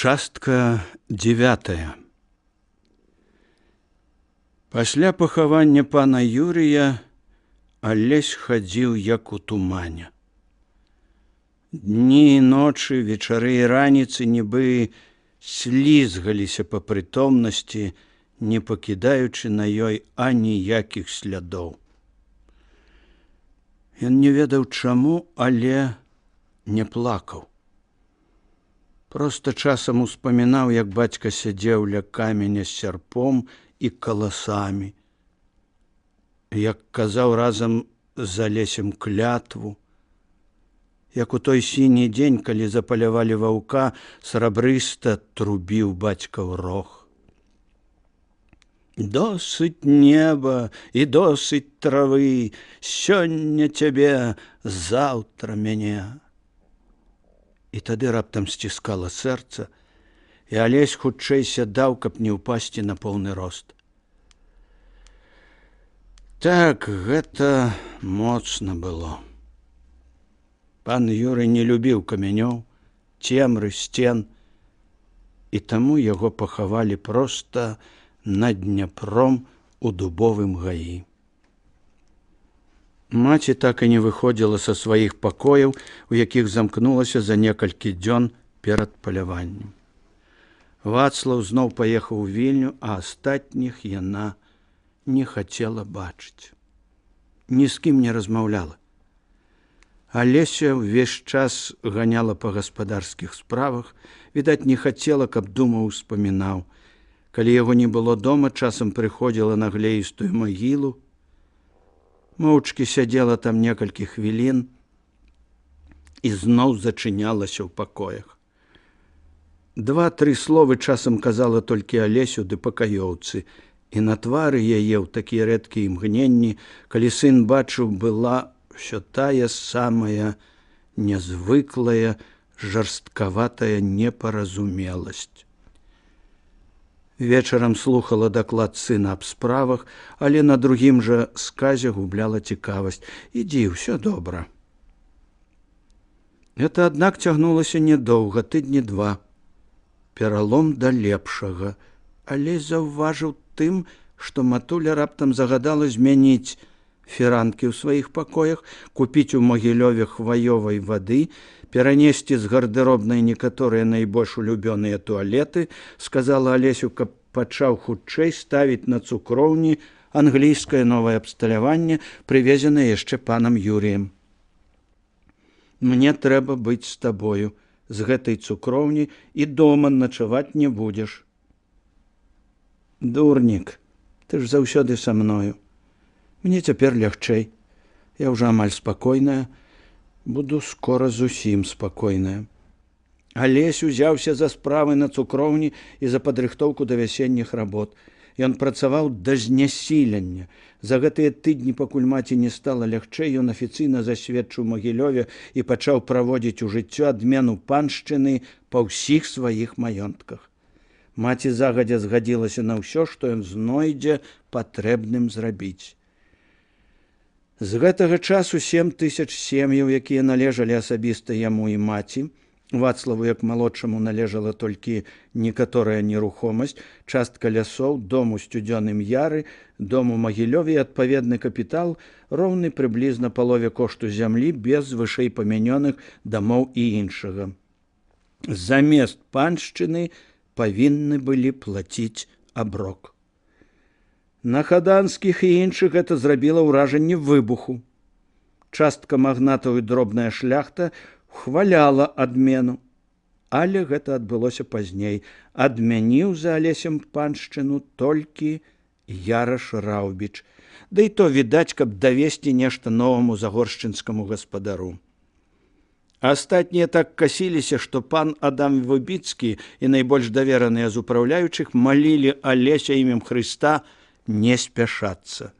Частка 9. Пасля пахавання пана Юрія Алесь хадзіў як у тумане. Дні і ночы, вечары і раніцы нібы слізгаліся па прытомнасці, не пакідаючы на ёй аніякіх слядоў. Ён не ведаў чаму, але не плакаў. Проста часам успамінаў, як бацька сядзеў ля каменя з сярпом і каласамі, як казаў разам з Алесем клятву, як у той сіні дзень, калі запалявалі ваўка, срабрыста трубіў бацькаў рог. Досыць неба і досыць травы, сёння цябе, заўтра мяне. І тады раптам сціскала сэрца, і Алесь хутчэй сядаў, каб не ўпасці на поўны рост. Так, гэта моцна было. Пан Юрый не любіў камянёў, цемры, сцен, і таму яго пахавалі проста над Дняпром у дубовым гаі. Маці так і не выходзіла са сваіх пакояў, у якіх замкнулася за некалькі дзён перад паляваннем. Вацлаў зноў паехаў у Вільню, а астатніх яна не хацела бачыць. Ні з кім не размаўляла. Алеся ўвесь час ганяла па гаспадарскіх справах, відаць, не хацела, каб думаў, успамінаў. Калі яго не было дома, часам прыходзіла на глеістую магілу, моўчкі сядзела там некалькі хвілін і зноў зачынялася ў пакоях. 2-3 словы часам казала толькі Алесю ды пакаёўцы, і на твары яе ў такія рэдкія імгненні, калі сын бачыў, была ўсё тая самая нязвыклая, жарсткаватая непаразумеласць. Вечарам слухала даклад сына аб справах, але на другім жа сказе губляла цікавасць. Ідзі, ўсё добра. Гэта, аднак, цягнулася нядоўга, тыдні 2. Пералом да лепшага. Але заўважыў тым, што матуля раптам загадала змяніць фіранкі ў сваіх пакоях, купіць у Магілёве хваёвай вады, перанесці з гардэробнай некаторыя найбольш улюбёныя туалеты, сказала Алесю, каб пачаў хутчэй ставіць на цукроўні англійскае новае абсталяванне, прывезенае яшчэ панам Юрыем. Мне трэба быць з табою, з гэтай цукроўні і дома начаваць не будзеш. Дурнік, ты ж заўсёды са мною. Мне цяпер лягчэй. Я ўжо амаль спакойная, буду скора зусім спакойная. Алесь узяўся за справы на цукроўні і за падрыхтоўку да вясенніх работ. Ён працаваў да знясілення. За гэтыя тыдні, пакуль маці не стала лягчэй, ён афіцыйна засведчыў Магілёве і пачаў праводзіць у жыццё адмену паншчыны па ўсіх сваіх маёнтках. Маці загадзя згадзілася на ўсё, што ён знойдзе патрэбным зрабіць. З гэтага часу 7000 сем'яў, якія належалі асабіста яму і маці, Вацлаву як малодшаму належала толькі некаторая нерухомасць, частка лясоў, дом у Сцюдзёным Яры, дом у Магілёве і адпаведны капітал, роўны прыблізна палове кошту зямлі без вышэйпамянёных дамоў і іншага. Замест паншчыны павінны былі плаціць аброк. На хаданскіх і іншых гэта зрабіла ўражанне выбуху. Частка магнатаў і дробная шляхта хваляла адмену, але гэта адбылося пазней. Адмяніў за Алесем паншчыну толькі Яраш Раўбіч, да і то, відаць, каб давесці нешта новаму загоршчынскаму гаспадару. Астатнія так касіліся, што пан Адам Выбіцкі і найбольш давераныя з упраўляючых малілі Алеся імем Хрыста не спяшацца.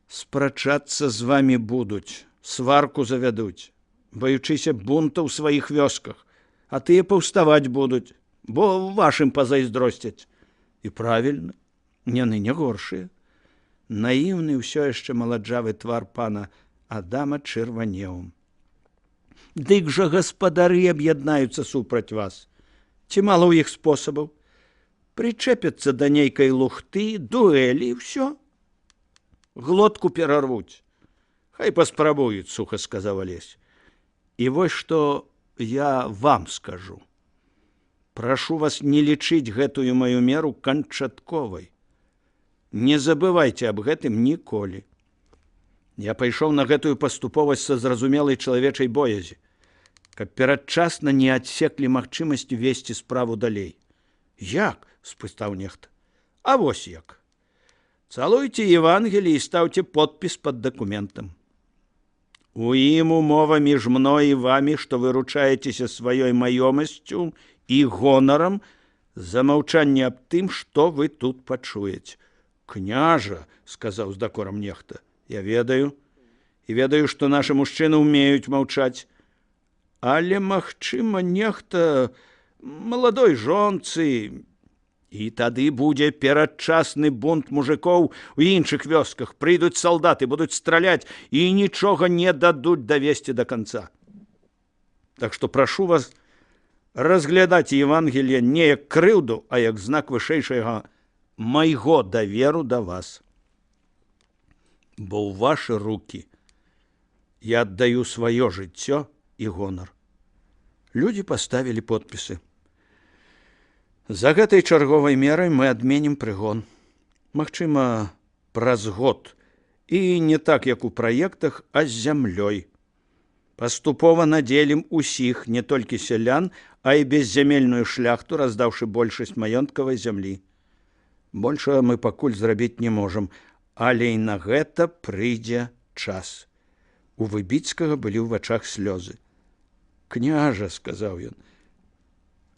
Спрачацца з вамі будуць, сварку завядуць, баючыся бунта ў сваіх вёсках, а тыя паўставаць будуць, бо вашым пазайздросцяць. І правільна, яны не горшыя. Наіўны ўсё яшчэ маладжавы твар пана Адама чырванеў. Дык жа гаспадары аб'яднаюцца супраць вас. Ці мала ў іх спосабаў? Прычэпяцца да нейкай лухты, дуэлі, і ўсё. Глотку перарвуць. Хай паспрабуюць, суха сказаў Алесь. І вось што я вам скажу. Прашу вас не лічыць гэтую маю меру канчатковай. Не забывайце аб гэтым ніколі. Я пайшоў на гэтую паступовасць са зразумелай чалавечай боязі, каб перадчасна не адсеклі магчымасць весці справу далей. Як? Спытаў нехта. А вось як. Цалуйце Евангелие і стаўце подпіс пад дакументам. У ім умова між мной і вамі, што вы ручаецеся сваёй маёмасцю і гонарам за маўчанне аб тым, што вы тут пачуеце. Княжа, сказаў з дакорам нехта, я ведаю. І ведаю, што нашы мужчыны ўмеюць маўчаць. Але, магчыма, нехта маладой жонцы. І тады будзе перадчасны бунт мужикоў у іншых вёсках. Прыйдуць салдаты, будуць страляць і нічога не дадуць давесці да канца. Так што прашу вас разглядаць Евангелие не як крыўду, а як знак вышэйшага майго даверу да вас. Бо ў вашы рукі я аддаю сваё жыццё і гонар. Людзі паставілі подпісы. За гэтай чарговай мерай мы адменім прыгон. Магчыма, праз год. І не так, як у праектах, а з зямлёй. Паступова надзелім усіх, не толькі сялян, а і беззямельную шляхту, раздаўшы большасць маёнткавай зямлі. Большага мы пакуль зрабіць не можам, але і на гэта прыйдзе час. У Выбіцкага былі ў вачах слёзы. Княжа, сказаў ён,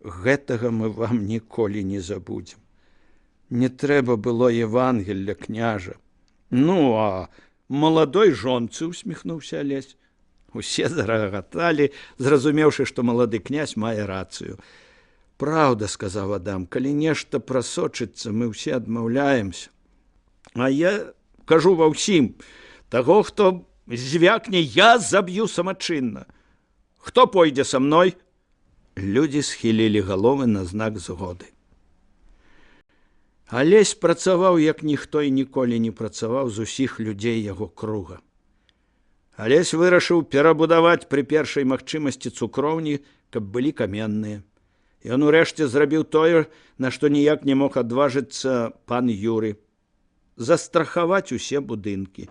гэтага мы вам ніколі не забудзем. Не трэба было Евангелля, княжа. Ну, а маладой жонцы, усміхнуўся Алесь. Усе зарагаталі, зразумеўшы, што малады князь мае рацыю. Праўда, сказаў Адам, калі нешта прасочыцца, мы ўсе адмаўляемся. А я кажу ва ўсім, таго, хто звякне, я заб'ю самачынна. Хто пойдзе са мной? Людзі схілілі галовы на знак згоды. Алесь працаваў, як ніхто і ніколі не працаваў з усіх людзей яго круга. Алесь вырашыў перабудаваць пры першай магчымасці цукроўні, каб былі каменныя. Ён урэшце зрабіў тое, на што ніяк не мог адважыцца пан Юры. Застрахаваць усе будынкі.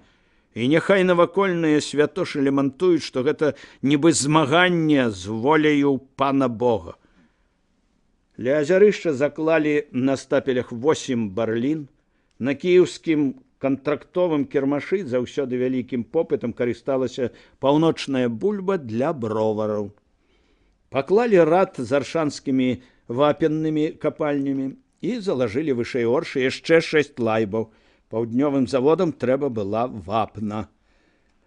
І няхай навакольныя святошы лямантуюць, што гэта нібы змаганне з воляю пана Бога. Ля азярышча заклалі на стапелях 8 барлін, на кіеўскім кантрактовым кірмашы заўсёды вялікім попытам карысталася паўночная бульба для бровараў. Паклалі рад з аршанскімі вапеннымі капальнямі і залажылі вышэй оршы яшчэ 6 лайбаў. Паўднёвым заводам трэба была вапна.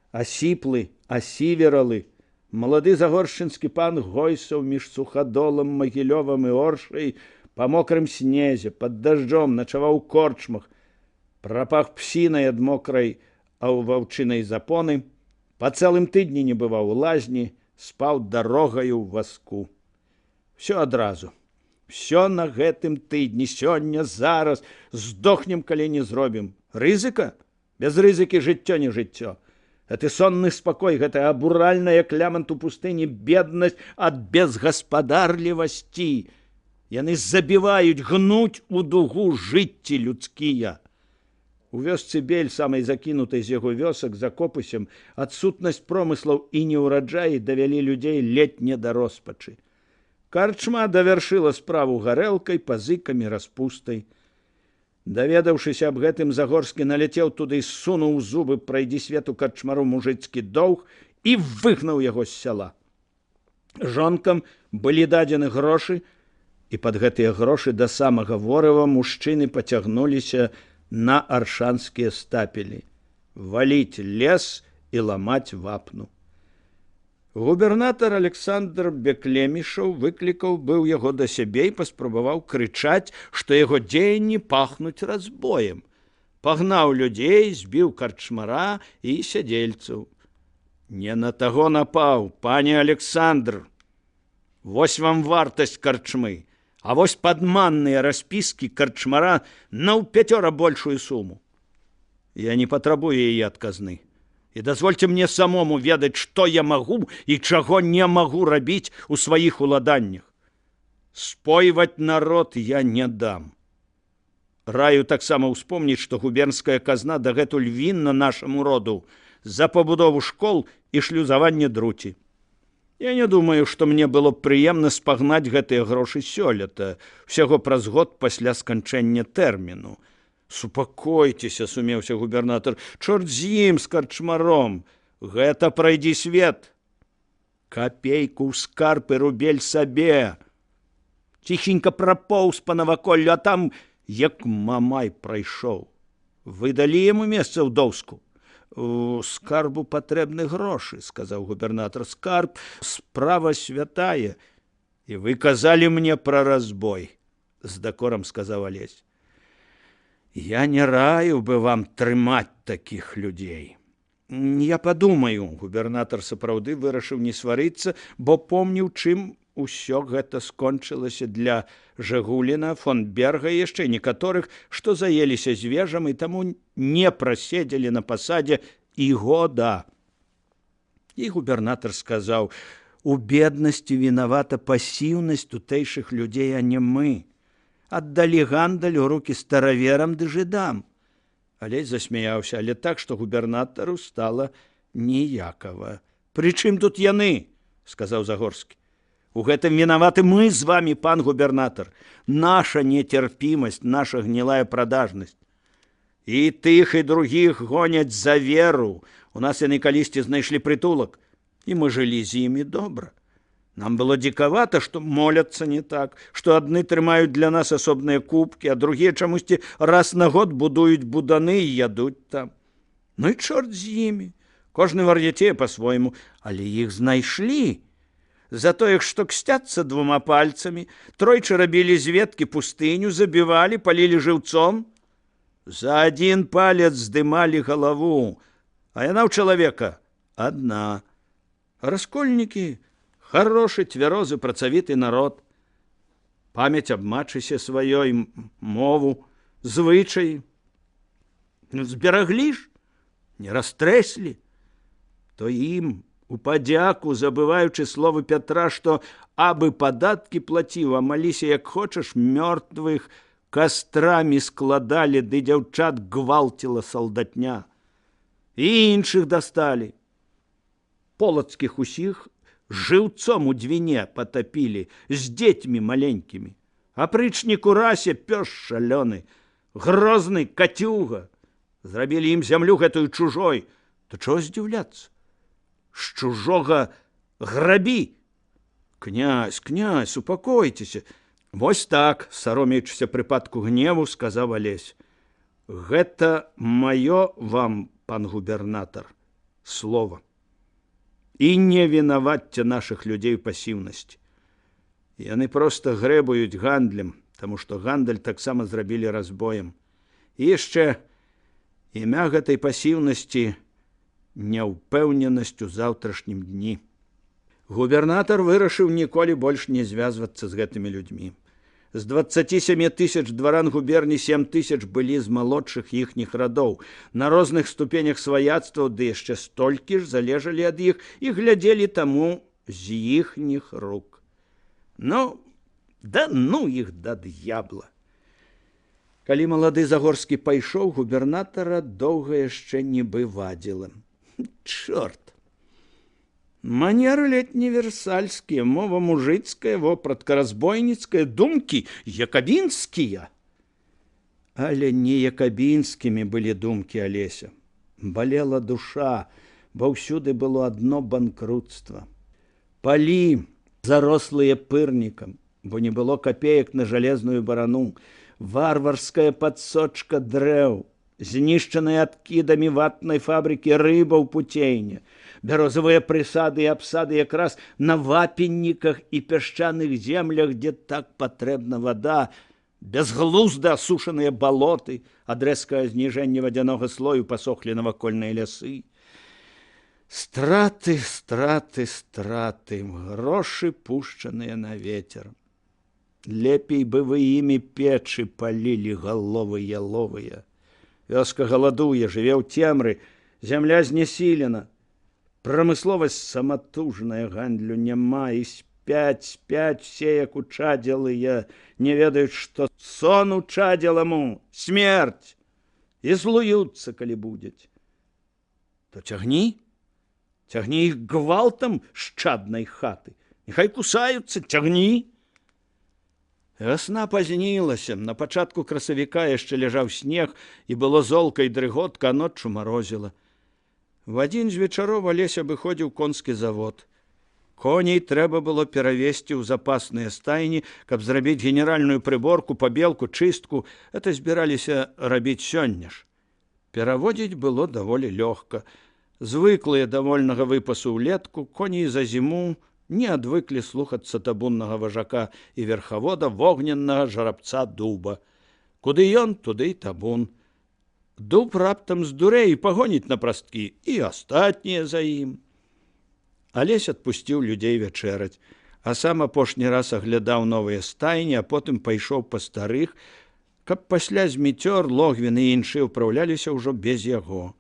Асіплы, асівералы, малады загоршчынскі пан Гойсаў між Сухадолам, Магілёвам і Оршай па мокрым снезе, пад дажджом начаваў у корчмах, прапах псінай ад мокрай, а ў ваўчынай запоны, па цэлым тыдні не бываў у лазні, спаў дарогаю ў васку. Всё адразу. Всё на гэтым тыдні, сёння, зараз, здохнем, калі не зробім. Рызыка? Без рызыкі жыццё не жыццё. Гэты сонны спакой, гэтая абуральная клямант у пустыні беднасць ад безгаспадарлівасці. Яны забіваюць, гнуць у дугу жыцці людскія. У вёсцы Бель, самай закінутай з яго вёсак, за Копусем, адсутнасць промыслаў і неўраджаі давялі людзей ледь не да роспачы. Карчма давяршыла справу гарэлкай, пазыкамі, распустай. Даведаўшыся аб гэтым, Загорскі наляцеў туды, сунуў зубы прайдзі свету карчмару мужыцкі доўг і выгнаў яго з сяла. Жонкам былі дадзены грошы, і пад гэтыя грошы да самага ворыва мужчыны пацягнуліся на аршанскія стапелі, валіць лес і ламаць вапну. Губернатар Александр Беклемішаў выклікаў быў яго да сябе і паспрабаваў крычаць, што яго дзеянні пахнуць разбоем. Пагнаў людзей, збіў карчмара і сядзельцаў. Не на таго напаў, пане Александр. Вось вам вартасць карчмы. А вось падманныя распіскі карчмара на ў5 большую суму. Я не патрабую яе ад казны. І дазвольце мне самому ведаць, што я магу і чаго не магу рабіць у сваіх уладаннях. Спойваць народ я не дам. Раю таксама ўспомніць, што губернская казна дагэтуль вінна нашаму роду за пабудову школ і шлюзаванне друці. Я не думаю, што мне было б прыемна спагнаць гэтыя грошы сёлета, усяго праз год пасля сканчэння тэрміну. Супакойцеся, сумеўся губернатар, чорт з ім, з карчмаром, гэта прайдзі свет. Капейку ў скарб і рубель сабе. Ціхенька прапоўз па наваколлю, а там, як Мамай прайшоў. Вы далі яму месца ў Доўску? У скарбу патрэбны грошы, сказаў губернатар. Скарб справа святая. І вы казалі мне пра разбой, з дакорам сказаў Алесь. Я не раю бы вам трымаць такіх людзей. Я падумаю, губернатар сапраўды вырашыў не сварыцца, бо помніў, чым усё гэта скончылася для Жагуліна, фон Берга і яшчэ некаторых, што заеліся звежам і таму не праседзелі на пасадзе і года. І губернатар сказаў, у беднасці вінавата пасіўнасць тутэйшых людзей, а не мы. Аддалі гандаль у рукі стараверам ды жыдам. Алесь засмяяўся, але так, што губернатару стала ніякава. Прычым тут яны, сказаў Загорскі. У гэтым вінаваты мы з вамі, пан губернатар. Наша нецярпімасць, наша гнілая прадажнасць. І тых, і другіх гоняць за веру. У нас яны калісьці знайшлі прытулак, і мы жылі з імі добра. Нам было дзікавата, што моляцца не так, што адны трымаюць для нас асобныя кубкі, а другія чамусьці раз на год будуюць буданы і ядуць там. Ну і чорт з імі. Кожны вар'яцее па-свойму, але іх знайшлі. За тое, што ксцяцца 2 пальцамі, тройчы рабілі з веткі пустыню, забівалі, палілі жыўцом. За 1 палец здымалі галаву, а яна ў чалавека адна. Раскольнікі — хорошы, цвярозы, працавіты народ. Памяць аб матчысе сваёй, мову, звычаі. Збераглі ж, не растрэслі. То ім у падзяку, забываючы словы Пятра, што абы падаткі плаціў, а маліся як хочаш, мёртвых кастрамі складалі, ды дзяўчат гвалціла салдатня. І іншых дасталі. Полацкіх усіх жыўцом у Двіне патапілі, з дзецьмі маленькімі. Апрычнік Урасе пёс шалёны, грозны Кацюга. Зрабілі ім зямлю гэтую чужой. То чого здзіўляцца? З чужога грабі. Князь, князь, упакойцеся. Вось так, саромеючыся прыпадку гневу, сказаў Алесь. Гэта маё вам, пан губернатар, слова. І не вінавацце нашых людзей пасіўнасці. Яны проста грэбуюць гандлем, таму што гандаль таксама зрабілі разбоем. І яшчэ імя гэтай пасіўнасці — няўпэўненасць у заўтрашнім дні. Губернатар вырашыў ніколі больш не звязвацца з гэтымі людзьмі. З 27 000 дваран губерні 7 000 былі з малодшых іхніх радоў. На розных ступенях сваяцтваў, ды яшчэ столькі ж залежалі ад іх і глядзелі таму з іхніх рук. Ну, да ну іх да д'ябла. Калі малады Загорскі пайшоў, губернатара доўга яшчэ нібы вадзіла. Чорт! Манеры летні версальскія, мова мужыцкая, вопратка разбойніцкая, думкі якабінскія. Але не якабінскімі былі думкі Алеся. Балела душа, бо ўсюды было адно банкрутства. Палі, зарослыя пырнікам, бо не было капеек на жалезную барану, варварская падсочка дрэў, знішчаныя адкідамі ватнай фабрыкі рыба ў пуцейне, бярозавыя прысады і абсады якраз на вапенніках і пясчаных землях, дзе так патрэбна вада, безглузда асушаныя балоты, ад рэзкага зніжэння вадзянога слою пасохлі навакольныя лясы. Страты, страты, страты, грошы пушчаныя на вецер. Лепей бы вы імі печы палілі галовы яловыя. Вёска галадуе, жыве ў цемры, зямля знясілена. Прамысловасць саматужная, гандлю няма, і спяць все, як учадзелыя, не ведаюць, што сон учадзеламу, смерць, і злуюцца, калі будзець. То цягні іх гвалтам з чаднай хаты, няхай кусаюцца, цягні. Вясна пазнілася, на пачатку красавіка яшчэ ляжаў снег, і было золка і дрыготка, а ноччу марозіла. В адзін з вечароў Алесь абыходзіў конскі завод. Коней трэба было перавесці ў запасныя стайні, каб зрабіць генеральную прыборку, пабелку, чыстку. Это збіраліся рабіць сёння ж. Пераводзіць было даволі лёгка. Звыклыя да вольнага выпасу ўлетку, коні за зіму не адвыклі слухацца табуннага важака і верхавода вогненнага жарабца дуба. Куды ён, туды і табун. Дуб раптам здурэй і пагоніць на прасткі, і астатнія за ім. Алесь адпусціў людзей вячэраць, а сам апошні раз аглядаў новыя стайні, а потым пайшоў па старых, каб пасля зміцёр, логвін і іншыя ўпраўляліся ўжо без яго.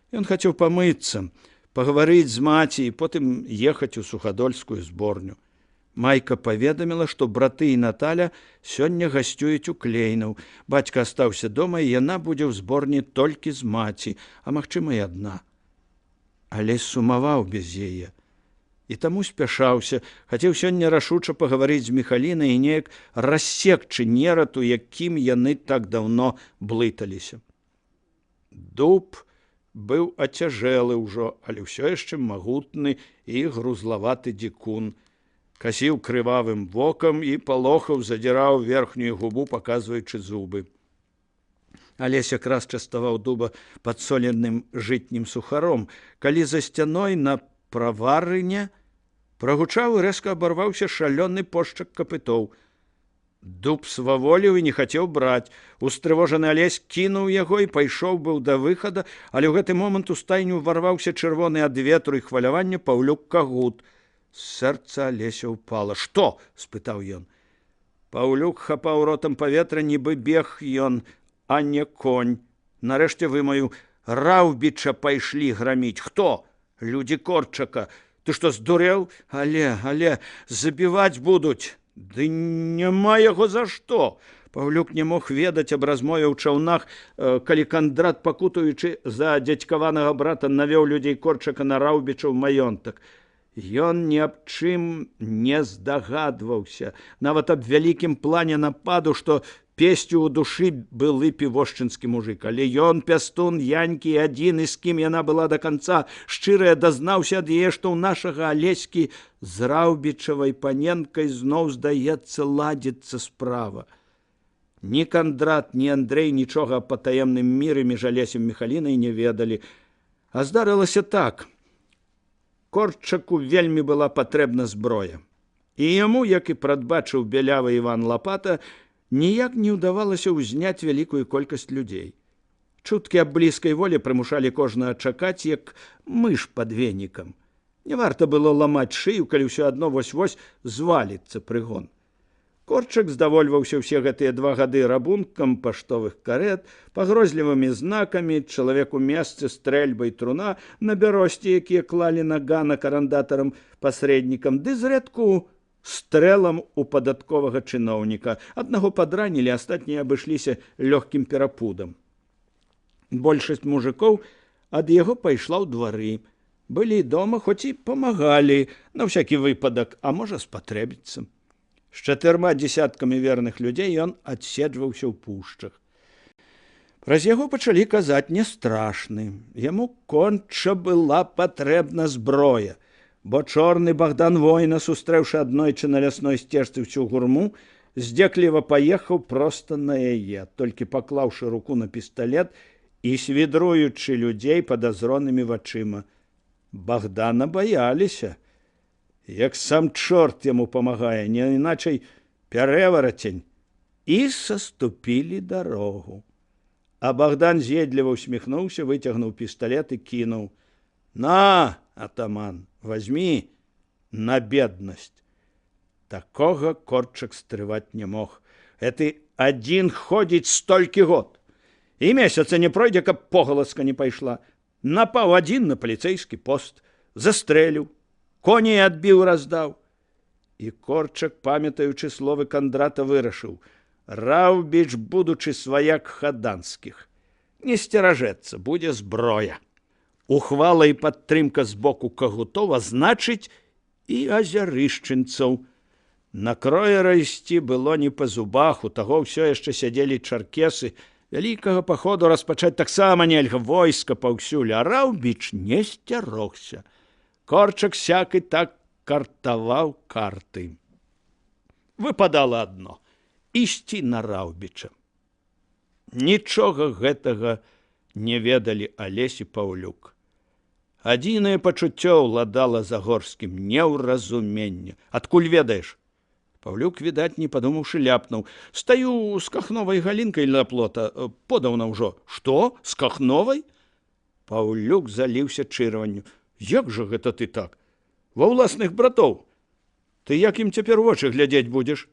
Ён хацеў памыцца, пагаварыць з маці і потым ехаць у сухадольскую зборню. Майка паведаміла, што браты і Наталя сёння гасцююць у Клейнаў. Бацька астаўся дома, і яна будзе ў зборні толькі з маці, а магчыма і адна. Алесь сумаваў без яе. І таму спяшаўся, хацеў сёння рашуча пагаварыць з Міхалінай і неяк рассекчы нерату, якім яны так даўно блыталіся. Дуб быў ацяжэлы ўжо, але ўсё яшчэ магутны і грузлаваты дзікун. Касіў крывавым вокам і палохаў задзіраў верхнюю губу, паказваючы зубы. Алесь якраз частаваў дуба падсоленым жытнім сухаром, калі за сцяной на праварыне прагучаў і рэзка абарваўся шалёны пошчак капытоў. Дуб сваволіў і не хацеў браць. Устрывожаны Алесь кінуў яго і пайшоў быў да выхада, але ў гэты момант у стайню ўварваўся чырвоны ад ветру і хвалявання Паўлюк Кагут. Сэрца Алеся ўпала. «Што?» – спытаў ён. Паўлюк хапаў ротам паветра, нібы бег ён, а не конь. Нарэшце вымаю: «Раўбіча пайшлі граміць». «Хто?» «Людзі Корчака». «Ты што, здурэў?» Але, забіваць будуць». «Ды няма яго за што!» Паўлюк не мог ведаць аб размове ў чаўнах, калі Кандрат, пакутуючы за дзядзькаванага брата, навёў людзей Корчака на Раўбіча ў маёнтак. Ён ні аб чым не здагадваўся, нават аб вялікім плане нападу, што песцю ў душы былы півошчынскі мужык. Але ён, пястун Янькі, адзіны, з кім яна была да канца, шчырая, дазнаўся ад яе, што ў нашага Алеські з Раўбічавай паненкай зноў, здаецца, ладзіцца справа. Ні Кандрат, ні Андрэй нічога аб патаемным міры між Алесем і Міхалінай не ведалі. А здарылася так. Корчаку вельмі была патрэбна зброя. І яму, як і прадбачыў бялявы Іван Лапата, ніяк не ўдавалася ўзняць вялікую колькасць людзей. Чуткі аб блізкай волі прымушалі кожнага чакаць, як мыш пад венікам. Не варта было ламаць шыю, калі ўсё адно вось-вось зваліцца прыгон. Корчак здавольваўся ўсе гэтыя 2 гады рабункам паштовых карет, пагрозлівымі знакамі, чалавек у месцы, стрэльбай труна на бяросці, якія клалі на ганак арандатарам пасрэднікам, ды зрэдку стрэлам у падатковага чыноўніка. Аднаго падранілі, астатнія абышліся лёгкім перапудам. Большасць мужикоў ад яго пайшла ў двары. Былі дома, хоць і памагалі, на всякі выпадак, а можа спатрэбіцца. З 4 дзесяткамі верных людзей ён адседжваўся ў пушчах. Праз яго пачалі казаць не страшны. Яму конча была патрэбна зброя, бо чорны Богдан Война, сустрэўшы аднойчы на лясной сцежцы ўсю гурму, здзекліва паехаў проста на яе, толькі паклаўшы руку на пісталет і свідруючы людзей падазронымі вачыма. Богдана баяліся. Як сам чорт яму памагае, не іначай пярэварацень, і саступілі дарогу. А Богдан з'едліва усміхнуўся, выцягнуў пісталет і кінуў: «На, атаман, возьми на беднасць». Такога Корчак стрываць не мог. Эты адзін ходзіць столькі год. І месяца не пройдзе, каб погаласка не пайшла. Напаў адзін на паліцэйскі пост, застрэліў, коней адбіў, раздаў. І Корчак, памятаючы словы Кандрата, вырашыў: Раўбіч, будучы сваяк хаданскіх, не сцеражэцца, будзе зброя. Ухвала і падтрымка з боку Кагутова, значыць, і азярышчынцаў. На Кроера ісці было не па зубах, у таго ўсё яшчэ сядзелі чаркесы. Вялікага паходу распачаць таксама нельга, войска паўсюль, а Раўбіч не сцярогся. Корчак сяк і так картаваў карты. Выпадала адно – ісці на Раўбіча. Нічога гэтага не ведалі Алесь і Паўлюк. Адзінае пачуццё ўладала Загорскім – неўразуменне. Адкуль ведаеш? Паўлюк, відаць, не падумаўшы, ляпнуў: стаю з кахновай галінкай ля плота, подаўна ўжо. Што? З кахновай? Паўлюк заліўся чырванню. Як жа гэта ты так? Ва ўласных братоў. Ты як ім цяпер вочы глядзець будзеш?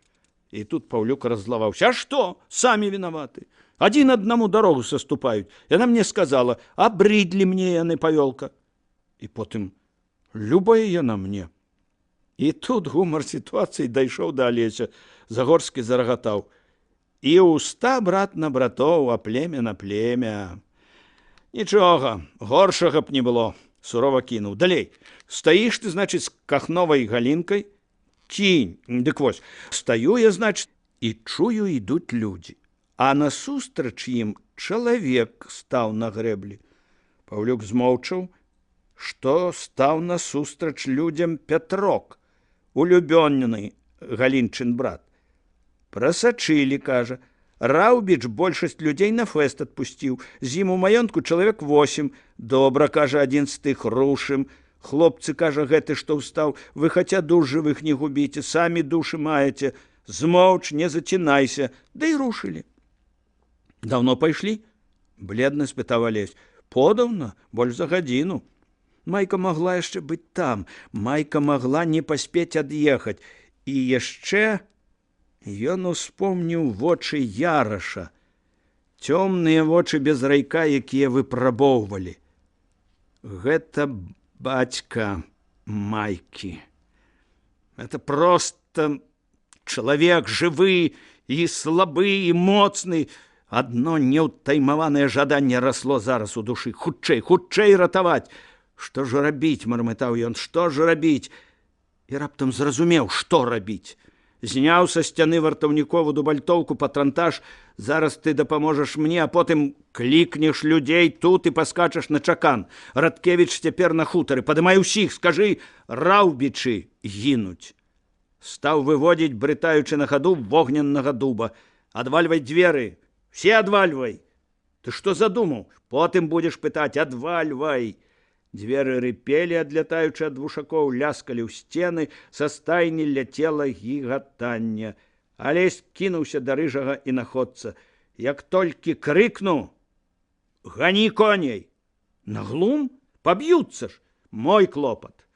І тут Паўлюк раззлаваўся. А што? Самі вінаваты. Адзін аднаму дарогу саступаюць. Яна мне сказала: абрыдлі мне яны, павёлка. І потым: любая яна мне. І тут гумар сітуацыі дайшоў да Алеся. Загорскі зарагатаў: і уста брат на братоў, а племя на племя. Нічога, горшага б не было, сурова кінуў. Далей, стаіш ты, значыць, з кахновай галінкай? Кінь. Дык вось, стаю я, значыць, і чую, ідуць людзі. А насустрач ім чалавек стаў на грэблі. Паўлюк змоўчаў, што стаў насустрач людзям Пятрок, улюбённы Галінчын брат. Прасачылі, кажа. Раўбіч большасць людзей на фэст адпусціў. З ім у маёнтку чалавек 8. Добра, кажа, адзін з тых, рушым. Хлопцы, кажа, гэты, што ўстаў, вы хаця душ жывых не губіце, самі душы маеце. Змоўч, не зацінайся. Да і рушылі. Даўно пайшлі? Бледна спытаў Алесь. Подаўна, больш за гадзіну. Майка магла яшчэ быць там, Майка магла не паспець ад'ехаць. І яшчэ ён успомніў вочы Яраша, цёмныя вочы без райка, якія выпрабоўвалі. Гэта бацька Майкі. Это проста чалавек жывы і слабы, і моцны. Адно неўтаймаванае жаданне расло зараз у душы. Хутчэй, хутчэй ратаваць. Што ж рабіць, мармытаў ён, што ж рабіць? І раптам зразумеў, што рабіць. Зняў са сцяны вартаўнікову дубальтоўку, патрантаж. Зараз ты дапаможаш мне, а потым клікнеш людзей тут і паскачаш на чакан. Радкевіч цяпер на хутары. Падымай усіх, скажы: Раўбічы гінуць. Стаў выводзіць, брытаючы на хаду, вогненнага дуба. Адвальвай дзверы, все адвальвай. Ты што задумаў? Потым будзеш пытаць: адвальвай. Дзверы рыпелі, адлятаючы ад вушакоў, ляскалі ў сцены, са стайні ляцела гігатанне. Алесь кінуўся да рыжага інаходца. Як толькі крыкну: гані коней! На глум? Паб'юцца ж! Мой клопат.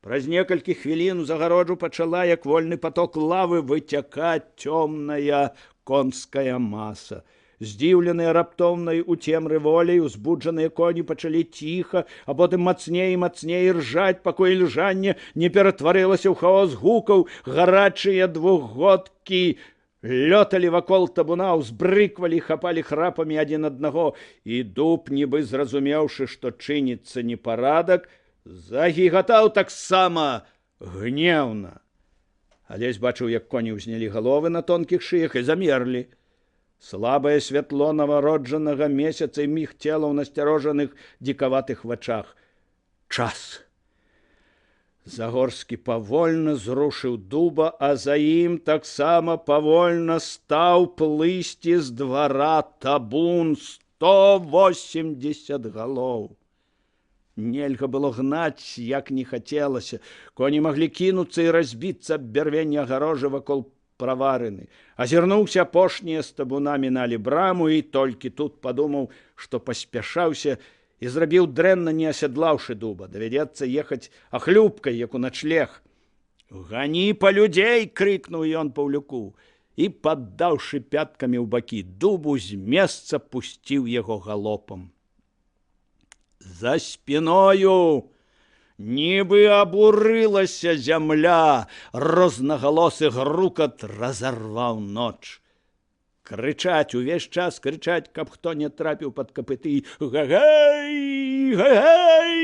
Праз некалькі хвілін у загароджу пачала, як вольны поток лавы, выцякаць цёмная конская маса. Здзіўленыя раптоўнай у цемры воляй, узбуджаныя коні пачалі ціха, а потым мацней і мацней ржаць, пакуль іржанне не ператварылася ў хаос гукаў. Гарачыя двухгодкі лёталі вакол табуна, узбрыквалі, хапалі храпамі адзін аднаго. І дуб, нібы зразумеўшы, што чыніцца непарадак, загігатаў таксама гнеўна. Алесь бачыў, як коні ўзнялі галовы на тонкіх шыях і замерлі. Слабае святло навароджанага месяца мігцела ў насцярожаных дзікаватых вачах. Час. Загорскі павольна зрушыў дуба, а за ім таксама павольна стаў плысці з двара табун 180 галоў. Нельга было гнаць, як не хацелася. Коні маглі кінуцца і разбіцца аб бярвенне агарожы вакол праварыны. Азірнуўся, апошнія з табуна міналі браму, і толькі тут падумаў, што паспяшаўся і зрабіў дрэнна, не асядлаўшы дуба. Давядзецца ехаць ахлюбкай, як у начлег. Гані па людзей, крыкнуў ён Паўлюку і, паддаўшы пяткамі ў бакі дубу, з месца пусціў яго галопам. За спіною нібы абурылася зямля, рознагалосы грукат разарваў ноч. Крычаць, увесь час крычаць, каб хто не трапіў пад капыты. Гай! Гай!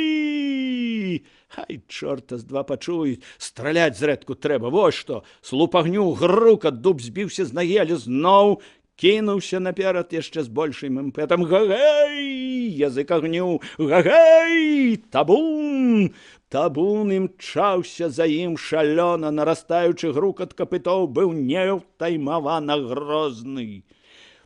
Хай чорта з два пачуюць, страляць зрэдку трэба, вось што. Слуп агню, грукат, дуб збіўся з нагі, але зноў кінуўся наперад яшчэ з большым імпэтам. Гай! Язык агню! Гай! Табун! Табун імчаўся за ім шалёна, нарастаючы грукат капытоў быў неўтаймавана грозны.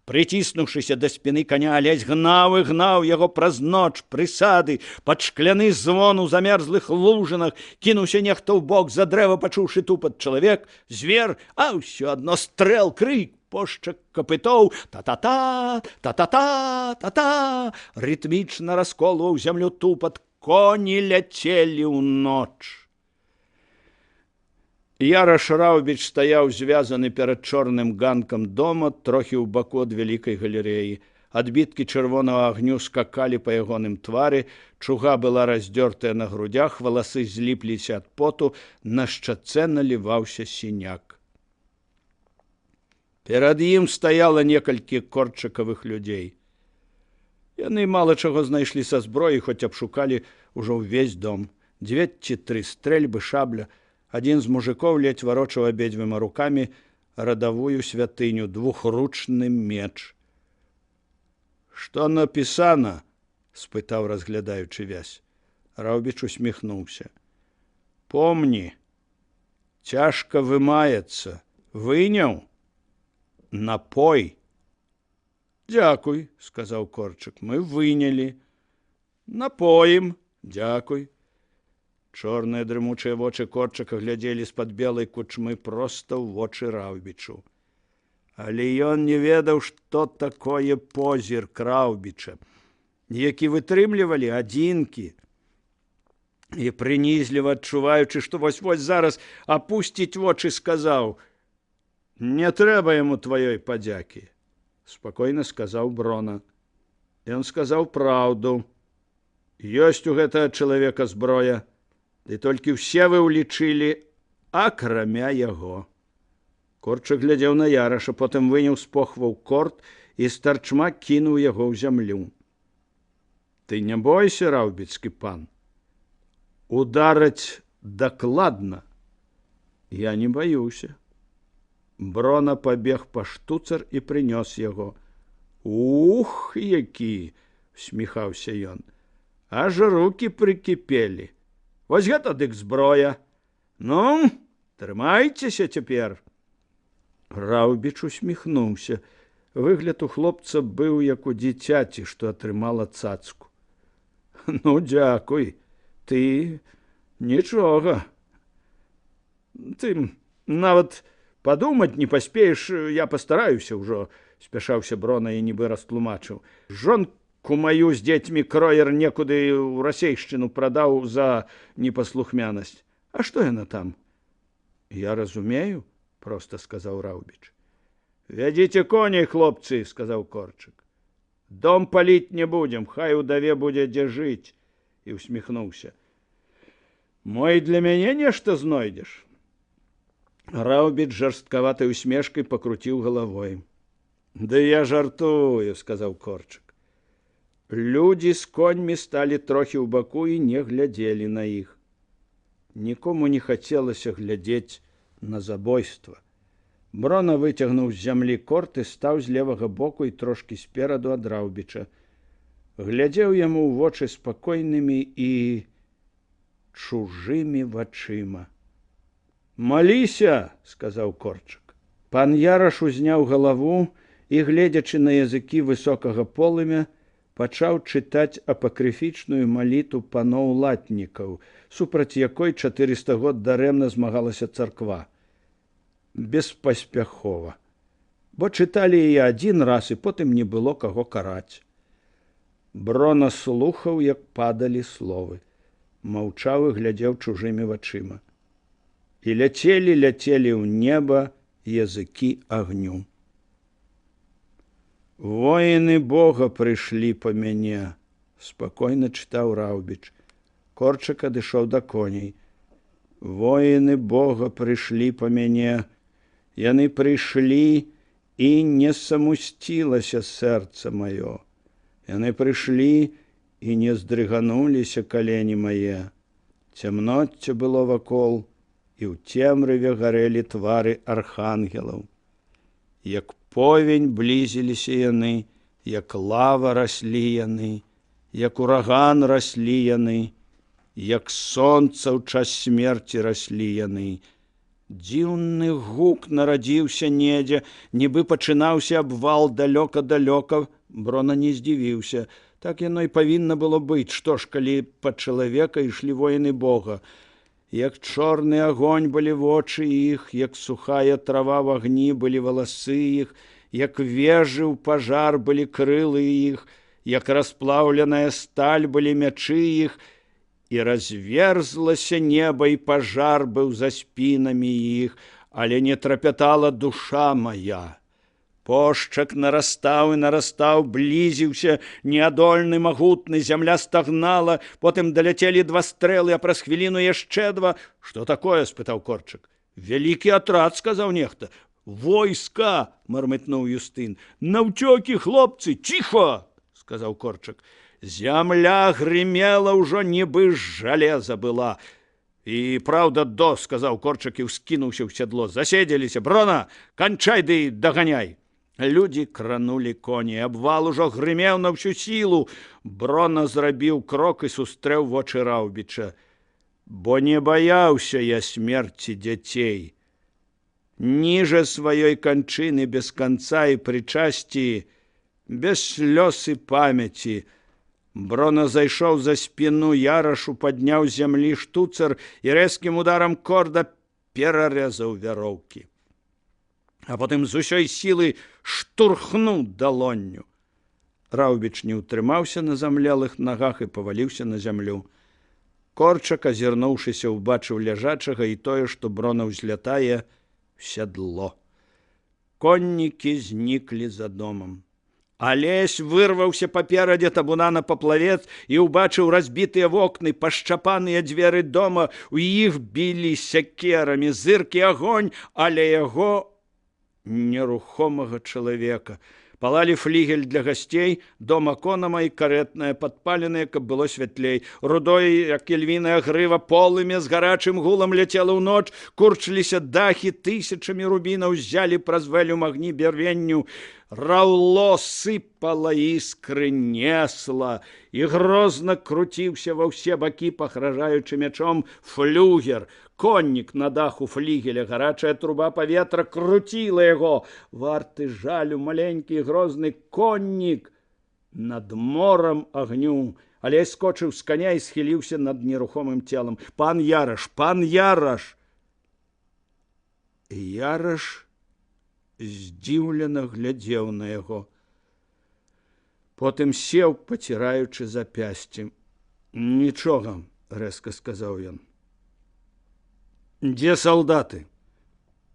Прыціснуўшыся да спіны каня, Алесь гнаў і гнаў яго праз ноч, прысады, пад шкляны звон у замерзлых лужынах. Кінуўся нехта ў бок, за дрэва пачуўшы тупат чалавек, звер, а ўсё адно стрэл, крык, пошчак капытоў, та-та-та, та-та-та, та-та. Рытмічна расколваў зямлю тупат, коні ляцелі ў ноч. Яраш Раўбіч стаяў звязаны перад чорным ганкам дома, трохі ў баку ад вялікай галерэі. Адбіткі чырвонага агню скакалі па ягоным твары, чуга была раздзёртая на грудях, валасы зліпліся ад поту, на шчацэ наліваўся сіняк. Перад ім стаяла некалькі корчакавых людзей. Яны мала чаго знайшлі са зброі, хоць абшукалі ўжо ўвесь дом. 2 ці 3 стрэльбы, шабля. Адзін з мужикоў ледзь варочаў абедзвюма рукамі радавую святыню, двухручны меч. «Што напісана?» – спытаў, разглядаючы вязь. Раўбіч усміхнуўся. «Помні, цяжка вымаецца. Выняў? Напой». «Дзякуй», – сказаў Корчык, – «мы вынялі». «Напоім, дзякуй». Чорныя дрымучыя вочы Корчыка глядзелі з-пад белай кучмы проста ў вочы Раўбічу. Але ён не ведаў, што такое позірк Раўбіча, які вытрымлівалі адзінкі. І прынізліва адчуваючы, што вось-вось зараз апусціць вочы, сказаў: «Не трэба яму тваёй падзякі», – спакойна сказаў Брона. Ён сказаў праўду. Ёсць у гэтага чалавека зброя. Ды толькі ўсе вы ўлічылі, акрамя яго. Корчык глядзеў на Яраша, потым выняў з похваў корт і старчма кінуў яго ў зямлю. «Ты не бойся, раўбіцкі пан. Удараць дакладна». «Я не баюся». Брона пабег па штуцар і прынёс яго. «Ух, які!» – усміхаўся ён. «Аж рукі прыкіпелі. Вось гэта дык зброя. Ну, трымайцеся цяпер». Раўбіч усміхнуўся. Выгляд у хлопца быў як у дзіцяці, што атрымала цацку. «Ну, дзякуй, ты нічога. Ты нават падумаць не паспееш, я пастараюся ўжо», – спяшаўся Брона і нібы растлумачыў. «Жонку маю з дзецьмі кроер некуды ў расейшчыну прадаў за непаслухмянасць. А што яна там?» «Я разумею», – проста сказаў Раўбіч. «Вядзіце коней, хлопцы», – сказаў Корчык. «Дом паліць не будзем, хай удаве будзе дзе жыць», – і усміхнуўся. «Мой для мяне нешта знойдзеш?» Раўбіч жарсткаватай усмешкай пакруціў галавой. «Да я жартую», – сказаў Корчык. Людзі з коньмі сталі трохі ў баку і не глядзелі на іх. Нікому не хацелася глядзець на забойства. Брона выцягнуў з зямлі корт і стаў з левага боку і трошкі спераду ад Раўбіча. Глядзеў яму ў вочы спакойнымі і чужымі вачыма. «Маліся», – сказаў Корчык. Пан Яраш узняў галаву і, гледзячы на языкі высокага полымя, пачаў чытаць апакрыфічную малітву паноў латнікаў, супраць якой 400 год дарэмна змагалася царква. Беспаспяхова. Бо чыталі яе адзін раз, і потым не было каго караць. Брона слухаў, як падалі словы. Маўчаў і глядзеў чужымі вачыма. і ляцелі ў неба языкі агню. Воіны Бога прыйшлі па мяне, спакойна чытаў Раўбіч. Корчак адышоў да коней. Воіны Бога прыйшлі па мяне, яны прыйшлі, і не самусцілася сэрца маё. Яны прыйшлі, і не здрыгануліся калені мае. Цямноцце было вакол, і ў цемрыве гарэлі твары архангелаў. Як повень блізіліся яны, як лава раслі яны, як ураган раслі яны, як сонца ў час смерці раслі яны. Дзіўны гук нарадзіўся недзе, нібы пачынаўся абвал далёка-далёка. Брона не здзівіўся. Так яно і павінна было быць. Што ж, калі па чалавека ішлі воіны Бога. Як чорны агонь былі вочы іх, як сухая трава в агні былі валасы іх, як вежыў пажар былі крылы іх, як расплаўленая сталь былі мячы іх, і разверзлася неба, і пажар быў за спінамі іх, але не трапятала душа мая. Пошчак нарастаў і нарастаў, блізіўся, неадольны, магутны, зямля стагнала, потым даляцелі 2 стрэлы, а праз хвіліну яшчэ 2. «Што такое?» – спытаў Корчак. «Вялікі атрад», – сказаў нехта. «Войска!» – мармытнуў Юстын. «Наўцёкі, хлопцы, ціха!» – сказаў Корчак. Зямля грымела ўжо, нібы з жалеза была. «І праўда, до», – сказаў Корчак і ўскінуўся ў сядло. «Заседзеліся. Брона, канчай ды даганяй!» Людзі кранулі коней. Абвал ужо грымеў на ўсю сілу. Брона зрабіў крок і сустрэў вочы Раўбіча. «Бо не баяўся я смерці дзяцей. Ніжа сваёй канчыны без канца і прычасці, без слёз і памяці». Брона зайшоў за спіну Ярашу, падняў з зямлі штуцар і рэзкім ударам корда перарэзаў вяроўкі. А потым з усёй сілы штурхнуў далонню. Раўбіч не ўтрымаўся на замлелых нагах і паваліўся на зямлю. Корчак, азірнуўшыся, убачыў ляжачага і тое, што Брона ўзлятае в сядло. Коннікі зніклі за домам. Алесь вырваўся паперадзе табуна на паплавец і ўбачыў разбітыя вокны, пашчапаныя дзверы дома, у іх білі сякерамі, зыркі агонь, але яго нерухомага чалавека. Палалі флігель для гасцей, дом аконама і карэтная, падпаленая, каб было святлей. Рудой, як ільвіная грыва, полымя з гарачым гулам ляцела ў ноч, курчыліся дахі, тысячамі рубінаў ззялі праз вэлюм агні бярвенню. Раўло сыпала іскры, несла, і грозна круціўся ва ўсе бакі, пагражаючы мячом флюгер. Коннік на даху флігеля, гарачая труба паветра круціла яго. Варты жалю маленькі грозны коннік над морам агню. Але скочыў з каня і схіліўся над нерухомым целам. «Пан Яраш! Пан Яраш!» Яраш здзіўлена глядзеў на яго. Потым сеў, паціраючы запясці. «Нічога», – рэзка сказаў ён. «Дзе салдаты?»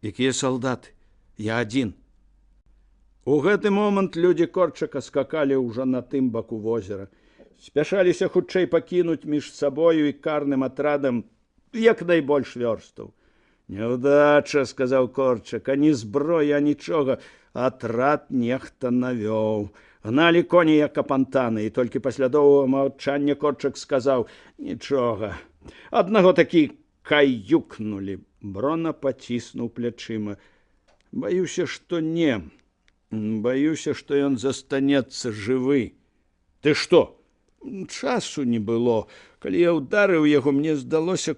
«Якія салдаты? Я адзін». У гэты момант людзі Корчака скакалі ўжо на тым баку возера. Спяшаліся хутчэй пакінуць між сабою і карным атрадам як найбольш вёрстаў. «Няўдача», – сказаў Корчак, – «ані зброя, нічога. Атрад нехта навёў». Гналі коні як апантаны, і толькі пасля доўгага маўчання Корчак сказаў: «Нічога. Аднаго такі каюкнулі». Брона паціснуў плячыма. «Баюся, што не. Баюся, што ён застанецца жывы». «Ты што?» «Часу не было. Калі я ўдарыў яго, мне здалося,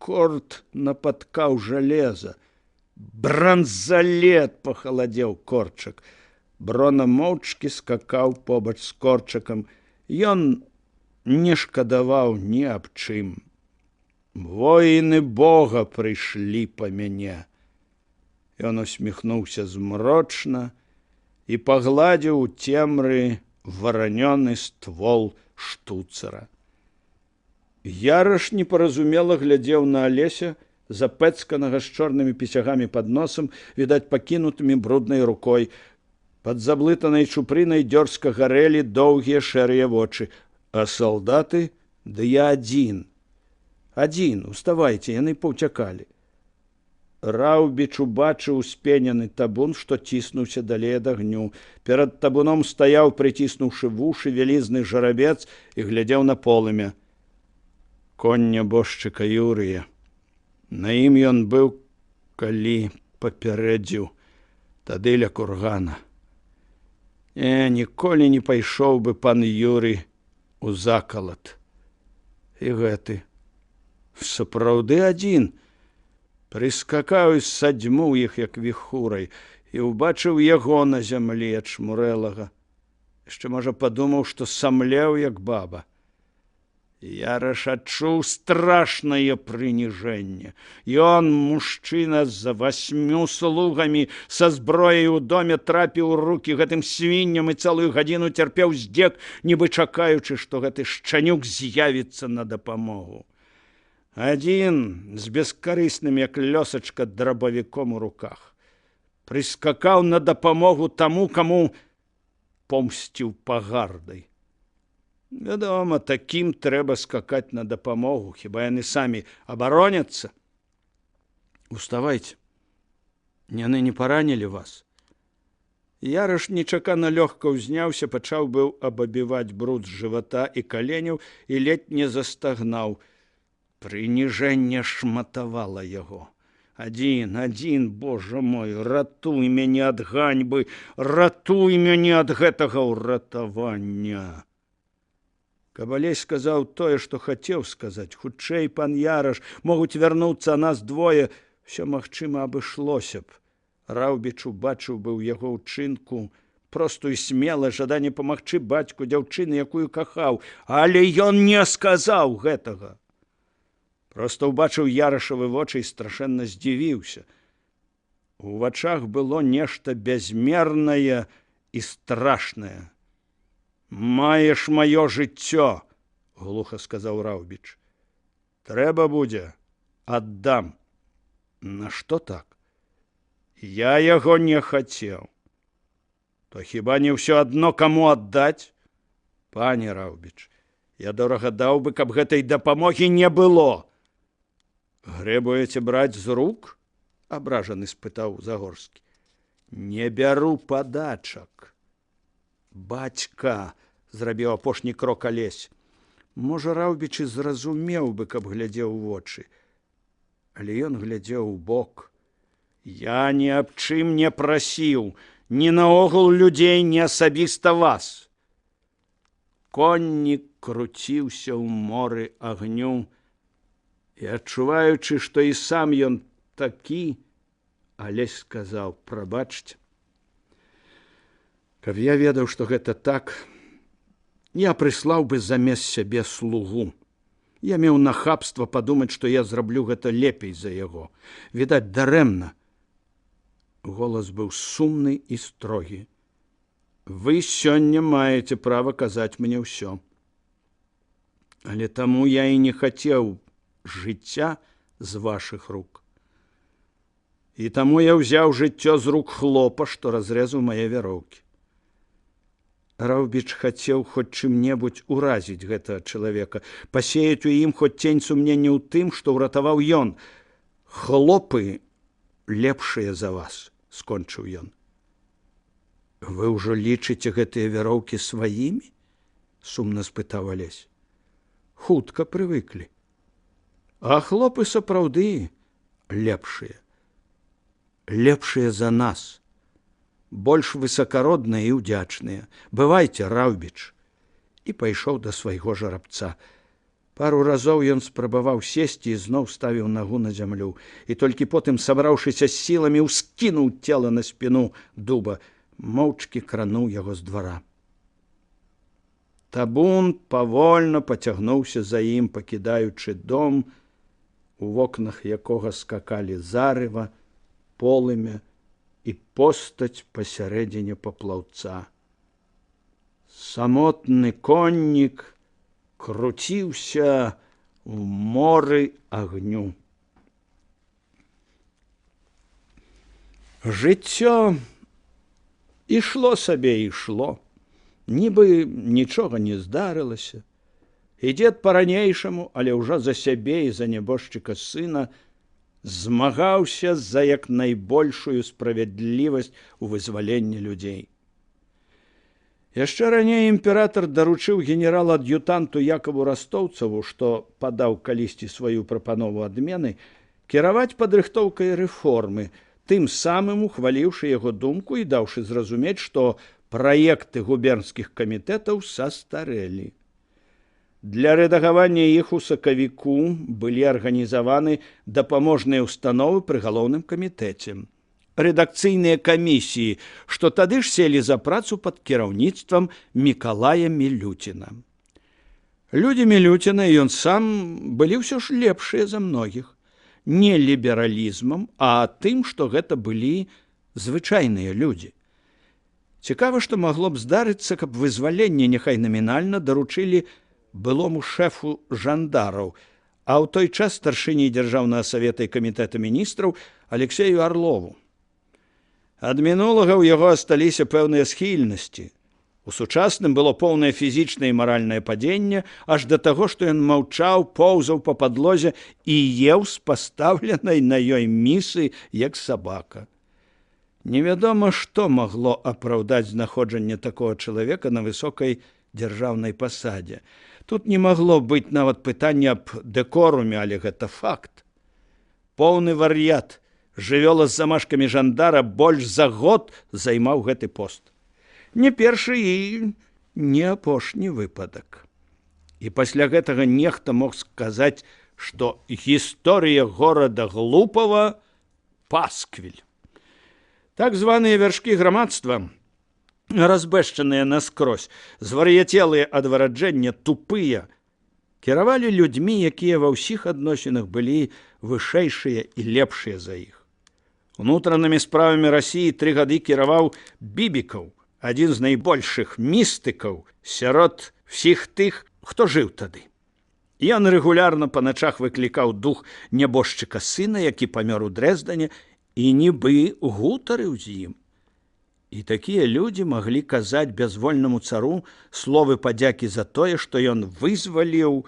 корд напаткаў жалеза». «Бранзалет!» – пахаладзеў Корчак. Брона моўчкі скакаў побач з Корчакам. Ён не шкадаваў ні аб чым. «Воіны Бога прыйшлі па мяне». Ён усміхнуўся змрочна і пагладзіў у цемры варанёны ствол штуцара. Яраш непаразумела глядзеў на Алеся запэцканага з чорнымі пісягамі пад носам, відаць, пакінутымі бруднай рукой. Пад заблытанай чупрынай дзёрзка гарэлі доўгія шэрыя вочы. А салдаты? Ды я адзін. Адзін, уставайце, яны паўцякалі. Раўбіч убачыў успенены табун, што ціснуўся далей ад агню. Перад табуном стаяў, прыціснуўшы вушы, вялізны жарабец і глядзеў на полымя. Конь нябожчыка Юрыя. На ім ён быў, калі папярэдзіў, тады ля кургана. Ніколі не пайшоў бы пан Юрый у закалат. І гэты. Сапраўды адзін. Прыскакаў і садзьмуў іх, як віхурай, і ўбачыў яго на зямлі ад чмурэлага. Яшчэ, можа, падумаў, што самлеў, як баба. Яраш адчуў страшнае прыніжэнне. Ён, мужчына з 8 слугамі, са зброяй у доме, трапіў у рукі гэтым свінням і цэлую гадзіну цярпеў здзек, нібы чакаючы, што гэты шчанюк з'явіцца на дапамогу. Адзін з бескарысным, як лёсачка, драбавіком у руках. Прыскакаў на дапамогу таму, каму помсціў пагардай. Вядома, такім трэба скакаць на дапамогу, хіба яны самі абароняцца. Уставайце. Яны не паранілі вас. Яраш нечакана лёгка ўзняўся, пачаў быў абабіваць бруд з жывата і каленяў і ледзь не застагнаў. Прыніжэнне шматавала яго. Адзін, Божа мой, ратуй мяне ад ганьбы, ратуй мяне ад гэтага ўратавання. Кабалей сказаў тое, што хацеў сказаць. Хутчэй, пан Яраш, могуць вярнуцца нас двое. Всё, магчыма, абышлося б. Раўбіч убачыў бы ў яго ўчынку простую смелае жаданне памагчы бацьку дзяўчыны, якую кахаў. Але ён не сказаў гэтага. Проста ўбачыў Ярашавы вочы і страшэнна здзівіўся. У вачах было нешта бязмернае і страшнае. «Маеш маё жыццё», — глуха сказаў Раўбіч. «Трэба будзе, аддам». «Нашто так?» «Я яго не хацеў». «То хіба не ўсё адно, каму аддаць?» «Пане Раўбіч, я дорага даў бы, каб гэтай дапамогі не было». «Грэбуеце браць з рук?» — абражаны спытаў Загорскі. «Не бяру падачак». «Бацька», — зрабіў апошні крок Алесь. Можа, Раўбіч і зразумеў бы, каб глядзеў у вочы. Але ён глядзеў у бок. «Я ні аб чым не прасіў, ні наогул людзей, ні асабіста вас». Коннік круціўся ў моры агню, і, адчуваючы, што і сам ён такі, Алесь сказаў: «Прабачце. Каб я ведаў, што гэта так, я прыслаў бы замест сябе слугу. Я меў нахабства падумаць, што я зраблю гэта лепей за яго. Відаць, дарэмна». Голас быў сумны і строгі. «Вы сёння маеце права казаць мне ўсё. Але таму я і не хацеў жыцця з вашых рук. І таму я ўзяў жыццё з рук хлопа, што разрэзаў мае вяроўкі». Раўбіч хацеў хоць чым-небудзь уразіць гэтага чалавека, пасеяць у ім хоць цень сумнення ў тым, што ўратаваў ён. «Хлопы лепшыя за вас», — скончыў ён. «Вы ўжо лічыце гэтыя вяроўкі сваімі?» — сумна спытаў Алесь. «Хутка прывыклі. А хлопы сапраўды лепшыя. Лепшыя за нас. Больш высакародныя і ўдзячныя. Бывайце, Раўбіч». І пайшоў да свайго жарабца. Пару разоў ён спрабаваў сесці і зноў ставіў нагу на зямлю. І толькі потым, сабраўшыся з сіламі, ускінуў цела на спіну дуба, моўчкі крануў яго з двара. Табун павольна пацягнуўся за ім, пакідаючы дом, у вокнах якога скакалі зарыва, полымя і постаць пасярэдзіне паплаўца. Самотны коннік круціўся ў моры агню. Жыццё ішло сабе і ішло, нібы нічога не здарылася. І дзед па-ранейшаму, але ўжо за сябе і за нябожчыка сына змагаўся за як найбольшую справядлівасць у вызваленні людзей. Яшчэ раней імператар даручыў генерал-ад'ютанту Якаву Растоўцаву, што падаў калісьці сваю прапанову адмены, кіраваць падрыхтоўкай рэформы, тым самым ухваліўшы яго думку і даўшы зразумець, што праекты губернскіх камітэтаў састарэлі. Для рэдагавання іх у сакавіку былі арганізаваны дапаможныя ўстановы пры галоўным камітэце. Рэдакцыйныя камісіі, што тады ж селі за працу пад кіраўніцтвам Мікалая Мілюціна. Людзі Мілюціна і ён сам былі ўсё ж лепшыя за многіх. Не лібералізмам, а тым, што гэта былі звычайныя людзі. Цікава, што магло б здарыцца, каб вызваленне няхай намінальна даручылі былому шэфу жандараў, а ў той час старшыні дзяржаўнага савета і камітэта міністраў Алексею Арлову. Ад мінулага ў яго асталіся пэўныя схільнасці. У сучасным было поўнае фізічнае і маральнае падзенне, аж да таго, што ён маўчаў, поўзаў па падлозе і еў з пастаўленай на ёй місы, як сабака. Невядома, што магло апраўдаць знаходжанне такога чалавека на высокай дзяржаўнай пасадзе. Тут не магло быць нават пытання аб дэкоруме, але гэта факт. Поўны вар'ят, жывёла з замашкамі жандара больш за год займаў гэты пост. Не першы і не апошні выпадак. І пасля гэтага нехта мог сказаць, што гісторыя горада Глупава пасквіль. Так званыя вяршкі грамадства, разбэшчаныя наскрозь, звар'яцелыя ад вараджэння, тупыя, кіравалі людзьмі, якія ва ўсіх адносінах былі вышэйшыя і лепшыя за іх. Унутранымі справамі Расіі 3 гады кіраваў Бібікаў, адзін з найбольшых містыкаў сярод всіх тых, хто жыў тады. Ён рэгулярна па начах выклікаў дух нябожчыка сына, які памёр у Дрэздане, і нібы гутарыў з ім. І такія людзі маглі казаць бязвольнаму цару словы падзякі за тое, што ён вызваліў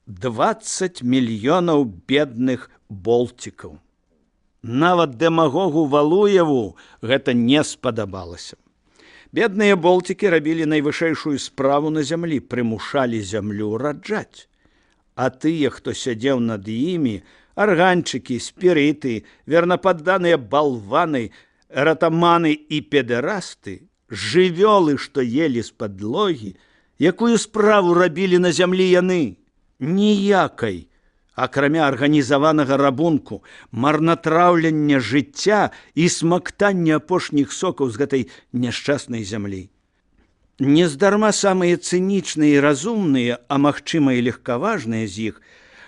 20 мільёнаў бедных болцікаў. Нават дэмагогу Валуеву гэта не спадабалася. Бедныя болцікі рабілі найвышэйшую справу на зямлі, прымушалі зямлю раджаць. А тыя, хто сядзеў над імі, арганчыкі, спірыты, вернападданыя балваны, ратаманы і педэрасты, жывёлы, што елі з падлогі, якую справу рабілі на зямлі яны? Ніякай, акрамя арганізаванага рабунку, марнатраўлення жыцця і смактання апошніх сокаў з гэтай няшчаснай зямлі. Нездарма самыя цынічныя і разумныя, а магчыма і легкаважныя з іх,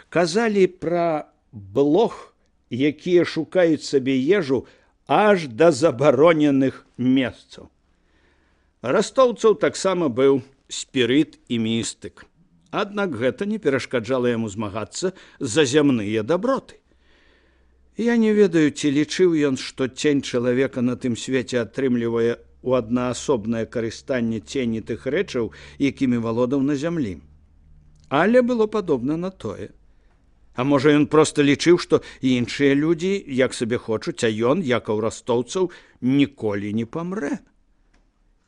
казалі пра блох, якія шукаюць сабе ежу аж да забароненых месцаў. Растоўцаў таксама быў спірыт і містык. Аднак гэта не перашкаджала яму змагацца за зямныя даброты. Я не ведаю, ці лічыў ён, што цень чалавека на тым свеце атрымлівае у аднаасобнае карыстанне цені тых рэчаў, якімі валодаў на зямлі. Але было падобна на тое. А можа, ён проста лічыў, што іншыя людзі як сабе хочуць, а ён, як у растоўцаў, ніколі не памрэ.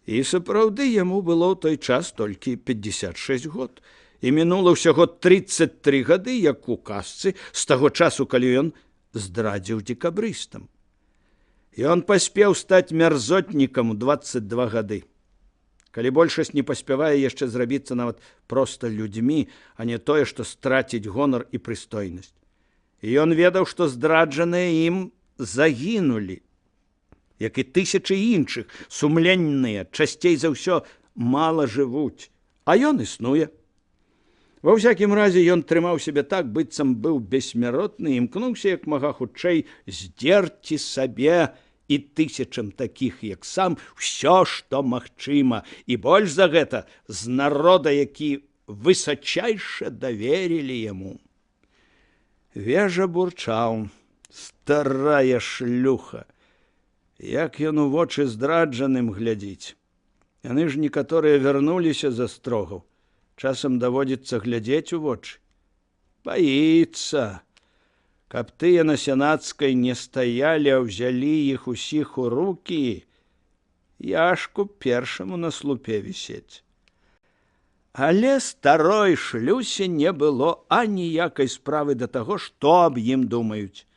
І сапраўды яму было ў той час толькі 56 год. І мінула ўсяго 33 гады, як у казцы, з таго часу, калі ён здрадзіў дзекабрыстам. Ён паспеў стаць мярзотнікам у 22 гады. Калі большасць не паспявае яшчэ зрабіцца нават проста людзьмі, а не тое, што страціць гонар і прыстойнасць. І ён ведаў, што здраджаныя ім загінулі, як і тысячы іншых, сумленныя, часцей за ўсё мала жывуць, а ён існуе. Ва ўсякім разе ён трымаў сябе так, быццам быў бессмяротны, імкнуўся як мага хутчэй здзерці сабе і тысячам такіх, як сам, усё, што магчыма, і больш за гэта з народа, які высачайша даверілі яму. Вежа бурчаў: старая шлюха, Як ён у вочы здраджаным глядзіць. Яны ж некаторыя вярнуліся з астрогаў. Часам даводзіцца глядзець у вочы. Баіцца, каб тыя на сенацкай не стаялі, а ўзялі іх усіх у рукі, Яшку першаму на слупе вісець. Але старой Шлюсе не было аніякай справы да таго, што аб ім думаюць.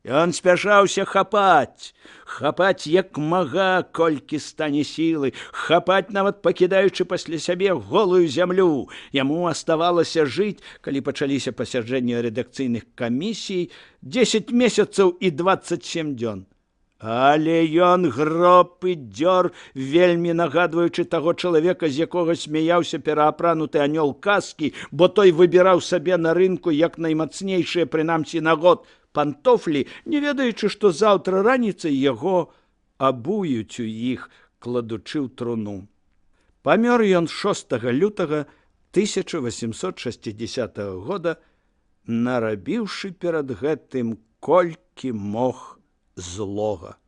Ён спяшаўся хапаць як мага, колькі стане сілы, хапаць нават пакідаючы пасля сябе голую зямлю. Яму аставалася жыць, калі пачаліся пасяджэнні рэдакцыйных камісій, 10 месяцаў і 27 дзён. Але ён гроб і дзёр, вельмі нагадваючы таго чалавека, з якога смяяўся пераапрануты анёл казкі, бо той выбіраў сабе на рынку як наймацнейшыя, прынамсі на год, пантофлі, не ведаючы, што заўтра раніцай яго абуюць у іх, кладучы ў труну. Памёр ён 6 лютага 1860 года, нарабіўшы перад гэтым колькі мог злога.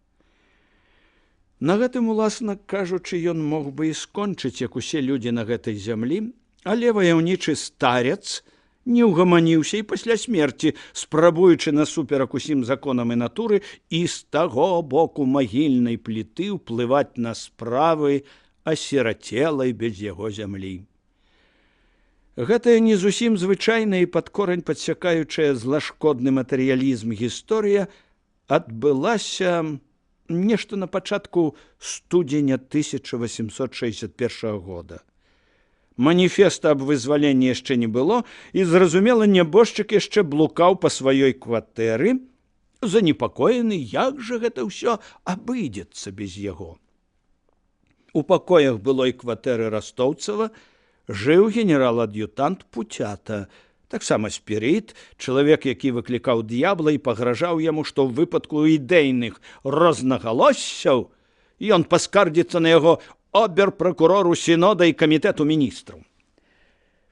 На гэтым, уласна кажучы, ён мог бы і скончыць, як усе людзі на гэтай зямлі, але ваяўнічы старец не ўгаманіўся і пасля смерці, спрабуючы насуперак усім законам і натуры і з таго боку магільнай пліты ўплываць на справы асірацелай без яго зямлі. Гэтая не зусім звычайная і пад корань падсякаючая злашкодны матэрыялізм гісторыя адбылася нешта на пачатку студзеня 1861 года. Маніфеста аб вызваленні яшчэ не было, і, зразумела, нябожчык яшчэ блукаў па сваёй кватэры, занепакоены, як жа гэта ўсё абыдзецца без яго. У пакоях былой кватэры Растоўцава жыў генерал-ад'ютант Пуцята, таксама спірыт, чалавек, які выклікаў д'ябла і пагражаў яму, што ў выпадку ідэйных рознагалоссяў ён паскардзіцца на яго обер-пракурору сінода і камітэту міністраў.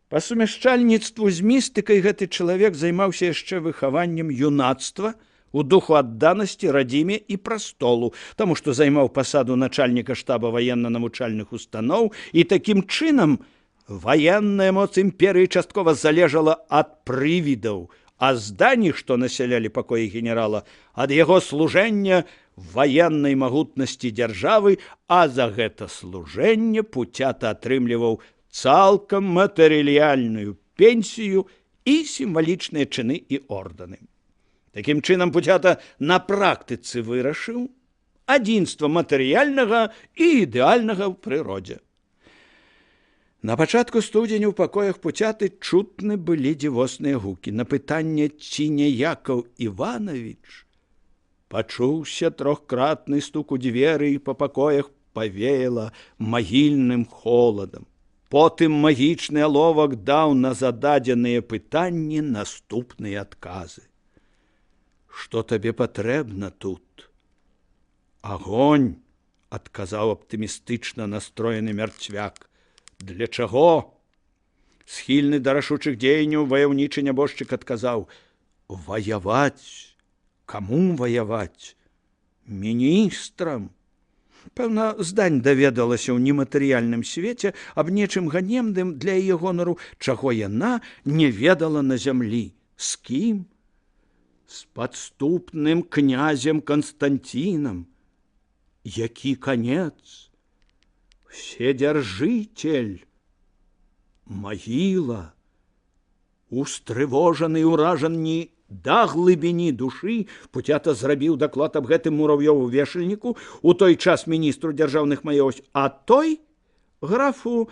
Па сумяшчальніцтву з містыкай гэты чалавек займаўся яшчэ выхаваннем юнацтва у духу адданасці радзіме і прастолу, таму што займаў пасаду начальніка штаба ваенна-навучальных устаноў, і такім чынам ваенная моц імперыі часткова залежала ад прывідаў, а здані, што насялялі пакоі генерала, ад яго служэння ваеннай магутнасці дзяржавы, а за гэта служэнне Пуцята атрымліваў цалкам матэрыяльную пенсію і сімвалічныя чыны і ордэны. Такім чынам Пуцята на практыцы вырашыў адзінства матэрыяльнага і ідэальнага ў прыродзе. На пачатку студзеня ў пакоях Пуцяты чутны былі дзівосныя гукі. На пытанне, ці не Якаў Іванович, пачуўся трохкратны стук у дзверы, і па пакоях павеяла магільным холадам. Потым магічны аловак даў на зададзеныя пытанні наступныя адказы. «Што табе патрэбна тут?» «Агонь», – адказаў аптымістычна настроены мярцвяк. «Для чаго?» Схільны да рашучых дзеянняў ваяўнічы нябожчык адказаў: «Ваяваць». «Каму ваяваць?» «Міністрам». Пэўна, здань даведалася ў нематэрыяльным свеце аб нечым ганебным для яе гонару, чаго яна не ведала на зямлі. З кім? З падступным князем Канстантінам. Які канец? Вседзяржыцель. Магіла. Устрывожаны і ўражаны да глыбіні душы, Пуцята зрабіў даклад аб гэтым мурав'ёву вешальніку, у той час міністру дзяржаўных маёмасцяў, а той графу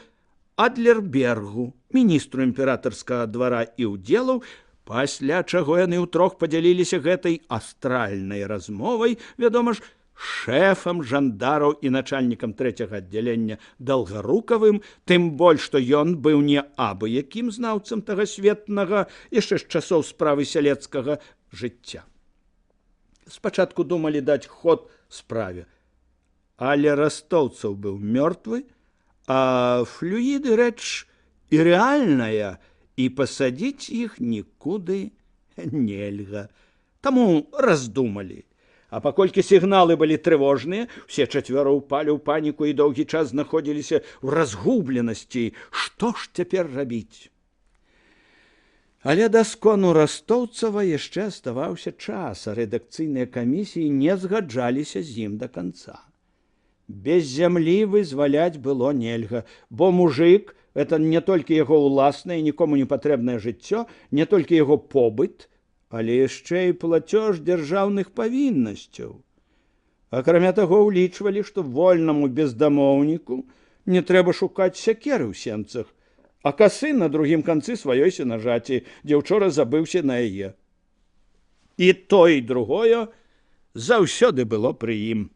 Адлербергу, міністру імператарскага двара і ўдзелаў, пасля чаго яны ўтрох падзяліліся гэтай астральнай размовай, вядома ж, шэфам жандараў і начальнікам 3-го аддзялення Далгарукавым, тым больш, што ён быў не абы-якім знаўцам тагасветнага яшчэ з часоў справы сялецкага жыцця. Спачатку думалі даць ход справе, але Растоўцаў быў мёртвы, а флюіды рэч і рэальная, і пасадзіць іх нікуды нельга. Таму раздумалі. А паколькі сігналы былі трывожныя, усе чацвёра ўпалі ў паніку і доўгі час знаходзіліся ў разгубленасці. Што ж цяпер рабіць? Але да скону Растоўцава яшчэ аставаўся час, а рэдакцыйныя камісіі не згаджаліся з ім да канца. Без зямлі вызваляць было нельга, бо мужык – это не толькі яго ўласнае, нікому не патрэбнае жыццё, не толькі яго побыт, але яшчэ і плацёж дзяржаўных павіннасцяў. Акрамя таго, улічвалі, што вольнаму бездамоўніку не трэба шукаць сякеры ў сенцах, а касы на другім канцы сваёй сенажаці, дзе ўчора забыўся на яе. І то, і другое заўсёды было пры ім.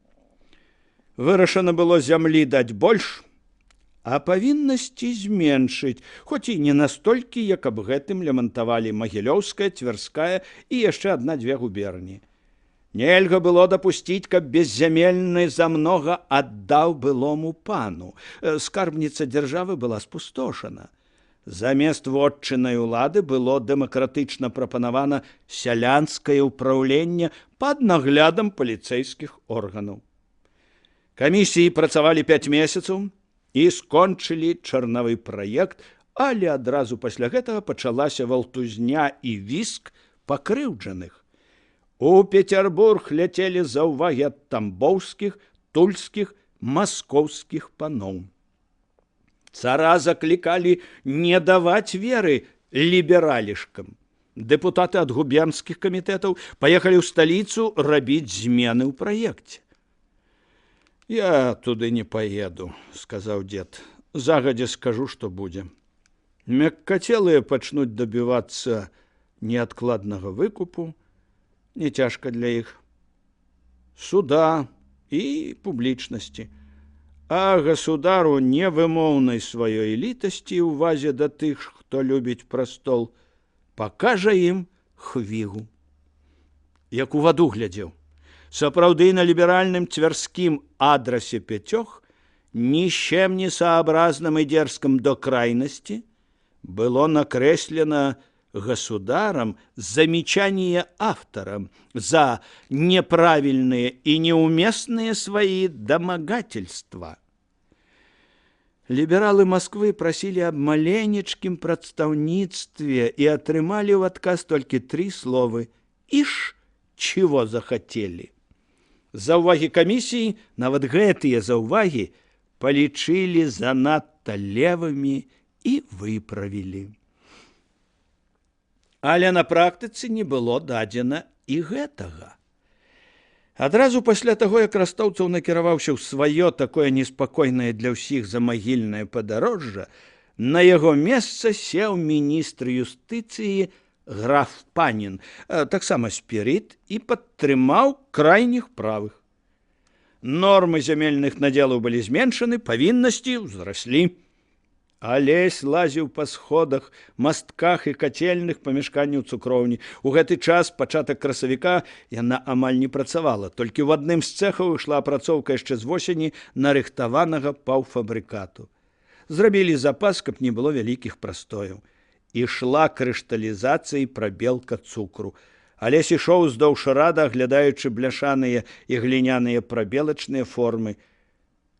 Вырашана было зямлі даць больш, а павіннасці зменшыць, хоць і не настолькі, як аб гэтым лямантавалі Магілёўская, Цверская і яшчэ адна-дзве губерні. Нельга было дапусціць, каб беззямельны замнога аддаў былому пану. Скарбніца дзяржавы была спустошана. Замест вотчыннай улады было дэмакратычна прапанавана сялянскае ўпраўленне пад наглядам паліцэйскіх органаў. Камісіі працавалі 5 месяцаў, і скончылі чарнавы праект, але адразу пасля гэтага пачалася валтузня і віск пакрыўджаных. У Петербург ляцелі заўвагі ад тамбоўскіх, тульскіх, маскоўскіх паноў. Цара заклікалі не даваць веры лібералішкам. Дэпутаты ад губернскіх камітэтаў паехалі ў сталіцу рабіць змены ў праекце. «Я туды не поеду», – сказаў дед. «Загадзя скажу, што будзе. Мяккацелыя пачнуць дабівацца неадкладнага выкупу, не цяжка для іх, суда і публічнасці. А государу невымоўнай сваёй літасці ў увазе да тых, хто любіць прастол, пакажа ім хвігу». Як у ваду глядзеў. Сапраўды на ліберальным цвярскім адрасе 5 ни с чем не сообразным и дерзким до крайности было накреслено государом замечание авторам за неправильные и неуместные свои домогательства. Либералы Москвы просили об маленечкім прадстаўніцтве и атрымали в отказ только 3 слова «Ишь, чего захотели». Заўвагі камісіі, нават гэтыя заўвагі, палічылі занадта левымі і выправілі. Але на практыцы не было дадзена і гэтага. Адразу пасля таго, як Растоўцаў накіраваўся ў сваё такое неспакойнае для ўсіх замагільнае падарожжа, на яго месца сеў міністр юстыцыі граф Панін, таксама спірыт, і падтрымаў крайніх правых. Нормы зямельных надзелаў былі зменшаны, павіннасці ўзраслі. Алесь лазіў па сходах, мастках і кацельных памяшканняў цукроўні. У гэты час, пачатак красавіка, яна амаль не працавала. Толькі ў адным з цэхаў ішла апрацоўка яшчэ з восені нарыхтаванага паўфабрыкату. Зрабілі запас, каб не было вялікіх прастояў. Ішла крышталізацыя і прабелка цукру. Алесь ішоў уздоўж рада, аглядаючы бляшаныя і гліняныя прабелачныя формы.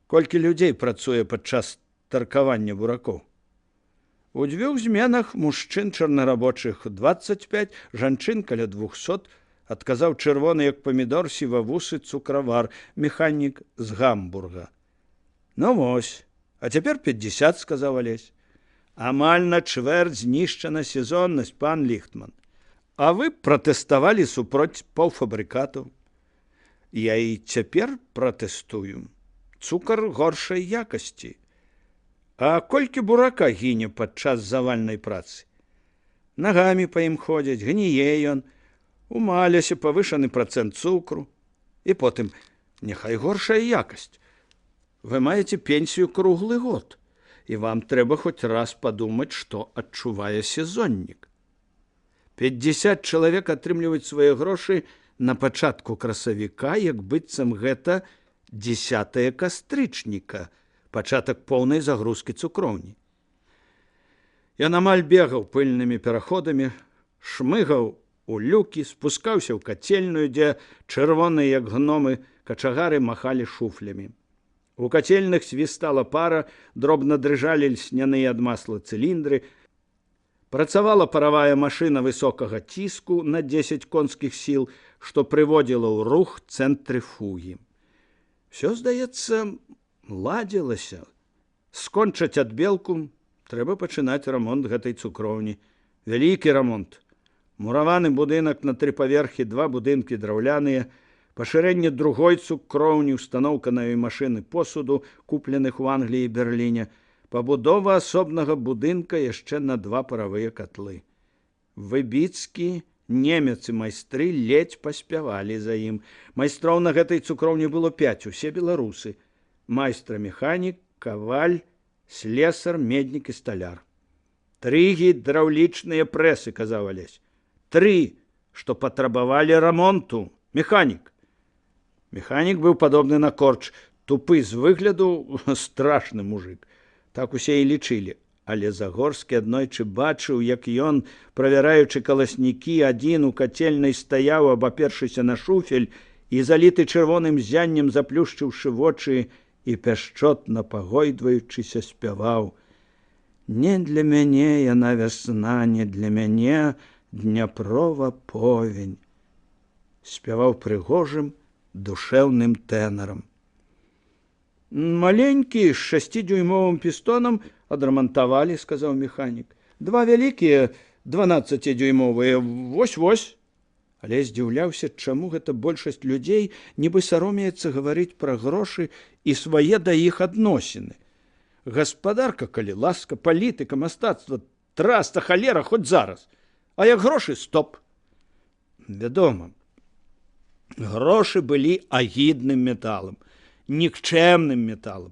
Колькі людзей працуе падчас таркавання буракоў? У 2 зменах мужчын чорнарабочых 25, жанчын каля 200, адказаў чырвоны, як памідор, сівавусы цукравар, механік з Гамбурга. Ну вось, а цяпер 50, сказаў Алесь. Амаль на чвэрць знішчана сезоннасць, пан Ліхтман. А вы пратэставалі супроць паўфабрыкатаў. Я і цяпер пратэстую. Цукар горшай якасці. А колькі бурака гіне падчас завальнай працы? Нагамі па ім ходзяць, гніе ён, у малясе павышаны працэнт цукру. І потым, няхай горшая якасць. Вы маеце пенсію круглы год. І вам трэба хоць раз падумаць, што адчувае сезоннік. 50 чалавек атрымліваюць свае грошы на пачатку красавіка, як быццам гэта 10 кастрычніка, пачатак поўнай загрузкі цукроўні. Ён амаль бегаў пыльнымі пераходамі, шмыгаў у люкі, спускаўся ў кацельную, дзе чырвоныя, як гномы, качагары махалі шуфлямі. У кацельных свістала пара, дробна дрыжалі льсняныя ад масла цыліндры. Працавала паравая машына высокага ціску на 10 конскіх сіл, што прыводзіла ў рух цэнтрыфугі. Всё, здаецца, ладзілася. Скончаць адбелку, трэба пачынаць рамонт гэтай цукроўні. Вялікі рамонт. Мураваны будынак на 3 паверхі, 2 будынкі драўляныя, пашырэнне другой цукроўні, устаноўка на ёй машыны посуду, купленых у Англіі і Берліне, пабудова асобнага будынка яшчэ на 2 паравыя катлы. Выбіцкі, немец і майстры ледзь паспявалі за ім. Майстроў на гэтай цукроўні было 5, усе беларусы. Майстра-механік, каваль, слесар, меднік і сталяр. 3 гідраўлічныя прэсы, казаў Алесь. 3, што патрабавалі рамонту. Механік. Механік быў падобны на корч, тупы з выгляду, страшны мужик. Так усе і лічылі. Але Загорскі аднойчы бачыў, як ён, правяраючы каласнікі, адзін у кацельнай стаяў, абапершыся на шуфель і, заліты чырвоным зяннем, заплюшчыўшы вочы і пяшчотна пагойдваючыся, спяваў: «Не для мяне яна вясна, не для мяне Дняпрова повень». Спяваў прыгожым, душэўным тэнарам. «Маленькі з 6-дюймовым пістонам адрамантавалі», — сказаў механік. «2 вялікія, 12-дюймовыя, вось-вось». Але здзіўляўся, чаму гэта большасць людзей нібы саромеецца гаварыць пра грошы і свае да іх адносіны. Гаспадарка, калі ласка, палітыка, мастацтва, траста, халера, хоць зараз. А як грошы, стоп. Вядома, грошы былі агідным металам, нікчэмным металам.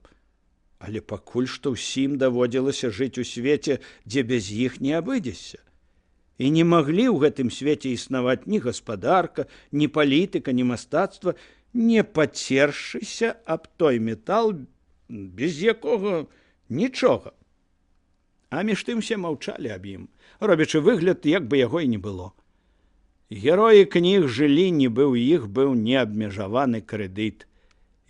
Але пакуль што ўсім даводзілася жыць у свеце, дзе без іх не абыдзешся. І не маглі ў гэтым свеце існаваць ні гаспадарка, ні палітыка, ні мастацтва, не пацершыся аб той метал, без якога нічога. А між тым все маўчалі аб ім, робячы выгляд, як бы яго і не было. Героі кніг жылі, нібы ў іх быў неабмежаваны крэдыт.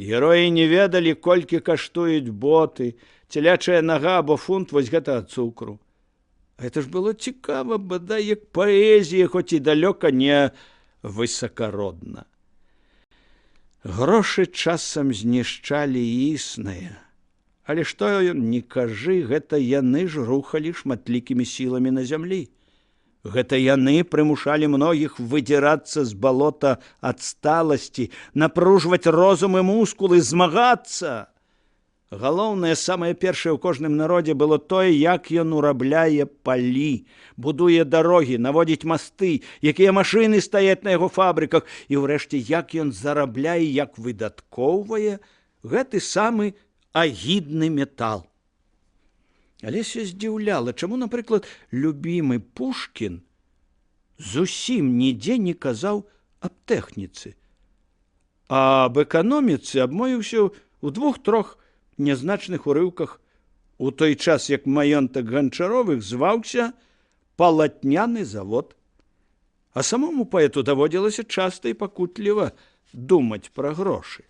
Героі не ведалі, колькі каштуюць боты, целячая нага або фунт вось гэтага цукру. Гэта ж было цікава, бадай, як паэзія, хоць і далёка не высакародна. Грошы часам знішчалі існае. Але што не кажы, гэта яны ж рухалі шматлікімі сіламі на зямлі. Гэта яны прымушалі многіх выдзірацца з балота адсталасці, напружваць розум і мускулы, змагацца. Галоўнае, самае першае ў кожным народзе было тое, як ён урабляе палі, будуе дарогі, наводзіць масты, якія машыны стаяць на яго фабрыках, і ўрэшце, як ён зарабляе, як выдаткоўвае гэты самы агідны метал. Алеся здзіўляла, чаму, напрыклад, любімы Пушкін зусім нідзе не казаў аб тэхніцы, а аб эканоміцы абмовіўся ў 2-3 нязначных урыўках, у той час, як маёнтак Ганчаровых зваўся палатняны завод. А самому паэту даводзілася часта і пакутліва думаць пра грошы.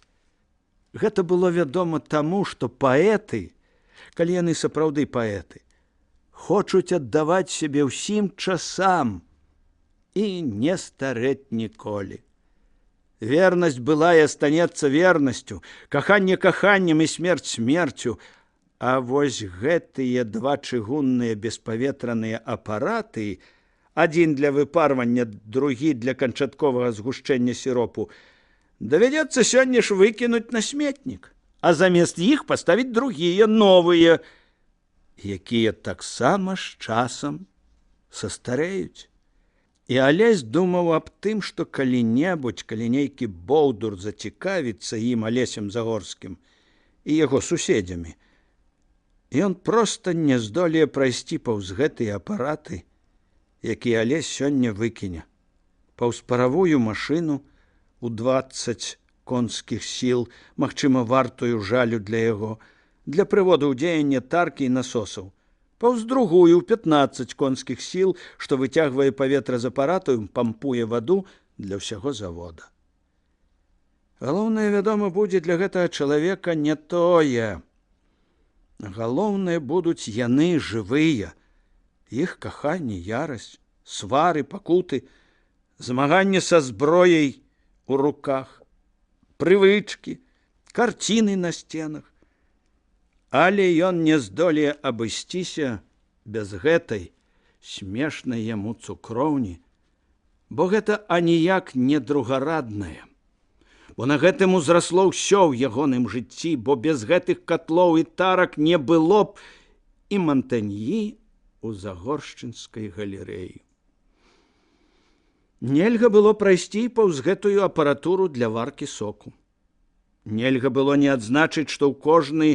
Гэта было вядома таму, што паэты, калі яны сапраўды паэты, хочуць аддаваць сябе ўсім часам і не старэць ніколі. Вернасць была і астанецца вернасцю, каханне каханнем і смерць смерцю, а вось гэтыя 2 чыгунныя беспаветраныя апараты, адзін для выпарвання, другі для канчатковага згушчэння сіропу, давядзецца сёння ж выкінуць на сметнік, а замест іх паставіць другія, новыя, якія таксама з часам састарэюць. І Алесь думаў аб тым, што калі-небудзь, калі нейкі боўдур зацікавіцца ім, Алесем Загорскім, і яго суседзямі, ён проста не здолее прайсці паўз гэтыя апараты, якія Алесь сёння выкіне, паўз паравую машыну у 20 конскіх сіл, магчыма, вартую жалю для яго, для прыводу ў дзеянне таркі і насосаў, паўз другую 15 конскіх сіл, што выцягвае паветра з апарату і пампуе ваду для ўсяго завода. Галоўнае, вядома, будзе для гэтага чалавека не тое. Галоўнае будуць яны жывыя, іх каханне, ярасць, свары, пакуты, змаганне са зброяй у руках, прывычкі, карціны на сценах. Але ён не здолее абысціся без гэтай смешнай яму цукроўні, бо гэта аніяк не другараднае. Бо на гэтым узрасло ўсё ў ягоным жыцці, бо без гэтых катлоў і тарак не было б і Мантаньі у Загоршчынскай галерэі. Нельга было прайсці паўз гэтую апаратуру для варкі соку. Нельга было не адзначыць, што ў кожны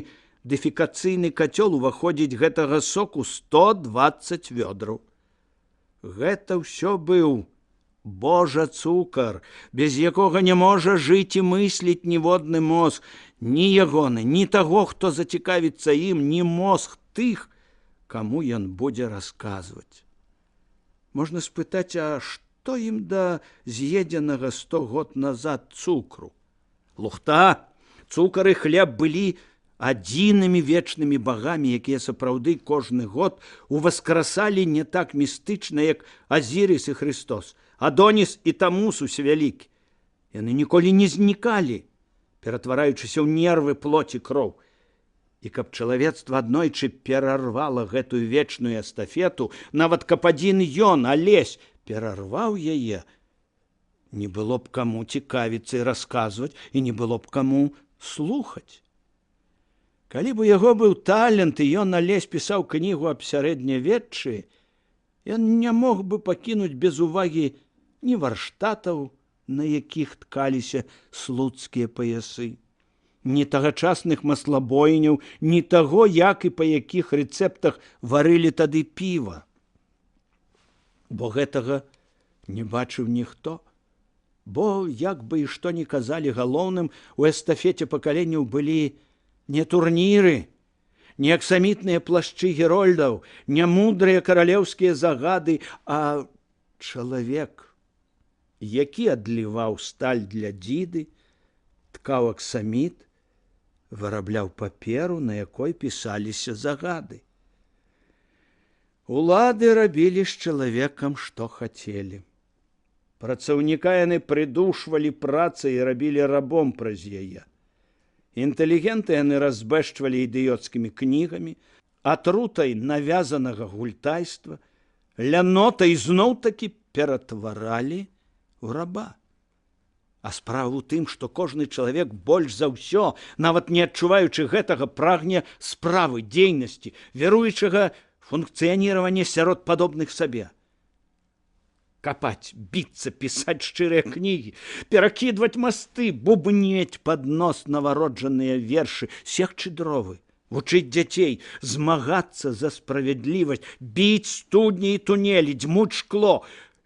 дэфекацыйны кацёл уваходзіць гэтага соку 120 вёдраў. Гэта ўсё быў Божа цукар, без якога не можа жыць і мысліць ніводны мозг, ні ягоны, ні таго, хто зацікавіцца ім, ні мозг тых, каму ён будзе расказваць. Можна спытаць, а што ім да з'едзенага 100 год назад цукру? Лухта, цукар і хлеб былі адзінымі вечнымі багамі, якія сапраўды кожны год уваскрасалі не так містычна, як Азірыс і Христос, Адоніс і Тамус усевялікі. Яны ніколі не знікалі, ператвараючыся ў нервы, плоць і кроў. І каб чалавецтва аднойчы перарвала гэтую вечную эстафету, нават каб адзін ён, Алесь, перарваў яе, не было б каму цікавіцца і расказваць, і не было б каму слухаць. Калі б у яго быў талент, і ён, Алесь, пісаў кнігу аб сярэднявеччы, ён не мог бы пакінуць без увагі ні варштатаў, на якіх ткаліся слуцкія паясы, ні тагачасных маслабойняў, ні таго, як і па якіх рэцэптах варылі тады піва. Бо гэтага не бачыў ніхто. Бо, як бы і што ні казалі, галоўным у эстафеце пакаленняў былі не турніры, не аксамітныя плашчы герольдаў, не мудрыя каралеўскія загады, а чалавек, які адліваў сталь для дзіды, ткаў аксаміт, вырабляў паперу, на якой пісаліся загады. Улады рабілі з чалавекам, што хацелі. Працаўніка яны прыдушвалі працай і рабілі рабом праз яе. Інтэлігенты яны разбэшчвалі ідыёцкімі кнігамі, атрутай навязанага гультайства, лянотай зноў-такі ператваралі ў раба. А справа ў тым, што кожны чалавек больш за ўсё, нават не адчуваючы гэтага, прагне справы, дзейнасці, веруючага функцыяніравання сярод падобных сабе. Капаць, біцца, пісаць шчырыя кнігі, перакідваць масты, бубнець пад нос навароджаныя вершы, секчы дровы, вучыць дзяцей, змагацца за справядлівасць, біць студні і тунелі, дзьмуць шкло,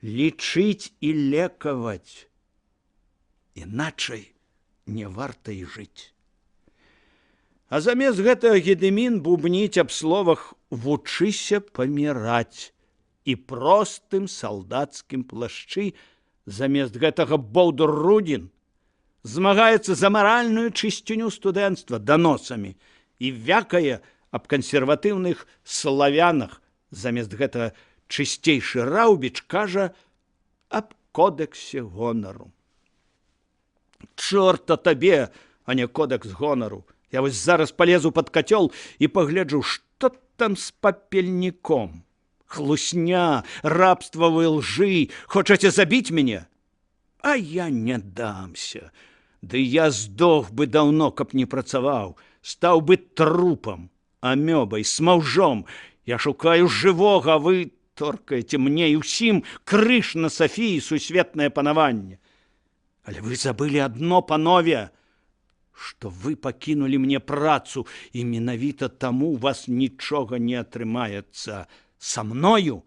лічыць і лекаваць. Іначай не варта і жыць. А замест гэтага Гедымін бубніць аб словах «вучыся паміраць» і простым салдацкім плашчы, замест гэтага Боўдур-Рудзін змагаецца за маральную чысціню студэнцтва даносамі і вякае аб кансерватыўных славянах, замест гэтага чысцейшы Раўбіч кажа аб кодексе гонару. Чорта табе, а не кодекс гонару. Я вось зараз полезу пад кацёл і пагляджу, што там з папельніком. Хлусня, рабствавы лжы, хочаце забіць мяне? А я не дамся. Ды я здох бы даўно, каб не працаваў, стаў бы трупам, амёбай, смаўжом. Я шукаю жывога, а вы торкаеце мне і ўсім крыж на Сафіі сусветнае панаванне. Але вы забылі адно, панове, што вы пакінулі мне працу, і менавіта таму у вас нічога не атрымаецца са мною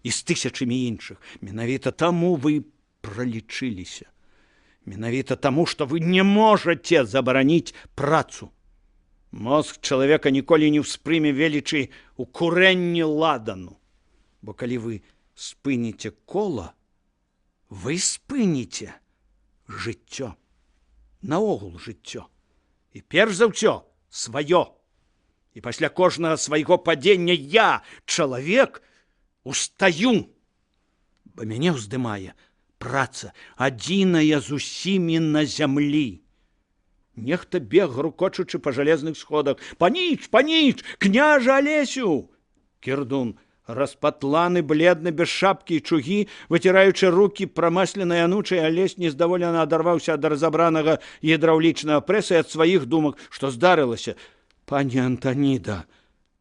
і з тысячамі іншых. Менавіта таму вы пралічыліся. Менавіта таму, што вы не можаце забараніць працу. Мозг чалавека ніколі не ўспрыме велічы ў курэнні ладану. Бо калі вы спыніце кола, вы спыніце жыццё. Наогул жыццё. І перш за ўсё сваё. І пасля кожнага свайго падзення я, чалавек, устаю. Бо мяне ўздымае праца, адзіная з усімі на зямлі. Нехта бег, грукочучы па жалезных сходах. Паніч, паніч, княжа Алесю! Кірдун, распатланы, бледны, без шапкі і чугі, выціраючы рукі прамасленай анучай, Алесь нездаволена адарваўся ад разабранага гідраўлічнага прэса і ад сваіх думак. Што здарылася? Пані Антаніда,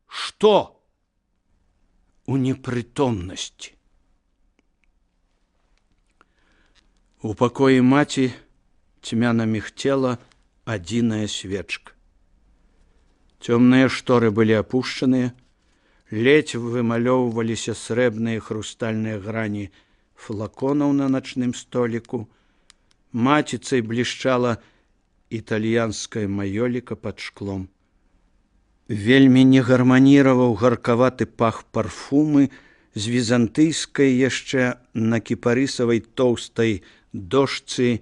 што? У непрытомнасці. У пакоі маці цьмяна мігцела адзіная свечка. Цёмныя шторы былі апушчаныя, ледзь вымалёўваліся срэбныя хрустальныя грані флаконаў на начным століку. Маціцай блішчала італьянская маёліка пад шклом. Вельмі не гарманіраваў гаркаваты пах парфумы з візантыйскай яшчэ на кіпарысавай тоўстай дошцы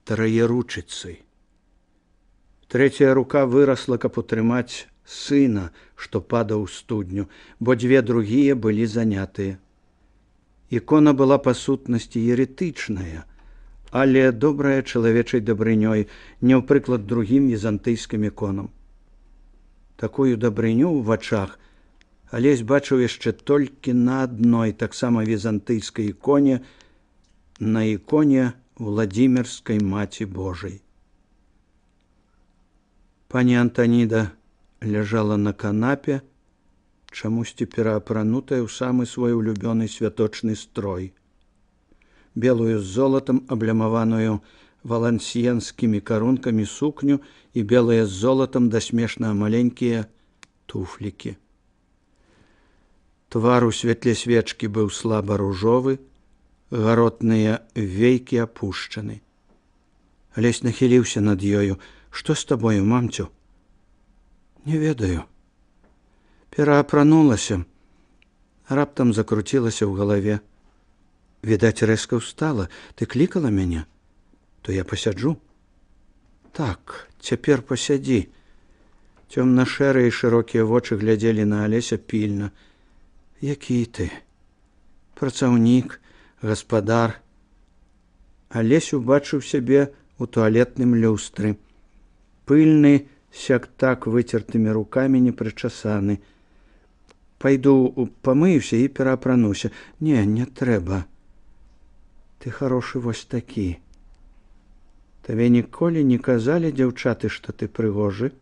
траеручыцай. Трэцяя рука вырасла, каб утрымаць сына, што падаў у студню, бо дзве другія былі занятыя. Ікона была па сутнасці еретычная, але добрая чалавечай дабрынёй, не ў прыклад другім візантыйскім іконам. Такую дабрыню ў вачах Алесь бачыў яшчэ толькі на адной, таксама візантыйскай іконе, на іконе Владзімірскай Маці Божай. Пані Антаніда ляжала на канапе, чамусьці пераапранутая ў самы свой улюбёны святочны строй. Белую з золатам, аблямаваную валансіенскімі карункамі сукню і белыя з золатам да смешна маленькія туфлікі. Твар у святле свечкі быў слаба ружовы, гаротныя вейкі апушчаны. Алесь нахіліўся над ёю. Што з табою, мамцю? Не ведаю. Пераапранулася. Раптам закруцілася ў галаве. Відаць, рэзка ўстала. Ты клікала мяне? То я пасяджу? Так, цяпер пасядзі. Цёмна-шэрыя шырокія вочы глядзелі на Алеся пільна. Які ты? Працаўнік, гаспадар. Алесь убачыў сябе у туалетным люстры. Пыльны, сяк-так выцертымі рукамі, непрычасаны. Пайду памыюся і пераапрануся. Не, не трэба. Ты харошы вось такі. Табе ніколі не казалі, дзяўчаты, што ты прыгожы?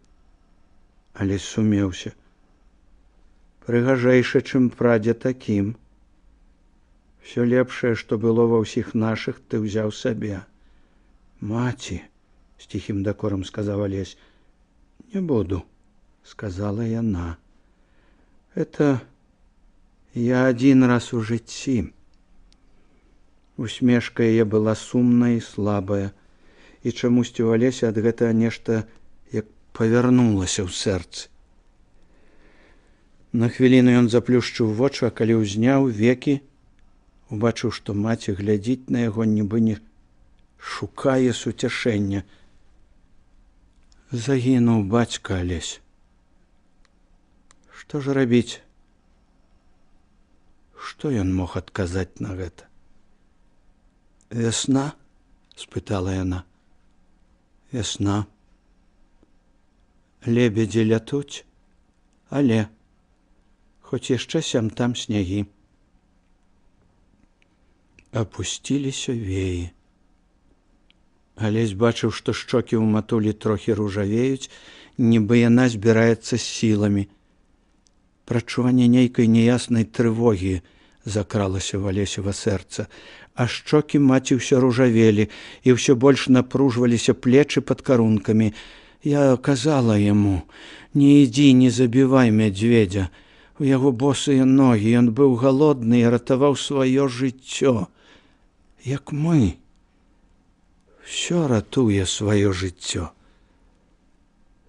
Алесь сумеўся. Прыгажэйшы, чым прадзе такім. Всё лепшае, што было ва ўсіх нашых, ты ўзяў сабе. Маці, з ціхім дакорам сказаў Алесь. Не буду, сказала яна. Это я адзін раз у жыцці. Усмешка яе была сумная і слабая, і чамусьці ў Алеся ад гэтага нешта як павярнулася ў сэрцы. На хвіліну ён заплюшчыў вочы, а калі ўзняў векі, убачыў, што маці глядзіць на яго, нібы не шукае суцяшэння. Загінуў бацька, Алесь. Што ж рабіць? Што ён мог адказаць на гэта? Вясна? Спытала яна. Вясна. Лебедзі лятуць, але хоць яшчэ сям-там снягі. Апусціліся веі. Алесь бачыў, што шчокі ў матулі трохі ружавеюць, нібы яна збіраецца з сіламі. Прачуванне нейкай неяснай трывогі закралася ў Алесева сэрца, а шчокі маці ўсё ружавелі, і ўсё больш напружваліся плечы пад карункамі. Я казала яму: не ідзі, не забівай мядзведзя. У яго босыя ногі, ён быў галодны і ратаваў сваё жыццё. Як мы. Всё ратуе сваё жыццё.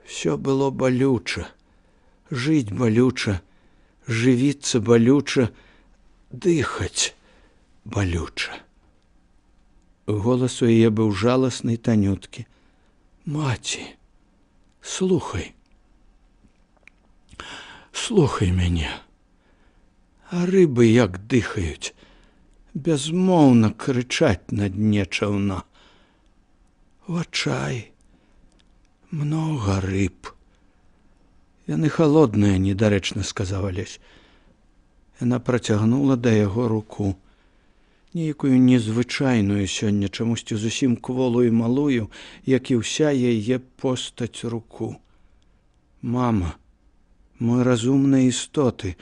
Всё было балюча, жыць балюча, жывіцца балюча, дыхаць балюча. Голас у яе быў жаласны і танюткі. Маці, слухай мяне. А рыбы як дыхаюць, бязмоўна крычаць на дне чаўна. Вачай, многа рыб. Яны халодныя, недарэчна сказаў Алесь. Яна працягнула да яго руку. Нейкую незвычайную сёння, чамусьці зусім кволую і малую, як і ўся яе постаць руку. Мама, мы разумныя істоты,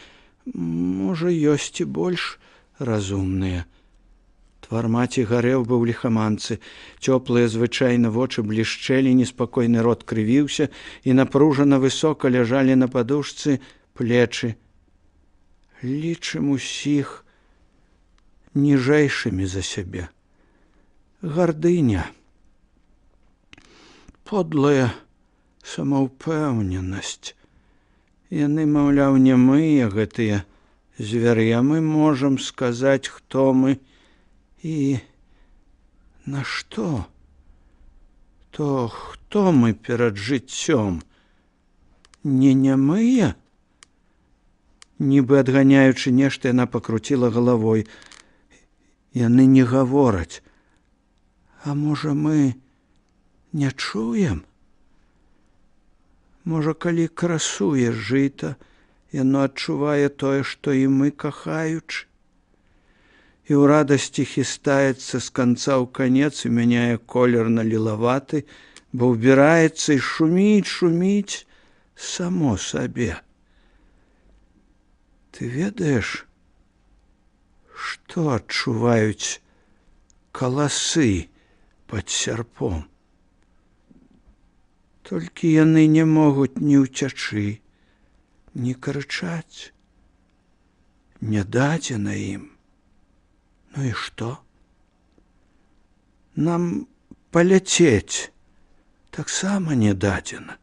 можа, ёсць і больш разумныя. Твар маці гарэў бы ў ліхаманцы, цёплыя звычайна вочы блішчэлі, неспакойны рот крывіўся, і напружана высока ляжалі на падушцы плечы. Лічым усіх ніжэйшымі за сябе. Гардыня, подлая самаўпэўненасць. Яны, маўляў, не мы, гэтыя звяры, а мы можам сказаць, хто мы і на што. То хто мы перад жыццём? Не нямыя? Нібы адганяючы нешта, яна пакруціла галавой. Яны не гавораць. А можа, мы не чуем? Можа, калі красуе жыта, яно адчувае тое, што і мы, кахаючы. І ў радасці хістаецца з канца ў канец і мяняе колер на лілаваты, бо ўбіраецца і шуміць само сабе. Ты ведаеш, што адчуваюць каласы пад сярпом? Толькі яны не могуць ні ўцячы, ні крычаць. Не дадзена ім. Ну і што? Нам паляцець таксама не дадзена.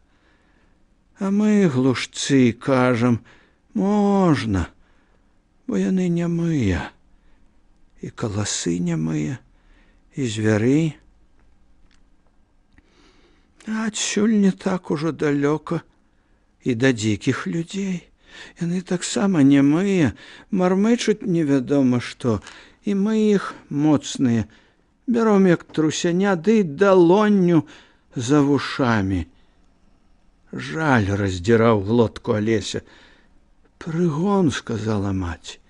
А мы, глушцы, кажам, можна, бо яны нямыя. І каласы нямыя, і звяры. Адсюль не так ужо далёка і да дзікіх людзей. Яны таксама нямыя, мармычуць невядома што, і мы іх моцныя, бяром як трусяня, ды далонню за вушамі. Жаль раздзіраў глотку Алеся. Прыгон, сказала маці.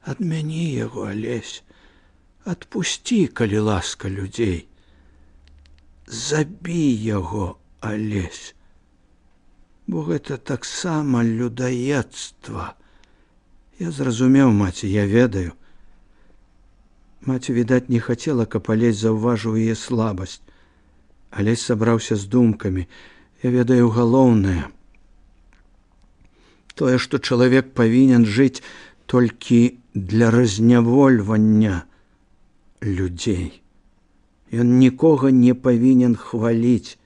Адмяні яго, Алесь, адпусці, калі ласка, людзей. Забі яго, Алесь, бо гэта таксама людаедства. Я зразумеў, маці, я ведаю. Маці, відаць, не хацела, каб Алесь заўважыў яе слабасць. Алесь сабраўся з думкамі. Я ведаю галоўнае. Тое, што чалавек павінен жыць толькі для разнявольвання людзей. Ён нікога не павінен хваліць.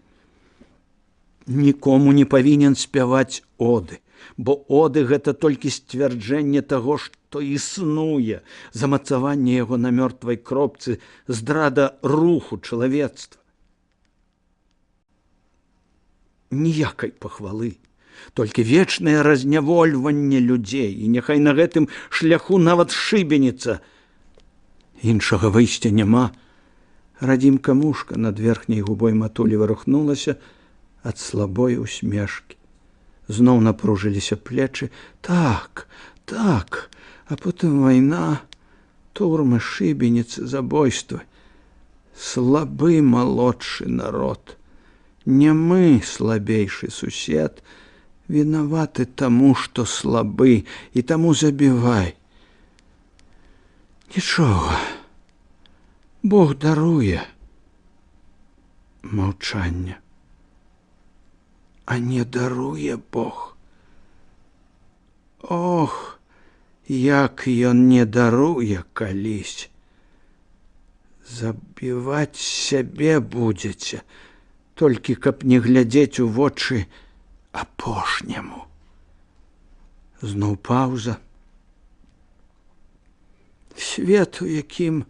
Нікому не павінен спяваць оды. Бо оды гэта толькі сцвярджэнне таго, што існуе, замацаванне яго на мёртвай кропцы, здрада руху чалавецтва. Ніякай пахвалы, толькі вечнае разнявольванне людзей, і няхай на гэтым шляху нават шыбеніца. Іншага выйсця няма. Радзімка мушка над верхняй губой матулі варухнулася ад слабой усмешкі. Зноў напружыліся плечы. Так, а потым вайна, турмы, шыбеніцы, забойствы. Слабы малодшы народ. Не мы, слабейшы сусед, вінаваты таму, што слабы, і таму забівай. Нічога. Бог даруе маўчанне. А не даруе Бог. Ох, як ён не даруе калісь. Забіваць сябе будзеце, толькі каб не глядзець у вочы апошняму. Зноў паўза. Свет, у якім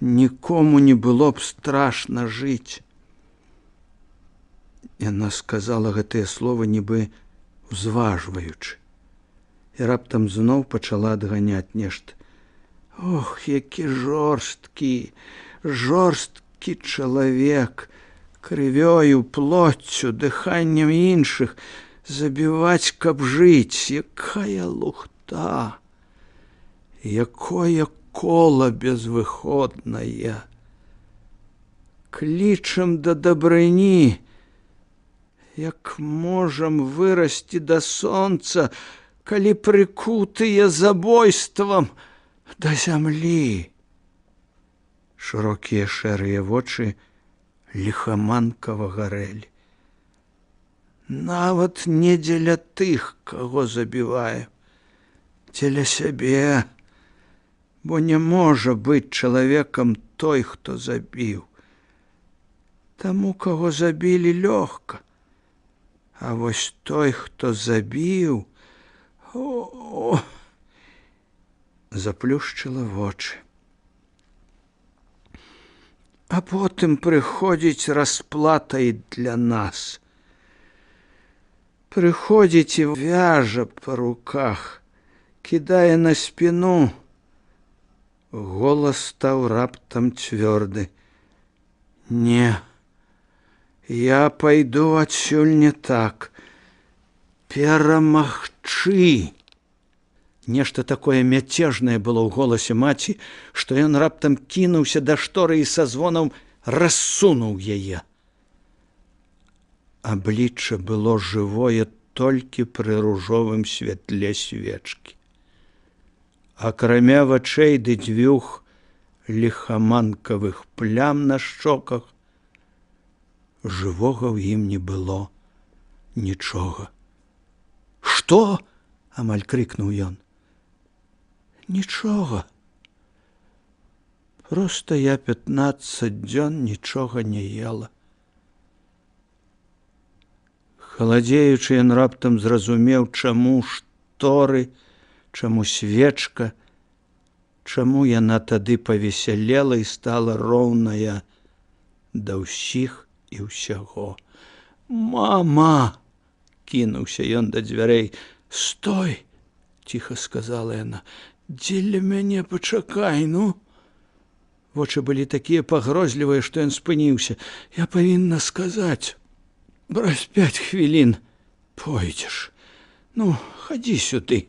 нікому не было б страшна жыць. Яна сказала гэтыя словы, нібы узважваючы. І раптам зноў пачала адганяць нешта. Ох, які жорсткі чалавек, крывёю, плоццю, дыханнем іншых, забіваць, каб жыць. Якая лухта, якое кола безвыходнае. Клічам да дабрыні, як можам вырасці да сонца, калі прыкутыя забойствам да зямлі. Шырокія шэрыя вочы ліхаманкава гарэлі. Нават не дзеля тых, каго забіваю, дзеля сябе, бо не можа быць чалавекам той, хто забіў. Таму, каго забілі, лёгка. А вось той, хто забіў, заплюшчыла вочы. А потым прыходзіць расплата і для нас. Прыходзіць і вяжа па руках, кідае на спіну. Голас стаў раптам цвёрды. Не, я пайду адсюль не так. Перамагчы. Нешта такое мяцежнае было ў голасе маці, што ён раптам кінуўся да шторы і са звонам рассунуў яе. Аблічча было жывое толькі пры ружовым святле свечкі. Акрамя вачэй ды дзвюх ліхаманкавых плям на шчоках, жывога ў ім не было нічога. Што? Амаль крыкнуў ён. Нічога. Проста я 15 дзён нічога не ела. Халадзеючы, ён раптам зразумеў, чаму шторы, чаму свечка, чаму яна тады павесялела і стала роўная да ўсіх і ўсяго. Мама! Кінуўся ён да дзвярэй. Стой! Ціха сказала яна. Дзеля мяне пачакай, ну. Вочы былі такія пагрозлівыя, што ён спыніўся. Я павінна сказаць. Праз 5 хвілін пойдзеш. Ну, хадзі сюды.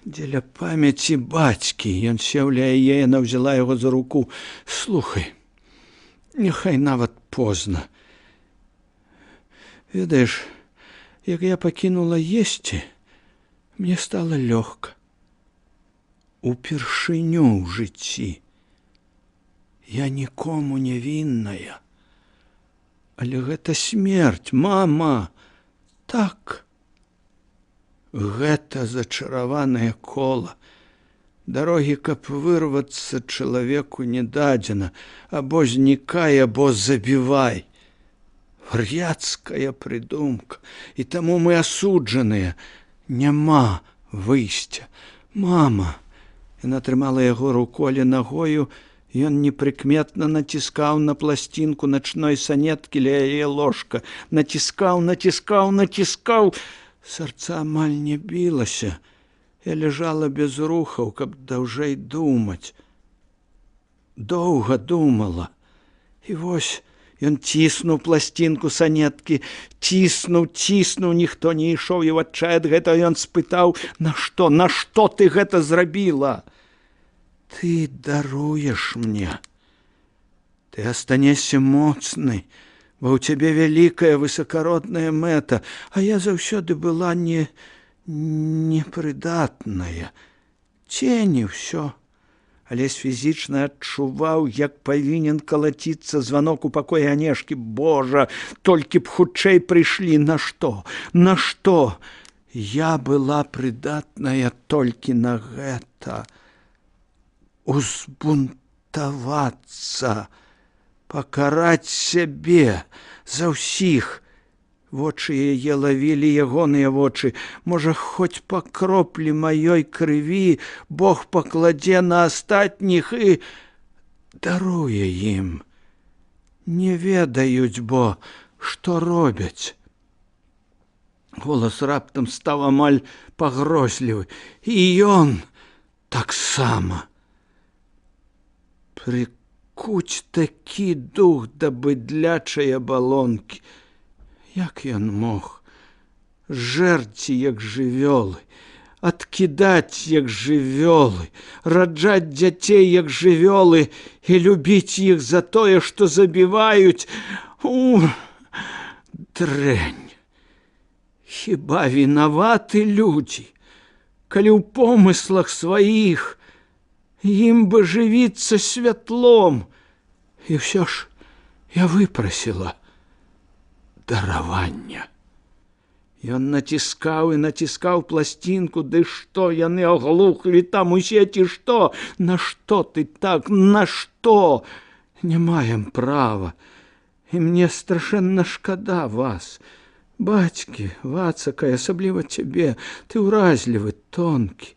Дзеля памяці бацькі. Ён сеў ля яе, яна ўзяла яго за руку. Слухай, няхай нават позна. Ведаеш, як я пакінула есці, мне стала лёгка. Упершыню ў жыцці. Я нікому не вінная. Але гэта смерць, мама. Так. Гэта зачараванае кола. Дарогі, каб вырвацца, чалавеку не дадзена. Або знікай, або забівай. Вар'яцкая прыдумка. І таму мы асуджаныя. Няма выйсця. Мама. Яна трымала яго руку, але нагою ён непрыкметна націскаў на пласцінку начной санеткі ля яе ложка. Націскаў. Сэрца амаль не білася. Я ляжала без рухаў, каб даўжэй думаць. Доўга думала. І вось ён ціснуў пласцінку санеткі, ціснуў, ніхто не ішоў, і ў адчай ад гэтага ён спытаў, на што ты гэта зрабіла? Ты даруеш мне. Ты астанешся моцны, бо ў цябе вялікая высакародная мэта, а я заўсёды была непрыдатная. Цені ўсё. Алесь фізічна адчуваў, як павінен калаціцца званок у пакоі Анешкі. Божа, толькі б хутчэй прыйшлі. На што? Я была прыдатная толькі на гэта. Узбунтавацца. пакараць сябе за ўсіх. Вочы яе лавілі ягоныя вочы. Можа, хоць па кроплі маёй крыві Бог пакладзе на астатніх і даруе ім. Не ведаюць, бо што робяць. Голас раптам стаў амаль пагрозлівы. І ён таксама. Прыкуць такі дух да быдлячай абалонкі. Як ён мог жэрці, як жывёлы, адкідаць, як жывёлы, раджаць дзяцей, як жывёлы, і любіць іх за тое, што забіваюць? Дрэнь! Хіба вінаваты людзі, калі ў помыслах сваіх ім бы жывіцца святлом? І ўсё ж я выпрасіла даравання. Ён націскаў і націскаў пласцінку. Ды што, яны аглухлі там усе, ці што? Нашто ты так? Нашто? Не маем права. І мне страшэнна шкада вас. Бацькі, вацака, асабліва цябе. Ты ўразлівы, тонкі.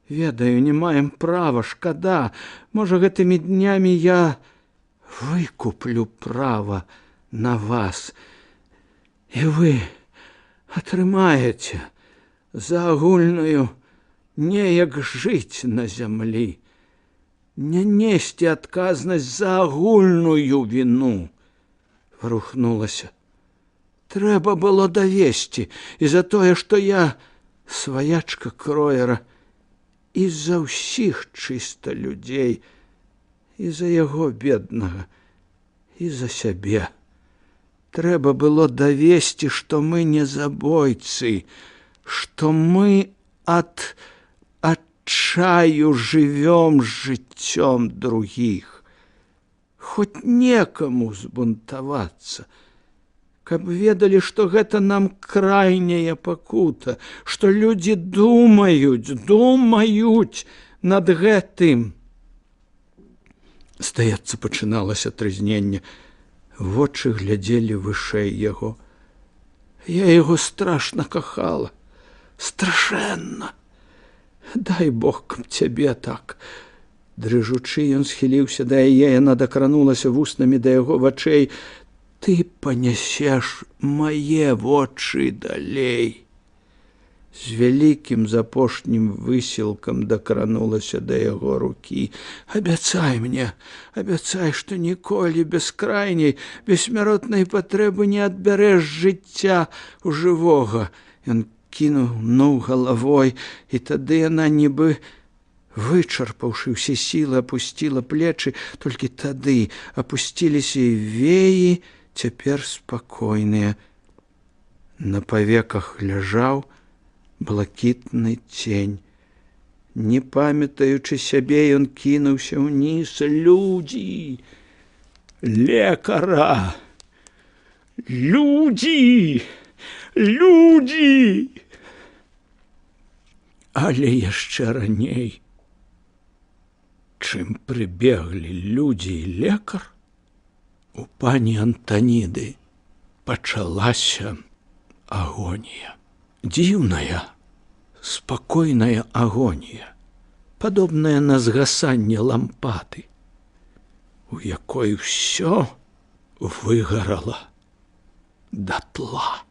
Ведаю, не маем права, шкада. Можа, гэтымі днямі я выкуплю права на вас. І вы атрымаеце за агульную неяк жыць на зямлі, не несці адказнасць за агульную віну. Варухнулася. Трэба было давесці і за тое, што я сваячка Кроера, і за ўсіх чыста людзей, і за яго беднага, і за сябе. Трэба было давесці, што мы не забойцы, што мы ад адчаю жывём жыццём другіх. Хоць некаму збунтавацца, каб ведалі, што гэта нам крайняя пакута, што людзі думаюць над гэтым. Здаецца, пачыналася трызненне. Вочы глядзелі вышэй яго. Я яго страшна кахала. Страшэнна. Дай Бог, каб цябе так. Дрыжучы, ён схіліўся да яе, яна дакранулася вуснамі да яго вачэй. Ты панясеш мае вочы далей. З вялікім запошнім высілкам дакранулася да яго рукі. Абяцай мне, абяцай, што ніколі без крайняй, бессмяротнай патрэбы не адбярэш жыцця у жывога. Ён кінуў галавой, і тады яна, нібы вычарпаўшы ўсе сілы, апусціла плечы. Толькі тады апусціліся і веі, цяпер спакойныя. На павеках ляжаў блакітны цень. Не памятаючы сябе, ён кінуўся ўніз. Людзі! Лекара! Людзі! Людзі! Але яшчэ раней, чым прыбеглі людзі і лекар, у пані Антаніды пачалася агонія. Дзіўная, спакойная агонія, падобная на згасанне лампады, у якой усё выгарала датла.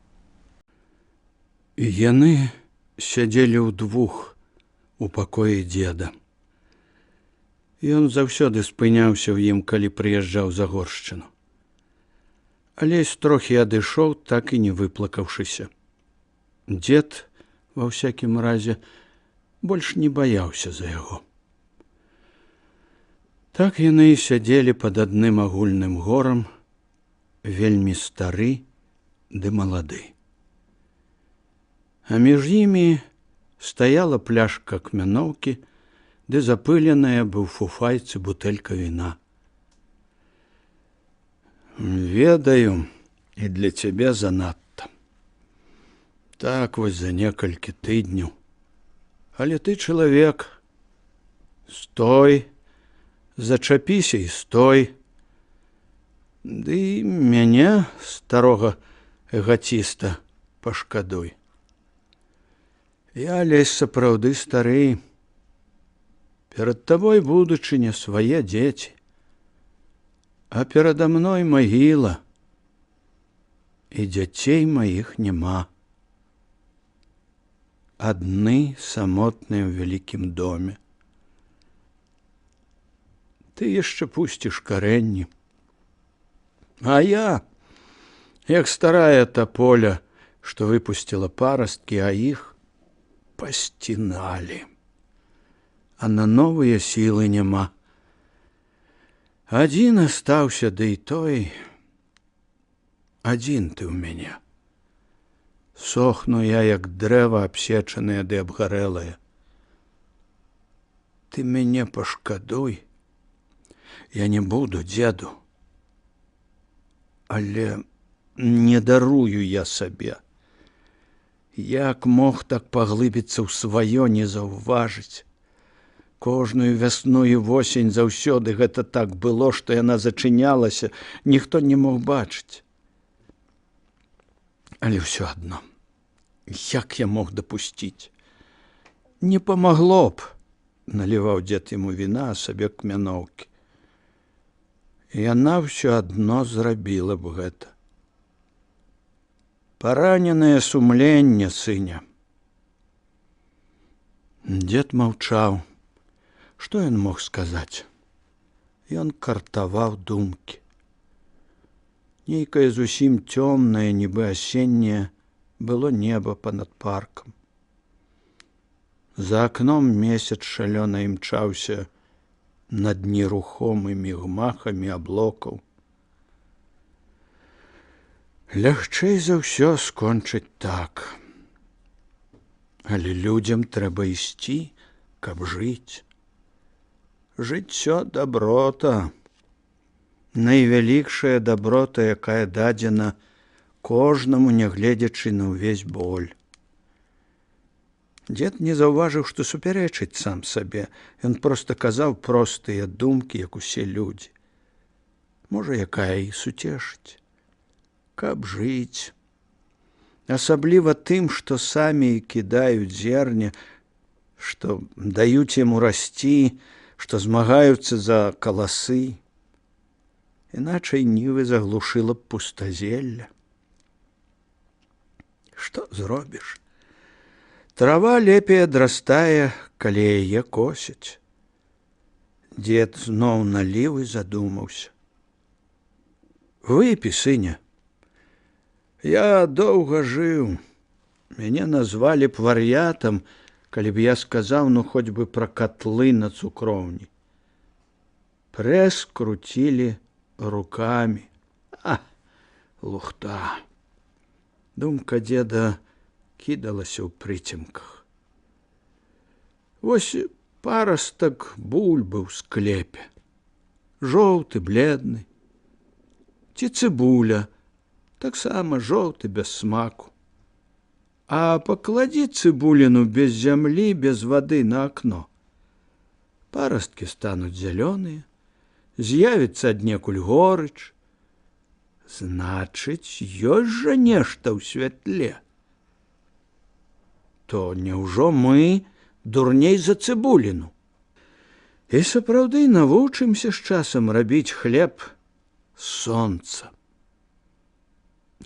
І яны сядзелі ўдвух у пакоі дзеда. Ён заўсёды спыняўся ў ім, калі прыязджаў за горшчыну. Алесь трохі адышоў, так і не выплакаўшыся. Дзед, ва ўсякім разе, больш не баяўся за яго. Так яны і сядзелі пад адным агульным горам, вельмі стары ды малады. А між імі стаяла пляшка кмяноўкі, ды запыленая быў фуфайцы бутэлька віна. Ведаю, і для цябе занадта. Так вось за некалькі тыдняў. Але ты чалавек. Стой, зачапіся і стой. Ды мяне, старога эгоціста, пашкадуй. Я, Алесь, сапраўды стары. Перад табой будучыня, свае дзеці. А перада мной магіла. І дзяцей маіх няма. Адны самотныя ў вялікім доме. Ты яшчэ пусціш карэнні. А я, як старая таполя, што выпусціла парасткі, а іх пасціналі. А на новыя сілы няма. Адзін астаўся, ды і той. Адзін ты ў мяне. Сохну я, як дрэва абсечанае ды абгарэлае. Ты мяне пашкадуй. Я не буду, дзеду. Але не дарую я сабе. Як мог так паглыбіцца ў сваё, не заўважыць? Кожную вясну і восень заўсёды гэта так было, што яна зачынялася, ніхто не мог бачыць. Але ўсё адно, як я мог дапусціць? Не памагло б, наліваў дзед яму віна, а сабе кмяноўкі. Яна ўсё адно зрабіла б гэта. Параненае сумленне, сыне. Дзед маўчаў. Што ён мог сказаць? Ён картаваў думкі. Нейкае зусім цёмнае, нібы асенняе, было неба панад паркам. За акном месяц шалёна імчаўся над нерухомымі гмахамі аблокаў. Лягчэй за ўсё скончыць так. Але людзям трэба ісці, каб жыць. Жыццё даброта. Найвялікшая даброта, якая дадзена кожнаму, нягледзячы на ўвесь боль. Дзед не заўважыў, што супярэчыць сам сабе. Ён проста казаў простыя думкі, як усе людзі. Можа, якая і суцешыць. Каб жыць. Асабліва тым, што самі кідаюць зерне, што даюць яму расці, што змагаюцца за каласы. Іначай нівы заглушыла б пустазелля. Што зробіш? Трава лепей адрастае, калі яе косяць. Дзед зноў наліў і задумаўся. Выпі, сыне. Я доўга жыў. Мяне назвалі б вар'ятам, калі б я сказаў, ну, хоць бы пра катлы на цукроўні. Прэс круцілі рукамі. Лухта. Думка дзеда кідалася ў прыцемках. Вось парастак бульбы ў склепе. Жоўты, бледны. Ці цыбуля, таксама жоўты, без смаку. А пакладзі цыбуліну без зямлі, без вады на акно. Парасткі стануць зялёныя, з'явіцца аднекуль горыч. Значыць, ёсць жа нешта ў святле. То няўжо мы дурней за цыбуліну? І сапраўды навучымся з часам рабіць хлеб з сонца.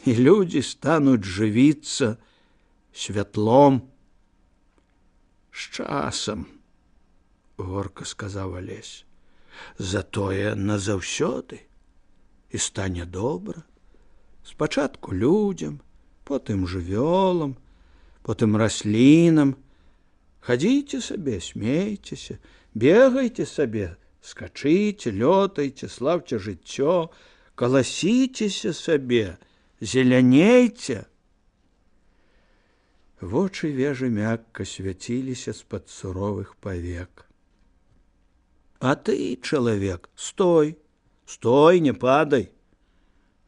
І людзі стануць жывіцца святлом. З часам, горка сказаў Алесь, затое назаўсёды і стане добра. Спачатку людзям, потым жывёлам, потым раслінам. Хадзіце сабе, смейцеся, бегайце сабе, скачыце, лётайце, слаўце жыццё, каласіцеся сабе, зелянейце. Вочы вежы мякка свяціліся з-пад суровых павек. А ты, чалавек, стой, стой, не падай.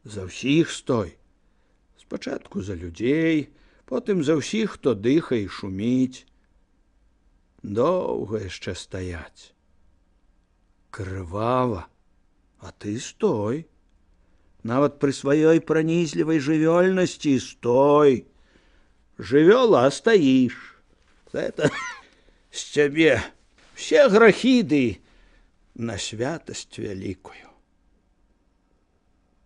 За ўсіх стой. Спачатку за людзей, потым за ўсіх, хто дыхае і шуміць. Доўга яшчэ стаяць. Крывава, а ты стой. Нават пры сваёй пранізлівай жывёльнасці стой. Жывёла, а стаіш. Это з цябе все грахі ды на святасць вялікую.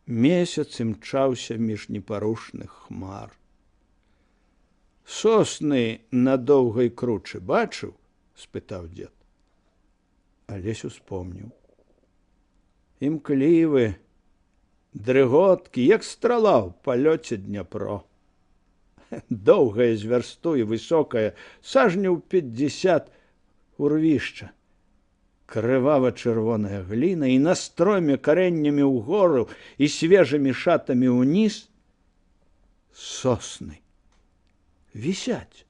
Месяц імчаўся між непарушных хмар. Сосны на доўгай кручы бачыў? Спытаў дзед. Алесь успомніў. Імклівы, дрыготкі, як страла ў палёце Дняпро. Доўгае з вярсту і высокае, сажняў 50 урвішча. Крывава-чырвоная гліна, і на строме карэннямі ўгору і свежымі шатамі ўніз сосны. Вісяць.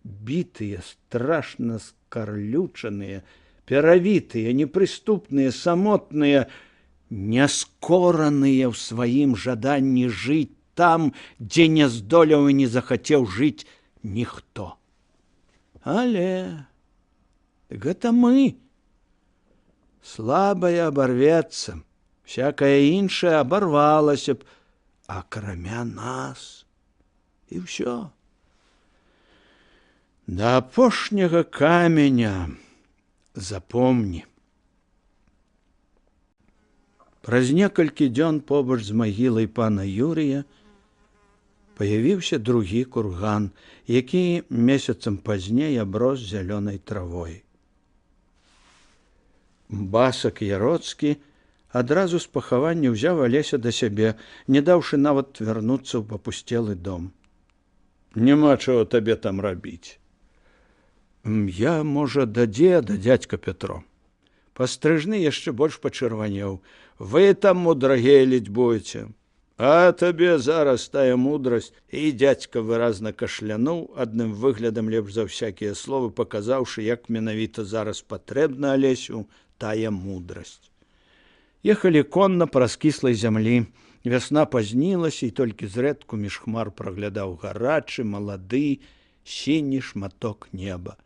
Бітыя, страшна скарлючаныя, перавітыя, непрыступныя, самотныя, няскораныя ў сваім жаданні жыць там, дзе не здолеў і не захацеў жыць ніхто. Але гэта мы. Слабая абарвецца, всякае іншае абарвалася б, акрамя нас. І ўсё. Да апошняга каменя запомні. Праз некалькі дзён побач з магілай пана Юрыя паявіўся другі курган, які месяцам пазней аброс зялёнай травой. Басак Яроцкі адразу з пахавання ўзяў Алеся да сябе, не даўшы нават вярнуцца ў папусцелы дом. Няма чаго табе там рабіць. Я, можа, да дзеда, дядька Петро. Пастрыжны яшчэ больш пачырванеў. Вы там мудрагеліць будзеце. А табе зараз тая мудрасць. І дядька выразна кашлянуў, адным выглядам лепш за ўсякія словы, паказаўшы, як менавіта зараз патрэбна Алесю тая мудрасць. Ехалі конна па раскіслай зямлі. Вясна пазнілася, і толькі зрэдку між хмар праглядаў гарачы, малады, сіні шматок неба.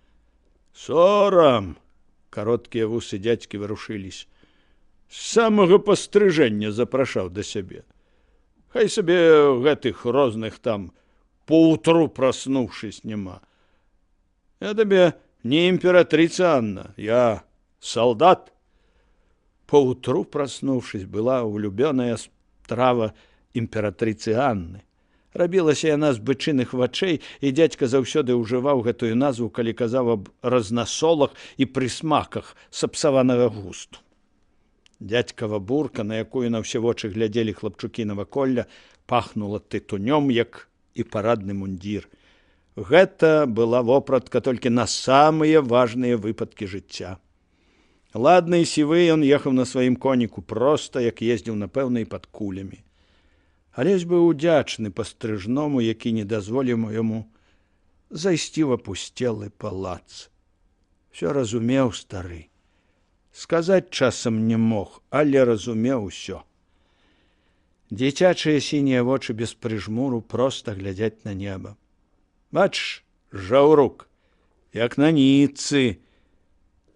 Сорам! Кароткія вусы дзядзькі варушыліся. З самага пастрыжэння запрашаў да сябе. Хай сабе гэтых розных там поутру праснуўшись няма. Я табе не імператрыца Анна, я салдат. Поутру праснуўшись была улюбёная страва імператрыцы Анны. Рабілася яна з бычыных вачэй, і дзядзька заўсёды ўжываў гэтую назву, калі казаў аб разнасолах і прысмаках сапсаванага густу. Дядькава бурка, на якую на ўсе вочы глядзелі хлапчукі наваколля, пахнула тытунём, як і парадны мундзір. Гэта была вопратка толькі на самыя важныя выпадкі жыцця. Ладны і сівы ён ехаў на сваім коніку проста, як ездзіў, напэўна, і пад кулямі. Алесь быў удзячны пастрыжному, які не дазволіў яму зайсці ў апусцелы палац. Всё разумеў стары. Сказаць часам не мог, але разумеў усё. Дзіцячыя сінія вочы без прыжмуру проста глядзяць на неба. Бачыш, жаўрук, як на ніцы.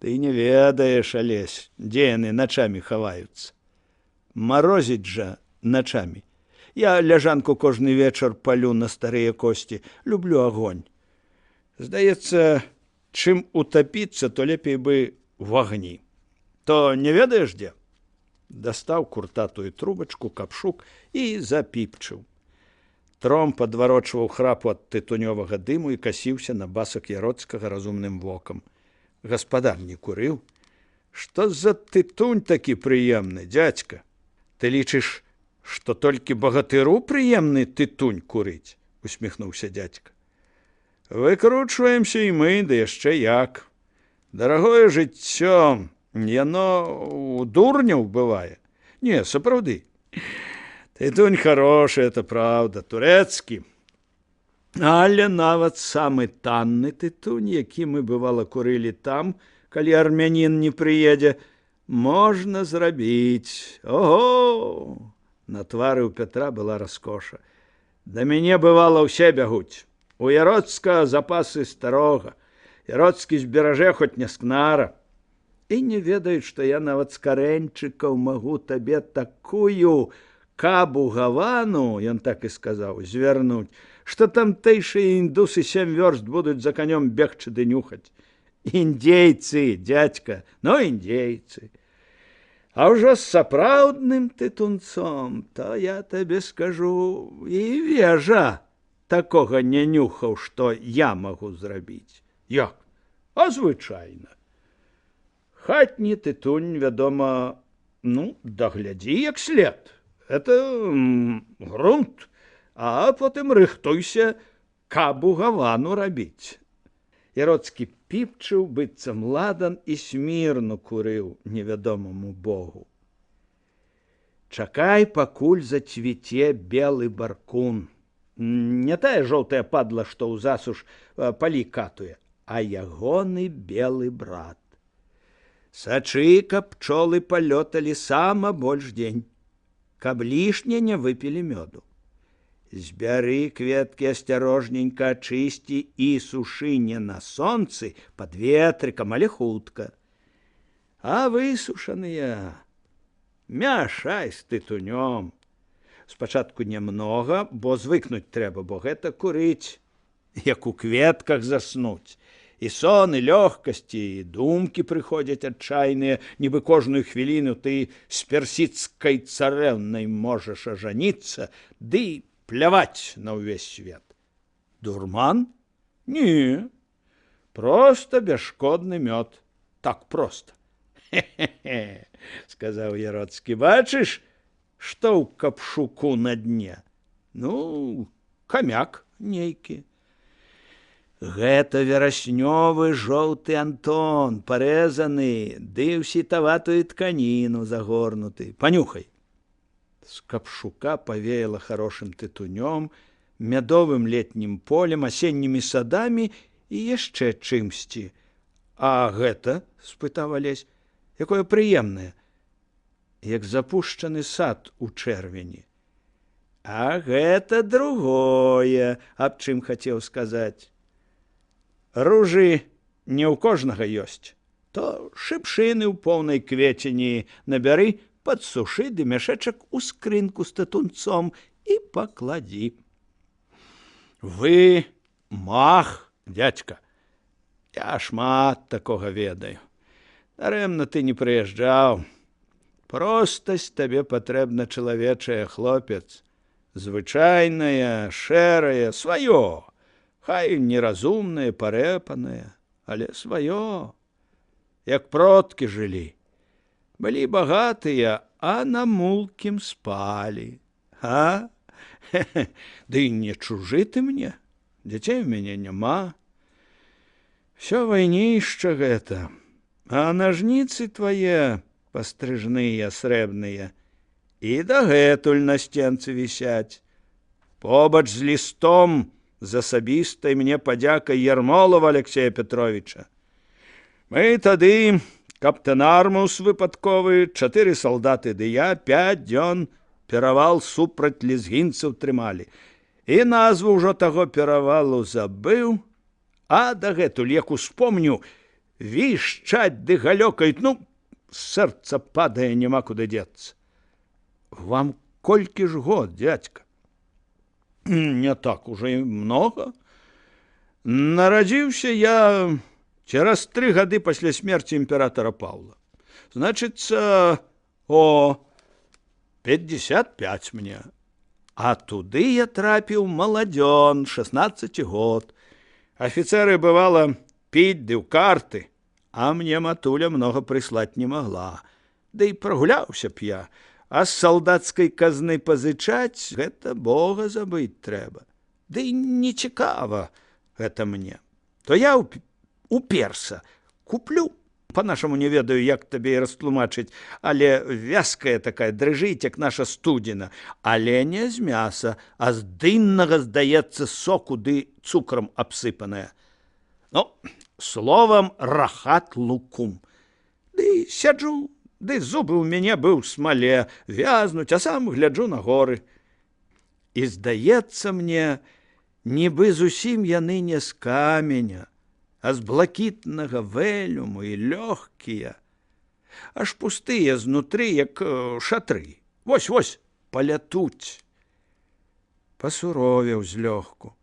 Ты не ведаеш, Алесь, дзе яны начамі хаваюцца. Марозіць жа начамі. Я ляжанку кожны вечар палю на старыя косці, люблю агонь. Здаецца, чым утапіцца, то лепей бы в агні. То не ведаеш дзе? Дастаў куртатую трубачку, капшук і запіпчыў. Тром падварочваў храпу ад тытунёвага дыму і касіўся на басак Яроцкага разумным вокам. Гаспадар не курыў. Што за тытунь такі прыемны, дзядзька? Ты лічыш, што толькі багатыру прыемны тытунь курыць? Усміхнуўся дзядзька. Выкручваемся і мы, да яшчэ як. Дарагое жыццё, яно у дурняў бывае. Не, сапраўды. Тытунь хорошы, это правда, турэцкі. Але нават самы танны тытунь, які мы, бывала, курылі там, калі армянін не прыедзе, можна зрабіць. Ого! На твары ў Пятра была раскоша. Да мяне, бывала, ўсе бягуць. У Яроцка запасы старога. Яроцкі зберажэ хоць не скнара. І не ведаюць, што я нават з карэньчыкаў магу табе такую кабу гавану, ён так і сказаў, звярнуць, што тамтэйшыя індусы 7 вёрст будуць за канём бегчы ды нюхаць. Індзейцы, дзядзька, ну індзейцы. А ўжо з сапраўдным тытунцом, то я табе скажу, і вежа такога не нюхаў, што я магу зрабіць. Як? А звычайна. Хатні тытунь, вядома, ну, даглядзі як след. Это грунт, а потым рыхтуйся кабу гавану рабіць. Яроцкі піпчыў, быццам ладан і смірну курыў невядомаму богу. Чакай, пакуль зацвіце белы баркун. Не тая жоўтая падла, што ў засуш палі катуе, а ягоны белы брат. Сачы, каб пчолы палёталі сама больш дзень, каб лішне не выпілі мёду. Збяры кветкі асцярожненька, ачысці і сушы не на сонцы, пад ветрыкам, але хутка. А высушаныя мяшай з тытунём. Спачатку нямнога, бо звыкнуць трэба, бо гэта курыць, як у кветках заснуць. І сон, і лёгкасці, і думкі прыходзяць адчайныя, нібы кожную хвіліну ты з персідскай царэўнай можаш ажаніцца, ды пляваць на ўвесь свет. Дурман? Не, проста бясшкодны мёд. Так проста. Хе-хе-хе, сказаў Яроцкі, бачыш, што ў капшуку на дне? Ну, камяк нейкі. Гэта вераснёвы жоўты антон, парэзаны, ды ў сітаватую тканіну загорнуты. Панюхай. З капшука павеяла хорошым тытунём, мядовым летнім полем, асеннімі садамі і яшчэ чымсьці. А гэта, спытаў Алесь, якое прыемнае, як запушчаны сад у чэрвені. А гэта другое, аб чым хацеў сказаць. Ружы не ў кожнага ёсць, то шыпшыны ў поўнай квецені набяры, падсушы ды мяшэчак у скрынку з тытунцом і пакладзі. Вы мах, дзядзька, я шмат такога ведаю. Дарэмна ты не прыязджаў. Простасць табе патрэбна чалавечая, хлопец. Звычайная, шэрая, сваё. Хай неразумнае, парэпанае, але сваё. Як продкі жылі. Былі багатыя, а на мулкім спалі. А? Ды не чужы ты мне. Дзяцей у мяне няма. Всё вайнішча гэта. А нажніцы твае пастрыжныя, срэбныя, і дагэтуль на сценцы вісяць. Побач з лістом з асабістай мне падзякай Ярмолава Алексея Петровича. Мы тады каптэнармус выпадковы, 4 салдаты ды я 5 дзён перавал супраць лезгінцаў трымалі. І назву ўжо таго перавалу забыў, а дагэтуль, як успомню, вішчаць ды галёкаюць, ну, сэрца падае, няма куды дзецца. Вам колькі ж год, дзядзька? Не так уже і много. Нарадзіўся я цераз 3 гады пасля смерці імператора Паўла. Значыцца, 55 мне. А туды я трапіў маладзён, 16 год. Афіцэры, бывала, піць ды ў карты, а мне матуля многа прыслаць не магла. Ды і прагуляўся б я. А з салдацкай казны пазычаць, гэта Бога забыць трэба. Ды нецікава гэта мне. То я уперся, куплю. Па-нашаму не ведаю, як табе і растлумачыць, але вязкая такая, дрыжыць, як наша студзена. Але не з мяса, а з дыннага, здаецца, соку ды цукрам абсыпаная. Ну, словам, рахат лукум. Ды сяджу, ды зубы ў мяне быў смале, вязнуць, а сам гляджу на горы. І здаецца мне, нібы зусім яны не з каменя, а з блакітнага вэлюму і лёгкія, аж пустыя знутры, як шатры. Вось, палятуць. Пасуровеў злёгку.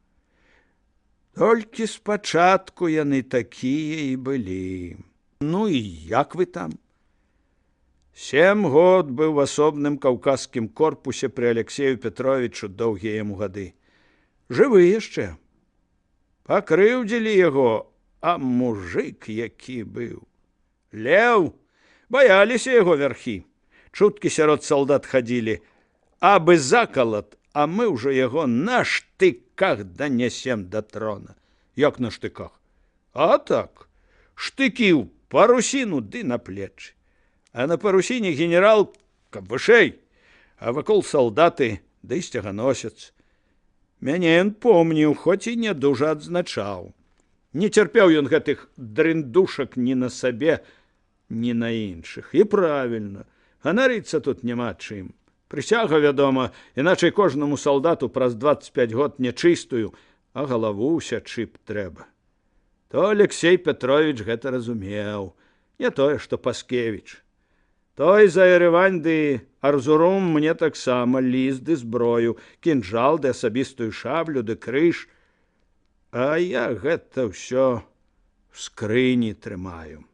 Толькі спачатку яны такія і былі. Ну і як вы там? 7 год быў в асобным каўказскім корпусе пры Алексею Петровичу, доўгія яму гады. Жывы яшчэ. Пакрыўдзілі яго, а мужик які быў. Леў, баяліся яго вярхі. Чуткі сярод салдат хадзілі, абы закалат, а мы ўжо яго на штыках данясем да трона. Як на штыках? А так, штыкі ў парусіну ды на плечы. А на парусіне генерал, каб вышэй, а вакол салдаты ды сцяганосец. Мяне ён помніў, хоць і не дужа адзначаў. Не цярпеў ён гэтых дрындушак ні на сабе, ні на іншых. І правільна, ганарыцца тут няма чым. Прысяга, вядома, іначай кожнаму салдату праз 25 год нячыстую, а галаву сячы б трэба. То Алексей Петрович гэта разумеў, не тое, што Паскевіч. Той за Еревань ды Арзурум мне таксама ліст ды зброю, кінжал ды асабістую шаблю ды крыж, а я гэта ўсё в скрыні трымаю.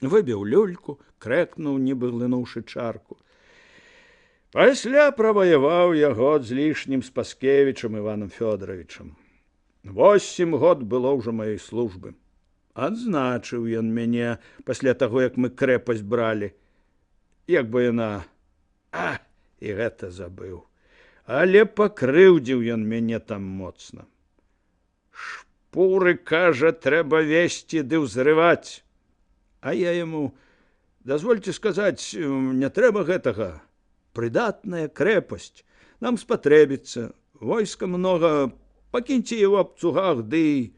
Выбіў люльку, крэкнуў, нібы глынуўшы чарку. Пасля праваяваў я год з лішнім з Паскевічам Іванам Фёдоровичам. 8 год было ўжо маёй службы. Адзначыў ён мяне пасля таго, як мы крэпасць бралі. Як бы яна... і гэта забыў. Але пакрыўдзіў ён мяне там моцна. Шпуры, кажа, трэба весці ды ўзрываць. А я яму, дазвольце сказаць, не трэба гэтага. Прыдатная крэпасць. Нам спатрэбіцца. Войска многа, пакіньце яго аб цугах, ды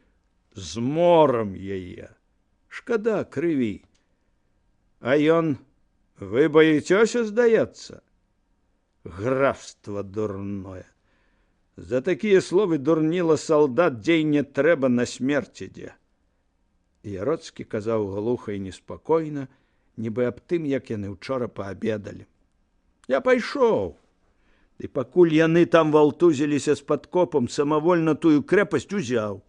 з морам яе. Шкада крыві. А ён, вы баіцёся, здаецца? Графства дурное. За такія словы дурніла салдат, дзей не трэба, на смерць ідзе. Яроцкі казаў глуха і неспакойна, нібы аб тым, як яны ўчора паабедалі. Я пайшоў. І пакуль яны там валтузіліся з падкопам, самавольна тую крэпасць узяў.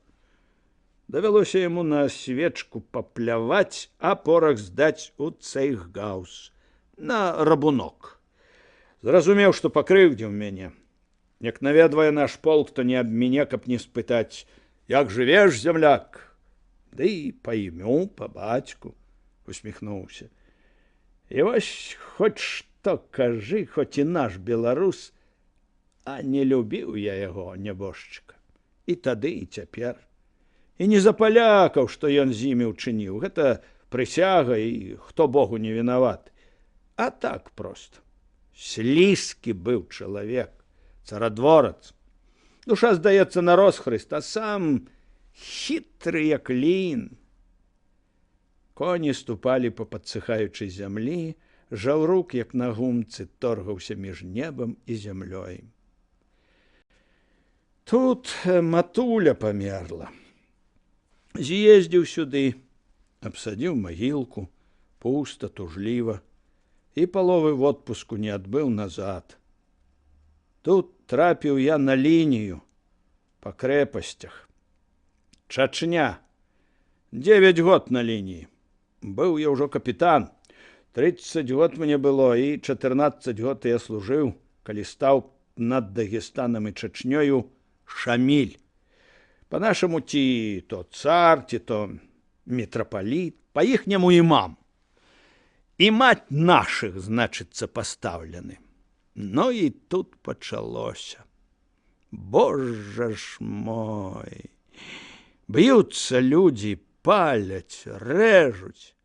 Давялося яму на свечку папляваць, а порах здаць у цейхгаус, на рабунок. Зразумеў, што пакрыўдзіў мяне. Як наведвае наш полк, то не аб мяне, каб не спытаць, як жывеш, зямляк? Ды і па імю, па бацьку, усміхнуўся. І вось хоць што кажы, хоць і наш беларус, а не любіў я яго, нябожчыка. І тады, і цяпер. І не за палякаў, што ён з імі ўчыніў. Гэта прысяга, і хто Богу не вінаваты. А так проста. Слізкі быў чалавек, царадворац. Душа, здаецца, на розхрыст, а сам хітры, як лін. Коні ступалі па падсыхаючай зямлі, жаўрук, як на гумцы, торгаўся між небам і зямлёй. Тут матуля памерла. З'ездзіў сюды, абсадзіў магілку, пуста, тужліва, і паловы водпуску не адбыў назад. Тут трапіў я на лінію, па крэпасцях. Чачня. 9 год на лініі. Быў я ўжо капітан. 30 год мне было, і 14 год я служыў, калі стаў над Дагестанам і Чачнёю Шаміль. Па-нашаму, ці то цар, ці то мітрапаліт, па-іхняму імам. Імаць нашых, значыцца, пастаўлены. Ну і тут пачалося. Божа ж мой! Б'юцца людзі, паляць, рэжуць.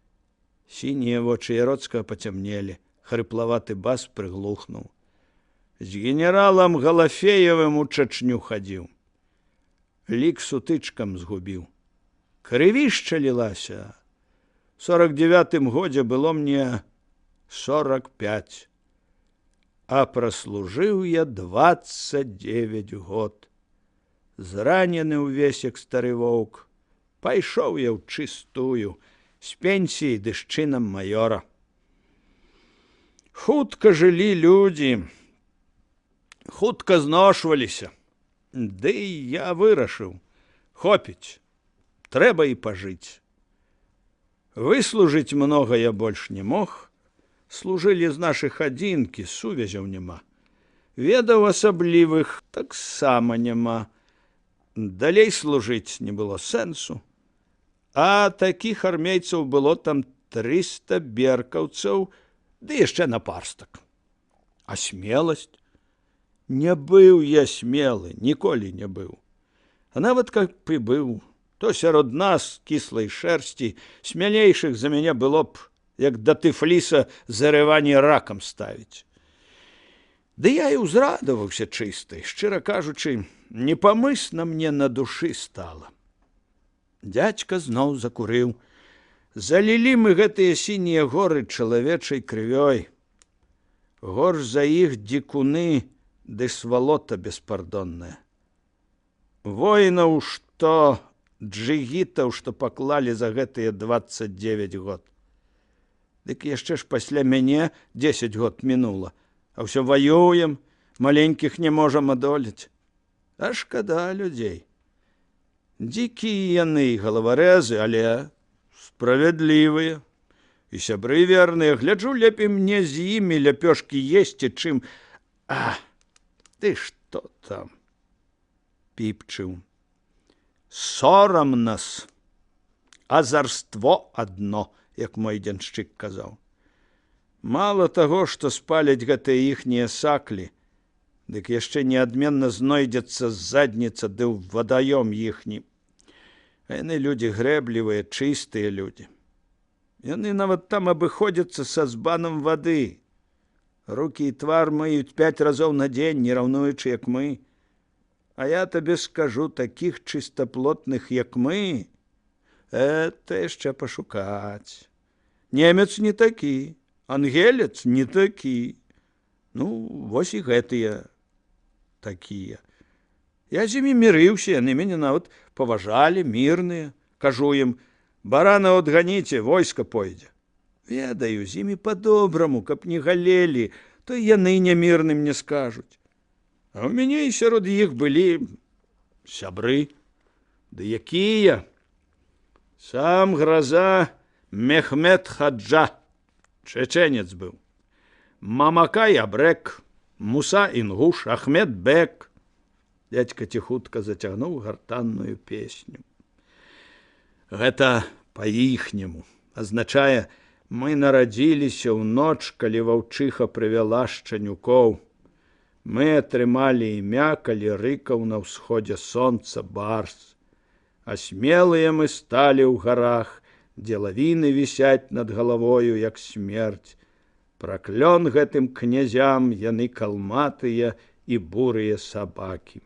Сінія вочы Яроцкага пацямнелі, хрыплаваты бас прыглухнуў. З генералам Галафеевым у Чачню хадзіў. Лік сутычкам згубіў. Крывішча лілася. В 49-м годзе было мне 45. А праслужыў я 29 год. Зранены ўвесь, як стары воўк. Пайшоў я ў чыстую, з пенсіяй ды з чынам маёра. Хутка жылі людзі, Хутка зношваліся. Ды я вырашыў. Хопіць. Трэба і пажыць. Выслужыць многа я больш не мог. Служылі з нашых адзінкі, сувязяў няма. Ведаў асаблівых таксама няма. Далей служыць не было сэнсу. А такіх армейцаў было там 300 беркаўцаў, ды яшчэ напарстак. А смеласць? Не быў я смелы, ніколі не быў. А нават каб і быў, то сярод нас, кіслай шэрсці, смялейшых за мяне было б, як да Тыфліса зарыванне ракам ставіць. Ды я і ўзрадаваўся чыстай, шчыра кажучы, непамысна мне на душы стала. Дзядзька зноў закурыў. Залілі мы гэтыя сінія горы чалавечай крывёй. Горш за іх дзікуны ды свалота беспардонная. Воінаў, што джигітаў, што паклалі за гэтыя 29 год. Дык яшчэ ж пасля мяне 10 год мінула, а ўсё ваюем, маленькіх не можам адолець. А шкада людзей. Дзікія яны, галаварэзы, але справядлівыя. І сябры верныя, гляджу, лепей мне з імі ляпёшкі есці, чым... А, ты што там? Піпчыў. Сорам нас, азарство адно, як мой дзяншчык казаў. Мала таго, што спаляць гэтыя іхнія саклі, дык яшчэ неадменна знойдзецца задніца ды ў вадаём іхні. А яны людзі грэблівыя, чыстыя людзі. Яны нават там абыходзяцца са збанам вады. Рукі і твар мыюць 5 разоў на дзень, не раўнуючы, як мы. А я табе скажу, такіх чыстаплотных, як мы, это яшчэ пашукаць. Немец не такі, ангелец не такі. Ну, вось і гэтыя такія. Я з імі мірыўся, яны мяне нават паважалі, мірныя. Кажу ім, барана адганіце, войска пойдзе. Ведаю, з імі па-добраму, каб не галелі, то яны нямірным не скажуць. А ў мяне і сярод іх былі сябры. Ды якія? Сам Граза Мехмед Хаджа, чеченец быў. Мамакай Абрек, Муса Інгуш, Ахмед Бек. Дядька ціхутка зацягнуў гартанную песню. Гэта па-іхняму азначае, мы нарадзіліся ў ноч, калі ваўчыха прывяла шчанюкоў. Мы атрымалі імя, калі рыкаў на ўсходзе сонца барс. А смелыя мы сталі ў гарах, дзе лавіны вісяць над галавою, як смерць. Праклён гэтым князям, яны калматыя і бурыя сабакі.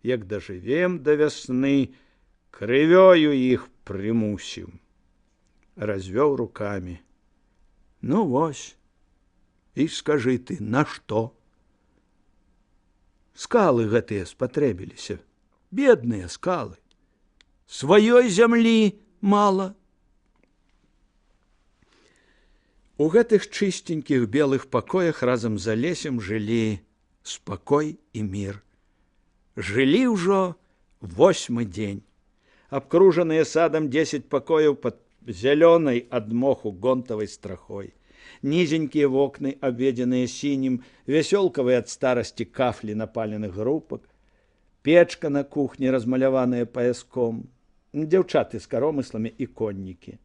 Як дажывем да вясны, крывёю іх прымусім. Развёў рукамі. Ну вось, і скажы ты, на што? Скалы гэтыя спатрэбіліся, бедныя скалы. Сваёй зямлі мала. У гэтых чыстенькіх белых пакоях разам з Алесем жылі спакой і мір. Жылі ўжо 8-й дзень. Абкружаныя садам 10 пакояў пад зялёнай ад моху гонтавай страхой. Нізенькія вокны, абведзеныя сінім, вясёлкавыя ад старасці кафлі напаленых групак, печка на кухні, размаляваная паяском, дзяўчаты з каромысламі і коннікі.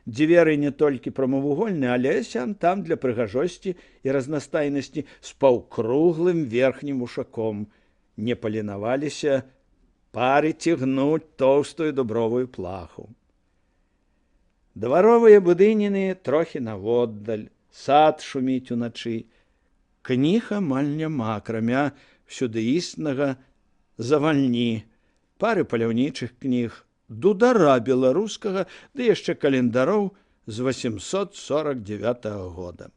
Дзверы не толькі прамавугольныя, але сям-там для прыгажосці і разнастайнасці з паўкруглым верхнім ушаком. Не паленаваліся пары цягнуць тоўстую дубровую плаху. Дваровыя будыніны трохі наводдаль, сад шуміць уначы. Кніг амаль няма, акрамя всюдыіснага завальні, пары паляўнічых кніг, дудара беларускага, ды яшчэ календароў з 849 года.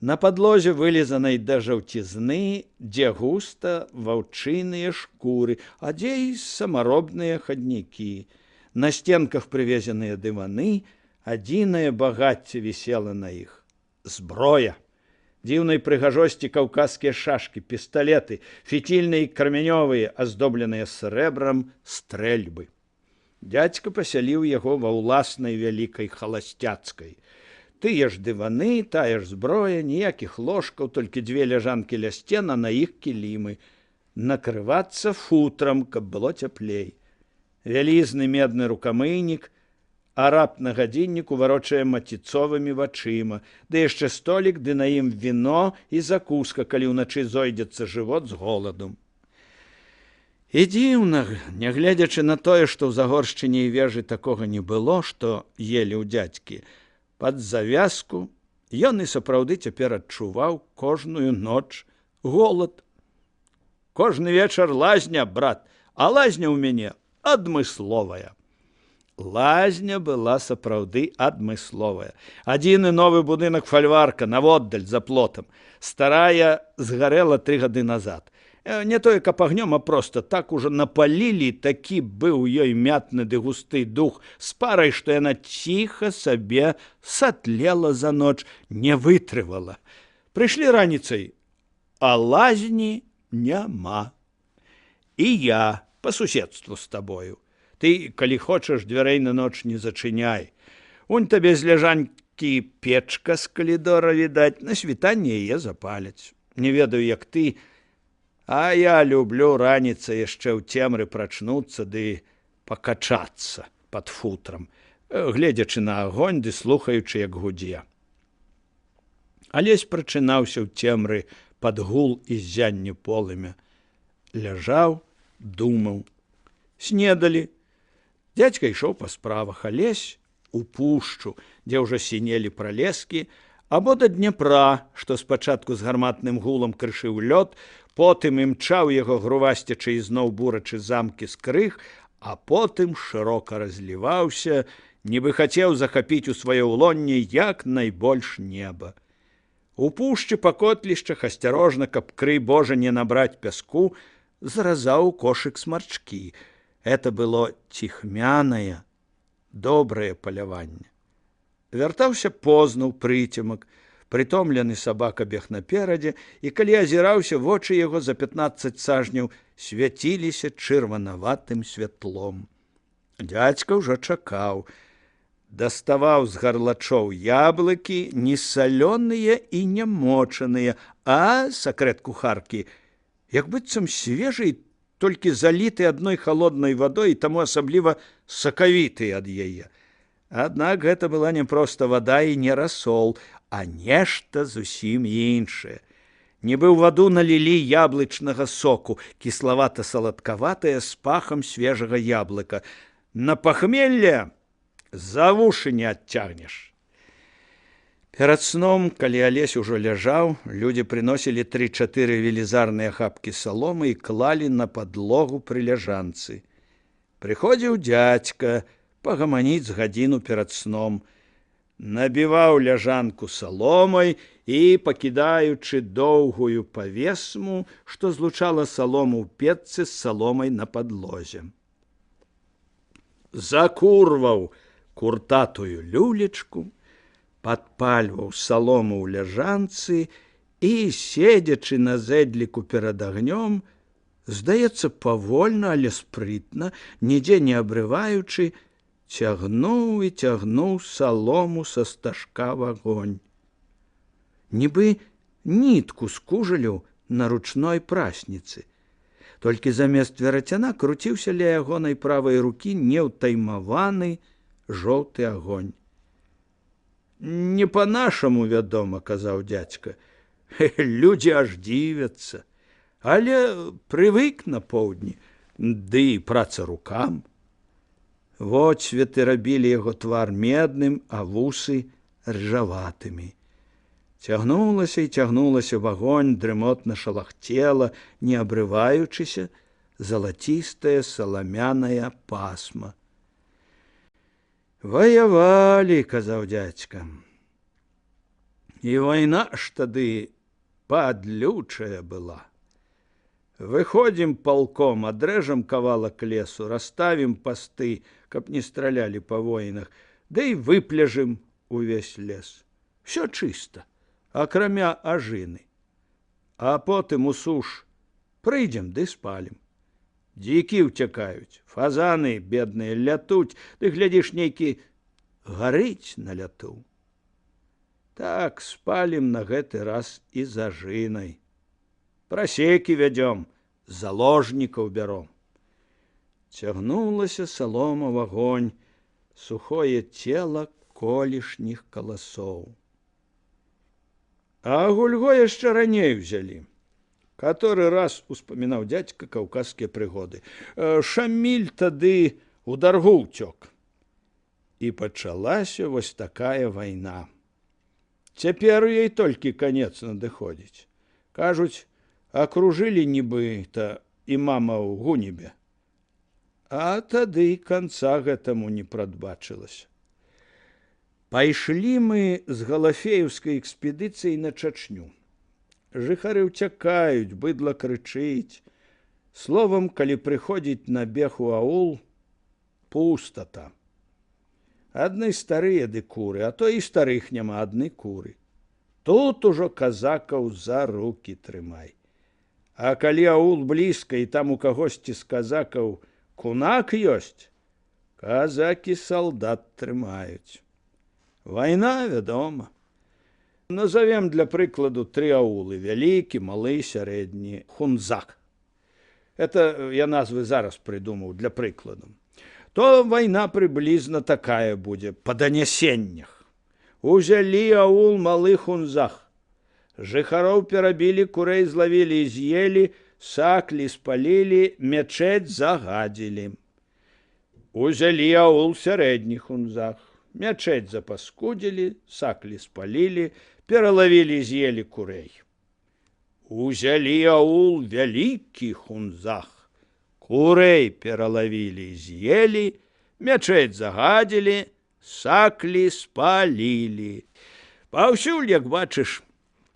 На падлозе вылізанай да жаўцізны, дзе густа ваўчыныя шкуры, а дзе і самаробныя хаднікі. На стенках прывезеныя дываны, адзінае багацце вісела на іх. Зброя. Дзіўнай прыгажосці каўказскія шашкі, пісталеты, фітільныя і крамянёвыя, аздобленыя срэбрам стрэльбы. Дзядзька пасяліў яго ва ўласнай вялікай халасцяцкай. Тыя ж дываны, тая ж зброя, ніякіх ложкаў, толькі 2 ляжанкі ля сцен, а на іх кілімы. Накрывацца футрам, каб было цяплей. Вялізны медны рукамыйнік, араб на гадзінніку варочае маціцовымі вачыма, ды яшчэ столік, ды на ім віно і закуска, калі ўначы зойдзецца жывот з голаду. І дзіўна, нягледзячы на тое, што ў Загоршчыне і Вежы такога не было, што елі ў дзядзькі, пад завязку ён і сапраўды цяпер адчуваў кожную ноч голад. Кожны вечар лазня, брат, а лазня ў мяне адмысловая. Лазня была сапраўды адмысловая. Адзіны новы будынак фальварка наводдаль за плотам. Старая згарэла 3 гады назад. Не тое, каб агнём, а проста так ужо напалілі, такі быў ёй мятны ды густы дух з парай, што яна ціха сабе сатлела за ноч, не вытрывала. Прыйшлі раніцай, а лазні няма. І я па суседству з табою. Ты, калі хочаш, дзвярэй на ноч не зачыняй. Унь табе з ляжанькі печка з калідора, відаць, на світанне яе запаляць. Не ведаю, як ты, а я люблю раніцай яшчэ ў цемры прачнуцца ды пакачацца пад футрам, гледзячы на агонь ды слухаючы, як гудзе. Алесь прачынаўся ў цемры пад гул і ззянне полымя. Ляжаў, думаў. Снедалі. Дзядзька ішоў па справах, Алесь у пушчу, дзе ўжо сінелі пралескі, або да Дняпра, што спачатку з гарматным гулам крышыў лёд, потым імчаў яго грувасцячы ізноў бурачы замкі з крыг, а потым шырока разліваўся, нібы хацеў захапіць у сваё ўлонне як найбольш неба. У пушчы па котлішчах асцярожна, каб крый Божа не набраць пяску, заразаў кошык смарчкі. Это было ціхмянае, добрае паляванне. Вяртаўся позна ў прыцемак, прытомлены сабака бег наперадзе, і калі азіраўся, вочы яго за 15 сажняў свяціліся чырванаватым святлом. Дзядзька ўжо чакаў. Даставаў з гарлачоў яблыкі, не салёныя і не мочаныя, а, сакрэт кухаркі, як быццам свежы, толькі заліты адной халоднай вадой і таму асабліва сакавіты ад яе. Аднак гэта была не проста вада і не расол, а нешта зусім іншае. Нібы ў ваду налілі яблычнага соку, кіславата-саладкаватая з пахам свежага яблыка. На пахмелле за вушы не адцягнеш. Перад сном, калі Алесь ужо ляжаў, людзі прыносілі 3-4 велізарныя хапкі саломы і клалі на падлогу пры ляжанцы. Прыходзіў дзядзька пагаманіць з гадзіну перад сном, набіваў ляжанку саломай і, пакідаючы доўгую павесму, што злучала салому ў печцы з саломай на падлозе. Закурваў куртатую люлечку, падпальваў салому ў ляжанцы і, седзячы на зэдліку перад агнём, здаецца, павольна, але спрытна, нідзе не абрываючы, цягнуў і цягнуў салому са стажка в агонь. Нібы нітку з кужалю на ручной прасніцы. Толькі замест верацяна круціўся ля ягонай правай рукі неўтаймаваны жоўты агонь. Не па-нашаму, вядома, казаў дзядзька. Людзі аж дзівяцца. Але прывык на поўдні, ды і праца рукам. Водсветы рабілі яго твар медным, а вусы ржаватымі. Цягнулася і цягнулася в агонь, дрымотна шалахцела, не абрываючыся, залацістая саламяная пасма. Ваявалі, казаў дзядзька. І вайна ж тады падлючая была. Выходзім палком, адрэжам кавалак лесу, расставім пасты, каб не стралялі па воінах, да і выпляжым увесь лес. Всё чыста, акрамя ажыны. А потым у суш прыйдзем ды спалім. Дзікі ўцякаюць, фазаны бедныя лятуць, ты глядзіш, нейкі гарыць на ляту. Так спалім на гэты раз і з ажынай. Прасекі вядзём, заложнікаў бяром. Цягнулася салома в агонь, сухое цела колішніх каласоў. А гульго яшчэ раней взялі. Каторы раз успамінаў дзядзька каўказскія прыгоды. Шаміль тады у даргу ўцёк. І пачалася вось такая вайна. Цяпер у ёй толькі канец надыходзіць. Кажуць, акружылі нібыта імама ў Гунебе. А тады канца гэтаму не прадбачылася. Пайшлі мы з галафеевскай экспедыцыі на Чачню. Жыхары ўцякаюць, быдла крычыць. Словам, калі прыходзіць на бег у аул, пустата. Адны старыя ды куры, а то і старых няма, адны куры. Тут ужо казакаў за рукі трымай. А калі аул блізка і там у кагосьці з казакаў кунак ёсць, казакі салдат трымаюць. Вайна, вядома. Назовем для прыкладу 3 аулы: вялікі, малы, сярэдні, Хунзак. Это я назвы зараз прыдумаў для прыкладу. То вайна прыблізна такая будзе, па данясеннях. Узялі аул малы Хунзак. Жыхароў перабілі, курэй злавілі і з'елі, саклі спалілі, мячэць загадзілі. Узялі аул сярэдні Хунзак. Мячэць запаскудзілі, саклі спалілі, пералавілі, з'елі курэй. Узялі аул вялікі Хунзак. Курэй пералавілі, з'елі, мячэць загадзілі, саклі спалілі. Паўсюль, як бачыш,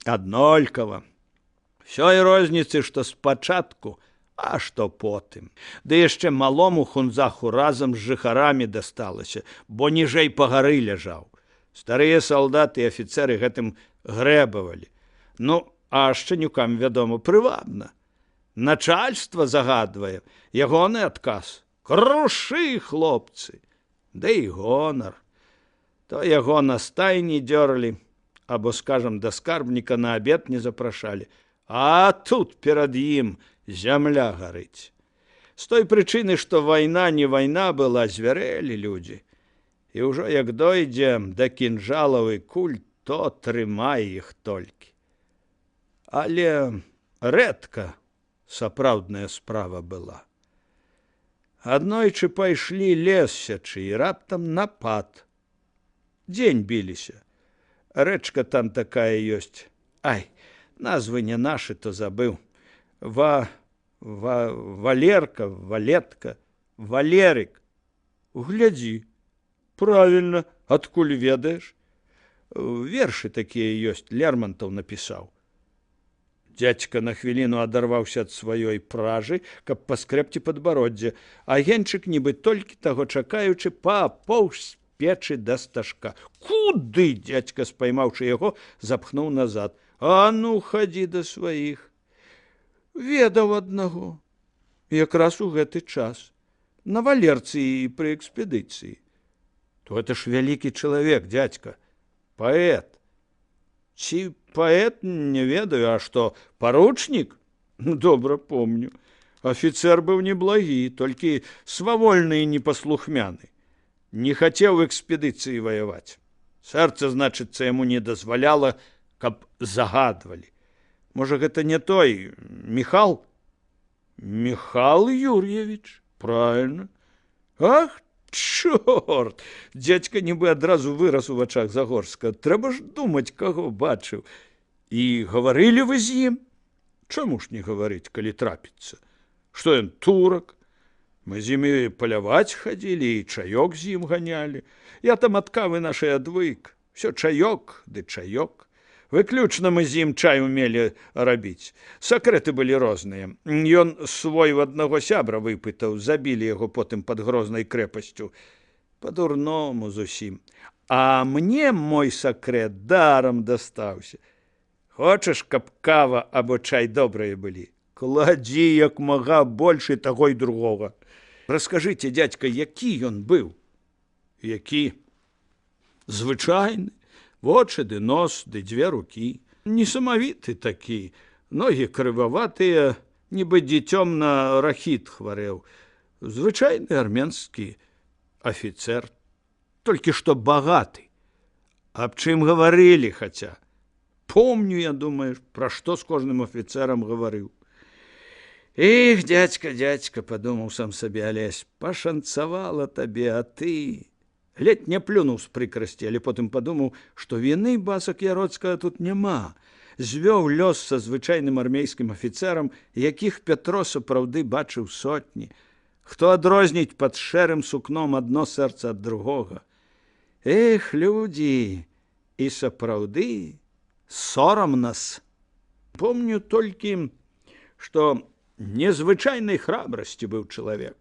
аднолькава. Всёй розніцы, што спачатку, а што потым. Ды яшчэ малому Хунзаху разам з жыхарамі дасталася, бо ніжэй па гары ляжаў. Старыя салдаты і афіцэры гэтым грэбавалі. Ну, а шчанюкам, вядома, прывабна. Начальства загадвае, ягоны адказ: крушы, хлопцы! Да і гонар. То яго на стайні дзёрлі, або, скажам, да скарбніка на абед не запрашалі. А тут перад ім зямля гарыць. З той прычыны, што вайна не вайна была, звярэлі людзі. І ўжо як дойдзе да кінжалаў і куль, то трымай іх толькі. Але рэдка сапраўдная справа была. Аднойчы пайшлі лес сячы, і раптам напад. Дзень біліся. Рэчка там такая ёсць. Ай, назвы не нашы, то забыў. Валерка, Валетка, Валерык. Глядзі. Правильно, адкуль ведаеш? Вершы такія ёсць, Лермонтаў напісаў. Дзядзька на хвіліну адарваўся ад сваёй пражы, каб паскрэбці падбароддзе, а генчык, нібы толькі таго чакаючы, папоўз з печы да стажка. Куды? Дзядзька, спаймаўшы яго, запхнуў назад. А ну, хадзі да сваіх. Ведаў аднаго. Якраз у гэты час. На валерцы і пры экспедыцыі. То это ж вялікі чалавек, дзядзька. Паэт. Ці паэт, не ведаю, а што, паручнік? Добра помню. Афіцэр быў неблагі, толькі свавольны і непаслухмяны. Не хацеў экспедыцыі ваяваць. Сэрца, значыцца, яму не дазваляла, каб загадвалі. Можа, гэта не той, Міхал? Міхал Юр'евіч, правильно. Ах, чорт! Дзядзька нібы адразу вырас у вачах Загорска. Трэба ж думаць, каго бачыў. І гаварылі вы з ім? Чаму ж не гаварыць, калі трапіцца? Што ён, турак? Мы з імі паляваць хадзілі і чаёк з ім ганялі. Я там ад кавы нашай адвык. Всё чаёк ды чаёк. Выключна мы з ім чай умелі рабіць. Сакрэты былі розныя. Ён свой у аднаго сябра выпытаў, забілі яго потым пад Грознай крэпасцю. Па-дурному зусім. А мне мой сакрэт дарам дастаўся. Хочаш, каб кава або чай добрыя былі? Кладзі як мага больш і таго і другога. Раскажыце, дядька, які ён быў? Які? Звычайны, вочы ды нос, ды дзве рукі. Несамавіты такі, ногі крываватыя, нібы дзіцём на рахіт хварэў. Звычайны армянскі афіцэр, толькі што багаты. Аб чым гаварылі хаця? Помню, я думаю, пра што з кожным афіцэрам гаварыў. Эх, дядька, падумаў сам сабе Алесь, пашанцавала табе, а ты... Ледь не плюнуў з прыкрасці, але потым падумаў, што віны Басак Яроцкага тут няма. Звёў лёс са звычайным армейскім афіцэрам, якіх Пятро сапраўды бачыў сотні. Хто адрозніць пад шэрым сукном адно сэрца ад другога. Эх, людзі, і сапраўды сорам нас. Помню толькі, што незвычайнай храбрасці быў чалавек.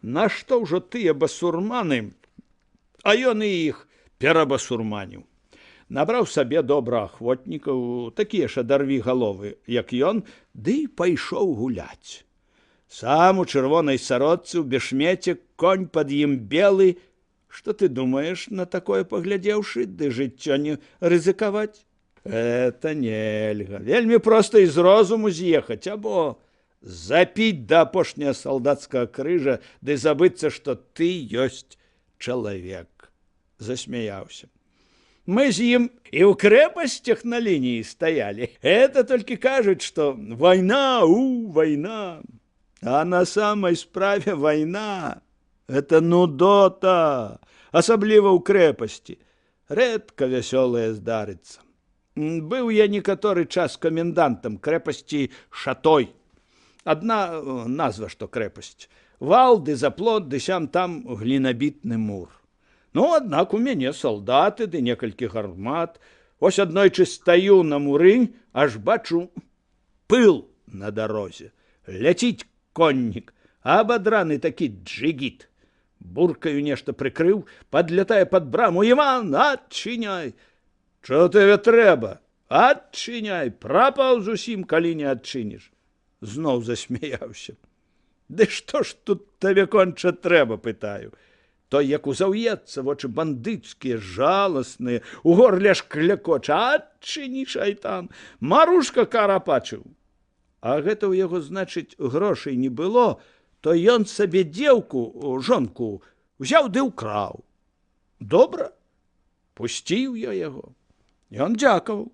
Нашто ўжо тыя басурманы, а ён і іх перабасурманіў. Набраў сабе добраахвотнікаў, такія ж адарві галовы, як ён, ды пайшоў гуляць. Сам у чырвонай сародцы, у бешмеце, конь пад ім белы. Што ты думаеш, на такое паглядзеўшы, ды жыццё не рызыкаваць? Это нельга. Вельмі проста і з розуму з'ехаць, або запіць да апошняга салдацкага крыжа, ды забыцца, што ты ёсць чалавек. Засмяяўся. Мы з ім і ў крэпасцях на лініі стаялі. Это толькі кажуць, што вайна, вайна. А на самай справе вайна – это нудота, асабліва ў крэпасці. Рэдка вясёлае здарыцца. Быў я некаторы час камендантам крэпасці Шатой. Адна назва, што крэпасць. Вал, ды заплот, ды сям там глінабітны мур. Ну, аднак у мяне салдаты ды некалькі гармат. Вось аднойчы стаю на муры, аж бачу пыл на дарозе. Ляціць коннік, абадраны такі джигіт. Буркаю нешта прыкрыў, падлятае пад браму. Іван, адчыняй! Чо тебе трэба? Адчыняй! Прапаў зусім, калі не адчыніш. Зноў засмяяўся. Ды што ж тут табе конча трэба, пытаю. Той, як узаўецца, вочы бандыцкія, жаласныя, у горле аж клякоча. Адчыні, шайтан! Марушка карапачыў. А гэта ў яго, значыць, грошай не было, то ён сабе дзеўку, жонку, узяў ды ўкраў. Добра? Пусціў я яго. Ён дзякаваў.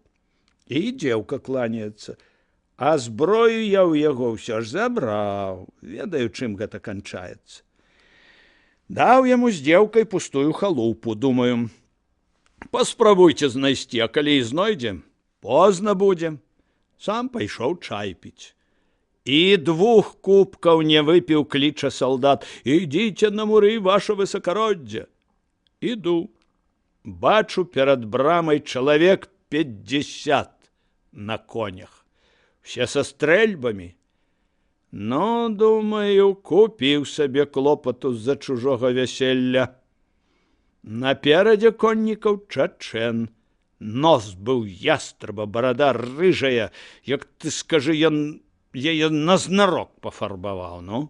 І дзеўка кланяецца. А зброю я ў яго ўсё ж забраў. Ведаю, чым гэта канчаецца. Даў яму з дзеўкай пустую халупу, думаю. Паспрабуйце знайсці, а калі і знойдзем, позна будзе. Сам пайшоў чай піць. І 2 кубкаў не выпіў, кліча салдат. Ідзіце на муры, ваша высакароддзе. Іду. Бачу перад брамай чалавек 50 на конях. Все са стрэльбамі. Ну, думаю, купіў сабе клопату з-за чужога вяселля. Наперадзе коннікаў чачэн. Нос быў ястраба, барада рыжая, як ты скажы, ён яе назнарок пафарбаваў, ну.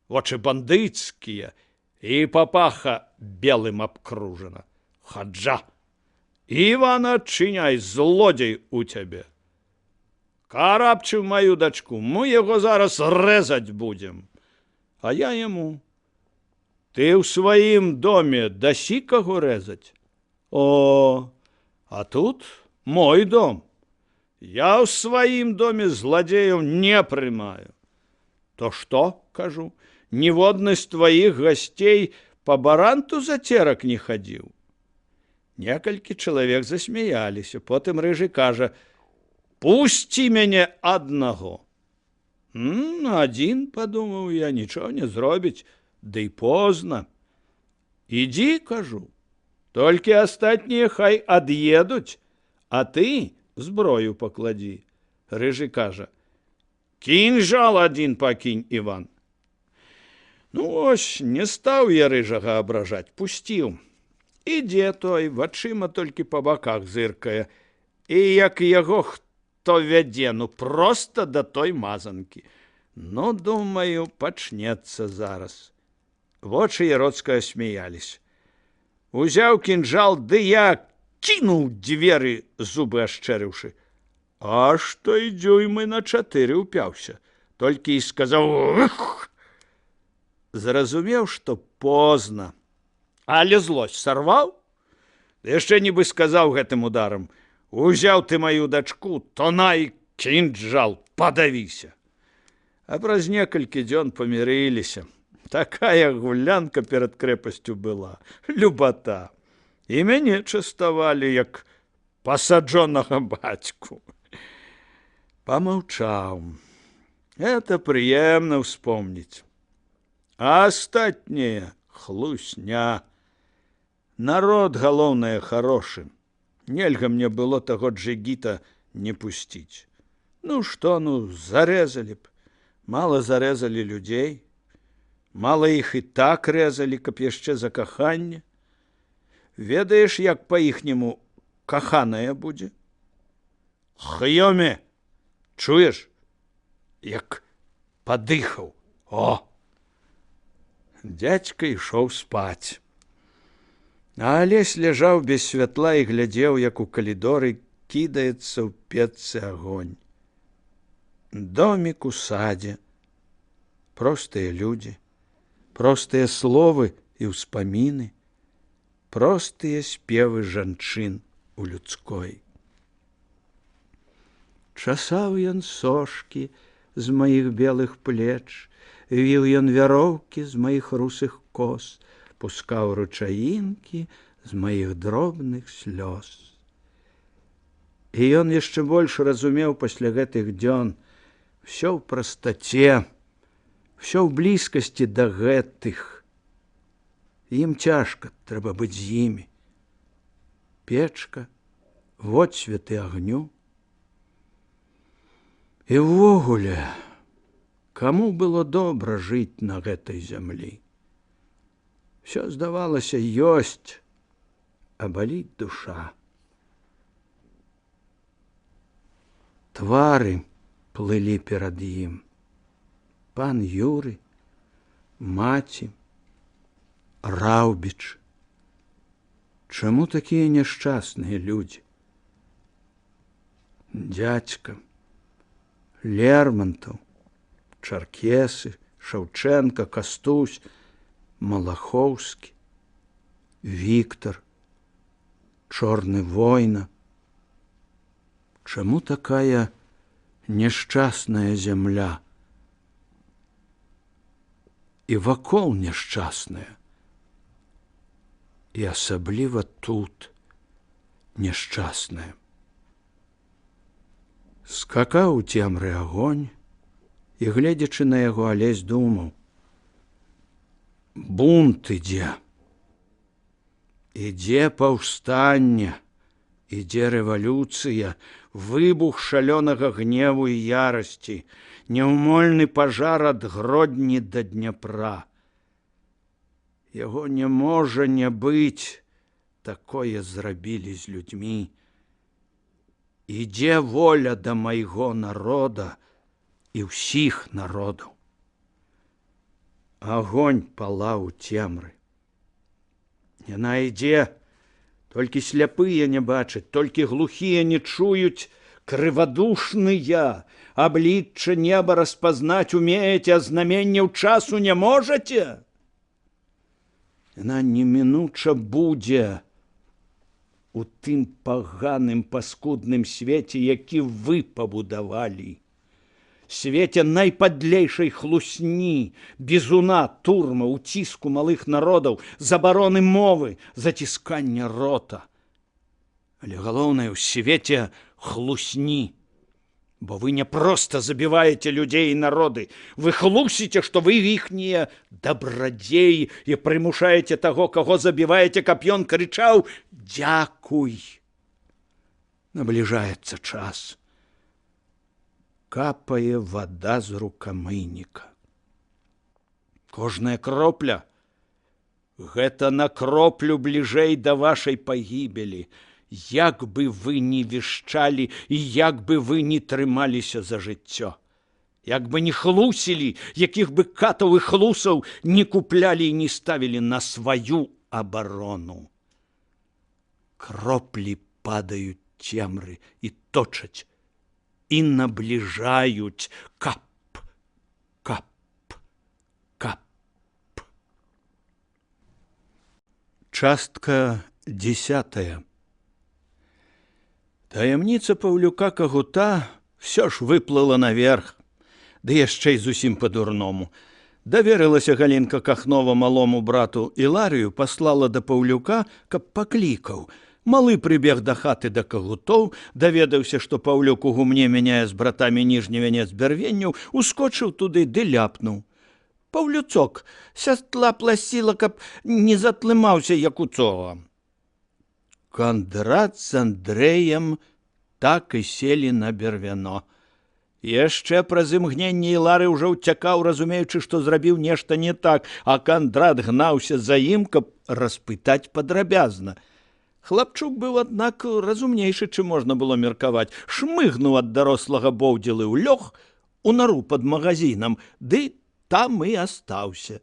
Вочы бандыцкія, і папаха белым абкружана. Хаджа! Івана, адчыняй, злодзей у цябе. Карапчыў маю дачку, мы яго зараз рэзаць будзем. А я яму. Ты ў сваім доме дасі каго рэзаць? О, а тут мой дом. Я ў сваім доме зладзеяў не прымаю. То што, кажу, ніводны з тваіх гасцей па баранту зацерак не хадзіў. Некалькі чалавек засмяяліся, потым рыжы кажа: пусці мяне аднаго. Адзін, падумаў я, нічого не зробіць, ды і позна. Ідзі, кажу, толькі астатнія хай ад'едуць, а ты зброю пакладзі. Рыжы кажа: кінжал адзін пакінь, Іван. Ну, ось, не стаў я рыжага абражаць, пусціў. Ідзе той, вачыма толькі па баках зыркае, і як яго то вядзе, ну проста да той мазанкі. Ну, думаю, пачнецца зараз. Вочы Яроцкага смяяліся. Узяў кінжал, ды я кінуў дзверы, зубы ашчэрыўшы. Аж той дзюймы на 4 упяўся. Толькі і сказаў: «Эх!» Зразумеў, што позна. Але злосць сарваў. Яшчэ нібы сказаў гэтым ударам: «Узяў ты маю дачку, то на і кінжал, падавіся». А праз некалькі дзён памірыліся. Такая гулянка перад крэпасцю была, любата. І мяне частавалі, як пасаджонага бацьку. Памаўчаў. Это прыемна ўспомніць. А астатняе хлусня. Народ, галоўнае, харошы. Нельга мне было таго джигіта не пусціць. Ну што, зарэзалі б. Мала зарэзалі людзей. Мала іх і так рэзалі, каб яшчэ за каханне. Ведаеш, як па-іхняму каханая будзе? Хьёме, чуеш? Як падыхаў. О! Дзядзька ішоў спаць. А Алесь ляжаў без святла і глядзеў, як у калідоры кідаецца ў печцы агонь. Домік у садзе. Простыя людзі. Простыя словы і ўспаміны, простыя спевы жанчын у людской. Часаў ён сошкі з маіх белых плеч, віў ён вяроўкі з маіх русых кос, пускаў ручаінкі з маіх дробных слёз. І ён яшчэ больш разумеў пасля гэтых дзён всё ў прастаце, всё ў блізкасці да гэтых. Ім цяжка, трэба быць з імі. Печка, водсветы агню. І ўвогуле, каму было добра жыць на гэтай зямлі? Всё здавалася ёсць, а баліць душа. Твары плылі перад ім. Пан Юры, маці, Раўбіч. Чаму такія няшчасныя людзі? Дзядзька, Лермантаў, Чаркесы, Шаўчэнка, Кастусь, Малахоўскі, Віктар, Чорны война. Чаму такая няшчасная зямля? І вакол няшчасная. І асабліва тут няшчасная. Скакаў у цемры агонь, і, гледзячы на яго, Алесь думаў: бунт ідзе. Ідзе паўстанне, ідзе рэвалюцыя, выбух шалёнага гневу і ярасці, няўмольны пажар ад Гродні да Дняпра. Яго не можа не быць, такое зрабілі з людзьмі. Ідзе воля да майго народа і ўсіх народаў. Агонь палаў у цемры. Яна ідзе, толькі сляпыя не бачаць, толькі глухія не чуюць, крывадушныя, аблічча неба распазнаць умееце, а знаменняў часу не можаце? Яна немінуча будзе у тым паганым паскудным свеце, які вы пабудавалі. Свеце найпадлейшай хлусні, бізуна, турма, уціску малых народаў, забароны мовы, заціскання рота. Але галоўнае, у свеце хлусні. Бо вы не проста забіваеце людзей і народы, вы хлусіце, што вы іхнія дабрадзеі і прымушаеце таго, каго забіваеце, каб ён крычаў «Дзякуй». Набліжаецца час. Капае вада з рукамыйніка. Кожная кропля – гэта на кроплю бліжэй да вашай пагібелі. як бы вы не вішчалі і як бы вы не трымаліся за жыццё. Як бы не хлусілі, якіх бы катаў і хлусаў не куплялі і не ставілі на сваю абарону. Кроплі падаюць цемры і точаць, і набліжаюць кап, кап, кап. Частка 10. Таямніца Паўлюка Кагута все ж выплыла наверх, ды яшчэ й зусім па-дурному. Даверылася Галінка Кахнова малому брату Іларыю, паслала да Паўлюка, каб паклікаў. Малы прыбег да хаты да Кагутоў, даведаўся, што Паўлюк у гумне мяняе з братамі ніжні вянец бярвенняў, ускочыў туды ды ляпнуў: «Паўлюцок, сястла пласіла, каб не затлымаўся, як у цова». Кандрат з Андрэем так і селі на бярвяно. Яшчэ праз імгненне Ілары ўжо ўцякаў, разумеючы, што зрабіў нешта не так, а Кандрат гнаўся за ім, каб распытаць падрабязна. Хлапчук быў, аднак, разумнейшы, чым можна было меркаваць. Шмыгнуў ад дарослага боўдзілы ў лёг, у нару пад магазінам, ды там і астаўся.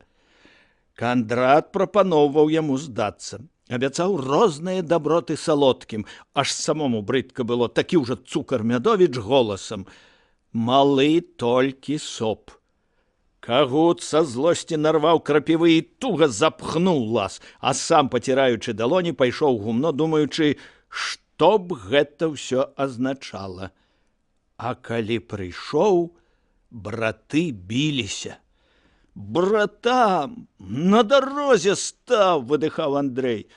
Кандрат прапаноўваў яму здацца. Абяцаў розныя даброты салодкім, аж самому брыдка было, такі ўжо цукар-мядовіч голасам: «Малы толькі соп». Кагут са злосці нарваў крапівы і туга запхнуў лаз, а сам, паціраючы далоні, пайшоў гумно, думаючы, што б гэта ўсё азначала. А калі прыйшоў, браты біліся. «Братам, на дарозе стаў!» – выдыхаў Андрэй.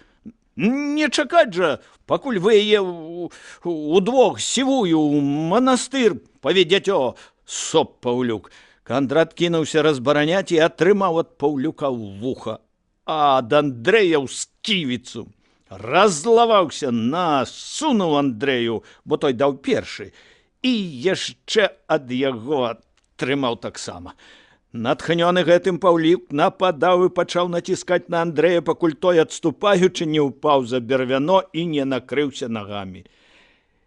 «Не чакаць жа, пакуль вы яе удвох сівую ў манастыр паведзяцё!» – соп Паўлюк. Кандрат кінуўся разбараняць і атрымаў ад Паўлюка ў вуха, а ад Андрэя ў сківіцу. Раззлаваўся, насунуў Андрэю, бо той даў першы, і яшчэ ад яго атрымаў таксама. Натхнёны гэтым, Паўлюк нападаў і пачаў націскаць на Андрэя, пакуль той, адступаючы, не ўпаў за бярвяно і не накрыўся нагамі.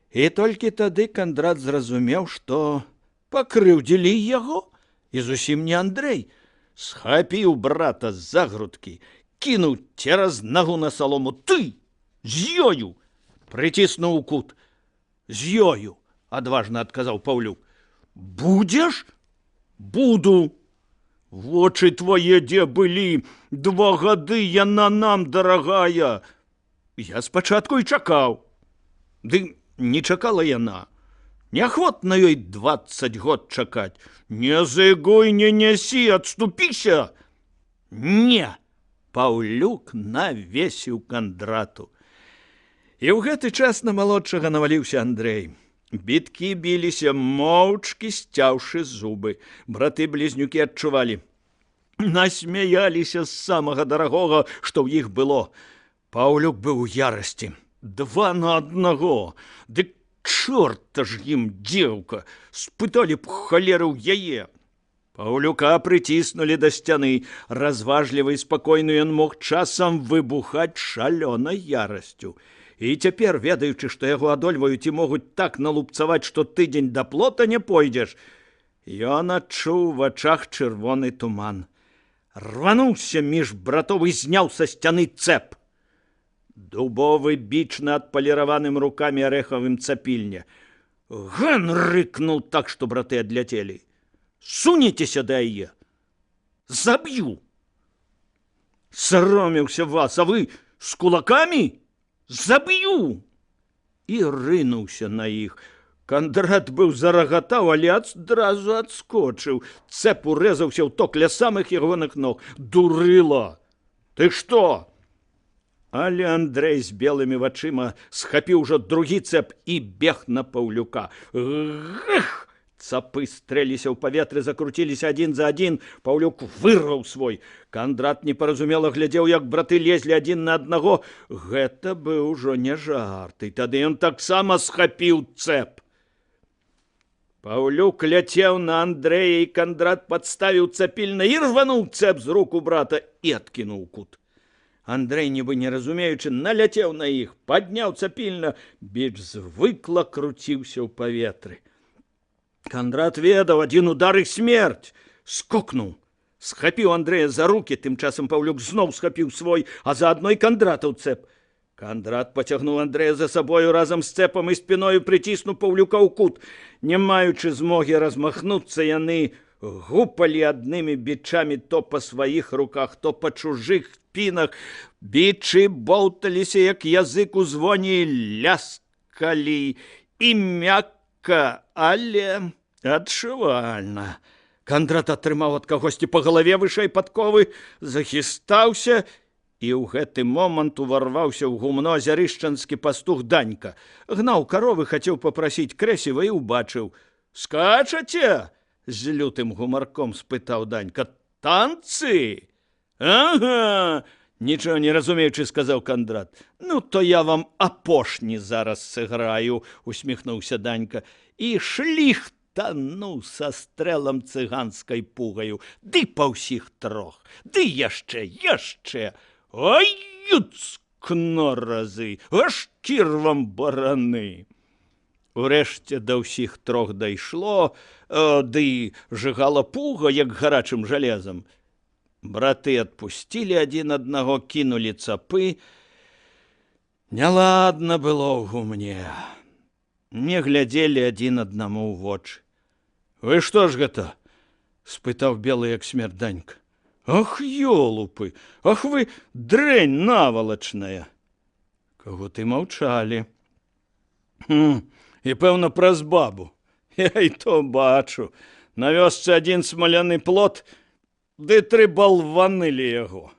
І толькі тады Кандрат зразумеў, што пакрыўдзілі яго. І зусім не Андрэй. Схапіў брата з-за грудкі, кінуў цераз нагу на салому. «Ты! З ёю!» Прыціснуў у кут. «З ёю!» – адважна адказаў Паўлюк. «Будзеш?» «Буду!» «Вочы твае дзе былі? 2 гады яна нам дарагая!» Я спачатку і чакаў. Ды не чакала яна. Неахвотна ёй 20 год чакаць. «Не зыгуй, не нясі, адступіся!» «Не!» – Паўлюк навесіў Кандрату. І ў гэты час на малодшага наваліўся Андрэй. Біткі біліся, моўчкі сцяўшы зубы. Браты-блізнюкі адчувалі. Насмяяліся з самага дарагога, што ў іх было. Паўлюк быў у ярасці. 2 на 1. Дык чорта ж ім дзеўка, спыталі б халеры ў яе. Паўлюка прыціснулі да сцяны. Разважлівы і спакойны ён мог часам выбухаць шалёнай ярасцю. І цяпер, ведаючы, што яго адольваюць і могуць так налупцаваць, што тыдзень да плота не пойдзеш, ён адчуў у вачах чырвоны туман. Рвануўся між братоў і зняў са сцяны цэп. Дубовы біч на адпаліраваным рукамі арэхавым цапільня. Гэн рыкнуў так, што браты адляцелі. «Сунецеся да яе! Заб'ю! Саромеўся вас, а вы з кулакамі? Заб'ю!» І рынуўся на іх. Кандрат быў зарагатаў, але адразу адскочыў. Цэп урэзаўся ў ток ля самых ягоных ног. «Дурыла! Ты што?» Але Андрэй з белымі вачыма схапіў ужо другі цэп і бег на Паўлюка. Гэх! Цапы стрэліся ў паветры, закруціліся адзін за адзін. Паўлюк вырваў свой. Кандрат непаразумела глядзеў, як браты лезлі адзін на аднаго. Гэта быў ужо не жарт, і тады ён таксама схапіў цэп. Паўлюк ляцеў на Андрэя, і Кандрат падставіў цапільна і рвануў цэп з рук у брата і адкінуў кут. Андрэй, нібы не разумеючы, наляцеў на іх, падняў цапільна, біч звыкла круціўся ў паветры. Кандрат ведаў, адзін удар і смерць. Скокнуў, схапіў Андрэя за рукі, тым часам Паўлюк зноў схапіў свой, а заадно і Кандрата ў цэп. Кандрат пацягнуў Андрэя за сабою разам з цэпам і спіною прыціснуў Паўлюка ў кут. Не маючы змогі размахнуцца, яны гупалі аднымі бичамі то па сваіх руках, то па чужых спінах. Бичы боўталіся, як язык у звоне, ляскалі і мякка, але адчувальна. Кандрат атрымаў ад кагосьці па галаве вышэй падковы, захістаўся, і ў гэты момант уварваўся ў гумно азярышчанскі пастух Данька. Гнаў каровы, хацеў папрасіць крэсіва і ўбачыў. «Скачаце?» – з лютым гумарком спытаў Данька. «Танцы?» «Ага!» – нічого не разумеючы, сказаў Кандрат. «Ну, то я вам апошні зараз сыграю», – усміхнуўся Данька. І шліхтануў са стрэлам цыганскай пугаю. Ды па ўсіх трох, ды яшчэ. Ай, юцкно разы, аж кір вам бараны. Урэшце да ўсіх трох дайшло, ды жыгала пуга, як гарачым жалезам. Браты адпусцілі адзін аднаго, кінулі цапы. Няладна было ў гумне. Не глядзелі адзін аднаму ў вочы. «Вы што ж гэта?» – спытаў белы, як смерць Данька. «Ах, ёлупы! Ах вы, дрэнь навалачная!» Кагуты маўчалі. «І, пэўна, праз бабу. Я і то бачу. На вёсцы адзін смаляны плот, ды 3 балваны ля яго.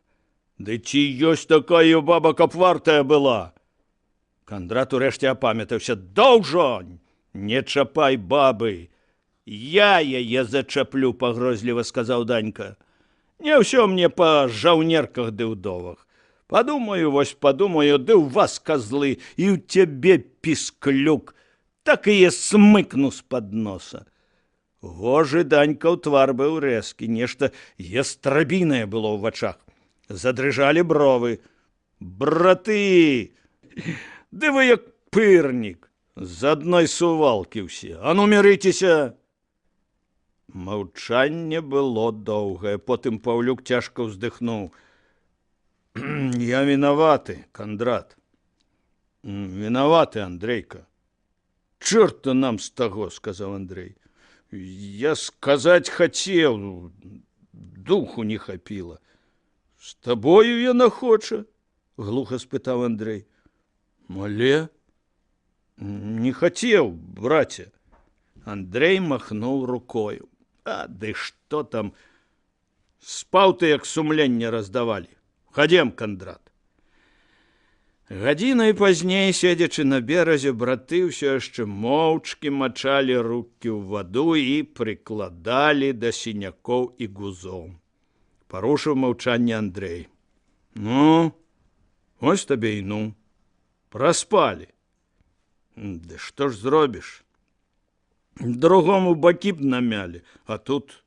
Ды ці ёсць такая баба, каб вартая была?» Кандрат урэшце апамятаўся. «Доўжонь! Не чапай бабы! Я яе зачаплю», – пагрозліва сказаў Данька. «Не ўсё мне па жаўнерках ды ўдовах. Падумаю, ды ў вас, козлы, і ў цябе, пісклюк, так і я смыкну з-пад носа». Гожы Данька ў твар быў рэзкі, нешта ястрабінае было ў вачах. Задрыжалі бровы. «Браты! Ды вы як пырнік! З адной сувалкі ўсе! А ну, мірыцеся!» Маўчанне было доўгае, потым Паўлюк цяжка ўздыхнуў. «Я вінаваты, Кандрат. Вінаваты, Андрейка. Чорта нам з таго», – сказаў Андрэй. «Я сказаць хацеў, духу не хапіла». «З табою яна хоча?» – глуха спытаў Андрэй. «Але не хацеў, браце». Андрэй махнуў рукою. «А, ды што там? Спаў ты, як сумленне раздавалі. Хадзем, Кандрат». Гадзінай пазней, седзячы на беразе, браты ўсё яшчэ моўчкі мачалі рукі ў ваду і прыкладалі да сінякоў і гузоў. Парушыў маўчанне Андрэй. «Ну, ось табе і ну. Праспалі. Ды што ж зробіш? Другому бакі б намялі, а тут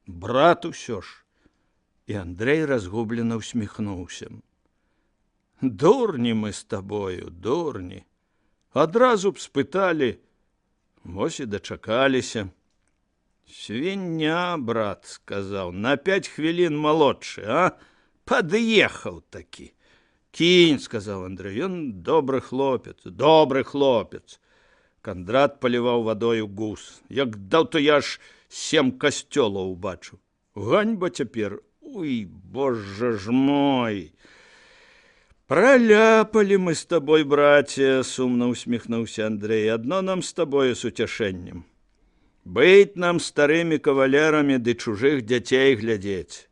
брат усё ж». І Андрэй разгублена усміхнуўся. «Дурні мы з табою, дурні. Адразу б спыталі, вось і дачакаліся». «Свіння, брат», – сказаў, – «на 5 хвілін малодшы, а? Пад'ехаў такі». «Кінь», – сказаў Андрэй, – «ён добры хлопец, добры хлопец». Кандрат паліваў вадою гуз. «Як даў, то я ж 7 касцёлаў убачу. Ганьба цяпер, уй, божа ж мой». «Праляпалі мы з табой, браце», – сумна усміхнуўся Андрэй, – «адно нам з табою суцяшэннем. Быць нам старымі кавалерамі ды чужых дзяцей глядзець.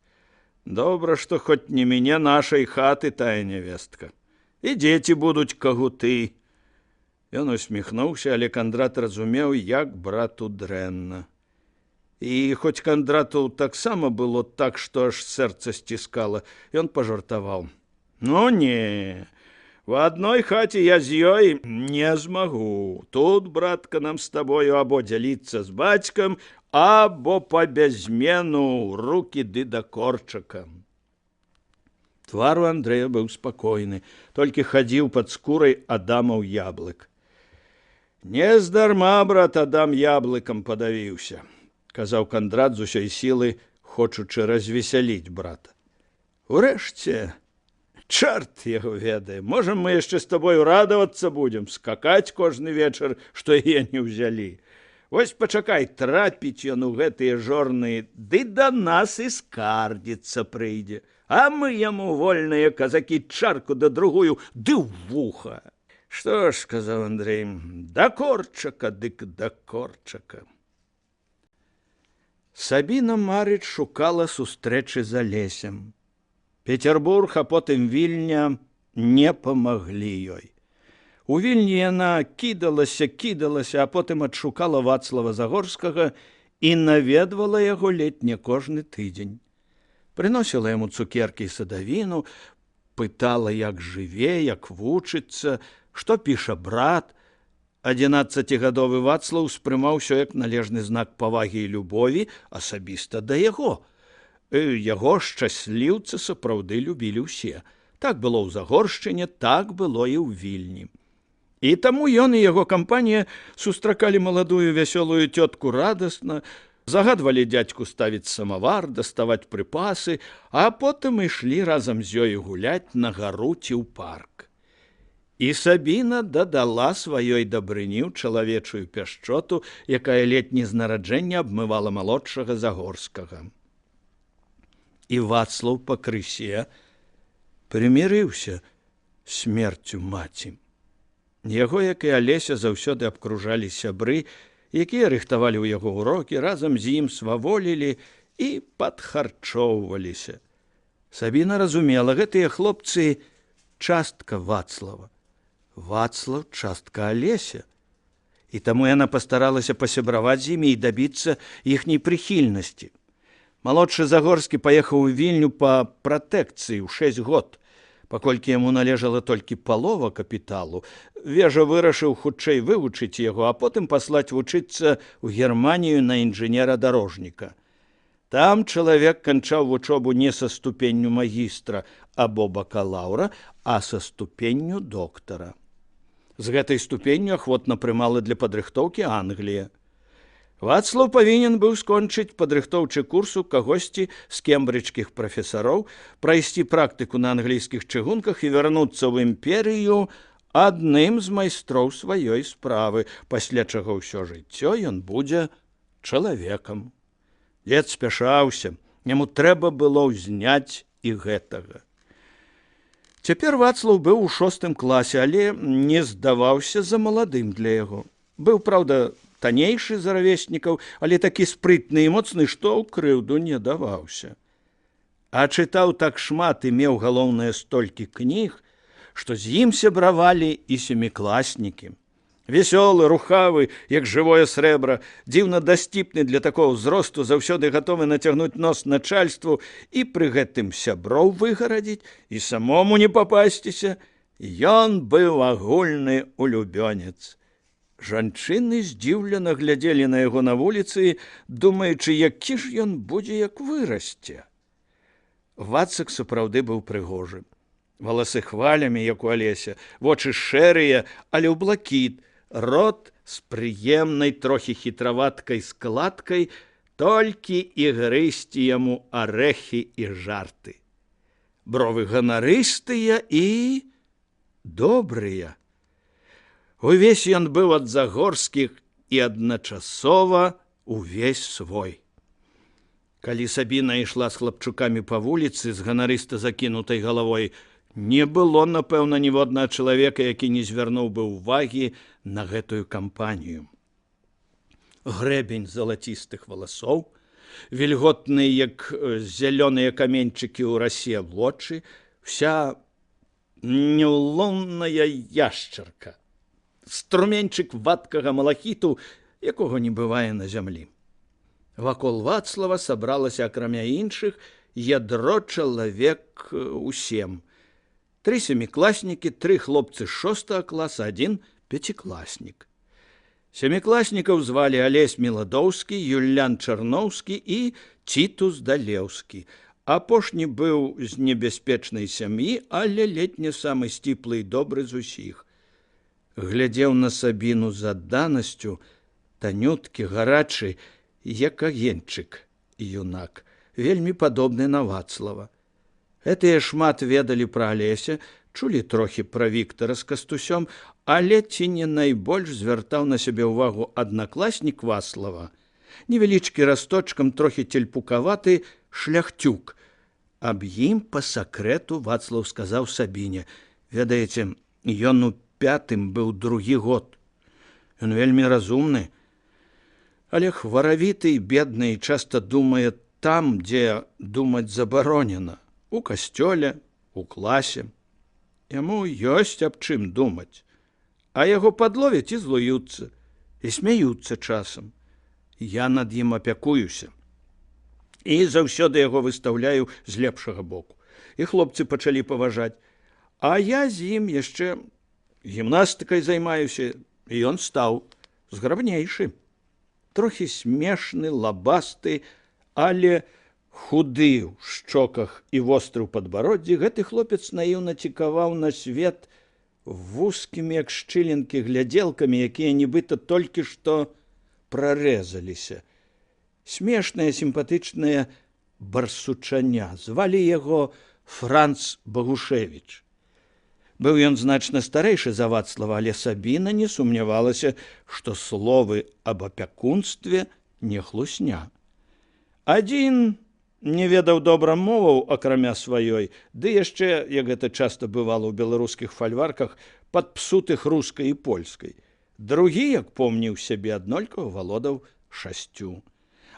Добра, што хоць не мяне нашай хаты тая нявестка. І дзеці будуць кагуты». Ён усміхнуўся, але Кандрат разумеў, як брату дрэнна. І хоць Кандрату таксама было так, што аж сэрца сціскала, ён пажартаваў. «Ну не, в адной хаце я з ёй не змагу. Тут, братка, нам з табою або дзяліцца з бацькам, або па бязмену рукі ды да корчака». Твар у Андрэя быў спакойны, толькі хадзіў пад скурай Адамаў яблык. «Нездарма, брат, Адам яблыкам падавіўся», – казаў Кандрат з усёй сілы, хочучы развесяліць брата. «Урэшце, чарт яго ведае, можам мы яшчэ з табою радавацца будзем, скакаць кожны вечар, што яе не ўзялі. Вось пачакай, трапіць ён у гэтыя жорны, ды да нас і скардзіцца прыйдзе. А мы яму, вольныя казакі, чарку да другую, ды ў вуха». «Што ж, – сказаў Андрэй, – да корчака, дык да корчака». Сабіна Марыч шукала сустрэчы з Алесем. Петербург, а потым Вільня не памаглі ёй. У Вільні яна кідалася, а потым адшукала Вацлава Загорскага і наведвала яго ледзь не кожны тыдзень. Прыносіла яму цукеркі і садавіну, пытала, як жыве, як вучыцца, што піша брат. 11гадовы Вацлаў успрымаў усё як належны знак павагі і любові асабіста да яго. Яго шчасліўцы сапраўды любілі ўсе. Так было ў Загоршчыне, так было і ў Вільні. І таму ён і яго кампанія сустракалі маладую вясёлую цётку радасна, загадвалі дзядзьку ставіць самавар, даставаць прыпасы, а потым ішлі разам з ёю гуляць на гару ці ў парк. І Сабіна дадала сваёй дабрыні ў чалавечую пяшчоту, якая летні з нараджэння абмывала малодшага Загорскага. І Вацлаў пакрысе прымірыўся смерцю маці. Яго, як і Алеся, заўсёды абкружалі сябры, якія рыхтавалі ў яго ўрокі, разам з ім сваволілі і падхарчоўваліся. Сабіна разумела, гэтыя хлопцы частка Вацлава. Вацлаў частка Алеся. І таму яна пастаралася пасябраваць з імі і дабіцца іхняй прыхільнасці. Малодшы Загорскі паехаў у Вільню па пратэкцыі ў 6 год, паколькі яму належала толькі палова капіталу. Вежа вырашыў хутчэй вывучыць яго, а потым паслаць вучыцца ў Германію на інжынера-дарожніка. Там чалавек канчаў вучобу не са ступенню магістра або бакалаўра, а са ступенню доктара. З гэтай ступенню ахвотна прымала для падрыхтоўкі Англія. Вацлаў павінен быў скончыць падрыхтоўчы курс у кагосьці з кембриджскіх прафесароў, прайсці практыку на англійскіх чыгунках і вярнуцца ў імперыю адным з майстроў сваёй справы, пасля чаго ўсё жыццё ён будзе чалавекам. Дзед спяшаўся, яму трэба было ўзняць і гэтага. Цяпер Вацлаў быў у 6 класе, але не здаваўся за маладым для яго. Быў, праўда, таннейшы за равеснікаў, але такі спрытны і моцны, што ў крыўду не даваўся. А чытаў так шмат і меў, галоўнае, столькі кніг, што з ім сябравалі і сямікласнікі. Весёлы, рухавы, як жывое срэбра, дзіўна дасціпны для такого ўзросту, заўсёды гатовы нацягнуць нос начальству і пры гэтым сяброў выгарадзіць і самому не папасціся, ён быў агульны улюбёнец. Жанчыны здзіўлена глядзелі на яго на вуліцы, думаючы, які ж ён будзе, як вырасце. Вацак сапраўды быў прыгожы. Валасы хвалямі, як у Алеся, вочы шэрыя, але ў блакіт, рот з прыемнай, трохі хітраваткай складкай, толькі і грызці яму арэхі і жарты. Бровы ганарыстыя і добрыя. Увесь ён быў ад Загорскіх і адначасова увесь свой. Калі Сабіна ішла з хлапчукамі па вуліцы з ганарыста закінутай галавой, не было, напэўна, ніводнага чалавека, які не звярнуў бы ўвагі на гэтую кампанію. Грэбень залацістых валасоў, вільготныя, як зялёныя каменьчыкі ў расе вочы, вся няўломная яшчарка, струменьчык вадкага малахіту, якога не бывае на зямлі. Вакол Вацлава сабралася, акрамя іншых, ядро чалавек у 7. 3 сямікласнікі, 3 хлопцы 6 класа, 1 пяцікласнік. Сямікласнікаў звалі Алесь Міладоўскі, Юлян Чарноўскі і Цітус Далеўскі, Апошні быў з небяспечнай сям'і, але ледзь не самы сціплы і добры з усіх. Глядзеў на Сабіну з адданасцю, танюткі, гарачы, як агеньчык, юнак, вельмі падобны на Вацлава. Гэтыя шмат ведалі пра Алеся, чулі трохі пра Віктара з Кастусём, але ці не найбольш звяртаў на сябе ўвагу аднакласнік Вацлава, невялічкі расточкам, трохі тельпукаваты шляхцюк. Аб ім па сакрэту Вацлаў сказаў Сабіне: «Ведаеце, ён у 5-м быў 2-й год. Ён вельмі разумны, але хваравіты і бедны, і часта думае там, дзе думаць забаронена, у касцёле, у класе. Яму ёсць аб чым думаць, а яго падловяць і злуюцца, і смяюцца часам. Я над ім апякуюся. І заўсёды яго выстаўляю з лепшага боку. І хлопцы пачалі паважаць. А я з ім яшчэ гімнастыкай займаюся, і ён стаў зграбнейшы. Трохі смешны, лабасты, але худы ў шчоках і востры ў падбароддзі, гэты хлопец наіўна цікаваў на свет вузкімі, як шчылінкі, глядзелкамі, якія нібыта толькі што прарэзаліся. Смешнае, сімпатычнае барсучаня. Звалі яго Франц Багушевіч. Быў ён значна старэйшы за Вацлава, але Сабіна не сумнявалася, што словы аб апякунстве не хлусня. Адзін не ведаў добра моваў, акрамя сваёй, ды яшчэ, як гэта часта бывала ў беларускіх фальварках, падпсутых рускай і польскай. Другі, як помніў сябе, аднолькава валодаў 6.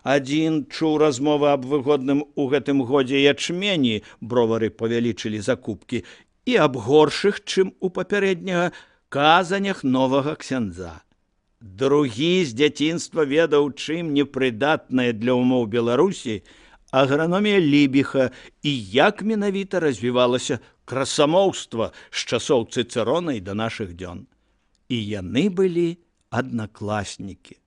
Адзін чуў размовы аб выгодным у гэтым годзе ячмені, бровары павялічылі закупкі, і аб горшых, чым у папярэдняга, казанях новага ксяндза. Другі з дзяцінства ведаў, чым непрыдатная для ўмоў Беларусі аграномія Лібіха і як менавіта развівалася красамоўства з часоў Цыцэрона і да нашых дзён. І яны былі аднакласнікі.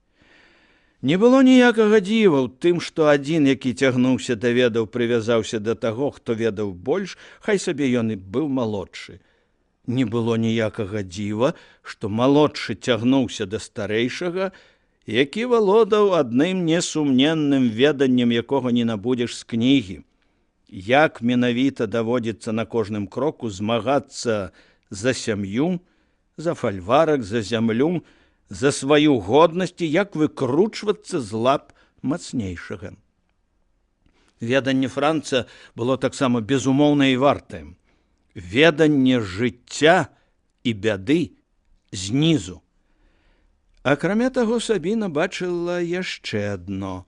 Не было ніякага дзіва ў тым, што адзін, які цягнуўся да ведаў, прывязаўся да таго, хто ведаў больш, хай сабе ён і быў малодшы. Не было ніякага дзіва, што малодшы цягнуўся да старэйшага, які валодаў адным несумненным веданнем, якога не набудзеш з кнігі. Як менавіта даводзіцца на кожным кроку змагацца за сям'ю, за фальварак, за зямлю, за сваю годнасць і як выкручвацца з лап мацнейшага. Веданне Франца было таксама безумоўна і вартае. Веданне жыцця і бяды знізу. Акрамя таго, Сабіна бачыла яшчэ адно.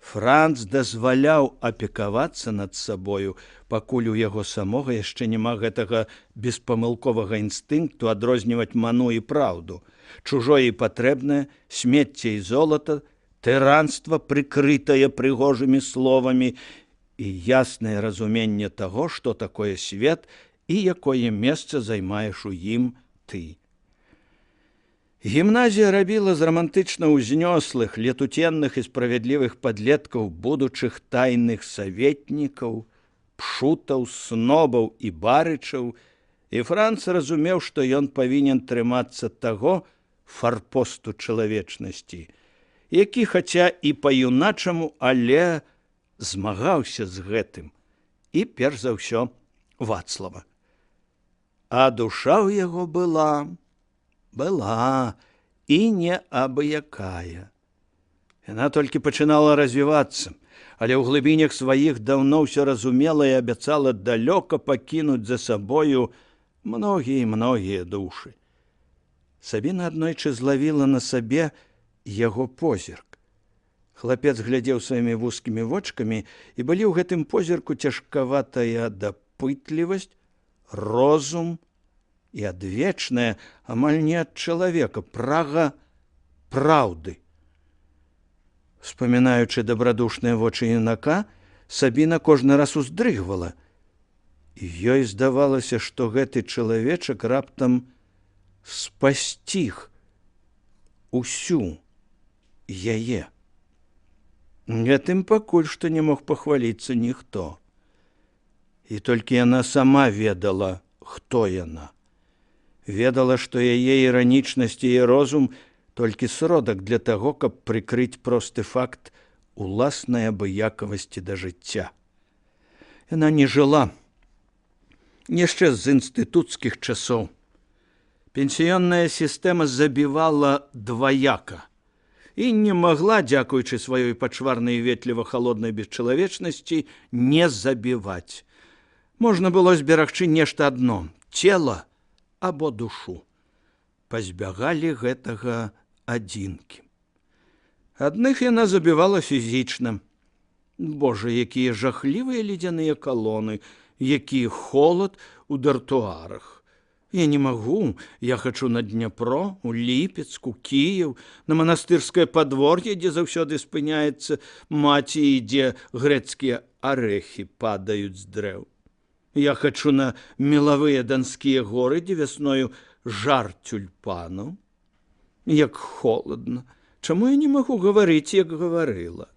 Франц дазваляў апекавацца над сабою, пакуль у яго самога яшчэ няма гэтага беспамылковага інстынкту адрозніваць ману і праўду, чужое і патрэбнае, смецце і золата, тыранства, прыкрытае прыгожымі словамі, і яснае разуменне таго, што такое свет і якое месца займаеш у ім ты. Гімназія рабіла з рамантычна ўзнёслых, летуценных і справядлівых падлеткаў будучых тайных саветнікаў, пшутаў, снобаў і барычаў, і Франц разумеў, што ён павінен трымацца таго фарпосту чалавечнасці, які, хаця і па-юначаму, але змагаўся з гэтым, і перш за ўсё Вацлава. А душа ў яго была і не абыякая. Яна толькі пачынала развівацца, але ў глыбінях сваіх даўно ўсё разумела і абяцала далёка пакінуць за сабою многія душы. Сабіна аднойчы злавіла на сабе яго позірк. Хлапец глядзеў сваімі вузкімі вочкамі, і былі ў гэтым позірку цяжкаватая дапытлівасць, розум і адвечная, амаль не ад чалавека, прага праўды. Успамінаючы дабрадушныя вочы юнака, Сабіна кожны раз уздрыгвала. І ёй здавалася, што гэты чалавечак раптам спасціг усю яе. Гэтым пакуль што не мог пахваліцца ніхто. І толькі яна сама ведала, хто яна. Ведала, што яе іранічнасць і розум толькі сродак для таго, каб прыкрыць просты факт уласнай абыякавасці да жыцця. Яна не жыла яшчэ з інстытуцкіх часоў. Пенсіённая сістэма забівала дваяка і не магла, дзякуючы сваёй пачварнай ветліва-халоднай бесчалавечнасці, не забіваць. Можна было зберагчы нешта адно – цела або душу. Пазбягалі гэтага адзінкі. Адных яна забівала фізічна. Божа, якія жахлівыя ледзяныя калоны, які холад у дартуарах. Я не магу, я хачу на Дняпро, у Ліпецку, Кіеў, на манастырскае падвор'е, дзе заўсёды спыняецца маці і дзе грэцкія арэхі падаюць з дрэў. Я хачу на мелавыя данскія горы, дзе вясною жар тюльпанаў. Як холадна. Чаму я не магу гаварыць, як гаварыла?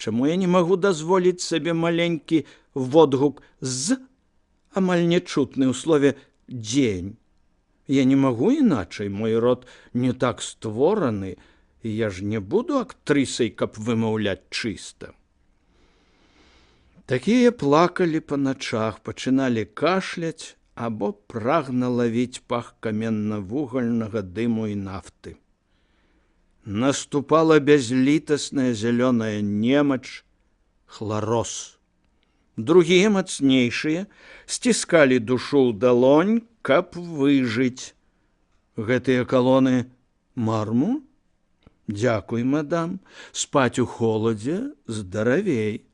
Чаму я не магу дазволіць сабе маленькі водгук «з», амаль нечутны ў слове «дзень»? Я не магу іначай, мой род не так створаны, і я ж не буду актрысай, каб вымаўляць чыста. Такія плакалі па начах, пачыналі кашляць або прагна лавіць пах каменна-вугальнага дыму і нафты. Наступала бязлітасная зялёная немач, хлароз. Другія, мацнейшыя, сціскалі душу ў далонь, каб выжыць. Гэтыя калоны марму? Дзякуй, мадам, спаць у холадзе здаравей.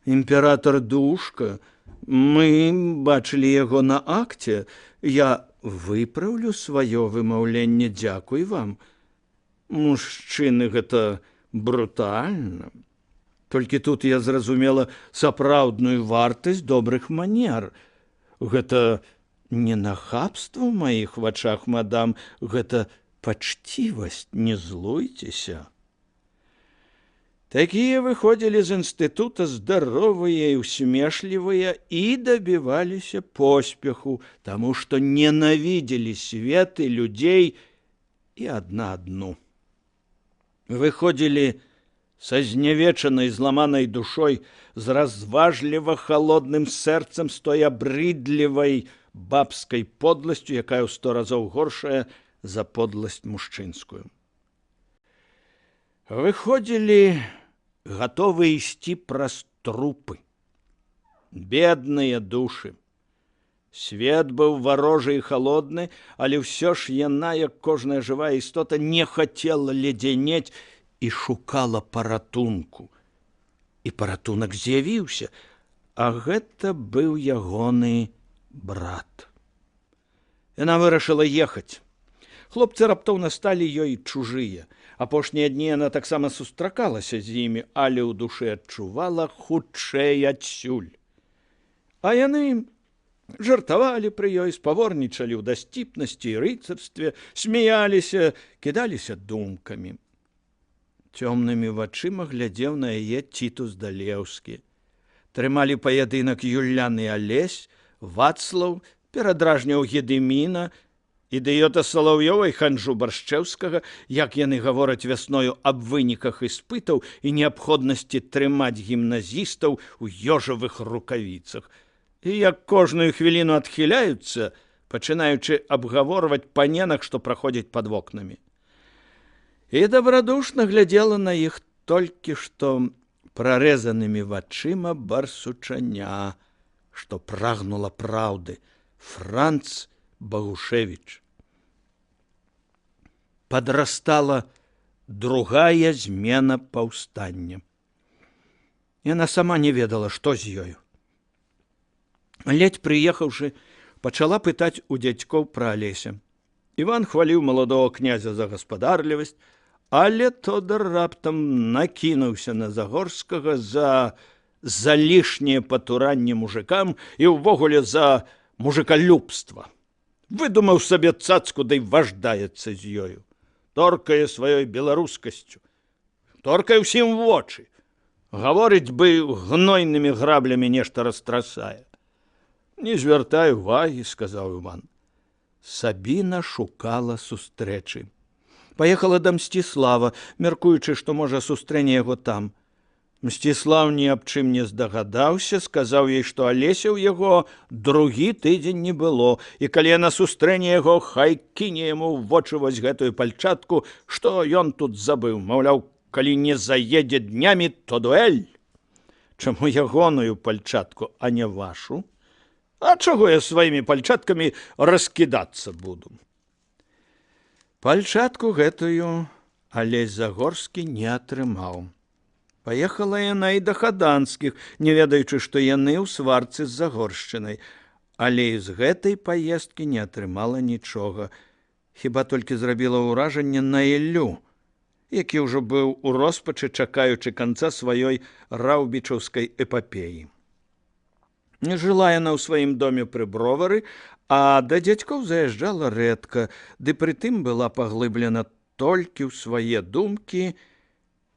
Імператор Душка, мы бачылі яго на акце, я выпраўлю сваё вымаўленне, дзякуй вам. Мужчыны, гэта брутальна. Толькі тут я зразумела сапраўдную вартасць добрых манер. Гэта не нахабства ў маіх вачах, мадам, гэта пачцівасць, не злуйцеся. Такія выходзілі з інстытута здаровыя і усмешлівыя і дабіваліся поспеху, таму што ненавідзелі свет і людзей і адна адну. Выходзілі са знявечанай, зламанай душой, з разважліва-халодным сэрцам, з той абрыдлівай бабскай подласцю, якая ў 100 разоў горшая за подласць мужчынскую. Выходзілі гатовы ісці праз трупы. Бедныя душы. Свет быў варожы і халодны, але ўсё ж яна, як кожная жывая істота, не хацела ледзянець і шукала паратунку. І паратунак з'явіўся, а гэта быў ягоны брат. Яна вырашыла ехаць. Хлопцы раптоўна сталі ёй чужыя. Апошнія дні яна таксама сустракалася з імі, але ў душы адчувала хутчэй адсюль. А яны жартавалі пры ёй, спаворнічалі ў дасціпнасці і рыцарстве, смяяліся, кідаліся думкамі. Цёмнымі вачыма глядзеў на яе Цітус Далеўскі. Трымалі паядынак Юлян і Алесь, Вацлаў перадражняў Гедыміна, ідыёта Салаўёва і ханжу Баршчэўскага, як яны гавораць вясною аб выніках іспытаў і неабходнасці трымаць гімназістаў у ёжавых рукавіцах. І як кожную хвіліну адхіляюцца, пачынаючы абгаворваць паненак, што праходзяць пад вокнамі. І дабрадушна глядзела на іх толькі што прарэзанымі вачыма барсучаня, што прагнула праўды, Франц Багушевіч. Падрастала другая змена паўстання. Яна сама не ведала, што з ёю. Ледзь прыехаўшы, пачала пытаць у дзядзькоў пра Алеся. Іван хваліў маладого князя за гаспадарлівасць, але Тодар раптам накінуўся на Загорскага за лішняе патуранне мужикам і ўвогуле за мужикалюбства. Выдумаў сабе цацку, дай важдаецца з ёю. Торкае сваёй беларускасцю. Торкае ўсім вочы. Гаворыць бы гнойнымі граблямі нешта растрасае. Не звяртай увагі, сказаў Іван. Сабіна шукала сустрэчы. Паехала да Мсціслава, мяркуючы, што, можа, сустрэне яго там. Мсціслав ні аб чым не здагадаўся, сказаў ёй, што Алеся ў яго другі тыдзень не было, і калі яна сустрэне яго, хай кіне яму ў вочы вось гэтую пальчатку, што ён тут забыў. Маўляў, калі не заедзе днямі, то дуэль. Чаму ягоную пальчатку, а не вашу? А чаго я сваімі пальчаткамі раскідацца буду? Пальчатку гэтую Алесь Загорскі не атрымаў. Паехала яна і да Хаданскіх, не ведаючы, што яны ў сварцы з Загоршчынай, але і з гэтай паездкі не атрымала нічога. Хіба толькі зрабіла ўражанне на Іллю, які ўжо быў у роспачы, чакаючы канца сваёй раўбічаўскай эпапеі. Не жыла яна ў сваім доме пры Бровары, а да дзядзькоў заязджала рэдка, ды прытым была паглыблена толькі ў свае думкі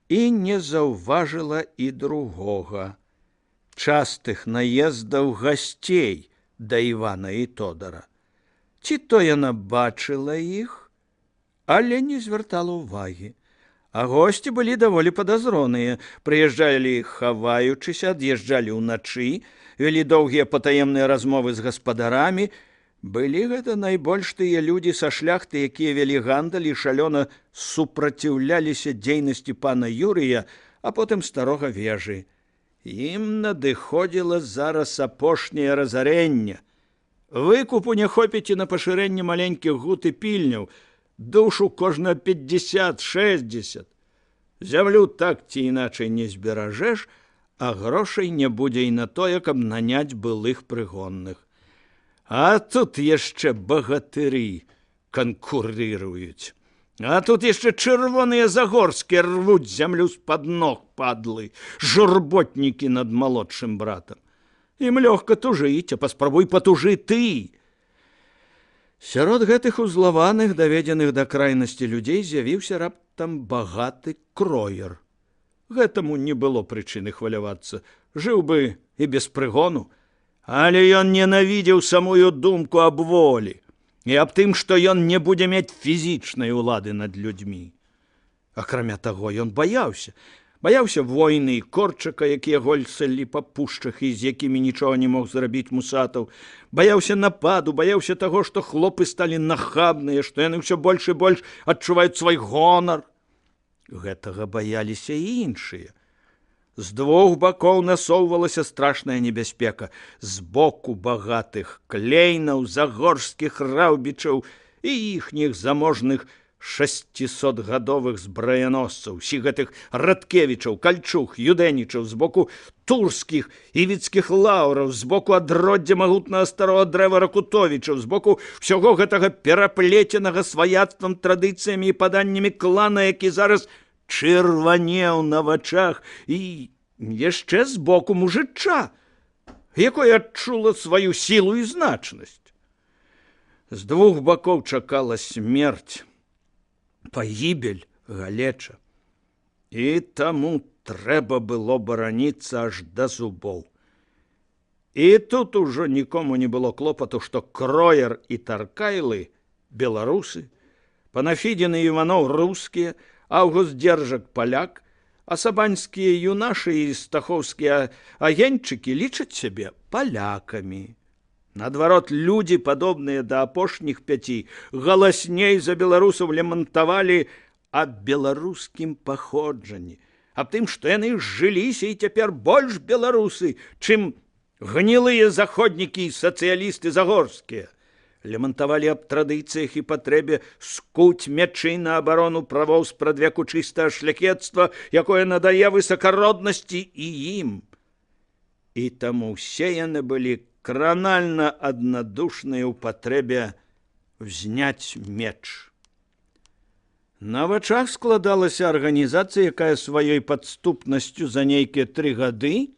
і не заўважыла і другога – частых наездаў гасцей да Івана і Тодара. Ці то яна бачыла іх, але не звяртала ўвагі. А госці былі даволі падазроныя, прыязджалі хаваючыся, ад'язджалі ўначы, вялі доўгія патаемныя размовы з гаспадарамі. Былі гэта найбольш тыя людзі са шляхты, якія вялі гандаль і шалёна супраціўляліся дзейнасці пана Юрыя, а потым старога Вежы. Ім надыходзіла зараз апошняе разарэнне. Выкупу не хопіць і на пашырэнне маленькіх гут і пільняў, душу кожна 50-60. Зямлю так ці іначай не зберажэш, а грошай не будзе і на тое, каб наняць былых прыгонных. А тут яшчэ багатыры канкурыруюць. А тут яшчэ чырвоныя Загорскія рвуць зямлю з-пад ног, падлы, журботнікі над малодшым братам. Ім лёгка тужыць, а паспрабуй патужы ты. Сярод гэтых узлаваных, даведзеных да крайнасці людзей, з'явіўся раптам багаты кроер. Гэтаму не было прычыны хвалявацца. Жыў бы і без прыгону. Але ён ненавідзеў самую думку аб волі і аб тым, што ён не будзе мець фізічнай улады над людзьмі. Акрамя таго, ён баяўся. Баяўся войны і Корчака, якія гольцалі па пушчах і з якімі нічога не мог зрабіць Мусатаў. Баяўся нападу, баяўся таго, што хлопы сталі нахабныя, што яны ўсё больш і больш адчуваюць свой гонар. Гэтага баяліся і іншыя. З двух бакоў насоўвалася страшная небяспека. З боку багатых клейнаў, загорскіх раўбічаў і іхніх заможных 600-гадовых збраяносцаў, усіх гэтых Радкевічаў, Кальчук, Юдэнічаў, з боку турскіх і віцкіх лаўраў, з боку адроддзя магутнага старога дрэва Ракутовічаў, з боку ўсяго гэтага пераплеценага сваяцтвам, традыцыямі і паданнямі клана, які зараз чырванеў на вачах, і яшчэ з боку мужыча, якое адчула сваю сілу і значнасць. З двух бакоў чакала смерць, пагібель, галеча. І таму трэба было бараніцца аж да зубоў. І тут ужо нікому не было клопату, што Кроер і Таркайлы – беларусы, Панафідзін і Іваноў – рускія, Аўгуст Дзержак – паляк, а сабаньскія юнашы і стахоўскія агеньчыкі лічаць сябе палякамі. Наадварот, людзі, падобныя да апошніх 5, галасней за беларусаў лямантавалі аб беларускім паходжанні, аб тым, што яны жыліся і цяпер больш беларусы, чым гнілыя заходнікі і сацыялісты загорскія. Лямантавалі аб традыцыях і патрэбе скуць мячы на абарону правоў спрадвеку чыстага шляхецтва, якое надае высакароднасці і ім. І таму ўсе яны былі кранальна аднадушныя ў патрэбе взняць меч. На вачах складалася арганізацыя, якая сваёй падступнасцю за нейкія 3 гады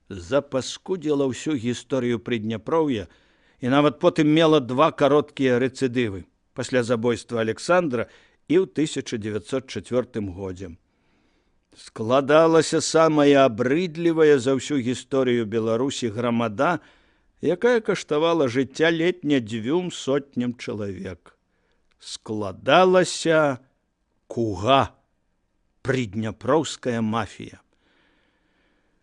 запаскудзіла ўсю гісторыю Прыдняпроўя і нават потым мела 2 кароткія рэцыдывы пасля забойства Александра і ў 1904 годзе. Складалася самая абрыдлівая за ўсю гісторыю Беларусі грамада, якая каштавала жыцця ледня 200 чалавек. Складалася Куга, прыдняпроўская мафія.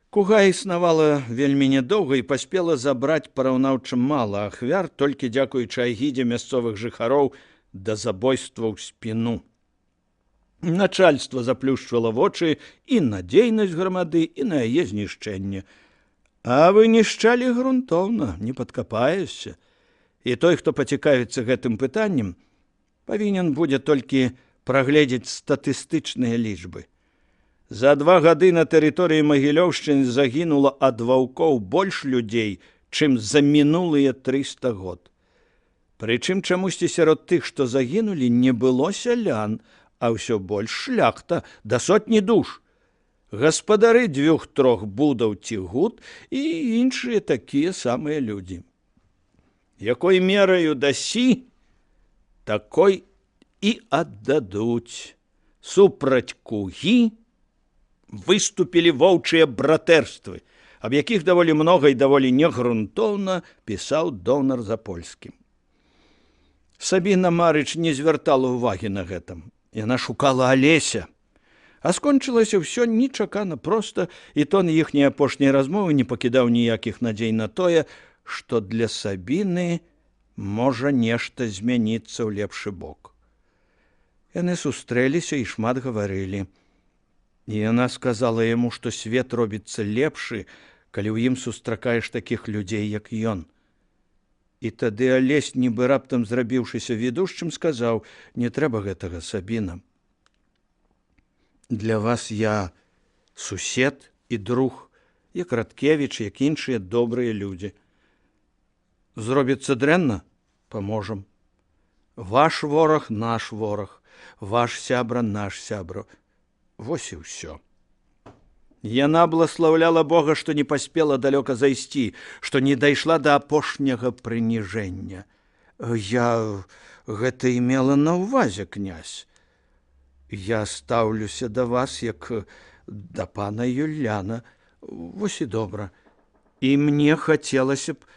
Куга існавала вельмі нядоўга і паспела забраць параўнаўча мала ахвяр, толькі дзякуючы агідзе мясцовых жыхароў да забойстваў ў спіну. Начальства заплюшчвала вочы і на дзейнасць грамады, і на яе знішчэнне. А вынішчалі грунтоўна, не падкапаешся. І той, хто пацікавіцца гэтым пытаннем, павінен будзе толькі прагледзець статыстычныя лічбы. За 2 гады на тэрыторыі Магілёўшчыны загінула ад ваўкоў больш людзей, чым за мінулыя 300 год. Прычым чамусьці сярод тых, што загінулі, не было сялян, а ўсё больш шляхта, да 100 душ. Гаспадары 2-3 будаў ці гуд і іншыя такія самыя людзі. Якой мераю дасі, такой і аддадуць. Супраць Кугі выступілі воўчыя братэрствы, аб якіх даволі многа і даволі негрунтоўна пісаў Донар Запольскі. Сабіна Марыч не звяртала ўвагі на гэтым. Яна шукала Алеся. А скончылася ўсё нечакана проста, і тон іхняй апошняй размовы не пакідаў ніякіх надзей на тое, што для Сабіны можа нешта змяніцца ў лепшы бок. Яны сустрэліся і шмат гаварылі. І яна сказала яму, што свет робіцца лепшы, калі ў ім сустракаеш такіх людзей, як ён. І тады Алесь, нібы раптам зрабіўшыся ведушчым, сказаў: «Не трэба гэтага, Сабіна. Для вас я сусед і друг, як Радкевіч, як іншыя добрыя людзі. Зробіцца дрэнна? Паможам. Ваш вораг – наш вораг, ваш сябра – наш сябра. Вось і ўсё». Яна бласлаўляла Бога, што не паспела далёка зайсці, што не дайшла да апошняга прыніжэння. «Я гэта імела на ўвазе, князь. Я стаўлюся да вас, як да пана Юляна. Вось і добра. І мне хацелася б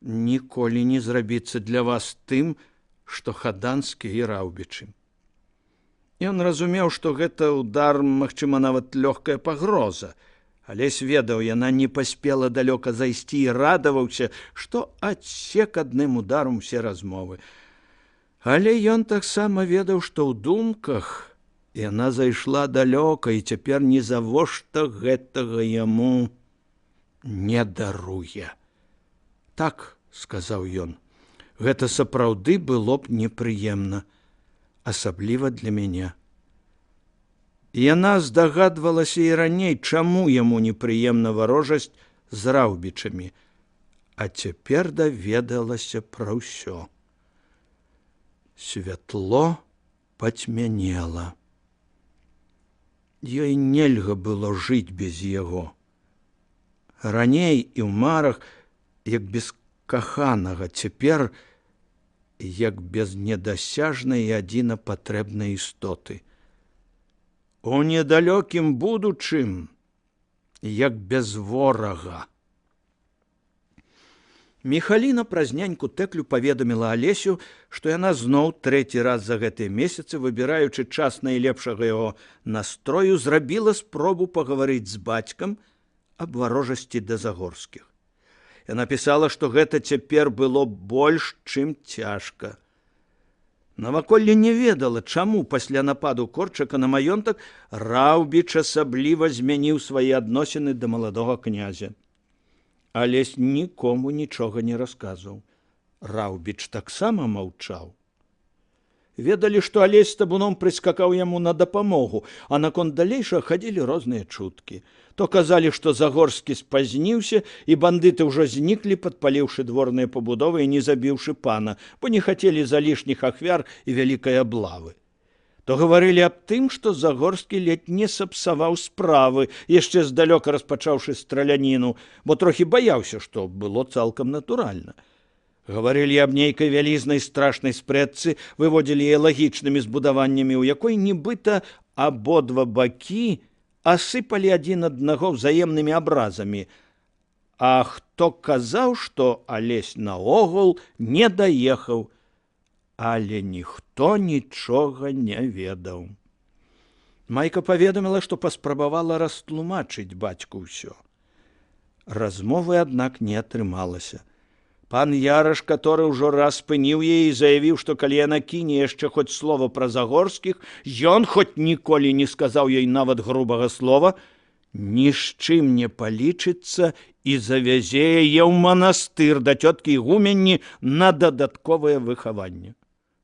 ніколі не зрабіцца для вас тым, што Хаданскі і Раўбічы». Ён разумеў, што гэта ўдар, магчыма, нават лёгкая пагроза. Алесь ведаў, яна не паспела далёка зайсці і радаваўся, што адсек адным ударам усе размовы. Але ён таксама ведаў, што ў думках яна зайшла далёка і цяпер нізавошта гэтага яму не даруе. «Так», – сказаў ён, – «гэта сапраўды было б непрыемна. Асабліва для мяне». Яна здагадвалася і раней, чаму яму непрыемна варожасць з Раўбічамі, а цяпер даведалася пра ўсё. Святло пацьмянела. Ёй нельга было жыць без яго. Раней і ў марах, як без каханага, цяпер як без недасяжнай і адзіна патрэбнай істоты. У недалёкім будучым, як без ворага. Міхаліна праз няньку Тэклю паведаміла Алесю, што яна зноў 3-й раз за гэтыя месяцы, выбіраючы час найлепшага яго настрою, зрабіла спробу пагаварыць з бацькам аб варожасці да Загорскіх. Яна пісала, што гэта цяпер было больш, чым цяжка. Наваколле не ведала, чаму пасля нападу Корчака на маёнтак Раўбіч асабліва змяніў свае адносіны да маладога князя. Алесь нікому нічога не расказваў. Раўбіч таксама маўчаў. Ведалі, што Алесь з табуном прыскакаў яму на дапамогу, а наконт далейшага хадзілі розныя чуткі. То казалі, што Загорскі спазніўся, і бандыты ўжо зніклі, падпаліўшы дворныя пабудовы і не забіўшы пана, бо не хацелі залішніх ахвяр і вялікай аблавы. То гаварылі аб тым, што Загорскі ледзь не сапсаваў справы, яшчэ здалёка распачаўшы страляніну, бо трохі баяўся, што было цалкам натуральна. Гаварылі аб нейкай вялізнай страшнай спрэчцы, выводзілі яе лагічнымі збудаваннямі, у якой нібыта абодва бакі асыпалі адзін аднаго ўзаемнымі абразамі. А хто хто казаў, што Алесь наогул не даехаў, але ніхто нічога не ведаў. Майка паведаміла, што паспрабавала растлумачыць бацьку ўсё. Размовы, аднак, не атрымалася. Пан Яраш, который ўжо раз спыніў яе і заявіў, што калі яна кіне яшчэ хоць слова пра Загорскіх, ён хоць ніколі не сказаў ёй нават грубага слова, ні з чым не палічыцца і завязе яе ў манастыр да цёткі ігуменні на дадатковае выхаванне.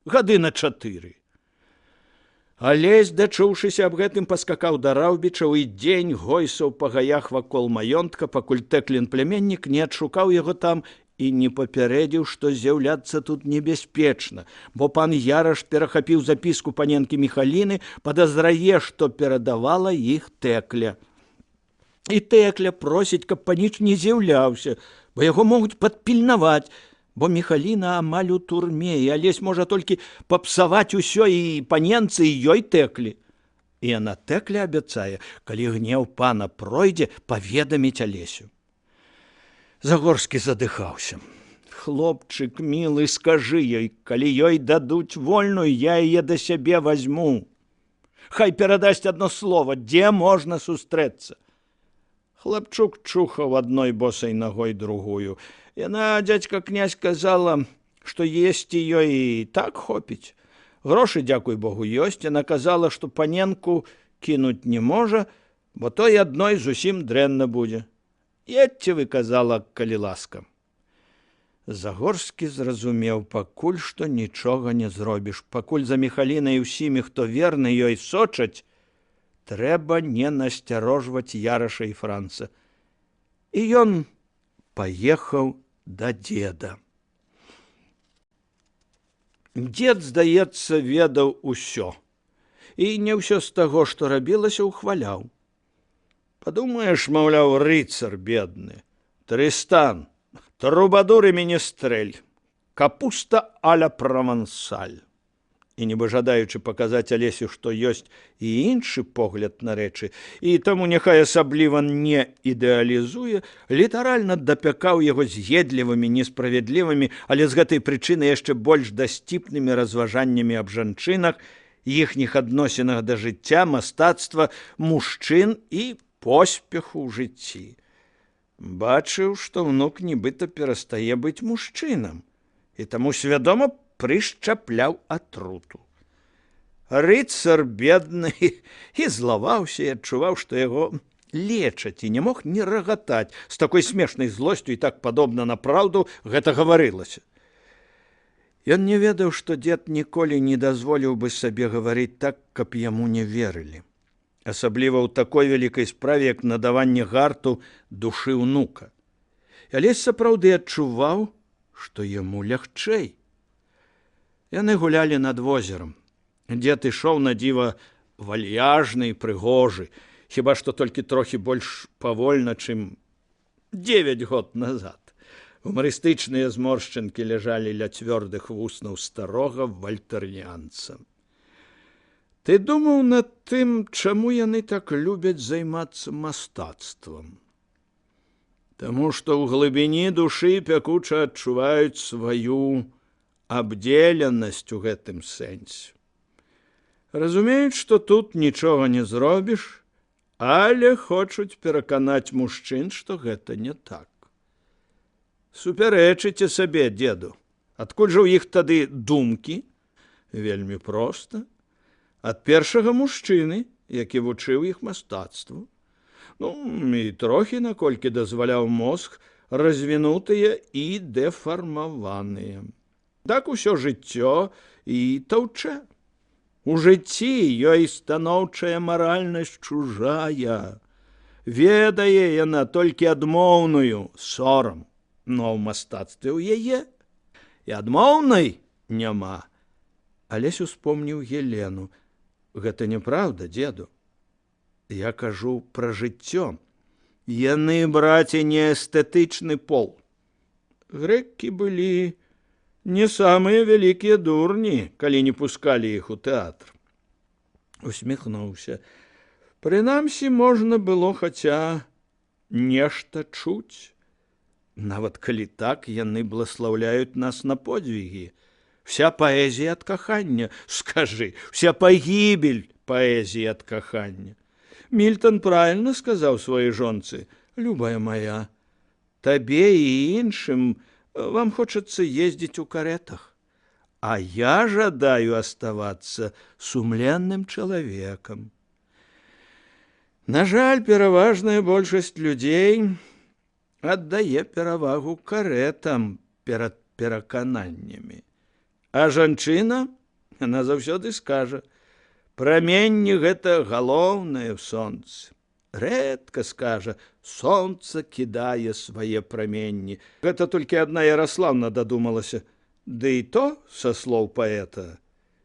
Гады на 4. Алесь, дачуўшыся аб гэтым, паскакаў да Раўбічаў і дзень гойсаў па гаях вакол маёнтка, пакуль Тэклін племяннік не адшукаў яго там і не папярэдзіў, што з'яўляцца тут небяспечна, бо пан Яраш перахапіў запіску паненкі Міхаліны, падазрае, што перадавала іх Тэкля. І Тэкля просіць, каб паніч не з'яўляўся, бо яго могуць падпільнаваць, бо Міхаліна амаль у турме, і Алесь можа толькі папсаваць усё і паненцы, і ёй Тэклі. І яна Тэкля абяцае, калі гнеў пана пройдзе, паведаміць Алесю. Загорскі задыхаўся. Хлопчык, мілы, скажы ёй, калі ёй дадуць вольную, я яе да сябе вазьму. Хай перадасць адно слова, дзе можна сустрэцца. Хлапчук чухаў адной босай нагой другую. Яна, дзядзька князь, казала, што есці ёй і так хопіць. Грошы, дзякуй Богу, ёсць. Яна казала, што паненку кінуць не можа, бо той адной зусім дрэнна будзе. Едьце вы, казала, калі ласка. Загорскі зразумеў, пакуль што нічога не зробіш. Пакуль за Міхалінай усімі, хто верны ёй, сочаць, трэба не насцярожваць Яраша і Франца. І ён паехаў да дзеда. Дзед, здаецца, ведаў усё. І не ўсё з таго, што рабілася, ухваляў. Падумаеш, маўляў, рыцар бедны, Трыстан, трубадур і менестрэль, капуста а-ля правансаль. І нібы жадаючы паказаць Алесю, што ёсць і іншы погляд на рэчы, і таму няхай асабліва не ідэалізуе, літаральна дапякаў яго з'едлівымі, несправядлівымі, але з гэтай прычыны яшчэ больш дасціпнымі разважаннямі аб жанчынах, іхніх адносінах да жыцця, мастацтва, мужчын і поспеху ў жыцці. Бачыў, што ўнук нібыта перастае быць мужчынам, і таму свядома прышчапляў атруту. Рыцар бедны і злаваўся і адчуваў, што яго лечаць, і не мог не рагатаць. З такой смешнай злосцю і так падобна на праўду гэта гаварылася. Ён не ведаў, што дзед ніколі не дазволіў бы сабе гаварыць так, каб яму не верылі. Асабліва ў такой вялікай справе, як надаванне гарту душы ўнука. Алесь сапраўды адчуваў, што яму лягчэй. Яны гулялі над возерам. Дзед ішоў на дзіва вальяжны і прыгожы, хіба што толькі трохі больш павольна, чым 9 год назад. Гумарыстычныя зморшчынкі ляжалі ля цвёрдых вуснаў старога вальтарніанца. Ты думаў над тым, чаму яны так любяць займацца мастацтвам? Таму што ў глыбіні душы пякуча адчуваюць сваю абдзеленасць у гэтым сэнсе. Разумеюць, што тут нічога не зробіш, але хочуць пераканаць мужчын, што гэта не так. Супярэчыце сабе, дзеду. Адкуль жа ў іх тады думкі? Вельмі проста. Ад першага мужчыны, які вучыў іх мастацтву. І трохі, наколькі дазваляў мозг, развінутыя і дэфармаваныя. Так усё жыццё і таўчэ. У жыцці ёй станоўчая маральнасць чужая. Ведае яна толькі адмоўную, сорам. Но ў мастацтве ў яе і адмоўнай няма. Алесь успомніў Елену. Гэта неправда, дзеду. Я кажу пра жыццё. Яны, браце, не эстэтычны пол. Грэкі былі не самыя вялікія дурні, калі не пускалі іх у тэатр. Усміхнуўся. Прынамсі, можна было хаця нешта чуць. Нават калі так, яны бласлаўляюць нас на подвиги. Вся паэзія ад кахання, скажы, вся пагібель паэзіі ад кахання. Мільтон правильно сказаў сваёй жонцы: «Любая моя, табе і іншым вам хочацца ездзіць у каретах, а я жадаю оставаться сумленным чалавекам». На жаль, пераважная большасць людзей аддае перавагу каретам перад перакананнямі. А жанчына, яна заўсёды скажа: «Праменні — гэта галоўнае ў сонцы». Рэдка скажа: «Сонца кідае свае праменні». Гэта толькі адна Яраслаўна дадумалася, ды і то са слоў паэта.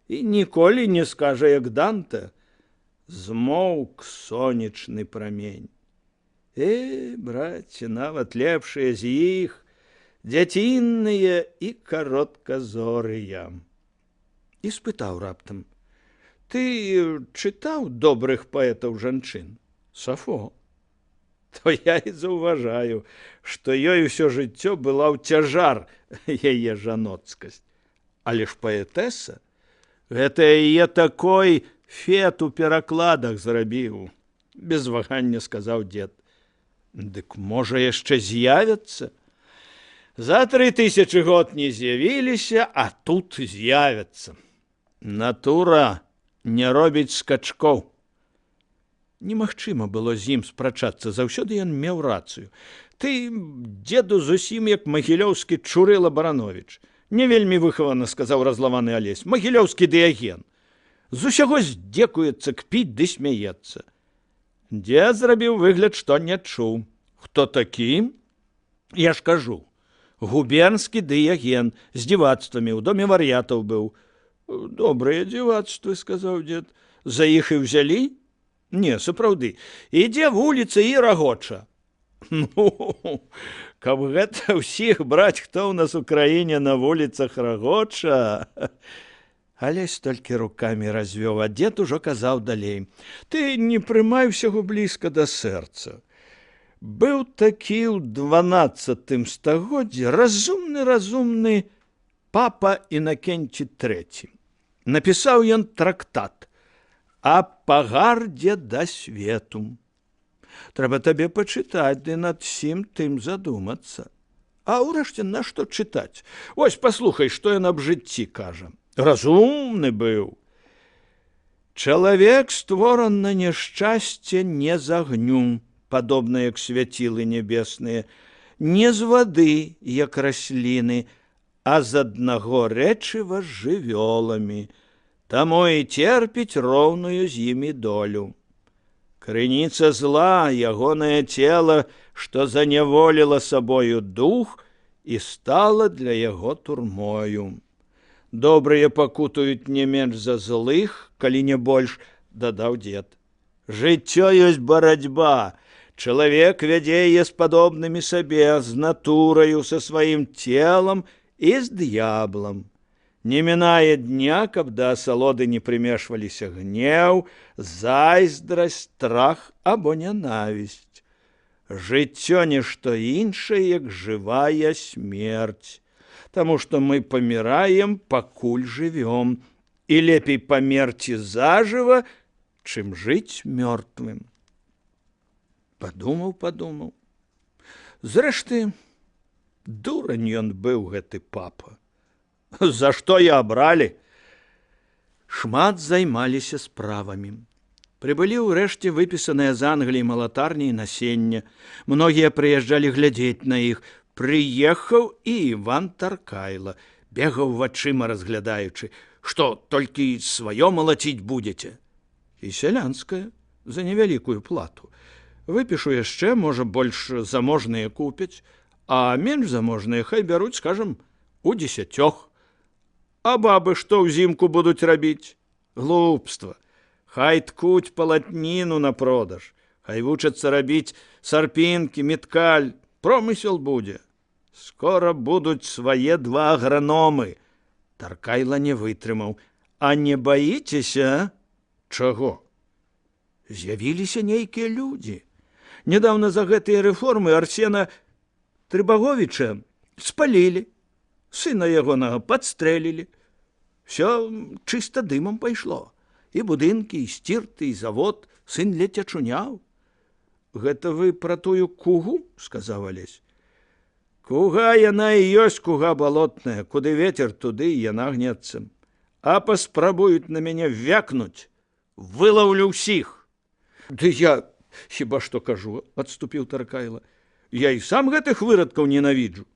І ніколі не скажа, як Данте: «Змоўк сонечны прамень». Браце, нават лепшыя з іх дзяцінныя і каротказорыя. І спытаў раптам: «Ты чытаў добрых паэтаў жанчын?» Сафо. То я і заўважаю, што ёй усё жыццё была ў цяжар яе жаноцкасць. Але ж паэтэса — гэта яе такой фет у перакладах зрабіў. Без вагання сказаў дзед. Дык можа яшчэ з'явяцца? За 3000 год не з'явіліся, а тут з'явяцца. Натура не робіць скачкоў. Немагчыма было з ім спрачацца, заўсёды ён меў рацыю. Ты, дзеду, зусім як магілёўскі Чурыла Барановіч. Не вельмі выхавана, сказаў разлаваны Алесь. Магілёўскі дыяген. З усяго здзекуецца, кпіць ды смяецца. Дзед зрабіў выгляд, што не чуў. Хто такі? Я ж кажу. Губернскі дыяген, з дзівацтвамі, ў доме вар'ятаў быў. Добрыя дзівацтвы, сказаў дзед. За іх і ўзялі? Не, сапраўды. Ідзе вуліца і рагоча. Ну, каб гэта ўсіх браць, хто ў нас у краіне на вуліцах рагоча. Алесь толькі рукамі развёў, а дзед ужо казаў далей. Ты не прымай усяго блізка да сэрца. Быў такі ў 12 стагоддзі разумны папа Інакенці III. Напісаў ён трактат «А пагардзе да свету». Трэба табе пачытаць ды над сім тым задумацца. А ўрэшце нашто чытаць? Вось паслухай, што ён аб жыцці кажа. Разумны быў. Чалавек створан на няшчасце не з агню, падобна як свяцілы нябесныя, не з вады, як расліны, а з аднаго рэчыва з жывёламі. Таму і церпіць роўную з імі долю. Крыніца зла, ягонае цела, што заняволіла сабою дух і стала для яго турмою. Добрыя пакутуюць не менш за злых, калі не больш, дадаў дзед. Жыццё ёсць барацьба. Чалавек вядзе яе з падобнымі сабе, з натураю, са сваім целам і з д'яблам. Не мінае дня, каб да асалоды не прымешваліся гнеў, зайздрасць, страх або нянавісць. Жыццё — нешто іншае, як жывая смерць. Таму што мы паміраем, пакуль жывём, і лепей памерці зажыва, чым жыць мёртвым. Падумаў. Зрэшты, дурань ён быў, гэты папа. За што я абралі? Шмат займаліся справамі. Прыбылі ўрэшце выпісаныя з Англіі малатарні і насення. Многія прыязджалі глядзець на іх. Прыехаў і Іван Таркайла, бегаў вачыма разглядаючы. Што, толькі сваё малаціць будзеце? І сялянскае, за невялікую плату. Выпішу яшчэ, можа, больш заможныя купяць, а менш заможныя хай бяруць, скажам, у 10. А бабы што ўзімку будуць рабіць? Глупства. Хай ткуць палатніну на продаж, хай вучацца рабіць сарпінкі, меткаль, промысел будзе. Скора будуць свае 2 аграномы. Таркайла не вытрымаў. А не баіцеся? Чаго? З'явіліся нейкія людзі. Нядаўна за гэтыя рэформы Арсена... Трыбаговіча спалілі, сына ягонага падстрэлілі. Всё чыста дымам пайшло. І будынкі, і сцірты, і завод, сын ледзь ачуняў. Гэта вы пра тую кугу, сказаў Алесь. Куга яна і ёсць куга балотная, куды ветер, туды і яна гнецца. А паспрабуюць на мяне вякнуць, вылаўлю ўсіх. Ды я хіба што кажу, адступіў Таркайла. Я і сам гэтых вырадкаў ненавіджу.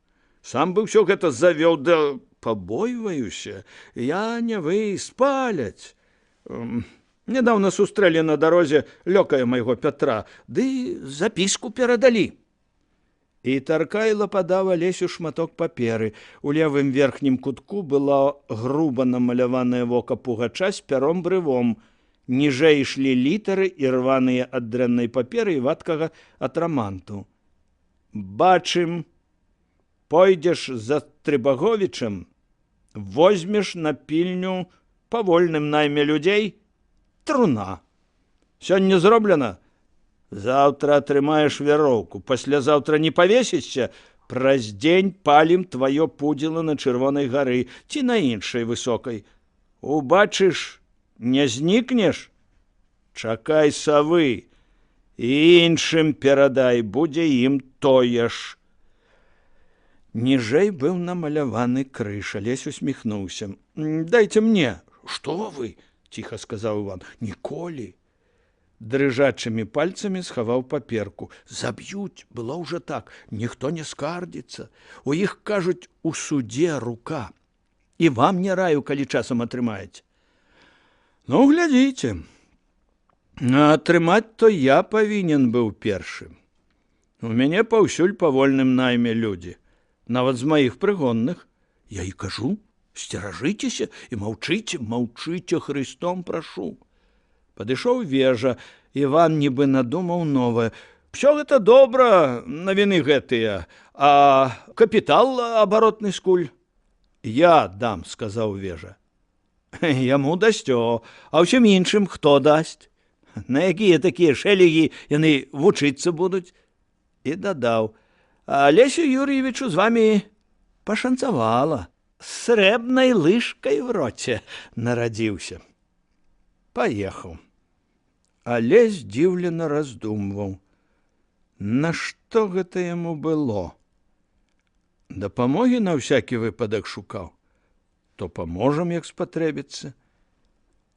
Сам бы ўсё гэта завёў, да пабойваюся. Я не вы, спаляць. Нядаўна сустрэлі на дарозе лёкая майго Пятра, ды запіску перадалі. І Таркайла падаў Алесю шматок паперы. У левым верхнім кутку было груба намаляванае вока пугача з пяром-брывом. Ніжэй ішлі літары, ірваныя ад дрэннай паперы і вадкага атраманту. Бачым, пойдзеш за Трыбаговічам, возьмеш на пільню па вольным найме людзей труна. Сёння зроблена? Заўтра атрымаеш вяроўку, паслязаўтра не павесішся, праз дзень палім тваё пудзіла на Чырвонай гары ці на іншай высокай. Убачыш, не знікнеш? Чакай савы, і іншым перадай, будзе ім тое ж. Ніжэй быў намаляваны крыж, Алесь усміхнуўся. Дайце мне. Што вы? Ціха сказаў Іван. Ніколі. Дрыжачымі пальцамі схаваў паперку. Заб'юць, было ўжо так, ніхто не скардзіцца. У іх, кажуць, у судзе рука. І вам не раю, калі часам атрымаеце. Ну, глядзіце. Атрымаць то я павінен быў першым. У мяне паўсюль па вольным найме людзі, нават з маіх прыгонных. Я і кажу, сцеражыцеся і маўчыце, маўчыце, Христом прашу. Падышоў Вежа, Іван нібы надумаў новае. Всё гэта добра, навіны гэтыя, а капітал абаротны скуль? Я дам, сказаў Вежа. Яму дасцё, а ўсім іншым хто дасць? На якія такія шэлегі яны вучыцца будуць? І дадаў, Алесю Юр'евічу з вамі пашанцавала. З срэбнай лыжкай в роце нарадзіўся. Паехаў. Алесь здзіўлена раздумваў. Нашто гэта яму было? Дапамогі на ўсякі выпадак шукаў. То паможам, як спатрэбіцца.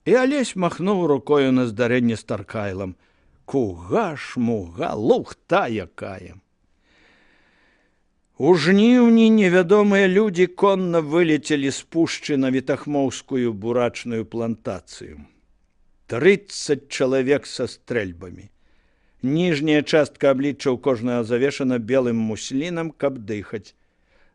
І Алесь махнуў рукою на здарэнне з Таркайлам. Куга, шмуга, лухта якая. У жніўні невядомыя людзі конна вылецелі з пушчы на Вітахмоўскую бурачную плантацыю. 30 чалавек са стрэльбамі. Ніжняя частка аблічча ў кожнага завешана белым муслінам, каб дыхаць.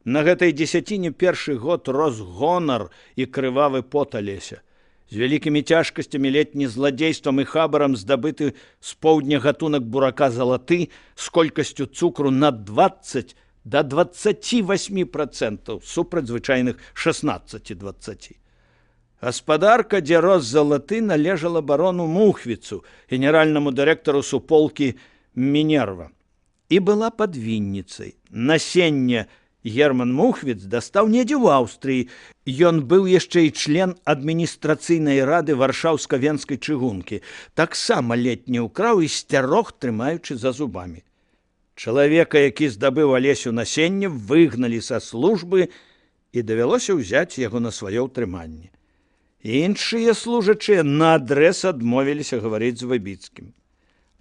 На гэтай дзесяціне першы год рос гонар і крывавы пот Алеся. З вялікімі цяжкасцямі, летні зладзействам і хабарам здабыты з поўдня гатунак бурака залаты з колькасцю цукру на 20 до 28% супраць звычайных 16-20. Гаспадарка, дзе рос залаты, належала барону Мухвіцу, генеральнаму дырэктару суполкі Мінерва, і была падвінніцай. Насенне Герман Мухвіц дастаў недзе ў Аўстрыі. Ён быў яшчэ і член адміністрацыйнай рады варшаўска-венскай чыгункі. Таксама ледзь не ўкраў і сцярог, трымаючы за зубамі. Чалавека, які здабыў Алесю насенне, выгналі са службы і давялося ўзяць яго на сваё ўтрыманне. Іншыя служачыя наадрэз адмовіліся гаварыць з Выбіцкім.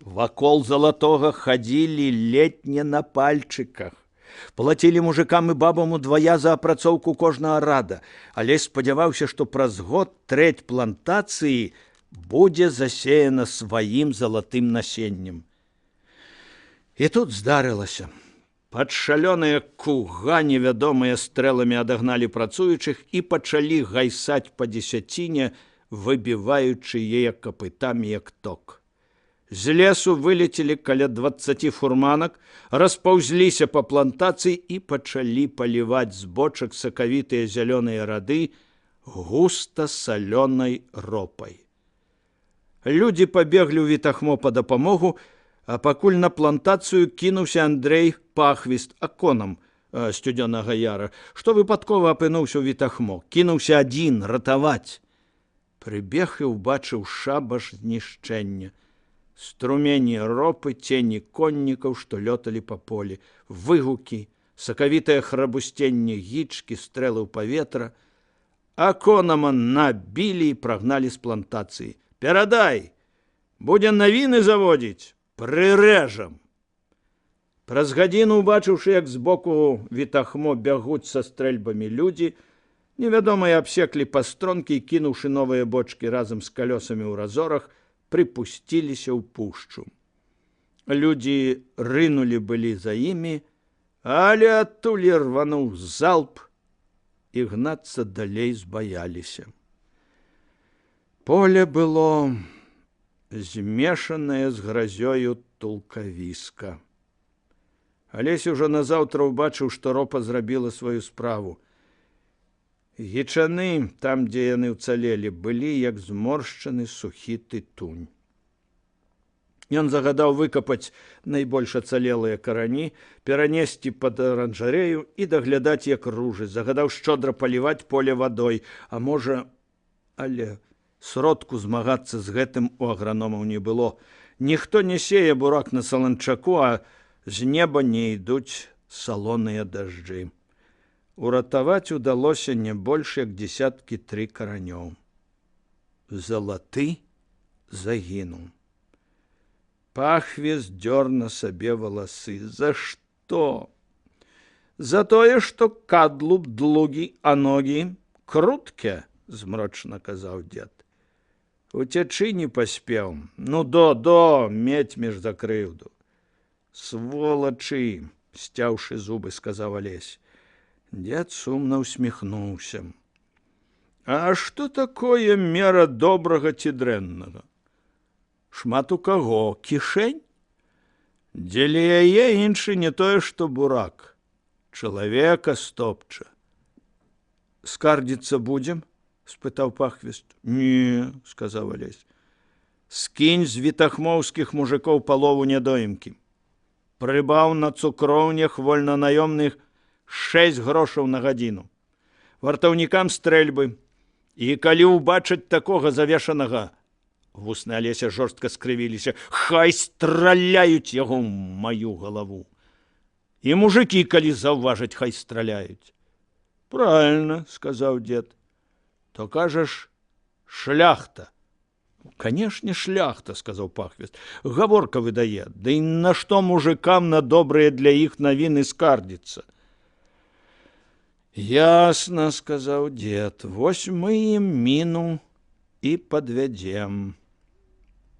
Вакол залатога хадзілі ледзь не на пальчыках. Плацілі мужикам і бабам удвая за апрацоўку кожнага рада, але спадзяваўся, што праз год трэць плантацыі будзе засеяна сваім залатым насеннем. І тут здарылася. Пад шалёная куга невядомыя стрэламі адагналі працуючых і пачалі гайсаць па дзесяціне, выбіваючы яе капытамі як ток. З лесу вылецелі каля 20 фурманак, распаўзліся па плантацыі і пачалі паліваць з бочак сакавітыя зялёныя рады густа салёнай ропай. Людзі пабеглі ў Вітахмо па дапамогу, А пакуль на плантацыю кінуўся Андрэй Пахвіст аконам Сцюдзёнага Яра, што выпадкова апынуўся ў Вітахмо. Кінуўся адзін ратаваць. Прыбег і ўбачыў шабаш знішчэння. Струмені ропы, цені коннікаў, што лёталі па полі, выгукі, сакавітае храбусценне гічкі, стрэлы ў паветра. Аконама набілі і прагналі з плантацыі. «Перадай! Будзе навіны заводзіць! Прырэжам!» Праз гадзіну, убачыўшы, як збоку Вітахмо бягуць са стрэльбамі людзі, невядомыя абсеклі пастронкі і, кінуўшы новыя бочкі разам з калёсамі ў разорах, прыпусціліся ў пушчу. Людзі рынулі былі за імі, але адтуль рвануў залп, і гнацца далей збаяліся. Поле было змешанае з гразёю тулкавіска. Алесь ужо назаўтра ўбачыў, што ропа зрабіла сваю справу. Гічаны, там, дзе яны ўцалелі, былі як зморшчаны сухі тытунь. Ён загадаў выкапаць найбольш ацалелыя карані, перанесці пад аранжарэю і даглядаць, як ружы. Загадаў шчодра паліваць поле вадой, а можа, але сродку змагацца з гэтым у аграномаў не было. Ніхто не сее бурак на саланчаку, а з неба не ідуць салоныя дажджы. Уратаваць удалося не больш як 3 каранёў. Залаты загінуў. Пахвіст дзёр на сабе валасы. За што? За тое, што кадлуб длугі, а ногі крутке, змрочна казаў дзед. Уцячы не паспеў. Ну, медь між за крыўду. Сволачы, сцяўшы зубы, сказаў Алесь. Дзед сумна усміхнуўся. А што такое мера добрага ці дрэннага? Шмат у каго? Кішэнь? Дзеля яе іншы не тое, што бурак. Чалавека стопча. Скардзіцца будзем? Спытаў Пахвіст. Не, сказаў Алесь. Скінь з вітахмоўскіх мужикоў палову нядоімкі. Прыбаў на цукроўнях вольнанаёмных 6 грошаў на гадзіну. Вартаўнікам стрэльбы. І калі ўбачаць такога завешанага, вусны Алеся жорстка скрывіліся, хай страляюць яго ў маю галаву. І мужыкі, калі заўважаць, хай страляюць. Правильно, сказаў дзед. То кажаш, шляхта. Канешне, шляхта, сказаў Пахвіст. Гаворка выдае, ды і нашто мужикам на добрыя для іх навіны скардзіцца? Ясна, сказаў дзед, вось мы ім міну і падвядзем.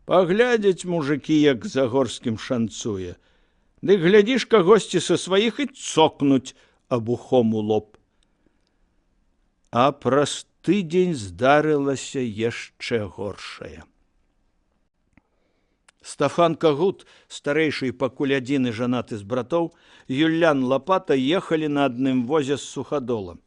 Паглядзяць мужыкі, як Загорскім шанцуе. Ды глядзіш, кагосьці са сваіх і цокнуць абухом у лоб. А праз тыдзень здарылася яшчэ горшае. Стафан Кагут, старэйшы і пакуль адзіны жанаты з братоў, Юлян Лапата ехалі на адным возе з Сухадола.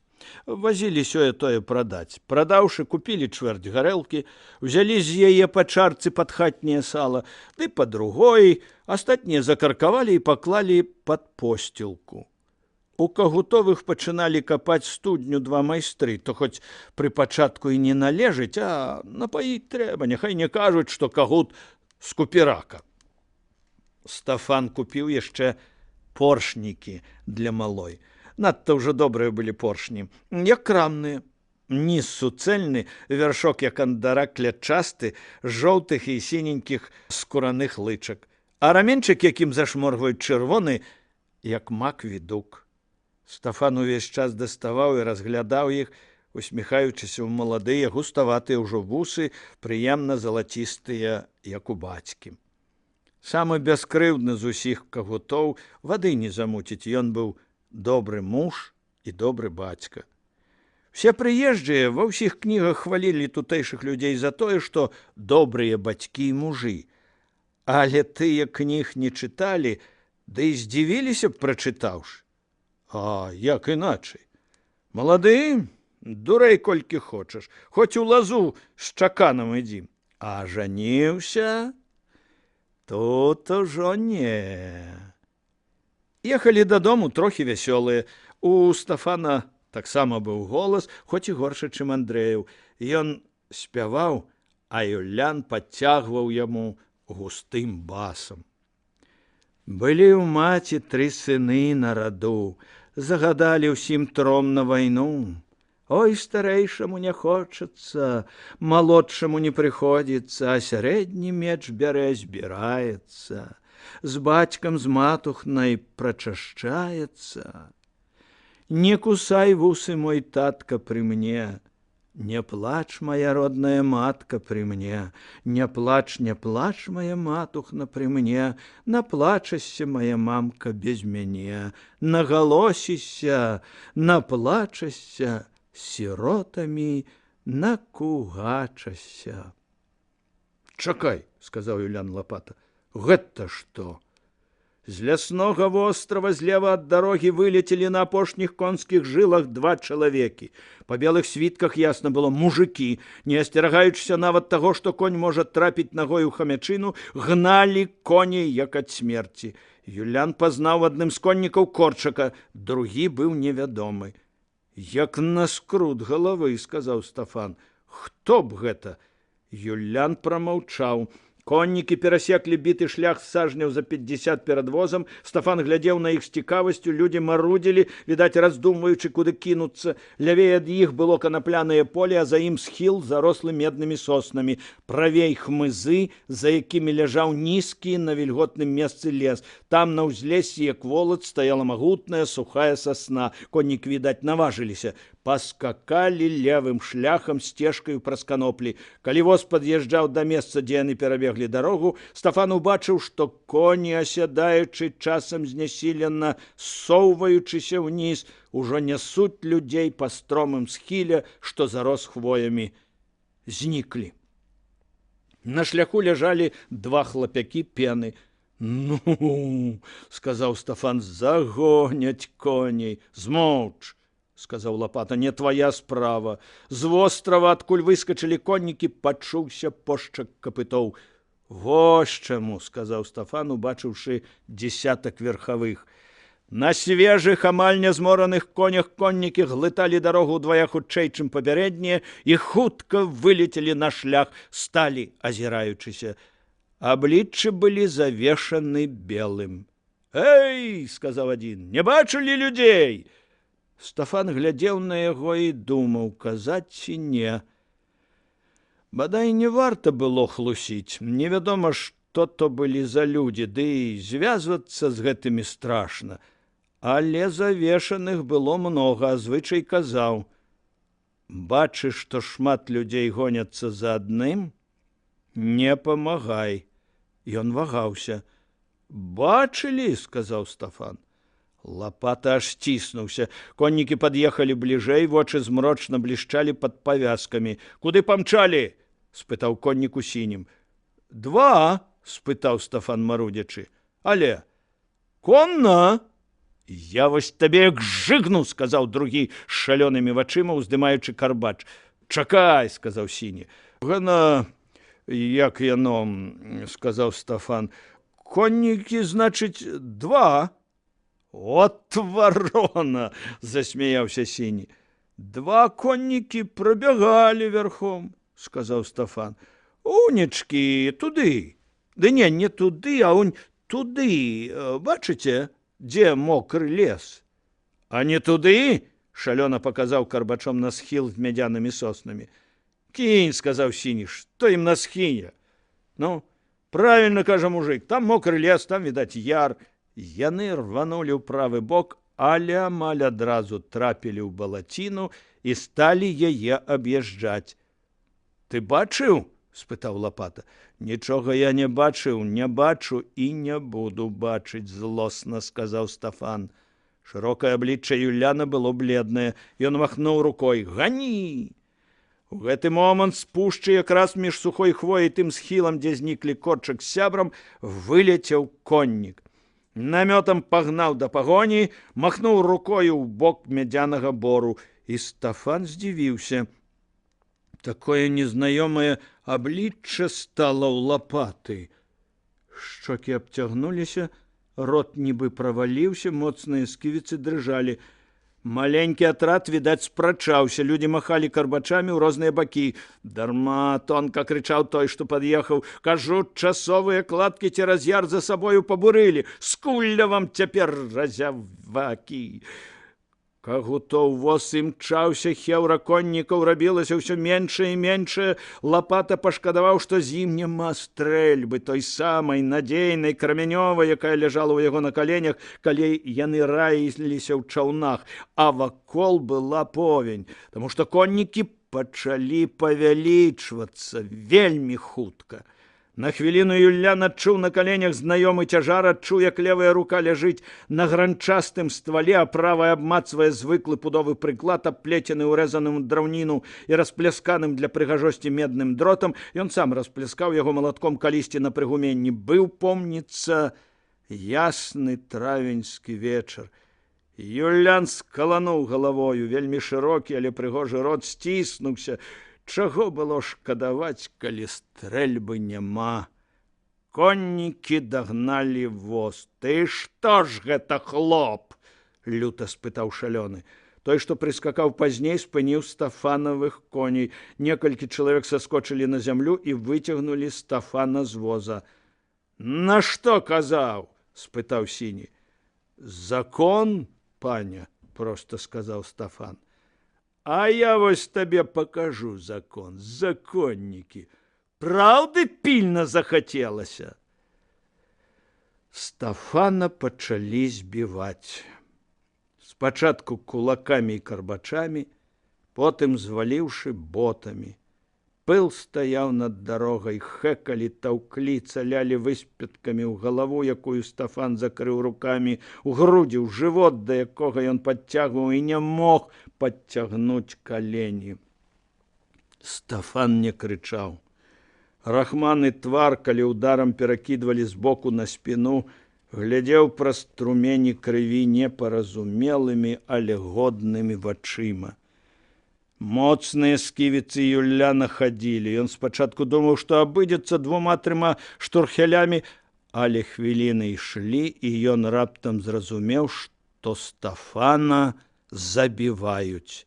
Вазілі сёе-тое прадаць. Прадаўшы, купілі чвэрць гарэлкі, узялі з яе па чарцы пад хатняе сала, ды па другой, астатнія закаркавалі і паклалі пад посцілку. У Кагутовых пачыналі капаць студню 2 майстры, то хоць пры пачатку і не належыць, а напаіць трэба, няхай не кажуць, што Кагут з купірака. Стафан купіў яшчэ поршнікі для малой. Надта ўжо добрыя былі поршні, як крамныя. Ніз суцэльны, вяршок як андара клятчасты, з жоўтых і сіненькіх скураных лычак. А раменчык, якім зашморгваюць чырвоны, як мак відук. Стафан увесь час даставаў і разглядаў іх, усміхаючыся ў маладыя, густаватыя ўжо вусы, прыемна залацістыя, як у бацькі. Самы бяскрыўдны з усіх Кагутоў, вады не замуціць, ён быў добры муж і добры бацька. Все прыезджыя ва ўсіх кнігах хвалілі тутэйшых людзей за тое, што добрыя бацькі і мужы. Але тыя кніг не чыталі, ды і здзівіліся б, прачытаўшы. А як іначай? Малады, дурэй колькі хочаш, хоць у лазу з чаканам ідзі. А жаніўся? Тут ужо не. Ехалі дадому трохі вясёлыя. У Стафана таксама быў голас, хоць і горшы, чым Андрэяў. Ён спяваў, а Юлян падцягваў яму густым басам. Былі ў маці 3 сыны на раду, загадалі ўсім тром на вайну. Ой, старэйшаму не хочацца, малодшаму не прыходзіцца, а сярэдні меч бярэ, збіраецца. З бацькам з матухнай прачашчаецца. Не кусай вусы, мой татка, пры мне, не плач, моя родная матка, пры мне, не плач, моя матухна, пры мне, наплачася, моя мамка, без мяне, нагалосіся, наплачася, сіротамі накугачася. Чакай, сказаў Юлян Лапата, гэта што? З ляснога вострава злева ад дарогі вылецелі на апошніх конскіх жылах 2 чалавекі. Па белых світках ясна было мужыкі, не асцерагаючыся нават таго, што конь можа трапіць нагой у хамячыну, гналі коней як ад смерці. Юлян пазнаў адным з коннікаў Корчака, другі быў невядомы. Як на скрут галавы, сказаў Стафан. Хто б гэта? Юлян прамаўчаў. Коннікі перасеклі біты шлях сажняў за 50 перад возам. Стафан глядзеў на іх з цікавасцю, людзі марудзілі, відаць, раздумваючы, куды кінуцца. Лявей ад іх было канаплянае поле, а за ім схіл, зарослы меднымі соснамі. Правей хмызы, за якімі ляжаў нізкі на вільготным месцы лес. Там на ўзлессі, як волат, стаяла магутная сухая сасна. Коннікі, відаць, наважыліся. Паскакалі левым шляхам сцежкаю праз каноплі. Калі воз пад'язджаў да месца, дзе яны перабеглі дарогу, Стафан убачыў, што коні, асядаючы, часам знясілена, ссоўваючыся ўніз, ужо нясуць людзей па стромым схіле, што зарос хвоямі. Зніклі. На шляху ляжалі 2 хлапякі пены. Ну, сказаў Стафан, загоняць коней. Змоўч, сказаў Лапата, не твоя справа. З вострава, адкуль выскачылі коннікі, пачуўся пошчак капытоў. Вось чаму, сказаў Стафан, убачыўшы дзесятак верхавых. На свежых, амаль нязмораных конях коннікі глыталі дарогу ўдвая хутчэй, чым папярэднія, і хутка вылецелі на шлях, сталі, азіраючыся. Абліччы былі завешаны белым. Эй, сказаў адзін, не бачылі людзей? Стафан глядзеў на яго і думаў, казаць ці не. Бадай не варта было хлусіць. Невядома, што то былі за людзі, ды і звязвацца з гэтымі страшна. Але завешаных было многа, а звычай казаў. Бачыш, што шмат людзей гоняцца за адным? Не памагай. Ён вагаўся. Бачылі, сказаў Стафан. Лапата аж сціснуўся. Коннікі пад'ехалі бліжэй, вочы змрочна блішчалі пад павязкамі. Куды памчалі? Спытаў коннік у сінім. 2, спытаў Стафан марудзячы. Але конна? Я вось табе як жыгну, сказаў другі з шалёнымі вачыма, уздымаючы карбач. Чакай, сказаў сіні. Гана, як яно, сказаў Стафан. Коннікі, значыць, 2. От варона, засмяяўся сіні. 2 коннікі прабягалі верхом, сказаў Стафан. Унечкі, туды. Ды не туды, а унь туды. Бачыце, дзе мокры лес? А не туды? Шалёна паказаў карбачом на схіл з мядзянымі соснамі. Кінь, сказаў сіні, што ім на схіне? Ну, правільна кажа мужик, там мокры лес, там, відаць, яр. Яны рванулі ў правы бок, але амаль адразу трапілі ў балаціну і сталі яе аб'язджаць. Ты бачыў? Спытаў Лапата. Нічога я не бачыў, не бачу і не буду бачыць, злосна сказаў Стафан. Шырокае аблічча Юляна было бледнае. Ён махнуў рукой. Гані! У гэты момант з пушчы якраз між сухой хвояй тым схілам, дзе зніклі Корчак з сябрам, вылецеў коннік. Намётам пагнаў да пагоні, махнуў рукою ў бок мядзянага бору, і Стафан здзівіўся. Такое незнаёмае аблічча стала ў Лапаты. Шчокі абцягнуліся, рот нібы праваліўся, моцныя сківіцы дрыжалі. Маленькі атрад, відаць, спрачаўся. Людзі махалі карбачамі ў розныя бакі. Дарма, тонка крычаў той, што пад'ехаў. Кажу, часовыя кладкі цераз яр за сабою пабурылі. Скулля вам цяпер разявакі. Кагутоў воз імчаўся, хеўра коннікаў рабілася ўсё меншае і меншае. Лапата пашкадаваў, што з ім няма стрэльбы, той самай надзейнай крамянёвай, якая ляжала ў яго на каленях, калі яны раіліся ў чаўнах, а вакол была повень, таму што коннікі пачалі павялічвацца вельмі хутка. На хвіліну Юлян адчуў на каленях знаёмы цяжар, адчуў, як левая рука ляжыць на гранчастым ствале, а правая абмацвае звыклы пудовы прыклад, аплецены ўрэзаным драўніну і расплясканым для прыгажосці медным дротам. Ён сам распляскаў яго малатком калісьці на прыгуменні. Быў, помніцца, ясны травеньскі вечар. Юлян скалануў галавою, вельмі шырокі, але прыгожы рот сціснуўся. Чаго было шкадаваць, калі стрэльбы няма? Коннікі дагналі воз. Ты што ж гэта, хлоп? Люта спытаў шалёны. Той, што прыскакаў пазней, спыніў Стафанавых коней. Некалькі чалавек саскочылі на зямлю і выцягнулі Стафана з воза. На што казаў? Спытаў сіні. Закон, паня, проста сказаў Стафан. А я вось табе пакажу закон, законнікі. Праўды пільна захацелася. Стафана пачалі збіваць. Спачатку кулакамі і карбачамі, потым зваліўшы ботамі. Пыл стаяў над дарогай, хэкалі, таўклі, цалялі выспеткамі ў галаву, якую Стафан закрыў рукамі, у грудзі, ў жывот, да якога ён падцягваў і не мог падцягнуць калені. Стафан не крычаў. Рахманы твар, калі ударам перакідвалі з боку на спіну, глядзеў праз струмені крыві непаразумелымі, але годнымі вачыма. Моцныя сківіцы Юляна хадзілі. Ён спачатку думаў, што абыдзецца 2-3 штурхелямі, але хвіліны ішлі, і ён раптам зразумеў, што Стафана забіваюць.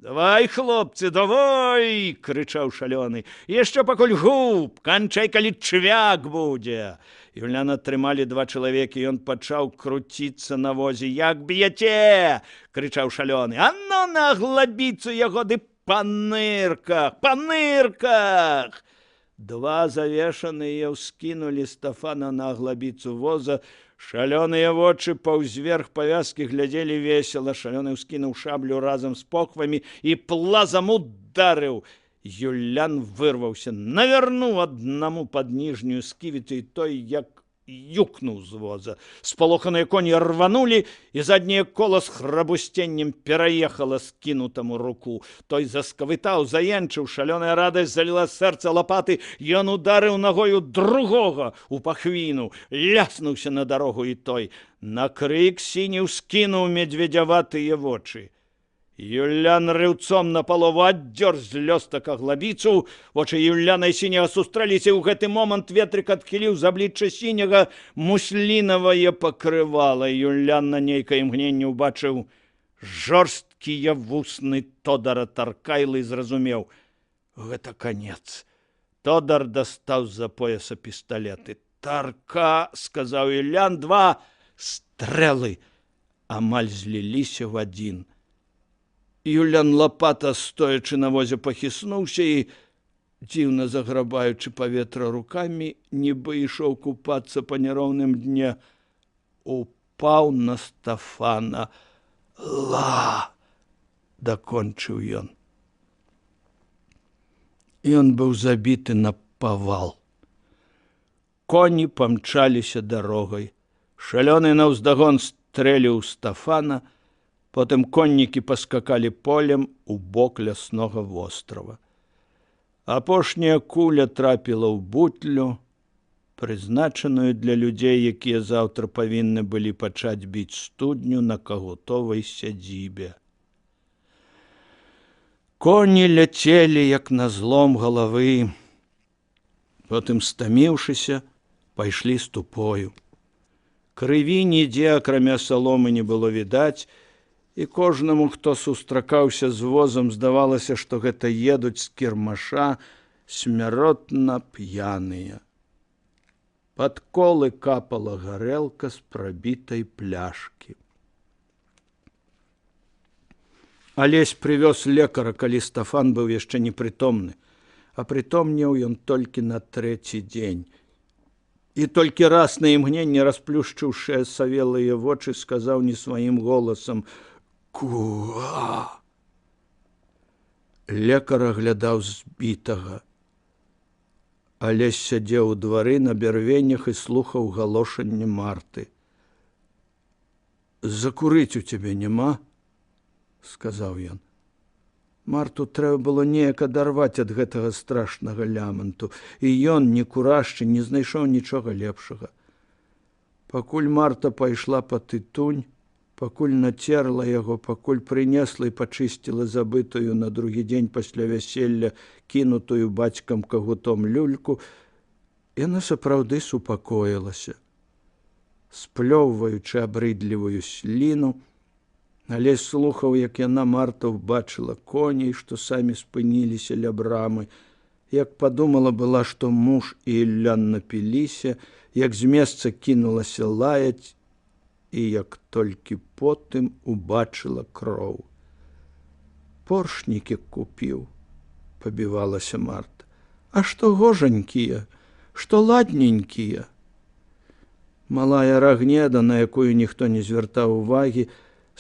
«Давай, хлопцы, давай!» – крычаў шалёны. «Яшчэ пакуль губ, канчай, калі чвяк будзе!» Юляна трымалі 2 чалавекі, ён пачаў круціцца на возе. «Як б'яце?» – крычаў шалёны. «А ну на глабіцу яго ды па нырках, па нырках!» 2 завешаныя ўскінулі Стафана на глабіцу воза. Шалёныя вочы паўзверх павязкі глядзелі весела. Шалёны ўскінуў шаблю разам з похвамі і плазам ударыў. Юлян вырваўся, навярнуў аднаму пад ніжнюю сківіцу, і той як юкнуў з воза. Спалоханыя коні рванулі, і задняе кола з храбусценнем пераехала скінутаму руку. Той заскавытаў, заенчыў, шалёная радасць заліла сэрца лапаты. Ён ударыў нагою другога у пахвіну, ляснуўся на дарогу і той. На крык сіні ўскінуў медведзяватыя вочы. Юлян рыўцом напалову аддзёр з лёстака глабіцу. Вочы Юляна і сіняга сустрэліся, і ў гэты момант ветрык адхіліў з аблічча сіняга муслінавае пакрывала. Юлян на нейкае імгненне ўбачыў жорсткія вусны Тодара Таркайлы і зразумеў – гэта канец. Тодар дастаў з-за пояса пісталеты. «Тарка!» – сказаў Юлян. 2 стрэлы амаль зліліся в адзін. Юлян лапата, стоячы на возе, пахіснуўся і, дзіўна заграбаючы паветра рукамі, нібы ішоў купацца па няроўным дне, упаў на Стафана. «Ла!» – дакончыў ён. Ён быў забіты на павал. Коні памчаліся дарогай. Шалёны наўздагон стрэліў Стафана. Потым коннікі паскакалі полем у бок ляснога вострава. Апошняя куля трапіла ў бутлю, прызначаную для людзей, якія заўтра павінны былі пачаць біць студню на кагутовай сядзібе. Коні ляцелі, як на злом галавы. Потым, стаміўшыся, пайшлі ступою. Крыві нідзе, акрамя саломы, не было відаць, і кожнаму, хто сустракаўся з возам, здавалася, што гэта едуць з кірмаша смяротна п'яныя. Пад колы капала гарэлка з прабітай пляшкі. Алесь прывёз лекара, калі Стафан быў яшчэ непрытомны, а прытомнеў ён толькі на трэці дзень. І толькі раз на імгненне, расплюшчыўшы асавелыя вочы, сказаў не сваім голасам: «Куа!» Лекар аглядаў збітага. Алесь сядзеў у двары на бярвеннях і слухаў галошанне Марты. «Закурыць у цябе няма?» – сказаў ён. Марту трэба было неяк адарваць ад гэтага страшнага ляманту, і ён, не курашчы, не знайшоў нічога лепшага. Пакуль Марта пайшла па тытунь, пакуль нацерла яго, пакуль прынесла і пачысціла забытую на другі дзень пасля вяселля кінутую бацькам кагутом люльку, яна сапраўды супакоілася. Сплёўваючы абрыдлівую сліну, Алесь слухаў, як яна, Марта, убачыла коней, што самі спыніліся ля брамы, як падумала была, што муж і Іллян напіліся, як з месца кінулася лаяць, і як толькі потым убачыла кроў. «Поршнікі купіў», – пабівалася Марта. «А што гожанькія, што ладненькія». Малая Рагнеда, на якую ніхто не звяртаў увагі,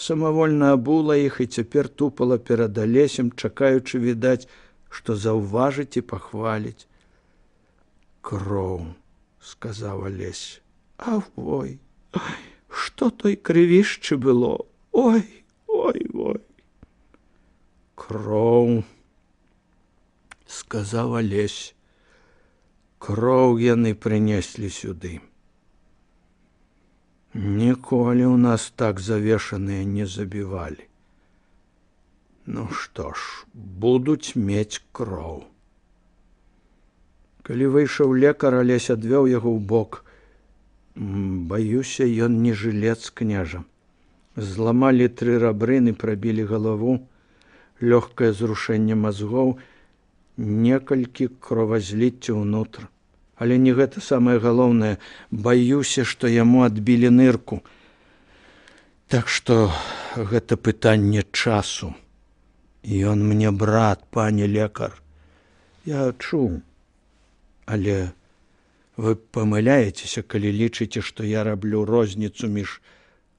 самавольна абула іх і цяпер тупала перад Алесем, чакаючы, відаць, што заўважыць і пахваліць. «Кроў», – сказаў Алесь. «Авой, што той крывішчы было? Ой, ой, ой». «Кроў», – сказаў Алесь. «Кроў яны прынеслі сюды. Ніколі ў нас так завешаныя не забівалі. Ну што ж, будуць мець кроў». Калі выйшаў лекар, Алесь адвёў яго ў бок. «Баюся, ён не жылец, княжа. Зламалі 3 рабрыны, прабілі галаву, лёгкае зрушэнне мазгоў, некалькі кровазліцця ўнутр. Але не гэта самае галоўнае. Баюся, што яму адбілі нырку. Так што гэта пытанне часу. Ён мне брат, пане лекар. Я чуў. Але вы памыляецеся, калі лічыце, што я раблю розніцу між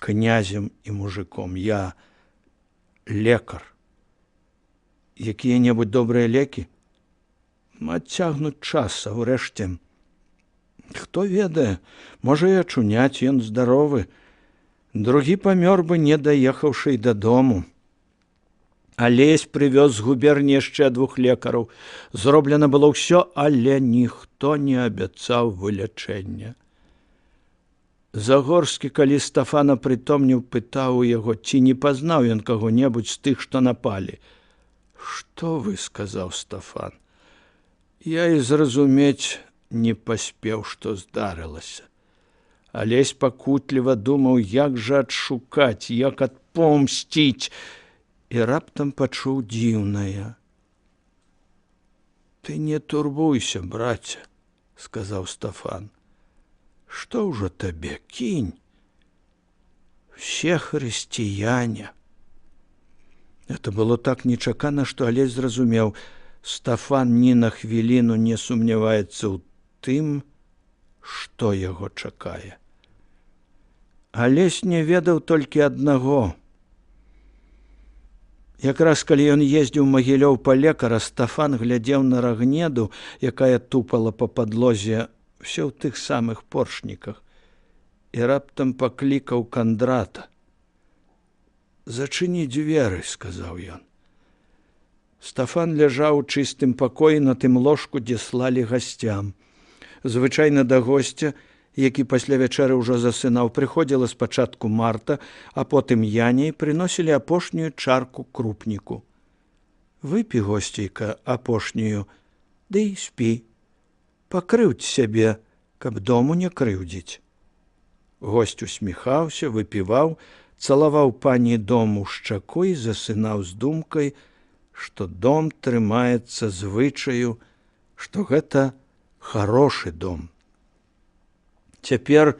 князем і мужиком. Я лекар. Якія-небудзь добрыя лекі? Адцягнуць час, а ўрэшце... Хто ведае, можа і ачуняць, ён здаровы. Другі памёр бы, не даехаўшы дадому. Алесь прывёз з губерні яшчэ 2 лекараў. Зроблена было ўсё, але ніхто не абяцаў вылячэння. Загорскі, калі Стафана прытомніў, пытаў у яго, ці не пазнаў ён каго-небудзь з тых, што напалі. «Што вы?» – сказаў Стафан. «Я і зразумець не паспеў, што здарылася». Алесь пакутліва думаў, як жа адшукаць, як адпомсціць, і раптам пачуў дзіўнае. «Ты не турбуйся, браце», – сказаў Стафан. «Што ўжо табе, кінь? Все хрысціяне». Это было так нечакана, што Алесь зразумеў, Стафан ні на хвіліну не сумняваецца ў тым, што яго чакае. Алесь не ведаў толькі аднаго. Якраз калі ён ездзіў Магілёў па лекара, Стафан глядзеў на Рагнеду, якая тупала па падлозе ўсё ў тых самых поршніках, і раптам паклікаў Кандрата. «Зачыні дзверы», – сказаў ён. Стафан ляжаў у чыстым пакоі на тым ложку, дзе слалі гасцям. Звычайна да госця, які пасля вячэры ўжо засынаў, прыходзіла спачатку Марта, а потым Яня, і прыносілі апошнюю чарку крупніку. «Выпі, госцейка, апошнюю, ды і спі. Пакрыўдзь сябе, каб дому не крыўдзіць. Госць усміхаўся, выпіваў, цалаваў пані дому шчаку і засынаў з думкай, што дом трымаецца звычаю, што гэта хорошы дом. Цяпер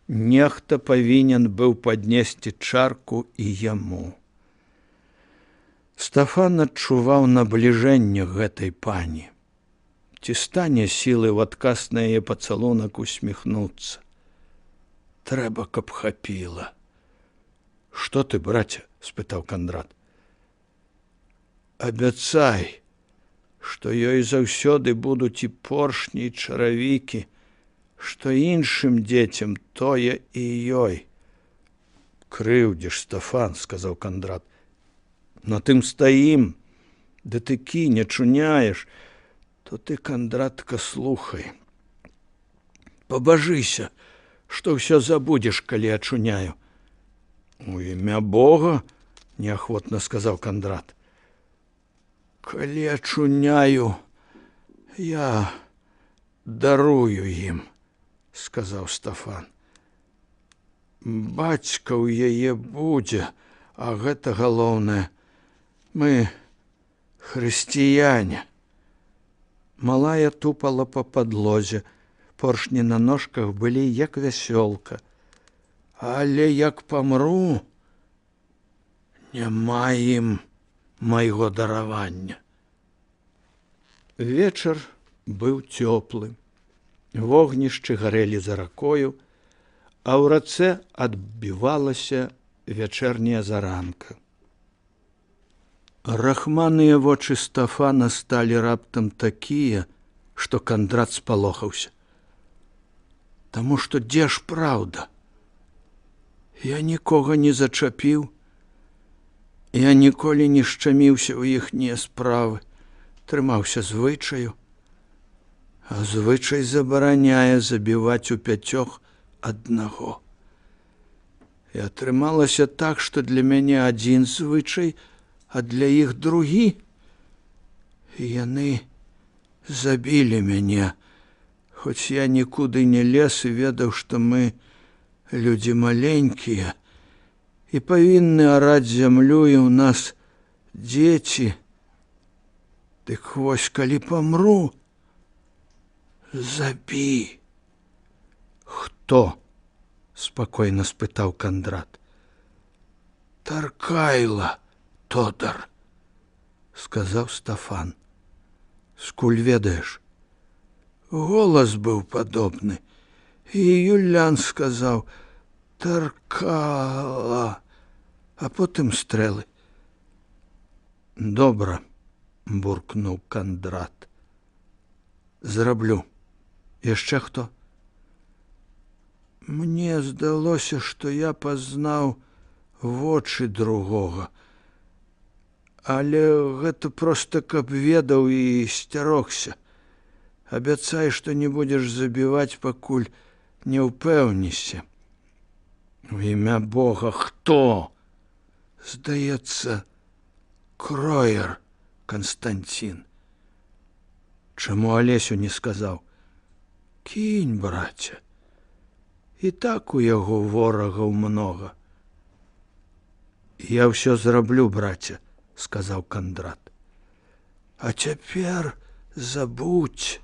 нехта павінен быў паднесці чарку і яму. Стафан адчуваў набліжэнне гэтай пані. Ці стане сілы ў адказ на яе пацалунак усміхнуцца? Трэба, каб хапіла. Што ты, браце? Спытаў Кандрат. Абяцай, што ёй заўсёды будуць і поршні, і чаравікі, што іншым дзецям тое і ёй. Крыўдзіш, Стафан, сказаў Кандрат. На тым стаім, ды ты не чуняеш, то ты, Кандратка, слухай. Пабажыся, што ўсё забудзеш, калі ачуняю. У імя Бога, неахвотна сказаў Кандрат. Калі ачуняю, я дарую ім, сказаў Стафан. Бацька ў яе будзе, а гэта галоўнае. Мы хрысціяне. Малая тупала па падлозе, поршні на ножках былі як вясёлка. Але як памру, няма ім майго даравання. Вечар быў цёплы. Вогнішчы гарэлі за ракою, а ў рацэ адбівалася вячэрняя заранка. Рахманыя вочы Стафана сталі раптам такія, што Кандрат спалохаўся. Таму што дзе ж праўда? Я нікога не зачапіў, я ніколі не шчаміўся ў іхнія справы, трымаўся звычаю, а звычай забараняе забіваць у 5 аднаго. І атрымалася так, што для мяне адзін звычай, а для іх другі. Яны забілі мяне, хоць я нікуды не лез і ведаў, што мы людзі маленькія і павінны араць зямлю, і ў нас дзеці. Дык вось, калі памру, забі. Хто? Спакойна спытаў Кандрат. Таркайла, Тодар, сказаў Стафан. Скуль ведаеш? Голас быў падобны. І Юлян сказаў Таркала, а потым стрэлы. Добра, буркнуў Кандрат. Зраблю. Яшчэ хто? Мне здалося, што я пазнаў вочы другога. Але гэта проста каб ведаў і сцярогся. Абяцай, што не будзеш забіваць, пакуль не ўпэўніся. У імя Бога хто? Здаецца, Кроер Канстантин. Чаму Алесю не сказаў? Кінь, браце. І так у яго ворагаў многа. Я ўсё зраблю, браце, сказаў Кандрат. А цяпер забудь.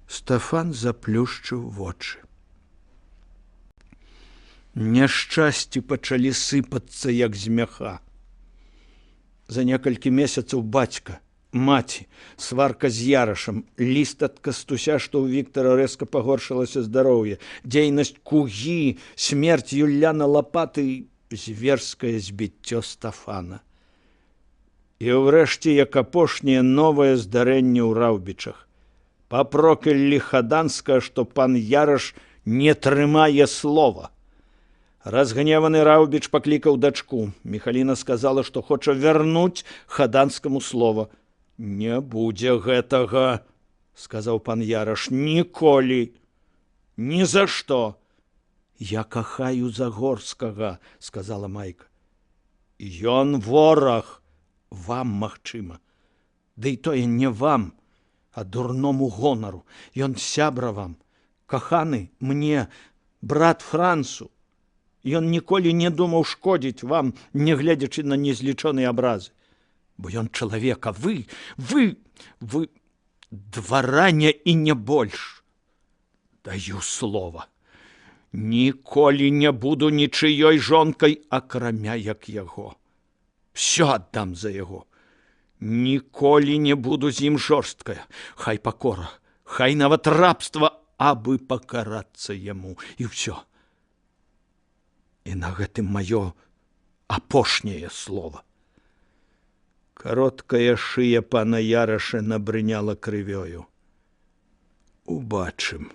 Стафан заплюшчыў вочы. Няшчасці пачалі сыпацца, як з мяха. За некалькі месяцаў бацька, маці, сварка з Ярашам, ліст ад Кастуся, што ў Віктара рэзка пагоршылася здароўе, дзейнасць Кугі, смерць Юляна Лапаты, зверскае збіццё Стафана. І ўрэшце, як апошняе, новае здарэнне ў Раўбічах. Папроклялі Хаданска, што пан Яраш не трымае слова. Разгневаны Раўбіч паклікаў дачку. Міхаліна сказала, што хоча вярнуць Хаданскаму слова. Не будзе гэтага, сказаў пан Яраш, ніколі. Ні за што. Я кахаю Загорскага, сказала Майка. Ён вораг. Вам, магчыма. Ды і тое не вам, а дурному гонару. Ён сябра вам. Каханы мне, брат Францу, ён ніколі не думаў шкодзіць вам, не гледзячы на незлічоныя абразы. Бо ён чалавек, а вы двараня і не больш. Даю слова, ніколі не буду нічыёй жонкай, акрамя як яго. Всё аддам за яго. Ніколі не буду з ім жорсткая. Хай пакора, хай нават рабства, абы пакарацца яму. І ўсё. І на гэтым маё апошняе слово. Кароткая шыя пана Яраша набрыняла крывёю. Убачым,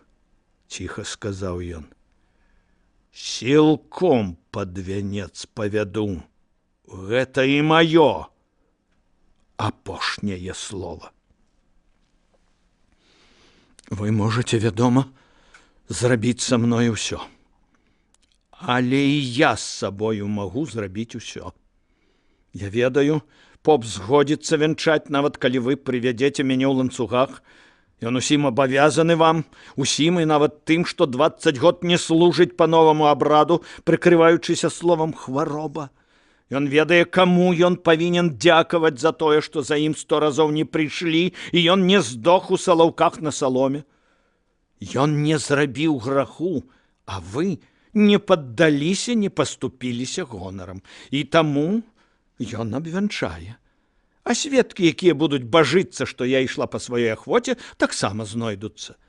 ціха сказаў ён. Сілком пад вянец павяду. Гэта і маё апошняе слово. Вы можете, вядома, зрабіць са мной усё. Але і я з сабою магу зрабіць усё. Я ведаю, поп згодзіцца вянчаць, нават калі вы прывядзеце мяне ў ланцугах. Ён усім абавязаны вам, усім і нават тым, што 20 год не служыць па новаму абраду, прыкрываючыся словам хвароба. Ён ведае, каму ён павінен дзякаваць за тое, што за ім 100 разоў не прыйшлі, і ён не здох у салаўках на саломе. Ён не зрабіў граху, а вы не паддаліся, не паступіліся гонарам. І таму ён абвянчае. А сведкі, якія будуць бажыцца, што я ішла па сваёй ахвоце, таксама знойдуцца.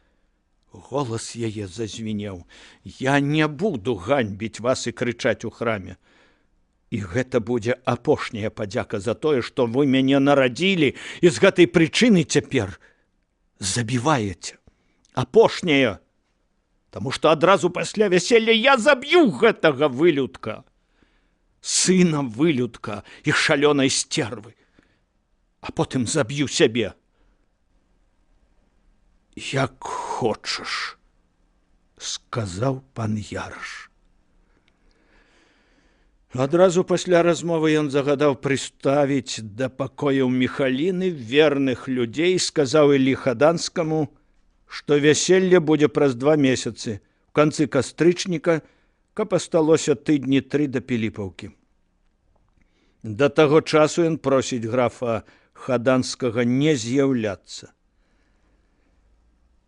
Голас яе зазвінеў. Я не буду ганьбіць вас і крычаць у храме. І гэта будзе апошняя падзяка за тое, што вы мяне нарадзілі і з гэтай прычыны цяпер забіваеце. Апошняя. Таму што адразу пасля вяселля я заб'ю гэтага вылюдка. Сына вылюдка і шалёнай сцервы. А потым заб'ю сябе. Як хочаш, сказаў пан Яраш. Адразу пасля размовы ён загадаў прыставіць да пакояў Міхаліны верных людзей, сказаў Іллі Хаданскаму, што вяселле будзе праз 2 месяцы, у канцы кастрычніка, каб асталося тыдні 3 да Піліпаўкі. Да таго часу ён просіць графа Хаданскага не з'яўляцца.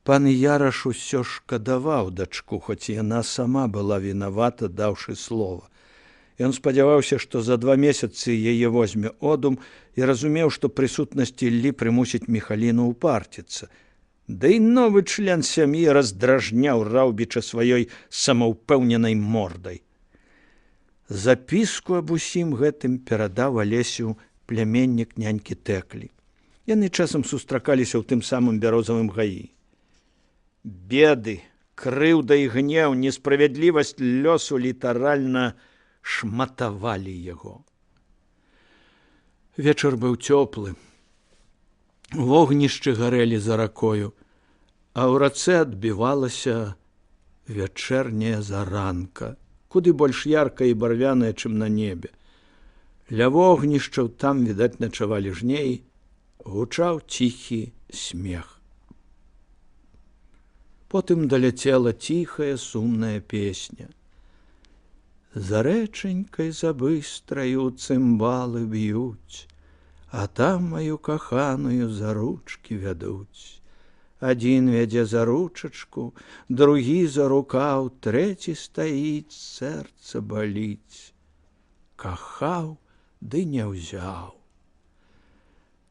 Пан Яраш усё шкадаваў дачку, хоць яна сама была вінавата, даўшы слова. Ён спадзяваўся, што за 2 месяцы яе возьме одум і разумеў, што прысутнасць Іллі прымусіць Міхаліну ўпарціцца. Да і новы член сям'і раздражняў Раўбіча сваёй самаўпэўненай мордай. Запіску аб усім гэтым перадаў Алесю пляменнік нянькі Тэклі. Яны часам сустракаліся ў тым самым бярозавым гаі. Беды, крыўда і гнеў, несправядлівасць лёсу літаральна шматавалі яго. Вечар быў цёплы. Вогнішчы гарэлі за ракою, а ў рацэ адбівалася вячэрняя заранка, куды больш яркая і барвяная, чым на небе. Ля вогнішчаў там, відаць, начавалі жнеі, гучаў ціхі смех. Потым даляцела ціхая сумная песня. За рэчанькай забыстраю цымбалы б'юць, а там маю каханую за ручкі вядуць. Адзін вядзе за ручачку, другі за рукаў, трэці стаіць, сэрца баліць. Кахаў, ды не ўзяў.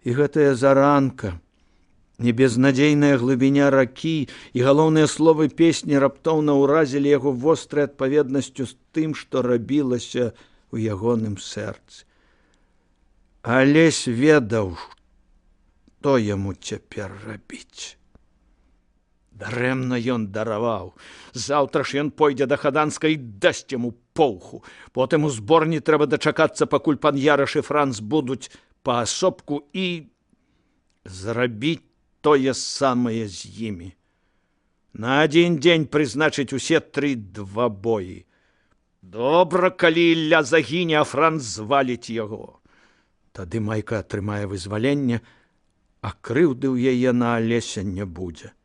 І гэтая заранка, небезнадзейная глыбіня ракі і галоўныя словы песні раптоўна ўразілі яго вострай адпаведнасцю з тым, што рабілася ў ягоным сэрцы. Алесь ведаў, што яму цяпер рабіць. Дарэмна ён дараваў. Заўтра ж ён пойдзе да Хаданска і дасць яму поўху. Потым у зборні трэба дачакацца, пакуль пан Яраш і Франц будуць паасобку і зрабіць тое самае з імі. На адзін дзень прызначыць усе 3 двабоі. Добра, калі Ілля загіне, а Франц зваліць яго. Тады Майка атрымае вызваленне, а крыўды ў яе на Алеся не будзе.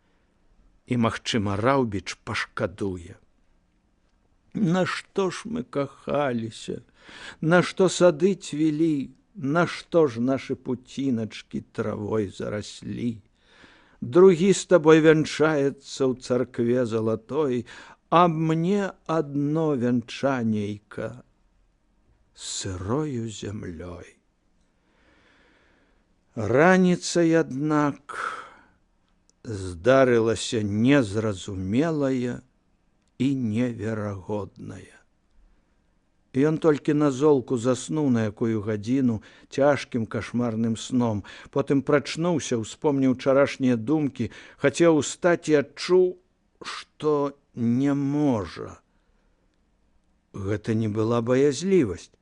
і, магчыма, Раўбіч пашкадуе. Нашто ж мы кахаліся, нашто сады цвілі, нашто ж нашы пуціначкі травой зараслі. Другі з табой вянчаецца ў царкве залатой, а мне адно вянчанейка сырою зямлёй. Раніцай, аднак, здарылася незразумелае і неверагоднае. Ён толькі назолку заснуў на якую гадзіну цяжкім кашмарным сном, потым прачнуўся, успомніў учарашнія думкі, хацеў устаць і адчуў, што не можа. Гэта не была баязлівасць.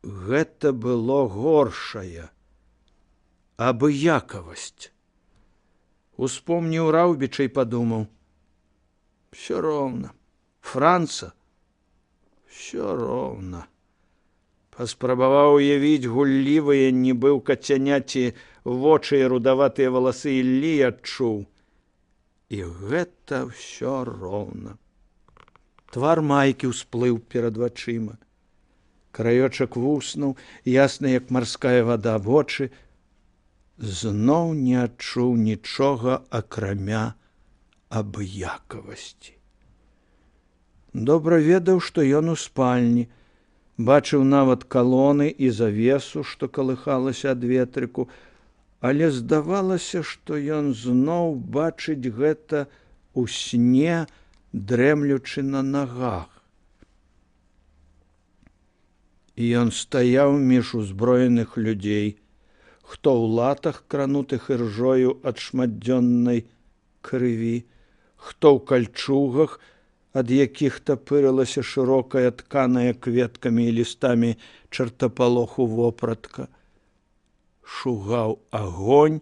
Гэта было горшае. Абыякавасць. Успомніў Раўбіча і падумаў: «Всё роўна. Франца? Всё роўна». Паспрабаваў уявіць гуллівыя, нібы ў кацяняці вочы і рудаватыя валасы Іллі, адчуў: і гэта ўсё роўна. Твар Майкі ўсплыў перад вачыма. Краёчак вуснуў, ясны, як марская вада, вочы. Зноў не адчуў нічога, акрамя абыякавасці. Добра ведаў, што ён у спальні, бачыў нават калоны і завесу, што калыхалася ад ветрыку, але здавалася, што ён зноў бачыць гэта ў сне, дрэмлючы на нагах. І ён стаяў між узброеных людзей, хто ў латах, кранутых іржою ад шматдзённай крыві, хто ў кальчугах, ад якіх тапырылася шырокая тканая кветкамі і лістамі чартапалоху вопратка. Шугаў агонь.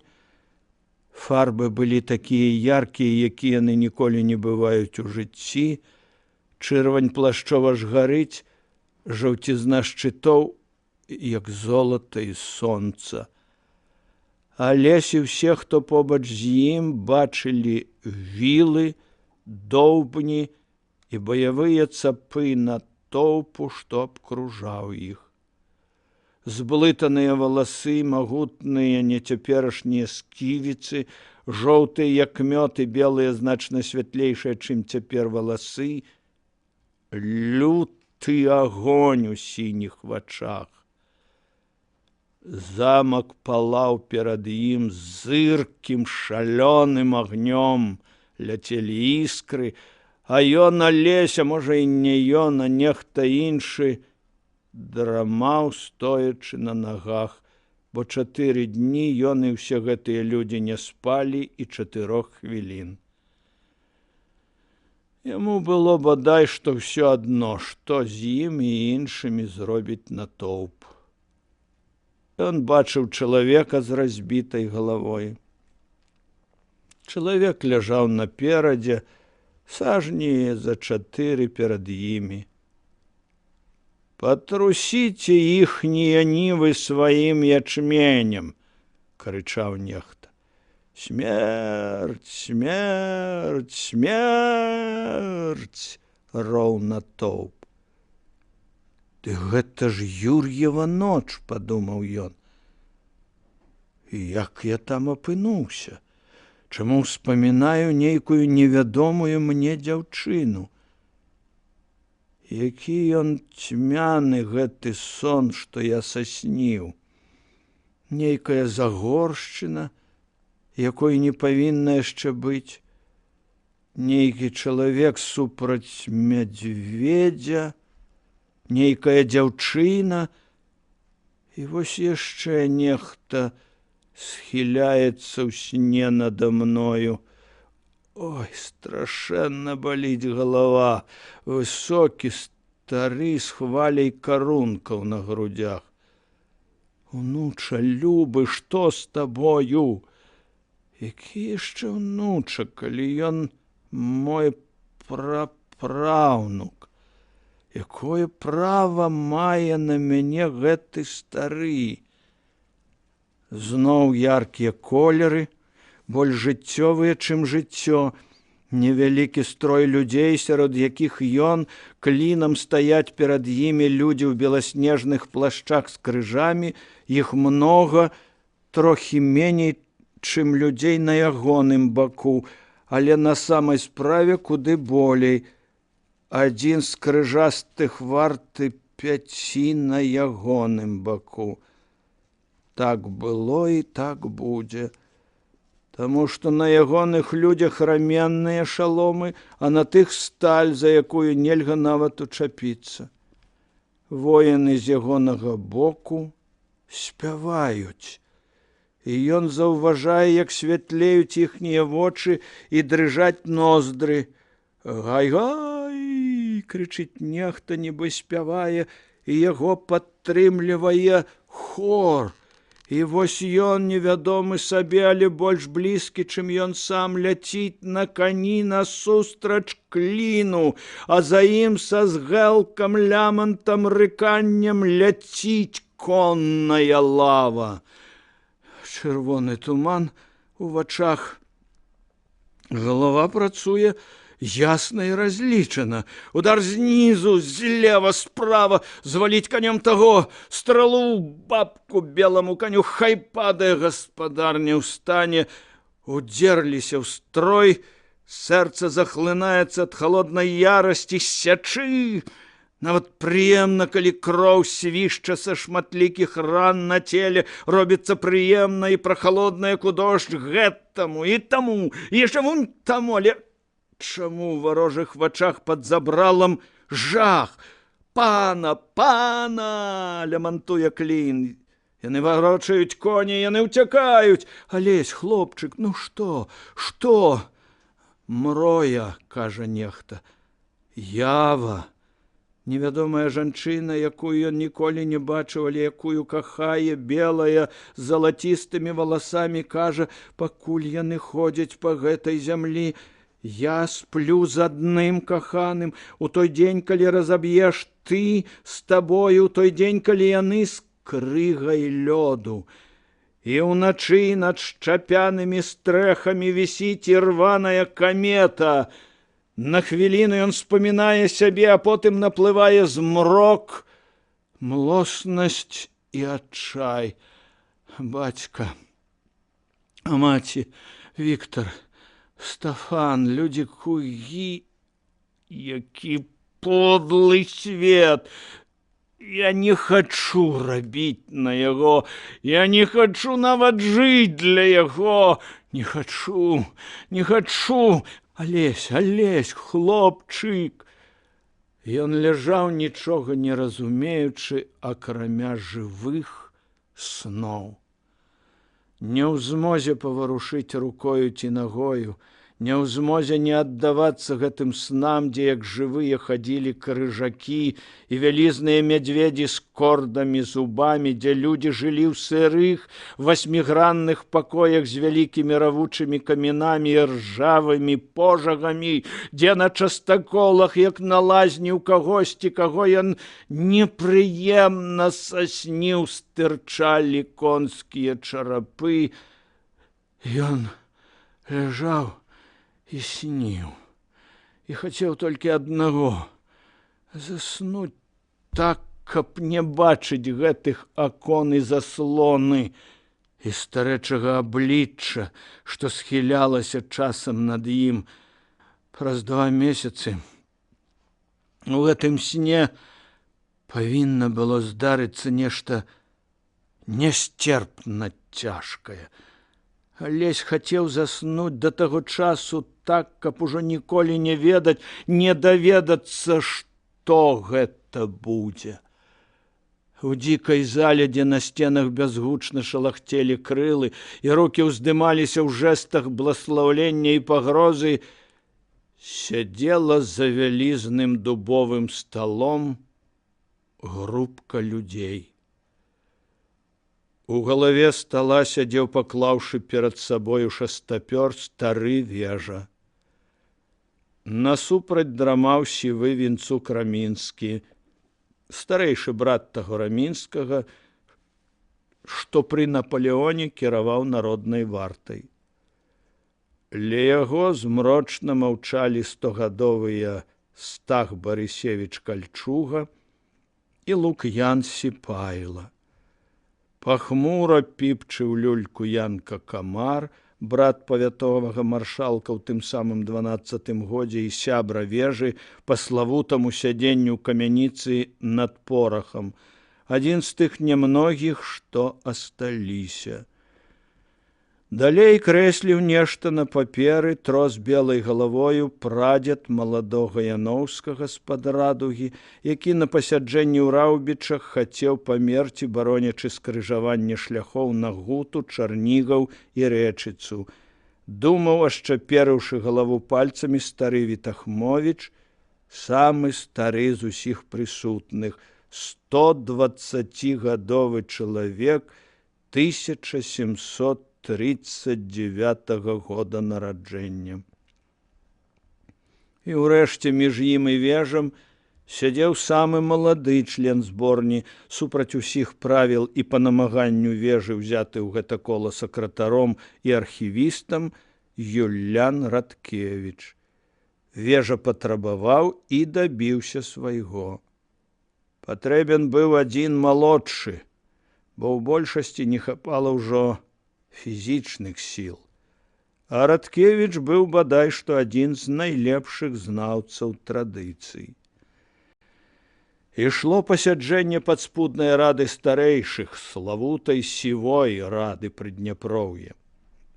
Фарбы былі такія яркія, якія яны ніколі не бываюць у жыцці. Чырвань плашчова ж гарыць, жаўцізна шчытоў, як золата і сонца. Алесь і ўсе, хто побач з ім, бачылі вілы, доўбні і баявыя цапы натоўпу, што абкружаў іх. Зблытаныя валасы, магутныя нецяперашнія сківіцы, жоўтыя, як мёд, і белыя, значна святлейшыя, чым цяпер валасы, люты агонь у сініх вачах. Замак палаў перад ім зыркім шалёным агнём, ляцелі іскры, а ён, Алесь, а можа і не ён, а нехта іншы, драмаў, стоячы на нагах, бо 4 дні ён і ўсе гэтыя людзі не спалі і 4 хвілін. Яму было бадай, што ўсё адно, што з ім і іншымі зробіць натоўп. Ён бачыў чалавека з разбітай галавой. Чалавек ляжаў наперадзе, сажні за 4 перад імі. «Патрусіце іхнія нівы сваім ячменем!» – крычаў нехта. «Смерць, смерць, смерць!» – роў натоўп. «Ды гэта ж Юр'ева ноч!» – падумаў ён. «Як я там апынуўся? Чаму ўспамінаю нейкую невядомую мне дзяўчыну? Які ён цьмяны гэты сон, што я сасніў. Нейкая загоршчына, якой не павінна яшчэ быць. Нейкі чалавек супраць мядзведзя, нейкая дзяўчына, і вось яшчэ нехта схіляецца ў сне нада мною. Ой, страшэнна баліць галава, высокі, стары, з хваляй карункаў на грудях. «Унуча, любы, што з табою?» Які яшчэ ўнуча, калі ён мой прапраўнук? Якое права мае на мяне гэты стары? Зноў яркія колеры, больш жыццёвыя, чым жыццё. Невялікі строй людзей, сярод якіх ён, клінам стаяць перад імі людзі ў беласнежных плашчах з крыжамі, іх многа, трохі меней, чым людзей на ягоным баку, але на самай справе куды болей. Адзін з крыжастых варты 5 на ягоным баку. Так было і так будзе. Таму што на ягоных людзях раменныя шаломы, а на тых сталь, за якую нельга нават учапіцца. Воіны з ягонага боку спяваюць. І ён заўважае, як святлеюць іхнія вочы і дрыжаць ноздры. «Гай-гай!» — крычыць нехта, нібы спявае, і яго падтрымлівае хор. І вось ён, невядомы сабе, але больш блізкі, чым ён сам, ляціць на кані насустрач кліну, а за ім са згэлкам, лямантам, рыканнем ляціць конная лава. Чырвоны туман у вачах. Галава працуе ясна і разлічана. Удар знізу, злева, справа, зваліць канем таго, стралу бабку беламу каню, хай падае гаспадар не ўстане. Удзерліся ў строй, сэрца захлынаецца ад халоднай ярасці, сячы. Нават прыемна, калі кроў свішча са шматлікіх ран на целе, робіцца прыемна і прахалодна, як у дождж, гэтаму і таму, і яшчэ вунь таму, але чаму ў варожых вачах пад забралам жах? «Пана, пана!» — лямантуе клін. Яны варочаюць коні, яны ўцякаюць. «Алесь, хлопчык, ну што? Што?» «Мроя», — кажа нехта. «Ява». Невядомая жанчына, якую ён ніколі не бачыў, але якую кахае, белая, з залацістымі валасамі, кажа: «Пакуль яны ходзяць па гэтай зямлі, я сплю з адным каханым. У той дзень, калі разаб'еш ты з табою, у той дзень, калі яны з крыгай лёду. І ўначы над шчапянымі стрэхамі вісіць ірваная камета». На хвіліну ён спамінае сябе, а потым наплывае змрок, млоснасць і адчай. Бацька, а маці, Віктар, Стафан, людзі кугі, які подлы свет. Я не хачу рабіць на яго, я не хачу нават жыць для яго, не хачу, не хачу. «Алесь, Алесь, хлопчык!» Ён ляжаў, нічога не разумеючы, акрамя жывых сноў. Не ў змозе паварушыць рукою ці нагою, не ў змозе не аддавацца гэтым снам, дзе як жывыя хадзілі крыжакі і вялізныя мядзведзі з кордамі, зубамі, дзе людзі жылі ў сырых, васьмігранных пакоях з вялікімі равучымі камінамі і ржавымі пожагамі, дзе на частаколах, як на лазні ў кагосьці, каго ён непрыемна сасніў, стырчалі конскія чарапы. Ён ляжаў і сніў, і хацеў толькі аднаго — заснуць так, каб не бачыць гэтых акон і заслоны і старэчага аблічча, што схілялася часам над ім. Праз 2 месяцы у гэтым сне павінна было здарыцца нешта несцерпна цяжкае. Алесь хацеў заснуць да таго часу так, каб ужо ніколі не ведаць, не даведацца, што гэта будзе. У дзікай зале, дзе на сценах бязгучна шалахцелі крылы і рукі ўздымаліся ў жэстах бласлаўлення і пагрозы, сядзела за вялізным дубовым сталом групка людзей. У галаве стала сядзеў, паклаўшы перад сабою шастапёр, стары вежа. Насупраць драмаў сівы Вінцук Рамінскі, старэйшы брат таго Рамінскага, што пры Напалеоне кіраваў народнай вартай. Ля яго змрочна маўчалі стогадовыя Стах Барысевіч Кальчуга і Лук'ян Сіпайла. Пахмура піпчыў люльку Янка Камар, брат павятовага маршалка ў тым самым 12-тым годзе і сябра вежы па славутаму сядзенню ў камяніцы над порахам, адзін з тых немногіх, што асталіся. Далей крэсліў нешта на паперы трос белай галавою прадзед маладога Яноўскага з-пад Радугі, які на пасяджэнні ў Раўбічах хацеў памерці, баронячы скрыжаванне шляхоў на Гуту, Чарнігаў і Рэчыцу. Думаў, ашчаперыўшы галаву пальцамі, стары Вітахмовіч, самы стары з усіх прысутных, 120-гадовы чалавек 1739 года нараджэння. І ўрэшце між ім і вежам сядзеў самы малады член зборні, супраць усіх правіл і па намаганню вежы ўзяты ў гэта кола сакратаром і архівістам Юлян Радкевіч. Вежа патрабаваў і дабіўся свайго. Патрэбен быў адзін малодшы, бо ў большасці не хапала ўжо фізічных сіл. А Радкевіч быў бадай што адзін з найлепшых знаўцаў традыцый. Ішло пасяджэнне падспуднай рады старэйшых, славутай сівой рады Прыдняпроўя.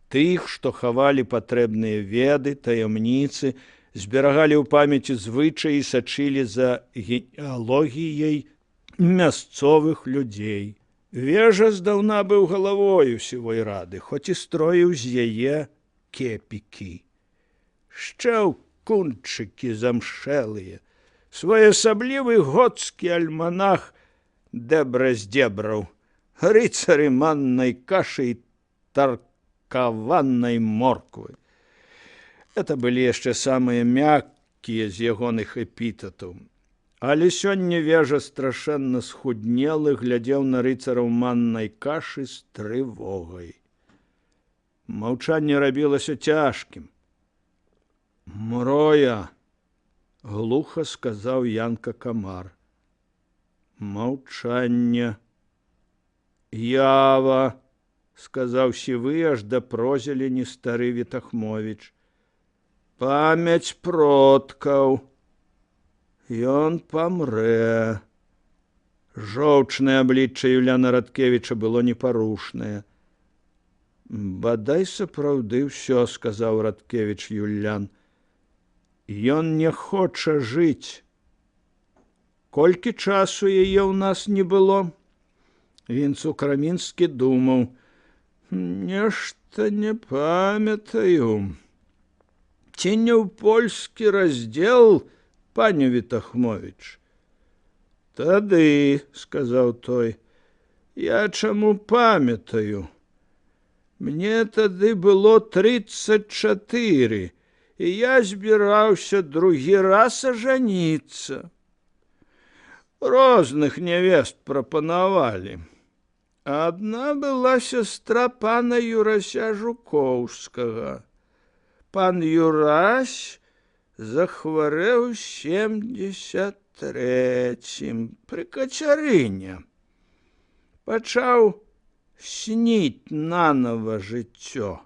Тых, што хавалі патрэбныя веды, таямніцы, зберагалі ў памяці звычаі і сачылі за генеалогіяй мясцовых людзей. Вежа здаўна быў галавою сівой рады, хоць і строіў з яе кепікі. Шчаўкунчыкі замшэлыя, своеасаблівы гоцкі альманах дэбра-здзебраў, рыцары маннай кашы і таркаваннай морквы. Это былі яшчэ самыя мяккія з ягоных эпітетаў. Але сёння вежа страшэнна схуднелы глядзеў на рыцараў маннай кашы з трывогай. Маўчанне рабілася цяжкім. «Мроя!» — глуха сказаў Янка Камар. Маўчанне. «Ява!» — сказаў сівы аж да прозелені стары Вітахмовіч. «Памяць продкаў. Ён памрэ». Жоўчнае аблічча Юляна Радкевіча было непарушнае. «Бадай сапраўды ўсё», — сказаў Радкевіч Юлян. «Ён не хоча жыць. Колькі часу яе ў нас не было?» Вінцук-Рамінскі думаў. «Нешта не памятаю. Ці не ў польскі раздзел, пане Вітахмовіч?» «Тады», — сказаў той, — «я чаму памятаю? Мне тады было 34, і я збіраўся другі раз ажаніцца. Розных нявест прапанавалі. Адна была сястра пана Юрася Жукоўскага. Пан Юрась захварэў 73-м пры Кацярыне. Пачаў сніць нанова жыццё,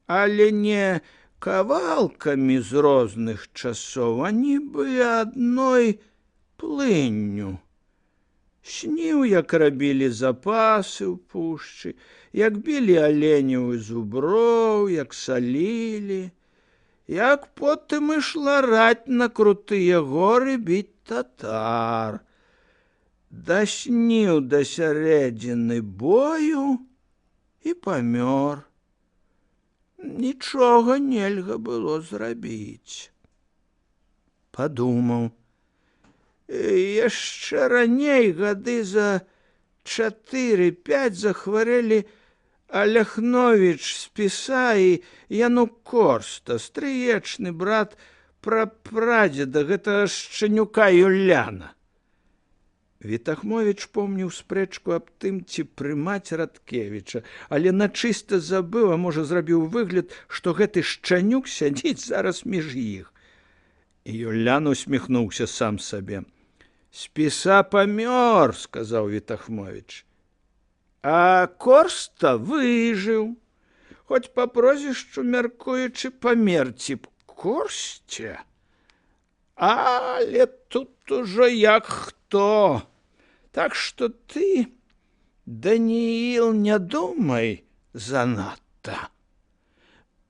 але не кавалкамі з розных часоў, а нібы адной плынню. Сніў, як рабілі запасы ў пушчы, як білі аленяў і зуброў, як салілі, як потым ішла раць на крутыя горы біць татар. Дасніў да сярэдзіны бою і памёр. Нічога нельга было зрабіць. Падумаў. Яшчэ раней, гады за 4-5, захварэлі Аляхновіч з Піса і Янук Корста, стрыечны брат прапрадзеда гэтага Шчанюка Юляна. Вітахмовіч помніў спрэчку аб тым, ці прымаць Радкевіча, але начыста забыў, а можа, зрабіў выгляд, што гэты шчанюк сядзіць зараз між іх. Юлян усміхнуўся сам сабе. «Спіса памёр», — сказаў Вітахмовіч. «А Корста выжыў, хоць па прозвішчу мяркуючы памерці б Корсце. Але тут ужо як хто. Так што ты, Данііл, не думай занадта».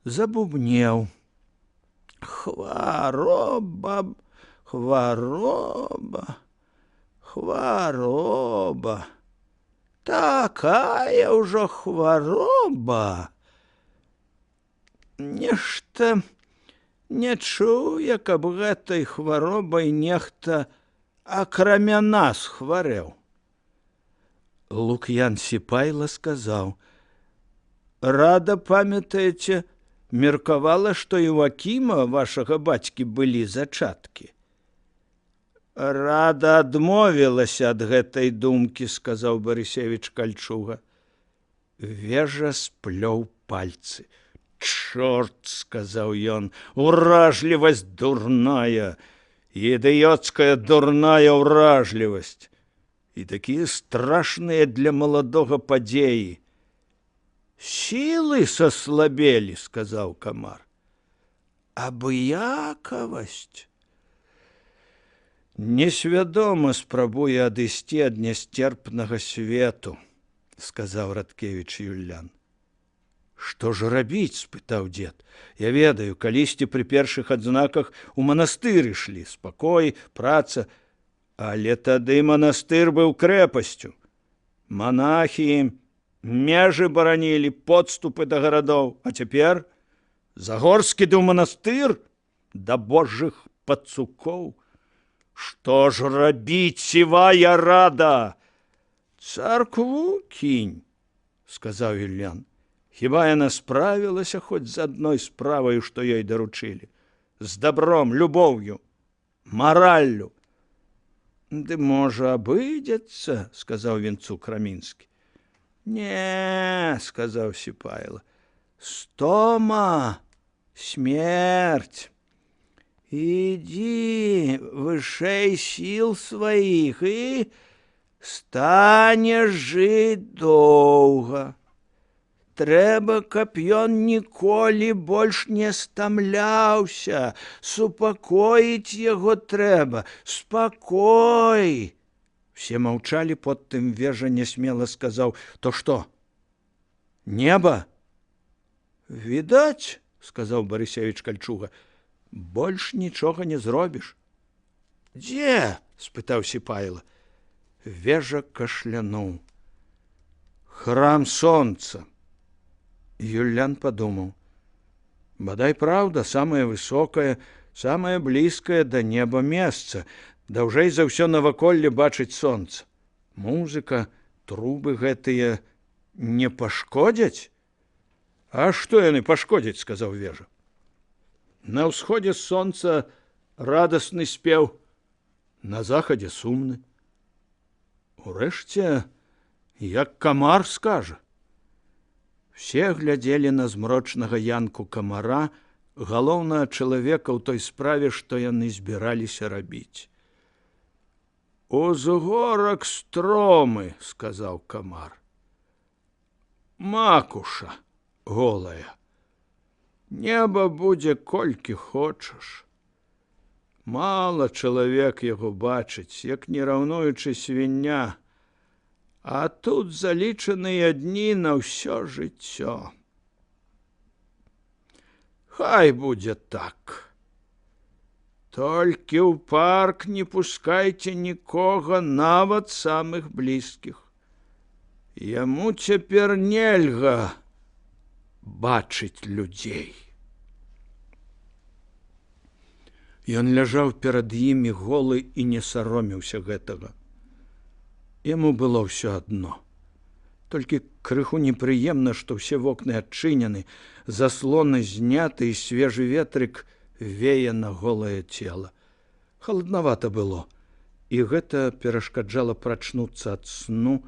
Забубнеў. «Хвароба, хвароба, хвароба. Такая ўжо хвароба. Нешта не чуе, каб гэтай хваробай нехта акрамя нас хварэў». Лук'ян Сіпайла сказаў: «Рада, памятаеце, меркавала, што і ў Акіма, вашага бацькі, былі зачаткі». «Рада адмовілася ад гэтай думкі», — сказаў Барысевіч Кальчуга. Вежа сплёў пальцы. «Чорт», — сказаў ён, — «уражлівасць дурная, ідыёцкая дурная ўражлівасць. І такія страшныя для маладога падзеі». «Сілы саслабелі», — сказаў Камар. «Абыякавасць». «Несвядома спрабуе адысці ад нясцерпнага свету», — сказаў Радкевіч Юлян. «Што ж рабіць?» — спытаў дзед. «Я ведаю, калісьці пры першых адзнаках у манастыр ішлі, спакой, праца, але тады манастыр быў крэпасцю. Манахі межы баранілі, подступы да гарадоў, а цяпер Загорскі ды ў манастыр да божых пацукоў. Што ж рабіць, сівая рада?» «Царкву кінь», — сказаў Юлян. «Хіба яна справілася хоць з адной справаю, што ёй даручылі? З дабром, любоўю, мараллю?» «Ды, можа, абыдзецца», — сказаў Венцук Рамінскі. «Не», — сказаў Сіпайла, — «стома, смерць. Ідзі вышэй сіл сваіх і станеш жыць доўга. Трэба, каб ён ніколі больш не стамляўся. Супакоіць яго трэба. Спакой». Все маўчалі, потым Вежа нясмела сказаў: «То што? Неба?» «Відаць», — сказаў Барысевіч Кальчуга, — «больш нічога не зробіш». «Дзе?» — спытаў Сіпайла. Вежа кашлянуў. «Храм сонца». Юлян падумаў: бадай праўда, самае высокае, самае блізкае да неба месца. Даўжэй за ўсё наваколле бачыць сонца. Музыка, трубы гэтыя не пашкодзяць? «А што яны пашкодзяць?» — сказаў Вежа. «На ўсходзе сонца радасны спеў, на захадзе сумны. Урэшце, як Камар скажа». Все глядзелі на змрочнага Янку Камара, галоўнага чалавека ў той справе, што яны збіраліся рабіць. «Узгорак стромы», — сказаў Камар. «Макуша голая. Неба будзе колькі хочаш. Мала чалавек яго бачыць, як не раўнуючы свіння. А тут залічаныя дні на ўсё жыццё. Хай будзе так. Толькі ў парк не пускайце нікога, нават самых блізкіх. Яму цяпер нельга бачыць людзей». Ён ляжаў перад імі голы і не саромеўся гэтага. Яму было ўсё адно. Толькі крыху непрыемна, што ўсе вокны адчынены, заслоны зняты і свежы ветрык вее на голае цела. Халаднавата было. І гэта перашкаджала прачнуцца ад сну,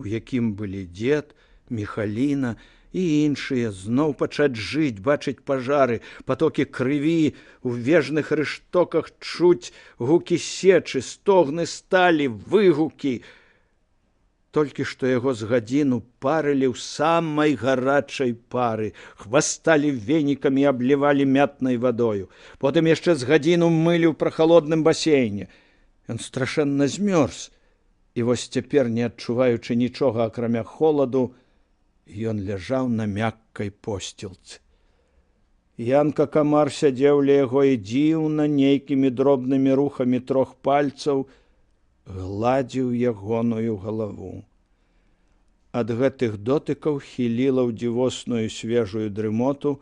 у якім былі дзед, Міхаліна і іншыя, зноў пачаць жыць, бачыць пажары, патокі крыві, у вежных рыштоках чуць гукі сечы, стогны сталі, выгукі. Толькі што яго з гадзіну парылі ў самай гарачай пары, хвасталі венікамі і аблівалі мятнай вадою. Потым яшчэ з гадзіну мылі ў прахалодным басейне. Ён страшэнна змёрз, і вось цяпер, не адчуваючы нічога, акрамя холаду, ён ляжаў на мяккай посцілцы. Янка Камар сядзеў ля яго і дзіўна нейкімі дробнымі рухамі трох пальцаў гладзіў ягоную галаву. Ад гэтых дотыкаў хіліла ў дзівосную свежую дрымоту,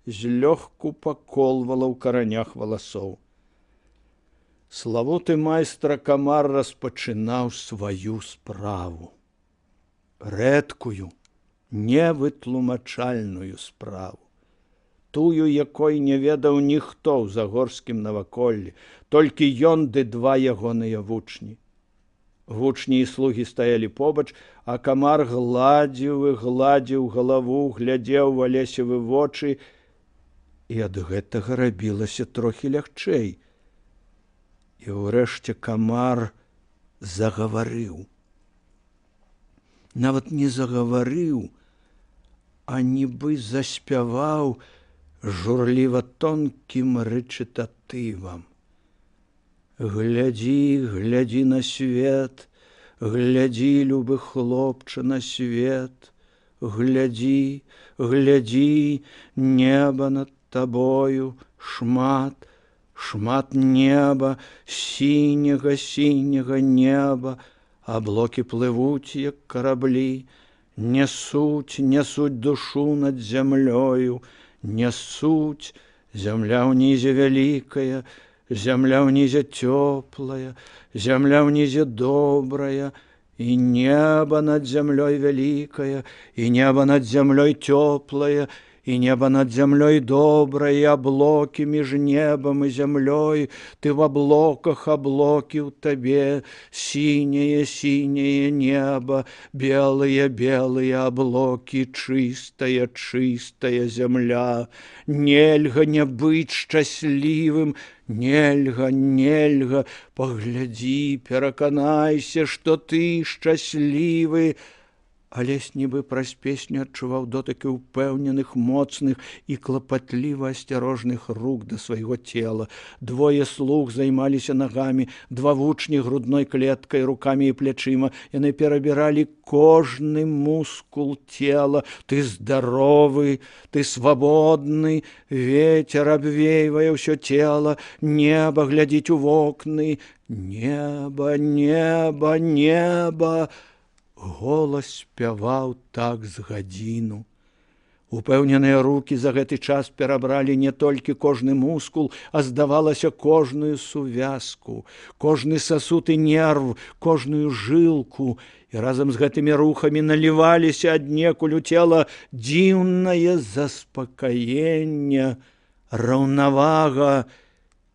злёгку паколвала ў каранях валасоў. Славуты майстра Камар распачынаў сваю справу. Рэдкую, невытлумачальную справу. Тую, якой не ведаў ніхто ў загорскім наваколлі, толькі ён ды два ягоныя вучні. Вучні і слугі стаялі побач, а Камар гладзіў і гладзіў галаву, глядзеў у Алесевы вочы, і ад гэтага рабілася трохі лягчэй. І ўрэшце Камар загаварыў. Нават не загаварыў, а нібы заспяваў журліва тонкім рэчытатывам. Глядзі, глядзі на свет, глядзі, любы хлопча, на свет, глядзі, глядзі, неба над табою шмат, шмат неба, сіняга, сіняга неба, аблокі плывуць, як караблі, нясуць, нясуць душу над зямлёю, нясуць, зямля ўнізе вялікая, зямля ўнізе цёплая, зямля ўнізе добрая, і неба над зямлёй вялікая, і неба над зямлёй цёплая, і неба над зямлёй добрае, аблокі між небам і зямлёй, ты в аблоках, аблокі ў табе, сіняе, сіняе неба, белыя, белыя аблокі, чыстая, чыстая зямля. Нельга не быць шчаслівым, нельга, нельга, паглядзі, пераканайся, што ты шчаслівы. Алесь нібы праз песню адчуваў дотыкі ўпэўненых, моцных і клапатліва асцярожных рук да свайго цела. Двое слуг займаліся нагамі, два вучні грудной клеткай, рукамі і плячыма. Яны перабіралі кожны мускул цела. Ты здаровы, ты свабодны, вецер абвейвае ўсё цела, неба глядзіць у вокны. Неба, неба, неба. Голас спяваў так з гадзіну. Упэўненыя рукі за гэты час перабралі не толькі кожны мускул, а, здавалася, кожную сувязку, кожны сасуд і нерв, кожную жылку. І разам з гэтымі рухамі наліваліся аднекуль у цела дзіўнае заспакаенне, раўнавага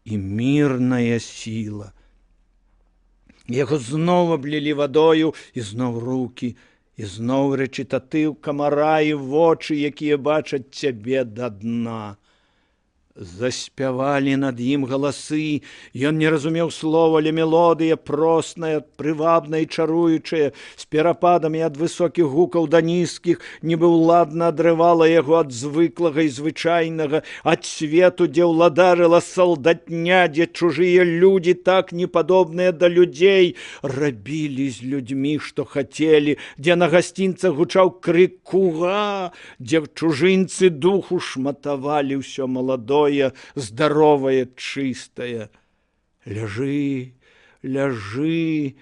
і мірная сіла. Яго зноў аблілі вадою, і зноў рукі, і зноў рэчытатыў Камара і вочы, якія бачаць цябе да дна. Заспявалі над ім галасы, ён не разумеў слова, але мелодыя простая, прывабная і чаруючая, з перападамі ад высокіх гукаў да нізкіх, нібы ўладна адрывала яго ад звыклага і звычайнага, ад свету, дзе ўладарыла салдатня, дзе чужыя людзі, так непадобныя да людзей, рабілі з людзьмі, што хацелі, дзе на гасцінцах гучаў крык «Куга!», дзе чужынцы духу шматавалі ўсё маладое, здаровае, чыстае. Ляжы, ляжы,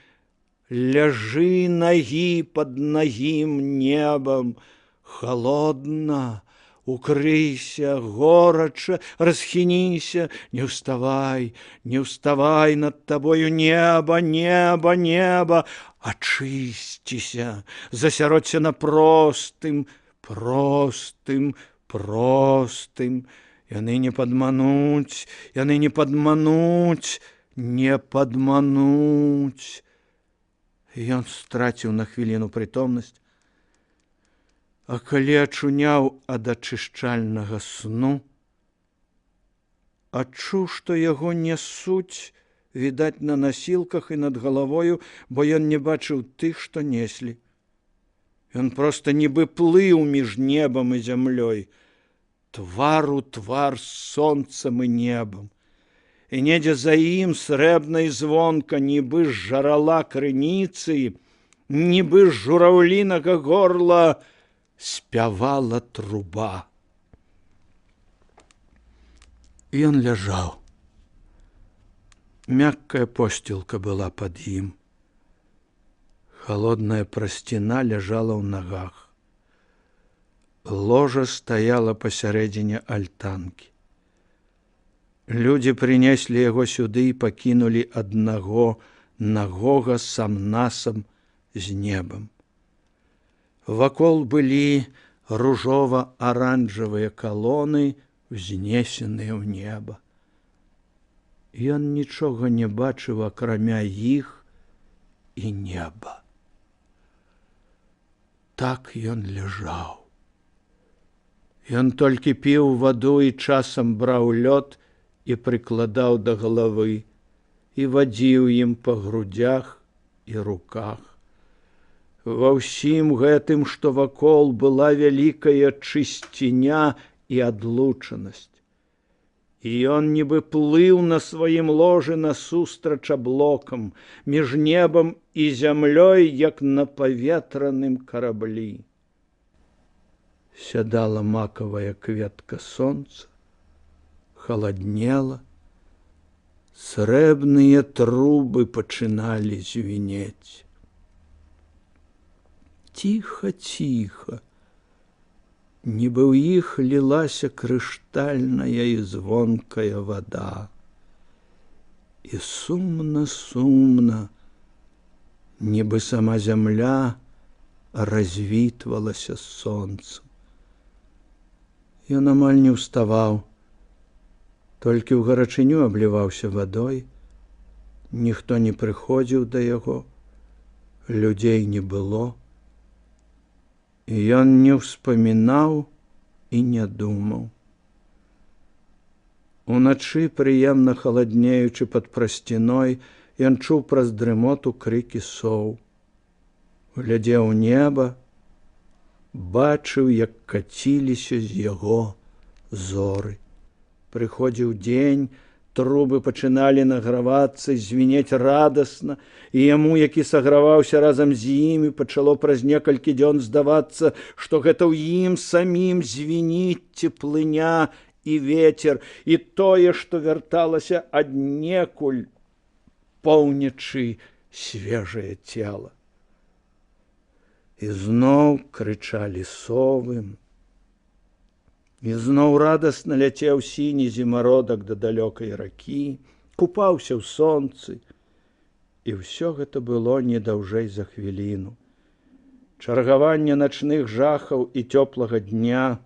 ляжы нагі пад нагім небам, холодна, укрыйся, горача, расхініся, не ўставай, не ўставай, над табою неба, неба, неба, ачысціся, засяродься на простым, простым, простым. Яны не падмануць, яны не падмануць, не падмануць. Ён страціў на хвіліну прытомнасць, а калі ачуняў ад ачышчальнага сну, адчуў, што яго нясуць, відаць, на насілках і над галавою, бо ён не бачыў тых, што неслі. Ён проста нібы плыў між небам і зямлёй, твар у твар з сонцам і небам. І недзе за ім срэбна і звонка, нібы з жарала крыніцы, нібы з жураўлінага горла спявала труба. Ён ляжаў. Мяккая посцілка была пад ім. Холодная прасціна ляжала ў нагах. Ложа стаяла пасярэдзіне альтанкі. Людзі прынеслі яго сюды і пакінулі аднаго нагога сам-насам з небам. Вакол былі ружова-аранжавыя калоны, узнесеныя ў неба. Ён нічога не бачыў, акрамя іх і неба. Так ён ляжаў. Ён толькі піў ваду і часам браў лёд і прыкладаў да галавы, і вадзіў ім па грудзях і руках. Ва ўсім гэтым, што вакол, была вялікая чысціня і адлучанасць. І ён нібы плыў на сваім ложы насустрач аблокам, між небам і зямлёй, як на паветраным караблі. Сядала макавая кветка сонца, халаднела, срэбныя трубы пачыналі звінець. Ціха, ціха, нібы ў іх лілася крыштальная і звонкая вада. І сумна, сумна, нібы сама зямля развітвалася з сонцам. Ён амаль не ўставаў, толькі ў гарачыню абліваўся вадой, ніхто не прыходзіў да яго, людзей не было, і ён не ўспамінаў і не думаў. Уначы, прыемна халаднеючы пад прасціной, ён чуў праз дрымоту крыкі соў. Глядзеў у неба, бачыў, як каціліся з яго зоры. Прыходзіў дзень, трубы пачыналі награвацца, звінець радасна, і яму, які саграваўся разам з імі, пачало праз некалькі дзён здавацца, што гэта ў ім самім звініць цеплыня і вецер, і тое, што вярталася аднекуль, поўнячы свежае цела. І зноў крычалі совы, і зноў радасна ляцеў сіні зімародак да далёкай ракі, купаўся ў сонцы, і ўсё гэта было не даўжэй за хвіліну. Чаргаванне начных жахаў і цёплага дня,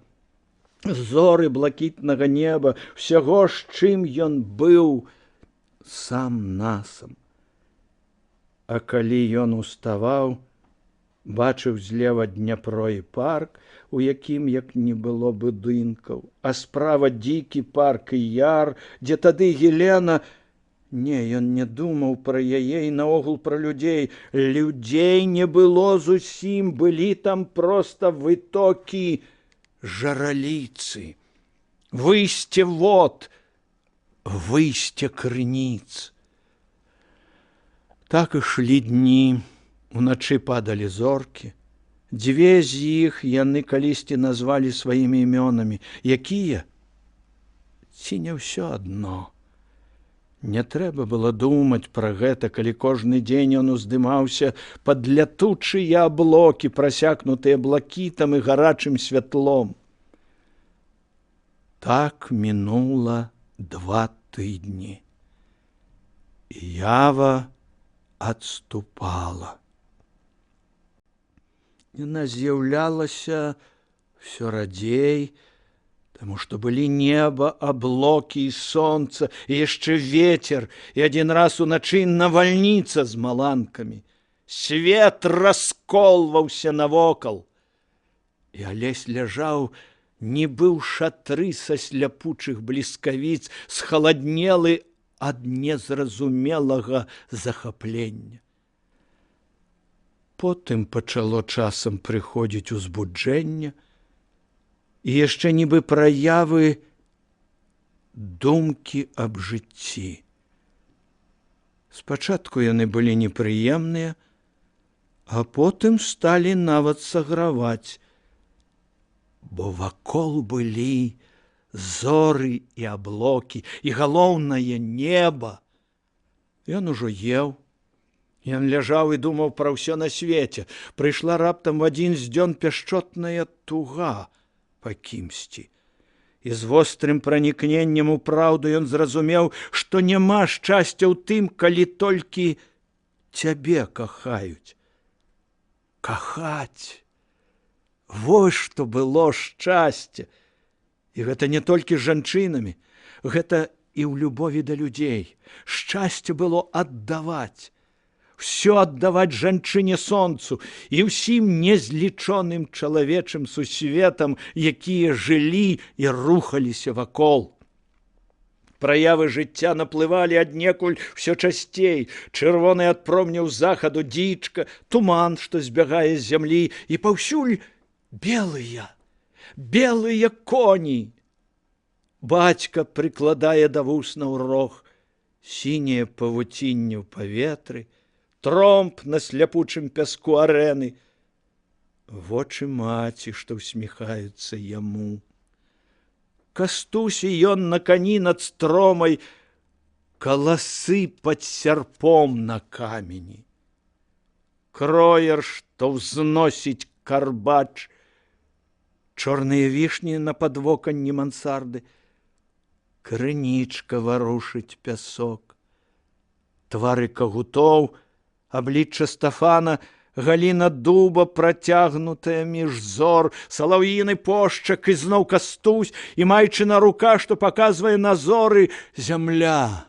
зоры блакітнага неба, усяго, з чым ён быў сам-насам. А калі ён уставаў, бачыў злева Дняпро і парк, у якім як не было будынкаў, а справа дзікі парк і яр, дзе тады Гелена... Не, ён не думаў пра яе і наогул пра людзей. Людзей не было зусім, былі там проста вытокі жараліцы, выйсце вод, выйсце крыніц. Так ішлі дні, уначы падалі зоркі. Дзве з іх яны калісьці назвалі сваімі імёнамі. Якія? Ці не ўсё адно? Не трэба было думаць пра гэта, калі кожны дзень ён уздымаўся пад лятучыя аблокі, прасякнутыя блакітам і гарачым святлом. Так мінула 2 тыдні. Ява адступала. Яна з'яўлялася ўсё радзей, Таму што былі неба, аблокі і сонца, і яшчэ ветер, і адзін раз уначы навальніца з маланкамі. Свет расколваўся навокал. І Алесь ляжаў, нібы ў шатры са сляпучых бліскавіц, схаладнелы ад незразумелага захаплення. Потым пачало часам прыходзіць узбуджэнне, і яшчэ нібы праявы думкі аб жыцці. Спачатку яны былі непрыемныя, а потым сталі нават саграваць, бо вакол былі зоры і аблокі, і галоўнае неба. Ён ужо еў. Ён ляжаў і думаў пра ўсё на свеце. Прыйшла раптам в адзін з дзён пяшчотная туга па кімсьці. І з вострым пранікненнем у праўду ён зразумеў, што няма шчасця ў тым, калі толькі цябе кахаюць. Кахаць. Вось што было шчасце. І гэта не толькі з жанчынамі, гэта і ў любові да людзей. Шчасце было аддаваць. Всё аддаваць жанчыне сонцу і ўсім незлічоным чалавечым сусветам, якія жылі і рухаліся вакол. Праявы жыцця наплывалі аднекуль усё часцей. Чырвоны ад промняў захаду дзічка, туман, што збягае з зямлі, і паўсюль белыя коні. Бацька прыкладае да вуснаў рог, сіняе павуцінне ў паветры, тромб на сляпучым пяску арэны. Вочы маці, што ўсміхаюцца яму. Кастусь і ён на кані над стромай, каласы пад сярпом на камені. Кроер, што ўзносіць карбач, чорныя вішні на падвоканні мансарды, крынічка варушыць пясок. Твары кагутоў, аблічча Стафана, галіна дуба, працягнутая між зор, салаўіны пошчак, і зноў Кастусь, і майчына рука, што паказвае на зоры. Зямля,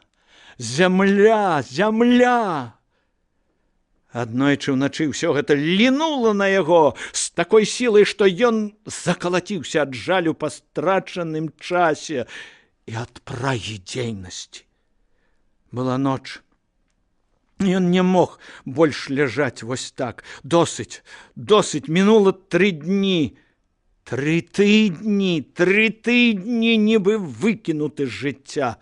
зямля, зямля! Аднойчы ўначы ўсё гэта лінула на яго з такой сілай, што ён закалаціўся ад жалю па страчаным часе і ад прагі дзейнасці. Была ноч. Ён не мог больш ляжаць вось так. Досыць, мінула 3 дні. 3 тыдні, нібы выкінуты з жыцця.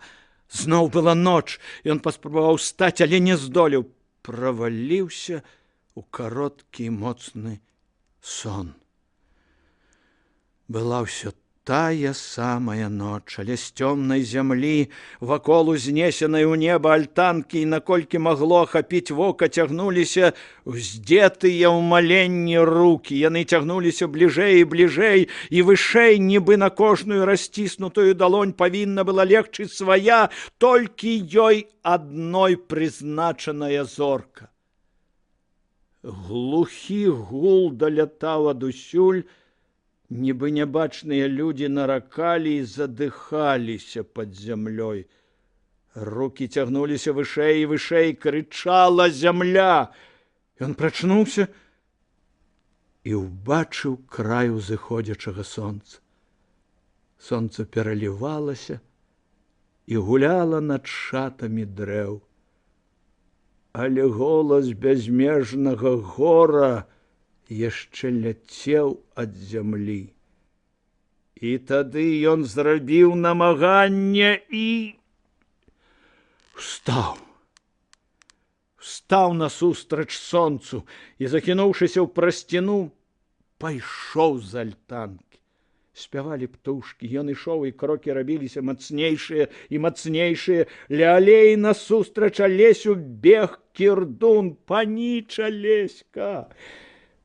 Зноў была ноч, ён паспрабаваў стаць, але не здолеў. Праваліўся ў кароткі і моцны сон. Была ўсё тая самая ноч, але з цёмнай зямлі, вакол узнесенай у неба альтанкі, і наколькі магло ахапіць вока, цягнуліся уздзетыя ў маленні рукі. Яны цягнуліся бліжэй і бліжэй, і вышэй, нібы на кожную расціснутую далонь павінна была легчы свая, толькі ёй адной прызначаная зорка. Глухі гул далятаў адусюль, нібы нябачныя людзі наракалі і задыхаліся пад зямлёй. Рукі цягнуліся вышэй і вышэй, крычала зямля. Ён прачнуўся і ўбачыў край узыходзячага сонца. Сонца пералівалася і гуляла над шатамі дрэў. Але голас бязмежнага гора яшчэ ляцеў ад зямлі. І тады ён зрабіў намаганне і устаў насустрач сонцу і, закінуўшыся ў прасціну, пайшоў з альтанкі. Спявалі птушкі, ён ішоў, і крокі рабіліся мацнейшыя і мацнейшыя. Ля алеі насустрач Алесю бег кірдун. Паніч Алеська!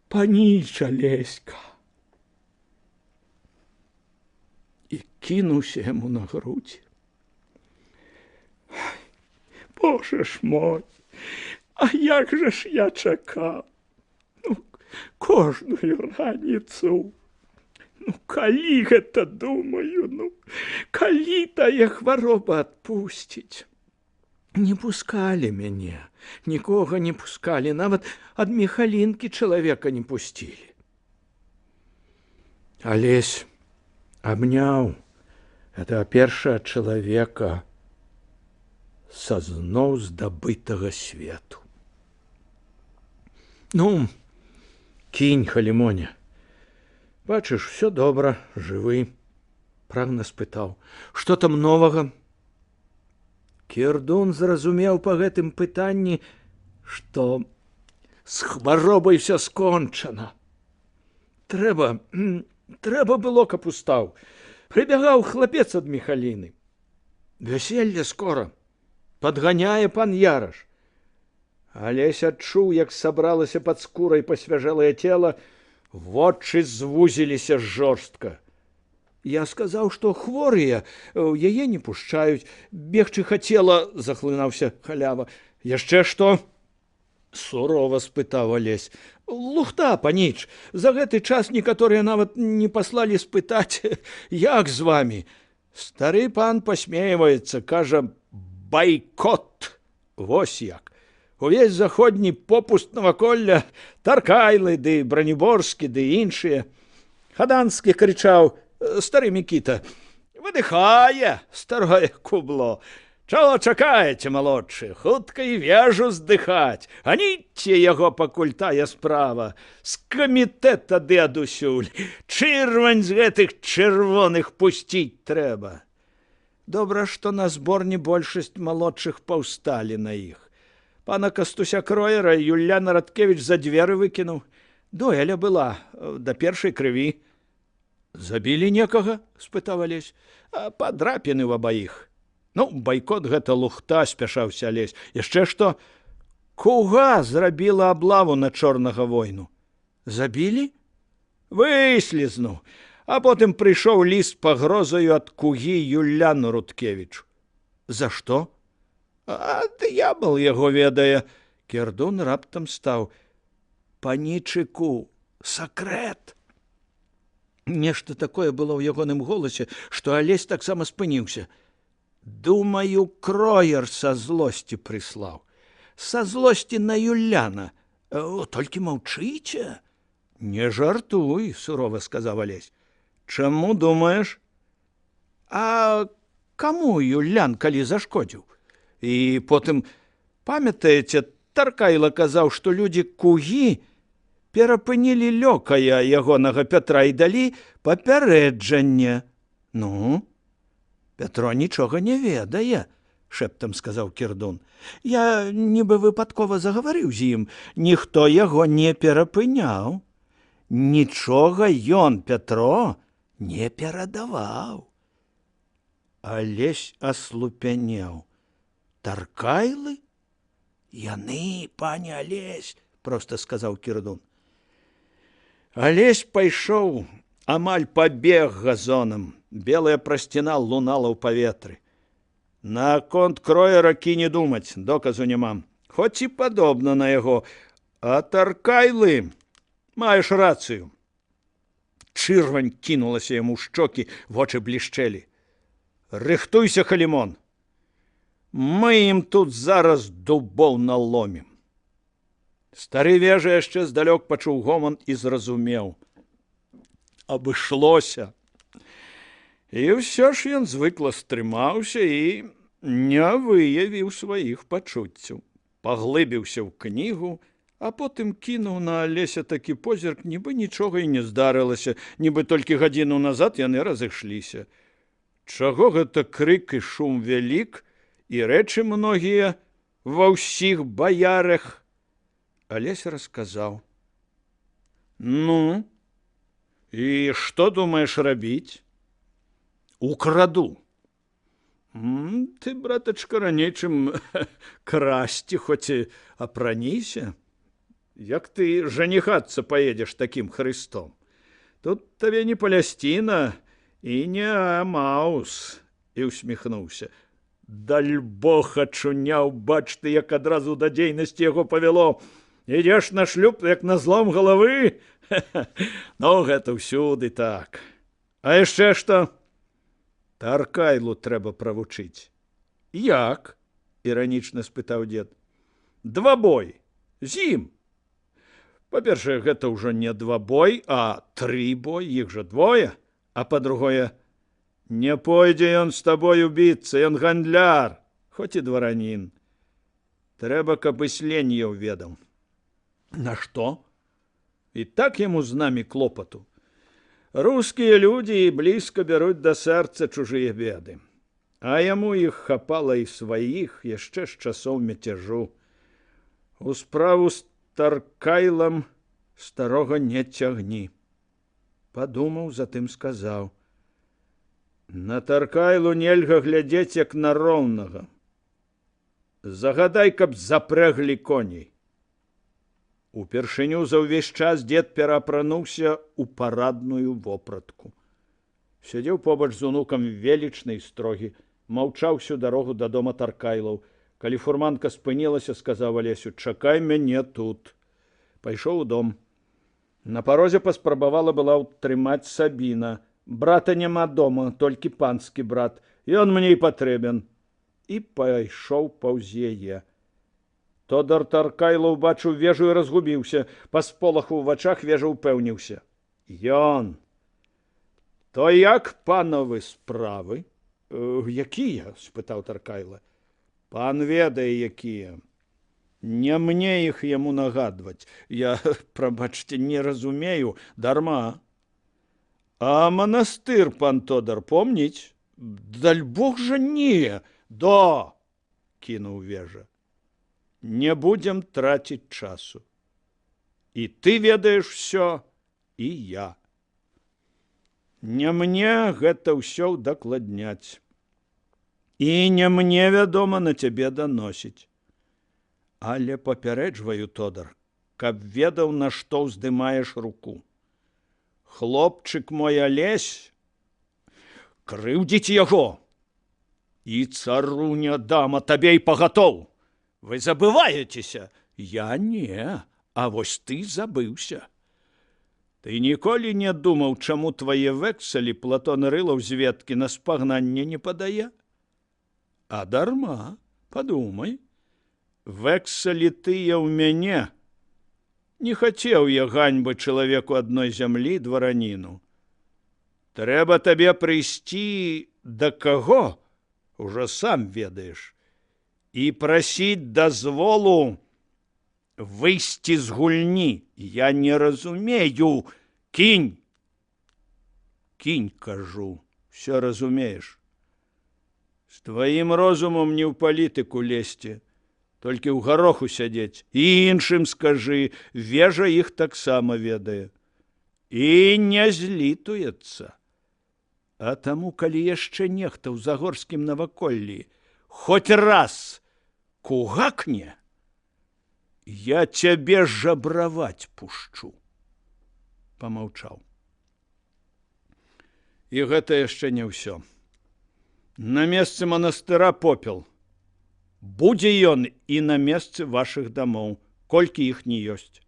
Паніч Алеська! І кінуўся яму на грудзі. Боже ж мой, а як жа ж я чакаў! Кожную раніцу Ну, калі гэта, думаю, калі тая хвароба адпусціць? Не пускалі мяне, нікога не пускалі, нават ад Міхалінкі чалавека не пусцілі. Алесь абняў гэтага першага чалавека са зноў здабытага свету. Ну, кінь, Халімоне. Бачыш, все добра, жывы, прагна спытаў. Што там новага? Кірдун зразумеў па гэтым пытанні, што з хваробай все скончана. Трэба было, каб устаў. Прыбягаў хлапец ад Міхаліны. Вяселле скора. Падганяе пан Яраш. Алесь адчуў, як сабралася пад скурай пасвяжэлае цела, вочы звузіліся жорстка. Я сказаў, што хворыя, яе не пушчаюць. Бегчы хацела, захлынаўся халява. Яшчэ што? Сурова спытаў Алесь. Лухта, паніч, за гэты час некаторыя нават не паслалі спытаць, як з вамі. Стары пан пасмейваецца, кажа, байкот. Вось як. Увесь заходні попуст наваколля, Таркайлы, ды Браніборскі, ды іншыя. Хаданскі крычаў, стары Мікіта, выдыхае, старое кубло. Чаго чакаеце, малодшы? Хутка і вежу здыхаць. Аніце яго, пакуль тая справа. З камітэта ды адусюль. Чырвань з гэтых чырвоных пусціць трэба. Добра, што на зборні большасць малодшых паўсталі на іх. Пана Кастуся Кроера Юлян Радкевіч за дзверы выкінуў. Дуэля была, да першай крыві. Забілі некага? Спытаў Алесь. Падрапіны ў абаіх. Ну, байкот гэта лухта, спяшаўся Алесь. Яшчэ што? Куга зрабіла аблаву на чорнага войну. Забілі? Выслізнуў. А потым прыйшоў ліст пагрозаю ад кугі Юляну Рудкевічу. За што? А д'ябал яго ведае. Кірдун раптам стаў. Панічыку, сакрэт. Нешта такое было ў ягоным голасе, што Алесь таксама спыніўся. Думаю, Кроер са злосці прыслаў. Са злосці на Юляна. Толькі маўчыце. Не жартуй, сурова сказаў Алесь. Чаму думаеш? А каму Юлян калі зашкодзіў? І потым, памятаеце, Таркайла казаў, што людзі кугі перапынілі лёкая ягонага Пятра і далі папярэджанне. Ну, Пятро нічога не ведае, шэптам сказаў Кірдун. Я нібы выпадкова загаварыў з ім, ніхто яго не перапыняў. Нічога ён, Пятро, не перадаваў. Алесь аслупянеў. Таркайлы? Яны, пане Алесь, проста сказаў Кірдун. Алесь пайшоў, амаль пабег газонам. Белая прасціна лунала ў паветры. Наконт Кроера кіні думаць, доказу няма. Хоць і падобна на яго. А Таркайлы, маеш рацыю. Чырвань кінулася яму ў шчокі, вочы блішчэлі. Рыхтуйся, Халімон. Мы ім тут зараз дубоў наломім. Стары вежа яшчэ здалёк пачуў гоман і зразумеў. Абышлося. І ўсё ж ён звыкла стрымаўся і не выявіў сваіх пачуццяў. Паглыбіўся ў кнігу, а потым кінуў на Алеся такі позірк, нібы нічога і не здарылася, нібы толькі гадзіну назад яны разышліся. Чаго гэта крык і шум вялік, і рэчы многія ва ўсіх баярах? Алесь расказаў. Ну, і што думаеш рабіць? Украду. Ты, братачка, раней, чым красці, хоць і апраніся. Як ты жаніхацца паедзеш такім Христом? Тут табе не Палясціна і не Амаус. І усміхнуўся. Даль Бог ачуняў, бач ты, як адразу да дзейнасці яго павяло. Ідзеш на шлюб, як на злом галавы? Ну, гэта ўсюды так. А яшчэ што? Таркайлу трэба правучыць. Як? Іранічна спытаў дзед. Двабой. З ім. Па-першае, гэта ўжо не двабой, а тры бой, іх жа двое. А па-другое, не пойдзе ён з табою біцца, ён гандляр, хоць і дваранін. Трэба, каб і сленьеў ведаў. На што? І так яму з намі клопату. Рускія людзі і блізка бяруць да сэрца чужыя беды. А яму іх хапала і сваіх яшчэ з часоў мяцяжу. У справу з Таркайлам старога не цягні. Падумаў, затым сказаў. На Таркайлу нельга глядзець, як на роўнага. Загадай, каб запряглі коней. Упершыню за ўвесь час дзед пераапрануўся ў парадную вопратку. Сядзеў побач з унукам велічны і строгі, маўчаў всю дарогу да дома Таркайлаў. Калі фурманка спынілася, сказаў Алесю: «Чакай мяне тут». Пайшоў у дом. На парозе паспрабавала была ўтрымаць Сабіна. «Брата няма дома, толькі панскі брат. Ён мне і патрэбен». І пайшоў паўз яе. Тодар Таркайлаў бачыў вежу і разгубіўся. Па сполаху ў вачах вежа ўпэўніўся. Ён. То як пановы справы? Якія? Спытаў Таркайла. Пан ведае, якія. Не мне іх яму нагадваць. Я, прабачце, не разумею, дарма. А манастыр, пан Тодар, помніць? Даль Бог жа не. Да, кінуў вежа. Не будзем траціць часу. І ты ведаеш усё, і я. Не мне гэта ўсё дакладняць. І не мне, вядома, на цябе даносіць. Але папярэджваю, Тодар, каб ведаў, на што ўздымаеш руку. Хлопчык мой Алесь, крыўдзіць яго. І цару не дам, а табе і пагатоў. Вы забываецеся? Я не, а вось ты забыўся. Ты ніколі не думаў, чаму твае вексалі Платон Рылаў зведкі на спагнанне не падае? А дарма, падумай. Вексалі тыя ў мяне. Не хацеў я ганьбы чалавеку адной зямлі, двараніну. Трэба табе прыйсці да каго, ужо сам ведаеш, і прасіць дазволу выйсці з гульні. Я не разумею. Кінь. Кінь, кажу. Всё разумееш. З тваім розумам не ў палітыку лезці, толькі ў гароху сядзець. І іншым скажы, вежа іх таксама ведае. І не злітуецца. А таму, калі яшчэ нехта ў загорскім наваколлі хоць раз кугакне, я цябе жабраваць пушчу. Памаўчаў. І гэта яшчэ не ўсё. На месцы манастыра попел. Будзе ён і на месцы вашых дамоў, колькі іх не ёсць.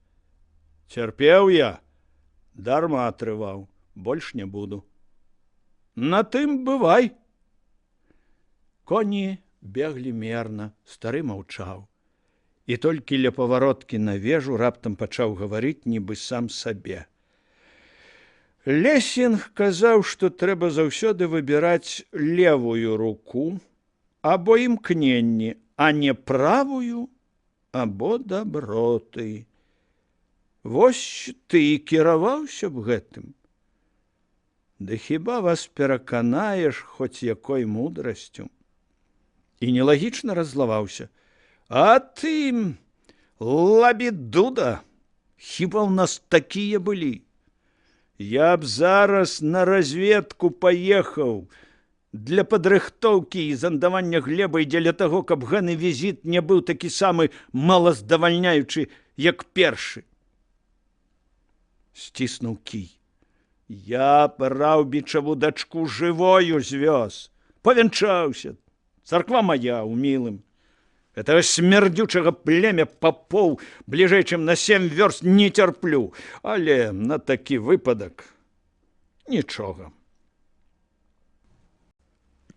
Цярпеў я, дарма атрываў, больш не буду. На тым бывай. Коні беглі мерна, стары маўчаў. І толькі ля павароткі на вежу раптам пачаў гаварыць нібы сам сабе. Лесінг казаў, што трэба заўсёды выбіраць левую руку або імкненні, а не правую або даброты. Вось ты і кіраваўся б гэтым. Ды хіба вас пераканаеш хоць якой мудрасцю? І нелагічна раззлаваўся. А ты, лабідуда, хіба ў нас такія былі? Я б зараз на разведку паехаў для падрыхтоўкі і зандавання глебы і дзеля таго, каб гэны візіт не быў такі самы малаздавальняючы, як першы. Сціснуў кій. Я Раўбічаву дачку жывою звёз. Павянчаўся. Царква моя ў мілым. Этого смердючага племя папоў бліжэй, чым на 7 вёрст не цярплю, але на такі выпадак нічога.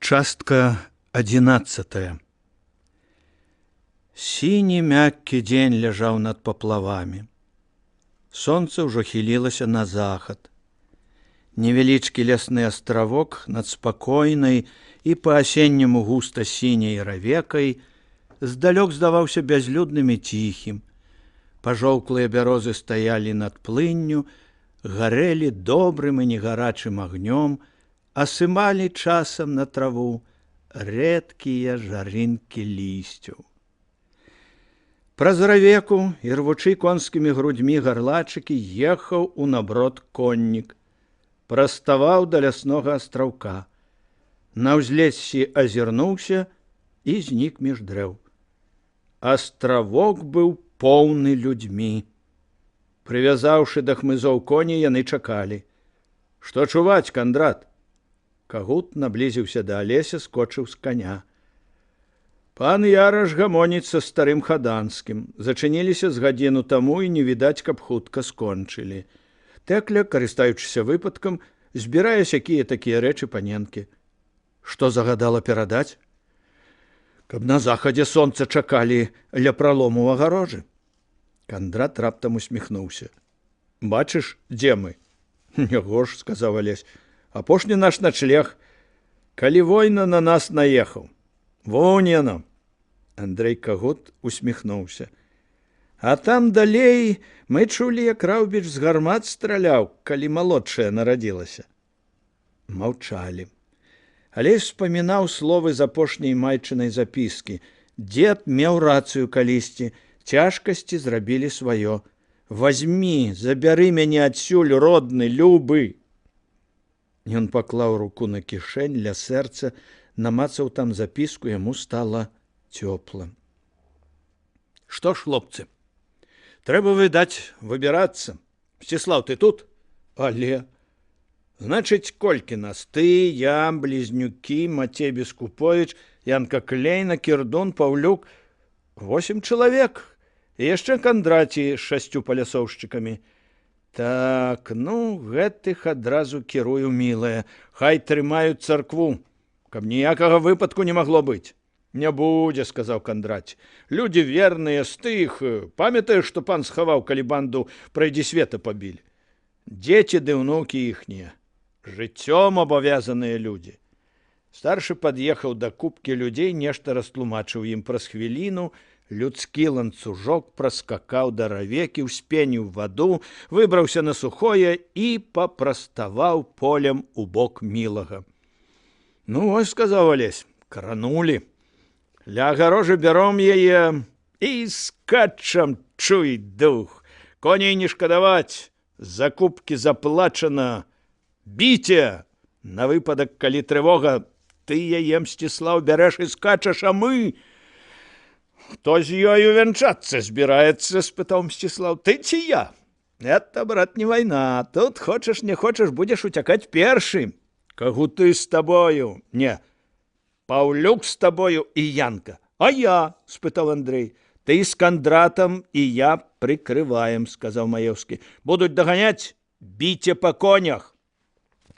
Частка 11. Сіні мяккі дзень ляжаў над паплавамі. Сонца ўжо хілілася на захад. Невялічкі лясны астравок над спакойнай і па-асенняму густа сіняй равекай здалёк здаваўся бязлюдным і ціхім. Пажоўклыя бярозы стаялі над плынню, гарэлі добрым і негарачым агнём, асымалі часам на траву рэдкія жарынкі лісцяў. Праз равеку, ірвучы конскімі грудьмі гарлачыкі, ехаў у наброд коннік. Праставаў да ляснога астраўка. На ўзлессі азірнуўся і знік між дрэў. Астравок быў поўны людзьмі. Прывязаўшы да хмызоў коні, яны чакалі. Што чуваць, Кандрат? Кагут наблізіўся да Алеся, скочыў з каня. Пан Яраш гамоніць са старым Хаданскім. Зачыніліся з гадзіну таму і не відаць, каб хутка скончылі. Тэкля, карыстаючыся выпадкам, збірае сякія такія рэчы паненкі. Што загадала перадаць? Каб на захадзе сонца чакалі ля пралому ў агарожы. Кандрат раптам усміхнуўся. Бачыш, дзе мы? Няго ж, сказаў Алесь. Апошні наш начлег. Калі война на нас наехаў. Вон яно. Андрэй Кагут усміхнуўся. А там далей мы чулі, як Раўбіч з гармат страляў, калі малодшая нарадзілася. Маўчалі. Алесь спамінаў словы з апошняй майчынай запіскі. Дзед меў рацыю калісьці, цяжкасці зрабілі сваё. Вазьмі, забяры мяне адсюль, родны, любы. Ён паклаў руку на кішэнь ля сэрца, намацаў там запіску, яму стала цёпла. Што ж, хлопцы, трэба, відаць, выбірацца. Мсціслаў, ты тут? Але... Значыць, колькі нас? Ты, я, близнюкі, Матей Бескупович, Янка Клейна, Кірдун, Паўлюк. 8 чалавек. І яшчэ Кандраці з 6 палясоўшчыкамі. Так, ну, гэтых адразу кірую, мілая. Хай трымаюць царкву, каб ніякага выпадку не магло быць. Не будзе, сказаў Кандраці. Людзі верныя з тых. Памятаеш, што пан схаваў, калі банду прайдзі света пабілі? Дзеці ды ўнукі іхнія. Жыццём абавязаныя людзі. Старшы пад'ехаў да купкі людзей, нешта растлумачыў ім праз хвіліну, людскі ланцужок праскакаў да равекі, успеніў ваду, выбраўся на сухое і папраставаў полем у бок мілага. Ну, ось, сказаў Алесь, кранулі. Ля агарожы бяром яе і скачам, чуй дух. Коней не шкадаваць, закупкі заплачана. Біце! На выпадак, калі трывога, ты яе, Мсціслаў, бярэш і скачаш, а мы... Хто з ёю вянчацца збіраецца, спытаў Мсціслаў. Ты ці я? Это, брат, не вайна. Тут хочаш, не хочаш, будзеш уцякаць першы. Кагуты з табою. Не, Паўлюк з табою і Янка. А я, спытаў Андрэй. Ты з Кандратам і я прыкрываем, сказаў Маеўскі. Будуць даганяць, біце па конях.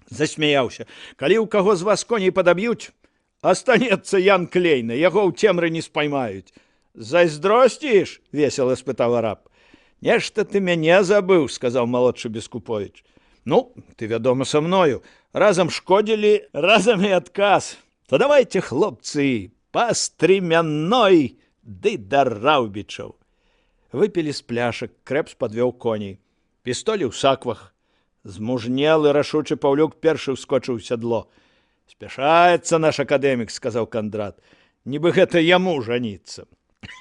Засмяяўся. Калі ў каго з вас коней падаб'юць, астанецца Ян Клейна, яго ў цемры не спаймаюць. Зайздросціш? Весела спытаў араб. Нешта ты мяне забыў, сказаў малодшы Бескупович. Ну, ты, вядома, са мною. Разам шкодзілі, разам і адказ. То давайте, хлопцы, па стрымяной ды да Раўбічаў. Выпілі з пляшак, Крэпс падвёў коней. Пістолі ў саквах. Змужнелы рашучы Паўлюк першы ўскочыў у сядло. Спяшаецца наш акадэмік, сказаў Кандрат. Нібы гэта яму жаніцца.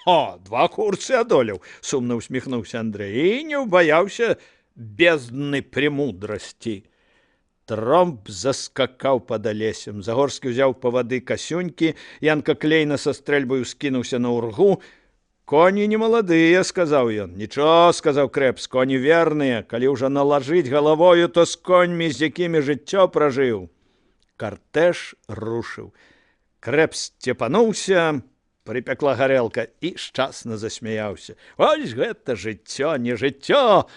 О, 2 курсы адолеў, сумна усміхнуўся Андрэй, і не ўбаяўся бездны премудрасці. Тромб заскакаў пад Алесем. Загорскі ўзяў павады касюнькі, Янка Клейна са стрэльбаю скінуўся на ўргу. Коні не маладыя, сказаў ён. Нічого, сказаў Крэпс, коні верныя. Калі ўжо налажыць галавою, то з коньмі, з якімі жыццё пражыў. Картэж рушыў. Крэпс цепануўся, прыпякла гарэлка і шчасна засмяяўся. Ось гэта жыццё, не жыццё,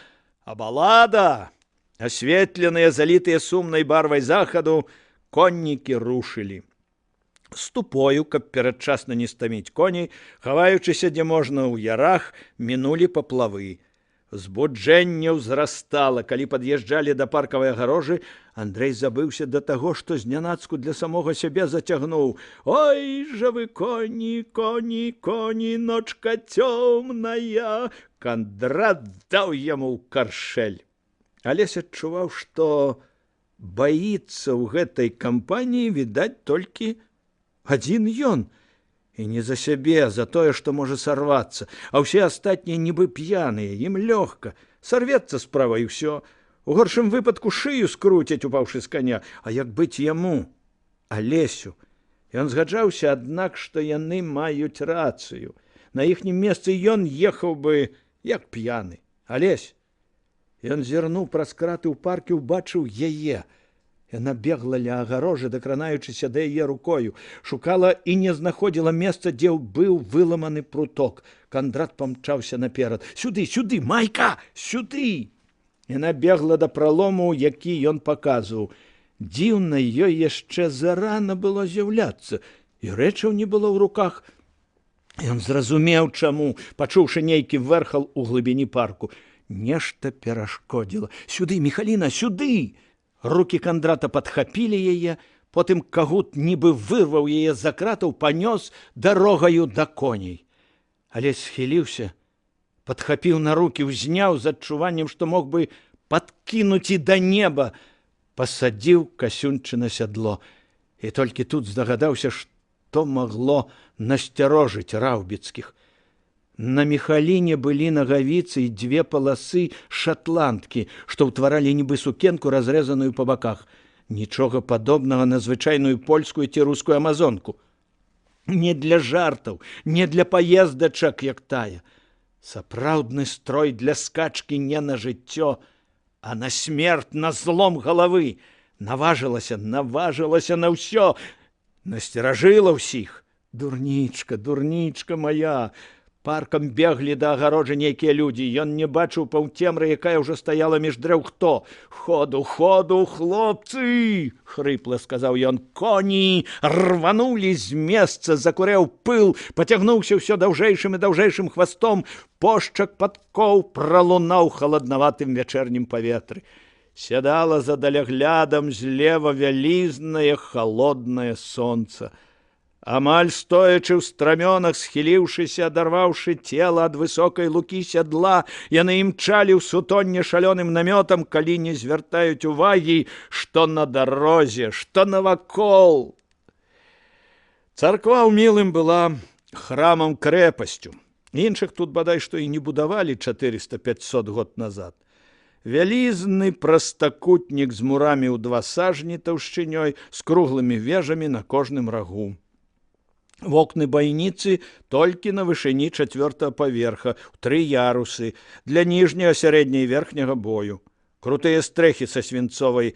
а балада. Асветленыя, залітыя сумнай барвай захаду, коннікі рушылі. З тупою, каб перадчасна не стаміць коней, хаваючыся, дзе можна ў ярах, мінулі паплавы. Збуджэнне ўзрастала. Калі пад'язджалі да паркавай агарожы, Андрэй забыўся да таго, што знянацку для самога сябе зацягнуў. Ой жа вы, коні, коні, коні, ночка цёмная. Кандрат даў яму ў каршэль. Алесь адчуваў, што баіцца ў гэтай кампаніі, відаць, толькі адзін ён. І не за сябе, а за тое, што можа сарвацца. А ўсе астатнія нібы п'яныя, ім лёгка. Сарвецца справа і ўсё. У горшым выпадку шыю скруцяць, упаўшы з каня. А як быць яму, Алесю? Ён згаджаўся, аднак, што яны маюць рацыю. На іхнім месцы ён ехаў бы, як п'яны. Алесь. Ён зірнуў праз краты ў парке, убачыў яе. Яна бегла ля агарожы, дакранаючыся да яе рукою, шукала і не знаходзіла месца, дзе быў выламаны пруток. Кандрат памчаўся наперад. Сюды, сюды, Майка, сюды! Яна бегла да пралому, які ён паказваў. Дзіўна, ёй яшчэ зарана было з'яўляцца, і рэчаў не было ў руках. Ён зразумеў, чаму, пачуўшы нейкі вэрхал у глыбіні парку. Нешта перашкодзіла. Сюды, Міхаліна, сюды! Рукі Кандрата падхапілі яе, потым кагут нібы вырваў яе з-за кратаў, панёс дарогаю да коней. Алесь схіліўся, падхапіў на рукі, узняў з адчуваннем, што мог бы падкінуць і да неба, пасадзіў Касюнчы на сядло. І толькі тут здагадаўся, што магло насцярожыць раўбіцкіх. На Міхаліне былі нагавіцы і 2 паласы шатландкі, што ўтваралі нібы сукенку, разрэзаную па баках. Нічога падобнага на звычайную польскую ці рускую амазонку. Не для жартаў, не для паездачак, як тая. Сапраўдны строй для скачкі не на жыццё, а на смерць, на злом галавы. Наважылася на ўсё, насцеражыла ўсіх. Дурнічка, дурнічка мая! Паркам беглі да агароджы нейкія людзі. Ён не бачыў паўцемры, якая ўжо стаяла між дрэў. Хто? Ходу, ходу, хлопцы! Хрыпла сказаў ён. Коні рванулі з месца, закурэў пыл, пацягнуўся ўсё даўжэйшым і даўжэйшым хвастом. Пошчак падкоў пралунаў халаднаватым вячэрнім паветры. Сядала за даляглядам злева вялізнае халоднае сонца. Амаль стоячы ў страмёнах, схіліўшыся, адарваўшы цела ад высокай лукі сядла, яны імчалі ў сутонне шалёным намётам, калі не звяртаюць увагі, што на дарозе, што навакол. Царква ў Мілым была храмам-крэпасцю. Іншых тут бадай што і не будавалі 400-500 год назад. Вялізны прастакутнік з мурамі ў 2 сажні таўшчынёй, з круглымі вежамі на кожным рагу. Вокны байніцы толькі на вышыні 4-го паверха, у 3 ярусы, для ніжняга, сярэдняга і верхняга бою. Крутыя стрэхі са свінцовай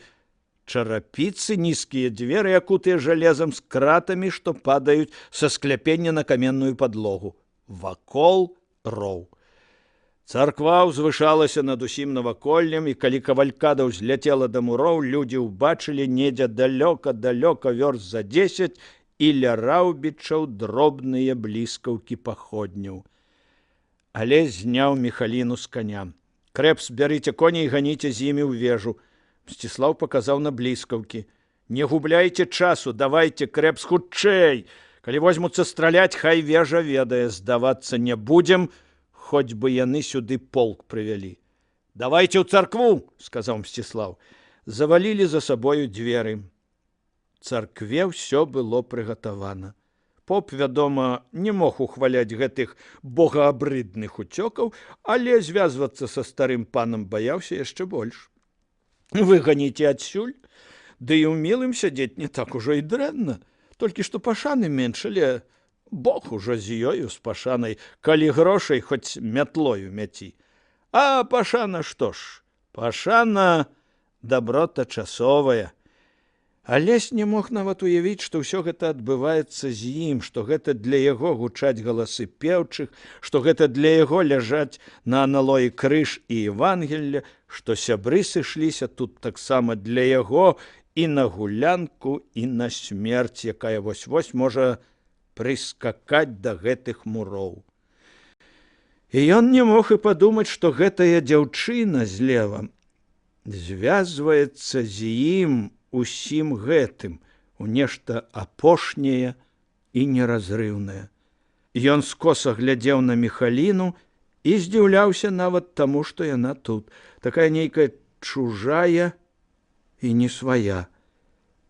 чарапіцы, нізкія дзверы, акутыя жалезам, з кратамі, што падаюць са скляпення на каменную падлогу. Вакол роў. Царква ўзвышалася над усім наваколлем, і калі кавалькада ўзляцела да муроў, людзі ўбачылі недзе далёка-далёка вёрст за 10 і ля раўбічаў дробныя бліскаўкі паходняў. Алесь зняў Міхаліну з коня. Крэпс, бярыце коней і ганіце з імі ў вежу. Мсціслаў паказаў на бліскаўкі. Не губляйце часу, давайце, Крэпс, хутчэй. Калі возьмуцца страляць, хай вежа ведае, здавацца не будзем, хоць бы яны сюды полк прывялі. Давайце ў царкву, сказаў Мсціслаў. Завалілі за сабою дзверы. Царкве ўсё было прыгатавана. Поп, вядома, не мог ухваляць гэтых богаабрыдных уцёкаў, але звязвацца са старым панам баяўся яшчэ больш. Выганіце адсюль, ды і ў Мілым сядзець не так ужо і дрэнна. Толькі што пашаны менш, але Бог ужо з ёю, з пашанай, калі грошай хоць мятлою мяці. А пашана што ж? Пашана доброта часовая. Алесь не мог нават уявіць, што ўсё гэта адбываецца з ім, што гэта для яго гучаць галасы пеўчых, што гэта для яго ляжаць на аналоі крыж і Евангелля, што сябры сышліся тут таксама для яго і на гулянку, і на смерць, якая вось-вось можа прыскакаць да гэтых муроў. І ён не мог і падумаць, што гэтая дзяўчына злева звязваецца з ім усім гэтым у нешта апошняе і неразрыўнае. Ён скоса глядзеў на Міхаліну і здзіўляўся нават таму, што яна тут, такая нейкая чужая і не свая.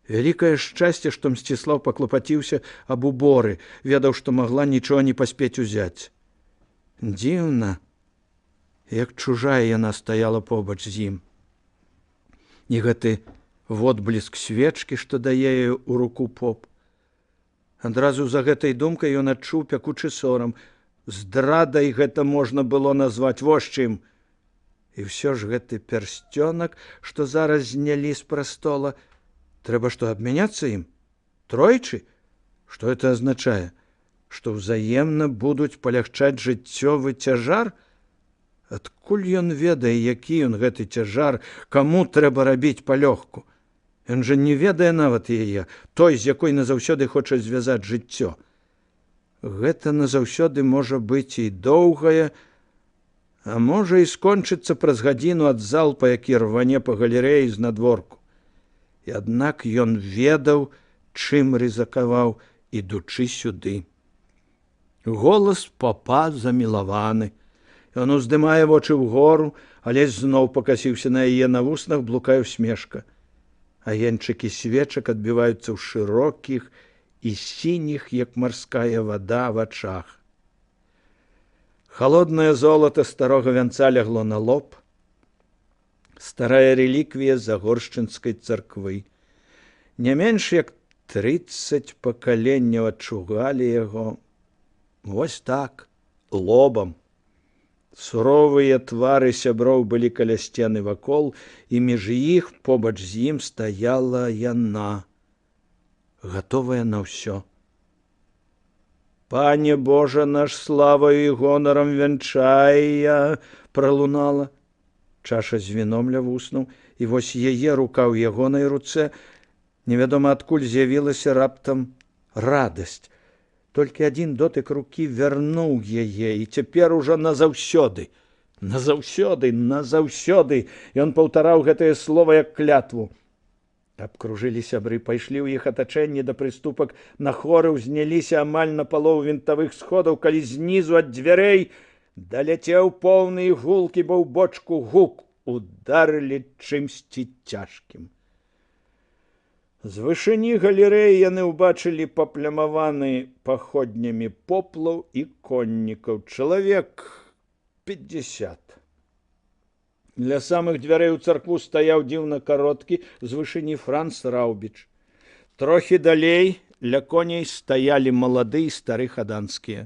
Вялікае шчасце, што Мсціслаў паклапаціўся аб уборы, ведаў, што магла нічога не паспець узяць. Дзіўна, як чужая яна стаяла побач з ім. І гэты водбліск свечкі, што дае ёй у руку поп. Адразу за гэтай думкай ён адчуў пякучы сорам. Здрадай гэта можна было назваць, вось чым. І ўсё ж гэты пярсцёнак, што зараз знялі з прастола, трэба што, абмяняцца ім? Тройчы? Што это азначае? Што ўзаемна будуць палягчаць жыццёвы цяжар? Адкуль ён ведае, які ён гэты цяжар, каму трэба рабіць палёгку? Ён жа не ведае нават яе, той, з якой назаўсёды хоча звязаць жыццё. Гэта назаўсёды можа быць і доўгае, а можа і скончыцца праз гадзіну ад залпа, які рване па галерэі знадворку. І аднак ён ведаў, чым рызыкаваў, ідучы сюды. Голас папа замілаваны. Ён уздымае вочы ўгору, але зноў пакасіўся на яе, на вуснах блукае усмешка. Агеньчыкі свечак адбіваюцца ў шырокіх і сініх, як марская вада, вачах. Халоднае золата старога вянца лягло на лоб. Старая рэліквія загоршчынскай царквы. Не менш як 30 пакаленняў адчугалі яго. Вось так, лобам. Суровыя твары сяброў былі каля сцены вакол, і між іх побач з ім стаяла яна, гатовая на ўсё. «Пане Божа наш, славаю і гонарам вянчая!» пралунала. Чаша з віном ля вуснуў, і вось яе рука ў ягонай руцэ. Невядома адкуль з'явілася раптам радасць. Толькі адзін дотык рукі вярнуў яе, і цяпер ужо назаўсёды. Назаўсёды, назаўсёды. Ён паўтараў гэтае слова як клятву. Абкружылі сябры, пайшлі ў іх атачэнні да прыступак, на хоры ўзняліся амаль на палову вінтавых сходаў, калі знізу ад дзвярэй даляцеў поўны гулкі, бо ў бочку гук ударылі чымсьці цяжкім. З вышыні галерэі яны ўбачылі паплямаваны паходнямі поплаў і коннікаў. Чалавек 50. Ля самых дзвярэй у царкву стаяў дзіўна кароткі з вышыні Франц Раўбіч. Трохі далей ля коней стаялі малады і стары хаданскія.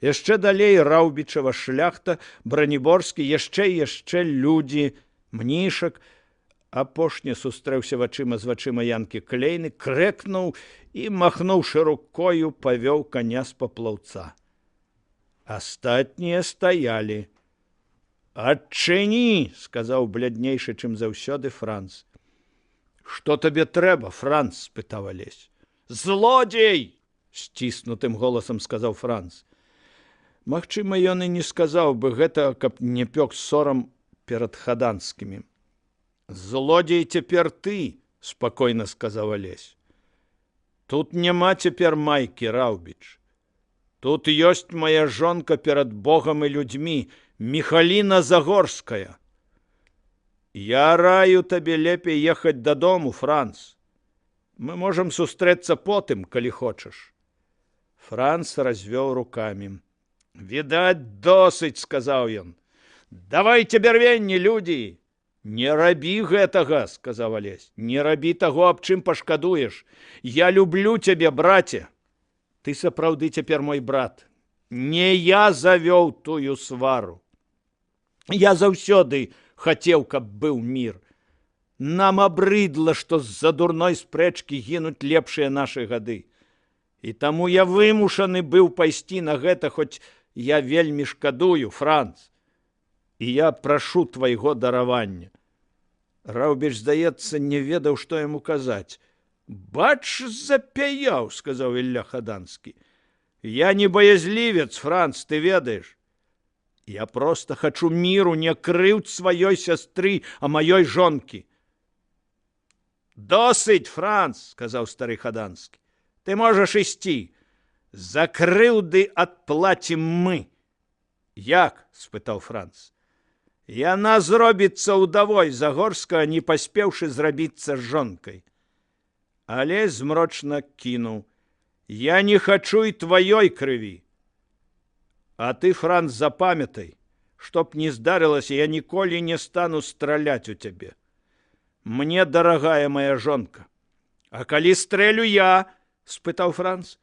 Яшчэ далей Раўбічава шляхта, Браніборскі, яшчэ людзі, мнішак. Апошні сустрэўся вачыма з вачыма Янкі Клейны, крэкнуў і, махнуўшы рукою, павёў каня з паплаўца. Астатнія стаялі. «Адчыні!» – сказаў бляднейшы, чым заўсёды, Франц. «Што табе трэба, Франц?» – спытаў Алесь. «Злодзей!» – сціснутым голасам сказаў Франц. Магчыма, ён і не сказаў бы гэта, каб не пёк сорам перад хаданскімі. «Злодзей цяпер ты!» – спакойна сказаў Алесь. «Тут няма цяпер майкі, Раўбіч. Тут ёсць моя жонка перад Богам і людзьмі, Міхаліна Загорская. Я раю табе лепей ехаць дадому, Франц. Мы можам сустрэцца потым, калі хочаш». Франц развёў рукамі. «Відаць, досыць», – сказаў ён. «Давайце бярвенні, людзі!» «Не рабі гэтага», – сказаў Алесь. «Не рабі таго, аб чым пашкадуеш. Я люблю цябе, браце. Ты сапраўды цяпер мой брат. Не я завёў тую свару. Я заўсёды хацеў, каб быў мір. Нам абрыдла, што з-за дурной спрэчкі гінуць лепшыя нашы гады. І таму я вымушаны быў пайсці на гэта, хоць я вельмі шкадую, Франц. І я прашу твайго даравання. Раўбіч, здаецца, не ведаў, што яму казаць. Бач, запяяў, сказаў Ілля Хаданскі. Я не баязлівец, Франц, ты ведаеш. Я проста хачу міру, не крыўдзь сваёй сястры, а маёй жонкі. Досыць, Франц, сказаў стары Хаданскі. Ты можаш ісці. За крыўды адплацім мы. Як? Спытаў Франц. Яна зробіцца ўдавой Загорскага, не паспеўшы зрабіцца жонкай. Але змрочна кінуў. Я не хачу і тваёй крыві. А ты, Франц, запамятай, чтоб не здарылася, я ніколі не стану страляць у цябе. Мне дарагая моя жонка. А калі стрэлю я? Спытаў Франц.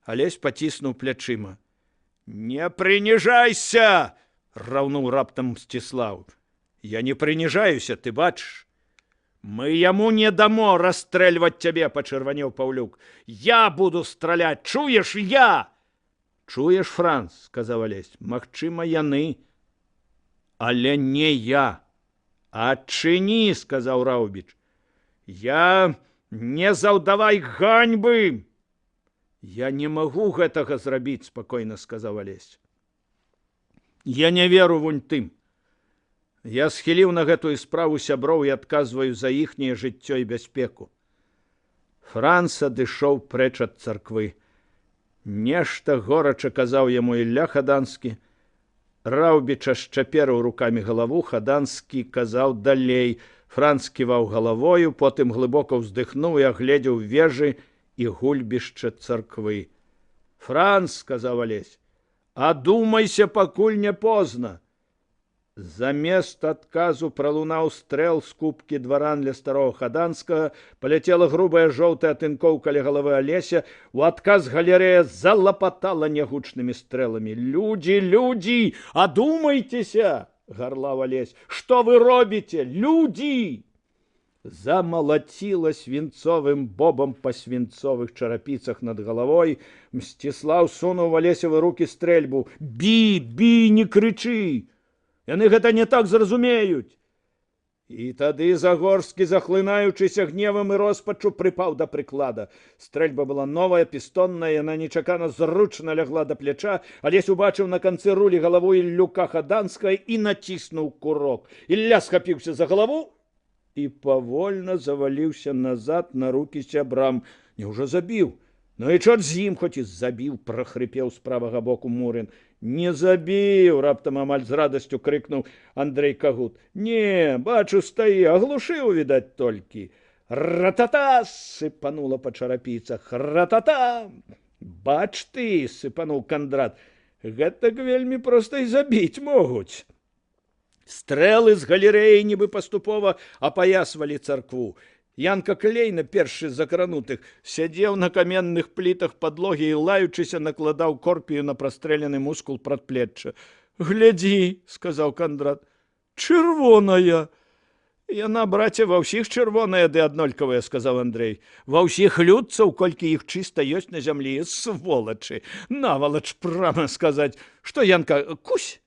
Алесь паціснуў плячыма. Не прыніжайся! Раўнуў раптам Мсціслаў. Я не прыніжаюся, ты бачыш. Мы яму не дамо расстрэльваць цябе, пачырванеў Паўлюк. Я буду страляць, чуеш, я! Чуеш, Франц, сказаў Алесь, магчыма, яны, але не я. Адчыні, сказаў Раўбіч. Я не заўдавай ганьбы. Я не магу гэтага зрабіць, спакойна сказаў Алесь. Я не веру вунь тым. Я схіліў на гэтую справу сяброў і адказваю за іхняе жыццё і бяспеку. Франц адышоў прэч ад царквы. Нешта горача казаў яму Ілля Хаданскі. Раўбіч ашчаперыў рукамі галаву, Хаданскі казаў далей. Франц ківаў галавою, потым глыбока ўздыхнуў і агледзеў вежы і гульбішча царквы. Франц, сказаў Алесь, адумайся, пакуль не позна. Замест адказу пралунаў стрэл з кубкі дваран ля старого Хаданскага, паляцела грубая жоўтая тынкоўка ля галавы Алеся, у адказ галерэя залапатала нягучнымі стрэламі. Людзі, людзі, адумайцеся! Гарлаў Алесь. Што вы робіце, людзі? Замалаціла свінцовым бобам па свінцовых чарапіцах над галавой. Мсціслаў сунуў Алесевы рукі стрэльбу. Бі, бі, не крычы! Яны гэта не так зразумеюць. І тады Загорскі, захлынаючыся гневам і роспачу, прыпаў да прыклада. Стрэльба была новая, пістонная, яна нечакана зручна лягла да пляча. Алесь убачыў на канцы рулі галаву Іллюка Хаданскага і націснуў курок. Ілля схапіўся за галаву і павольна заваліўся назад на рукі сябрам. Няўжо забіў? Ну і чорт з ім, хоць і забіў, прахрыпеў з правага боку Мурын. Не забіў, раптам амаль з радасцю крыкнуў Андрэй Кагут. Не, бачу, стаі, аглушыў, відаць, толькі. Ратата! Сыпанула па чарапіцах. Ратата! Бач ты, сыпануў Кандрат. Гэтак вельмі проста і забіць могуць. Стрэлы з галерэі нібы паступова апаясвалі царкву. Янка Клейна, першы з закранутых, сядзеў на каменных плітах падлогі і, лаючыся, накладаў корпію на прастрэлены мускул прадплечча. Глядзі, сказаў Кандрат, чырвоная. Яна, браце, ва ўсіх чырвоная ды аднолькавая, сказаў Андрэй. Ва ўсіх людцаў, колькі іх чыста ёсць на зямлі, сволачы. Навалач, прама сказаць. Што, Янка, кусь?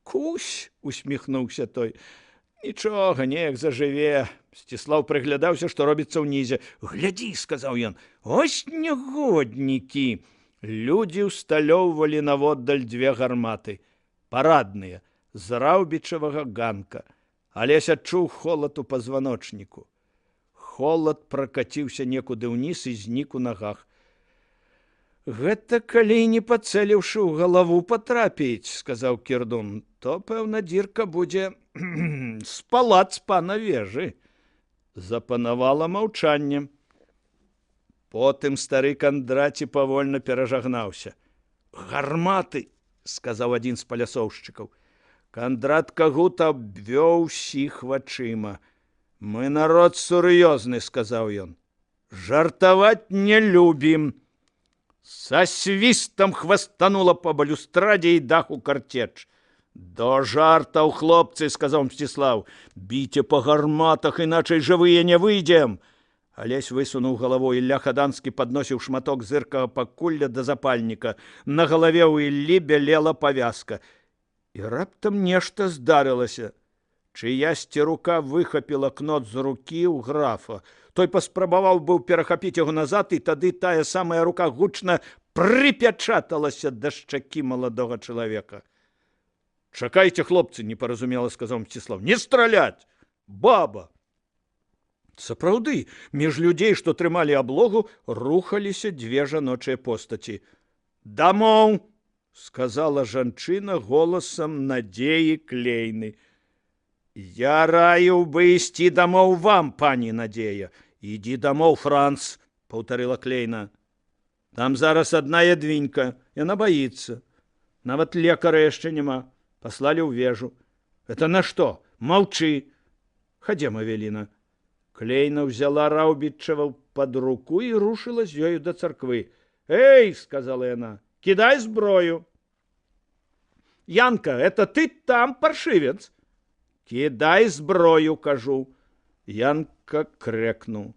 Кусь, усміхнуўся той. Нічога, неяк зажыве. Мсціслаў прыглядаўся, што робіцца ўнізе. Глядзі, сказаў ён, ось негоднікі. Людзі ўсталёўвалі наводдаль дзве гарматы. Парадныя, з раўбічавага ганка. Алесь адчуў холад у пазваночніку. Холад пракаціўся некуды ўніз і знік у нагах. Гэта калі не пацэліўшы ў галаву патрапіць, сказаў Кірдун, то, пэўна, дзірка будзе з палац пана вежы. Запанавала маўчанне. Потым стары Кандраці павольна перажагнаўся. Гарматы, сказаў адзін з палясоўшчыкаў. Кандрат Кагут абвёў усіх вачыма. Мы народ сур'ёзны, сказаў ён. Жартаваць не любім. Са свістам хвастанула па балюстрадзе і даху карцеч. До жартаў, хлопцы, сказаў Мсціслаў. Біце па гарматах, іначай жывыя не выйдзем. Алесь высунуў галаву, Ілля Хаданскі падносіў шматок зыркага пакулля да запальніка. На галаве ў Іллі бялела павязка. І раптам нешта здарылася. Чыясьці рука выхапіла кнот з рукі ў графа. Той паспрабаваў быў перахапіць яго назад, і тады тая самая рука гучна прыпячаталася да шчакі маладога чалавека. «Чакайце, хлопцы», — непаразумела сказаў Мсціслаў. «Не страляць! Баба!» Сапраўды, між людзей, што трымалі аблогу, рухаліся дзве жаночыя постаці. «Дамоў!» — сказала жанчына голасам Надзеі Клейны. «Я раю бы ісці дамоў вам, пані Надзея». «Ідзі дамоў, Франц», — паўтарыла Клейна. «Там зараз адна ядвінька, яна баіцца. Нават лекара яшчэ няма. Паслалі ў вежу. Это на што? Маўчы. Хадзем, Авеліна». Клейна ўзяла Раўбітчава пад руку і рушыла з ёю да царквы. «Эй», — сказала яна, — «кідай зброю». «Янка, это ты там, паршывец?» «Кідай зброю, кажу». Янка крэкнуў.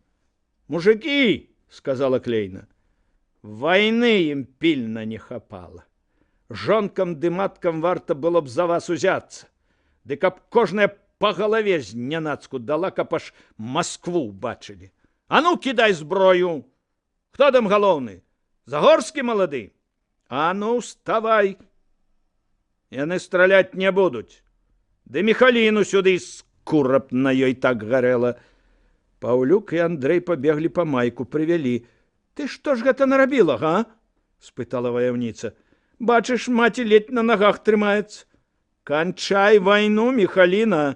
«Мужики», — сказала Клейна, — «вайны ім пільна не хапала. Жонкам ды маткам варта было б за вас узяцца. Ды каб кожная па галаве знянацку дала, каб аж Маскву бачылі. А ну, кідай зброю! Хто там галоўны? Загорскі малады? А ну, вставай! Яны страляць не будуць. Ды Міхаліну сюды, скура б на ёй так гарэла». Паўлюк і Андрэй пабеглі па майку, прывялі. «Ты што ж гэта нарабіла, га?» — спытала ваяўніца. «Бачыш, маці ледь на нагах трымаецца. Канчай вайну, Міхаліна».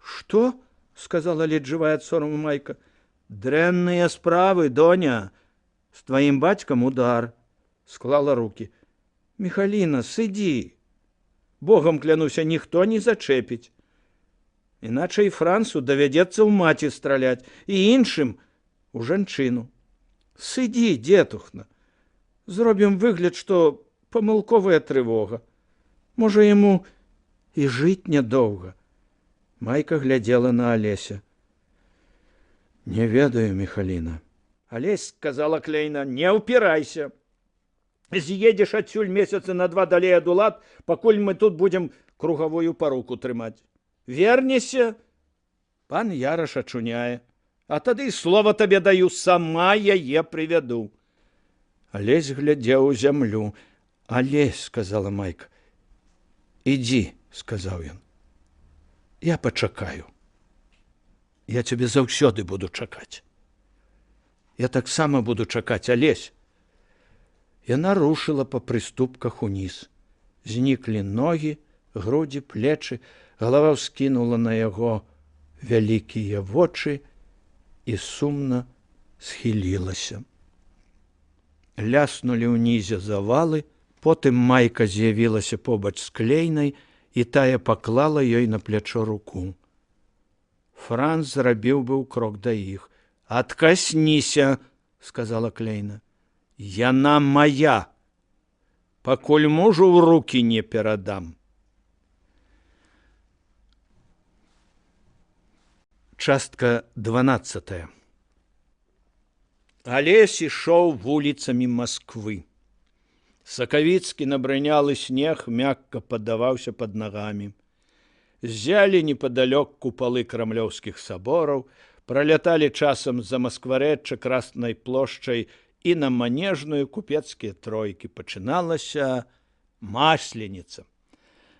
«Што?» — сказала ледь жывая ад сораму майка. «Дрэнныя справы, доня. З тваім бацькам удар». Склала рукі. «Міхаліна, сыдзі. Богам клянуся, ніхто не зачэпіць. Іначай Францу давядзецца ў маці страляць і іншым у жанчыну. Сыдзі, дзетухна. Зробім выгляд, што памылковая трывога. Можа, яму і жыць нядоўга». Майка глядзела на Алеся. «Не ведаю, Міхаліна». «Алесь», — сказала Клейна, — «не ўпірайся. З'едзеш адсюль месяца на 2 далей ад улад, пакуль мы тут будзем кругавую паруку трымаць. Вернешся, пан Яраш ачуняе. А тады слова табе даю, сама яе прывяду». Алесь глядзеў у зямлю. «Алесь», — сказала майка. «Ідзі», — сказаў ён. «Я пачакаю. Я цябе заўсёды буду чакаць. Я таксама буду чакаць, Алесь». Яна рушыла па прыступках уніз. Зніклі ногі, грудзі, плечы, галава ўскінула на яго вялікія вочы і сумна схілілася. Ляснулі ўнізе завалы, потым майка з'явілася побач з Клейнай, і тая паклала ёй на плячо руку. Франц зрабіў быў крок да іх. «Адкасніся», — сказала Клейна. «Яна мая, пакуль мужу ў рукі не перадам». Частка 12. Алесь ішоў вуліцамі Масквы. Сакавіцкі набрынялы снег мякка паддаваўся пад нагамі. Ззялі непадалёк купалы крамлёўскіх сабораў, праляталі часам за Маскварэчча Краснай плошчай і на Манежную купецкія тройкі. Пачыналася Масленіца.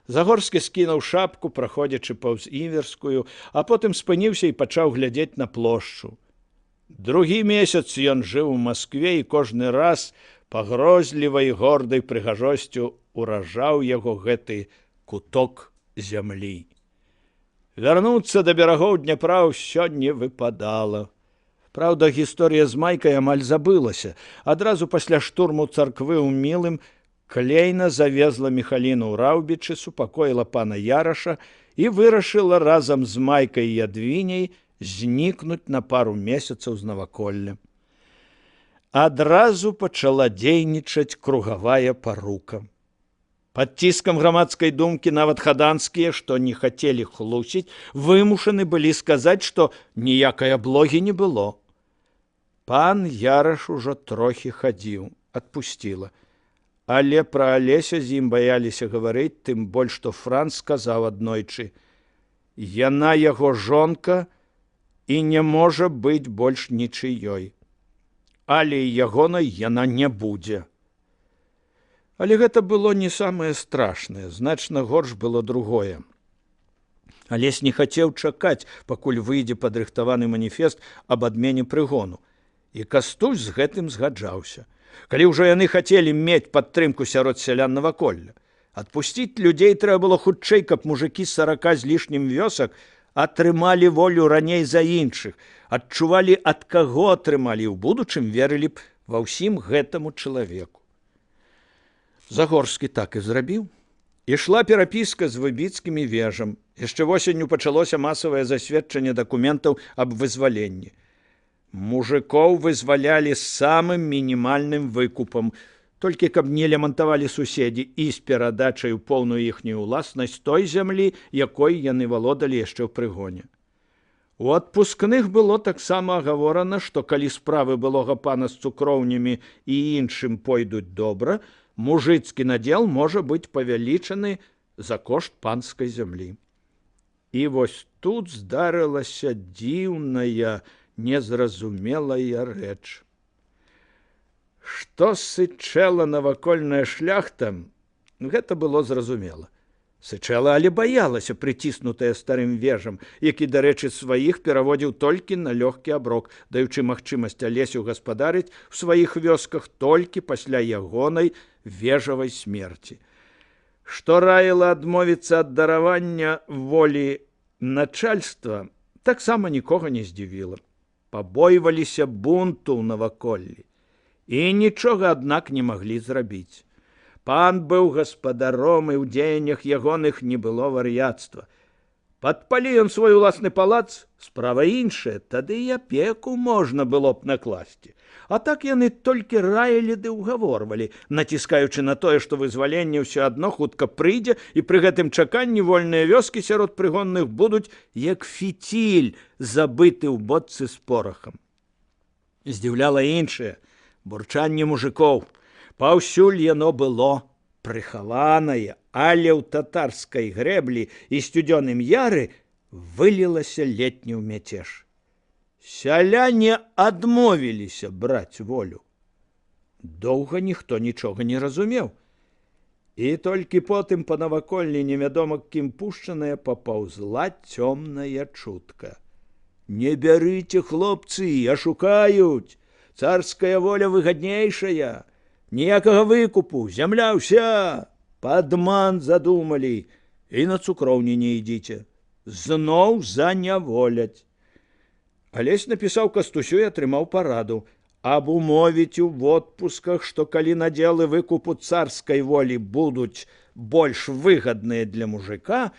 Загорскі скінуў шапку, праходзячы паўз Іверскую, а потым спыніўся і пачаў глядзець на плошчу. Другі месяц ён жыў у Маскве, і кожны раз пагрозлівай гордай прыгажосцю уражаў яго гэты куток зямлі. Вярнуцца да берагоў Дняпра ўсё не выпадала. Праўда, гісторыя з майкай амаль забылася. Адразу пасля штурму царквы ў Мілым Клейна завезла Міхаліну ў Раўбічы, супакоіла пана Яраша і вырашыла разам з майкай і Ядвіняй знікнуць на пару месяцаў з наваколля. Адразу пачала дзейнічаць кругавая парука. Пад ціскам грамадскай думкі нават хаданскія, што не хацелі хлусіць, вымушаны былі сказаць, што ніякай аблогі не было. Пан Яраш ужо трохі хадзіў, адпусціла. Але пра Алеся з ім баяліся гаварыць, тым больш, што Франц сказаў аднойчы: «Яна яго жонка і не можа быць больш нічыёй. Але ягонай яна не будзе». Але гэта было не самае страшнае, значна горш было другое. Алесь не хацеў чакаць, пакуль выйдзе падрыхтаваны маніфест аб адмене прыгону. І Кастусь з гэтым згаджаўся. Калі ўжо яны хацелі мець падтрымку сярод сялян наваколля. Адпусціць людзей трэба было хутчэй, каб мужыкі з 40 з лішнім вёсак атрымалі волю раней за іншых, адчувалі, ад каго атрымалі, і ў будучым верылі б ва ўсім гэтаму чалавеку. Загорскі так і зрабіў. Ішла перапіска з выбіцкім і вежам. Яшчэ восенню пачалося масавае засведчанне дакументаў аб вызваленні. Мужикоў вызвалялі з самым мінімальным выкупам, толькі каб не лямантавалі суседзі і з перадачай у поўную іхнюю ўласнасць той зямлі, якой яны валодалі яшчэ ў прыгоне. У адпускных было таксама агаворана, што калі справы былога пана з цукроўнямі і іншым пойдуць добра, мужыцкі надзел можа быць павялічаны за кошт панскай зямлі. І вось тут здарылася дзіўная, незразумелая рэч. Што сычэла навакольная шляхта, гэта было зразумела. Сычэла, але баялася, прыціснутая старым вежам, які, дарэчы, сваіх пераводзіў толькі на лёгкі аброк, даючы магчымасць Алесю гаспадарыць у сваіх вёсках толькі пасля ягонай вежавай смерці. Што раіла адмовіцца ад даравання волі начальства, таксама нікога не здзівіла. Пабойваліся бунту ў наваколлі. І нічога, аднак, не маглі зрабіць. Пан быў гаспадаром, і ў дзеяннях ягоных не было вар'яцтва. Падпалі ён свой уласны палац, справа іншая, тады і апеку можна было б накласці. А так яны толькі раілі ды ўгаворвалі, націскаючы на тое, што вызваленне ўсё адно хутка прыйдзе, і пры гэтым чаканні вольныя вёскі сярод прыгонных будуць, як фіціль, забыты ў бочцы з порахам. Здзіўляла іншае бурчанне мужикоў. Паўсюль яно было прыхаванае, але ў татарскай грэблі і сцюдзёным яры вылілася летні ў мяцеж. Сяляне адмовіліся браць волю. Доўга ніхто нічога не разумеў. І толькі потым па наваколлі невядома кім пушчаная папаўзла цёмная чутка. Не бярыце, хлопцы, ашукаюць. Царская воля выгаднейшая. Ніякага выкупу, зямля ўся. Падман задумалі. І на цукроўні не ідзіце. Зноў заняволяць. Алесь напісаў Кастусю і атрымаў параду абумовіць у водпусках, што калі надзелы выкупу царскай волі будуць больш выгадныя для мужика,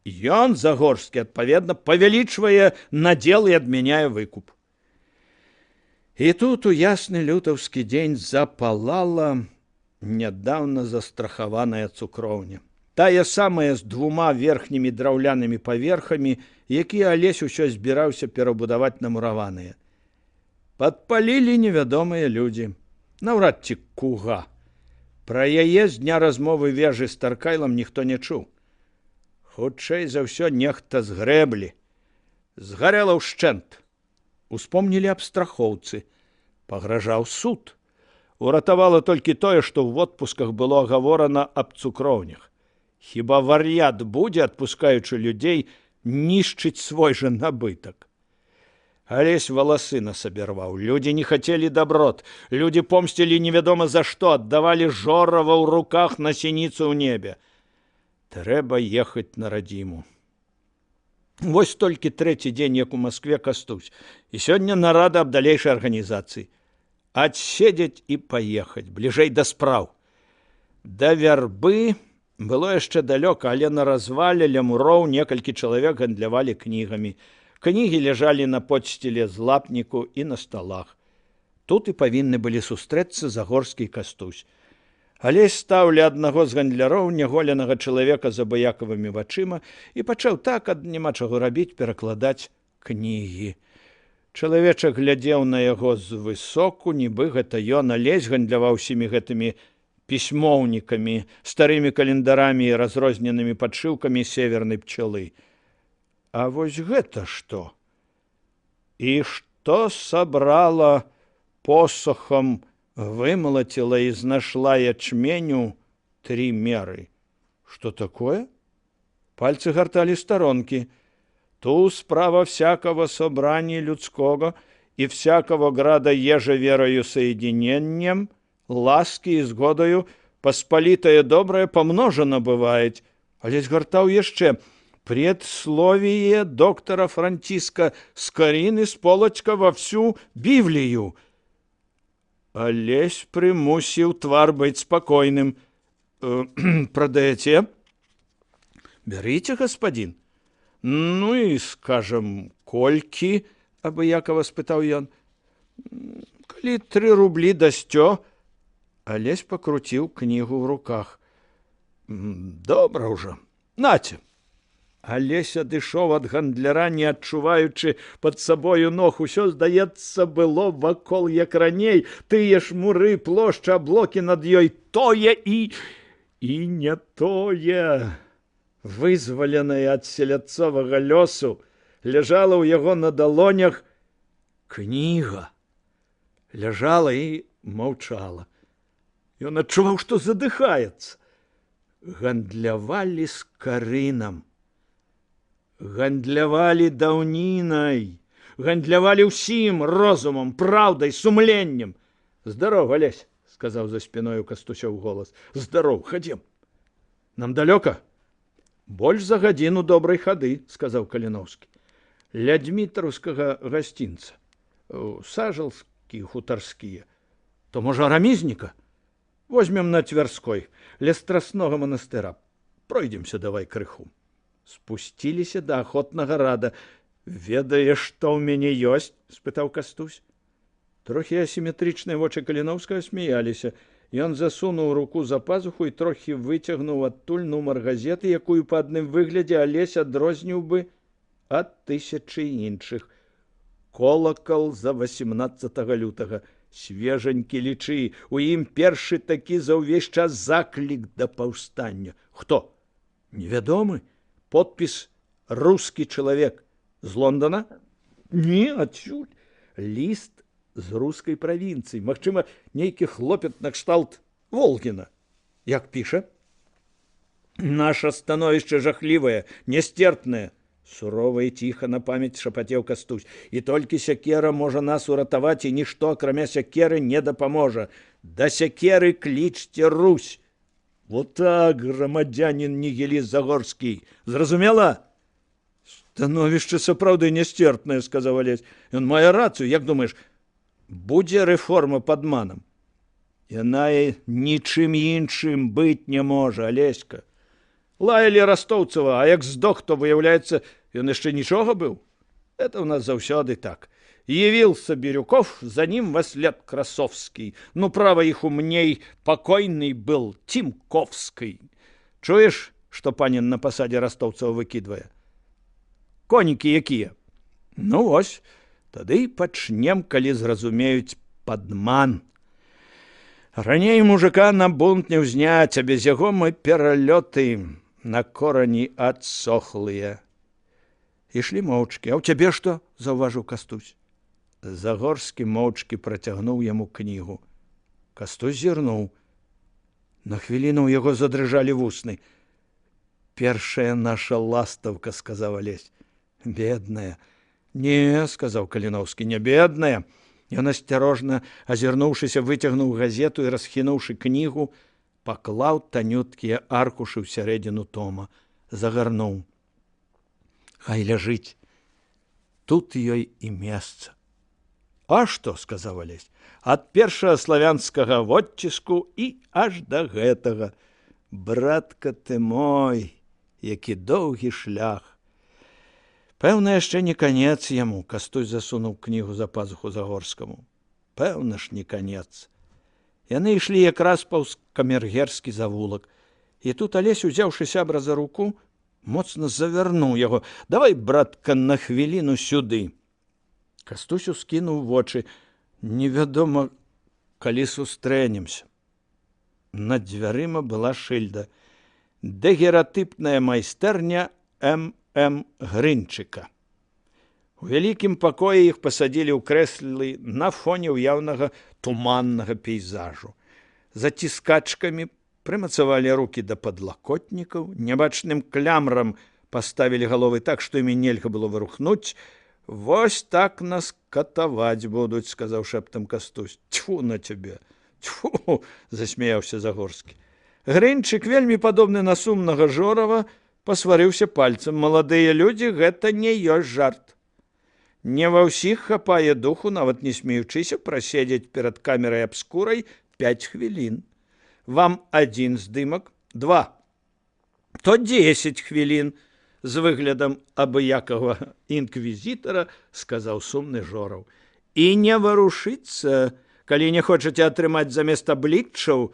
ён, Загорскі, адпаведна, павялічвае надзел і адмяняе выкуп. І тут у ясны лютаўскі дзень запалала нядаўна застрахаваная цукроўня. Тая самая з 2 верхнімі драўлянымі паверхамі, якія Алесь усё збіраўся перабудаваць на мураваныя. Падпалілі невядомыя людзі. Наўрад ці куга. Пра яе з дня размовы вежы з Таркайлам ніхто не чуў. Хутчэй за ўсё нехта з грэблі. Згарэла ўшчэнт. Успомнілі аб страхоўцы. Пагражаў суд. Уратавала толькі тое, што ў водпусках было агаворана аб цукроўнях. Хіба вар'ят будзе, адпускаючы людзей, нішчыць свой жа набытак? Алесь валасы насабірваў. Людзі не хацелі даброт. Людзі помсцілі невядома за што, аддавалі жорава ў руках на сініцу ў небе. Трэба ехаць на радзіму. Вось толькі 3-й дзень, як у Маскве Кастусь. І сёння нарада аб далейшай арганізацыі. Адседзець і паехаць, бліжэй да спраў. Да вярбы было яшчэ далёка, але на развале ля муроў некалькі чалавек гандлявалі кнігамі. Кнігі ляжалі на подсціле з лапніку і на сталах. Тут і павінны былі сустрэцца Загорскі і Кастусь. Алесь стаў ля аднаго з гандляроў няголенага чалавека з абыякавымі вачыма і пачаў так, няма чаго рабіць, перакладаць кнігі. Чалавечак глядзеў на яго звысоку, нібы гэта ён. Алесь гандляваў усімі гэтымі пісьмоўнікамі, старымі календарамі і разрозненымі падшыўкамі севернай пчелы. А вось гэта што? І што сабрала посохам, вымалаціла і знашла ячменю 3 меры. Что такое? Пальцы гортали сторонки. Ту справа всякого собрания людского и всякого града еже верою соединением, ласки и сгодою, посполитое доброе помножено бывает. Алесь гортал еще предсловие доктора Франциска Скорины с полочка во всю Библию. Алесь примусил твар быть спокойным. Продаете? Берите, господин. Ну и, скажем, кольки, абыякова спытаў ён. Калі 3 рублі дасцё? Алесь покрутил книгу в руках. Добра ўжо. Наце. Алесь адышоў ад гандляра, не адчуваючы пад сабою ног. Усё, здаецца, было вакол як раней. Тыя ж муры, плошча, аблокі над ёй. Тое і не тое. Вызваленая ад селядцовага лёсу, ляжала ў яго на далонях кніга. Ляжала і маўчала. Ён адчуваў, што задыхаецца. Гандлявалі з Карынам. Гандлявалі даўнінай, гандлявалі ўсім розумам, праўдай, сумленнем. Здаров, Алесь, сказаў за спіною Кастусёў голас. Здаров, хадзем. Нам далёка? Больш за гадзіну добрай хады, сказаў Каліноўскі. Ля дмітраўскага гасцінца. Сажалскі, хутарскія. То, можа, рамізніка? Возьмем на Тверской, ля Страснога манастыра. Пройдемся давай крыху. Спусціліся да ахотнага рада. Ведаеш, што ў мяне ёсць? Спытаў Кастусь. Трохі асіметрычныя вочы Каліноўскага смяяліся. Ён засунуў руку за пазуху і трохі выцягнуў адтуль нумар газеты, якую па адным выглядзе Алесь адрозніў бы ад 1000 іншых. Колакал за 18 лютага. Свеженькі лічы. У ім першы такі за ўвесь час заклік да паўстання. Хто? Невядомы. Подпіс «Русский человек». З Лондона? Не, адсюль. Ліст з рускай правінцыі. Магчыма, нейкі хлопец накшталт Волгіна. Як піша? Наша становішча жахлівае, нестерпнае. Сурова і ціха на памяць шапатеў Кастусь. І толькі сякера можа нас уратаваць, і нішто, акрамя сякеры, не дапаможа. Да сякеры клічце Русь. Вот так, грамадзянин нігіліст Загорскі. Зразумела? Становішча сапраўды нестерпнае, сказаў Алесь. Ён мае рацыю. Як думаеш, будзе рэформа падманам? Яна нічым іншым быць не можа, Алеська. Лаялі Растоўцева, а як здох, то, выяўляецца, ён яшчэ нічога быў. Это ў нас заўсёды так. Явился Бирюков, за ним вослед Красовский. Ну, право, их умней покойный был Тимковский. Чуешь, что панин на посаде Ростовцева выкидывая? Конікі якія? Ну, ось, тады пачнем, калі зразумеюць падман. Раней мужика на бунт не ўзняць, а без яго мы пералёты на корані адсохлыя. Ішлі моўчкі. А ў цябе што? Заўважыў Кастусь. Загорскі моўчкі працягнуў яму кнігу. Кастусь зірнуў. На хвіліну ў яго задрыжалі вусны. Першая наша ластаўка, сказаў Алесь. Бедная. Не, сказаў Каліноўскі, не бедная. Ён асцярожна, азірнуўшыся, выцягнуў газету і, расхінуўшы кнігу, паклаў танюткія аркушы ў сярэдзіну тома. Загарнуў. Хай ляжыць. Тут ёй і месца. А што, сказаў Алесь, ад першага славянскага водціску і аж да гэтага. Братка ты мой, які доўгі шлях. Пэўна, яшчэ не канец яму. Кастусь засунуў кнігу за пазуху Загорскаму. Пэўна ж не канец. Яны ішлі якраз паўз камергерскі завулак. І тут Алесь, узяўшы сябра за руку, моцна завярнуў яго. «Давай, братка, на хвіліну сюды». Кастусь ускінуў вочы. Невядома, калі сустрэнемся. Над дзвярыма была шыльда. «Дагератыпная майстэрня М.М. Грынчыка». У вялікім пакоі іх пасадзілі ў крэслы на фоне ўяўнага туманнага пейзажу. За ціскачкамі прымацавалі рукі да падлакотнікаў, нябачным клямрам паставілі галовы так, што імі нельга было вырухнуць. «Вось так нас катаваць будуць», — сказаў шэптам Кастусь. «Тьфу на цябе! Тьфу!» — засмяяўся Загорскі. Грынчык, вельмі падобны на сумнага Жорава, пасварыўся пальцам. «Маладыя людзі, гэта не ёсць жарт. Не ва ўсіх хапае духу, нават не смеючыся, праседзець перад камерай абскурай 5 хвілін. Вам 1 здымак, 2, то 10 хвілін, з выглядам абыякага інквізітара», — сказаў сумны Жораў. «І не варушыцца, калі не хочаце атрымаць замест абліччаў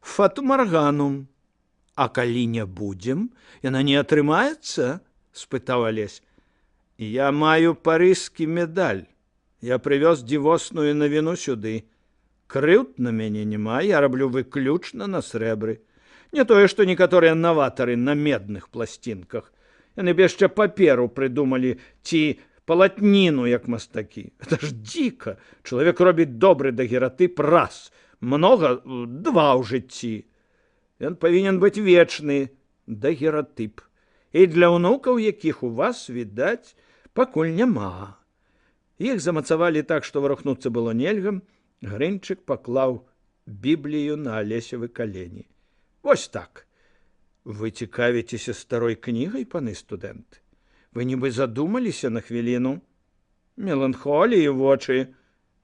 фатумарганум». «А калі не будзем, яна не атрымаецца?» — спытаў Алесь. «Я маю парызкі медаль. Я прывёз дзівосную навіну сюды. Крыўд на мяне няма, я раблю выключна на срэбры. Не тое, што некаторыя наватары на медных пласцінках. Яны б яшчэ паперу прыдумалі ці палатніну, як мастакі. Это ж дзіка. Чалавек робіць добры дагератып раз, многа 2 ў жыцці. Ён павінен быць вечны дагератып. І для ўнукаў, якіх у вас, відаць, пакуль няма». Іх замацавалі так, што варухнуцца было нельга. Грынчык паклаў біблію на Алесевы калені. «Вось так. Вы цікавіцеся старой кнігай, паны студэнты? Вы нібы задумаліся на хвіліну? Меланхоліі вочы.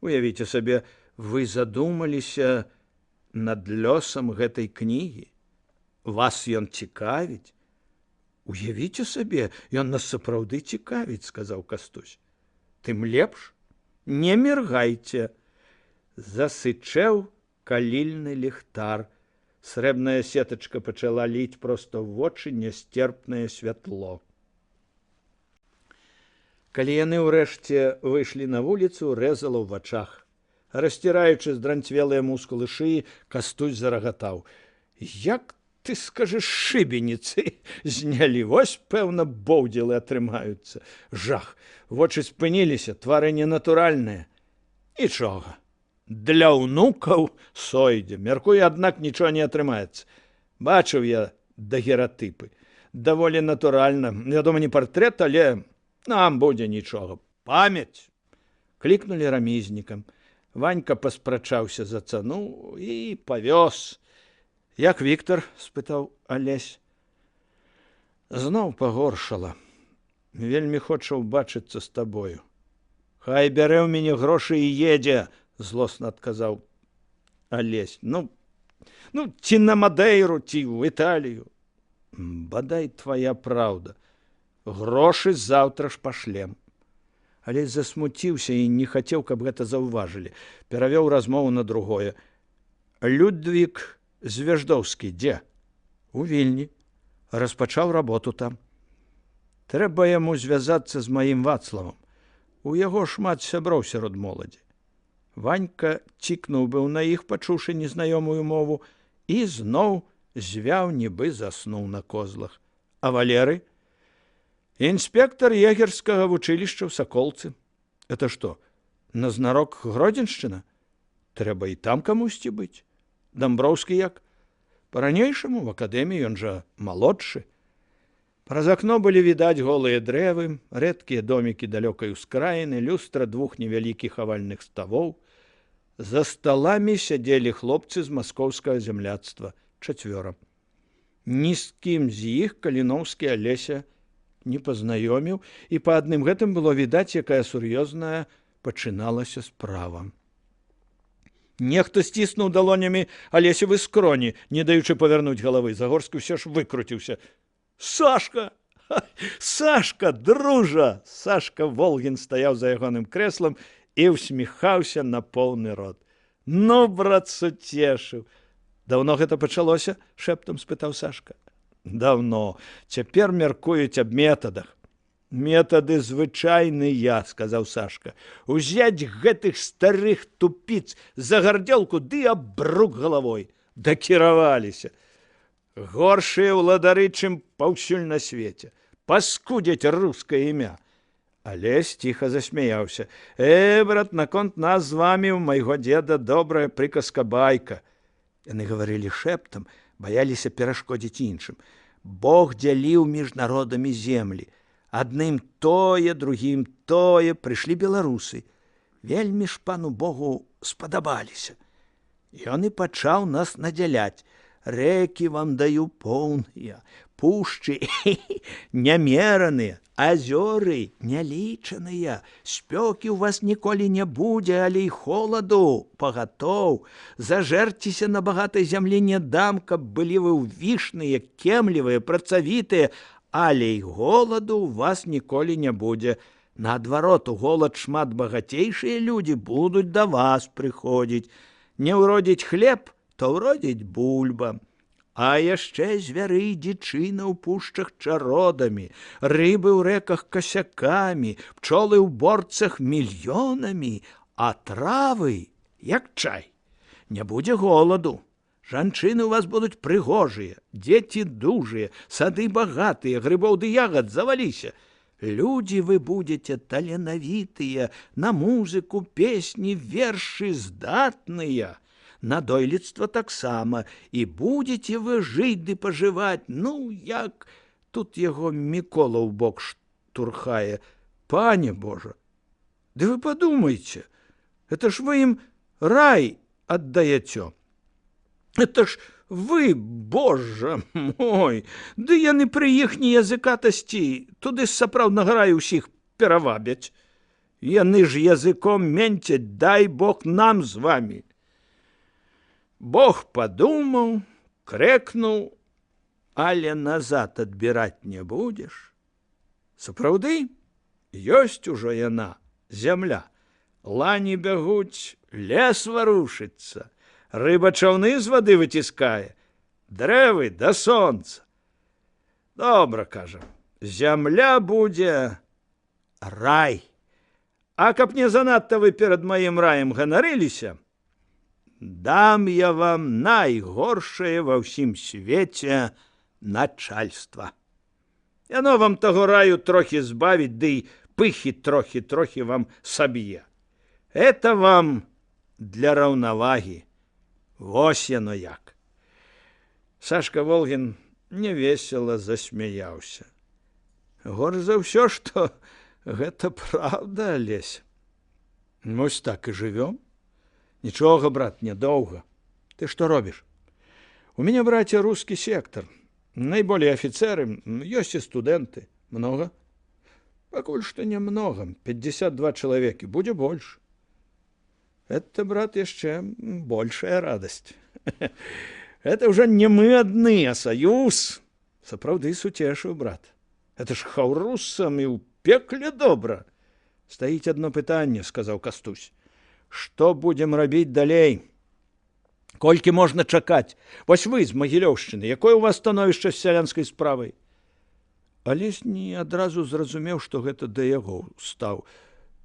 Уявіце сабе, вы задумаліся над лёсам гэтай кнігі. Вас ён цікавіць? Уявіце сабе, ён нас сапраўды цікавіць», — сказаў Кастусь. «Тым лепш, не міргайце». Засычэў калільны ліхтар. Срэбная сетачка пачала ліць проста ў вочы нясцерпнае святло. Калі яны ўрэшце выйшлі на вуліцу, рэзала ў вачах. Расціраючы здранцвелыя мускулы шыі, Кастусь зарагатаў. «Як ты скажаш, шыбеніцы знялі? Вось, пэўна, боўдзелы атрымаюцца. Жах! Вочы спыніліся, твары ненатуральныя. Нічога. Для ўнукаў сойдзе. Мяркую, аднак нічога не атрымаецца. Бачыў я дагератыпы. Даволі натуральна. Вядома, не партрэт, але нам будзе нічога. Памяць». Клікнулі рамізнікам. Ванька паспрачаўся за цану і павёз. «Як Віктор?» — спытаў Алесь. «Зноў пагоршала. Вельмі хоча ўбачыцца з табою». «Хай бярэ ў мяне грошы і едзе», — злосна адказаў Алесь. Ну, ці на Мадейру, ці ў Італію». «Бадай твая праўда. Грошы заўтра ж пашлем». Алесь засмуціўся і не хацеў, каб гэта заўважылі. Перавёў размову на другое. «Людвік Звяждоўскі дзе?» «У Вільні. Распачаў работу там». «Трэба яму звязацца з маім Вацлавам. У яго шмат сяброў сярод моладзі». Ванька цікнуў быў на іх, пачуўшы незнаёмую мову, і зноў звяў, нібы заснуў на козлах. «А Валеры?» «Інспектар егерскага вучылішча ў Саколцы». «Это што, назнарок Гродзеншчына? Трэба і там камусьці быць. Дамброўскі як? Па-ранейшаму в акадэміі, ён жа малодшы». Праз акно былі відаць голыя дрэвы, рэдкія домікі далёкай ускраіны, люстра 2 невялікіх авальных ставоў. За сталамі сядзелі хлопцы з маскоўскага зямляцтва, 4. Ні з кім з іх Каліноўскі Алеся не пазнаёміў, і па адным гэтым было відаць, якая сур'ёзная пачыналася справа. Нехта сціснуў далонямі Алесевы скроні, не даючы павярнуць галавы. Загорскі ўсё ж выкруціўся. «Сашка! Сашка, дружа!» Сашка Волгін стаяў за ягоным крэслам і ўсміхаўся на поўны рот. Ну, брат, суцешыў. Даўно гэта пачалося? Шэптам спытаў Сашка. Даўно. Цяпер мяркуюць аб метадах. Метады звычайныя, сказаў Сашка. Узяць гэтых старых тупіц за гардзёлку ды абрук галавой. Дакіраваліся. Горшыя ўладары, чым паўсюль на свеце. Паскудзяць рускае імя. Алесь ціха засмяяўся. Брат, наконт нас з вамі ў майго дзеда добрая прыказка-байка. Яны гаварылі шэптам, баяліся перашкодзіць іншым. Бог дзяліў між народамі землі. Адным тое, другім тое, прыйшлі беларусы. Вельмі ж пану Богу спадабаліся. Ён і пачаў нас надзяляць. Рэкі вам даю поўныя, пушчы нямераныя, азёры нялічаныя. Спёкі ў вас ніколі не будзе, але і холаду пагатоў. Зажэрціся на багатай зямлі не дам, каб былі вы ўвішныя, кемлівыя, працавітыя, але і голаду ў вас ніколі не будзе. Наадварот, у голад шмат багацейшыя людзі будуць да вас прыходзіць. Не ўродзіць хлеб, то ўродзіць бульба. А яшчэ звяры і дзічына ў пушчах чародамі, рыбы ў рэках касякамі, пчолы ў борцах мільёнамі, а травы, як чай. Не будзе голаду. Жанчыны ў вас будуць прыгожыя, дзеці дужыя, сады багатыя, грыбоў ды ягад заваліся. Людзі вы будзеце таленавітыя, на музыку, песні, вершы здатныя. На дойлідства таксама, і будзеце вы жыць ды пажываць, ну, як... Тут яго Мікола ў бок штурхае. Пане Божа, ды вы падумайце, это ж вы ім рай аддаяцё. Это ж вы, Божа мой, ды яны пры іхняй языкатасці туды з сапраўднага раю ўсіх перавабяць. Яны ж языком менцяць, дай Бог нам з вамі. Бог падумаў, крэкнуў, але назад адбіраць не будзеш. Сапраўды, ёсць ужо яна, зямля. Лані бягуць, лес варушыцца, рыба чаўны з вады выціскае, дрэвы да сонца. Добра, кажам, зямля будзе рай. А каб не занадта вы перад маім раем ганарыліся, дам я вам найгоршае ва ўсім свеце начальства. Яно вам таго раю трохі збавіць, ды пыхі трохі вам саб'е. Это вам для раўнавагі. Вось яно як. Сашка Волгін невесела засмяяўся. Горш за ўсё, што гэта праўда, Алесь. Вось так і жывём. Нічога, брат, нядоўга. Ты што робіш? У мяне, браце, рускі сектор. Найболей афіцеры, ёсць і студэнты. Много? Пакуль што немного. 52 чалавекі. Будзе больш. Это, брат, яшчэ большая радасць. Это ўжо не мы адны, а саюз. Сапраўды суцешыў, брат. Это ж хаўрусам і ў пекле добра. Стаіць адно пытанне, сказаў Кастусь. Што будзем рабіць далей? Колькі можна чакаць? Вось вы з Магілёўшчыны, якое у вас становішча з сялянскай справай? Алесь не адразу зразумеў, што гэта да яго стаў.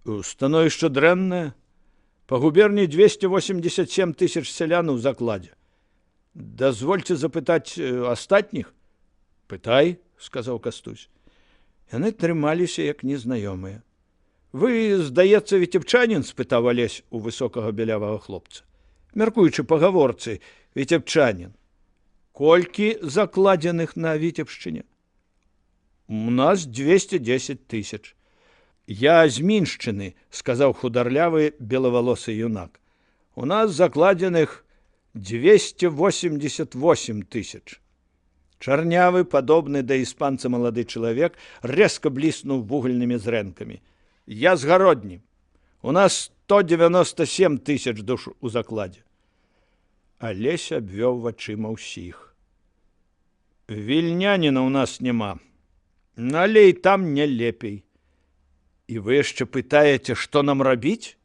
Становішча дрэннае. Па губерні 287 000 сялян у закладзе. Дазвольце запытаць астатніх? Пытай, сказаў Кастусь. Яны трымаліся як незнаёмыя. Вы, здаецца, віцебчанін? Спытаў Алесь у высокага бялявага хлопца. Мяркуючы па гаворцы, віцебчанін. Колькі закладзеных на Віцебшчыне? У нас 210 000. Я з Міншчыны, сказаў хударлявы белавалосы юнак. У нас закладзеных 288 000. Чарнявы, падобны да іспанца малады чалавек, рэзка бліснуў вугальнымі зрэнкамі. Я з Гародні. У нас 197 000 душ у закладзе. Алесь абвёў вачыма ўсіх. Вільняніна ў нас няма. Але і там не лепей. І вы яшчэ пытаеце, што нам рабіць?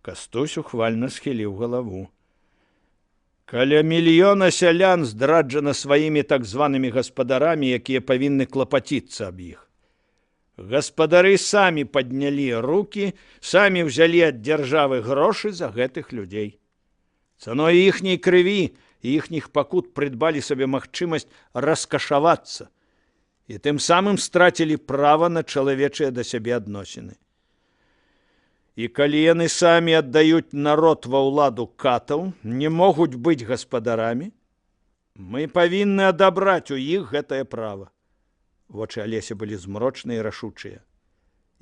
Кастусь ухвальна схіліў галаву. Каля мільёна сялян здраджана сваімі так званымі гаспадарамі, якія павінны клапаціцца аб іх. Гаспадары самі паднялі рукі, самі ўзялі ад дзяржавы грошы за гэтых людзей. Цаной іхняй крыві і іхніх пакут прыдбалі сабе магчымасць раскашавацца і тым самым страцілі права на чалавечыя да сябе адносіны. І калі яны самі аддаюць народ ва ўладу катаў, не могуць быць гаспадарамі, мы павінны адабраць у іх гэтае права. Вочы Алеся былі змрочныя і рашучыя.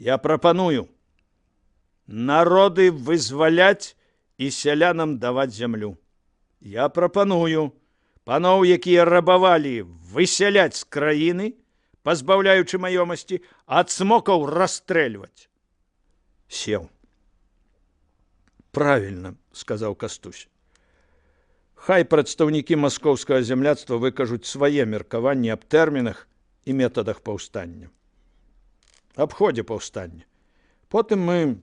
Я прапаную народы вызваляць і сялянам даваць зямлю. Я прапаную паноў, якія рабавалі, высяляць з краіны, пазбаўляючы маёмасці, ад смокаў расстрэльваць. Сеў. Правільна, сказаў Кастусь. Хай прадстаўнікі маскоўскага зямляцтва выкажуць свае меркаванні аб тэрмінах і метадах паўстання. Аб ходзе паўстання. Потым мы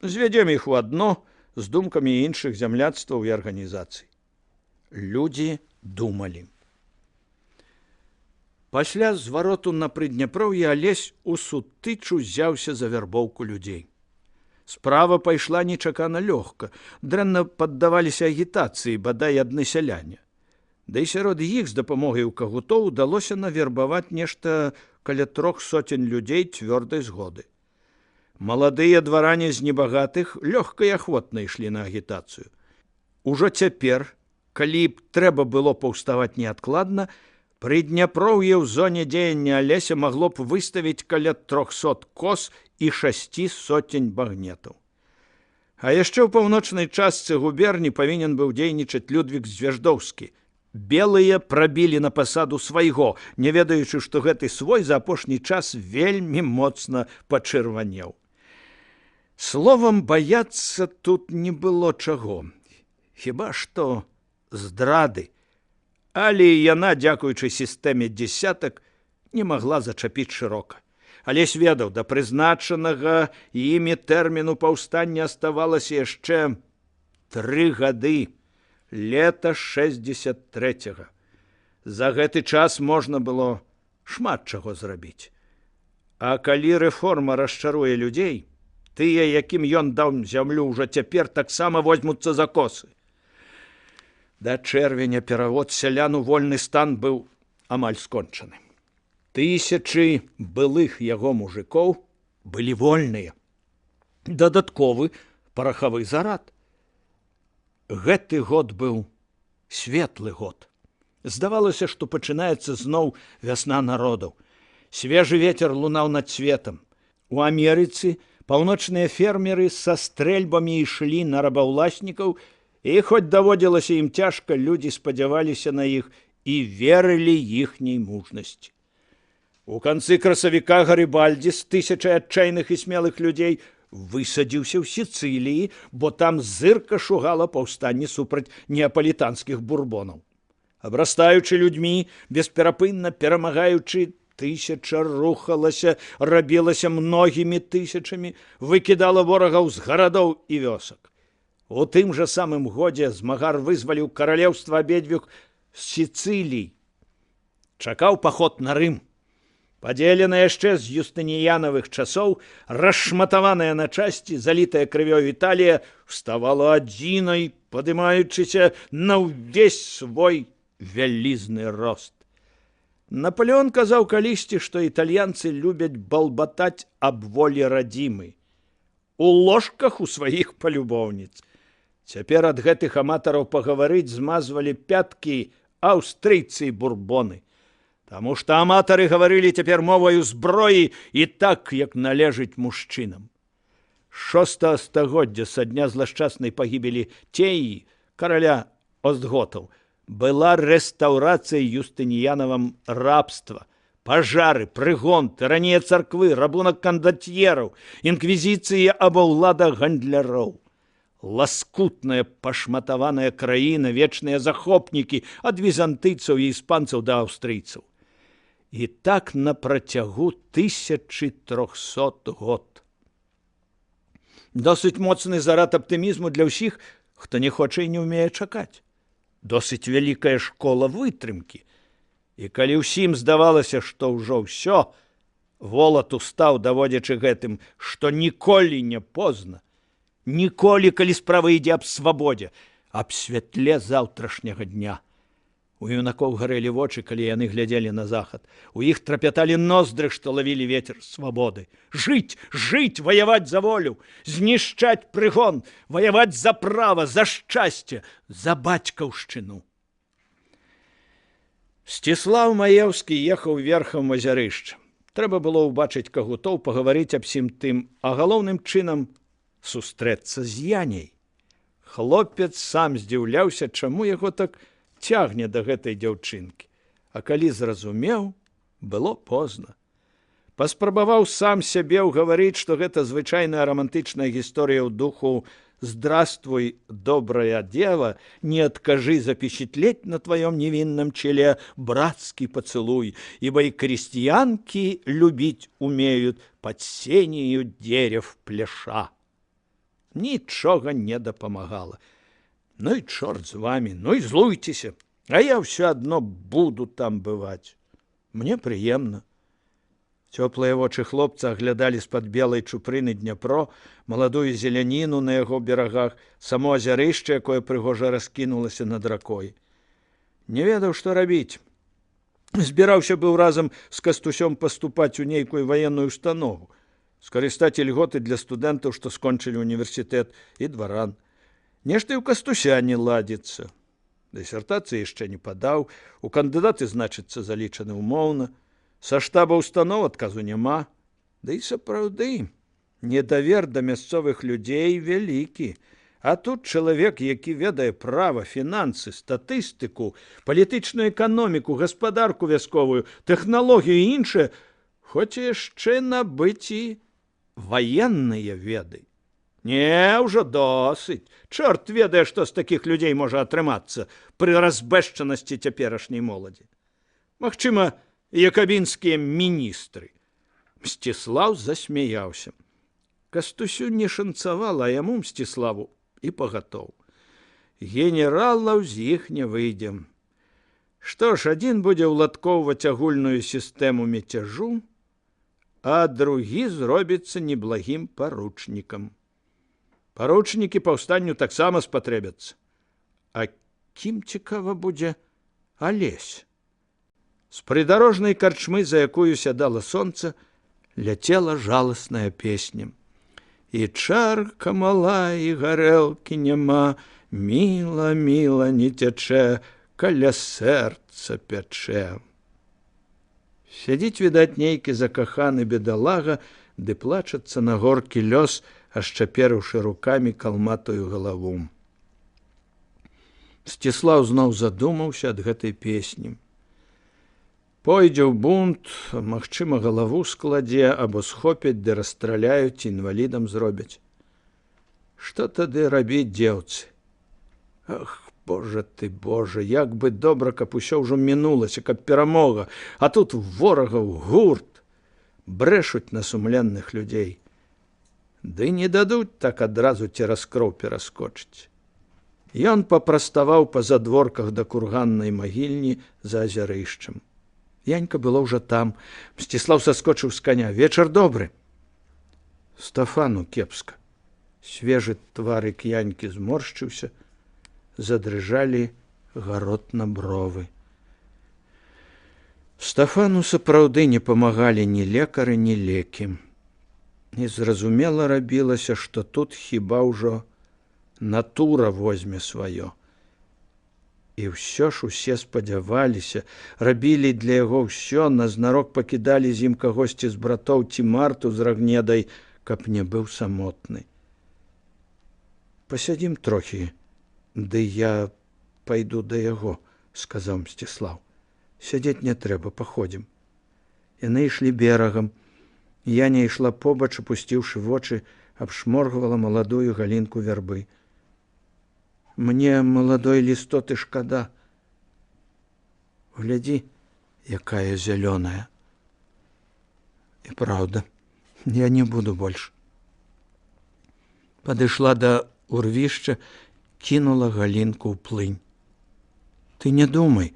звядзем іх у адно з думкамі іншых зямляцтваў і арганізацый. Людзі думалі. Пасля звароту на Прыдняпроўе Алесь у сутычу узяўся за вярбоўку людзей. Справа пайшла нечакана лёгка, дрэнна паддаваліся агітацыі, бадай адны сяляне. Да і сярод іх з дапамогай кагутоў удалося навербаваць нешта каля 300 людзей цвёрдай згоды. Маладыя дваране з небагатых лёгка і ахвотна ішлі на агітацыю. Ужо цяпер, калі б трэба было паўставаць неадкладна, Прыдняпроўе ў зоне дзеяння Алеся магло б выставіць каля 300 коз і 600 багнетаў. А яшчэ ў паўночнай частцы губерні павінен быў дзейнічаць Людвік Звяждоўскі. Белыя прабілі на пасаду свайго, не ведаючы, што гэты свой за апошні час вельмі моцна пачырванеў. Словам, баяцца тут не было чаго. Хіба што здрады. Але яна, дзякуючы сістэме дзесятак, не магла зачапіць шырока. Алесь ведаў, да прызначанага імі тэрміну паўстання аставалася яшчэ 3 гады, лета 63-го. За гэты час можна было шмат чаго зрабіць. А калі рэформа расчаруе людзей, тыя, якім ён даў зямлю, ўжо цяпер таксама возьмуцца за косы. Да чэрвеня перавод сялян у вольны стан быў амаль скончаны. Тысячы былых яго мужикоў былі вольныя. Дадатковы парахавы зарад. Гэты год быў светлы год. Здавалася, што пачынаецца зноў вясна народаў. Свежы вецер лунаў над светам. У Амерыцы паўночныя фермеры са стрэльбамі ішлі на рабаўласнікаў, і хоць даводзілася ім цяжка, людзі спадзяваліся на іх і верылі іхняй мужнасці. У канцы красавіка Гарыбальдзі з 1000 адчайных і смелых людзей высадзіўся ў Сіцыліі, бо там зырка шугала паўстанне супраць неапалітанскіх бурбонаў. Абрастаючы людзьмі, бесперапынна перамагаючы, 1000 рухалася, рабілася многімі тысячамі, выкідала ворагаў з гарадоў і вёсак. У тым жа самым годзе змагар вызваліў каралеўства абедзвюх Сіцылій. Чакаў паход на Рым. Падзелена яшчэ з юстыніянавых часоў, расшматаваная на часці, залітая крывёй Італія, вставала адзінай, падымаючыся на ўвесь свой вялізны рост. Напалеон казаў калісьці, што італьянцы любяць балбатаць аб волі радзімы. У ложках у сваіх палюбоўніц. Цяпер ад гэтых аматараў пагаварыць змазвалі пяткі аўстрыйцы і бурбоны. Таму што аматары гаварылі цяпер моваю зброі і так, як належыць мужчынам. 6 стагоддзя са дня злашчаснай пагібелі Теі, караля Остготаў, была рэстаўрацыя юстыніянавам рабства, пажары, прыгон, тыранія царквы, рабунак кандат'ераў, інквізіцыя або ўлада гандляроў. Ласкутная пашматаваная краіна, вечныя захопнікі ад візантыйцаў і іспанцаў да аўстрыйцаў. І так на працягу 1300 год. Досыць моцны зарад аптымізму для ўсіх, хто не хоча і не ўмее чакаць. Досыць вялікая школа вытрымкі. І калі ўсім здавалася, што ўжо ўсё, Волат устаў, даводзячы гэтым, што ніколі не позна, ніколі, калі справа ідзе аб свабодзе, аб святле заўтрашняга дня. У юнакоў гарэлі вочы, калі яны глядзелі на захад. У іх трапяталі ноздры, што лавілі ветер свабоды. Жыць, жыць, ваяваць за волю, знішчаць прыгон, ваяваць за права, за шчасце, за бацькаўшчыну. Сціслаў Маеўскі ехаў верхам азярышча. Трэба было ўбачыць кагутоў, пагаварыць аб сім тым, а галоўным чынам сустрэцца з Яняй. Хлопец сам здзіўляўся, чаму яго так цягне да гэтай дзяўчынкі. А калі зразумеў, было позна. Паспрабаваў сам сябе ўгаварыць, што гэта звычайная романтычная гісторыя ў духу «Здравствуй, добрая дева, не откажи запечатлеть на твоем невинном челе братский поцелуй, ибо и крестьянки любить умеют под сенью дерев пляша». Нічога не дапамагала. Ну і чорт з вами, ну і злуйцеся, а я ўсё адно буду там бываць. Мне прыемна. Цёплыя вочы хлопца аглядалі з-пад белай чупрыны Дняпро, маладую зеляніну на яго берагах, само азярышча, якое прыгожа раскінулася над ракой. Не ведаў, што рабіць. Збіраўся быў разам з Кастусём паступаць у нейкую ваенную установу, скарыстаць ільготы для студэнтаў, што скончылі універсітэт, і дваран. Нешта і ў Кастуся не ладзіцца. Дысертацыі яшчэ не падаў, у кандыдаты, значыцца, залічаны ўмоўна. Са штаба устаноў адказу няма. Да і сапраўды, недавер да мясцовых людзей вялікі. А тут чалавек, які ведае права, фінансы, статыстыку, палітычную эканоміку, гаспадарку вясковую, тэхналогію і іншае, хоць яшчэ набыць і ваенныя веды. Не, ўжо досыць. Чорт ведае, што з такіх людзей можа атрымацца пры разбэшчанасці цяперашняй моладзі. Магчыма, якабінскія міністры. Мсціслаў засмяяўся. Кастусю не шанцавала, а яму, Мсціславу, і пагатоў. Генералаў з іх не выйдзем. Што ж, адзін будзе ўладкоўваць агульную сістэму мяцяжу, а другі зробіцца неблагім паручнікам. Паручнікі паўстанню таксама спатрэбяцца. А кім, цікава, будзе Алесь? З прыдарожнай карчмы, за якую сядала сонца, ляцела жаласная песня. І чарка мала, і гарэлкі няма, міла, міла не цячэ, каля сэрца пячэ. Сядзіць, відаць, нейкі закаханы бедалага, ды плачацца на горкі лёс, ашчаперыўшы рукамі калматую галаву. Сціслаў зноў задумаўся ад гэтай песні. Пойдзе ў бунт, магчыма, галаву складзе, або схопяць, ды расстраляюць, інвалідам зробяць. Што тады рабіць дзеўцы? Ах, Божа ты, Божа, як бы добра, каб усё ўжо мінулася, каб перамога, а тут ворагаў гурт, брэшуць на сумленных людзей. Ды не дадуць так адразу цераз кроў пераскочыць. Ён папраставаў па задворках да курганнай магільні за азярышчам. Янька была ўжо там. Мсціслаў саскочыў з каня. Вечар добры. Стафану кепска. Свежы тварык Янькі зморшчыўся, задрыжалі гаротна бровы. Стафану сапраўды не памагалі ні лекары, ні лекі. Незразумела рабілася, што тут хіба ўжо натура возьме сваё. І ўсё ж усе спадзяваліся, рабілі для яго ўсё, назнарок пакідалі з ім кагосьці з братоў ці Марту з Рагнедай, каб не быў самотны. Пасядзім трохі, ды я пайду да яго, сказаў Мсціслаў. Сядзець не трэба, паходзім. Яны ішлі берагам. Яня ішла побач, апусціўшы вочы, абшморгвала маладую галінку вярбы. Мне маладой лістоты шкада. Глядзі, якая зялёная. І праўда, я не буду больш. Падышла да урвішча, кінула галінку ў плынь. Ты не думай,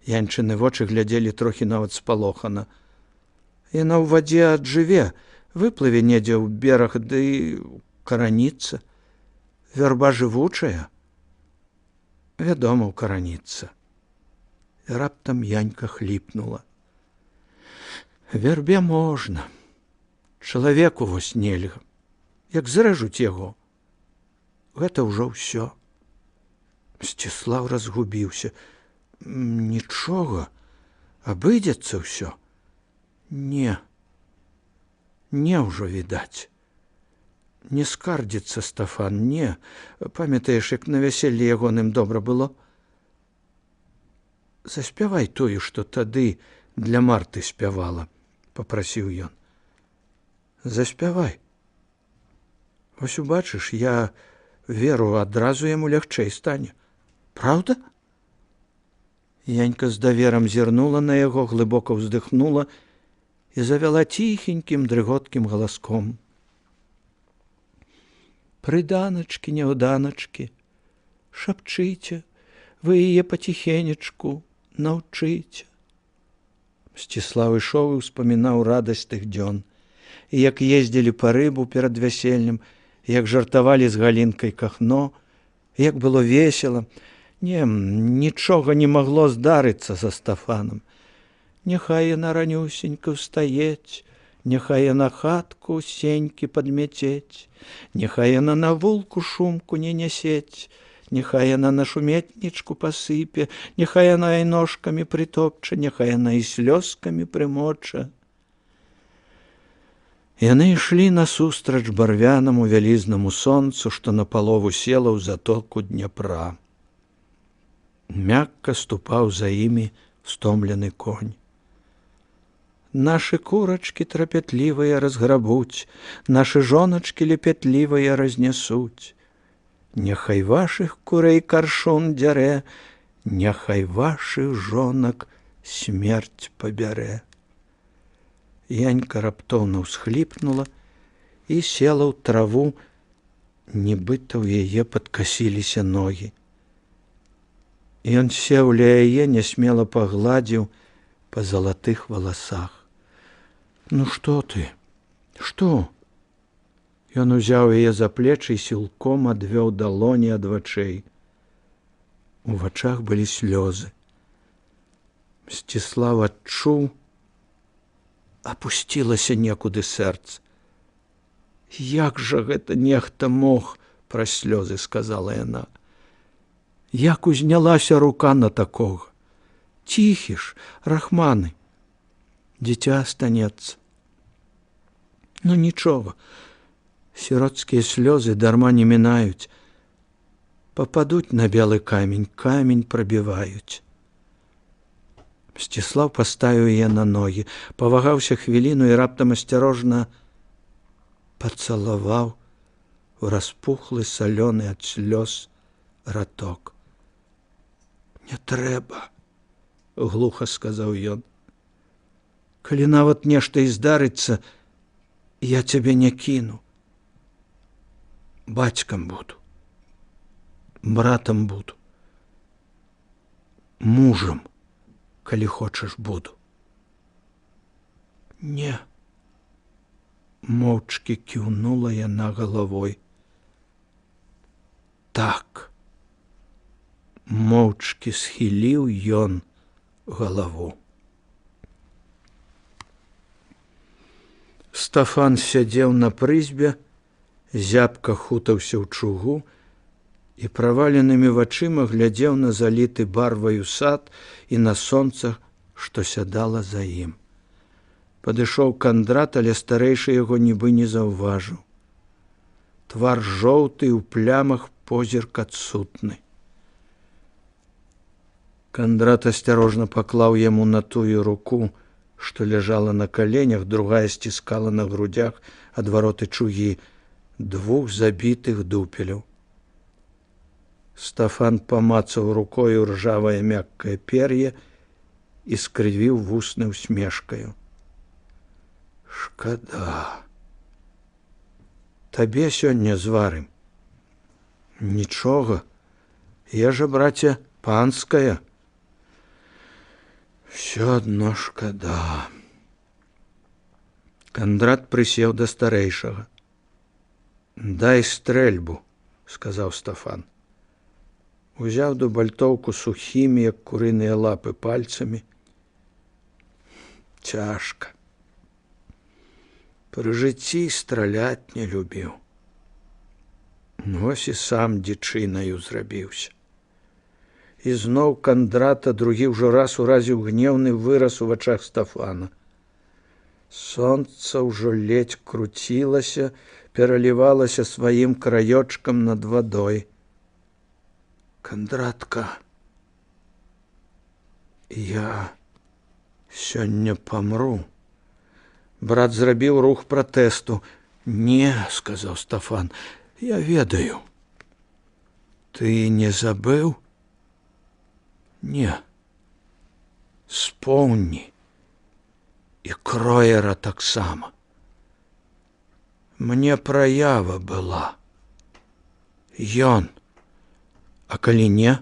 янчыны вочы глядзелі трохі нават спалохана. Яна ў вадзе аджыве, выплыве недзе ў бераг, ды караніцца. Вярба жывучая? Вядома, укараніцца. І раптам Янька хліпнула. Вярбе можна. Чалавеку вось нельга. Як зрэжуць яго, гэта ўжо ўсё. Мсціслаў разгубіўся. Нічога, абыдзецца ўсё. Не ўжо відаць. Не скардзіцца Стафан, не. Памятаеш, як на вяселле ягоным добра было? Заспявай тую, што тады для Марты спявала, папрасіў ён. Заспявай. Вось убачыш, я веру, адразу яму лягчэй стане. Праўда? Янька з даверам зірнула на яго, глыбока ўздыхнула і завяла ціхенькім дрыготкім галаском. Прыданачкі, няўданачкі, шапчыце, вы яе паціхенечку наўчыце. Мсціслаў ішоў і ўспамінаў радасць тых дзён, і як ездзілі па рыбу перад вяселлем, як жартавалі з Галінкай Кахно, як было весела. Не, нічога не магло здарыцца за Стафанам. Няхай яна ранюсенька ўстаець, няхай яна хатку сенькі падмяцець, няхай яна на вулку шумку не нясець, няхай яна на шуметнічку пасыпе, няхай яна і ножкамі прытопча, няхай яна і слёзкамі прымоча. Яны ішлі насустрач барвянаму вялізнаму сонцу, што напалову села ў затоку Дняпра. Мякка ступаў за імі стомлены конь. Нашы курачкі трапятлівыя разграбуць, нашы жоначкі лепятлівыя разнясуць. Няхай вашых курэй каршун дзярэ, няхай вашых жонак смерць пабярэ. Янька раптоўна ўсхліпнула і села ў траву, нібыта ў яе падкасіліся ногі. Ён сеў ля яе, нясмела пагладзіў па залатых валасах. Ну што ты? Што? Ён узяў яе за плечы і сілком адвёў далоні ад вачэй. У вачах былі слёзы. Мсціслаў адчуў, апусцілася некуды сэрца. Як жа гэта нехта мог, праз слёзы сказала яна. Як узнялася рука на такога? Ціхі ж, рахманы. Дзіця астанецца. Ну нічога, сіроцкія слёзы дарма не мінаюць. Пападуць на белы камень, камень прабіваюць. Мсціслаў паставіў яе на ногі, павагаўся хвіліну і раптам асцярожна пацалаваў у распухлы салёны ад слёз раток. Не трэба, глуха сказаў ён. Калі нават нешта і здарыцца, я цябе не кіну. Бацькам буду, братам буду, мужам, калі хочаш, буду. Не, моўчкі кіўнула яна галавой. Так, моўчкі схіліў ён галаву. Стафан сядзеў на прызбе, зябка хутаўся ў чугу і праваленымі вачыма глядзеў на заліты барваю сад і на сонца, што сядала за ім. Падышоў Кандрат, але старэйшы яго нібы не заўважыў. Твар жоўты, у плямах позірк адсутны. Кандрат асцярожна паклаў яму на тую руку, што ляжала на каленях, другая сціскала на грудях адвароты чугі, двух забітых дупеляў. Стафан памацаў рукою ржавае мяккае пер'е і скрывіў вусны усмешкаю. Шкада. табе сёння зварым. Нічога, ежа, браце, панская. Всё адно шкада. Кандрат прысеў да старэйшага. Дай стрэльбу, сказаў Стафан. Узяў дубальтоўку сухімі, як курыныя лапы, пальцамі. Цяжка. Пры жыцці страляць не любіў. Вось і сам дзічынаю зрабіўся. І зноў Кандрата другі ўжо раз уразіў гнеўны выраз у вачах Стафана. Сонца ўжо ледзь круцілася, пералівалася сваім краёчкам над вадой. Кандратка, я сёння памру. Брат зрабіў рух пратэсту. Не, сказаў Стафан, я ведаю. Ты не забыў? Не. Спомні. І Кроера таксама. Мне праява была. Ён. А калі не?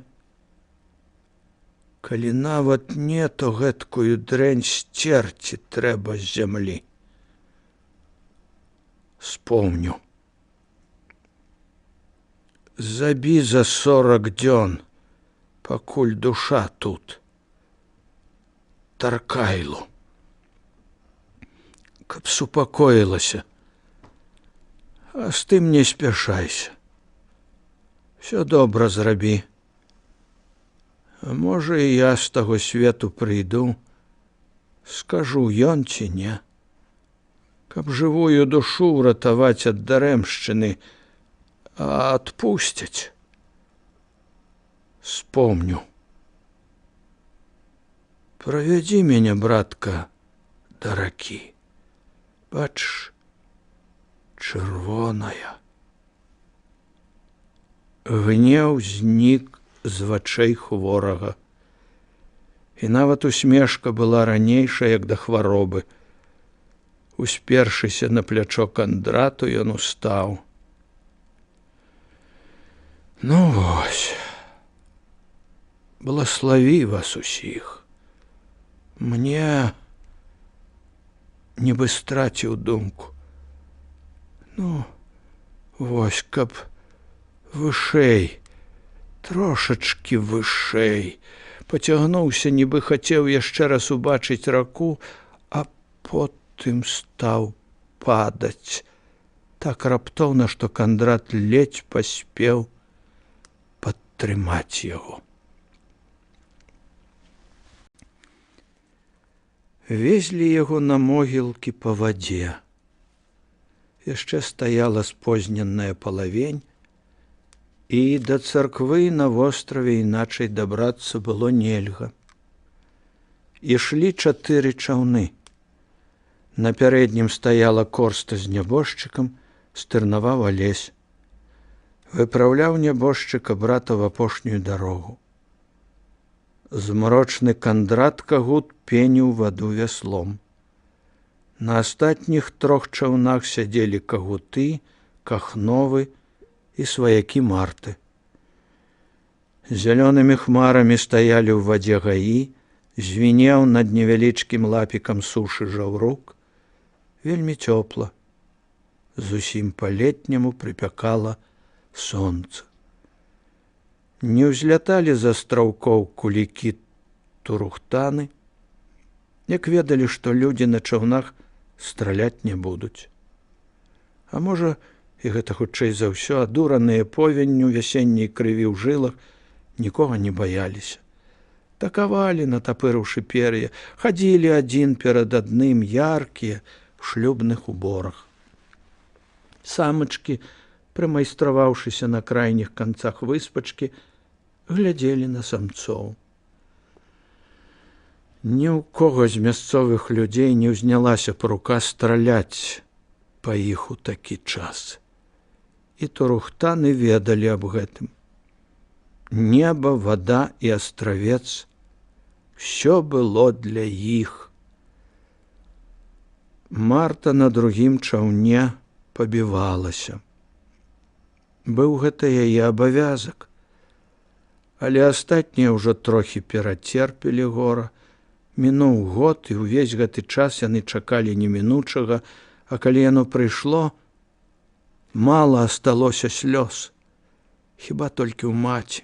Калі нават не, то гэткую дрэнь сцерці трэба з зямлі. Спомню. Забі за 40 дзён, пакуль душа тут. Таркайлу. Каб супакоілася. А з тым не спяшайся. Всё добра зрабі. А можа, і я з таго свету прыйду, скажу, ён ці не. Каб жывую душу ўратаваць ад дарэмшчыны, а адпусцяць. Спомню. Правядзі мяне, братка, да ракі. Бачыш, чырвоная. Гнеў знік з вачэй хворага. І нават усмешка была ранейшая, як да хваробы. Успершыся на плячо Кандрату, ён устаў. Ну вось, благослови вас усіх. Мне нібы страціў думку. Ну, вось, каб вышэй, трошачкі вышэй. Пацягнуўся, нібы хацеў яшчэ раз убачыць раку, а потым стаў падаць. Так раптоўна, што Кандрат ледзь паспеў падтрымаць яго. Везлі яго на могілкі па вадзе. Яшчэ стаяла спозненая палавень, і да царквы на востраве іначай дабрацца было нельга. Ішлі 4 чаўны. На пярэднім стаяла корста з нябожчыкам, стырнаваў Алесь. Выпраўляў нябожчыка брата в апошнюю дарогу. Змрочны Кандрат Кагут пеніў ваду вяслом. На астатніх 3 чаўнах сядзелі Кагуты, Кахновы і сваякі Марты. Зялёнымі хмарамі стаялі ў вадзе гаі, звінеў над невялічкім лапікам сушы жаўрук. Вельмі цёпла. Зусім па-летняму прыпякала сонца. Не ўзляталі з астраўкоў кулікі турухтаны, як ведалі, што людзі на чаўнах страляць не будуць. А можа, і гэта хутчэй за ўсё, адураныя повенню вясенняй крыві ў жылах, нікога не баяліся. Такавалі, натапырыўшы пер'е, хадзілі адзін перад адным яркія ў шлюбных уборах. Самачкі, прымайстраваўшыся на крайніх канцах выспачкі, глядзелі на самцоў. Ні ў кого з мясцовых людзей не ўзнялася б рука страляць па іх у такі час. І турухтаны ведалі аб гэтым. Неба, вада і астравец – всё было для іх. Марта на другім чаўне пабівалася. Быў гэта яе абавязак. Але астатнія ўжо трохі перацерпелі гора. Мінуў год, і ўвесь гэты час яны чакалі немінучага, а калі яно прыйшло, мала асталося слёз, хіба толькі ў маці.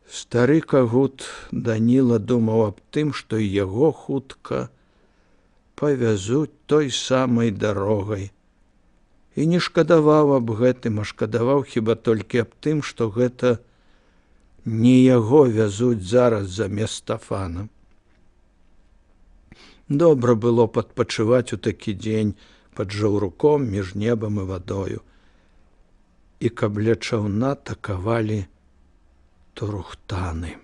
Стары Кагут Даніла думаў аб тым, што і яго хутка павязуць той самай дарогай. І не шкадаваў аб гэтым, а шкадаваў хіба толькі аб тым, што гэта не яго вязуць зараз замест Стафана. Добра было падпачываць у такі дзень пад жаўруком між небам і вадою. І каб ля чаўна такавалі турухтаны.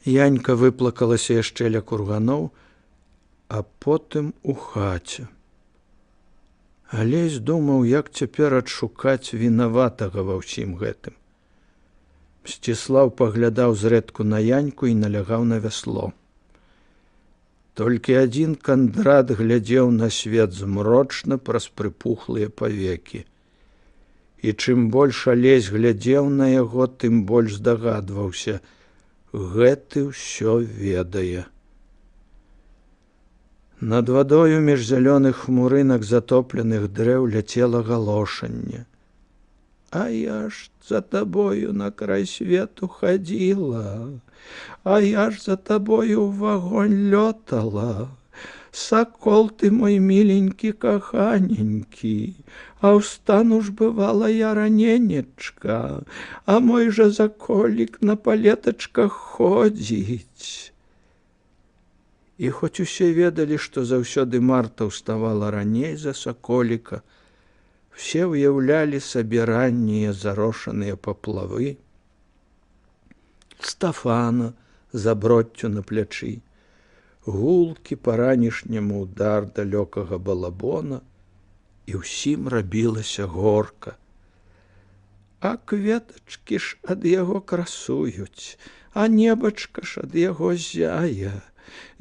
Янька выплакалася яшчэ ля курганоў, а потым у хаце. Алесь думаў, як цяпер адшукаць вінаватага ва ўсім гэтым. Мсціслаў паглядаў зрэдку на Яньку і налягаў на вясло. Толькі адзін Кандрат глядзеў на свет змрочна праз прыпухлыя павекі. І чым больш Алесь глядзеў на яго, тым больш здагадваўся: гэты ўсё ведае. Над вадою між зялёных хмурынак затопленых дрэў ляцела галошанне. А я ж за табою на край свету хадзіла, а я ж за табою ў вагонь лётала. Сакол ты мой миленькі каханенькі, а ўстану ж бывала я раненечка, а мой жа заколік на палетачках ходзіць. І хоць усе ведалі, што заўсёды Марта ўставала раней за саколіка, все ўяўлялі сабе раннія зарошаныя паплавы, Стафана за броццю на плячы, гулкі па-ранішняму удар далёкага балабона, і ўсім рабілася горка. А кветачкі ж ад яго красуюць, а небачка ж ад яго зяе.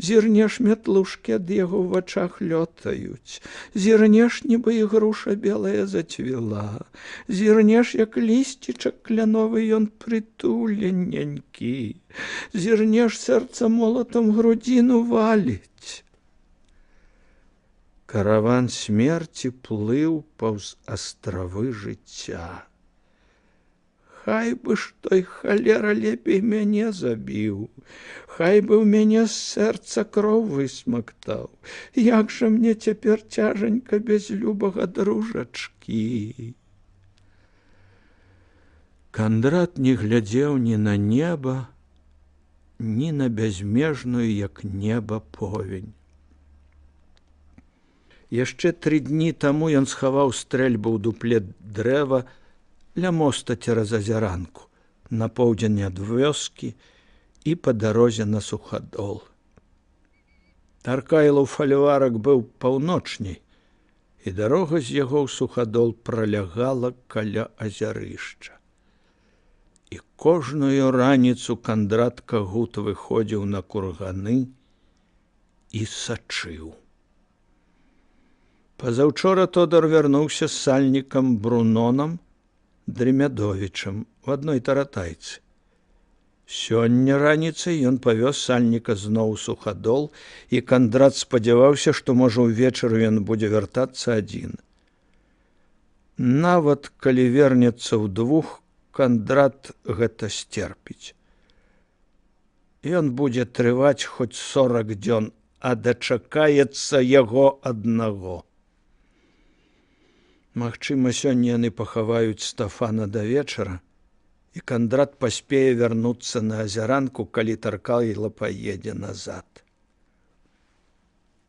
Зірнеш, мятлушкі ад яго ў вачах лётаюць, зірнеш, нібы ігруша белая зацвіла, зірнеш, як лісцічак кляновы ён прытулененькі, зірнеш, сэрца молатам грудзіну валіць. Караван смерці плыў паўз астравы жыцця. Хай бы ж той халера лепей мяне забіў, хай бы ў мяне з сэрца кроў высмактаў, як жа мне цяпер цяжанька без любага дружачкі. Кандрат не глядзеў ні на неба, ні на бязмежную, як неба, повень. Яшчэ 3 дні таму ён схаваў стрэльбу ў дупле дрэва ля моста цераз азяранку, на поўдзень ад вёскі і па дарозе на Сухадол. Таркайлаў фальварак быў паўночней, і дарога з яго ў Сухадол пролягала каля азярышча. І кожную раніцу Кандрат Кагут выходзіў на курганы і сачыў. Пазаўчора Тодар вярнуўся з сальнікам Брунонам Дрымядовічам в адной таратайцы. Сёння раніцай ён павёз сальніка зноў у Сухадол, і Кандрат спадзяваўся, што, можа, увечары ён будзе вяртацца адзін. Нават калі вернецца ўдвух, Кандрат гэта сцерпіць. Ён будзе трываць хоць 40 дзён, а дачакаецца яго аднаго. Магчыма, сёння яны пахаваюць Стафана да вечара, і Кандрат паспее вярнуцца на азяранку, калі Таркайла паедзе назад.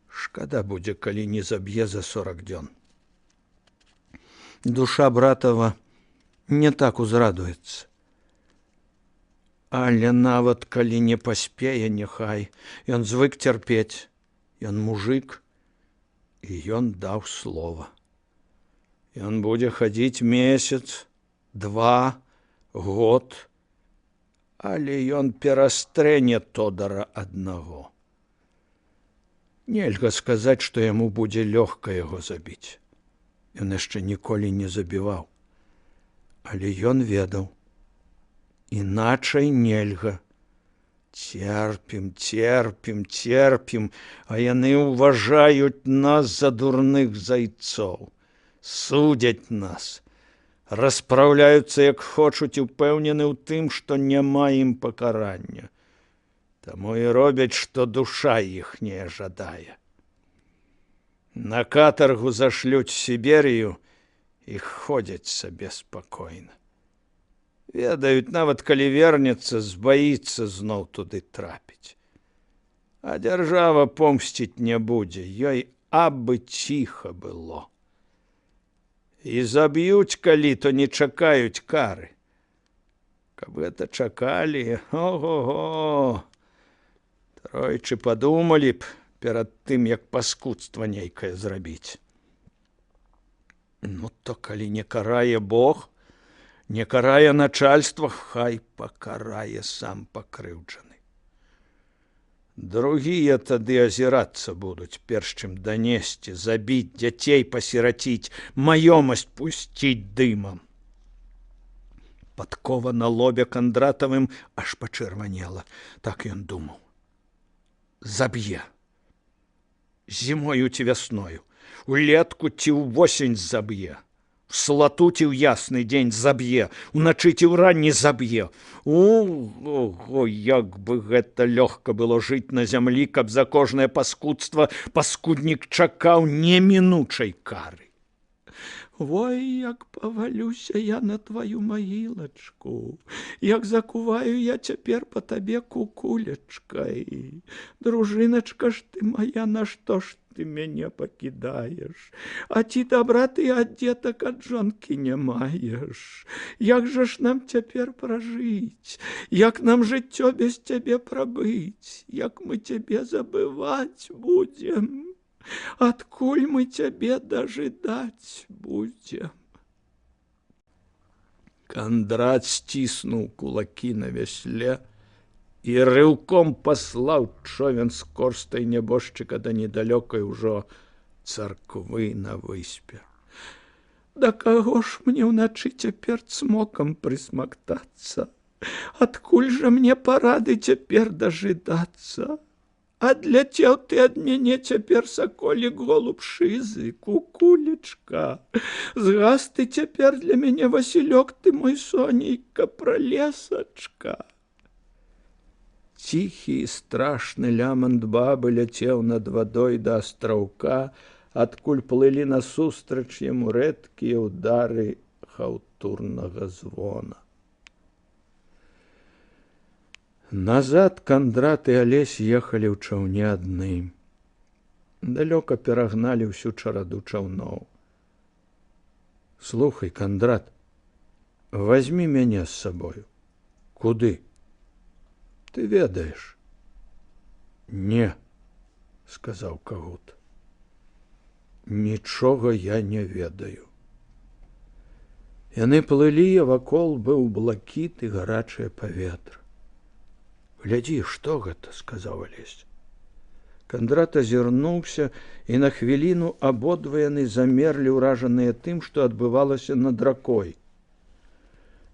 Шкада будзе, калі не заб'е за 40 дзён. Душа братава не так узрадуецца. Але нават калі не паспее, няхай, ён звык цярпець, ён мужык, і ён даў слова. Ён будзе хадзіць месяц, 2, год, але ён перастрэне Тодара аднаго. Нельга сказаць, што яму будзе лёгка яго забіць. Ён яшчэ ніколі не забіваў. Але ён ведаў. Іначай нельга. Церпім, церпім, церпім, а яны ўважаюць нас за дурных зайцоў. Судзяць нас. Распраўляюцца, як хочуць, упэўнены ў тым, што няма ім пакарання. Таму і робяць, што душа іхняя жадае. На катаргу зашлюць Сіберыю і ходзяць сабе спакойна. Ведаюць, нават калі вернецца, збаіцца зноў туды трапіць. А дзяржава помсціць не будзе, ёй абы ціха было. І заб'юць калі, то не чакаюць кары. Каб гэта чакалі, ого-го! Тройчы падумалі б перад тым, як паскудства нейкае зрабіць. Ну то калі не карае Бог, не карае начальства, хай пакарае сам пакрыўджаны. Другія тады азірацца будуць, перш чым данесці, забіць, дзяцей пасіраціць, маёмасць пусціць дымам. Падкова на лобе Кандратавым аж пачырванела. Так ён думаў. Заб'е. Зімою ці вясною, улетку ці ўвосень заб'е. В слату ці ў ясны дзень заб'е, уначы ці ў ранні заб'е. Ого, як бы гэта лёгка было жыць на зямлі, каб за кожнае паскудства паскуднік чакаў немінучай кары. Ой, як павалюся я на тваю магілачку, як закуваю я цяпер па табе кукулечкай. Дружыначка ж ты моя, нашто ж ты мяне пакідаеш? А ці дабра ты ад дзетак, ад жонкі не маеш? Як жа ж нам цяпер пражыць? Як нам жыццё без цябе прабыць? Як мы цябе забываць будзем? Адкуль мы цябе дажидаць будзем? Кандрат сціснуў кулакі на вясле і рыўком паслаў човен з корстай нябожчыка да недалёкай ужо царквы на выспе. Да каго ж мне ўначы цяпер цмокам прысмактацца? Адкуль жа мне парады цяпер дажыдацца? Адляцеў ты ад мяне цяпер, саколік голуб шызы, кукулечка. Згас ты цяпер для мяне, Васілёк, ты мой сонейка, пралесачка. Ціхі і страшны лямант бабы ляцеў над вадой да астраўка, адкуль плылі насустрач яму рэдкія ўдары хаўтурнага звона. Назад Кандрат і Алесь ехалі ў чаўне адны. Далёка перагналі ўсю чараду чаўноў. Слухай, Кандрат, вазьмі мяне з сабою. Куды? Ты ведаеш. Не, сказаў Кагут. Нічога я не ведаю. Яны плылі, а вакол быў блакіт і гарачае паветра. Глядзі, што гэта, сказаў Алесь. Кандрат азірнуўся, і на хвіліну абодва яны замерлі, ўражаныя тым, што адбывалася над ракой.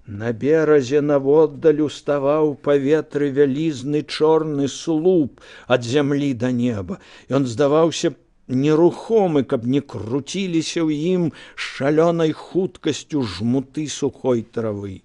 На беразе наводдаль уставаў у паветры вялізны чорны слуп ад зямлі да неба. Ён здаваўся нерухомы, каб не круціліся ў ім шалёнай хуткасцю жмуты сухой травы.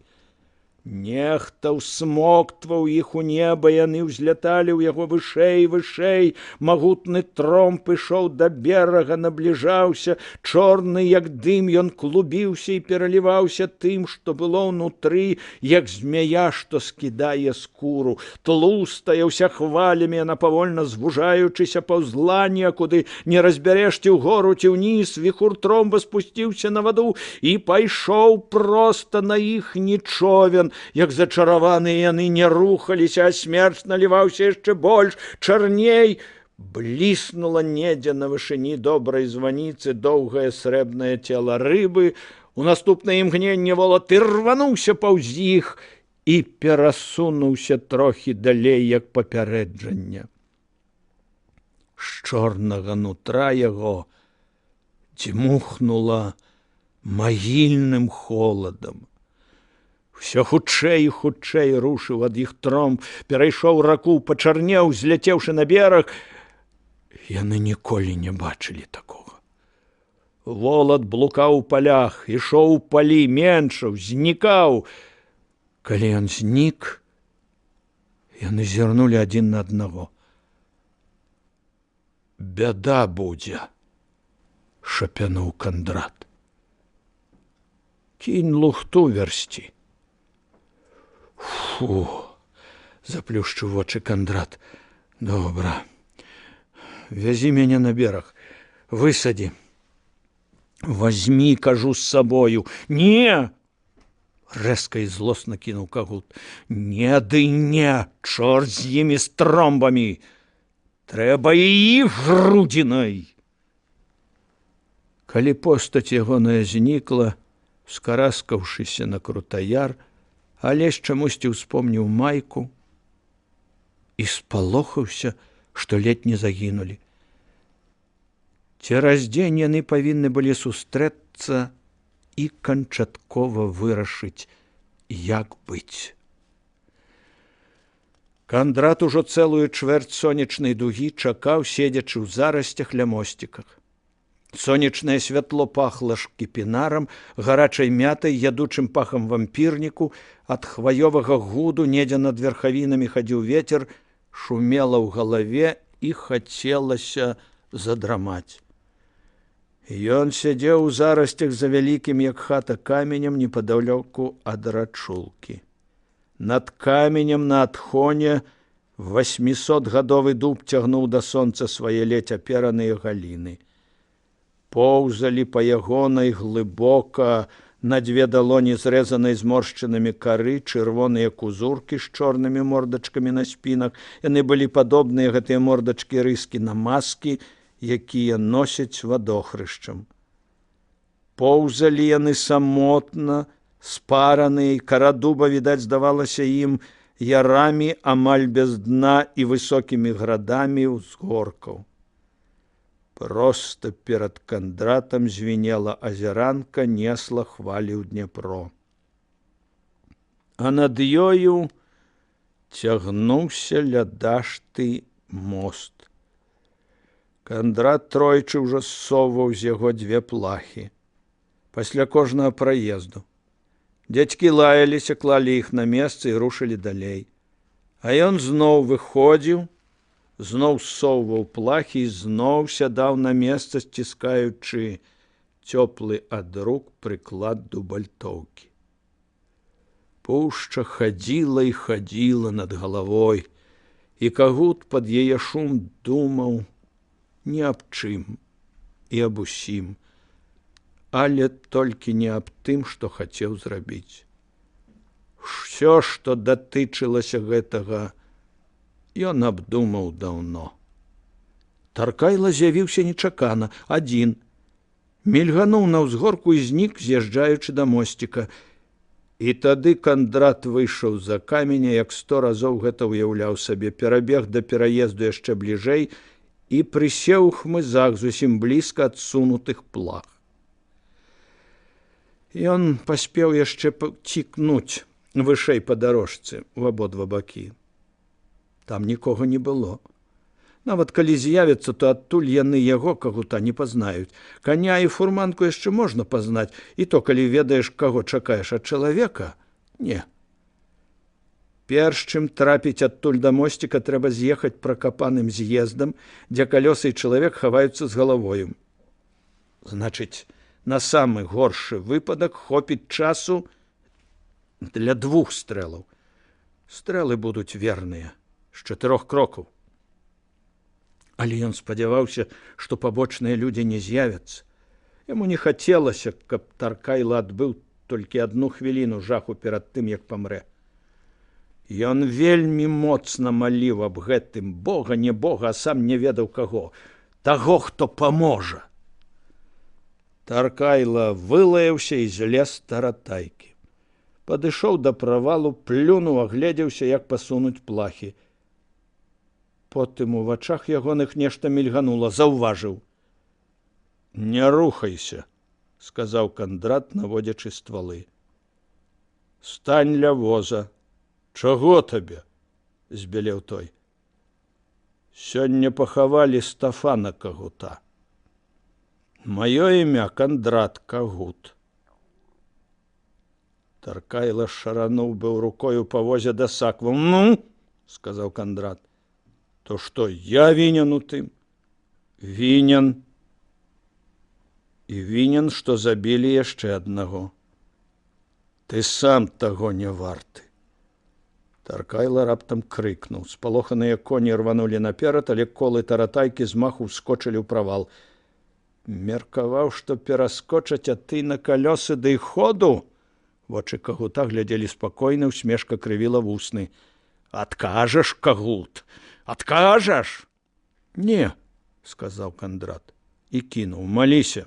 Нехта ўсмоктваў іх у неба, яны ўзляталі ў яго вышэй, вышэй. Магутны тромб ішоў да берага, набліжаўся. Чорны, як дым, ён клубіўся і пераліваўся тым, што было ўнутры, як змяя, што скідае скуру. Тлустая, ўся хвалямі, яна павольна звужаючыся паўзла некуды, не разбяреш ці ўгору, ці ўніз. Віхур тромба спусціўся на ваду і пайшоў проста на іхні човен. Як зачараваныя яны не рухаліся, а смерць наліваўся яшчэ больш, чарней. Бліснула недзе на вышыні добрай званіцы доўгае срэбнае цела рыбы. У наступнае імгненне волат ірвануўся паўз іх і перасунуўся трохі далей, як папярэджанне. З чорнага нутра яго дзьмухнула магільным холадам. Усё хутчэй і хутчэй рушыў ад іх тромб, перайшоў раку, пачарнеў, зляцеўшы на бераг. Яны ніколі не бачылі такога. Волат блукаў у палях, ішоў у палі, меншаў, знікаў. Калі ён знік, яны зірнулі адзін на аднаго. «Бяда будзе», – шапянуў Кандрат. «Кінь лухту вярсці». «Фу!» – заплюшчыў вочы Кандрат. «Добра. Вязі мяне на бераг. Высадзі. Вазьмі, кажу, з сабою». «Не!» – рэзка і злосна кінуў Кагут. «Не ды не! Чорт з імі, з тромбамі! Трэба і іх грудзінай!» Калі постаць ягоная знікла, скараскаўшыся на крутаяр, Алесь чамусьці ўспомніў майку і спалохаўся, што ледзь не загінулі. Цераз дзень яны павінны былі сустрэцца і канчаткова вырашыць, як быць. Кандрат ужо цэлую чвэрць сонечнай дугі чакаў, седзячы ў зарасцях ля мосціках. Сонечнае святло пахла шкіпінарам, гарачай мятай, ядучым пахам вампірніку, ад хваёвага гуду недзе над верхавінамі хадзіў вецер, шумела ў галаве і хацелася задрамаць. Ён сядзеў у зарасцях за вялікім, як хата, каменем непадалёку ад рачулкі. Над каменем на адхоне 800-гадовы дуб цягнуў да сонца свае ледзь апераныя галіны. Поўзалі па ягонай глыбока на 2 далоні зрэзанай зморшчынамі кары чырвоныя кузуркі з чорнымі мордачкамі на спінах. Яны былі падобныя, гэтыя мордачкі, рыскі на маскі, якія носяць вадохрышчам. Поўзалі яны самотна, спараныя, кара дуба, відаць, здавалася ім ярамі амаль без дна і высокімі градамі ўзгоркаў. Проста перад Кандратам звінела азяранка, несла хвалі ў Дняпро. А над ёю цягнуўся ля дашты мост. Кандрат тройчы ўжо ссоўваў з яго 2 плахі. Пасля кожнага праезду. Дзядзькі лаяліся, клалі іх на месцы і рушылі далей. А ён зноў выходзіў, зноў ссоўваў плахі і зноў сядаў на месца, сціскаючы цёплы ад рук прыклад дубальтоўкі. Пушча хадзіла і хадзіла над галавой, і Кагут пад яе шум думаў не аб чым і аб усім, але толькі не аб тым, што хацеў зрабіць. Усё, што датычылася гэтага, ён абдумаў даўно. Таркайла з'явіўся нечакана, адзін. Мільгануў на ўзгорку і знік, з'язджаючы да мосціка. І тады Кандрат выйшаў за каменя, як 100 разоў гэта ўяўляў сабе, перабег да пераезду яшчэ бліжэй і прысеў у хмызах зусім блізка адсунутых плах. Ён паспеў яшчэ цікнуць вышэй па дарожцы ў абодва бакі. Там нікога не было. Нават калі з'явяцца, то адтуль яны яго, Кагута, не пазнаюць. Каня і фурманку яшчэ можна пазнаць, і то, калі ведаеш, каго чакаеш, ад чалавека – не. Перш чым трапіць адтуль да мосціка, трэба з'ехаць пракапаным з'ездам, дзе калёсы і чалавек хаваюцца з галавою. Значыць, на самы горшы выпадак хопіць часу для 2 стрэлаў. Стрэлы будуць верныя, з 4 крокаў. Але ён спадзяваўся, што пабочныя людзі не з'явяцца. Яму не хацелася, каб Таркайла адбыў толькі 1 хвіліну жаху перад тым, як памрэ. Ён вельмі моцна маліў аб гэтым Бога, не Бога, а сам не ведаў каго. Таго, хто паможа. Таркайла вылаяўся і злез з таратайкі. Падышоў да правалу, плюнуў, агледзеўся, як пасунуць плахі. Потым у вачах ягоных нешта мільганула, заўважыў. Не рухайся, сказаў Кандрат, наводзячы ствалы. Стань ля воза. Чаго табе? Збялеў той. Сёння пахавалі Стафана Кагута. Маё імя Кандрат Кагут. Таркайло шарануў быў рукою па возе да сакву. Ну, сказаў Кандрат. То што, я вінен у тым? Вінен. І вінен, што забілі яшчэ аднаго. Ты сам таго не варты. Таркайло раптам крыкнуў. Спалоханыя коні рванулі наперад, але колы таратайкі з маху скочылі ў правал. Меркаваў, што пераскочаць, а ты на калёсы ды ходу? Вочы Кагута глядзелі спакойна, усмешка крывіла вусны. Адкажаш, Кагут, адкажаш? Не, сказаў Кандрат і кінуў. Маліся.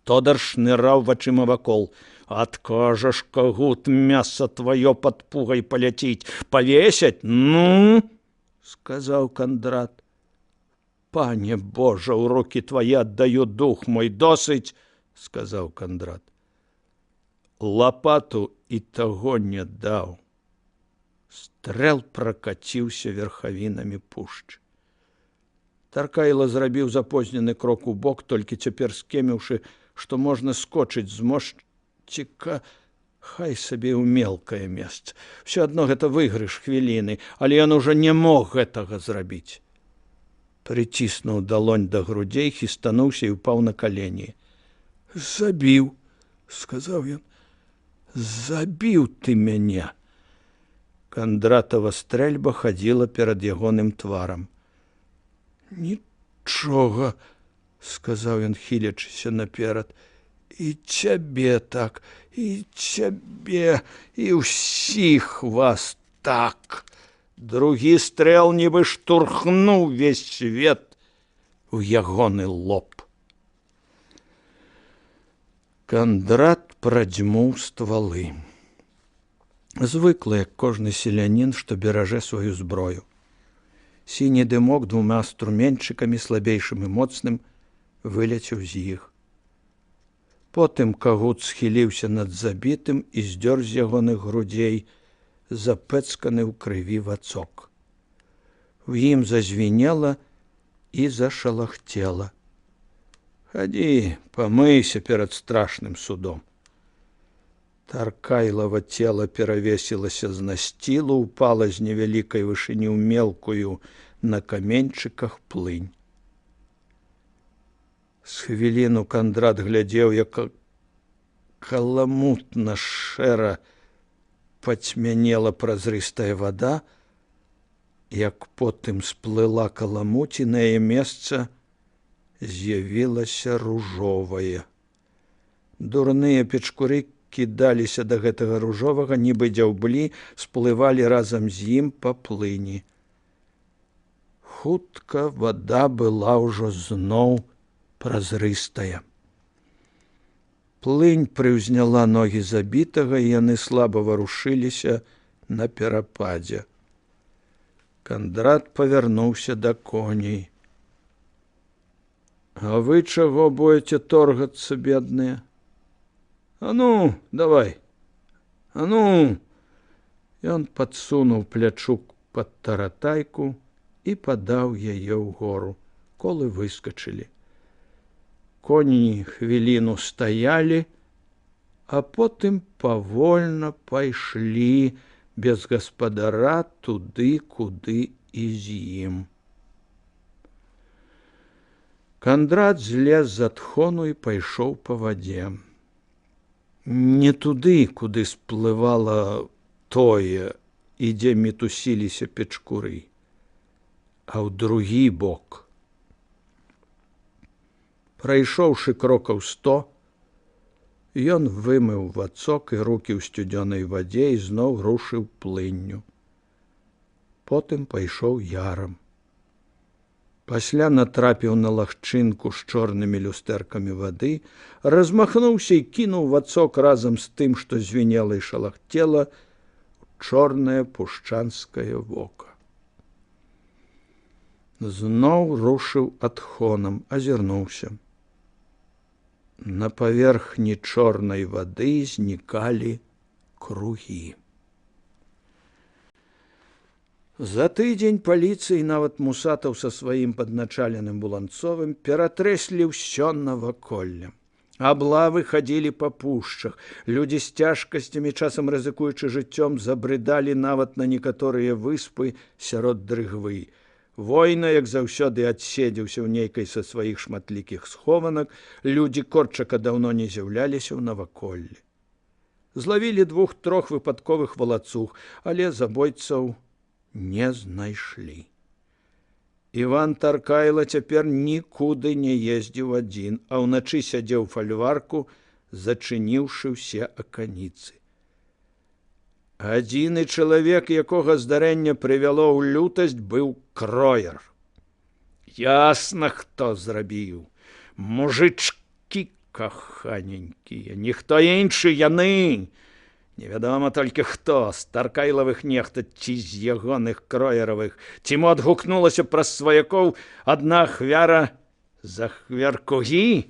Тодар шныраў вачыма вакол. Адкажаш, Кагут, мяса тваё пад пугай паляціць. Павесяць? Ну, сказаў Кандрат. Пане Божа, у рукі твае аддаю дух мой. Досыць, сказаў Кандрат. Лапату і таго не даў. Стрэл пракаціўся верхавінамі пушчы. Таркайло зрабіў запознены крок у бок, толькі цяпер скеміўшы, што можна скочыць з мосціка, хай сабе ў мелкае месца. Всё адно гэта выйгрыш хвіліны, але ён ужо не мог гэтага зрабіць. Прыціснуў далонь да грудзей, хістануўся і ўпаў на калені. Забіў, сказаў ён. Забіў ты мяне. Кандратава стрэльба хадзіла перад ягоным тварам. Нічога, сказаў ён, хілячыся наперад. І цябе так, і цябе, і ўсіх вас так. Другі стрэл нібы штурхнуў весь свет у ягоны лоб. Кандрат прадзьмуў ствалы. Звыклы, як кожны селянін, што беражэ сваю зброю. Сіні дымок двума струменьчыкамі, слабейшым і моцным, выляцеў з іх. Потым Кагут схіліўся над забітым і здёр з ягоных грудзей запэцканы ў крыві вацок. У ім зазвінела і зашалахцела. Хадзі, памыйся перад страшным судом. Таркайлава цела перавесілася з насцілу, упала з невялікай вышыні ў мелкую на каменьчыках плынь. З хвіліну Кандрат глядзеў, як каламутна шэра пацьмянела празрыстая вада, як потым сплыла каламуць, і на яе месца з'явілася ружовае. Дурныя печкуры кідаліся да гэтага ружовага, нібы дзяўблі, сплывалі разам з ім па плыні. Хутка вада была ўжо зноў празрыстая. Плынь прыўзняла ногі забітага, і яны слаба варушыліся на перападзе. Кандрат павярнуўся да коней. А вы чаго будете торгацца, бедныя? А ну, давай. А ну. Ён падсунуў плячук пад таратайку і падаў яе ўгору. Колы выскачылі. Коні хвіліну стаялі, а потым павольна пайшлі без гаспадара туды, куды і з ім. Кандрат злез з адхону і пайшоў па вадзе. Не туды, куды сплывала тое, і дзе мітусіліся печкуры, а ў другі бок. Прайшоўшы крокаў 100, ён вымыў вацок і рукі ў сцюдзёнай вадзе і зноў рушыў плынню. Потым пайшоў ярам. Пасля натрапіў на лагчынку з чорнымі люстэркамі вады, размахнуўся і кінуў вацок разам з тым, што звінела і шалахцела, у чорнае пушчанскае вока. Зноў рушыў адхонам, азірнуўся. На паверхні чорнай вады знікалі кругі. За тыдзень паліцыі, нават Мусатаў са сваім падначаленым Буланцовым, ператрэслі ўсё наваколле. Аблавы хадзілі па пушчах, людзі з цяжкасцямі, часам рызыкуючы жыццём, забрыдалі нават на некаторыя выспы сярод дрыгвы. Война, як заўсёды, адседзеўся ў нейкай са сваіх шматлікіх схованак, людзі Корчака даўно не з'яўляліся ў наваколлі. Злавілі 2-3 выпадковых валацуг, але забойцаў не знайшлі. Іван Таркайла цяпер нікуды не ездзіў адзін, а ўначы сядзеў фальварку, зачыніўшы ўсе аканіцы. Адзіны чалавек, якога здарэнне прывяло ў лютасць, быў Кроер. Ясна, хто зрабіў. Мужычкі каханенькія, ніхто іншы, яны. Невядома толькі хто, з Таркайлавых нехта ці з ягоных Кроеравых, ці мо адгукнулася праз сваякоў адна ахвяра з ахвяркугі.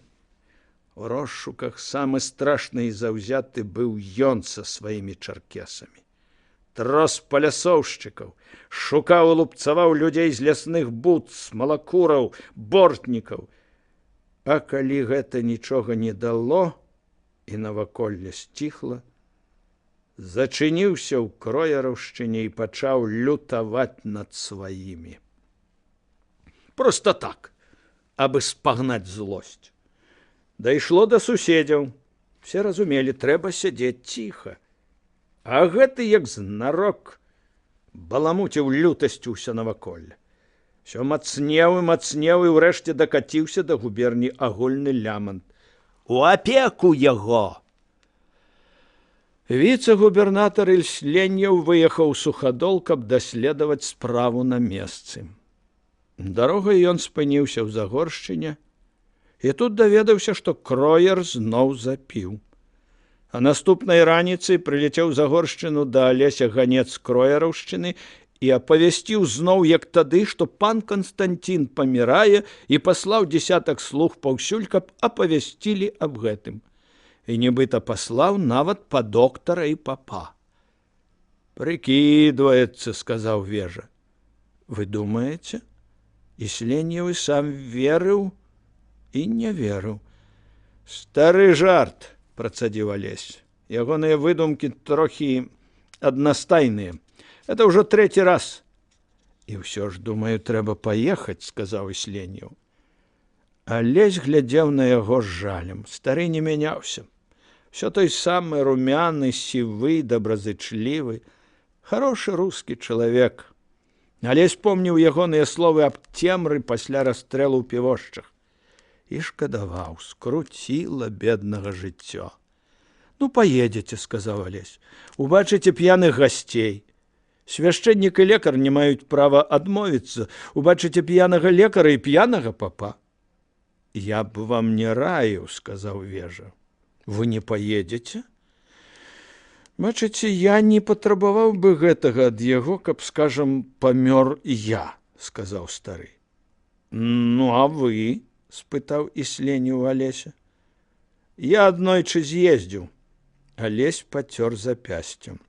У розшуках самы страшны і заўзяты быў ён са сваімі чаркесамі. Трос палясоўшчыкаў, шукаў і лупцаваў людзей з лясных буд, смалакураў, бортнікаў. А калі гэта нічога не дало і наваколле сціхла, зачыніўся ў Кроераўшчыне і пачаў лютаваць над сваімі. Проста так, абы спагнаць злосць. Дайшло да суседзяў. Все разумелі, трэба сядзець ціха. А гэты, як знарок, баламуціў лютасцю ўсё наваколле. Всё мацнеў і мацнеў і ўрэшце дакаціўся да губерні агульны лямант. У апеку яго! Віцэ-губернатар Ільсленняў выехаў у Сухадол, каб даследаваць справу на месцы. Дарогай ён спыніўся ў Загоршчыне і тут даведаўся, што Кроер зноў запіў. А наступнай раніцай прылецеў Загоршчыну да Алеся ганец Кроераўшчыны і апавясціў зноў, як тады, што пан Канстантін памірае, і паслаў 10 слуг паўсюль, каб апавясцілі аб гэтым. І нібыта паслаў нават па доктара і папа. «Прыкідваецца», – сказаў Вежа. «Вы думаеце?» Ісленняў і сам верыў і не верыў. «Стары жарт», – працадзіў Алесь. «Ягоныя выдумкі трохі аднастайныя. Это ўжо 3-й раз». «І ўсё ж, думаю, трэба паехаць», – сказаў Ісленняў. Алесь глядзеў на яго з жалем. Стары не мяняўся. Всё той самы, румяны, сівы, добразычлівы. Хорошы рускі чалавек. Алесь помніў ягоныя словы аб цемры пасля расстрэлу ў Півошчах. І шкадаваў, скруціла беднага жыццё. «Ну, паедзеце», – сказаў Алесь. «Убачыце п'яных гасцей. Свяшчэннік і лекар не маюць права адмовіцца. Убачыце п'янага лекара і п'янага папа». «Я б вам не раіў», – сказаў Вежа. «Вы не паедзеце?» «Бачыце, я не патрабаваў бы гэтага ад яго, каб, скажам, памёр я», – сказаў стары. «Ну, а вы?» – спытаў Ісленняў Алеся. «Я аднойчы з'ездзіў». Алесь пацёр запясцем.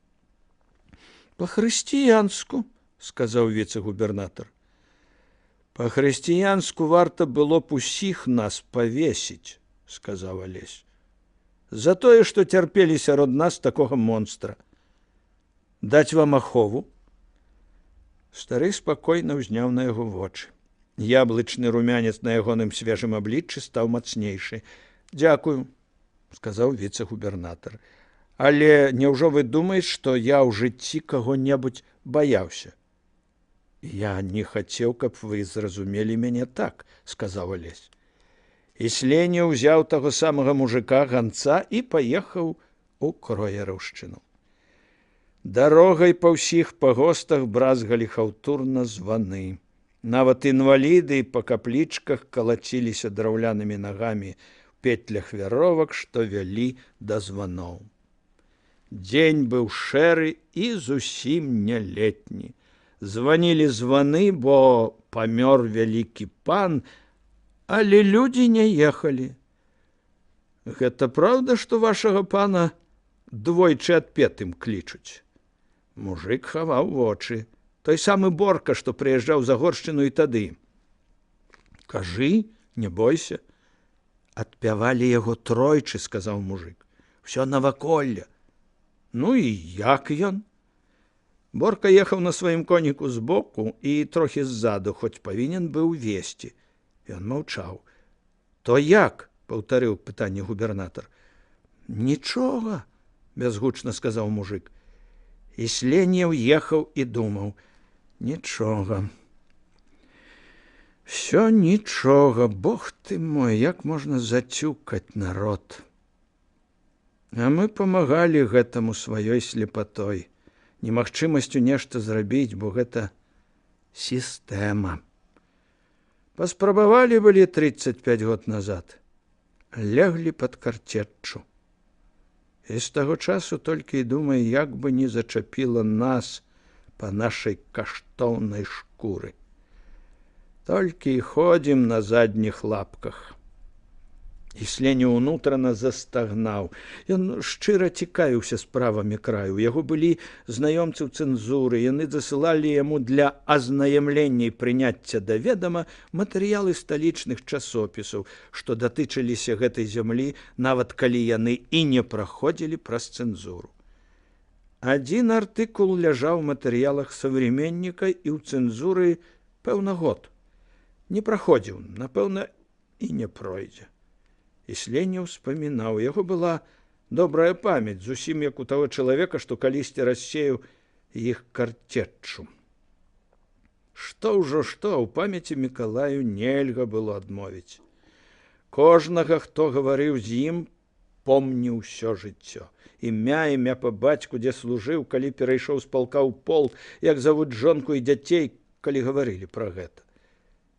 «Па-хрысціянску», – сказаў віцэ-губернатар. «Па-хрысціянску варта было б усіх нас павесіць», – сказаў Алесь. «За тое, што цярпелі сярод нас такога монстра. Даць вам ахову?» Стары спакойна ўзняў на яго вочы. Яблычны румянец на ягоным свежым абліччы стаў мацнейшы. «Дзякую», – сказаў віцэ-губернатар. «Але няўжо вы думаеце, што я ў жыцці каго-небудзь баяўся?» «Я не хацеў, каб вы зразумелі мяне так», – сказаў Алесь. Ісленняў узяў таго самага мужика ганца і паехаў у Кроераўшчыну. Дарогай па ўсіх пагостах бразгалі хаўтурна званы. Нават інваліды па каплічках калаціліся драўлянымі нагамі ў петлях вяровак, што вялі да званоў. Дзень быў шэры і зусім не летні. Званілі званы, бо памёр вялікі пан, але людзі не ехалі. Гэта праўда, што вашага пана двойчы адпетым клічуць? Мужык хаваў вочы. Той самы Борка, што прыязджаў за горшчыну і тады. Кажы, не бойся. Адпявалі яго тройчы, сказаў мужык. Усё наваколле. Ну і як ён? Борка ехаў на сваім коніку збоку і трохі ззаду, хоць павінен быў весці. Ён маўчаў. То як? Паўтарыў пытанне губернатар. Нічога, бязгучна сказаў мужык. І Сленьеў ехаў і думаў. Нічога. Всё нічога, Бог ты мой, як можна зацюкаць народ. А мы памагалі гэтаму сваёй слепатой. Немагчымасцю нешта зрабіць, бо гэта сістэма. Паспрабавалі былі 35 год назад. Леглі пад карцеччу. І з таго часу толькі і думаю, як бы не зачапіла нас па нашай каштоўнай шкуры. Толькі і ходзім на задніх лапках. І Сленьеў унутрана застагнаў. Ён шчыра цікавіўся справамі краю. У яго былі знаёмцы ў цэнзуры. Яны засылалі яму для азнаямлення і прыняцця да ведама матэрыялы сталічных часопісаў, што датычыліся гэтай зямлі, нават калі яны і не праходзілі праз цэнзуру. Адзін артыкул ляжаў у матэрыялах «Современніка» і ў цэнзуры, пэўна, год. Не праходзіў, напэўна, і не пройдзе. І Сленьеў успамінаў. Яго была добрая памяць, зусім як у таго чалавека, што калісьці рассеяў іх карцеччу. Што ўжо што, у памяці Мікалаю нельга было адмовіць. Кожнага, хто гаварыў з ім, помніў усё жыццё. Імя па бацьку, дзе служыў, калі перайшоў з палка ў полк, як завуць жонку і дзяцей, калі гаварылі пра гэта.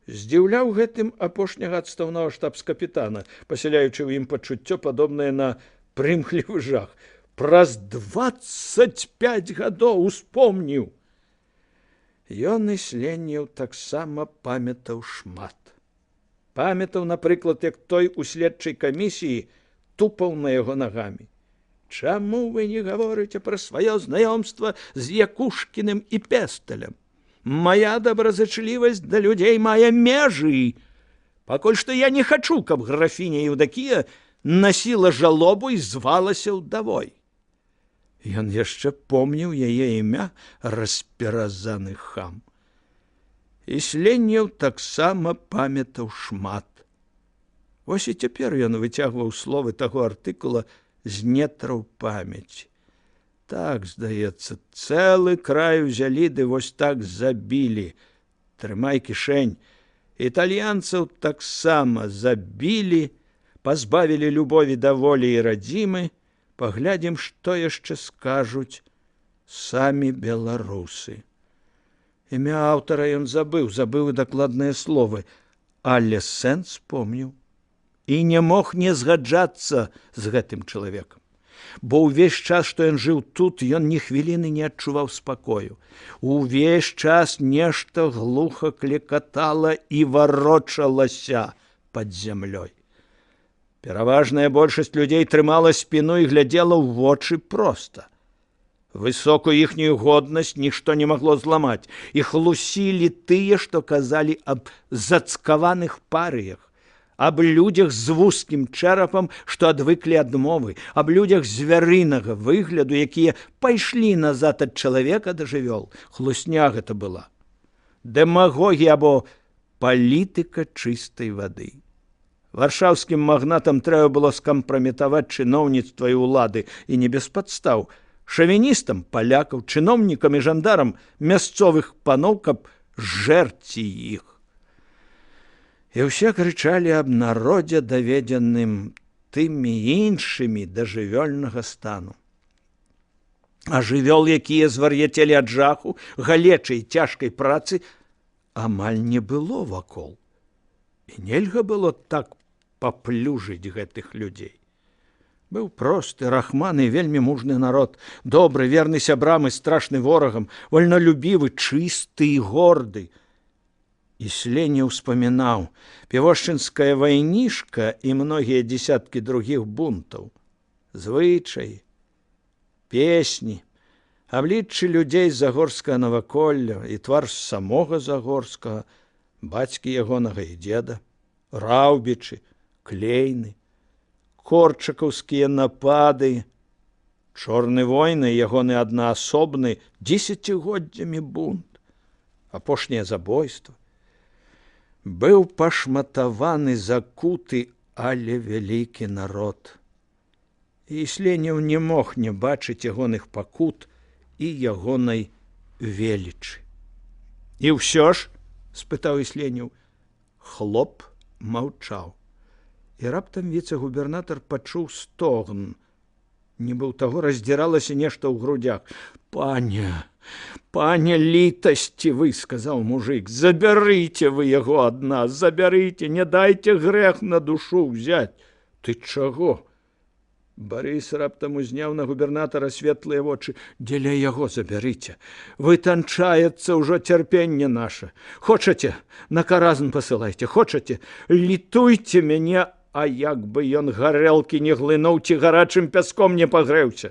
Здзіўляў гэтым апошняга адстаўнага штабс-капітана, пасяляючы ў ім пачуццё, падобнае на прымхлівы жах. Праз 25 гадоў успомніў. Ён і Сленьеў таксама памятаў шмат. Памятаў, напрыклад, як той у следчай камісіі тупаў на яго нагамі. Чаму вы не гаворыце пра сваё знаёмства з Якушкіным і Песталем? Моя добразычлівасць да людзей мае межы. Пакуль што я не хачу, каб графіня Еўдакія насіла жалобу і звалася ўдавой. Ён яшчэ помніў яе імя, расперазаны хам. І Сленьеў таксама памятаў шмат. Вось і цяпер ён выцягваў словы таго артыкула з нетраў памяці. Так, здаецца, цэлы край узялі, ды вось так забілі. Трымай кішэнь. Італьянцаў таксама забілі, пазбавілі любові да волі і радзімы. Паглядзім, што яшчэ скажуць самі беларусы. Імя аўтара ён забыў і дакладныя словы, але сэнс помніў. І не мог не згаджацца з гэтым чалавекам. Бо ўвесь час, што ён жыў тут, ён ні хвіліны не адчуваў спакою. Увесь час нешта глуха клекатала і варочалася пад зямлёй. Пераважная большасць людзей трымала спіну і глядзела ў вочы проста. Высокую іхнюю годнасць нішто не магло зламаць. Іх лусілі тыя, што казалі аб зацкаваных парыях, аб людзях з вузкім чэрапам, што адвыклі ад мовы, аб людзях звярынага выгляду, якія пайшлі назад ад чалавека да жывёл. Хлусня гэта была. Дэмагогія або палітыка чыстай вады. Варшаўскім магнатам трэба было скампраметаваць чыноўніцтва і ўлады, і не без падстаў. Шавіністам палякаў, чыноўнікам і жандарам мясцовых паноў, каб жэрці іх. І ўсе крычалі аб народзе, даведзеным тымі іншымі да жывёльнага стану. А жывёл, якія звар'яцелі ад жаху, галечай, цяжкай працы, амаль не было вакол. І нельга было так паплюжыць гэтых людзей. Быў просты, рахманы, вельмі мужны народ, добры, верны сябрам і страшны ворагам, вольнолюбівы, чысты і горды. І Слене ўспамінаў пявошчынская вайнішка і многія дзесяткі другіх бунтаў, звычаі, песні, абліччы людзей з загорскага наваколля і твар самога Загорскага, бацькі ягонага і дзеда, раўбічы, клейны, корчакаўскія напады, чорны войны, ягоны аднаасобны, дзесяцігоддзямі бунт, апошняе забойства. Быў пашматаваны, закуты, але вялікі народ. І Сленеў не мог не бачыць ягоных пакут і ягонай велічы. І ўсё ж, спытаў Сленеў. Хлоп маўчаў. І раптам віцэ-губернатар пачуў стогн. Нібы ў таго раздзіралася нешта ў грудях. Пане літасцівы, сказаў мужик, забярыце вы яго ад нас, забярыце, не дайце грэх на душу ўзяць. Ты чаго? Барыс раптам узняў на губернатара светлыя вочы. Дзеля яго забярыце. Вытанчаецца ўжо цярпенне наша. Хочаце, на каразн пасылайце, хочаце, літуйце мяне, а як бы ён гарэлкі не глынуў ці гарачым пяском не пагрэўся.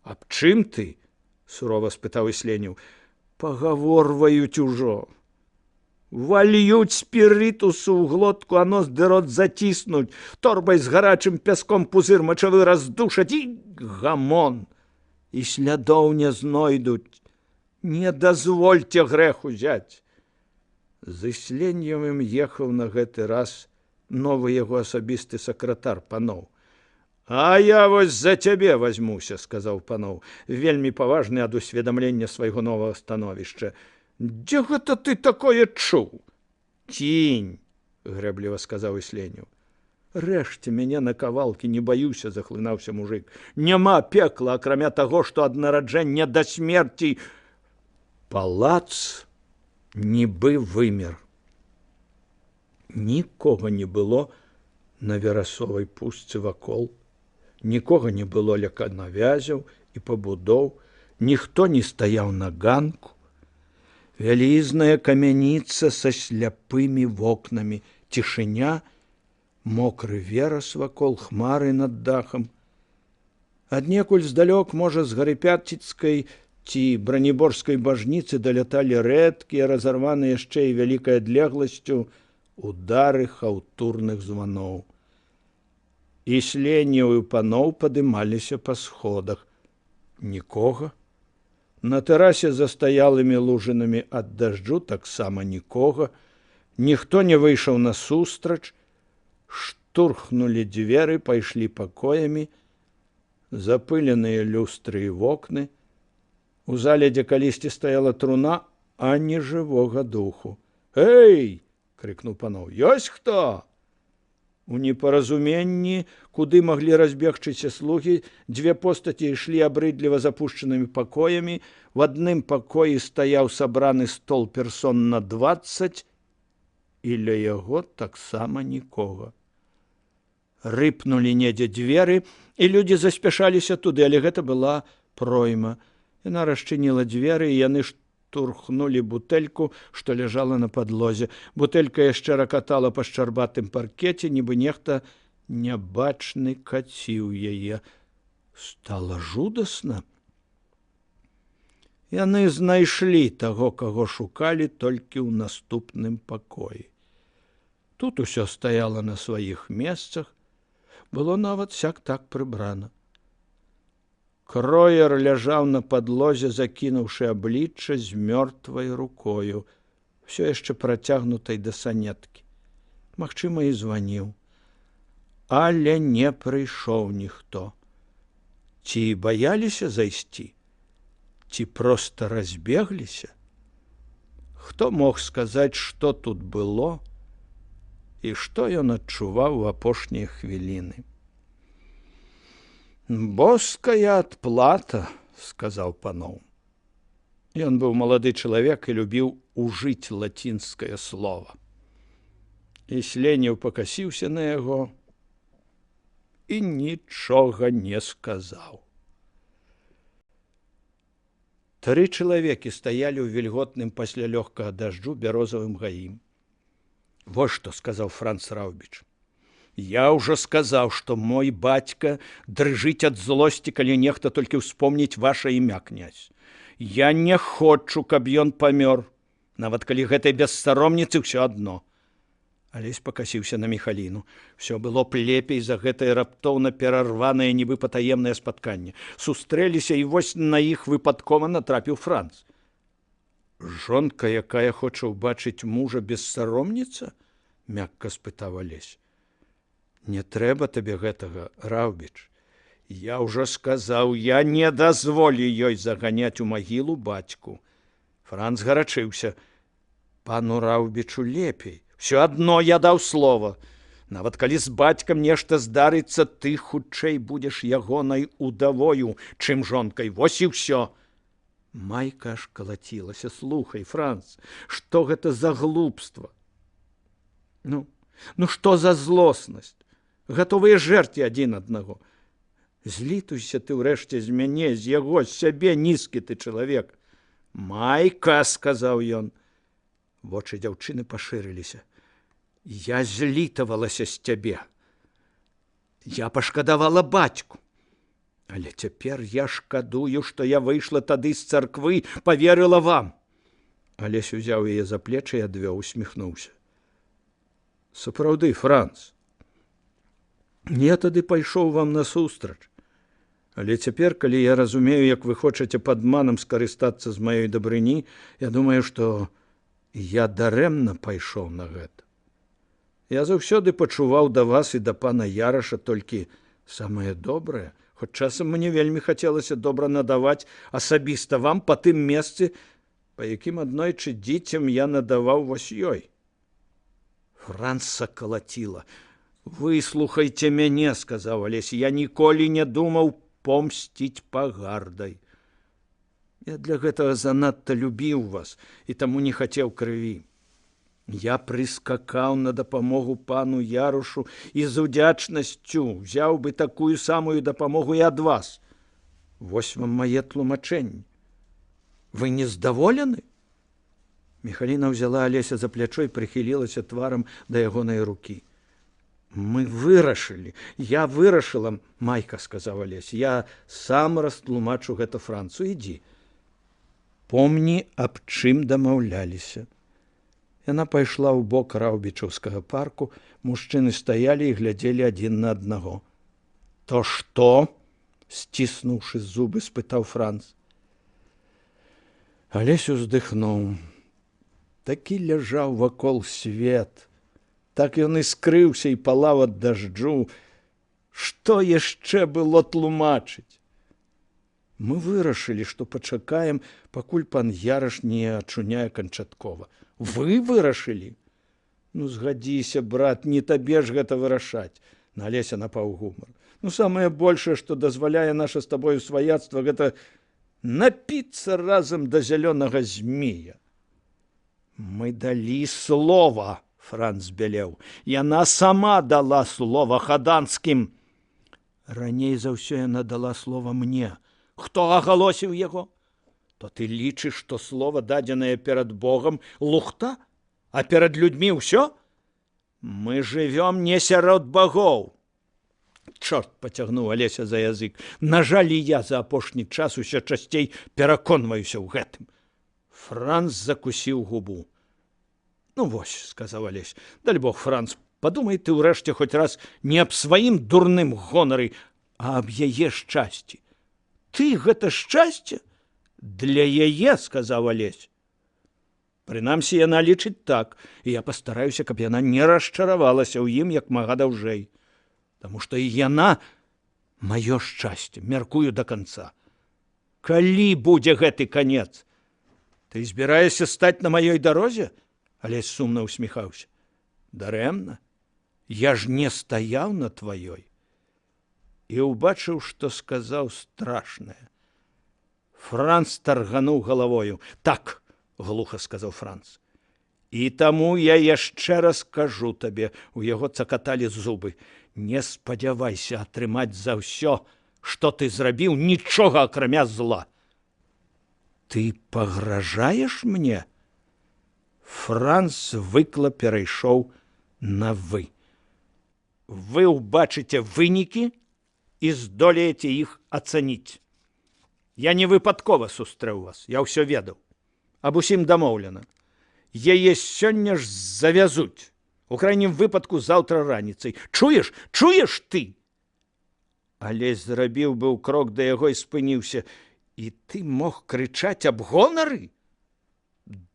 Аб чым ты? Сурова спытаў Сленеў. Пагаворваюць ужо. Вальюць спірытусу ў глотку, а нос ды рот заціснуць, торбай з гарачым пяском пузыр мачавы раздушаць і гамон. І слядоў не знойдуць. Не дазвольце грэх узяць. З Сленевым ехаў на гэты раз новы яго асабісты сакратар паноў. А я вось за цябе возьмуся, сказаў паноў, вельмі паважны ад усведамлення свайго новага становішча. Дзе гэта ты такое чуў? Кінь, грэбліва сказаў Сленеў. Рэжце мяне на кавалкі, не баюся, захлынаўся мужик. Няма пекла, акрамя таго, што ад нараджэння да смерці. Палац нібы вымер. Нікога не было на верасовай пустцы вакол, нікога не было ля канавязяў і пабудоў, ніхто не стаяў на ганку. Вялізная камяніца са сляпымі вокнамі, цішыня, мокры верас вакол, хмары над дахам. Аднекуль здалёк, можа, з Гарыпятціцкай ці браніборскай бажніцы даляталі рэдкія, разарваныя яшчэ і вялікай адлегласцю удары хаўтурных званоў. І Сленеў і паноў падымаліся па сходах. Нікога. На тэрасе за стаялымі лужынамі ад дажджу таксама нікога. Ніхто не выйшаў насустрач. Штурхнулі дзверы, пайшлі пакоямі. Запыленыя люстры і вокны. У зале, дзе калісьці стаяла труна, ані жывога духу. Эй! Крыкнуў паноў. Ёсць хто? У непаразуменні, куды маглі разбегчыся слугі, дзве постаці ішлі абрыдліва запушчанымі пакоямі. В адным пакоі стаяў сабраны стол персон на 20, і ля яго таксама нікога. Рыпнулі недзе дзверы, і людзі заспяшаліся туды, але гэта была пройма. Яна расчыніла дзверы, і яны штурхнулі бутэльку, што ляжала на падлозе. Бутэлька яшчэ ракатала па шчарбатым паркеце, нібы нехта нябачны каціў яе. Стала жудасна. Яны знайшлі таго, каго шукалі толькі ў наступным пакоі. Тут усё стаяла на сваіх месцах, было нават сяк-так прыбрана. Кроер ляжаў на падлозе, закінуўшы аблічча з мёртвай рукою, всё яшчэ працягнутай да санеткі. Магчыма, і званіў. Але не прыйшоў ніхто. Ці баяліся зайсці? Ці проста разбегліся? Хто мог сказаць, што тут было і што ён адчуваў у апошнія хвіліны? «Боская адплата», – сказаў паноў. Ён быў малады чалавек і любіў ужыць лацінскае слова. І Сленеў пакасіўся на яго і нічога не сказаў. 3 чалавекі стаялі ў вільготным пасля лёгкага дажджу бярозавым гаім. «Вот што», – сказаў Франц Раўбіч. «Я ўжо сказаў, што мой бацька дрыжыць ад злосці, калі нехта толькі ўспомніць ваша імя, князь. Я не хочу, каб ён памёр, нават калі гэтай бессаромніцы ўсё адно». Алесь пакасіўся на Міхаліну. Всё было б лепей за гэтае раптоўна перарванае нібы патаемнае спатканне. Сустрэліся, і вось на іх выпадкова натрапіў Франц. «Жонка, якая хоча ўбачыць мужа, бессаромніца?» – мякка спытаў Алесь. «Не трэба табе гэтага, Раўбіч. Я ўжо сказаў, я не дазволю ёй заганяць у магілу бацьку». Франц гарачыўся. «Пану Раўбічу лепей. Всё адно я даў слова. Нават калі з бацькам нешта здарыцца, ты хутчэй будзеш ягонай удавою, чым жонкай. Вось і ўсё». Майка аж калацілася. «Слухай, Франц, што гэта за глупства? Ну што за злоснасць? Гатовыя жэрці адзін аднаго. Злітуйся ты ўрэшце з мяне, з яго, з сябе, нізкі ты чалавек». «Майка», – сказаў ён. Вочы дзяўчыны пашырыліся. «Я злітавалася з цябе. Я пашкадавала бацьку. Але цяпер я шкадую, што я выйшла тады з царквы, паверыла вам». Алесь узяў яе за плечы і адвёў, усміхнуўся. «Сапраўды, Франц, я тады пайшоў вам насустрач. Але цяпер, калі я разумею, як вы хочаце падманам скарыстацца з маёй дабрыні, я думаю, што я дарэмна пайшоў на гэта. Я заўсёды пачуваў да вас і да пана Яраша толькі самае добрае, хоць часам мне вельмі хацелася добра надаваць асабіста вам па тым месцы, па якім аднойчы дзіцям я надаваў вось ёй». Франца калаціла. «Выслухайце мяне», – сказаў Алесь, – «я ніколі не думаў помсціць пагардай. Я для гэтага занадта любіў вас і таму не хацеў крыві. Я прыскакаў на дапамогу пану Ярушу і з удзячнасцю взяў бы такую самую дапамогу і ад вас. Вось вам мае тлумачэнні. Вы не здаволены?» Міхаліна ўзяла Алеся за плячо і прыхілілася тварам да ягонай рукі. «Мы вырашылі. Я вырашыла, Майка, – сказаў Алесь. Я сам растлумачу гэта Францу. Ідзі. Помні, аб чым дамаўляліся». Яна пайшла ў бок раўбічаўскага парку. Мужчыны стаялі і глядзелі адзін на аднаго. «То што?» – сціснуўшы зубы, спытаў Франц. Алесь уздыхнуў. Такі ляжаў вакол свет. Так ён і скрыўся і палаў ад дажджу. Што яшчэ было тлумачыць? Мы вырашылі, што пачакаем, пакуль пан Яраш не ачуняе канчаткова. Вы вырашылі? Ну, згадзіся, брат, не табе ж гэта вырашаць. На Алеся напаў гумар. Ну, самае большае, што дазваляе наша з табою сваяцтва, гэта напіцца разам да зялёнага змея. Мы далі слова, Франц збялеў. Яна сама дала слова Хаданскім. Раней за ўсё яна дала слова мне. Хто агалосіў яго? То ты лічыш, што слова, дадзенае перад Богам, лухта, а перад людзьмі ўсё? Мы жывём не сярод багоў. Чорт, пацягнуў Алеся за язык. На жаль, і я за апошні час усё часцей пераконваюся ў гэтым. Франц закусіў губу. Ну вось, сказаў Алесь, даль Бог, Франц, падумай ты ўрэшце хоць раз не аб сваім дурным гонары, а аб яе шчасці. Ты гэта шчасце? Для яе, сказаў Алесь. Прынамсі, яна лічыць так, і я пастараюся, каб яна не расчаравалася ў ім як мага даўжэй. Таму што і яна маё шчасце, мяркую да канца. Калі будзе гэты канец? Ты збіраешся стаць на маёй дарозе? Алесь сумна усміхаўся. Дарэмна? Я ж не стаяў на тваёй. І ўбачыў, што сказаў страшнае. Франц таргануў галавою. Так, глуха сказаў Франц. І таму я яшчэ раз кажу табе, у яго цакаталі зубы. Не спадзявайся атрымаць за ўсё, што ты зрабіў, нічога акрамя зла. Ты пагражаеш мне? Франц выкла перайшоў на вы. Вы ўбачыце вынікі і здолееце іх ацаніць. Я не выпадкова сустрэў вас, я ўсё ведаў. Аб усім дамоўлена. Яе сёння ж завязуць. У крайнім выпадку заўтра раніцай. Чуеш? Чуеш ты? Алесь зрабіў быў крок да яго і спыніўся. І ты мог крычаць аб гонары?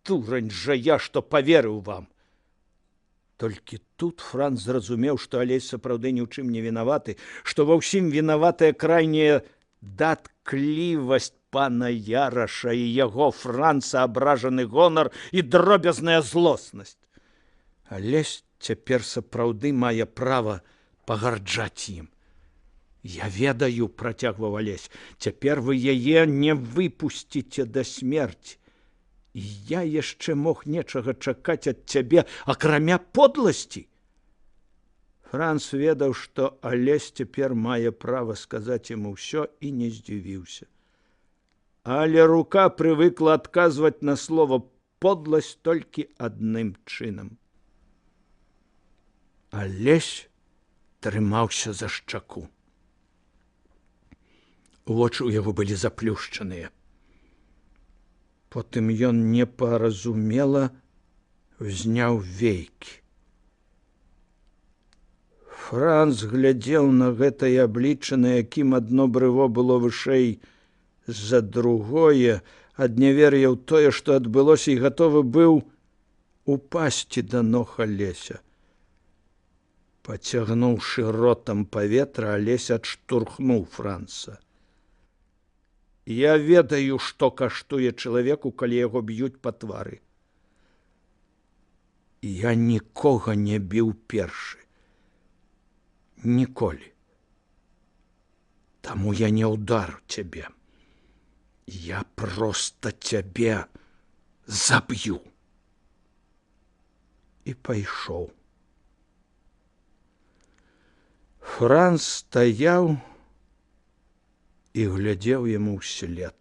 Дурань жа я, што паверыў вам. Толькі тут Франц зразумеў, што Алесь сапраўды ні ў чым не вінаваты, што ва ўсім вінаватая крайняя датклівасць пана Яраша і яго Франца абражаны гонар і дробязная злоснасць. Алесь цяпер сапраўды мае права пагарджаць ім. Я ведаю, працягваў Алесь, цяпер вы яе не выпусціце да смерці. І я яшчэ мог нечага чакаць ад цябе, акрамя подласці. Франц ведаў, што Алесь цяпер мае права сказаць яму ўсё і не здзівіўся. Але рука прывыкла адказваць на слова подласць толькі адным чынам. Алесь трымаўся за шчаку. Вочы ў яго былі заплюшчаныя. Потым ён непаразумела ўзняў вейкі. Франц глядзеў на гэтае аблічча, на якім адно брыво было вышэй за другое, ад нявер'я ў тое, што адбылося, і гатовы быў упасці да ног Алеся. Пацягнуўшы ротам паветра, Алесь адштурхнуў Франца. Я ведаю, што каштуе чалавеку, калі яго б'юць па твары. Я нікога не біў першы. Ніколі. Таму я не ўдару цябе. Я проста цябе заб'ю. І пайшоў. Франц стаяў і глядзеў яму ўслед.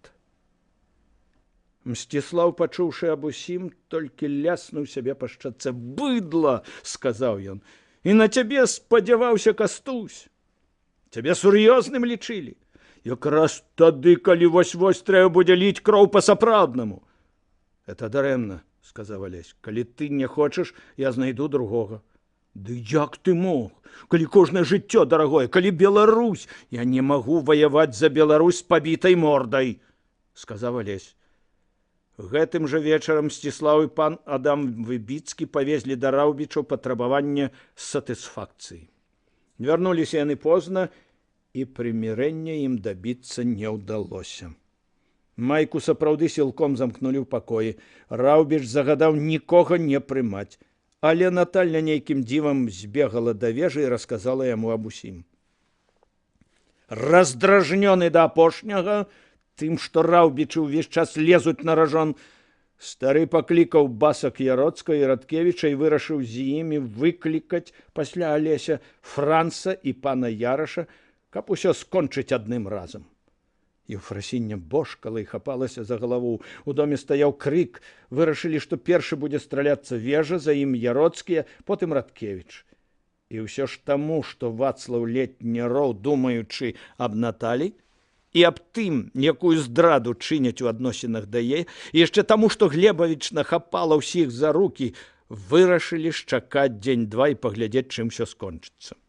Мсціслаў, пачуўшы аб усім, толькі ляснуў сябе па шчацэ. «Быдла!» – сказаў ён. «І на цябе спадзяваўся Кастусь. Цябе сур'ёзным лічылі. Якраз тады, калі вось-вось трэба будзе ліць кроў па-сапраўднаму». «Это дарэмна», – сказаў Алесь. «Калі ты не хочаш, я знайду другога». «Ды як ты мог? Калі кожнае жыццё дарагое, калі Беларусь, я не магу ваяваць за Беларусь з пабітай мордай», – сказаў Алесь. Гэтым жа вечарам Мсціслаў і пан Адам Выбіцкі павезлі да Раўбічаў патрабаванне сатысфакцыі. Вярнуліся яны позна, і прымірэння ім дабіцца не ўдалося. Майку сапраўды сілком замкнулі ў пакоі. Раўбіч загадаў нікога не прымаць. Але Наталья нейкім дзівам збегала да вежы і расказала яму аб усім. Раздражнёны да апошняга тым, што Раўбічы ўвесь час лезуць на ражон, стары паклікаў Басак Яроцка і Радкевіча і вырашыў з імі выклікаць пасля Алеся Франца і пана Яраша, каб усё скончыць адным разам. Євфрасіння бошкала і хапалася за галаву. У доме стаяў крык. Вырашылі, што першы будзе страляцца Вежа, за ім Яроцкія, потым Радкевіч. І ўсё ж таму, што Вацлаў Летняроў, думаючы аб Наталі і аб тым, якую здраду чыняць у адносінах да яе, і яшчэ таму, што Глебавіч нахапала ўсіх за рукі, вырашылі чакаць дзень-два і паглядзець, чым усё скончыцца.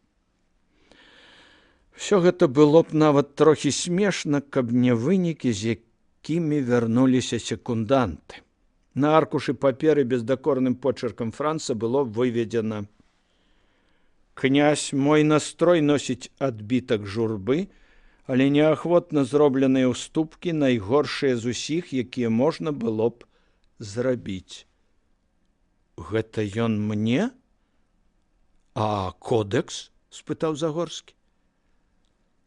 Все гэта было б нават трохі смешна, каб не вынікі, з якімі вярнуліся секунданты. На аркушы паперы бездакорным почеркам Франца было выведзена: «Князь, мой настрой носіць адбітак журбы, але неахвотна зробленыя ўступкі найгоршыя з усіх, якія можна было б зрабіць». Гэта ён мне? А кодекс? – спытаў Загорскі.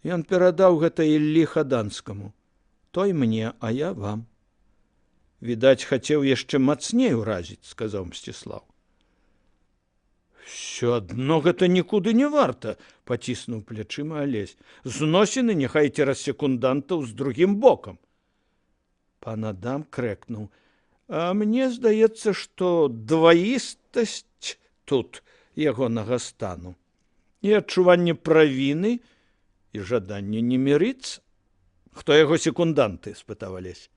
Ён перадаў гэта Іллі Хаданскаму. Той мне, а я вам. Відаць, хацеў яшчэ мацней уразіць, сказаў Мсціслаў. Всё адно гэта нікуды не варта, паціснуў плячыма Алесь. Зносіны няхай цераз секундантаў з другім бокам. Пан Адам крэкнуў: а мне здаецца, што дваістасць тут ягонага стану і адчуванне правіны і жаданне не мірыцца. Хто яго секунданты? Спытаў Алесь.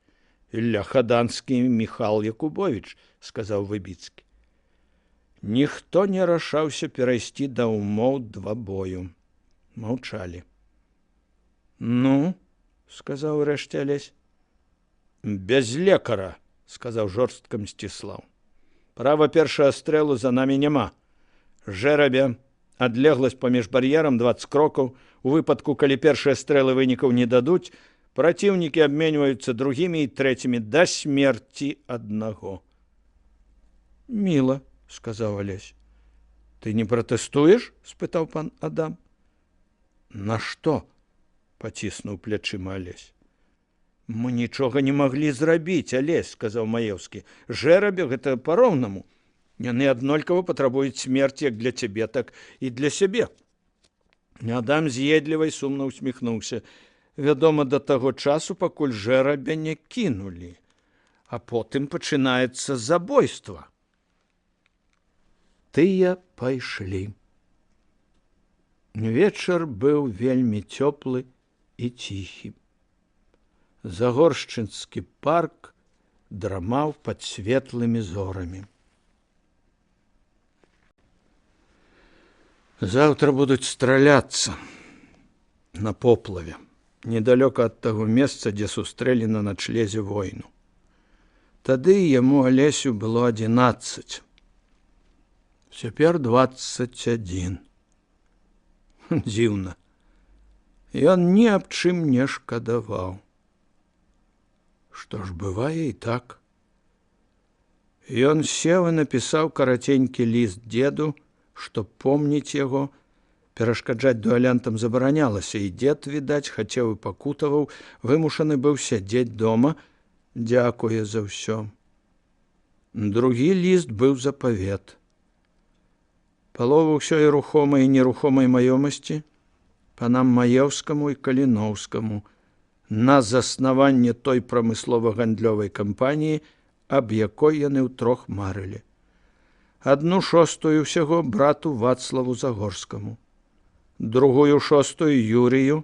Ілля Хаданскі, Міхал Якубовіч, сказаў Выбіцкі. Ніхто не рашаўся перайсці да ўмоў двабою. Маўчалі. Ну, сказаў урэшце Алесь. Без лекара, сказаў жорстка Мсціслаў. Права першага стрэлу за намі няма. Жэрабе, адлегласць паміж бар'ерам 20 крокаў. У выпадку, калі першыя стрэлы вынікаў не дадуць, праціўнікі абменьваюцца другімі і трэцімі да смерці аднаго. Міла, сказаў Алесь. Ты не пратэстуеш? Спытаў пан Адам. На што? Паціснуў плячыма Алесь. Мы нічога не маглі зрабіць, Алесь, сказаў Маеўскі. Жэрабе гэта па-роўнаму. Яны аднолькава патрабуюць смерці як для цябе, так і для сябе. Адам з'едліва і сумна усміхнуўся. Вядома, да таго часу, пакуль жэрабя не кінулі, а потым пачынаецца забойства. Тыя пайшлі. Вечар быў вельмі цёплы і ціхі. Загоршчынскі парк драмаў пад светлымі зорамі. Заўтра будуць страляцца на поплаве, недалёка ад таго месца, дзе сустрэлі на начлезе войну. Тады яму Алесю было 11. Цяпер 21. Дзіўна. Ён ні аб чым не шкадаваў. Што ж, бывае і так. Ён сеў і напісаў караценькі ліст дзеду, што помніць яго, перашкаджаць дуэлянтам забаранялася, і дзед, відаць, хацеў і пакутаваў, вымушаны быў сядзець дома, дзякуе за ўсё. Другі ліст быў запавет. Палову ўсёй рухомай і нерухомай маёмасці панам Маеўскаму і Каліноўскаму на заснаванне той прамыслова-гандлёвай кампаніі, аб якой яны ўтрох марылі. 1/6 ўсяго брату Вацлаву Загорскаму, 2/6 Юрію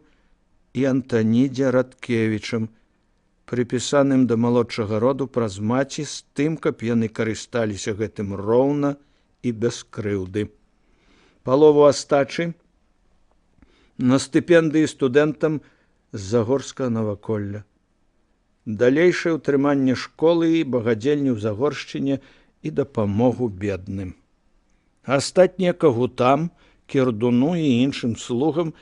і Антанідзе Радкевічам, прыпісаным да малодшага роду праз маці з тым, каб яны карысталіся гэтым роўна і без крыўды. Палову астачы на стыпендыі студэнтам з Загорскага наваколля. Далейшае ўтрыманне школы і багадзельні ў Загоршчыне і дапамогу бедным. Астатнія кагутам, кірдуну і іншым слугам,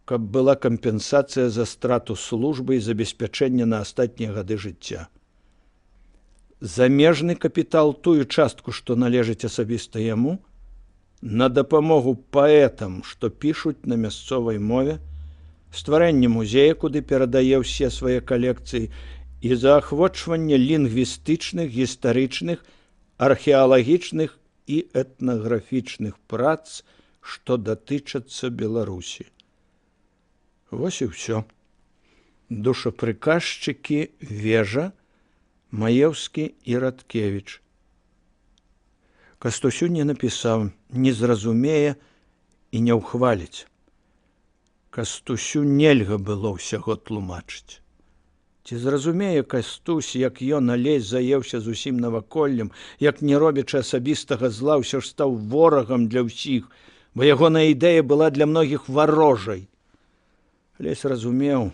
каб была кампенсацыя за страту службы і забеспячэння на астатнія гады жыцця. Замежны капітал, тую частку, што належыць асабіста яму, на дапамогу паэтам, што пішуць на мясцовай мове, стварэнне музея, куды перадае ўсе свае калекцыі, і заахвочванне лінгвістычных, гістарычных, археалагічных і этнаграфічных прац, што датычацца Беларусі. Вось і ўсё. Душапрыказчыкі Вежа, Маеўскі і Радкевіч. Кастусю не напісаў, не зразумее і не ўхваліць. Кастусю нельга было ўсяго тлумачыць. Ці зразумее Кастусь, як ён Алесь заеўся з усім наваколлем, як не робячы асабістага зла, ўсё ж стаў ворагам для ўсіх, бо ягоная ідэя была для многіх варожай. Алесь разумеў,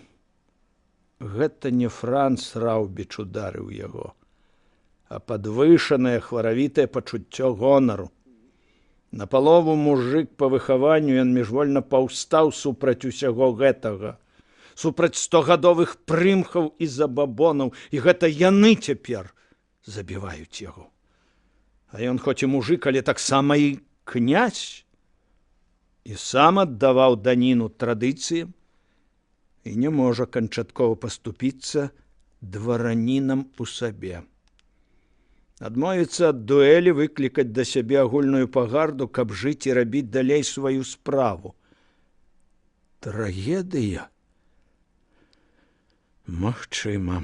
гэта не Франц Раўбіч ударыў яго, а падвышанае хваравітае пачуццё гонару. Напалову мужык па выхаванню, ён міжвольна паўстаў супраць усяго гэтага, супраць 100гадовых прымхаў і забабонаў, і гэта яны цяпер забіваюць яго. А ён хоць і мужык, але таксама і князь, і сам аддаваў даніну традыцыям, і не можа канчаткова паступіцца дваранінам у сабе. Адмовіцца ад дуэлі, выклікаць да сябе агульную пагарду, каб жыць і рабіць далей сваю справу. Трагедыя? Магчыма.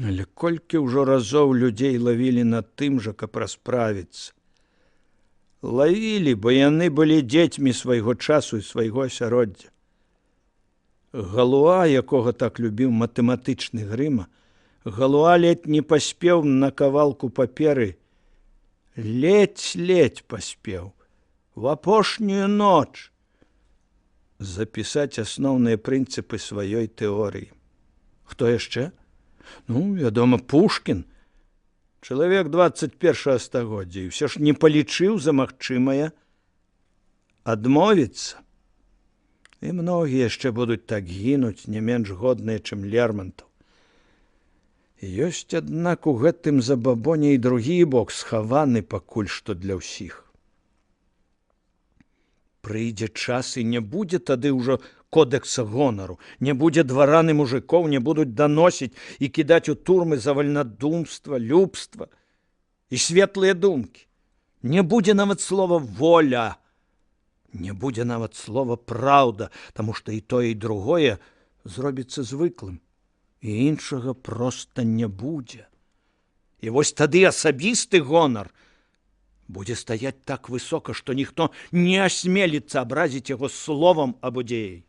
Але колькі ўжо разоў людзей лавілі на тым жа, каб расправіцца. Лавілі, бо яны былі дзецьмі свайго часу і свайго асяроддзя. Галуа, якога так любіў матэматычны Грыма, Галуа ледь не паспеў на кавалку паперы. Ледзь паспеў. В апошнюю ноч запісаць асноўныя прынцыпы сваёй тэорыі. Хто яшчэ? Вядома, Пушкін. Чалавек 21 стагоддзя, і ўсё ж не палічыў за магчымае адмовіцца. І многія яшчэ будуць так гінуць, не менш годныя, чым Лермантаў. Ёсць, аднак, у гэтым забабоне і другі бок, схаваны пакуль што для ўсіх. Прыйдзе час, і не будзе тады ўжо кодекса гонару, не будзе дваран і мужикоў, не будуць даносіць і кідаць у турмы за вальнадумства, любства і светлыя думкі. Не будзе нават слова «воля», не будзе нават слова «праўда», таму што і тое, і другое зробіцца звыклым. І іншага проста не будзе. І вось тады асабісты гонар будзе стаяць так высока, што ніхто не асмеліцца абразіць яго словам або дзеяй.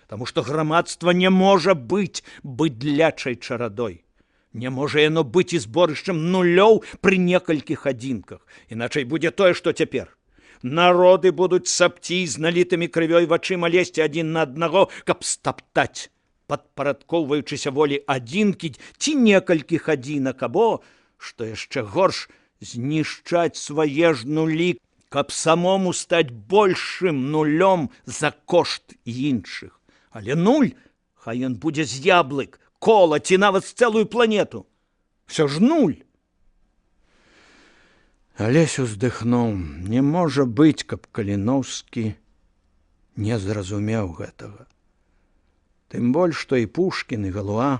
Таму што грамадства не можа быць быдлячай чарадой. Не можа яно быць і зборышчам нулёў пры некалькіх адзінках. Іначай будзе тое, што цяпер. Народы будуць сапці з налітымі крывёй вачыма лезці адзін на аднаго, каб стаптаць, падпарадкоўваючыся волі адзінкі ці некалькіх адзінак, або, што яшчэ горш, знішчаць свае ж нулі, каб самому стаць большым нулём за кошт іншых. Але нуль, хай ён будзе з яблык, кола ці нават з цэлую планету. Всё ж нуль. Алесь уздыхнуў. Не можа быць, каб Каліноўскі не зразумеў гэтага. Тым больш, што і Пушкін, і Галуа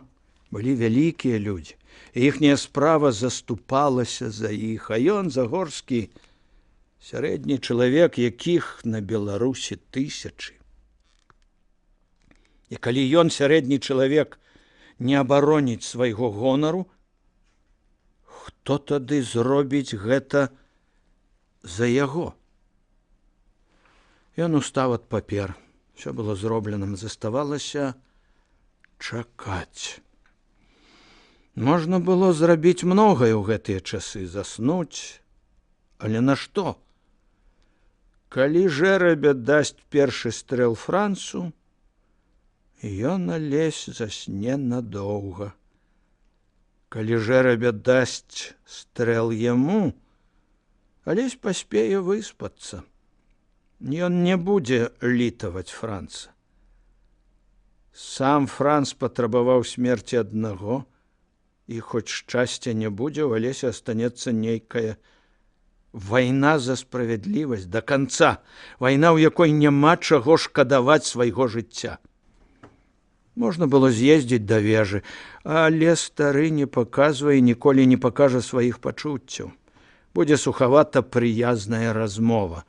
былі вялікія людзі, і іхняя справа заступалася за іх, а ён, Загорскі, сярэдні чалавек, якіх на Беларусі тысячы. І калі ён, сярэдні чалавек, не абароніць свайго гонару, хто тады зробіць гэта за яго? Ён устаў ад папер. Все было зроблена, заставалася чакаць. Можна было зрабіць многае ў гэтыя часы, заснуць, але на што? Калі жэрабя дасць першы стрэл Францу, ён, Алесь, засне надоўга. Калі жэрабя дасць стрэл яму, Алесь паспее выспацца. Ён не будзе літаваць Франца. Сам Франц патрабаваў смерці аднаго, і хоць шчасця не будзе, у Алеся астанецца нейкая вайна за справядлівасць да канца, вайна, у якой няма чаго шкадаваць свайго жыцця. Можна было з'ездзіць да вежы, але стары не паказвае і ніколі не пакажа сваіх пачуццяў. Будзе сухавата прыязная размова.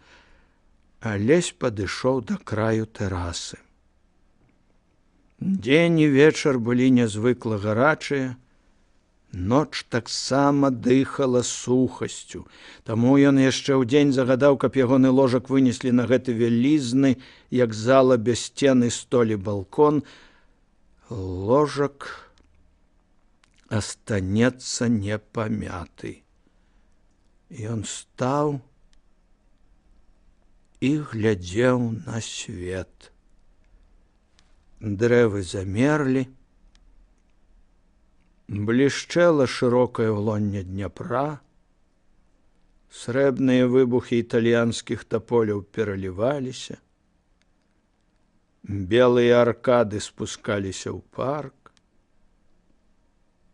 Алесь падышоў да краю тэрасы. Дзень і вечар былі нязвыкла гарачыя, ноч таксама дыхала сухасцю, таму ён яшчэ ўдзень загадаў, каб ягоны ложак вынеслі на гэты вялізны, як зала без сцены, столі, балкон. Ложак астанецца непамяты. Ён стаў і глядзеў на свет. Дрэвы замерлі, блішчэла шырокае ўлонне Дняпра, срэбныя выбухі італьянскіх таполяў пераліваліся, белыя аркады спускаліся ў парк.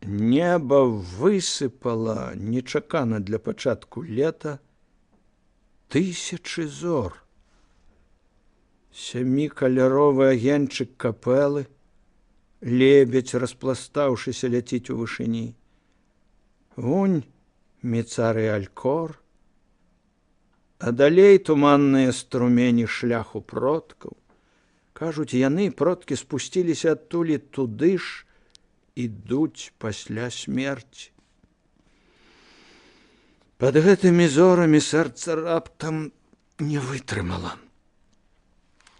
Неба высыпала нечакана для пачатку лета тысячы зор. Сямікаляровы агеньчык капэлы, лебедзь, распластаўшыся, ляціць у вышыні. Вунь Міцары Алькор, а далей туманныя струмені шляху продкаў. Кажуць, яны, продкі, спусціліся адтуль туды ж ідуць пасля смерці. Пад гэтымі зорамі сэрца раптам не вытрымала.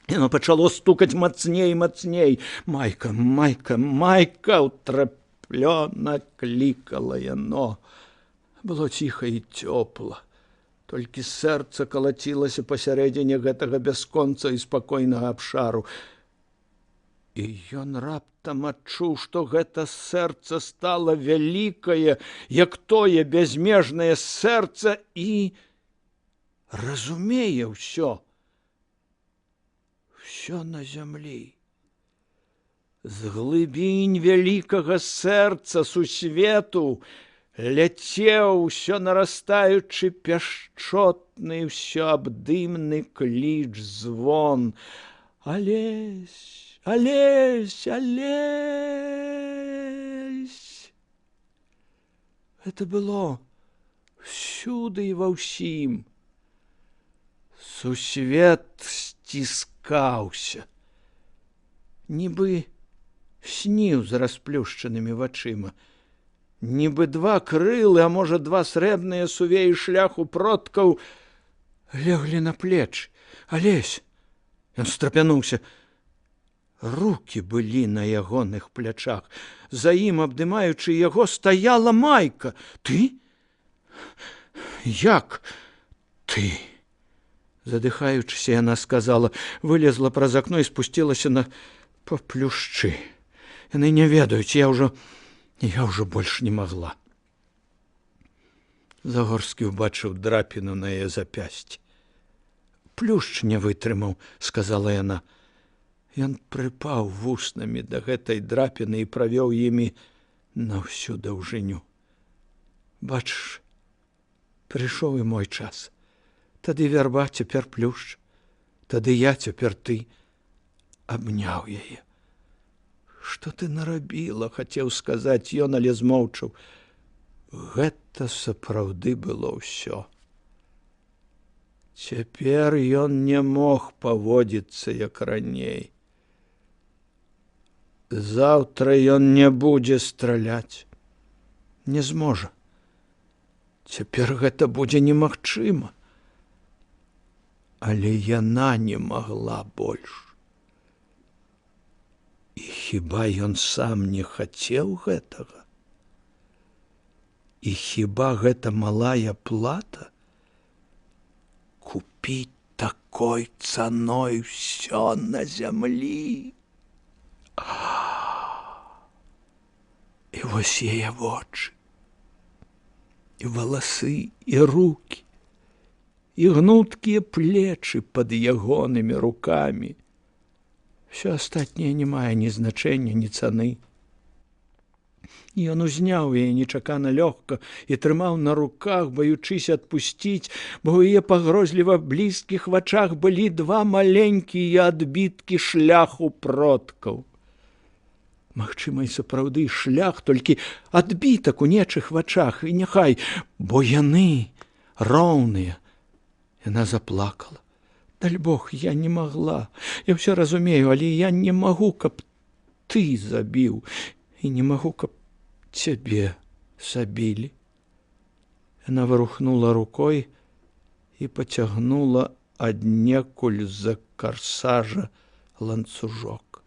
Яно пачало стукаць мацней і мацней. Майка, Майка, Майка, утраплёна клікала яно. Было ціха і цёпла. Толькі сэрца калацілася пасярэдзіне гэтага бясконца і спакойнага абшару. І ён раптам адчуў, што гэта сэрца стала вялікае, як тое бязмежнае сэрца, і разумее ўсё. Усё на зямлі. З глыбінь вялікага сэрца сусвету ляцеў усё нарастаючы пяшчотны, усё абдымны кліч звон. Алесь, Алесь, Алесь. Гэта было всюды і ва ўсім. Сусвет сціскаўся, нібы сніў з расплюшчанымі вачыма. Нібы два крылы, а можа, два срэбныя сувеі шляху продкаў леглі на плечы. Алесь! Ён страпянуўся. Рукі былі на ягоных плячах. За ім, абдымаючы яго, стаяла Майка. Ты? Як ты? Задыхаючыся, яна сказала, вылезла праз акно і спусцілася на паплюшчы. Яны не ведаюць, я ўжо больш не магла. Загорскі ўбачыў драпіну на яе запясці. Плюшч не вытрымаў, сказала яна. Ён прыпаў вуснамі да гэтай драпіны і правёў імі на ўсю даўжыню. Бачыш, прыйшоў і мой час. Тады вярба, цяпер плюшч. Тады я, цяпер ты. Абняў яе. Што ты нарабіла, хацеў сказаць ён, але змоўчаў. Гэта сапраўды было ўсё. Цяпер ён не мог паводзіцца, як раней. Заўтра ён не будзе страляць. Не зможа. Цяпер гэта будзе немагчыма. Але яна не магла больш. І хіба ён сам не хацеў гэтага? І хіба гэта малая плата? Купіць такой цаной усё на зямлі. І вось яе вочы, і валасы, і рукі, і гнуткія плечы пад ягонымі рукамі. Всё астатняе не мае ні значэння, ні цаны. Ён узняў яе нечакана лёгка і трымаў на руках, баючыся адпусціць, бо ў яе пагрозліва блізкіх вачах былі два маленькія адбіткі шляху продкаў. Магчыма, і сапраўды шлях, толькі адбітак у нечых вачах, і няхай, бо яны роўныя. Яна заплакала. Даль Бог, я не магла. Я ўсё разумею, але я не магу, каб ты забіў. І не магу, каб цябе забілі. Яна вырухнула рукой і пацягнула аднекуль з-за карсажа ланцужок.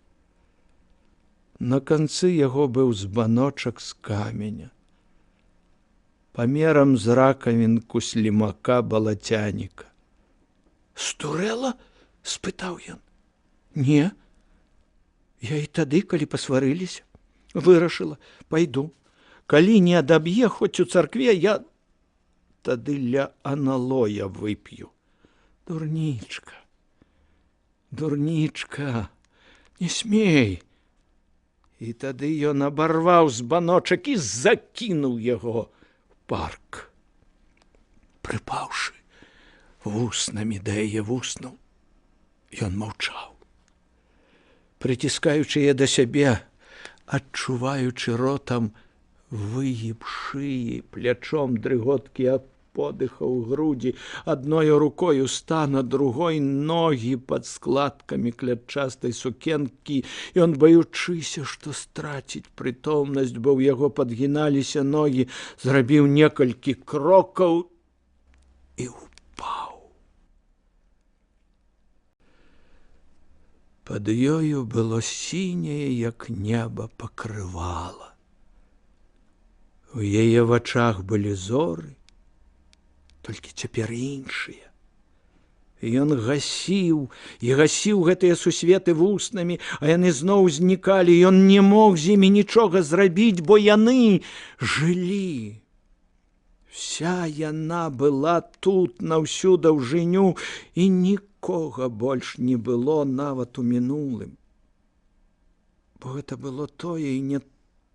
На канцы яго быў збаночак з каменя. Памерам з ракавінку слімака балацяніка. Стурэла? Спытаў ён. Не. Я і тады, калі пасварыліся, вырашыла, пайду. Калі не адаб'е, хоць у царкве, я тады ля аналоя вып'ю. Дурнічка, дурнічка, не смей. І тады ён абарваў збаночак і закінуў яго ў парк. Прыпаўшы вуснамі да яе вуснаў, ён маўчаў. Прыціскаючы яе да сябе, адчуваючы ротам Выгіб шыі, плячом дрыготкі ад подыхаў грудзі, адною рукою стана, другой ногі пад складкамі клятчастай сукенкі. Ён, баючыся, што страціць прытомнасць, бо ў яго падгіналіся ногі, зрабіў некалькі крокаў і упаў. Пад ёю было сіняе, як неба, пакрывала. У яе вачах былі зоры, толькі цяпер іншыя. Ён гасіў і гасіў гэтыя сусветы вуснамі, а яны зноў знікалі. Ён не мог з імі нічога зрабіць, бо яны жылі. Вся яна была тут на ўсю даўжыню, і нікога больш не было нават у мінулым. Бо гэта было тое і не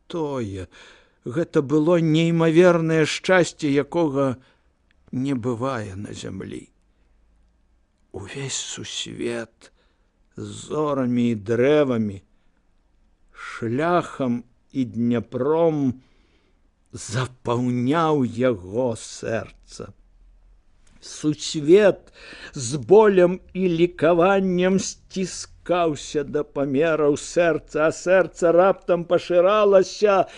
тое. Гэта было неймавернае шчасце, якога не бывае на зямлі. Увесь сусвет з зорамі і дрэвамі, шляхам і Дняпром запаўняў яго сэрца. Сусвет з болем і лікаваннем сціскаўся да памераў сэрца, а сэрца раптам пашыралася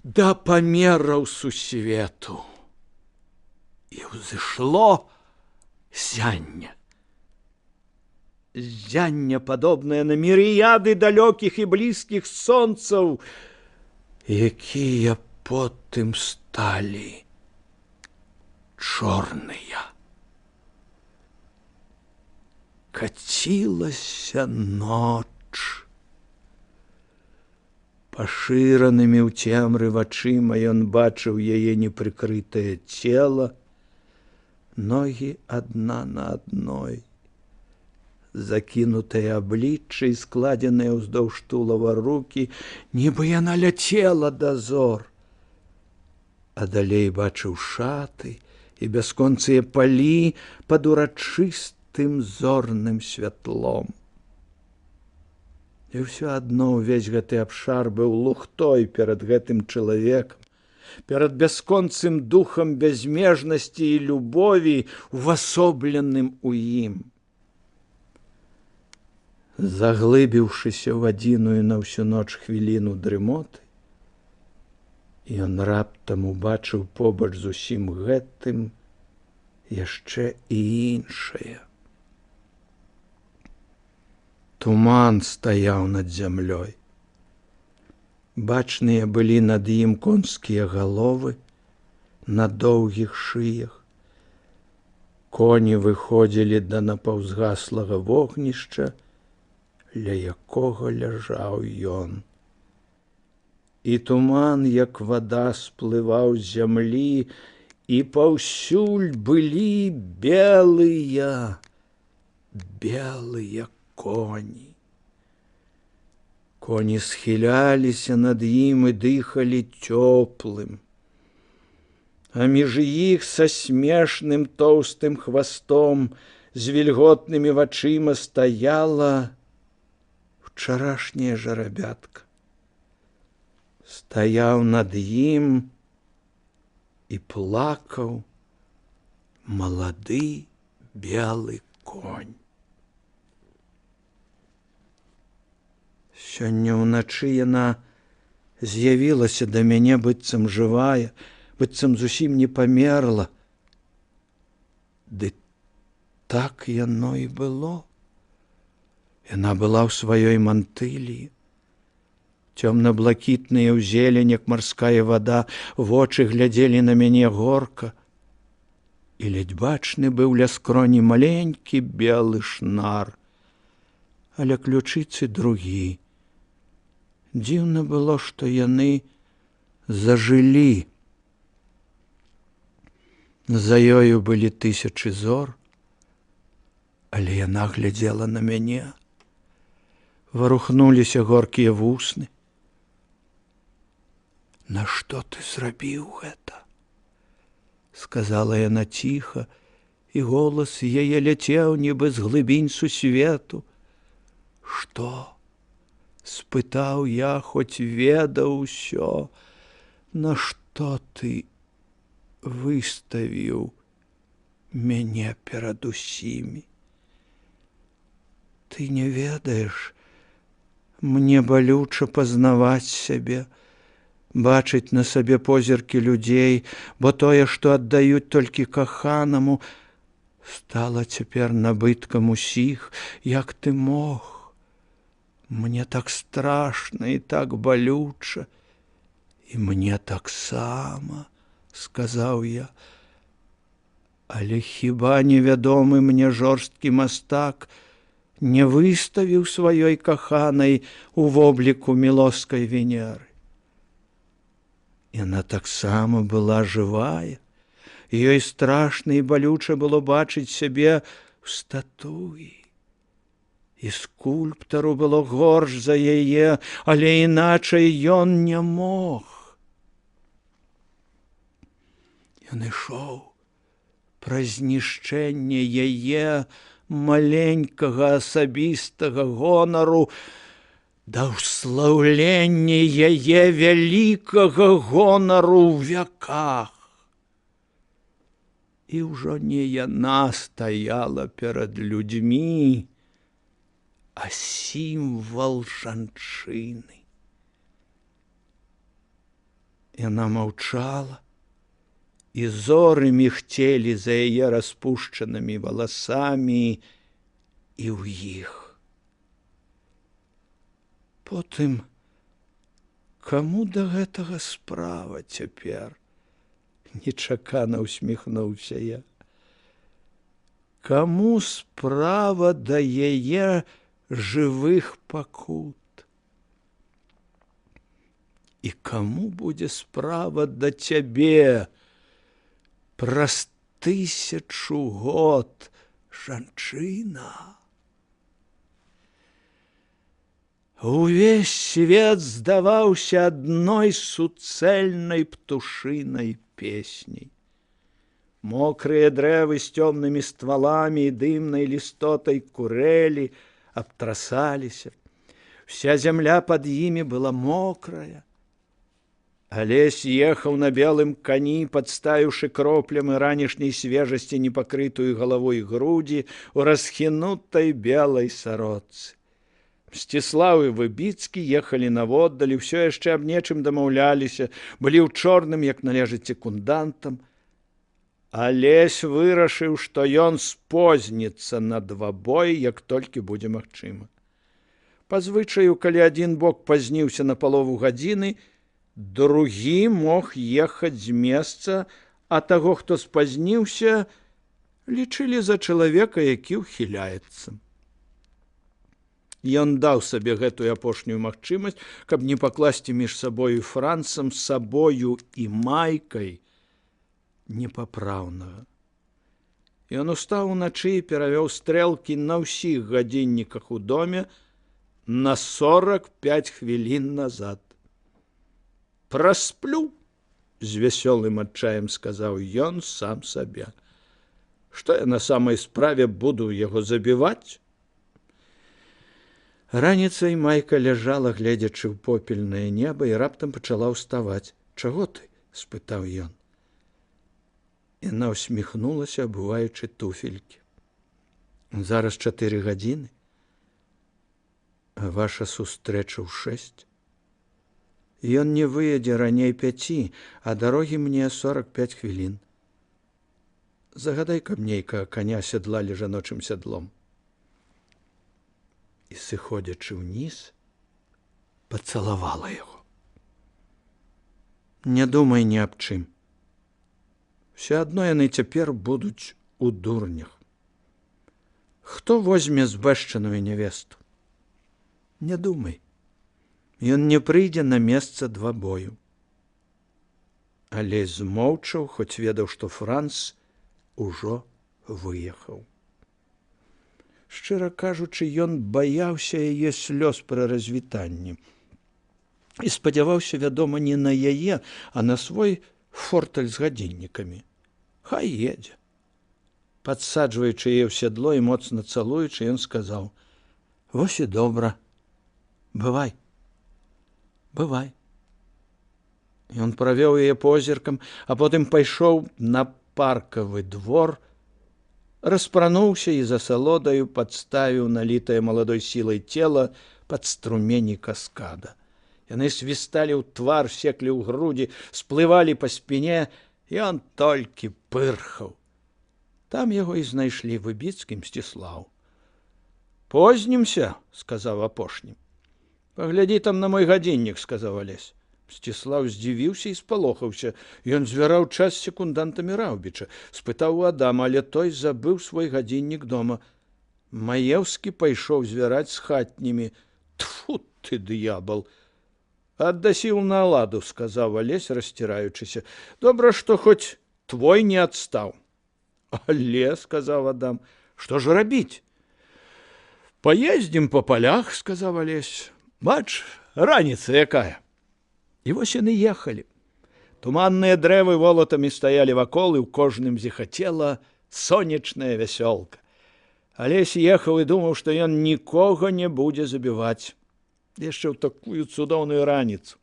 да памераў сусвету. І ўзышло зянне. Зянне, падобнае на мірыяды далёкіх і блізкіх сонцаў, якія потым сталі чорныя. Кацілася ноч. Пашыранымі ў цемры вачыма ён бачыў яе непрыкрытае цела, ногі адна на адной, закінутыя аблічча і складзеныя ўздоўж тулава рукі, нібы яна ляцела да зор. А далей бачыў шаты і бясконцыя палі пад урачыстым зорным святлом. І ўсё адно ўвесь гэты абшар быў лухтой перад гэтым чалавекам, перад бясконцым духам бязмежнасці і любові, увасобленым у ім. Заглыбіўшыся ў адзіную на ўсю ноч хвіліну дрымоты, ён раптам убачыў побач з усім гэтым яшчэ і іншае. Туман стаяў над зямлёй. Бачныя былі над ім конскія галовы на доўгіх шыях. Коні выходзілі да напаўзгаслага вогнішча, ля якога ляжаў ён. І туман, як вада, сплываў з зямлі, і паўсюль былі белыя коні. Коні схіляліся над ім і дыхалі цёплым, а між іх са смешным тоўстым хвастом з вільготнымі вачыма стаяла вчарашняя жарабятка. Стаяў над ім і плакаў малады белы конь. Сёння ўначы яна з'явілася да мяне быццам жывая, быццам зусім не памерла. Ды так яно і было. Яна была ў сваёй мантыліі. Цёмна-блакітныя ў зелень, як марская вада, вочы глядзелі на мяне горка, і ледь бачны быў ля скроні маленькі белы шнар, а ля ключыцы другі. Дзіўна было, што яны зажылі. За ёю былі тысячы зор, але яна глядзела на мяне. Варухнуліся горкія вусны. «Нашто ты зрабіў гэта?» — сказала яна ціха, і голас яе ляцеў нібы з глыбінь сусвету. «Што?» — спытаў я, хоць ведаў усё. Нашто ты выставіў мяне перад усімі? Ты не ведаеш, мне балюча пазнаваць сябе, бачыць на сабе позіркі людзей, бо тое, што аддаюць толькі каханаму, стала цяпер набыткам усіх. Як ты мог? Мне так страшна і так балюча. І мне таксама, сказаў я. Але хіба невядомы мне жорсткі мастак не выставіў сваёй каханай у вобліку мілоскай Венеры? Яна таксама была жывая, і ёй страшна і балюча было бачыць сябе ў статуі. І скульптару было горш за яе, але іначай ён не мог. Ён ішоў праз знішчэнне яе маленькага асабістага гонару да ўслаўлення яе вялікага гонару ў вяках. І ўжо не яна стаяла перад людзьмі, а сімвал жанчыны. Яна маўчала, і зоры мігцелі за яе распушчанымі валасамі і ў іх. Потым, каму да гэтага справа цяпер? Нечакана усміхнуўся я. Каму справа да яе жывых пакут? І каму будзе справа да цябе праз 1000 год, жанчына? Увесь свет здаваўся адной суцэльнай птушынай песняй. Мокрыя дрэвы з цёмнымі стваламі і дымнай лістотай курэлі абтрасаліся. Вся зямля пад імі была мокрая. Алесь ехаў на белым кані, падставіўшы кроплямі ранішняй свежасці непакрытую галавой грудзі ў расхінутай белай сарочцы. Мсціслаў і Выбіцкі ехалі наводдалі, ўсё яшчэ аб нечым дамаўляліся, былі ў чорным, як належыць секундантам. Алесь вырашыў, што ён спозніцца на двабой, як толькі будзе магчыма. Па звычаю, калі адзін бок пазніўся на палову гадзіны, другі мог ехаць з месца, а таго, хто спазніўся, лічылі за чалавека, які ўхіляецца. Ён даў сабе гэтую апошнюю магчымасць, каб не пакласці між сабою Францам, сабою і Майкай непапраўнага. Ён устаў уначы і перавёў стрэлкі на ўсіх гадзінніках у доме на 45 хвілін назад. «Прасплю», – з вясёлым адчаем сказаў ён сам сабе. «Што я на самай справе буду яго забіваць?» Раніцай Майка ляжала, гледзячы ў попельнае неба, і раптам пачала ўставаць. «Чаго ты?» – спытаў ён. Яна усміхнулася, абуваючы туфелькі. «Зараз 4 гадзіны, а ваша сустрэча ў 6. Ён не выедзе раней 5, а дарогі мне 45 хвілін. Загадай, каб нейкага каня сядлалі жаночым сядлом». І, сыходзячы ўніз, пацалавала яго. «Не думай ні аб чым. Все адно яны цяпер будуць у дурнях. Хто возьме збэшчаную нявесту? Не думай. Ён не прыйдзе на месца двабою». Але змоўчаў, хоць ведаў, што Франц ужо выехаў. Шчыра кажучы, ён баяўся яе слёз пры развітанні і спадзяваўся, вядома, не на яе, а на свой форталь з гадзіннікамі. Хай едзе. Падсаджваючы яе ў сядло і моцна цалуючы, ён сказаў: «Вось і добра. Бывай. Бывай». Ён правёў яе позіркам, а потым пайшоў на паркавы двор, распрануўся і за асалодаю падставіў налітае маладой сілай цела пад струмені каскада. Яны свісталі ў твар, секлі ў грудзі, сплывалі па спіне, і ён толькі пырхаў. Там яго і знайшлі Выбіцкі Мсціслаў. «Познімся», – сказаў апошні. «Паглядзі там на мой гадзіннік», – сказаў Алесь. Мсціслаў здзівіўся і спалохаўся. Ён звяраў час секундантамі Раўбіча, спытаў у Адама, але той забыў свой гадзіннік дома. Маеўскі пайшоў звяраць з хатнімі. «Тфу ты, д'ябал! Аддасіў на ладу», – сказаў Алесь, расціраючыся. «Добра, што хоць твой не адстаў». «Але», – сказаў Адам, – «што ж рабіць?» «Паездзім па палях», – сказаў Алесь. «Бач, раніца якая». І вось яны ехалі. Туманныя дрэвы волатамі стаялі вакол, і ў кожным зіхацела сонечная вясёлка. Алесь ехаў і думаў, што ён нікога не будзе забіваць. Яшчэ ў такую цудоўную раніцу.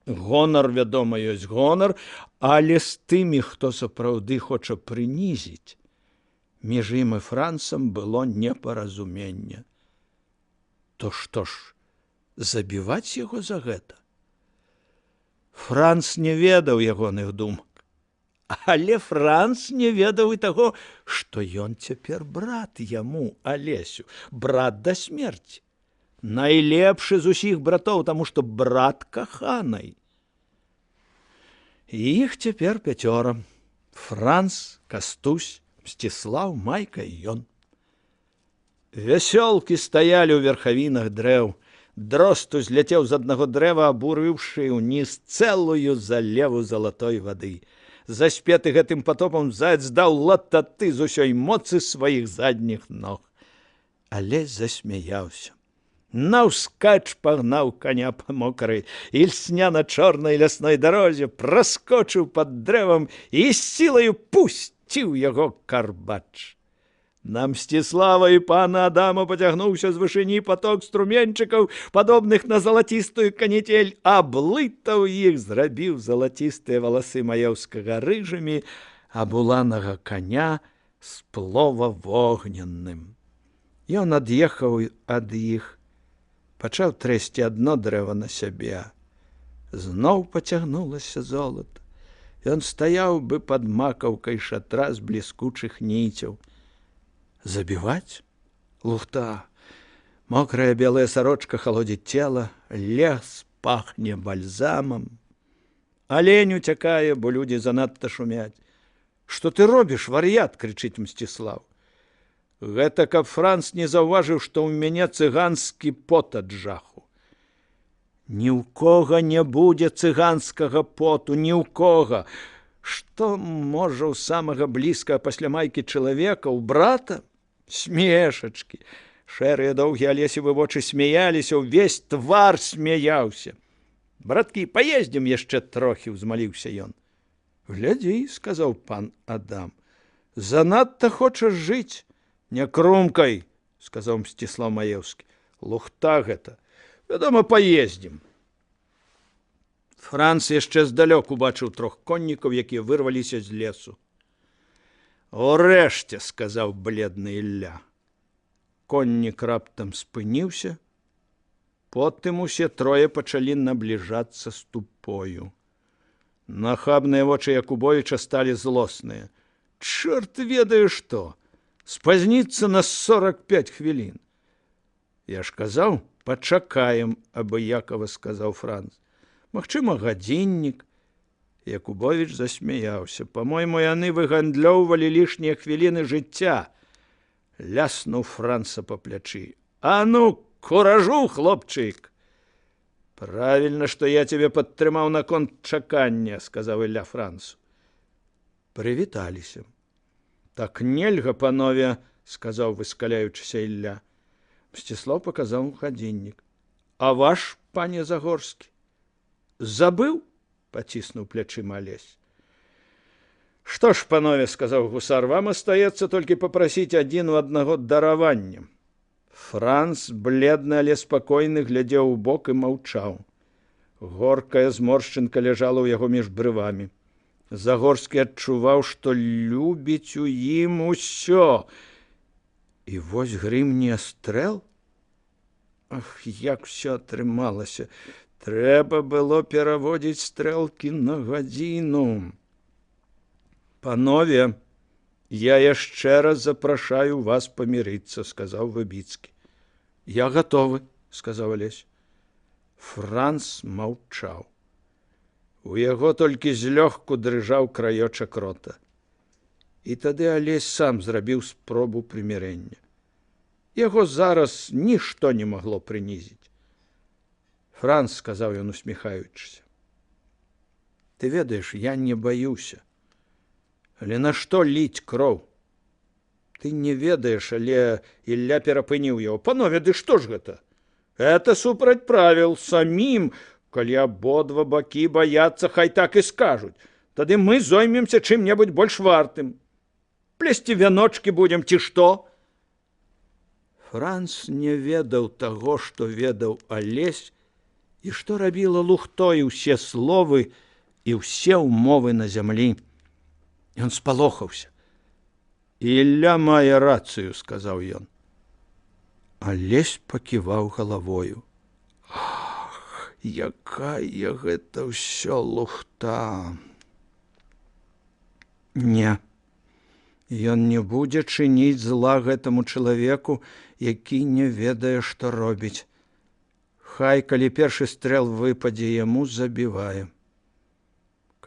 Гонар, вядома, ёсць гонар, але з тымі, хто сапраўды хоча прынізіць, між ім і Францам было непаразуменне. То што ж, забіваць яго за гэта? Франц не ведаў ягоных думак, але Франц не ведаў і таго, што ён цяпер брат яму, Алесю, брат да смерці. Найлепшы з усіх братоў, таму што брат каханай. І іх цяпер 5. Франц, Кастусь, Мсціслаў, Майка і ён. Вясёлкі стаялі ў верхавінах дрэў. Дрозд узляцеў з аднаго дрэва, абурыўшы ўніз цэлую залеву залатой вады. Заспеты гэтым патопам заяц даў лататы з усёй моцы сваіх задніх ног. Алесь засмяяўся. Наўскач пагнаў коня па мокрай і льсняна-чорнай лясной дарозе, праскочыў пад дрэвам і з сілаю пусціў яго карбач. На Мсціслава і пана Адама пацягнуўся з вышыні паток струменчыкаў, падобных на залацістую канетель, а блытаў іх зрабіў залацістыя валасы Маеўскага рыжымі, а буланага коня сплова вогненным. Ён ад'ехаў ад іх, пачаў трэсці адно дрэва на сябе. Зноў пацягнулася золата. Ён стаяў бы пад макаўкай шатра з бліскучых ніцяў. Забіваць? Лухта. Мокрая белая сарочка халодзіць цела, лес пахне бальзамам. Алень уцякае, бо людзі занадта шумяць. «Што ты робіш, вар'ят?» – крычыць Мсціслаў. Гэта каб Франц не заўважыў, што ў мяне цыганскі пот ад жаху. Ні ў кога не будзе цыганскага поту, ні ў кога. Што можа ў самага блізкага пасля майкі чалавека, ў брата? Смешачкі. Шэрыя доўгія Алесевы вочы смяяліся, увесь твар смяяўся. «Браткі, паездзім яшчэ трохі», – узмаліўся ён. «Глядзі», – сказаў пан Адам, – «занадта хочаш жыць». «Не крумкай», – сказаў Мсціслаў Маеўскі. «Лухта гэта. Вядома, паездзім». Франц яшчэ здалёк убачыў 3 коннікаў, якія вырваліся з лесу. «Урэшце», – сказаў бледны Ілля. Коннік раптам спыніўся, потым усе 3 пачалі набліжацца ступою. Нахабныя вочы Якубовіча сталі злосныя. «Чорт ведае што! Спазніцца на 45 хвілін». «Я ж казаў, пачакаем», – абыякава сказаў Франц. «Магчыма, гадзіннік». Якубовіч засмяяўся. «Па-мойму, яны выгандлёўвалі лішнія хвіліны жыцця». Ляснуў Франца па плячы. «А ну, куражу, хлопчык!» «Правільна, што я цябе падтрымаў наконт чакання», – сказаў Ілля Францу. Прывіталіся. «Так нельга, панове», – сказаў, выскаляючыся Ілля. Мсціслаў паказаў гадзіннік. «А ваш, пане Загорскі?» «Забыў?» – паціснуў плячыма Алесь. «Што ж, панове», – сказаў гусар, – «вам астаецца толькі папрасіць адзін у аднаго даравання». Франц, бледны, але спакойны, глядзеў у бок і маўчаў. Горкая зморшчынка ляжала ў яго між брывамі. Загорскі адчуваў, што любіць у ім усё. І вось грымне стрэл? Ах, як усё атрымалася! Трэба было пераводзіць стрэлкі на гадзіну. Панове, я яшчэ раз запрашаю вас памірыцца, сказаў Выбіцкі. Я гатовы, сказаў Алесь. Франц маўчаў. У яго толькі злёгку дрыжаў краёчак рота. І тады Алесь сам зрабіў спробу прымірэння. Яго зараз нішто не магло прынізіць. Франц, сказаў ён, усміхаючыся, ты ведаеш, я не баюся. Але нашто ліць кроў? Ты не ведаеш, але Ілля перапыніў яго. Панове, ды што ж гэта? Это супраць правіл. Самім, калі абодва бакі баяцца, хай так і скажуць. Тады мы зоймемся чым-небудзь больш вартым. Плесці вяночкі будзем, ці што? Франц не ведаў таго, што ведаў Алесь, і што рабіла лухтой усе словы і ўсе ўмовы на зямлі. Ён спалохаўся. Ілля мае рацыю, сказаў ён. Алесь паківаў галавою. Ах, якая гэта ўсё лухта! Не, ён не будзе чыніць зла гэтаму чалавеку, які не ведае, што робіць. Хай, калі першы стрэл выпадзе, яму забівае.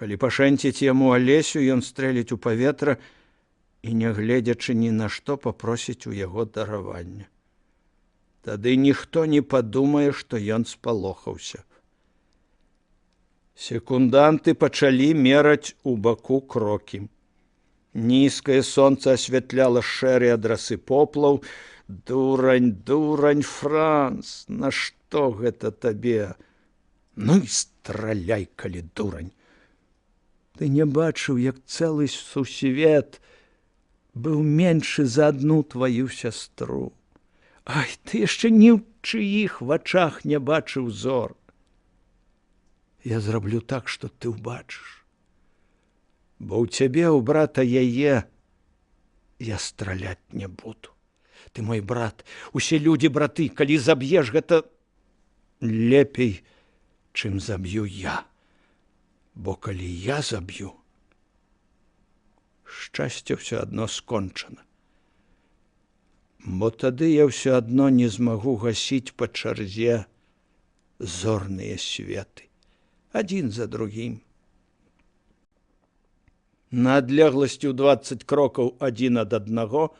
Калі пашэнціць яму Алесю, ён стрэліць у паветра і, нягледзячы ні на што, папросіць у яго даравання. Тады ніхто не падумае, што ён спалохаўся. Секунданты пачалі мераць у баку крокі. Нізкае сонца асвятляла шэрыя адрасы поплаў. Дурань, дурань, Франц, нашто гэта табе? Ну і страляй, калі дурань. Ты не бачыў, як цэлы сусвет быў меншы за адну тваю сястру. Ай, ты яшчэ ні ў чыіх вачах не бачыў зор. Я зраблю так, што ты ўбачыш. Бо ў цябе, у брата яе, я страляць не буду. Ты мой брат, усе людзі браты, калі заб'еш гэта лепей, чым заб'ю я. Бо калі я заб'ю, шчасце ўсё адно скончана. Бо тады я ўсё адно не змагу гасіць па чарзе зорныя светы, адзін за другім. На адлегласці ў 20 крокаў адзін ад аднаго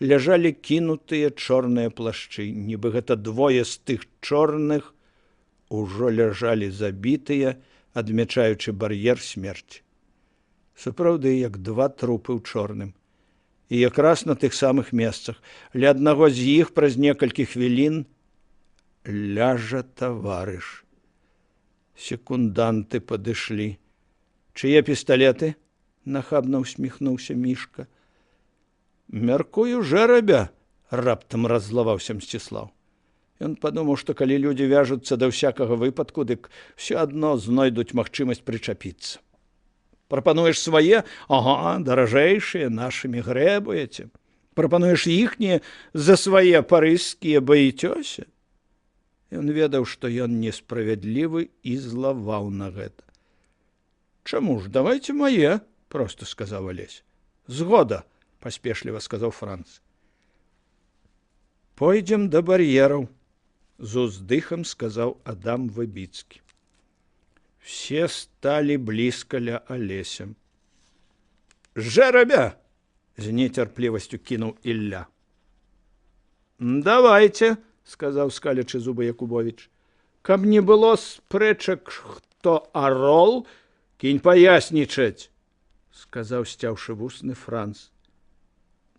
ляжалі кінутыя чорныя плашчы, нібы гэта двое з тых чорных ужо ляжалі забітыя, адмячаючы бар'ер смерці. Сапраўды, як два трупы ў чорным. І якраз на тых самых месцах. Ля аднаго з іх праз некалькі хвілін ляжа таварыш. Секунданты падышлі. Чые пісталеты? Нахабна усміхнуўся Мішка. Мяркую, жэрабя, раптам раззлаваўся Мсціслаў. Ён падумаў, што калі людзі вяжуцца да ўсякага выпадку, дык все адно знойдуць магчымасць прычапіцца. Прапануеш свае? Ага, даражэйшыя, нашымі грэбуеце. Прапануеш іхнія, за свае парыжскія баіцёся? Ён ведаў, што ён несправядлівы і злаваў на гэта. Чаму ж, давайце мае, проста сказаў Алесь. Згода, паспешліва сказаў Франц. Пойдзем да бар'ераў, з уздыхам сказаў Адам Выбіцкі. Все сталі блізка ля Алеся. Жэрабя! З нецярплівасцю кінуў Ілля. Давайце, сказаў скалячы зубы Якубовіч. Каб не было спрэчак, хто арол, кінь паяснічаць, сказаў сцяўшы вусны Франц.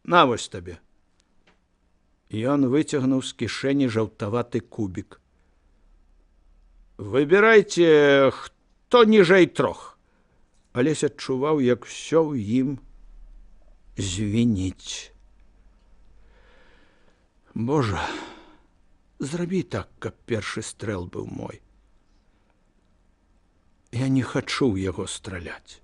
На вось табе. Ён выцягнуў з кішэні жаўтаваты кубік. Выбірайце, хто ніжэй трох. Алесь адчуваў, як усё ў ім звініць. Божа, зрабі так, каб першы стрэл быў мой. Я не хачу яго страляць.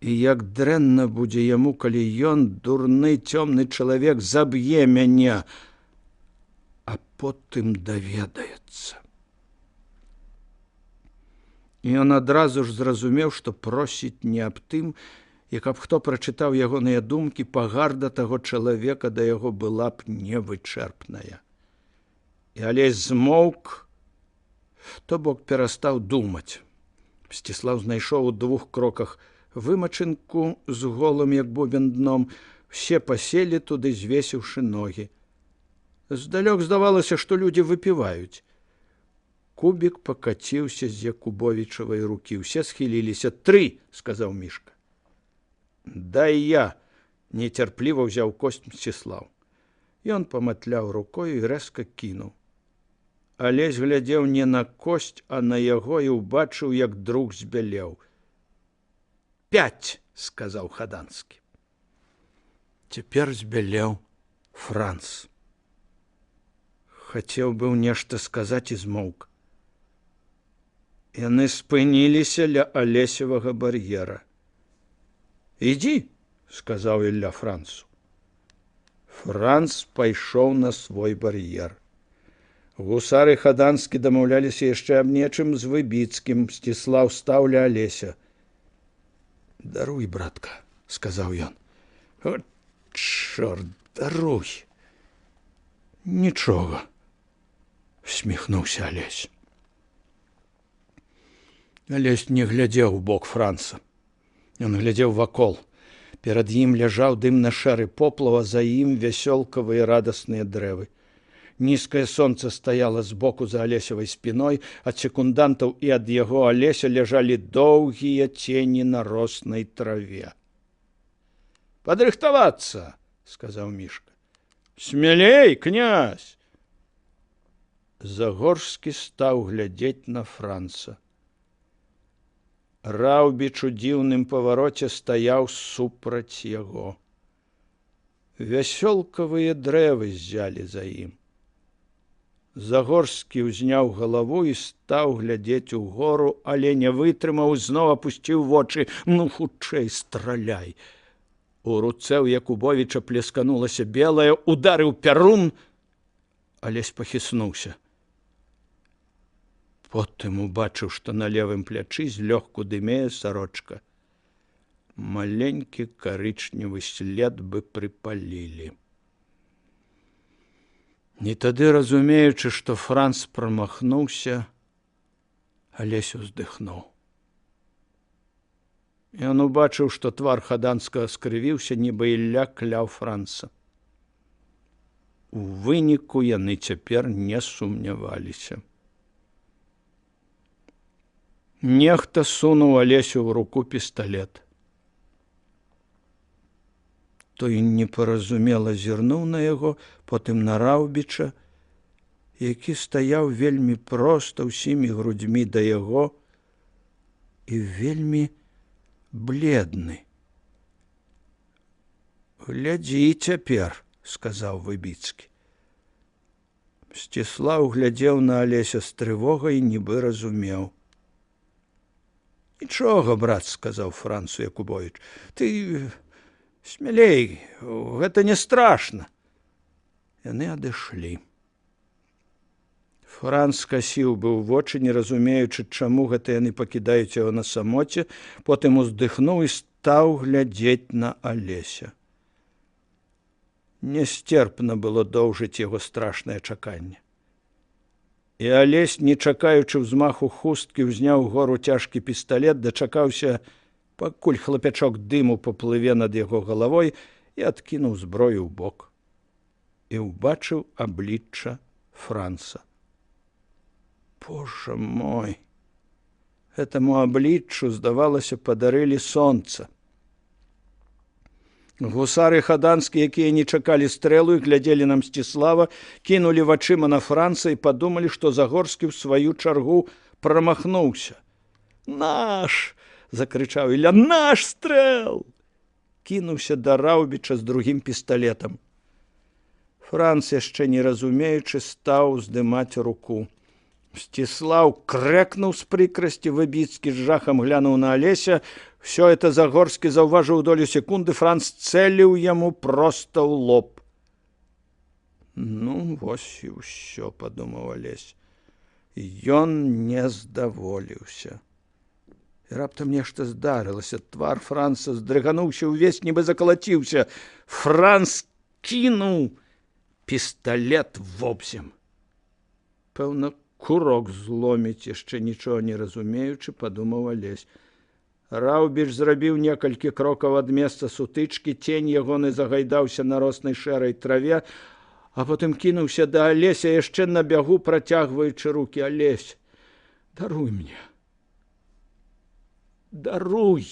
І як дрэнна будзе яму, калі ён, дурны, цёмны чалавек, заб'е мяне, а потым даведаецца. І ён адразу ж зразумеў, што просіць не аб тым, і каб хто прачытаў ягоныя думкі, пагарда таго чалавека да яго была б невычэрпная. І Алесь змоўк, то бок перастаў думаць. Мсціслаў знайшоў у 2 кроках вымачынку з голым, як бубен, дном. Все паселі туды, звесіўшы ногі. Здалёк здавалася, што людзі выпіваюць. Кубік пакаціўся з Якубовічавай рукі. Усе схіліліся. 3, сказаў Мішка. Дай я, нецярпліва ўзяў косць Мсціслаў. Ён паматляў рукою і рэзка кінуў. Алесь глядзеў не на косць, а на яго і ўбачыў, як друг збялеў. 5, сказаў Хаданскі. Цяпер збялеў Франц. Хацеў быў нешта сказаць і змоўк. Яны спыніліся ля Алесевага бар'ера. Ідзі, сказаў Ілля Францу. Франц пайшоў на свой бар'ер. Гусары Хаданскі дамаўляліся яшчэ аб нечым з Выбіцкім. Мсціслаў стаў ля Алеся. Даруй, братка, сказаў ён. О, чорт, даруй. Нічога, усміхнуўся Алесь. Алесь не глядзеў у бок Франца. Ён глядзеў вакол. Перад ім ляжаў дымна-шэры поплаў, а за ім вясёлкавыя радасныя дрэвы. Нізкае сонца стаяла збоку за Алесевай спіной, ад секундантаў і ад яго Алеся ляжалі доўгія цені на роснай траве. Падрыхтавацца, сказаў Мішка. Смелей, князь! Загорскі стаў глядзець на Франца. Раўбіч у дзіўным павароце стаяў супраць яго. Вясёлкавыя дрэвы ззялі за ім. Загорскі ўзняў галаву і стаў глядзець угору, але не вытрымаў, зноў апусціў вочы. Ну, хутчэй страляй. У руцэ ў Якубовіча плесканулася белая, ударыў пярун. Алесь пахіснуўся. Потым убачыў, што на левым плячы злёгку дымее сарочка. Маленькі карычневы след бы прыпалілі. І тады, разумеючы, што Франц прамахнуўся, Алесь уздыхнуў. Ён убачыў, што твар Хаданскага скрывіўся, нібы Ілля кляў Франца. У выніку яны цяпер не сумняваліся. Нехта сунуў Алесю ў руку пісталет. Той непаразумела зірнуў на яго, потым на Раўбіча, які стаяў вельмі проста ўсімі грудзьмі да яго і вельмі бледны. Глядзі цяпер, сказаў Выбіцкі. Мсціслаў глядзеў на Алеся з трывогай, нібы разумеў. Нічога, брат, сказаў Францу Якубовіч, ты смелей, гэта не страшна. Яны адышлі. Франц скасіў быў вочы, не разумеючы, чаму гэта яны пакідаюць яго на самоце, потым уздыхнуў і стаў глядзець на Алеся. Несцерпна было доўжыць яго страшнае чаканне. І Алесь, не чакаючы ўзмаху хусткі, ўзняў гору цяжкі пісталет, дачакаўся, пакуль хлапячок дыму паплыве над яго галавой, і адкінуў зброю ў бок. І ўбачыў аблічча Франца. Божа мой! Гэтаму абліччу, здавалася, падарылі сонца. Гусары Хаданскі, якія не чакалі стрэлу і глядзелі на Мсціслава, кінулі вачыма на Франца і падумалі, што Загорскі ў сваю чаргу прамахнуўся. «Наш!» – закрычаў Ілля. «Наш стрэл!» Кінуўся да Раўбіча з другім пісталетам. Франц, яшчэ не разумеючы, стаў здымаць руку. Мсціслаў крэкнуў з прыкрасці, Выбіцкі з жахам глянуў на Алеся. Все это Загорскі заўважыў долю секунды, Франц цэліў яму проста ў лоб. Ну, вось і ўсё, падумаў Алесь. Ён не здаволіўся. І раптам нешта здарылася. Твар Франца здрыгануўся ўвесь, нібы закалаціўся. Франц кінуў пісталет вобзем. Пэўна, курок зломіць, яшчэ нічога не разумеючы, падумаў Алесь. Раўбіч зрабіў некалькі крокаў ад месца сутычкі, цень ягоны загайдаўся на роснай шэрай траве, а потым кінуўся да Алеся, яшчэ на бягу працягваючы рукі. Алесь, даруй мне. Даруй.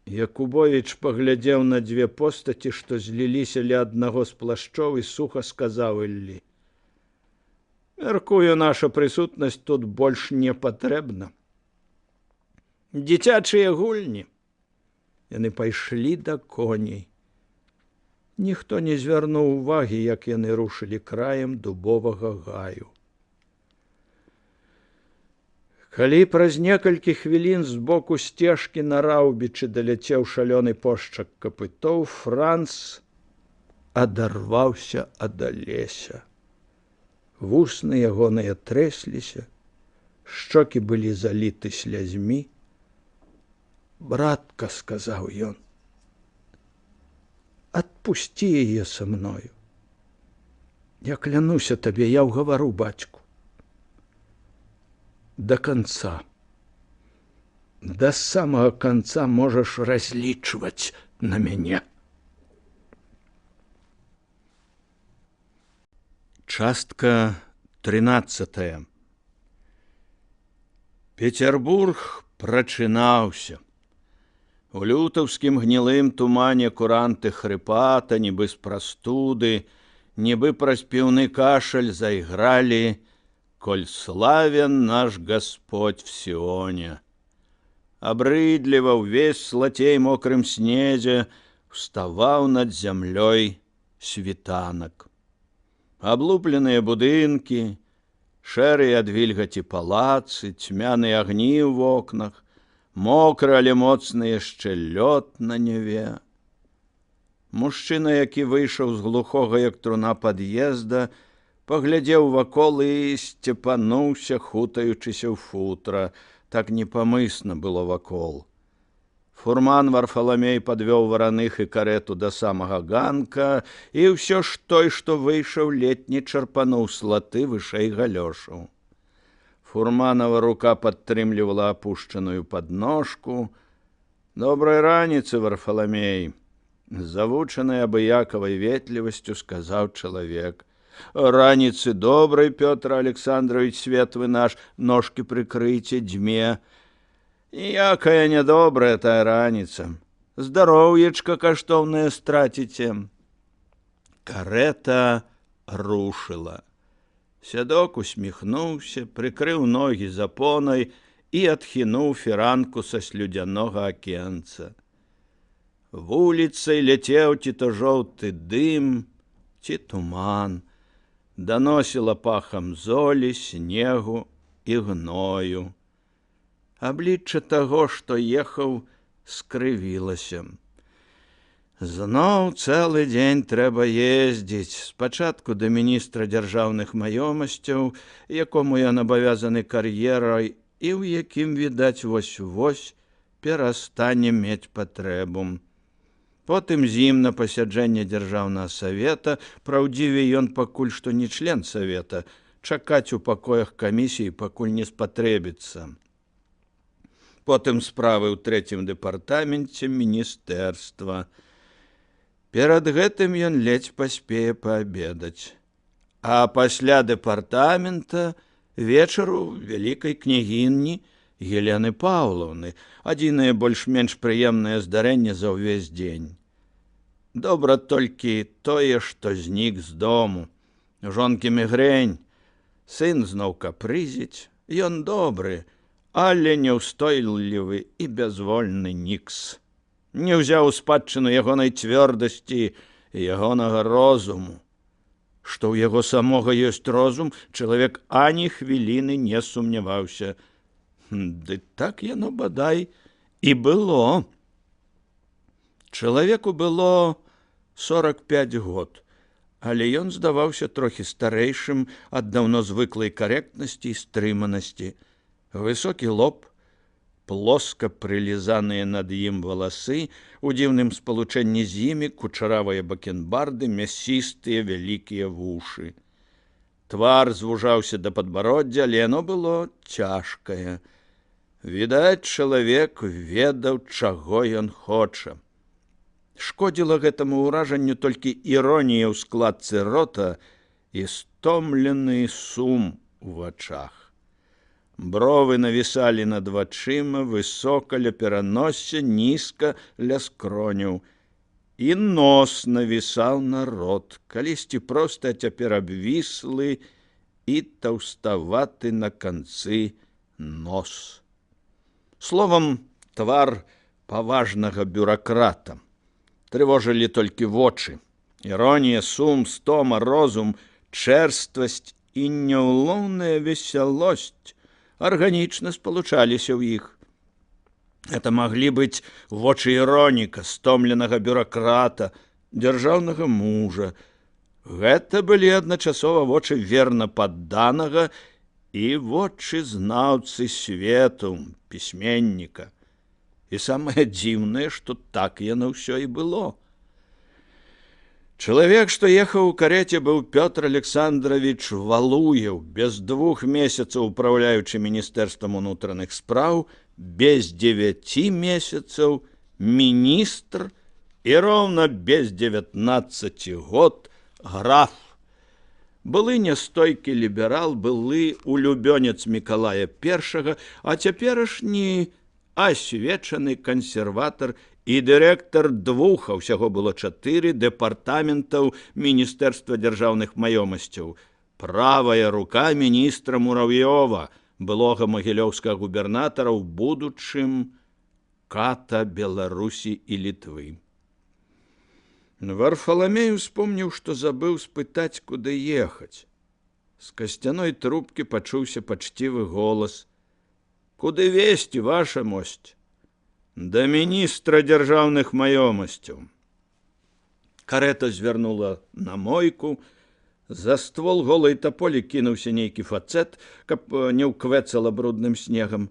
Якубовіч паглядзеў на дзве постаці, што зліліся ля аднаго з плашчоў, і суха сказаў Іллі: мяркую, наша прысутнасць тут больш не патрэбна. Дзіцячыя гульні. Яны пайшлі да коней. Ніхто не звярнуў увагі, як яны рушылі краем дубовага гаю. Калі праз некалькі хвілін з боку сцежкі на Раўбічы даляцеў шалёны пошчак капытоў, Франц адарваўся ад Алеся. Вусны ягоныя трэсліся, шчокі былі заліты слязьмі. Братка, сказаў ён, адпусці яе са мною. Я клянуся табе, я ўгавару бацьку. До конца. До самого конца можешь различивать на мяне. Частка 13. Петербург прачынаўся. У лютаўскім гнілым тумане куранты хрыпата, нібы з прастуды, нібы праз піўны кашаль зайгралі «Коль славен наш Господь в Сионе». Абрыдліва ўвесь слацей мокрым снезе вставаў над зямлёй світанак. Аблупленыя будынкі, шэрыя ад вільгаці палацы, цьмяныя агні ў вокнах, мокры, але моцны яшчэ лёд на неве. Мужчына, які выйшаў з глухога, як труна пад'езда, паглядзеў вакол і сцепануўся, хутаючыся ў футра. Так непамысна было вакол. Фурман Варфаламей падвёў вараных і карету да самага ганка, і ўсё ж той, што выйшаў летні, чарпануў слаты вышэй галёшаў. Фурманова рука падтрымлівала апушчаную падножку. «Добрай раніцы, Варфаламей!» З завучанай абыякавай ветлівасцю сказаў чалавек. «Раніцы добрай, Пётр Александрович, светлы наш, ножкі прыкрыйце, дзьме». «Ніякая нядобрая тая раніца. Здароўечка каштоўнае страціце». Карета рушыла. Сядок усміхнуўся, прыкрыў ногі запонай і адхінуў фіранку са слюдзянога акенца. Вуліцай ляцеў ці то жоўты дым, ці туман. Даносіла пахам золі, снегу і гною. Аблічча таго, што ехаў, скрывілася. Зноў цэлы дзень трэба ездзіць. Спачатку да міністра дзяржаўных маёмасцяў, якому ён абавязаны кар'ерай, і ў якім, відаць, вось-вось перастане мець патрэбу. Потым з ім на пасяджэнне дзяржаўнага савета, праўдзівей, ён пакуль што не член савета, чакаць у пакоях камісіі пакуль не спатрэбіцца. Потым справы ў 3-м дэпартаменце міністэрства. Перад гэтым ён ледзь паспее паабедаць. А пасля дэпартамента вечару вялікай княгіні Елены Паўлаўны, адзінае больш-менш прыемнае здарэнне за ўвесь дзень. Добра толькі тое, што знік з дому. Жонкі мігрэнь, сын зноў капрызіць, ён добры, але няўстойлівы і бязвольны нікс. Не ўзяў у спадчыну ягонай цвёрдасці і ягонага розуму. Што ў яго самога ёсць розум, чалавек ані хвіліны не сумняваўся. Ды так яно бадай і было. Чалавеку было 45 год, але ён здаваўся трохі старэйшым ад даўно звыклай карэктнасці і стрыманасці. Высокі лоб, плоска прылізаныя над ім валасы, у дзіўным спалучэнні з імі кучаравыя бакенбарды, мясістыя вялікія вушы. Твар звужаўся да падбароддзя, але яно было цяжкае. Відаць, чалавек ведаў, чаго ён хоча. Шкодзіла гэтаму ўражанню толькі іронія ў складцы рота і стомлены сум у вачах. Бровы навісалі над вачыма, высока ля пераносся, нізка ля скроняў. І нос навісаў на рот, калісьці проста, а цяпер абвіслы і таўставаты на канцы нос. Словам, твар паважнага бюракрата. Трывожылі толькі вочы. Іронія, сум, стома, розум, чэрствасць і няўлоўная весялосць арганічна спалучаліся ў іх. Это маглі быць вочы іроніка, стомленага бюракрата, дзяржаўнага мужа. Гэта былі адначасова вочы верна падданага і вочы знаўцы свету, пісьменніка. І самае дзіўнае, што так яно ўсё і было. Чалавек, што ехаў у кареце, быў Пётр Александрович Валуеў, без 2 месяцаў управляючы міністэрствам унутраных спраў, без 9 месяцаў міністр і роўна без 19 год граф. Былы нястойкі ліберал, былы улюбёнец Мікалая I, а цяперашні асвечаны кансерватар і дырэктар 2, а ўсяго было 4 дэпартаментаў Міністэрства дзяржаўных маёмасцяў. Правая рука міністра Мурав'ёва, былога магілёўскага губернатара, ў будучым ката Беларусі і Літвы. Варфаламей успомніў, што забыў спытаць, куды ехаць. З касцяной трубкі пачуўся пачцівы голас: «Куды весці, ваша мосць?» «Да міністра дзяржаўных маёмасцяў». Карета звярнула на мойку. За ствол голай таполі кінуўся нейкі фацэт, каб не ўквэцала брудным снегам.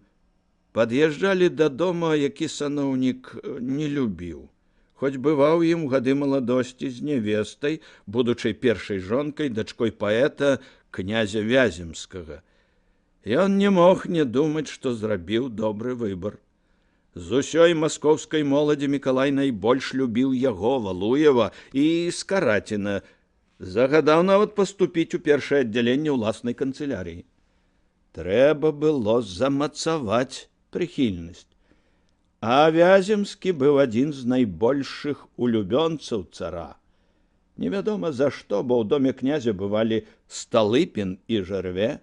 Пад'язджалі да дома, які саноўнік не любіў. Хоць бываў ім гады маладосці з нявестай, будучай першай жонкай, дачкой паэта князя Вяземскага. Ён не мог не думаць, што зрабіў добры выбар. З усёй маскоўскай моладзі Мікалай найбольш любіў яго, Валуева, і Скараціна. Загадаў нават паступіць у першае аддзяленне ўласнай канцылярыі. Трэба было замацаваць прыхільнасць. А Вяземскі быў адзін з найбольшых улюбёнцаў цара. Невядома за што, бо ў доме князя бывалі Сталыпін і Жэрве,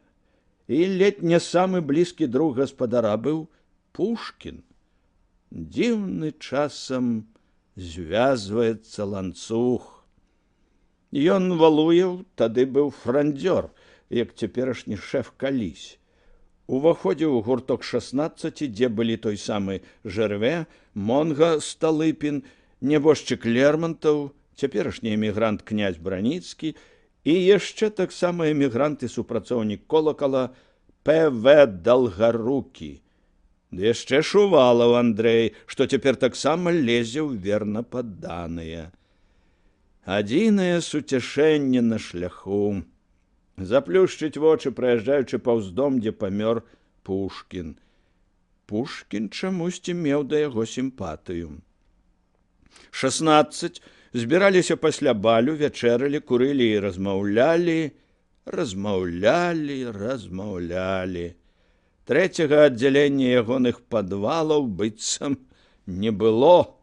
і ледь не самы блізкі друг гаспадара быў Пушкін. Дзіўны часам звязваецца ланцуг. Ён, Валуеў, тады быў франдзёр, як цяперашні шэф калісь. Уваходзіў у гурток 16, дзе былі той самы Жэрве, Монга Сталыпін, нябожчык Лермантаў, цяперашні эмігрант князь Браніцкі і яшчэ таксама эмігрант і супрацоўнік Колакала П.В. Далгарукі. Ды яшчэ Шувалаў Андрэй, што цяпер таксама лезе ў верна падданыя. Адзінае суцяшэнне на шляху. Заплюшчыць вочы, праязджаючы паўз дом, дзе памёр Пушкін. Пушкін чамусьці меў да яго сімпатыю. 16 збіраліся пасля балю, вячэралі, курылі і размаўлялі. Трэцяга аддзялення ягоных падвалаў быццам не было.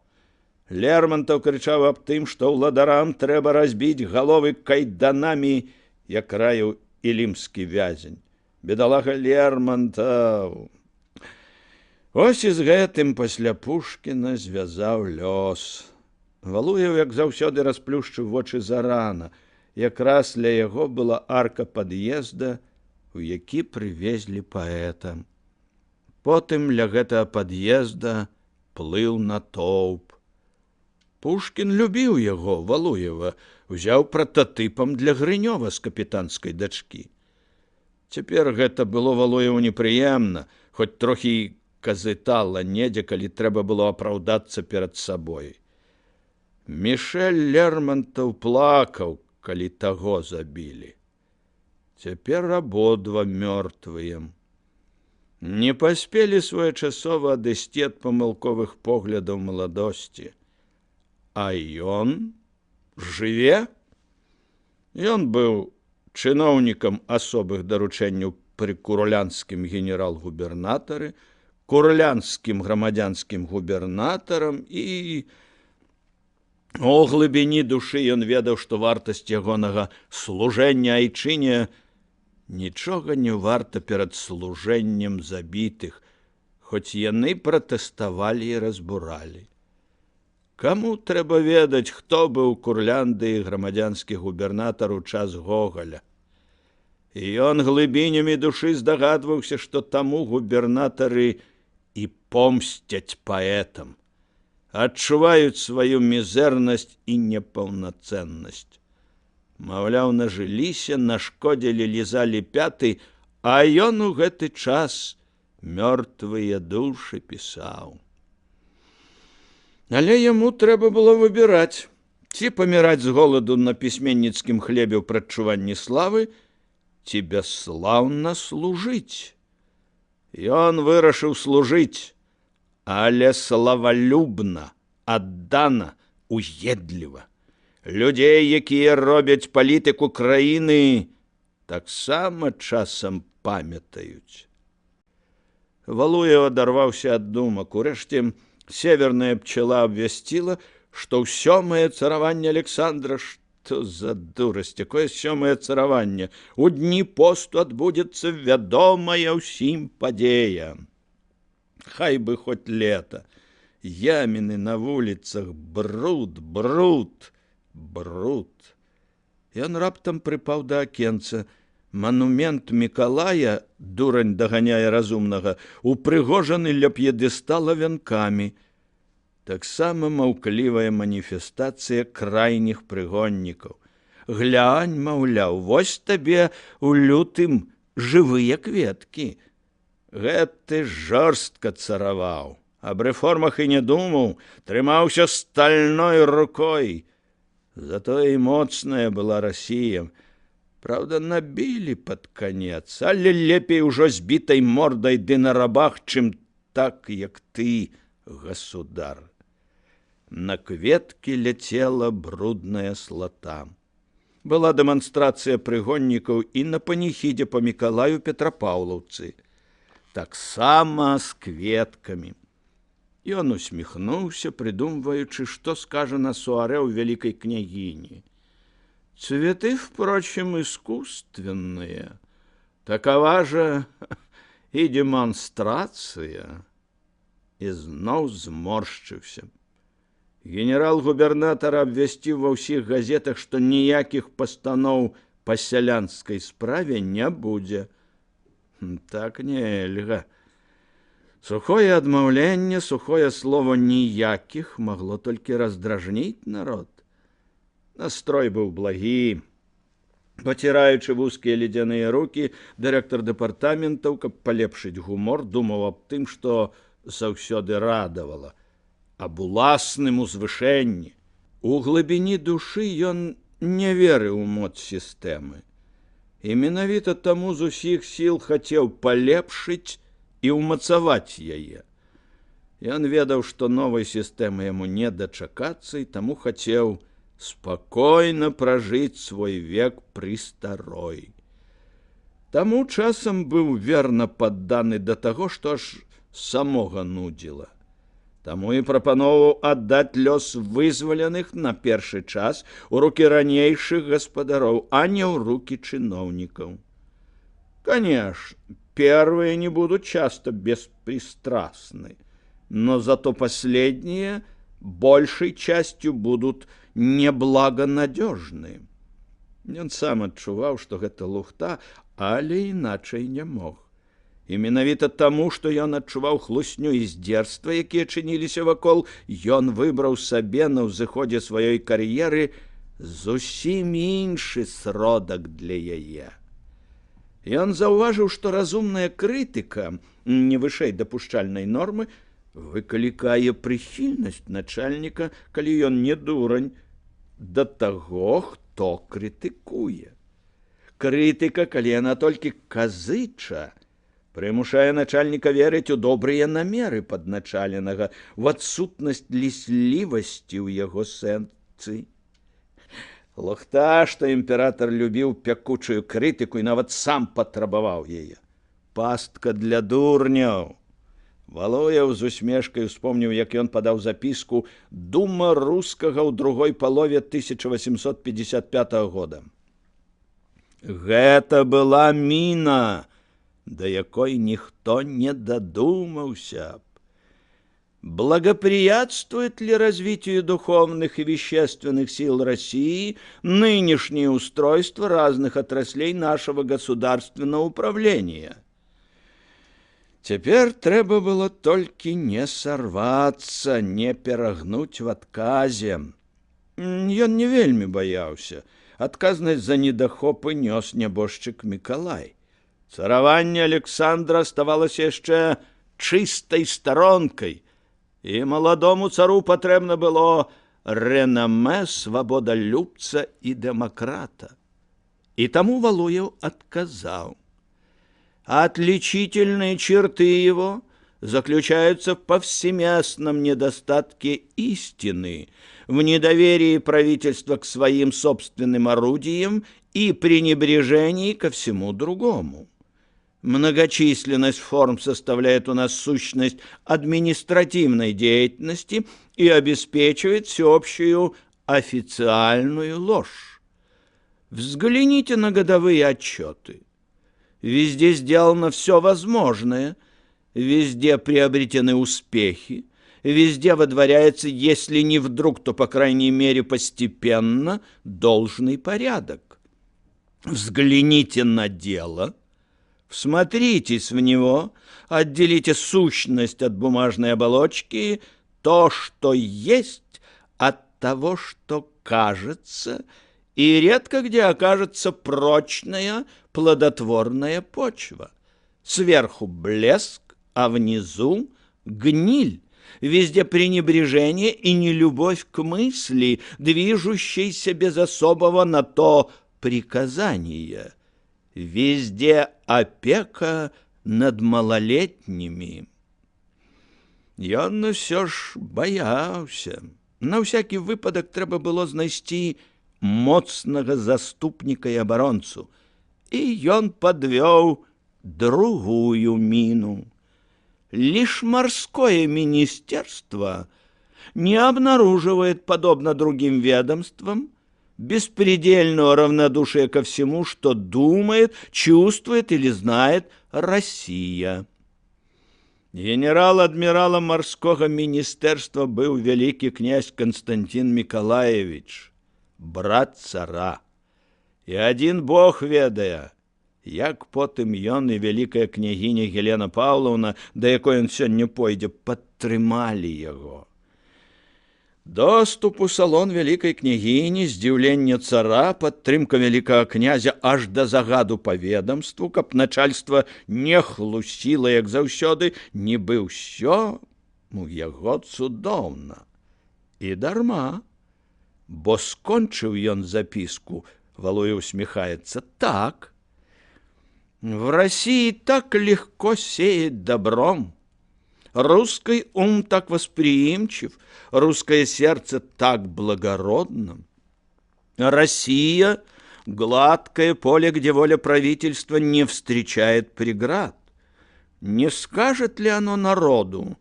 Лермантаў крычаў аб тым, што ўладарам трэба разбіць галовы кайданамі, як раіў ілімскі вязень. Бедалага Лермантаў. Ось і з гэтым пасля Пушкіна звязаў лёс. Валуеў, як заўсёды, расплюшчыў вочы зарана. Якраз ля яго была арка пад'езда, у які прывезлі паэта. Потым ля гэтага пад'езда плыў натоўп. Пушкін любіў яго, Валуева, узяў прататыпам для Грынёва з капітанскай дачкі. Цяпер гэта было Валуеву непрыемна, хоць трохі казытала недзе, калі трэба было апраўдацца перад сабой. Мішэль Лермантаў плакаў, калі таго забілі. Цяпер абодва мёртвыя. Не паспелі своечасова адысці ад памылковых поглядаў маладосці. А ён жыве? Ён быў чыноўнікам асобых даручэнняў пры курлянскім генерал-губернатары, курлянскім грамадзянскім губернатарам і у глыбіні душы ён ведаў, што вартасць ягонага служэння айчыне нічога не варта перад служэннем забітых, хоць яны пратэставалі і разбуралі. Каму трэба ведаць, хто быў Курляндыі грамадзянскі губернатар у час Гогаля? І ён глыбінямі душы здагадваўся, што таму губернатары і помсцяць паэтам, адчуваюць сваю мізэрнасць і непаўнацэннасць. Маўляў, нажыліся, нашкодзілі, лізалі пяты, а ён у гэты час мёртвыя душы пісаў. Але яму трэба было выбіраць, ці паміраць з голаду на пісьменніцкім хлебе ў прадчуванні славы, ці бясслаўна служыць. Ён вырашыў служыць, але славалюбна, аддана, уедліва. Людзей, якія робяць палітыку краіны, таксама часам памятаюць. Валуеў адарваўся ад думак. Урэшце, северная пчела абвясціла, што ў сёмае цараванне Александра, што за дурасць, якое сёмае цараванне, у дні посту адбудзецца вядомая ўсім падзея. Хай бы хоць лета, яміны на вуліцах, бруд, бруд, бруд. Ён раптам прыпаў да акенца. Манумент Мікалая, дурань даганяе разумнага, упрыгожаны ля п'едэстала вянкамі. Таксама маўклівая маніфестацыя крайніх прыгоннікаў. Глянь, маўляў, вось табе у лютым жывыя кветкі. Гэты жорстка цараваў, аб рэформах і не думаў, трымаўся стальной рукой. Затое і моцная была Расія. Правда, набілі пад канец, але лепей ужо збітай мордай ды на рабах, чым так, як ты, государ. На кветкі ляцела брудная слата. Была дэманстрацыя прыгоннікаў і на паніхідзе па Мікалаю Петрапаўлаўцы. Таксама з кветкамі. Ён усміхнуўся, придумваючы, што скажа на суарэ ў вялікай княгіні. Цветы, впрочем, искусственные. Такова же и демонстрация. И зноў зморшчыўся. Генерал-губернатар абвясціў ва ўсіх газетах, што ніякіх пастаноў па сялянскай справе не будзе. Так нельга. Сухое адмаўленне, сухое слово «ніякіх» магло толькі раздражніць народ. Настрой быў благі. Паціраючы вузкія ледзяныя рукі, дырэктар дэпартаментаў, каб палепшыць гумор, думаў аб тым, што заўсёды радавала, аб уласным узвышэнні. У глыбіні душы ён не верыў у моц сістэмы. І менавіта таму з усіх сіл хацеў палепшыць і ўмацаваць яе. Ён ведаў, што новай сістэмы яму не дачакацца, і таму хацеў спакойна пражыць свой век пры старой. Таму часам быў верна падданы да таго, што аж самога нудзіла. Таму і прапановаў аддаць лёс вызваленых на першы час у рукі ранейшых гаспадароў, а не ў рукі чыноўнікаў. Конечно, первые не будут часто беспристрастны, но зато последние большей частью будут неблагонадежны. Ён сам адчуваў, што гэта лухта, але іначай не мог. І менавіта таму, што ён адчуваў хлусню і здзерства, якія чыніліся вакол, ён выбраў сабе на ўзыходзе сваёй кар'еры зусім іншы сродак для яе. Ён заўважыў, што разумная крытыка, не вышэй дапушчальнай нормы, выклікае прыхільнасць начальніка, калі ён не дурань, да таго, хто крытыкуе. Крытыка, калі яна толькі казыча, прымушае начальніка верыць у добрыя намеры падначаленага, в адсутнасць ліслівасці ў яго сэнцы. Лухта, што імператар любіў пякучую крытыку і нават сам патрабаваў яе. Пастка для дурняў. Валуеў з усмешкай успомніў, як ён падаў запіску «Дума рускага» ў другой палове 1855 года. Гэта была міна, да якой ніхто не додумаўся б. Благоприятствует ли развитию духовных и вещественных сил России нынешнее устройство разных отраслей нашего государственного управления? Цяпер трэба было толькі не сарвацца, не перагнуць в адказе. Ён не вельмі баяўся. Адказнасць за недахопы нёс нябожчык Мікалай. Цараванне Александра оставалася яшчэ чыстай старонкай, і маладому цару патрэбна было рэнамэ свабодалюбца і дэмакрата. І таму Валуеў адказаў. Отличительные черты его заключаются в повсеместном недостатке истины, в недоверии правительства к своим собственным орудиям и пренебрежении ко всему другому. Многочисленность форм составляет у нас сущность административной деятельности и обеспечивает всеобщую официальную ложь. Взгляните на годовые отчеты. Везде сделано все возможное, везде приобретены успехи, везде водворяется, если не вдруг, то, по крайней мере, постепенно должный порядок. Взгляните на дело, всмотритесь в него, отделите сущность от бумажной оболочки, то, что есть, от того, что кажется, и редко где окажется прочная, плодотворная почва. Сверху блеск, а внизу гниль. Везде пренебрежение и нелюбовь к мысли, движущейся без особого на то приказания. Везде опека над малолетними. Ён усё ж баяўся. На всякі выпадак трэба было знайсці моцнага заступніка і абаронцу. И ён подвёў другую мину. Лишь морское министерство не обнаруживает, подобно другим ведомствам, беспредельного равнодушия ко всему, что думает, чувствует или знает Россия. Генерал-адмиралом морского министерства был великий князь Константин Миколаевич, брат цара. І один Бог ведае, як потым ён і вялікая княгіня Гелена Паўлаўна, да якой ён сёння пойдзе, падтрымалі яго. Доступ у салон вялікай княгіні, здзіўленне цара, падтрымка вялікага князя аж да загаду па ведамству, каб начальства не хлусіла, як заўсёды, нібы ўсё у яго цудоўна. І дарма, бо скончыў ён запіску, Валуеў усмехается, так. В России так легко сеять добром. Русский ум так восприимчив, русское сердце так благородно. Россия — гладкое поле, где воля правительства не встречает преград. Не скажет ли оно народу,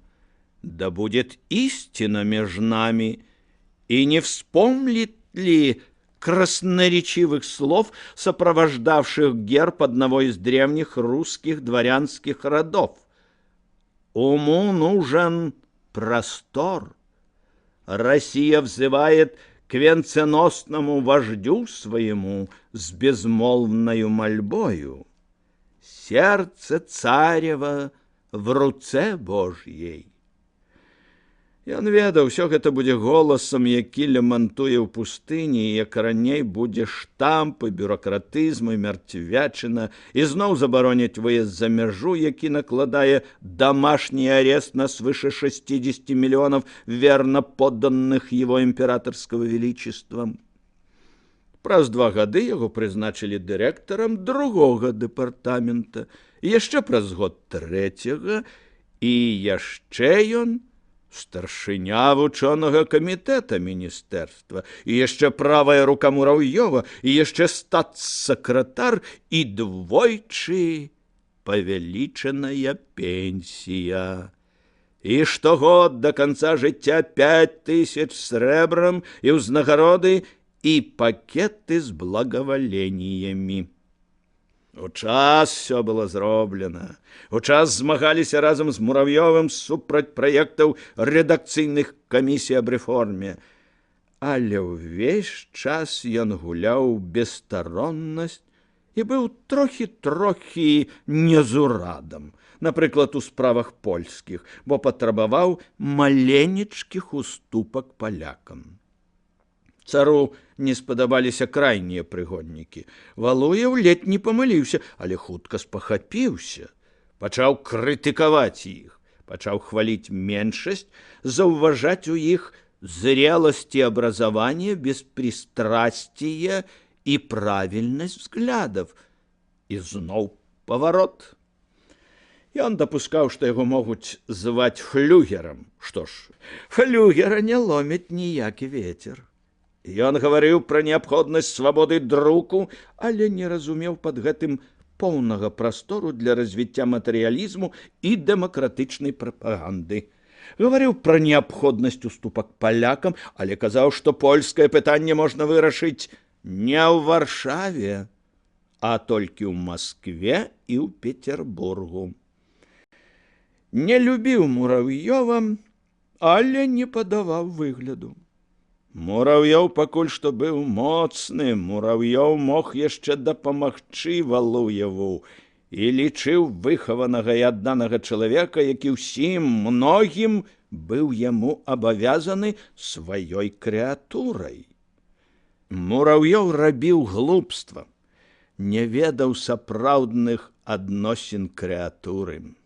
да будет истина между нами, и не вспомнит ли красноречивых слов, сопровождавших герб одного из древних русских дворянских родов? Уму нужен простор. Россия взывает к венценосному вождю своему с безмолвною мольбою. Сердце царева в руце Божьей. Ён ведаў, усё гэта будзе голасам, які лямантуе ў пустыні, і як раней будзе штампы, бюракратызм і мярцвячына, і зноў забароняць выезд за мяжу, які накладае домашний арест на свыше 60 миллионов верно подданных его императорского величества. Праз 2 гады яго прызначылі дырэктарам другога дэпартамента, яшчэ праз год 3-го, і яшчэ ён старшыня вучонага камітэта міністэрства, і яшчэ правая рука Мурав'ёва, і яшчэ статс-сакратар, і двойчы павялічаная пенсія. І штогод до конца жыцця 5000 срэбрам і ўзнагароды, і пакеты з благаваленнямі. У час все было зроблена. У час змагаліся разам з Мурав'ёвым супраць праектаў рэдакцыйных камісій аб рэформе. Але ўвесь час ён гуляў бесстароннасць і быў трохі незурадам, напрыклад, у справах польскіх, бо патрабаваў маленечкіх уступак палякам. Цару не спадабаліся крайнія прыгоднікі. Валуеў ледзь не памыліўся, але хутка спахапіўся. Пачаў крытыкаваць іх, пачаў хваліць меншасць, заўважаць у іх зрелость и образование, беспристрастие и правильность взглядов. И зноў поворот. И он допускал, что его могут звать флюгером. Что ж, флюгера не ломит ніякі ветер. И он говорил про необходность свободы друку, але не разумеў под гэтым поўнага простору для развіцця матэрыялізму и демократычнай прапаганды. Говорил про необходность уступок полякам, але казаў, что польское пытанне можно вырашыць не ў Варшаве, а толькі ў Москве и ў Петербургу. Не любіў Мурав'ёва, але не падаваў выгляду. Мурав'ёў пакуль што быў моцны, Мурав'ёў мог яшчэ дапамагчы Валуеву і лічыў выхаванага і адданага чалавека, які ўсім многім быў яму абавязаны сваёй крэатурай. Мурав'ёў рабіў глупства, не ведаў сапраўдных адносін крэатуры.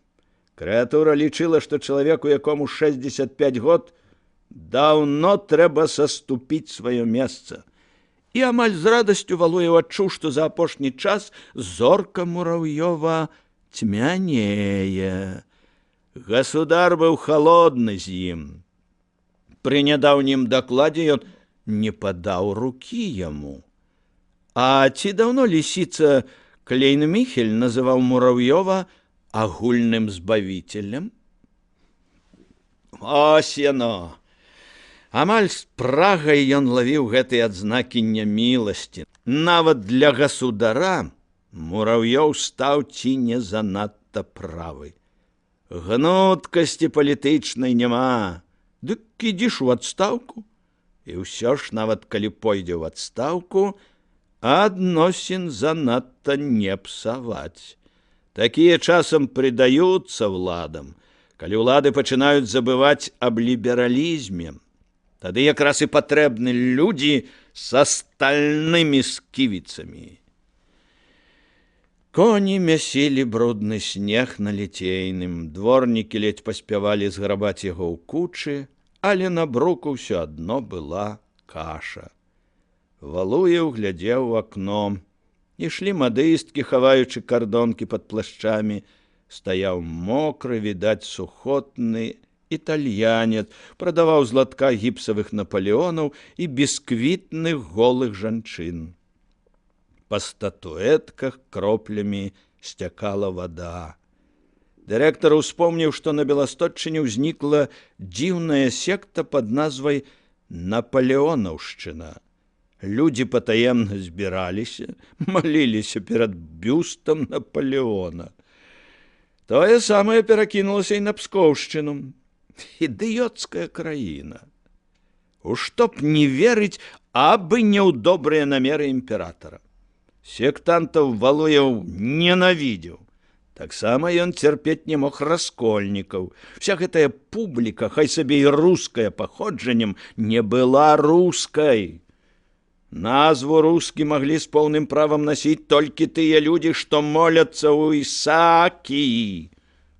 Крэатура лічыла, што чалавеку, якому 65 год, даўно трэба саступіць сваё месца. І амаль з радасцю Валуеў адчуў, што за апошні час зорка Мурав'ёва цьмянее. Гасудар быў халодны з ім. Пры нядаўнім дакладзе ён не падаў рукі яму. А ці даўно лісіца Клейн-Міхель называў Мурав'ёва агульным збавителем? Ось яно! Амаль з прагай ён лавіў гэтыя адзнакі няміласці. Нават для гасудара Мурав'ёў стаў ці не занадта правы. Гнуткасці палітычнай няма. Дык ідзіш у адстаўку. І ўсё ж, нават калі пойдзе ў адстаўку, адносін занадта не псаваць. Такія часам прыдаюцца ўладам, калі ўлады пачынаюць забываць аб лібералізме. Тады якраз і патрэбны людзі са стальнымі сківіцамі. Коні мясілі брудны снег на Ліцейным, дворнікі ледзь паспявалі зграбаць яго ў кучы, але на бруку ўсё адно была каша. Валуеў глядзеў у акно. Ішлі мадысткі, хаваючы кардонкі пад плашчамі. Стаяў мокры, відаць, сухотны італьянец, прадаваў з латка гіпсавых Наполеонаў і бісквітных голых жанчын. Па статуэтках кроплямі сцякала вада. Дырэктар успомніў, што на Беластотчыне ўзнікла дзіўная секта пад назвай Наполеонаўшчына. Людзі патаемна збіраліся, маліліся перад бюстам Наполеона. Тое самае перакінулася і на Пскоўшчыну. Ідыёцкая краіна. у што б не верыць, абы не ў добрыя намеры імператара. Сектантаў Валуеў ненавідзеў. Таксама ён цярпець не мог раскольнікаў. Вся гэтая публіка, хай сабе і руская паходжаннем, не была рускай. Назву рускі маглі з поўным правам насіць толькі тыя людзі, што моляцца ў Ісаакіі,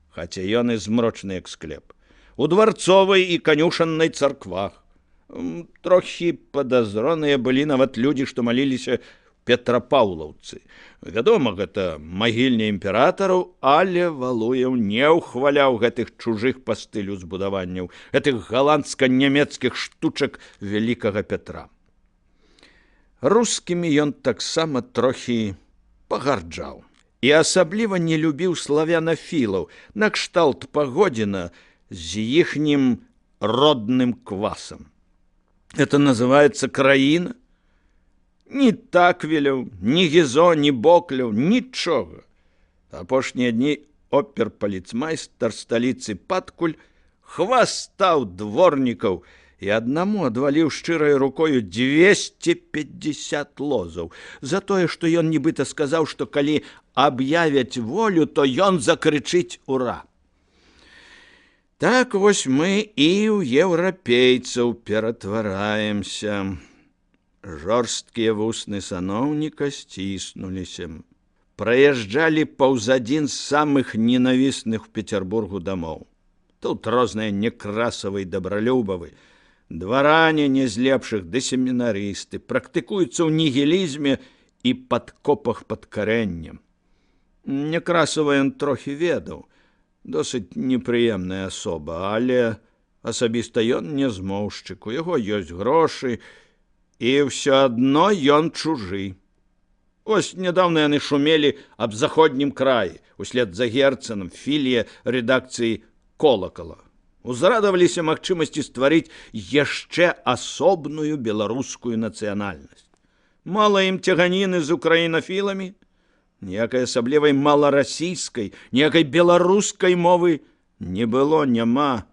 хаця ён і змрочны як склеп, у дварцовай і канюшаннай царквах. Трохі падазроныя былі нават людзі, што маліліся Петрапаўлаўцы. Вядома, гэта магільня імператараў, але Валуеў не ўхваляў гэтых чужых па стылю збудаванняў, гэтых галандска-нямецкіх штучак вялікага Петра. Рускімі ён таксама трохі пагарджаў. І асабліва не любіў славянафілаў, накшталт Пагодзіна з іхнім родным квасам. Это называется краіна? Ні Таквеляў, ні Гізо, ні Бокляў, нічога. Апошнія дні опер-паліцмайстар сталіцы Паткуль хвастаў дворнікаў і аднаму адваліў шчырай рукою 250 лозаў за тое, што ён нібыта сказаў, што калі аб'явяць волю, то ён закрычыць «Ура!». Так вось мы і ў еўрапейцаў ператвараемся. Жорсткія вусны саноўніка сціснуліся. Праязджалі паўз адзін з самых ненавісных у Петербургу дамоў. Тут розныя Некрасавы і Дабралюбавы, дваране не з лепшых ды семінарысты, практыкуюцца ў нігілізме і падкопах пад карэннем. Некрасава ён трохі ведаў, досыць непрыемная асоба, але асабіста ён не змоўшчык, у яго ёсць грошы, і ўсё адно ён чужы. Ось нядаўна яны шумелі аб заходнім краі, услед за Герценам, філія рэдакцыі «Колакала». Узрадаваліся магчымасці стварыць яшчэ асобную беларускую нацыянальнасць. Мала ім цяганіны з украінафіламі, ніякай асаблівай маларасійскай, ніякай беларускай мовы не было, няма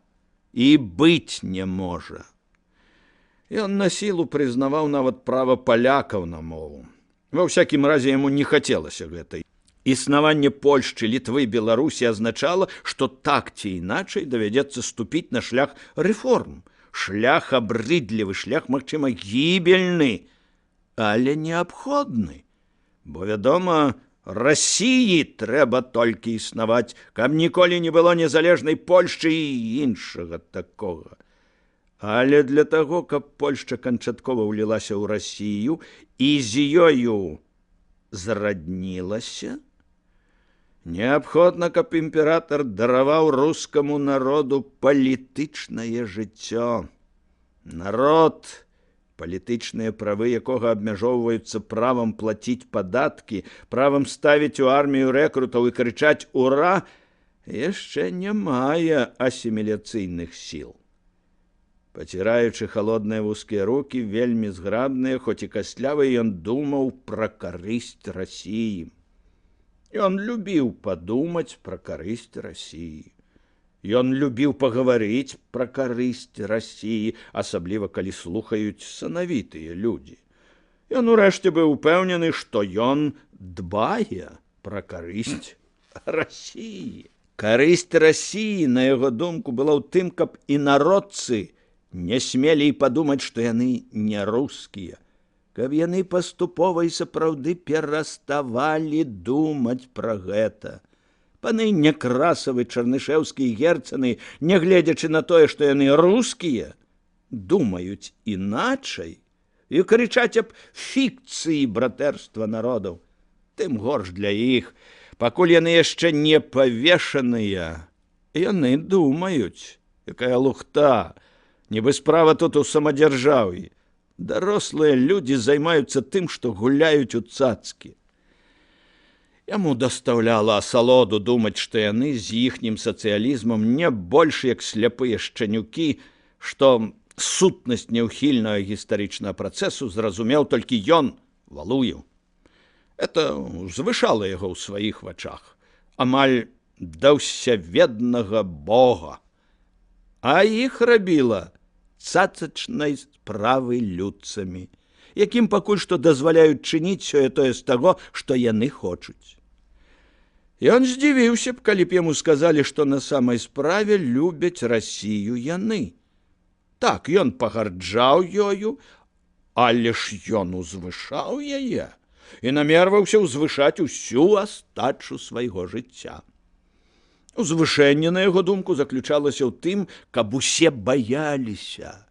і быць не можа. Ён на сілу прызнаваў нават права палякаў на мову. Ва ўсякім разе яму не хацелася гэтай. Існаванне Польшчы, Літвы, Беларусі азначала, што так ці іначай давядзецца ступіць на шлях рэформ. Шлях абрыдлівы, шлях, магчыма, гібельны, але неабходны. Бо, вядома, Расіі трэба толькі існаваць, каб ніколі не было незалежнай Польшчы і іншага такога. Але для таго, каб Польшча канчаткова ўлілася ў Расію і з ёю зраднілася, неабходна, каб імператар дараваў рускаму народу палітычнае жыццё. Народ, палітычныя правы якога абмяжоўваюцца правам плаціць падаткі, правам ставіць у армію рэкрутаў і крычаць «Ура!», яшчэ не мае асіміляцыйных сіл. Паціраючы халодныя вузкія рукі, вельмі зграбныя, хоць і кастлявы, ён думаў пра карысць Расіі. Ён любіў падумаць пра карысць Расіі. Ён любіў пагаварыць пра карысць Расіі, асабліва калі слухаюць санавітыя людзі. Ён урэшце быў упэўнены, што ён дбае пра карысць Расіі. Карысць Расіі, на яго думку, была ў тым, каб інародцы не смелі і падумаць, што яны не рускія, каб яны паступова і сапраўды пераставалі думаць пра гэта. Паны Некрасавы, Чарнышэўскі і Герцены, нягледзячы на тое, што яны рускія, думаюць іначай і крычаць аб фікцыі братэрства народаў. Тым горш для іх, пакуль яны яшчэ не павешаныя, яны думаюць, якая лухта, нібы справа тут у самадзяржаўі. Дарослыя людзі займаюцца тым, што гуляюць у цацкі. Яму дастаўляла асалоду думаць, што яны з іхнім сацыялізмам не больш як сляпыя шчанюкі, што сутнасць няўхільнага гістарычнага працэсу зразумеў толькі ён, Валуеў. Это узвышала яго ў сваіх вачах, амаль да ўсяведнага Бога. А іх рабіла цацачнай справы людцамі, якім пакуль што дазваляюць чыніць сёе-тое з таго, што яны хочуць. Ён здзівіўся б, калі б яму сказалі, што на самай справе любяць Расію яны. Так, ён пагарджаў ёю, але ж ён узвышаў яе і намерваўся ўзвышаць усю астачу свайго жыцця. Узвышэнне, на яго думку, заключалася ў тым, каб усе баяліся.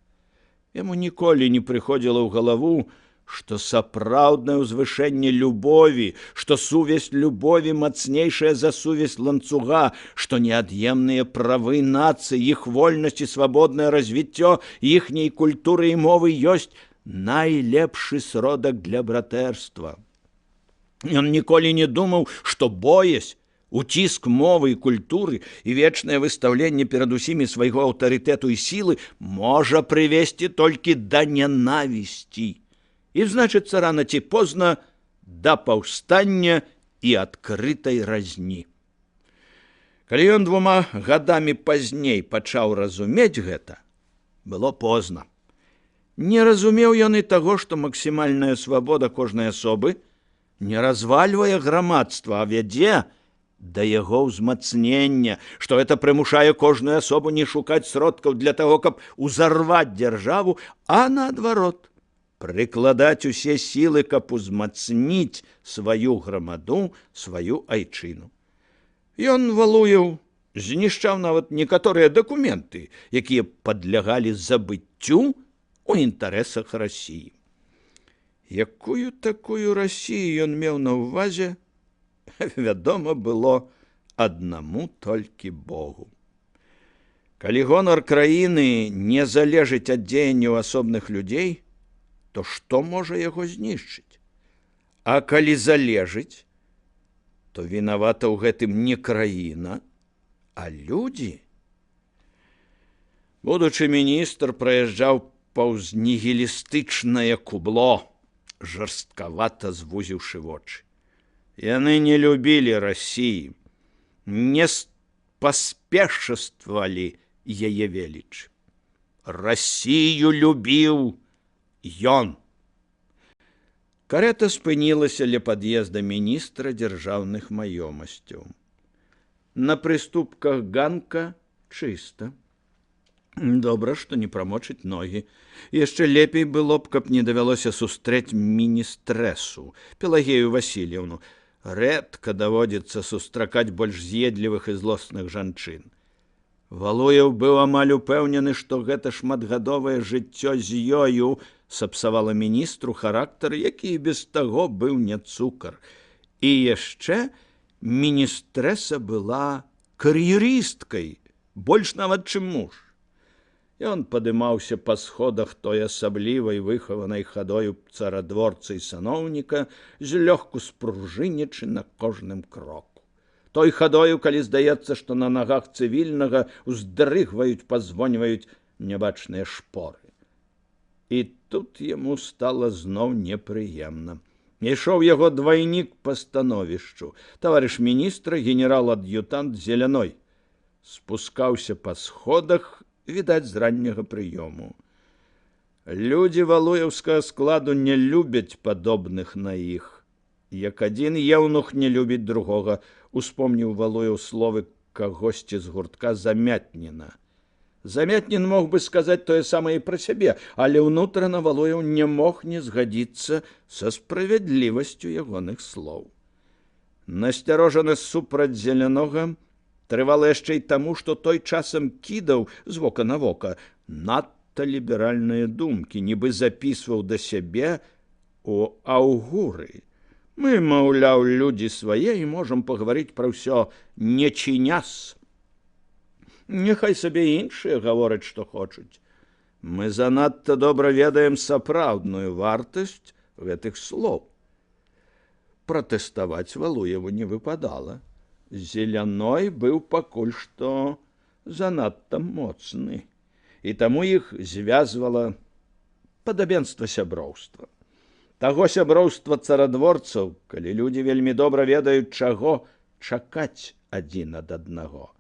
Яму ніколі не прыходзіла ў галаву, што сапраўднае ўзвышэнне любові, што сувязь любові мацнейшая за сувязь ланцуга, што неад'емныя правы нацыі, іх вольнасць і свабоднае развіццё іхняй культуры і мовы ёсць найлепшы сродак для братэрства. Ён ніколі не думаў, што боязь, уціск мовы і культуры і вечнае выстаўленне перад усімі свайго аўтарытэту і сілы можа прывесці толькі да нянавісці. І, значыцца, рана ці позна да паўстання і адкрытай разні. Калі ён 2 гадамі пазней пачаў разумець гэта, было позна. Не разумеў ён і таго, што максімальная свабода кожнай асобы не развальвае грамадства, а вядзе да яго ўзмацнення, што гэта прымушае кожную асобу не шукаць сродкаў для таго, каб узарваць дзяржаву, а наадварот, прыкладаць усе сілы, каб узмацніць сваю грамаду, сваю айчыну. Ён, Валуеў, знішчаў нават некаторыя дакументы, якія падлягалі забыццю у інтарэсах Расіі. Якую такую Расію ён меў на ўвазе, вядома было аднаму толькі Богу. Калі гонар краіны не залежыць ад дзеянняў асобных людзей, то што можа яго знішчыць? А калі залежыць, то вінавата ў гэтым не краіна, а людзі. Будучы міністр праязджаў паўз нігілістычнае кубло, жорсткавата звузіўшы вочы. Яны не любілі Расіі, не паспешствавалі яе веліч. Расію любіў ён. Карета спынілася ля пад'езда міністра дзяржаўных маёмасцяў. На прыступках ганка чыста. Добра, што не прамочыць ногі. Яшчэ лепей было б, каб не давялося сустрэць міністрэсу, Пелагею Васильевну. Рэдка даводзіцца сустракаць больш з'едлівых і злосных жанчын. Валуеў быў амаль упэўнены, што гэта шматгадовае жыццё з ёю сапсавала міністру характар, які без таго быў не цукар. І яшчэ міністрэса была кар'ерісткай, больш нават, чым муж. Ён падымаўся па сходах той асаблівай выхаванай хадою царадворца і саноўніка, злёгку спружынячы на кожным кроку. Той хадою, калі здаецца, што на нагах цывільнага уздрыгваюць, пазвоньваюць нябачныя шпоры. І тут яму стала зноў непрыемна. Ішоў яго двайнік па становішчу, таварыш міністра, генерал-ад'ютант Зеляной. Спускаўся па сходах, відаць, з ранняга прыёму. Людзі валуеўскага складу не любяць падобных на іх. Як адзін еўнух не любіць другога, успомніў Валуеў словы кагосьці з гуртка Замятніна. Замятнін мог бы сказаць тое самае пра сябе, але ўнутрана Валуеў не мог не згадзіцца са справядлівасцю ягоных слоў. Насцярожанасць супраць Зелянога трывала яшчэ і таму, што той часам кідаў з вока на вока надта ліберальныя думкі, нібы запісваў да сябе у аўгуры. Мы, маўляў, людзі свае і можам пагаварыць пра ўсё, не чыняс. Няхай сабе іншыя гавораць, што хочуць. Мы занадта добра ведаем сапраўдную вартасць гэтых слоў. Пратэставаць Валуеву не выпадала. Зеляной быў пакуль што занадта моцны, і таму іх звязвала падабенства сяброўства. Таго сяброўства царадворцаў, калі людзі вельмі добра ведаюць, чаго чакаць адзін ад аднаго.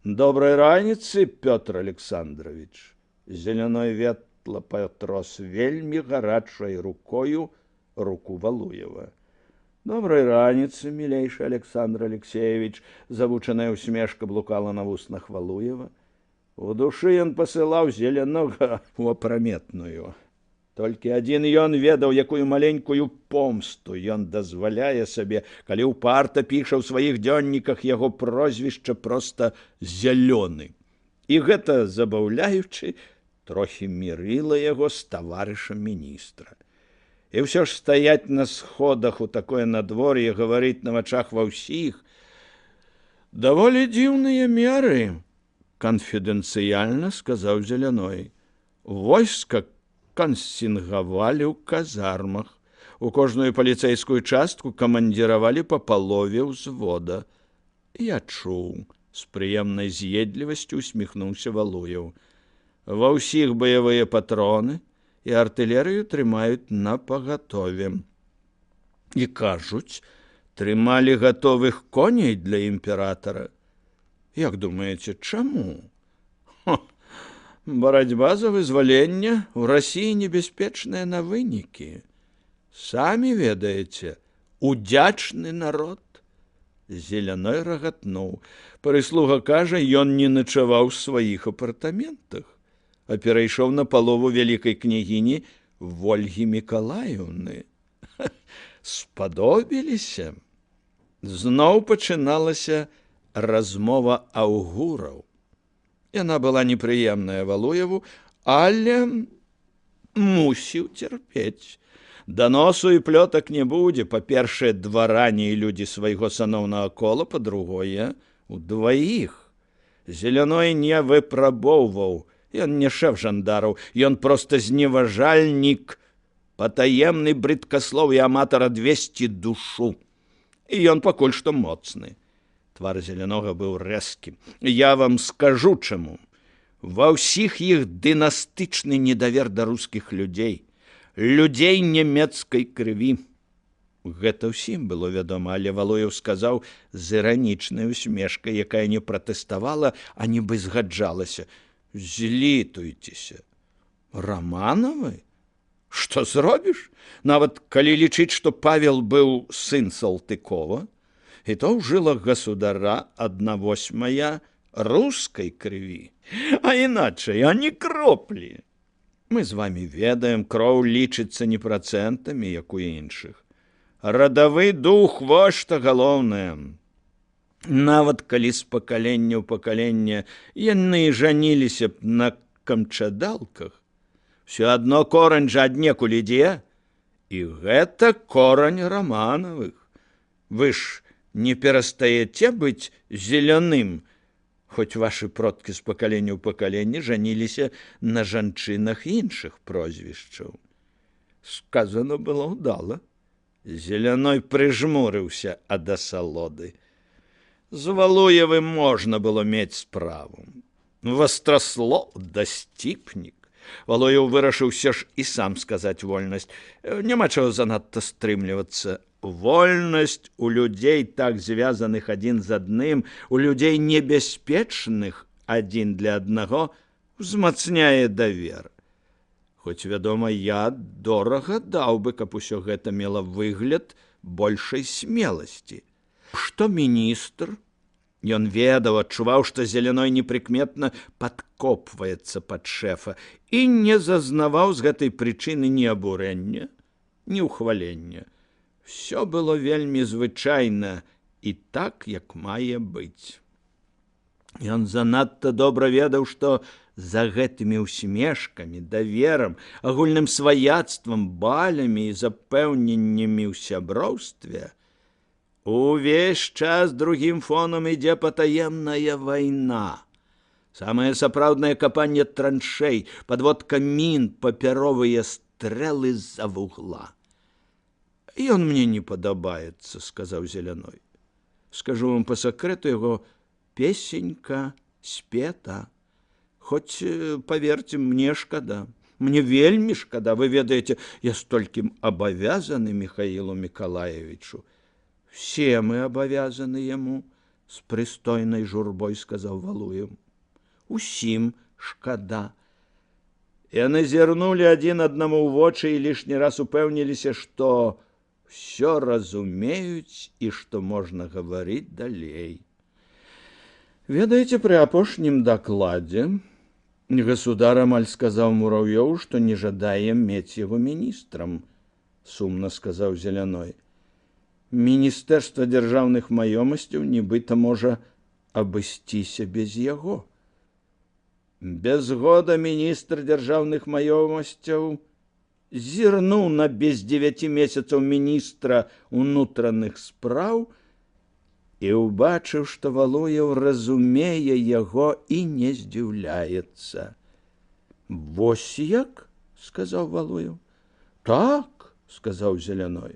Добрай раніцы, Пётр Александрович. Зеляной ветла патрос вельмі гарачай рукою руку Валуева. «Доброй раніцы, милейший Александр Алексеевич!» Завучаная усмешка блукала на вуснах Валуева. У душы ён пасылаў Зелянога у апраметную. Толькі адзін ён ведаў, якую маленькую помсту ён дазваляе сабе, калі ўпарта піша ў сваіх дзённіках яго прозвішча проста «Зялёны». І гэта, забаўляючы, трохі мірыла яго з таварышам міністра. І ўсё ж стаяць на сходах у такое надвор'е, гаварыць на вачах ва ўсіх. «Даволі дзіўныя меры», — канфідэнцыяльна сказаў Зеляной. «Войска кансінгавалі ў казармах. У кожную паліцэйскую частку камандзіравалі па палове ўзвода». «Я чуў», — з прыемнай з'едлівасцю усміхнуўся Валуеў. «Ва ўсіх баявыя патроны і артылерыю трымаюць напагатове. І кажуць, трымалі гатовых коней для імператара. Як думаеце, чаму? Барацьба за вызваленне ў Расіі небяспечная на вынікі. Самі ведаеце, удзячны народ». Зеляной рагатнуў. Прыслуга кажа, ён не начаваў у сваіх апартаментах, а перайшоў на палову вялікай княгіні Вольгі Мікалаіўны. Спадобіліся. Зноў пачыналася размова аўгураў. Яна была непрыемная Валуеву, але мусіў цярпець. Даносу і плётак не будзе. Па-першае, дваране і людзі свайго саноўнага кола, па-другое, удваіх. Зеляной не выпрабоўваў. Ён не шэф жандараў, ён проста зневажальнік, патаемны брыдкаслоў і аматар адвесці душу. І ён пакуль што моцны. Твар Зелянога быў рэзкім. Я вам скажу чаму. Ва ўсіх іх дынастычны недавер да рускіх людзей, людзей нямецкай крыві. Гэта ўсім было вядома, але Валуеў сказаў з іранічнай усмешкай, якая не пратэставала, а нібы згаджалася. «Злітуйцеся. Романовы? Што зробіш? Нават калі лічыць, што Павел быў сын Салтыкова, і то ў жылах государа 1/8 рускай крыві. А іначай, ані кроплі. Мы з вамі ведаем, кроў лічыцца не працэнтамі, як у іншых. Радавы дух, вось што галоўнае. Нават калі з пакалення ў пакаленне яны жаніліся б на камчадалках, все адно корань жа аднекуль ідзе, і гэта корань Романовых. Вы ж не перастаеце быць Зеляным, хоць вашы продкі з пакалення ў пакаленне жаніліся на жанчынах іншых прозвішчаў. Сказано было ўдала. Зеляной прыжмурыўся ад асалоды. З Валуевым можна было мець справу. Вастраслоў, дасціпнік. Валуеў вырашыў ўсё ж і сам сказаць вольнасць. Няма чаго занадта стрымлівацца. Вольнасць у людзей, так звязаных адзін з адным, у людзей небяспечных адзін для аднаго, узмацняе давер. Хоць, вядома, я дорага даў бы, каб усё гэта мела выгляд большай смеласці. Што міністр? Ён ведаў, адчуваў, што Зеляной непрыкметна падкопваецца пад шэфа і не зазнаваў з гэтай прычыны ні абурэння, ні ўхвалення. Всё было вельмі звычайна і так, як мае быць. Ён занадта добра ведаў, што за гэтымі усмешкамі, даверам, агульным сваяцтвам, балямі і запэўненнямі ў сяброўстве увесь час другім фонам ідзе патаемная вайна. Самае сапраўднае капанне траншэй, падводка мін, папяровыя стрэлы з-за вугла. «Ён мне не падабаецца», — сказаў Зеляной. «Скажу вам па сакрэту, яго песенька спета. Хоць, паверце, мне шкада. Мне вельмі шкада. Вы ведаеце, я столькім абавязаны Михаилу Миколаевичу». «Все мы абавязаны яму», — з прыстойнай журбой сказаў Валуеў. «Усім шкада. Яны зірнулі адзін аднаму ў вочы і лішні раз упэўніліся, што ўсё разумеюць і што можна гаварыць далей. Ведаеце, пры апошнім дакладзе государ амаль сказаў Мурав'ёву, што не жадае мець яго міністрам, сумна сказаў Зеляной. Міністэрства дзяржаўных маёмасцяў нібыта можа абысціся без яго. Без года міністр дзяржаўных маёмасцяў зірнуў на без 9 месяцаў міністра ўнутраных спраў і ўбачыў, што Валуеў разумее яго і не здзіўляецца. «Вось як?» – сказаў Валуеў. «Так», – сказаў Зеляной.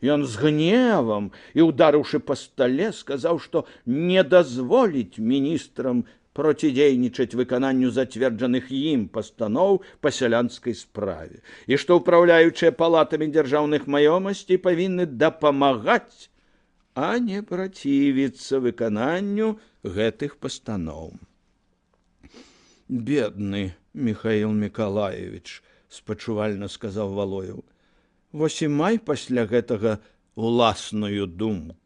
Ён з гневам і, ударыўшы па стале, сказаў, што не дазволіць міністрам процідзейнічаць выкананню зацверджаных ім пастаноў па сялянскай справе і што ўпраўляючыя палатамі дзяржаўных маёмасцей павінны дапамагаць, а не працівіцца выкананню гэтых пастаноў. «Бедны Михаил Миколаевич», – спачувальна сказаў Валуеў. «Вось і май пасля гэтага уласную думку».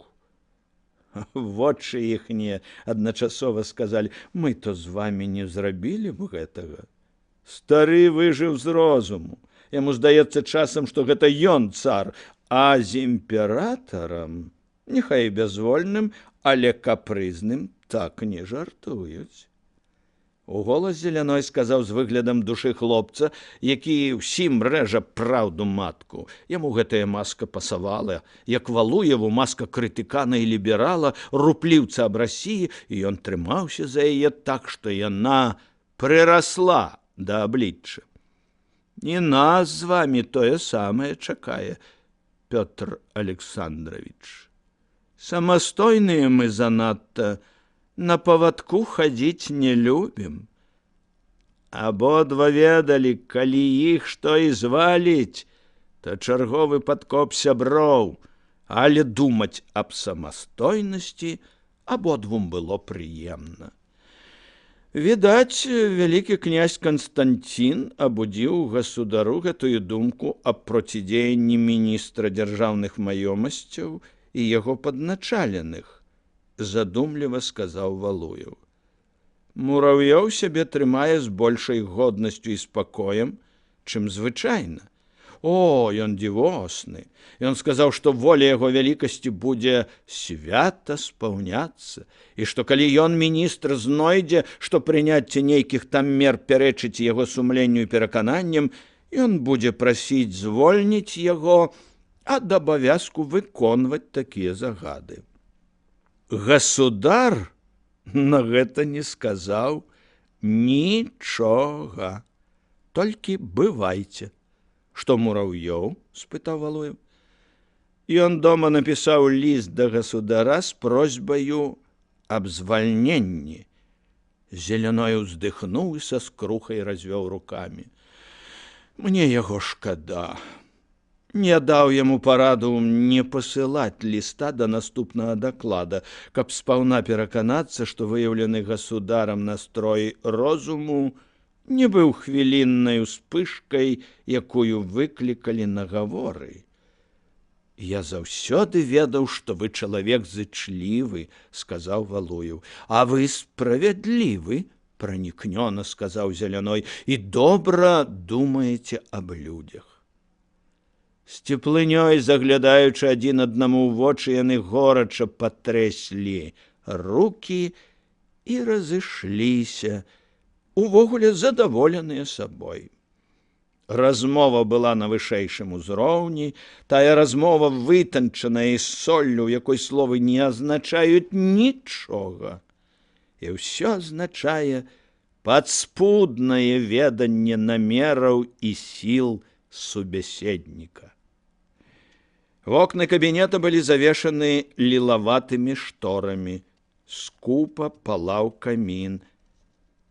Вочы іхнія адначасова сказалі: «Мы то з вамі не зрабілі б гэтага». Стары выжыў з розуму. Яму здаецца часам, што гэта ён цар, а з імператарам, няхай бязвольным, але капрызным, так не жартуюць. У голас Зеляной сказаў з выглядам душы хлопца, які ўсім рэжа праўду матку. Яму гэтая маска пасавала, як Валуеву маска крытыкана і ліберала, рупліўца аб Расіі, і ён трымаўся за яе так, што яна прырасла да аблічча. І нас з вамі тое самае чакае, Пётр Александрович. Самастойныя мы занадта, на павадку хадзіць не любім. Абодва ведалі, калі іх што і зваліць, то чарговы падкоп сяброў, але думаць аб самастойнасці абодвум было прыемна. Відаць, вялікі князь Канстанцін абудзіў государу гэтую думку аб процідзеянні міністра дзяржаўных маёмасцяў і яго падначаленых, задумліва сказаў Валуеў. Мурав'ёў сябе трымае з большай годнасцю і спакоем, чым звычайна. О, ён дзівосны. Ён сказаў, што воля яго вялікасці будзе свята спаўняцца, і што калі ён, міністр, знойдзе, што прыняцце нейкіх там мер пярэчыць яго сумленню і перакананням, ён будзе прасіць звольніць яго ад абавязку выконваць такія загады. Государ на гэта не сказаў нічога, толькі бывайце. «Што, Мурав'ёў?» – спытаў Валуеў. Ён дома напісаў ліст да государа з просьбаю аб звальненні. Зеляной уздыхнуў і са скрухай развёў рукамі. «Мне яго шкада. Не даў яму параду не пасылаць ліста да наступнага даклада, каб спаўна пераканацца, што выяўлены государам настрой розуму не быў хвіліннай успышкай, якую выклікалі нагаворы. Я заўсёды ведаў, што вы чалавек зычлівы, сказаў Валуеў. А вы справядлівы, пранікнёна сказаў Зеляной, і добра думаеце аб людзях. З цеплынёй, заглядаючы адзін аднаму ў вочы, яны горача патрэслі рукі і разышліся, увогуле задаволеныя сабой. Размова была на вышэйшым узроўні, тая размова вытанчаная і соллю, у якой словы не азначаюць нічога. І ўсё азначае падспуднае веданне намераў і сіл субяседніка. Вокны кабінета былі завешаны лілаватымі шторамі, скупа палаў камін.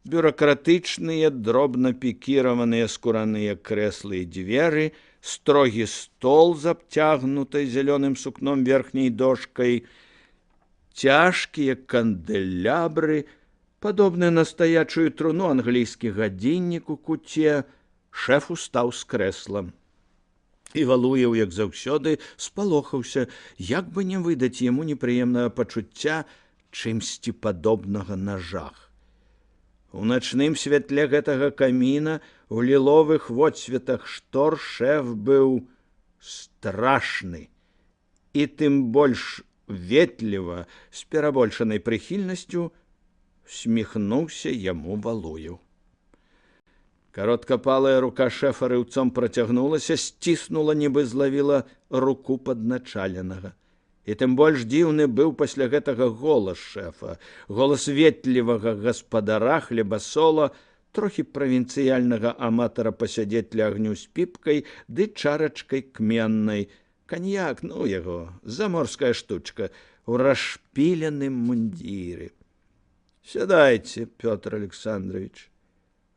Бюракратычныя, дробна пікіраваныя скураныя крэслы і дзверы, строгі стол з абцягнутай зялёным сукном верхняй дошкай, цяжкія кандэлябры, падобны на стаячую труну англійскі гадзіннік у куце, Шэф устаў з крэсла. І Валуеў, як заўсёды, спалохаўся, як бы не выдаць яму непрыемнага пачуцця чымсьці падобнага на жах. У начным святле гэтага каміна, у ліловых водсветах штор, шэф быў страшны. І тым больш ветліва, з перабольшанай прыхільнасцю, сміхнуўся яму Валуеў. Кароткапалая рука шэфа рыўцом працягнулася, сціснула, нібы злавіла руку падначаленага. І тым больш дзіўны быў пасля гэтага голас шэфа, голас ветлівага гаспадара, хлебасола, трохі правінцыяльнага аматара пасядзець ля агню з піпкай ды чарачкай кменнай. Каньяк, ну яго, заморская штучка, у расшпіленым мундзіры. «Сядайце, Пётр Александрович,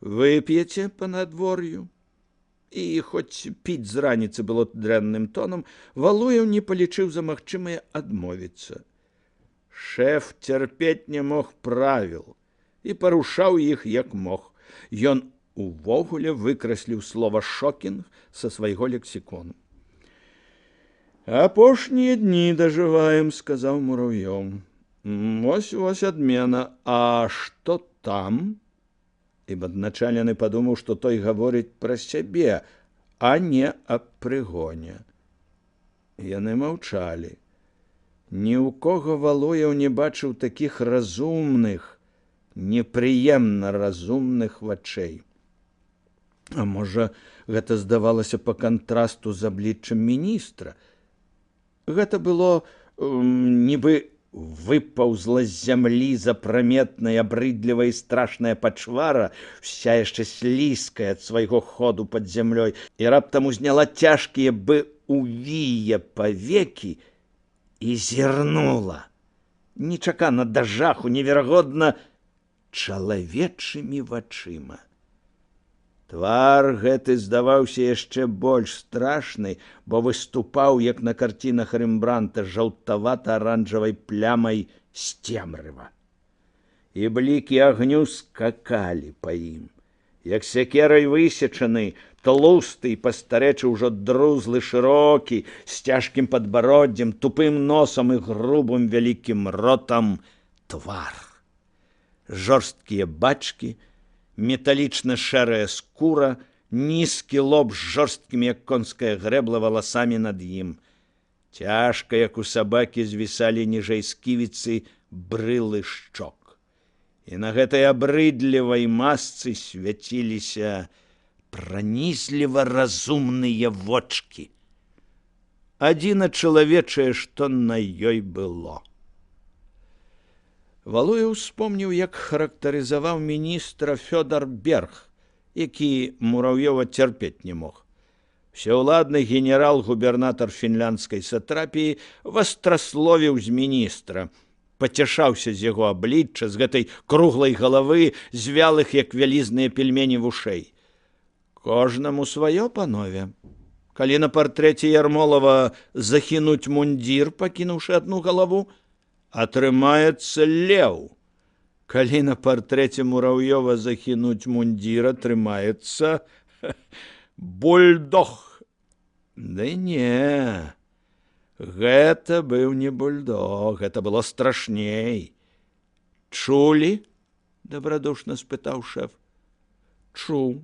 вып'еце па надвор'ю?» І хоць піць з раніцы было дрэнным тоном, Валуеў не палічыў за магчымае адмовіцца. Шэф цярпець не мог правіл і парушаў іх як мог. Ён увогуле выкрасліў слова «шокінг» са свайго лексікону. «Апошнія дні дажываем», — сказаў Мурав'ёў. «Вось адмена. А што там?» І падначалены падумаў, што той гаворыць пра сябе, а не аб прыгоне. Яны маўчалі. Ні ў кога Валуеў не бачыў такіх разумных, непрыемна разумных вачэй. А можа, гэта здавалася па кантрасту з абліччам міністра. Гэта было нібы выпаўзла з зямлі запраметная, абрыдлівая і страшная пачвара, вся яшчэ слізкая ад свайго ходу пад зямлёй, і раптам узняла цяжкія бы увіе павекі і зірнула, нечакана да жаху, неверагодна чалавечымі вачыма. Твар гэты здаваўся яшчэ больш страшны, бо выступаў, як на карцінах Рэмбранта, жаўтавата-аранжавай плямай з цемрыва. І блікі агню скакалі па ім. Як сякерай высечаны, тлусты і пастарэчы ўжо друзлы, шырокі, з цяжкім падбароддзем, тупым носам і грубым вялікім ротам твар. Жорсткія бачкі, металічна-шэрая скура, нізкі лоб з жорсткімі, як конская грэбла, валасамі над ім. Цяжка, як у сабакі, звісалі ніжэй сківіцы брылы шчок. І на гэтай абрыдлівай масцы свяціліся пранізліва разумныя вочкі. Адзіна чалавечае, што на ёй было. Валуеў успомніў, як характарызаваў міністра Фёдар Берг, які Мурав'ёва цярпець не мог. Всеўладны генерал-губернатар фінляндскай сатрапіі вастрасловіў з міністра, пацяшаўся з яго аблічча, з гэтай круглай галавы, з вялых, як вялізныя пельмені вушэй. Кожнаму сваё, панове. Калі на партрэце Ярмолава захінуць мундзір, пакінуўшы адну галаву, атрымаецца леў. Калі на партрэце Мурав'ёва захінуць мундзір, атрымаецца бульдог. Ды не, гэта быў не бульдог, гэта было страшней. Чулі? Дабрадушна спытаў шэф. Чуў,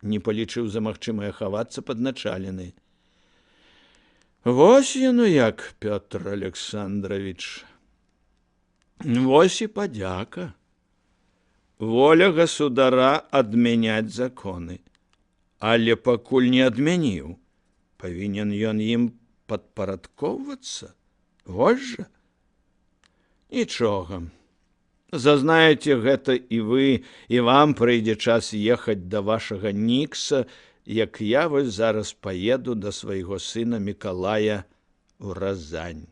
не палічыў за магчымае хавацца падначалены. Вось яно як, Пётр Александрович. Вось і падзяка. Воля государа адмяняць законы. Але пакуль не адмяніў, павінен ён ім падпарадкоўвацца. Вось жа. Нічога. Зазнаеце гэта і вы, і вам прыйдзе час ехаць да вашага Нікса, як я вось зараз паеду да свайго сына Мікалая ў Разань.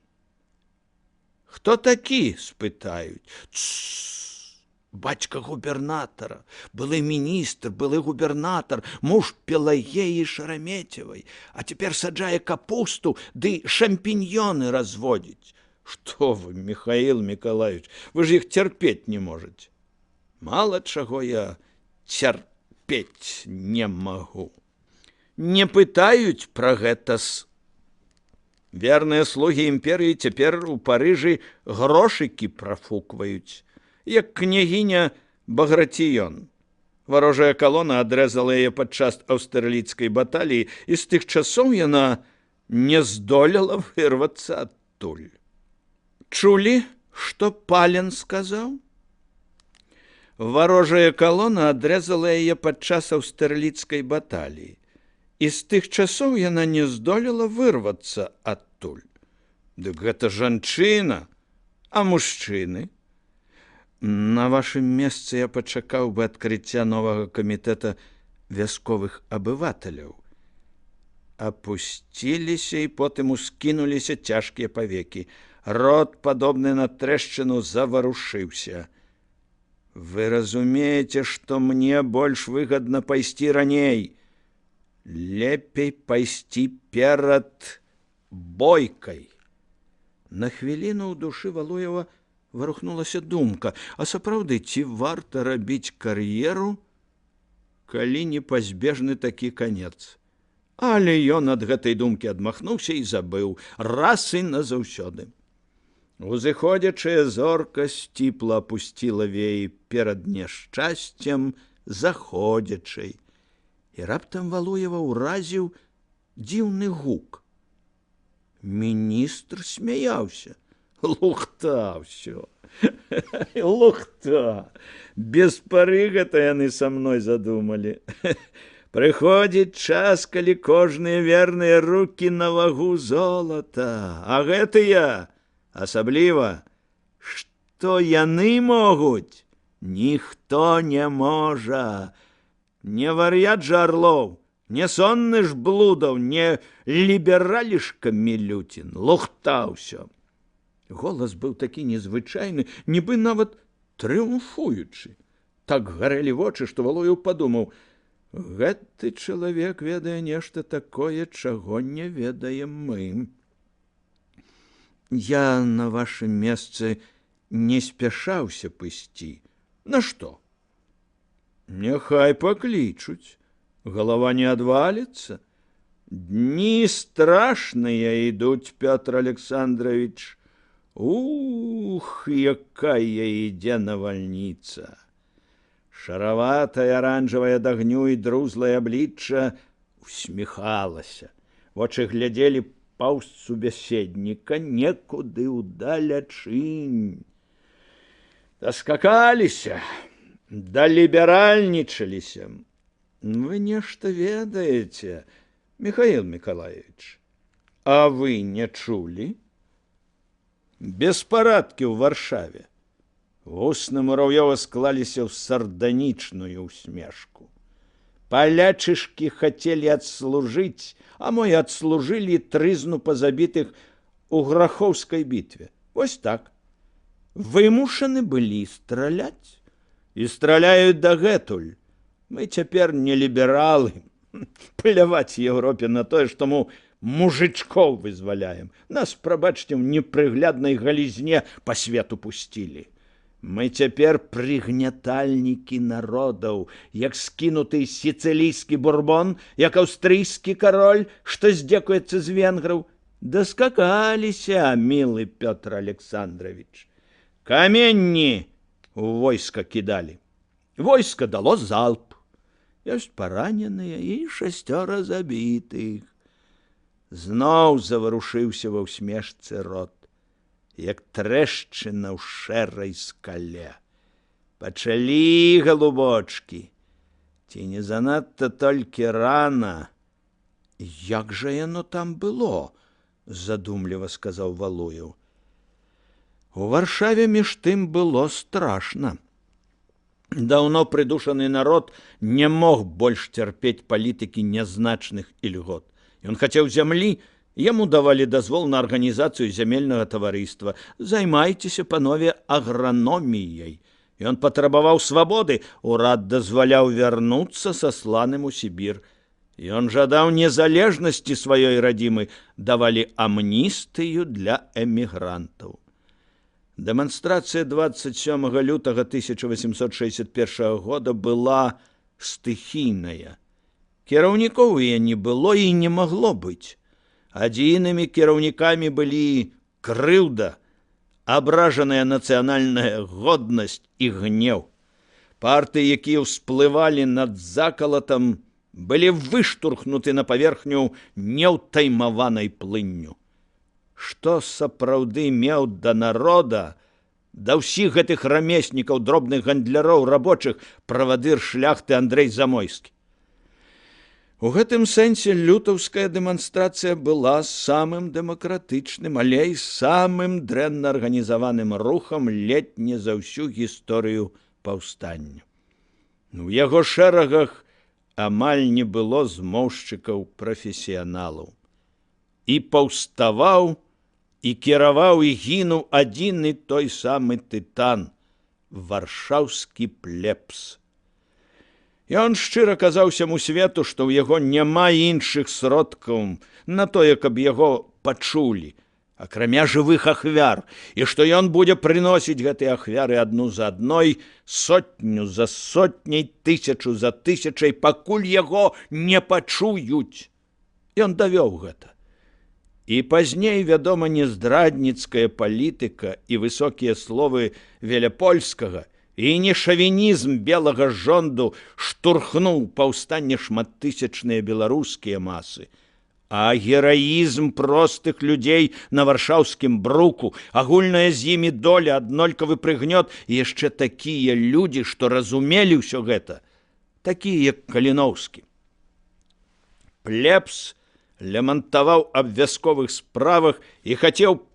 «Хто такі?» – спытаюць. «Тссс! Бацька губернатара, былы міністр, былы губернатар, муж Пелагеі Шарамецевай, а цяпер саджае капусту ды шампіньёны разводзіць. Што вы, Михаил Миколаевич, вы ж іх цярпець не можаце. Мала чаго я цярпець не магу. Не пытаюць пра гэта верныя слугі імперыі цяпер у Парыжы грошыкі прафукваюць, як княгіня Багратіён. Варожая калона адрэзала яе падчас аўстралійскай баталіі, і з тых часоў яна не здолела вырвацца адтуль. Чулі, што Пален сказаў? Варожая калона адрэзала яе падчас аўстралійскай баталіі, і з тых часоў яна не здолела вырвацца адтуль. Дык гэта жанчына, а мужчыны? На вашым месцы я пачакаў бы адкрыцця новага камітэта вясковых абывателяў. Апусціліся і потым ускінуліся цяжкія павекі. Рот, падобны на трэшчыну, заварушыўся. Вы разумееце, што мне больш выгадна пайсці раней. Лепей пайсці перад бойкай. На хвіліну ў душы Валуева варухнулася думка, а сапраўды, ці варта рабіць кар'еру, калі непазбежны такі канец. Але ён ад гэтай думкі адмахнуўся і забыў раз і назаўсёды. Узыходзячая зорка сціпла апусціла веі перад няшчасцем заходзячай. І раптам Валуева ўразіў дзіўны гук. Міністр смяяўся. Лухта ўсё. Лухта. Без пары гэта яны са мной задумалі. Прыходзіць час, калі кожныя верныя рукі на вагу золата. А гэтыя, асабліва, што яны могуць, ніхто не можа. Не вар'ят жа Орлоў, не сонны ж Блудаў, не лібералішка Мілютін. Лухта ўсё. Голас быў такі незвычайны, нібы нават трыумфуючы. Так гарэлі вочы, што Валуеў падумаў, гэты чалавек ведае нешта такое, чаго не ведаем мы. Я на вашым месцы не спяшаўся б ісці. На што? Няхай паклічуць. Галава не адваліцца. Дні страшныя ідуць, Пётр Александрович. Ух, якая ідзе навальніца! Шараватае аранжавае дагню і друзлае аблічча усміхалася. Вочы глядзелі паўз субяседніка некуды ўдалячынь. Даскакаліся, даліберальнічаліся. Вы нешта ведаеце, Михаил Миколаевич, а вы не чулі? Беспарадкі ў Варшаве. Вусны Мурав'ёва склаліся ў сарданічную усмешку. Палячышкі хацелі адслужыць, а мо і адслужылі трызну пазабітых у Грахоўскай бітве. Вось так. Вымушаны былі страляць. І страляюць дагэтуль. Мы цяпер не лібералы. Пляваць Еўропе на тое, што мы мужичкоў вызваляем. Нас, прабачце, ў непрыгляднай галізне па свету пусцілі. Мы цяпер прыгнятальнікі народаў, як скінуты сіцылійскі бурбон, як аўстрыйскі кароль, што здзекуецца з венграў. Даскакаліся, мілы Пётр Александрович. Каменні ў войска кідалі. Войска дало залп. Ёсць параненыя і 6 забітых. Зноў заварушыўся ва ўсмешцы рот, як трэшчына ў шэрай скале. Пачалі, галубочкі. Ці не занадта толькі рана? Як жа яно там было? Задумліва сказаў Валуеў. У Варшаве між тым было страшна. Даўно прыдушаны народ не мог больш цярпець палітыкі нязначных ільгот. Ён хацеў зямлі, яму давалі дазвол на арганізацыю зямельнага таварыства. Займайцеся, панове, аграноміяй. Ён патрабаваў свабоды, урад дазваляў вярнуцца сасланым у Сібір. Ён жадаў незалежнасці сваёй радзімы, давалі амністыю для эмігрантаў. Дэманстрацыя 27 лютага 1861 года была стыхійная. Кіраўнікоў яе не было і не магло быць. Адзінымі кіраўнікамі былі крыўда, абражаная нацыянальная годнасць і гнеў. Партыі, якія ўсплывалі над закалатам, былі выштурхнуты на паверхню неўтаймаванай плынню. Што сапраўды меў да народа, да ўсіх гэтых рамеснікаў, дробных гандляроў, рабочых, правадыр шляхты Андрэй Замойскі. У гэтым сэнсе лютаўская дэманстрацыя была самым дэмакратычным, але і самым дрэнна арганізаваным рухам ледь не за ўсю гісторыю паўстання. У яго шэрагах амаль не было змоўшчыкаў-прафесіяналаў. І паўставаў, і кіраваў, і гінуў адзін і той самы тытан – варшаўскі плебс. Ён шчыра казаў усяму свету, што ў яго няма іншых сродкаў на тое, каб яго пачулі, акрамя жывых ахвяр, і што ён будзе прыносіць гэтыя ахвяры адну за адной, сотню за сотняй, тысячу за тысячай, пакуль яго не пачуюць. Ён давёў гэта. І пазней, вядома, нездрадніцкая палітыка і высокія словы Веляпольскага, і не шавінізм белага жонду штурхнуў паўстанне шматтысячныя беларускія масы, а гераізм простых людзей на варшаўскім бруку, агульная з імі доля, аднолькавы прыгнёт, і яшчэ такія людзі, што разумелі ўсё гэта, такія, як Каліноўскі. Плебс лямантаваў аб вясковых справах і хацеў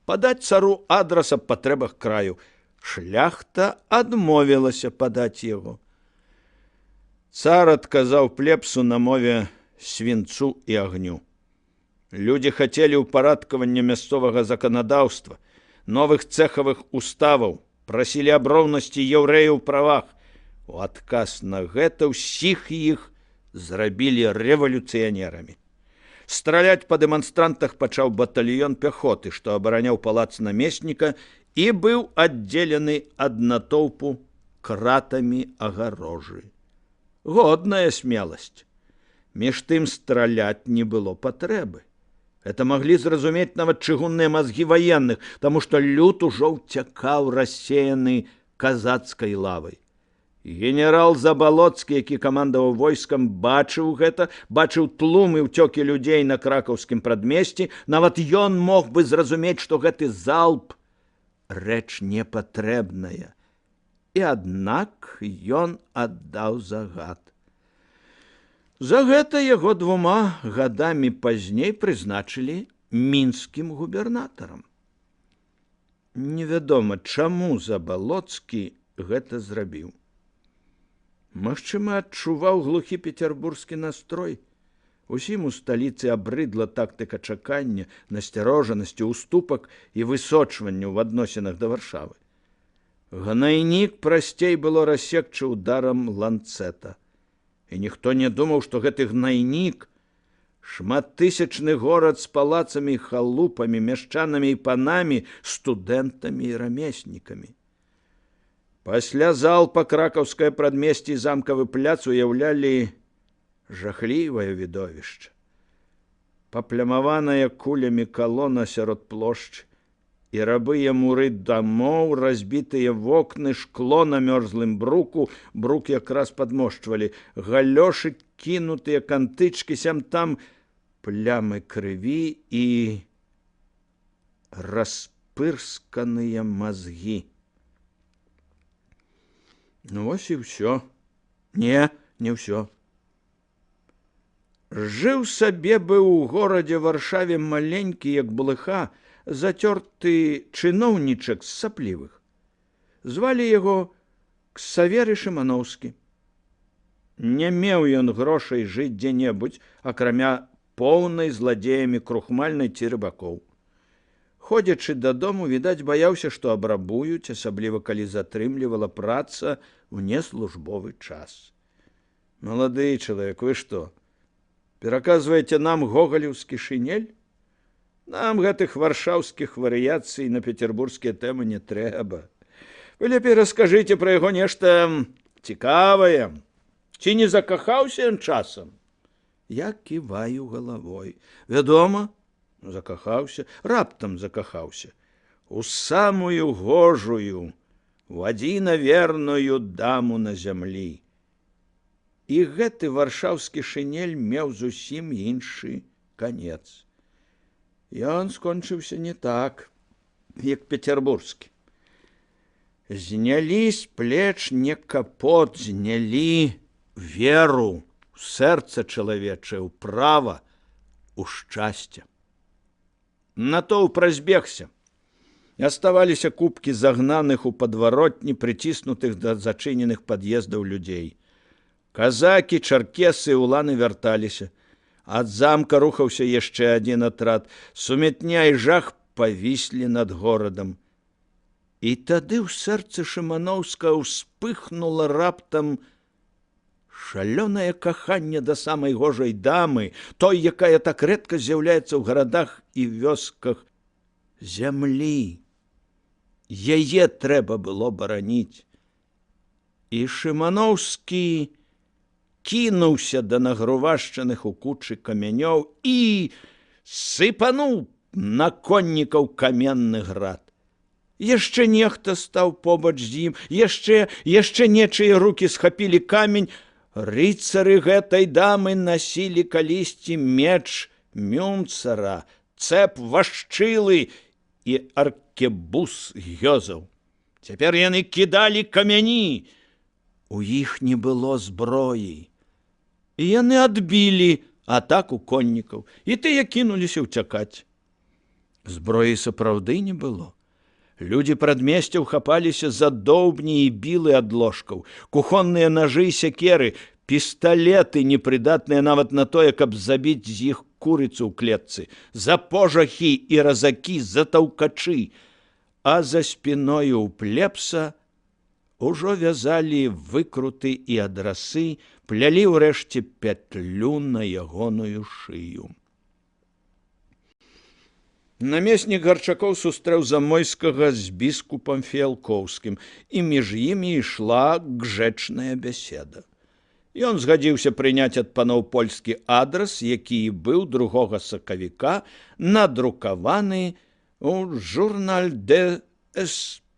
падаць цару адрас аб патрэбах краю. Шляхта адмовілася падаць яго. Цар адказаў плебсу на мове свінцу і агню. Людзі хацелі ўпарадкавання мясцовага заканадаўства, новых цэхавых уставаў, прасілі аб роўнасці яўрэяў у правах. У адказ на гэта ўсіх іх зрабілі рэвалюцыянерамі. Страляць па дэманстрантах пачаў батальён пяхоты, што абараняў палац намесніка і быў аддзелены ад натоўпу кратамі агарожы. Годная смеласць. Між тым страляць не было патрэбы. Это маглі зразумець нават чыгунныя мазгі ваенных, таму што люд ужо ўцякаў рассеяны казацкай лавай. Генерал Забалоцкі, які камандаваў войскам, бачыў гэта, бачыў тлумы ўцёкі людзей на кракаўскім прадмесці, нават ён мог бы зразумець, што гэты залп рэч непатрэбная. І аднак ён аддаў загад. За гэта яго 2 гадамі пазней прызначылі мінскім губернатарам. Невядома, чаму Забалоцкі гэта зрабіў. Магчыма, адчуваў глухі пецярбургскі настрой. Усім у сталіцы абрыдла тактыка чакання, насцярожанасці, уступак і высочвання ў адносінах да Варшавы. Гнайнік прасцей было рассекчы ударам ланцэта. І ніхто не думаў, што гэты гнайнік, шматтысячны горад з палацамі, халупамі, мяшчанамі і панамі, студэнтамі і рамеснікамі. Пасля залпа кракаўскае прадмесце і замкавы пляц уяўлялі жахлівае відовішча. Паплямаваная кулямі калона сярод плошчы, і рабыя муры дамоў, разбітыя вокны, шкло на мёрзлым бруку, брук якраз падмошчвалі, галёшы, кінутыя кантычкі, сям-там плямы крыві і распырсканыя мазгі. Ну вось і ўсё. Не ўсё. Жыў сабе быў у горадзе Варшаве маленькі, як блыха, зацёрты чыноўнічак з саплівых. Звалі яго Ксаверы Шымановскі. Не меў ён грошай жыць дзе-небудзь, акрамя поўнай зладзеямі крухмальнай ці рыбакоў. Ходзячы дадому, відаць, баяўся, што абрабуюць, асабліва калі затрымлівала праца ў неслужбовы час. Малады чалавек, вы што, пераказваеце нам гогалеўскі шынель? Нам гэтых варшаўскіх варыяцый на пецярбургскія тэмы не трэба. Вы лепей раскажыце пра яго нешта цікавае. Ці не закахаўся ён часам? Я ківаю галавой. Вядома, закахаўся, раптам закахаўся. У самую гожую, у адзіна верную даму на зямлі. І гэты варшаўскі шынель меў зусім іншы канец. Ён скончыўся не так, як петербургскі. Знялі з плеч не капот, знялі веру ў сэрца чалавечае, ў права, у шчасце. Натоўп разбегся. Аставаліся купкі загнаных у падваротні, прыціснутых да зачыненых пад'ездаў людзей. Казакі, чаркесы і уланы вярталіся. Ад замка рухаўся яшчэ адзін атрад. Сумятня і жах павіслі над горадам. І тады ў сэрцы Шыманоўскага ўспыхнула раптам шалёнае каханне да самай гожай дамы, той, якая так рэдка з'яўляецца ў гарадах і вёсках, зямлі. Яе трэба было бараніць. І Шыманоўскі кінуўся да нагрувашчаных у кучы камянёў і сыпануў на коннікаў каменны град. Яшчэ нехта стаў побач з ім, яшчэ нечыя рукі схапілі камень. Рыцары гэтай дамы насілі калісьці меч Мюнцара, цэп вашчылы і аркебуз гёзаў. Цяпер яны кідалі камяні. У іх не было зброі. І яны адбілі атаку коннікаў, і тыя кінуліся ўцякаць. Зброі сапраўды не было. Людзі прадмесцяў хапаліся за доўбні і білы ад ложкаў, кухонныя нажы і сякеры, пісталеты, непрыдатныя нават на тое, каб забіць з іх курыцу ў клетцы, за пожахі і разакі, за таўкачы. А за спіною ў плебса ужо вязалі выкруты і адрасы, плялі ўрэшце пятлю на ягоную шыю. Намеснік Гарчакоў сустрэў Замойскага з біскупам Фіялкоўскім, і між імі ішла гжэчная бяседа. Ён згадзіўся прыняць ад паноў польскі адрас, які і быў 2 сакавіка надрукаваны ў журналь де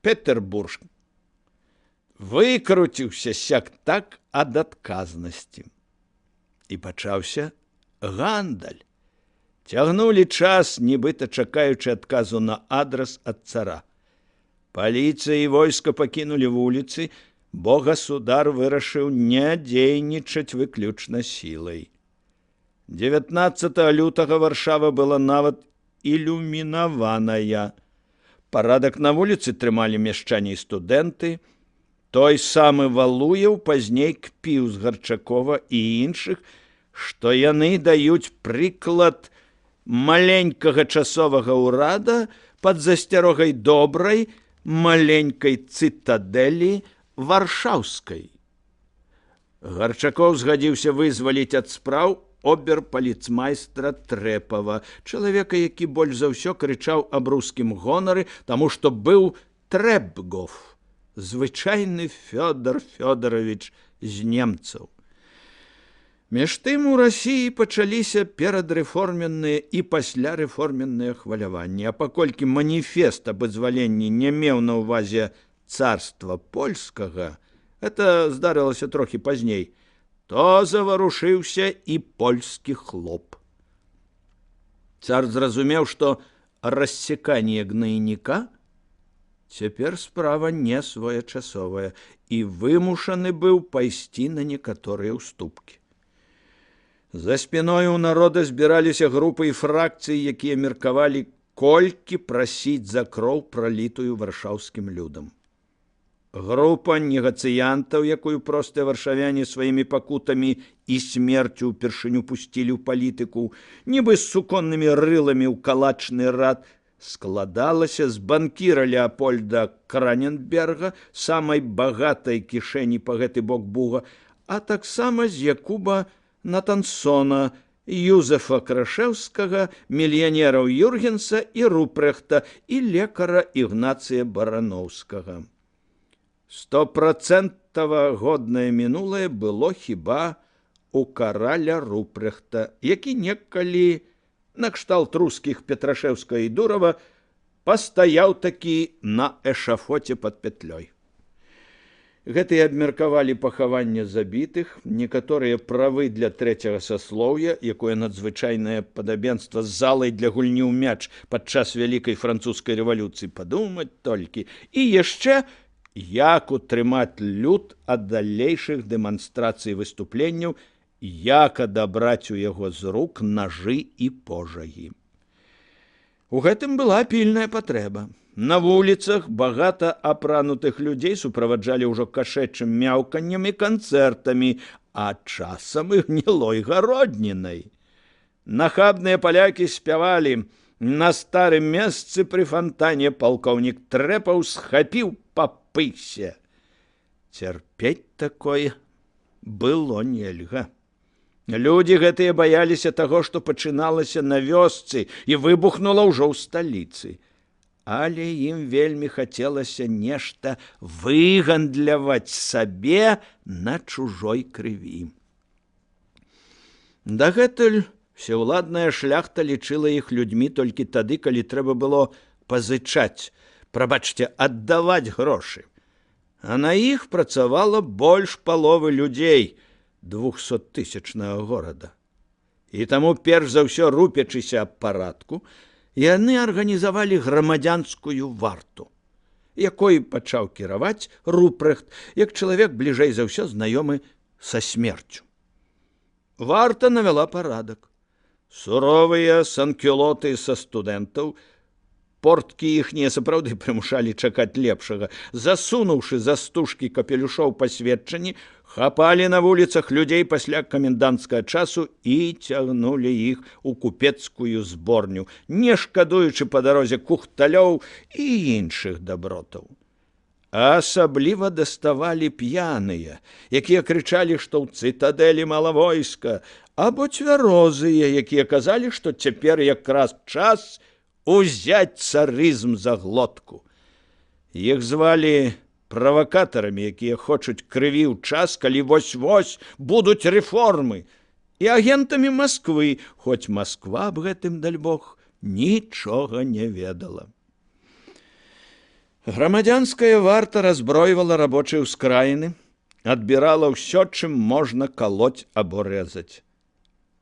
Петербург. Выкруціўся сяк-так ад адказнасці. І пачаўся гандаль. Цягнулі час, нібыта чакаючы адказу на адрас ад цара. Паліцыя і войска пакінулі вуліцы, бо гасудар вырашыў не дзейнічаць выключна сілай. 19 лютага Варшава была нават ілюмінаваная. Парадак на вуліцы трымалі мяшчане і студэнты. Той самы Валуеў пазней кпіў з Гарчакова і іншых, што яны даюць прыклад маленькага часовага ўрада пад засцярогай добрай маленькай цытадэлі варшаўскай. Гарчакоў згадзіўся вызваліць ад спраў оберпаліцмайстра Трэпава, чалавека, які больш за ўсё крычаў аб рускім гонары, таму што быў Трэпгов, звычайны Фёдор Фёдорович з немцаў. Між тым у Расіі пачаліся перадрэформенныя і паслярэформенныя хваляванні, а паколькі маніфест аб вызваленні не меў на ўвазе царства польскага, это здарылася трохі пазней, то заварушыўся і польскі хлоп. Цар зразумеў, што рассеканне гнайніка цяпер справа не своечасовая, і вымушаны быў пайсці на некаторыя ўступкі. За спіною ў народа збіраліся групы і фракцыі, якія меркавалі, колькі прасіць за кроў, пралітую варшаўскім людам. Група негацыянтаў, якую простыя варшавяне сваімі пакутамі і смерцю ўпершыню пусцілі ў палітыку, нібы з суконнымі рыламі ў калачны рад, складалася з банкіра Леапольда Краненберга, самай багатай кішэні па гэты бок буга, а таксама з Якуба Натансона, Юзефа Крашэўскага, мільянераў Юргенса і Рупрэхта і лекара Ігнацыя Барановскага. 100% годнае мінулае было хіба у караля Рупрехта, які некалі накшталт рускіх Петрашевска і Дурава пастаяў такі на эшафоце пад пятлёй. Гэтыя абмеркавалі пахаванне забітых, некаторыя правы для трэцяга саслоўя, якое надзвычайнае падабенства з залай для гульні ў мяч падчас вялікай французскай рэвалюцыі, падумаць толькі, і яшчэ як утрымаць люд ад далейшых дэманстрацый выступленняў, як адабраць у яго з рук нажы і пожагі. У гэтым была пільная патрэба. На вуліцах багата апранутых людзей суправаджалі ўжо кашэчым мяўканнем і канцэртамі, а часам і гнілой гароднінай. Нахабныя палякі спявалі: на старым месцы пры фантане палкоўнік Трэпаў схапіў па пысе. Цярпець такое было нельга. Людзі гэтыя баяліся таго, што пачыналася на вёсцы і выбухнула ўжо ў сталіцы. Але ім вельмі хацелася нешта выгандляваць сабе на чужой крыві. Дагэтуль всеўладная шляхта лічыла іх людзьмі толькі тады, калі трэба было пазычаць, прабачце, аддаваць грошы. А на іх працавала больш паловы людзей 200-тысячнага горада. І таму, перш за ўсё рупячыся аб парадку, яны арганізавалі грамадзянскую варту, якой пачаў кіраваць Рупрехт, як чалавек бліжэй за ўсё знаёмы са смерцю. Варта навяла парадак. Суровыя санкюлоты са студэнтаў, порткі іхнія сапраўды прымушалі чакаць лепшага, засунуўшы за стужкі капелюшоў пасведчанні, хапалі на вуліцах людзей пасля каменданцкага часу і цягнулі іх у купецкую зборню, не шкадуючы па дарозе кухталёў і іншых дабротаў. Асабліва даставалі п'яныя, якія крычалі, што ў цытадэлі мала войска, або цвярозыя, якія казалі, што цяпер якраз час узяць царызм за глотку. Іх звалі правакатарамі, якія хочуць крыві ў час, калі вось-вось будуць рэформы, і агентамі Масквы, хоць Масква аб гэтым, даль Бог, нічога не ведала. Грамадзянская варта разбройвала рабочыя ўскраіны, адбірала ўсё, чым можна калоць або рэзаць.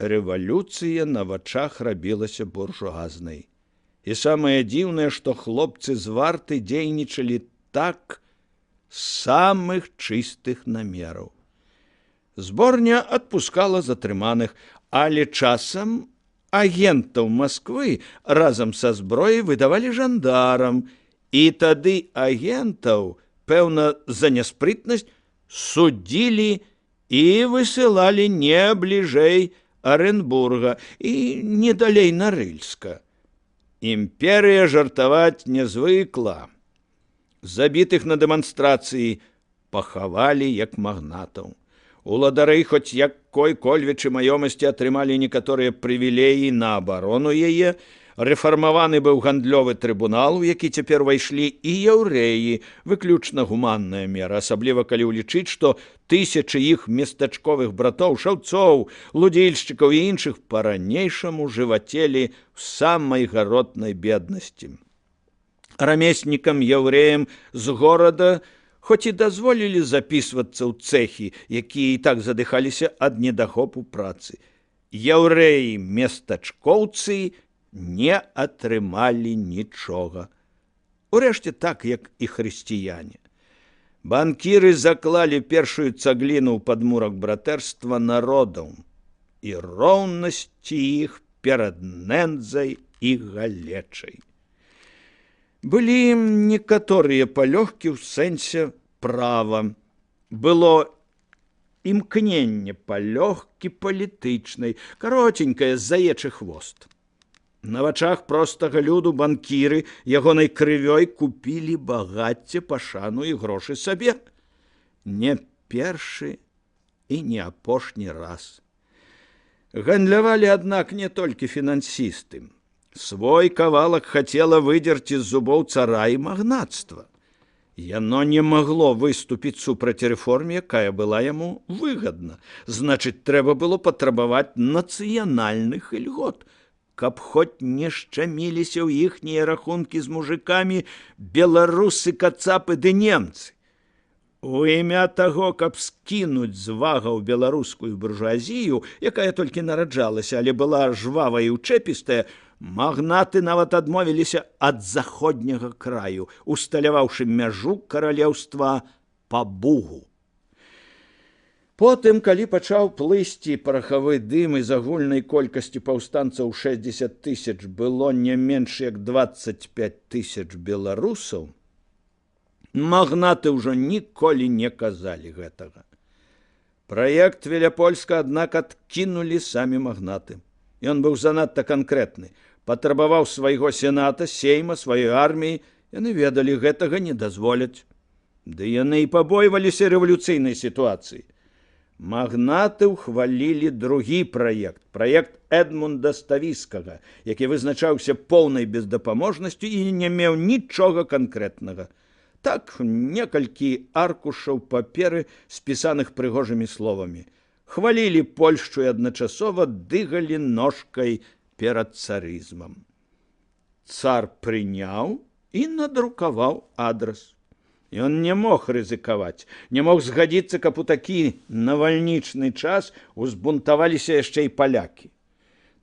Рэвалюцыя на вачах рабілася буржуазнай. І самае дзіўнае, што хлопцы з варты дзейнічалі так з самых чыстых намераў. Зборня адпускала затрыманых, але часам агентаў Масквы разам са зброяй выдавалі жандарам, і тады агентаў, пэўна, за няспрытнасць судзілі і высылалі не бліжэй Аренбурга і не далей Нарыльска. Імперыя жартаваць не звыкла. Забітых на дэманстрацыі пахавалі як магнатаў. Уладары хоць якой-кольвічы маёмасці атрымалі некаторыя прывілеі на абарону яе, рэфармаваны быў гандлёвы трыбунал, у які цяпер увайшлі і яўрэі, выключна гуманная мера, асабліва калі ўлічыць, што тысячы іх местачковых братоў, шаўцоў, лудзільшчыкаў і іншых па-ранейшаму жывацелі ў самай гаротнай беднасці. Рамеснікам яўрэям з горада хоць і дазволілі запісвацца ў цэхі, якія і так задыхаліся ад недахопу працы. Яўрэі-местачкоўцы не атрымалі нічога. Урэшце так, як і хрысціяне. Банкіры заклалі першую цагліну ў падмурак братэрства народаў і роўнасці іх перад нэндзай і галечай. Былі некаторыя палёгкі ў сэнсе права. Было імкненне палёгкі палітычнай, каротенькая з заечы хвост. На вачах простага люду банкіры ягонай крывёй купілі багацце, пашану і грошы сабе. Не першы і не апошні раз. Гандлявалі, аднак, не толькі фінансісты. Свой кавалак хацела выдзерці з зубоў цара і магнацтва. Яно не магло выступіць супраць рэформе, якая была яму выгадна. Значыць, трэба было патрабаваць нацыянальных ільгот, каб хоць не шчаміліся ў іхнія рахункі з мужикамі беларусы, кацапы ды немцы. У імя таго, каб скінуць з вагаў беларускую буржуазію, якая толькі нараджалася, але была жвавая і ўчэпістая, магнаты нават адмовіліся ад заходняга краю, усталяваўшы мяжу каралеўства па Бугу. Потым, калі пачаў плысці парахавы дым і з агульнай колькасці паўстанцаў 60 000 было не менш як 25 000 беларусаў, магнаты ўжо ніколі не казалі гэтага. Праект Веляпольска, аднак, адкінулі самі магнаты. Ён быў занадта канкрэтны. Патрабаваў свайго сената, сейма, сваёй арміі. Яны ведалі, гэтага не дазволяць. Ды яны і пабойваліся рэвалюцыйнай сітуацыі. Магнаты ўхвалілі другі праект, праект Эдмунда Ставіскага, які вызначаўся поўнай бездапаможнасцю і не меў нічога канкрэтнага. Так, некалькі аркушаў паперы, спісаных прыгожымі словамі. Хвалілі Польшчу і адначасова дыгалі ножкай перад царызмам. Цар прыняў і надрукаваў адрас. Ён не мог рызыкаваць, не мог згадзіцца, каб у такі навальнічны час узбунтаваліся яшчэ і палякі.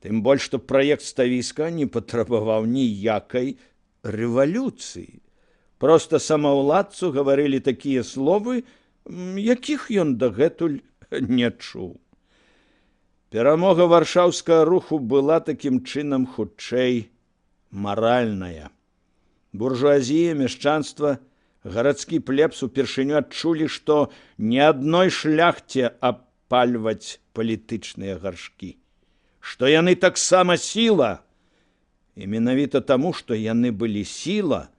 Тым больш, што праект Ставіска не патрабаваў ніякай рэвалюцыі. Проста самаўладцу гаварылі такія словы, якіх ён дагэтуль не чуў. Перамога варшаўскага руху была такім чынам хутчэй маральная. Буржуазія, мяшчанства, гарадскі плебс упершыню адчулі, што ні адной шляхце абпальваць палітычныя гаршкі, што яны таксама сіла. І менавіта таму, што яны былі сіла,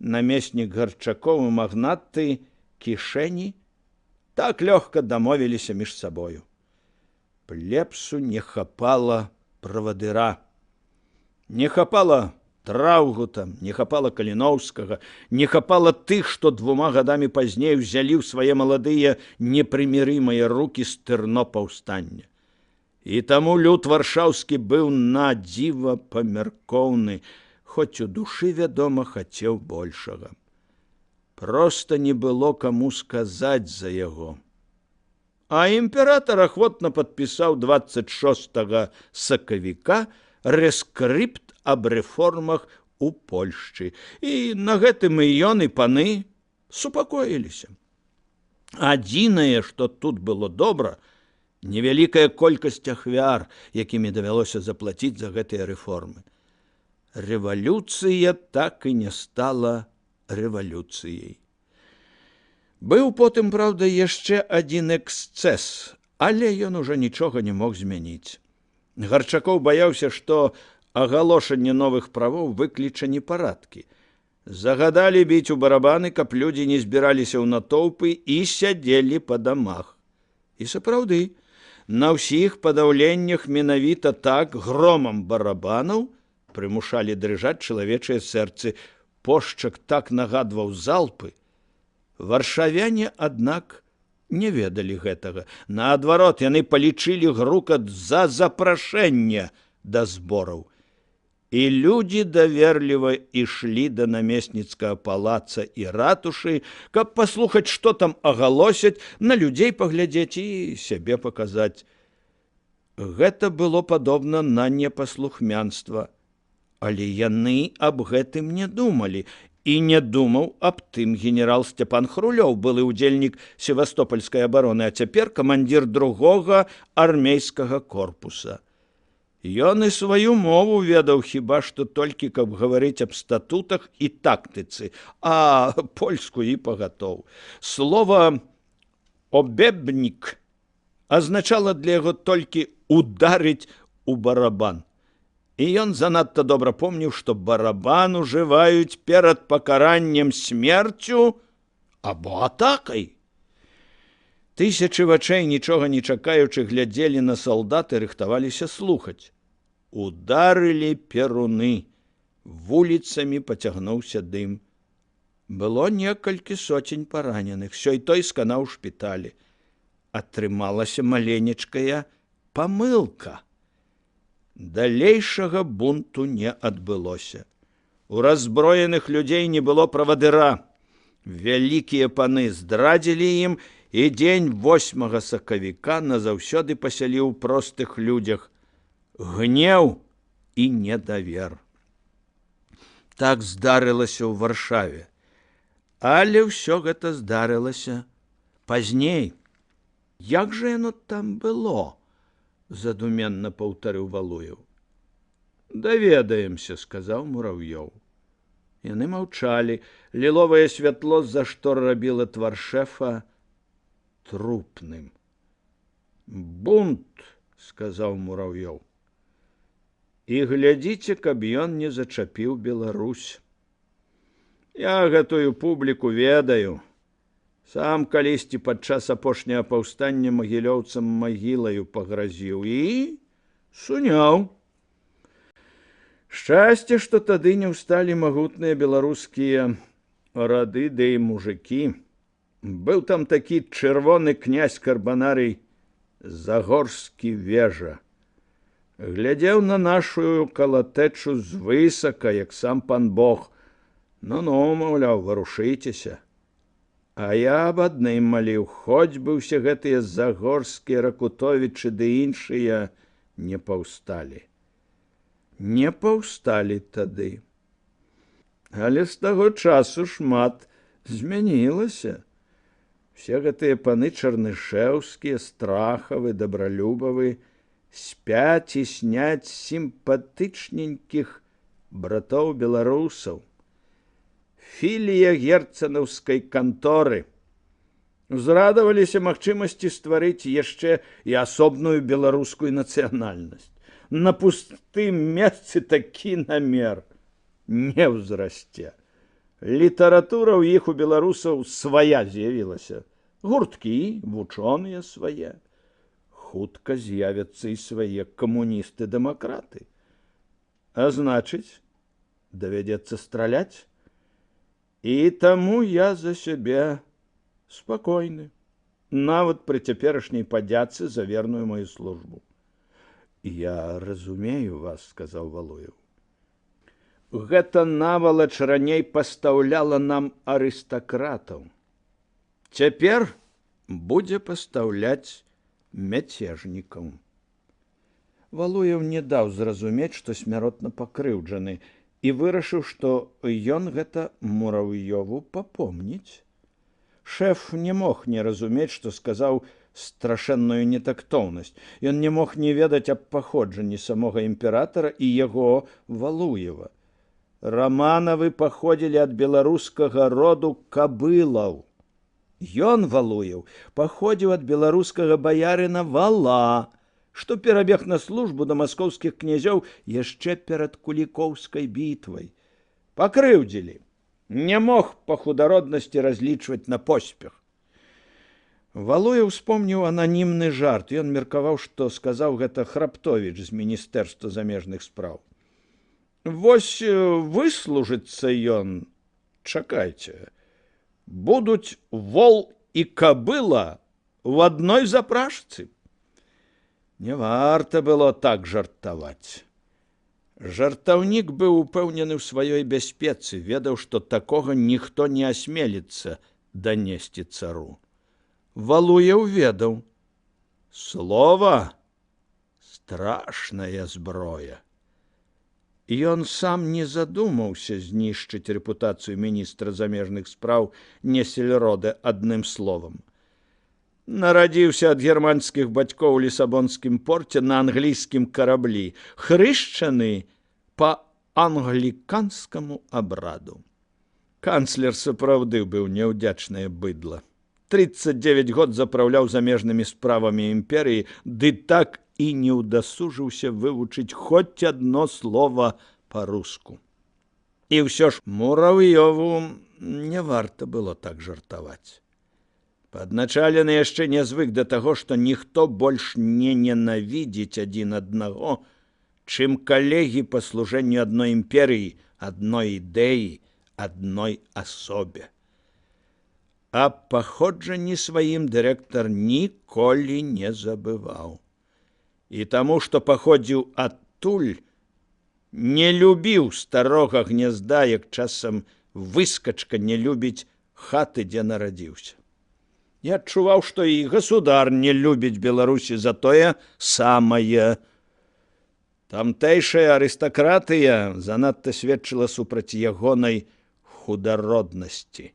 намеснік Гарчакоў і магнаты кішэні так лёгка дамовіліся між сабою. Плебсу не хапала правадыра. Не хапала Траўгута, не хапала Каліноўскага, не хапала тых, што 2 гадамі пазней узялі ў свае маладыя непрымірымыя рукі стырно паўстання. І таму люд варшаўскі быў надзіва памяркоўны, хоць у душы, вядома, хацеў большага. Проста не было каму сказаць за яго. А імператар ахвотна падпісаў 26 сакавіка рэскрыпт аб рэформах у Польшчы. І на гэтым і ён, і паны супакоіліся. Адзінае, што тут было добра, невялікая колькасць ахвяр, якімі давялося заплаціць за гэтыя рэформы. Рэвалюцыя так і не стала рэвалюцыяй. Быў потым, праўда, яшчэ адзін эксцэс, але ён ужо нічога не мог змяніць. Гарчакоў баяўся, што агалошанне новых правоў выкліча непарадкі. Загадалі біць у барабаны, каб людзі не збіраліся ў натоўпы і сядзелі па дамах. І сапраўды, на ўсіх падаўленнях менавіта так громам барабанаў прымушалі дрыжаць чалавечыя сэрцы. Пошчак так нагадваў залпы. Варшавяне, аднак, не ведалі гэтага. Наадварот, яны палічылі грукат за запрашэнне да збораў. І людзі даверліва ішлі да намесніцкага палаца і ратушы, каб паслухаць, што там агалосяць, на людзей паглядзець і сябе паказаць. Гэта было падобна на непаслухмянства. Але яны аб гэтым не думалі. І не думаў аб тым генерал Сцяпан Хрулёў, былы ўдзельнік севастопольскай абароны, а цяпер камандзір 2-го армейскага корпуса. Ён і сваю мову ведаў хіба што толькі, каб гаварыць аб статутах і тактыцы, а польскую і пагатоў. Слова «обебнік» азначала для яго толькі «ударыць у барабан». І ён занадта добра помніў, што барабан ужываюць перад пакараннем смерцю або атакай. Тысячы вачэй, нічога не чакаючы, глядзелі на салдат і рыхтаваліся слухаць. Ударылі перуны, вуліцамі пацягнуўся дым. Было некалькі соцень параненых, сёй той сканаў у шпіталі. Атрымалася маленечкая памылка. Далейшага бунту не адбылося. У раззброеных людзей не было правадыра. Вялікія паны здрадзілі ім, і дзень 8 сакавіка назаўсёды пасяліў у простых людзях гнеў і недавер. Так здарылася ў Варшаве. Але ўсё гэта здарылася пазней. Як жа яно там было? Задуменна паўтарыў Валуеў. Даведаемся, сказаў Мурав'ёў. Яны маўчалі. Ліловае святло з-за штор рабіла твар шэфа трупным. Бунт, сказаў Мурав'ёў. І глядзіце, каб ён не зачапіў Беларусь. Я гэтую публіку ведаю. Сам калісьці падчас апошняга паўстання магілёўцам магілаю пагразіў і суняў. Шчасце, што тады не ўсталі магутныя беларускія рады ды і мужыкі. Быў там такі чырвоны князь Карбанарый Загорскі вежа. Глядзеў на нашу калатэчу звысака, як сам пан Бог. Ну, маўляў, варушыцеся. А я аб адным маліў, хоць бы ўсе гэтыя Загорскія, Ракутовічы ды іншыя не паўсталі. Не паўсталі тады. Але з таго часу шмат змянілася. Все гэтыя паны Чарнышэўскія, Страхавы, Дабралюбавы спяць і сняць сімпатычненькіх братоў беларусаў. Філія герцанаўскай канторы. Узрадаваліся магчымасці стварыць яшчэ і асобную беларускую нацыянальнасць. На пустым месцы такі намер не ўзрасце. Літаратура ў іх у беларусаў свая з'явілася. Гурткі, вучоныя свае. Хутка з'явяцца і свае камуністы-дэмакраты. А значыць, давядзецца страляць. І таму я за сябе спакойны, нават пры цяперашняй падзяцы за верную маю службу. Я разумею вас, сказаў Валуеў. Гэта навалач раней пастаўляла нам арыстакратаў. Цяпер будзе пастаўляць мяцежнікаў. Валуеў не даў зразумець, што смяротна пакрыўджаны, і вырашыў, што ён гэта Мурав'ёву папомніць. Шэф не мог не разумець, што сказаў страшэнную нетактоўнасць. Ён не мог не ведаць аб паходжанні самога імператара і яго Валуева. Раманавы паходзілі ад беларускага роду Кабылаў. Ён, Валуеў, паходзіў ад беларускага баярына Вала, што перабег на службу да маскоўскіх князёў яшчэ перад Кулікоўскай бітвай. Пакрыўдзілі. Не мог па худароднасці разлічваць на поспех. Валуеў успомніў ананімны жарт. Ён меркаваў, што сказаў гэта Храптовіч з Міністэрства замежных спраў. Вось выслужыцца ён, чакайце, будуць вол і кабыла в адной запрашцы. Не варта было так жартаваць. Жартаўнік быў упэўнены ў сваёй бяспецы, ведаў, што такога ніхто не асмеліцца данесці цару. Валуеў ведаў. Слова — страшная зброя. Ён сам не задумаўся знішчыць рэпутацыю міністра замежных спраў Несельрода адным словам. Нарадзіўся ад германскіх бацькоў у лісабонскім порце на англійскім караблі, хрышчаны па англіканскаму абраду. Канцлер сапраўды быў няўдзячнае быдла. 39 год запраўляў замежнымі справамі імперыі, ды так і не ўдасужыўся вывучыць хоць адно слова па-руску. І ўсё ж Мурав'ёву не варта было так жартаваць. Падначалены яшчэ не звык да таго, што ніхто больш не ненавідзіць адзін аднаго, чым калегі па служэнню адной імперыі, адной ідэі, адной асобе. Аб паходжанні сваім дырэктар ніколі не забываў. І таму, што паходзіў адтуль, не любіў старога гнязда, як часам выскачка не любіць хаты, дзе нарадзіўся. Я адчуваў, што і гасудар не любіць Беларусі за тое самае. Тамтэйшая арыстакратыя занадта сведчыла супраць ягонай худароднасці.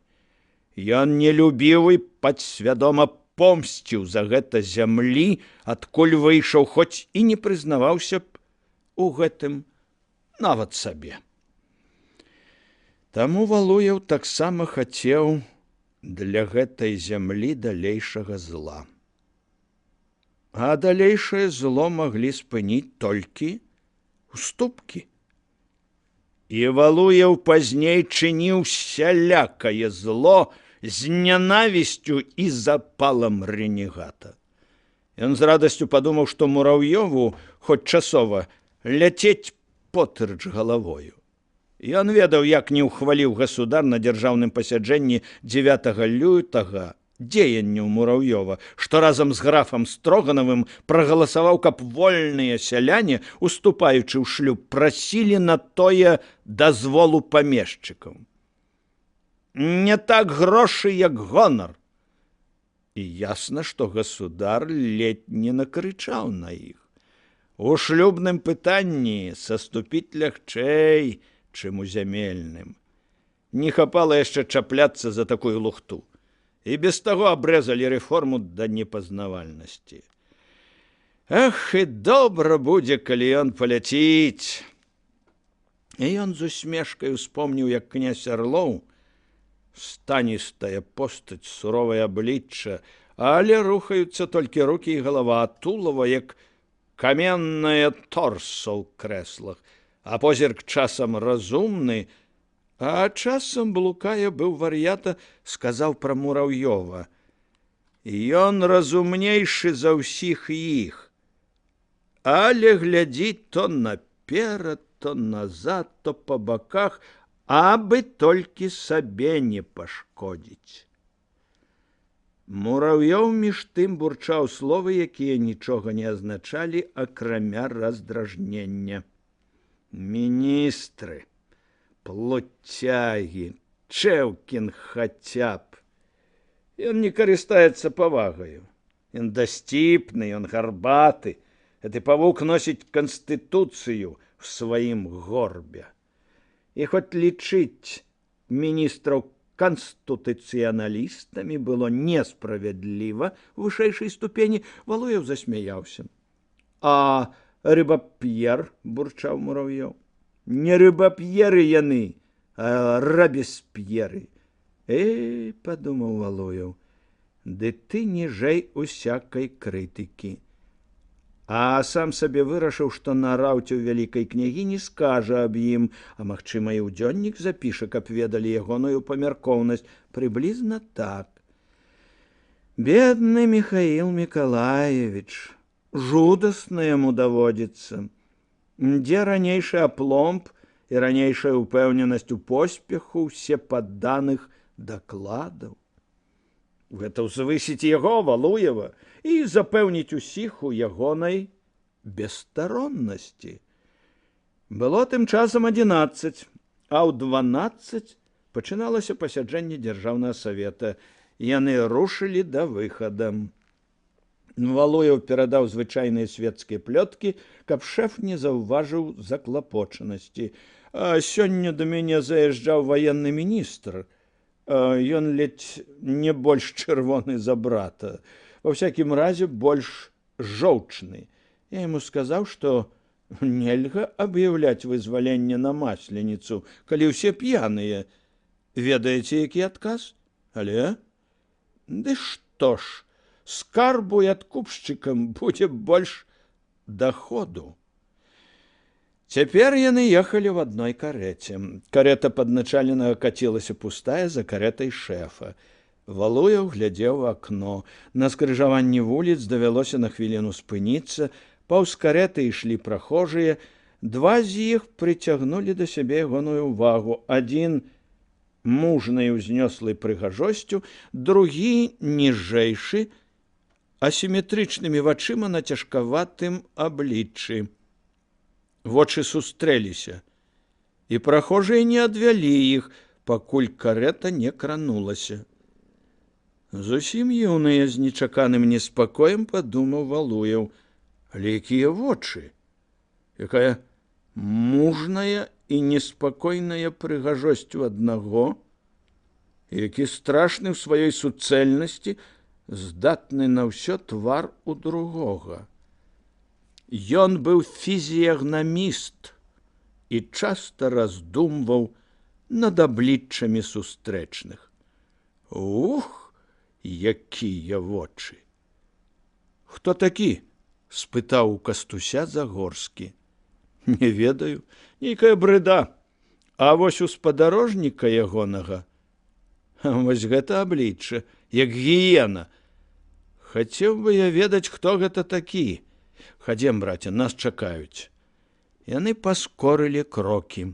Ён не любіў і падсвядома помсціў за гэта зямлі, адкуль выйшаў, хоць і не прызнаваўся б у гэтым нават сабе. Таму Валуеў таксама хацеў для гэтай зямлі далейшага зла. А далейшае зло маглі спыніць толькі уступкі. І Валуеў пазней чыніў сялякае зло з нянавісцю і запалам рэнегата. Ён з радасцю падумаў, што Мураўёву хоць часова ляцець потырч галавою. Ён ведаў, як не ўхваліў гасудар на дзяржаўным пасяджэнні 9 лютага дзеянняў Мураўёва, што разам з графам Строганавым прагаласаваў, каб вольныя сяляне, уступаючы ў шлюб, прасілі на тое дазволу памешчыкаў. Не так грошы, як гонар. І ясна, што гасудар ледзь не накрычаў на іх. У шлюбным пытанні саступіць лягчэй, чым у зямельным. Не хапала яшчэ чапляцца за такую лухту. І без таго абрэзалі рэформу да непазнавальнасці. Эх, і добра будзе, калі ён паляціць. І ён з усмешкай успомніў, як князь Арлоў, станістая постаць, суровае аблічча, але рухаюцца толькі рукі і галава, а тулава, як каменнае торса ў крэслах, а позірк часам разумны, а часам блукае быў вар'ята, сказаў пра Мураўёва. Ён разумнейшы за ўсіх іх, але глядзіць то наперад, то назад, то па баках, абы толькі сабе не пашкодзіць. Мураўёў між тым бурчаў словы, якія нічога не азначалі, акрамя раздражнення. Міністры, плуцягі, Чэўкін хаця б. Ён не карыстаецца павагаю. Ён дасціпны, ён гарбаты. Гэты павук носіць канстытуцыю в сваім горбе. І хоць лічыць міністраў канстытуцыяналістамі было несправядліва ў вышэйшай ступені, Валуеў засмяяўся. А рыбап'ер, бурчаў Мураўёў. Не рыбап'еры яны, а рабесп'еры. Падумаў Валуеў, ды ты ніжэй усякай крытыкі. А сам сабе вырашыў, што на раўце ў вялікай княгіні скажа аб ім, а магчыма і ў дзённік запіша, каб ведалі ягоную памяркоўнасць, прыблізна так. Бедны Міхаіл Мікалаевіч, жудасна яму даводзіцца. Дзе ранейшы апломб і ранейшая ўпэўненасць у поспеху ўсе падданых дакладаў. Гэта ўзвысіць яго, Валуева, і запэўніць усіх у ягонай бесстароннасці. Было тым часам 11, а ў 12 пачыналася пасяджэнне дзяржаўнага савета. Яны рушылі да выхада. Валуеў перадаў звычайныя свецкія плёткі, каб шэф не заўважыў заклапочанасці. А сёння да мяне заязджаў ваенны міністр. Ён ледзь не больш чырвоны за брата. Во всякім разе больш жоўчны. Я яму сказаў, што нельга аб'яўляць вызваленне на масленіцу, калі ўсе п'яныя. Ведаеце, які адказ? Але? Ды што ж, скарбу і адкупшчыкам будзе больш даходу. Цяпер яны ехалі в адной карэце. Карета падначаленага кацілася пустая за карэтай шэфа. Валуеў глядзеў у акно. На скрыжаванні вуліц давялося на хвіліну спыніцца. Паўз карэты ішлі прахожыя. Два з іх прыцягнулі да сябе ягоную ўвагу. Адзін мужнай узнёслай прыгажосцю, другі ніжэйшы, асіметрычнымі вачыма на цяжкаватым абліччы. Вочы сустрэліся, і прахожыя не адвялі іх, пакуль карета не кранулася. Зусім юныя з нечаканым неспакоем падумаў Валуеў. Але якія вочы? Якая мужная і неспакойная прыгажосць у аднаго, які страшны ў сваёй суцэльнасці, здатны на ўсё твар у другога. Ён быў фізіягнаміст і часта раздумваў над абліччамі сустрэчных. Ух, якія вочы! Хто такі? Спытаў у Кастуся Загорскі. Не ведаю, нейкая брыда. А вось у спадарожніка ягонага, вось гэта аблічча, як гіена. Хацеў бы я ведаць, хто гэта такі. Хадзем, браце, нас чакаюць. Яны паскорылі крокі.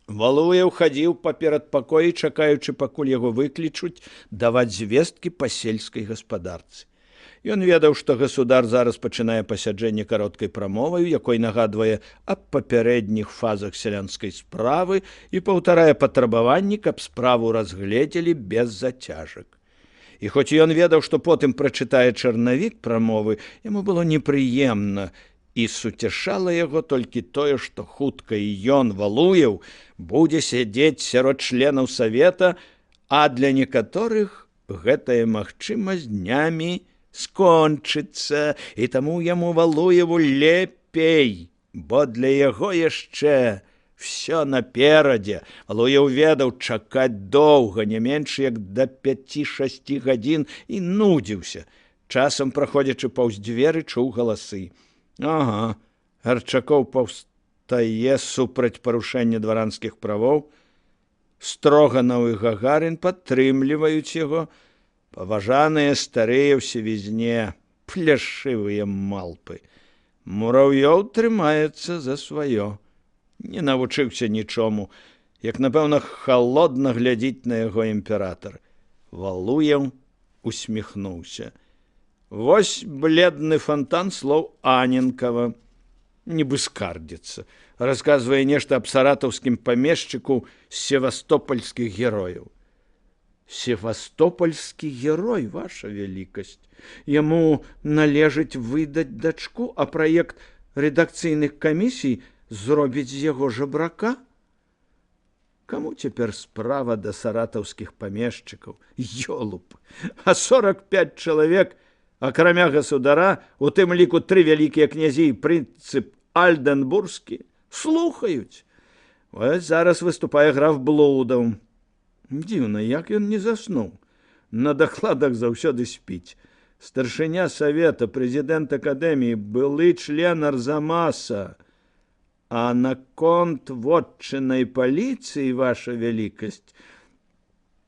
Валуеў хадзіў паперад пакоі, чакаючы, пакуль яго выклічуць даваць звесткі па сельскай гаспадарцы. Ён ведаў, што государ зараз пачынае пасяджэнне кароткай прамоваю, якой нагадвае аб папярэдніх фазах сялянскай справы і паўтарае патрабаванні, каб справу разгледзелі без зацяжак. І хоць ён ведаў, што потым прачытае чарнавік прамовы, яму было непрыемна, і суцяшала яго толькі тое, што хутка і ён, Валуеў, будзе сядзець сярод членаў савета, а для некаторых гэтая магчымасць днямі скончыцца, і таму яму, Валуеву, лепей, бо для яго яшчэ всё наперадзе. Валуеў ведаў, чакаць доўга, не менш як да 5-6 гадзін, і нудзіўся. Часам, праходзячы паўз дзверы, чуў галасы. Ага, Гарчакоў паўстае супраць парушэння дваранскіх правоў, Строганаў і Гагарын падтрымліваюць яго, паважаныя старыя ў сівізне, пляшывыя малпы. Мурав'ёў трымаецца за сваё. Не навучыўся нічому, як, напэўна, халодна глядзіць на яго імператар. Валуеў усміхнуўся. Вось бледны фонтан слоў Аненкава. Нібы скардзіцца. Расказвае нешта аб саратаўскім памешчыку з севастопольскіх герояў. Севастопольскі герой, ваша вялікасць. Яму належыць выдаць дачку, а праект рэдакцыйных камісій зробіць з яго жабрака? Каму цяпер справа да саратаўскіх памешчыкаў? Ёлуп! А 45 чалавек, акрамя государа, у тым ліку 3 вялікія князі і прынцып Альденбургскі, слухаюць. Вось зараз выступае граф Блудаў. Дзіўна, як ён не заснуў. На дакладах заўсёды спіць. Старшыня савета, прэзідэнт акадэміі, былы член Арзамаса. А наконт вотчыннай паліцыі, ваша вялікасць,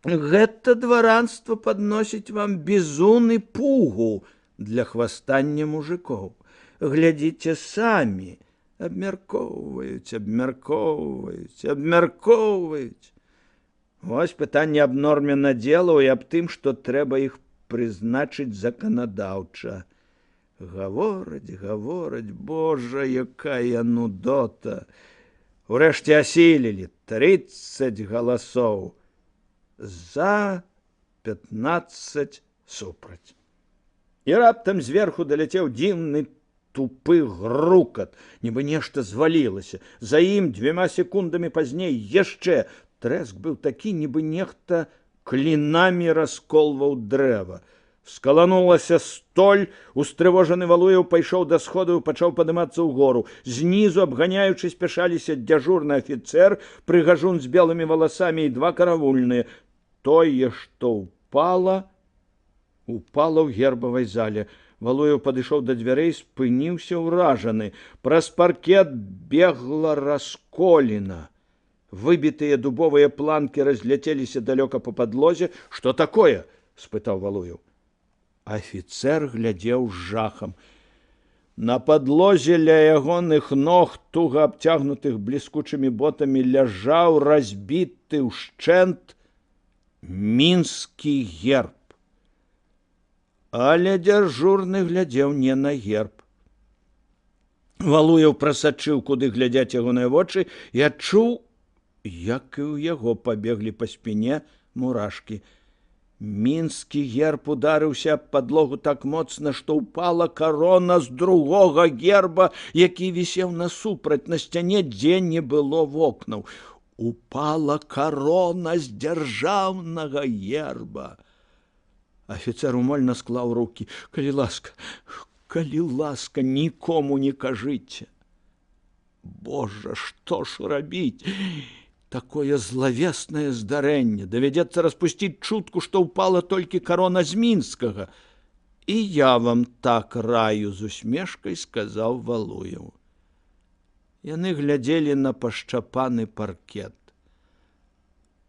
гэта дваранства падносіць вам бізун і пугу для хвастання мужикоў. Глядзіце самі. Абмяркоўваюць. Вось пытанне аб норме надзелаў і аб тым, што трэба іх прызначыць заканадаўча. Гавораць, божа, якая нудота. Урэшце асілілі 30 галасоў. За 15 супраць. І раптам зверху даляцеў дзіўны тупы грукат, нібы нешта звалілася. За ім 2 секундамі пазней яшчэ. Трэск быў такі, нібы нехта клінамі расколваў дрэва. Скаланулася столь, устрывожаны Валуеў пайшоў да сходу і пачаў падымацца ўгору. Знізу, абганяючы, спяшаліся дзяжурны афіцэр, прыгажун з белымі валасамі і 2 каравульныя. Тое, што упала ў гербавай зале. Валуеў падышоў да дзвярэй, спыніўся ўражаны. Праз паркет бегла расколіна. Выбітыя дубовыя планкі разляцеліся далёка па падлозе. Што такое? — спытаў Валуеў. Афіцэр глядзеў з жахам. На падлозе ля ягоных ног, туга абцягнутых бліскучымі ботамі, ляжаў разбіты ўшчэнт мінскі герб. Але дзяжурны глядзеў не на герб. Валуеў прасачыў, куды глядзяць ягоныя вочы, і адчуў, як і ў яго пабеглі па спіне мурашкі. Мінскі герб ударыўся аб падлогу так моцна, што ўпала карона з другога герба, які вісеў насупраць на сцяне, дзе не было вокнаў. Упала карона з дзяржаўнага герба. Афіцэр умольна склаў рукі. Калі ласка, нікому не кажыце. Божа, што ж рабіць? Такое злавеснае здарэнне. Давядзецца распусціць чутку, што ўпала толькі карона з мінскага. І я вам так раю, з усмешкай сказаў Валуеў. Яны глядзелі на пашчапаны паркет.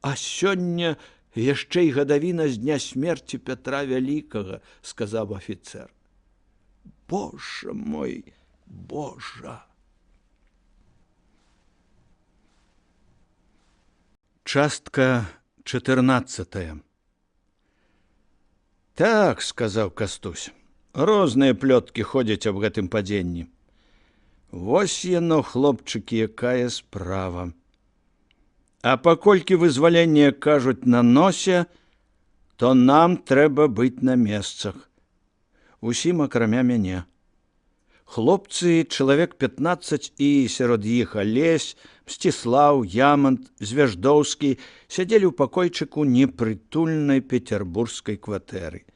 А сёння яшчэ і гадавіна з дня смерці Пятра Вялікага, сказаў афіцэр. Божа мой, Божа! Частка 14. Так, сказаў Кастусь, розныя плёткі ходзяць аб гэтым падзенні. Вось яно, хлопчыкі, якая справа. А паколькі вызвалення кажуць на носе, то нам трэба быць на месцах. Усім акрамя мяне. Хлопцы, чалавек 15, і сярод іх Алесь, Мсціслаў, Ямант, Звяждоўскі сядзелі ў пакойчыку непрытульнай петербургскай кватэры.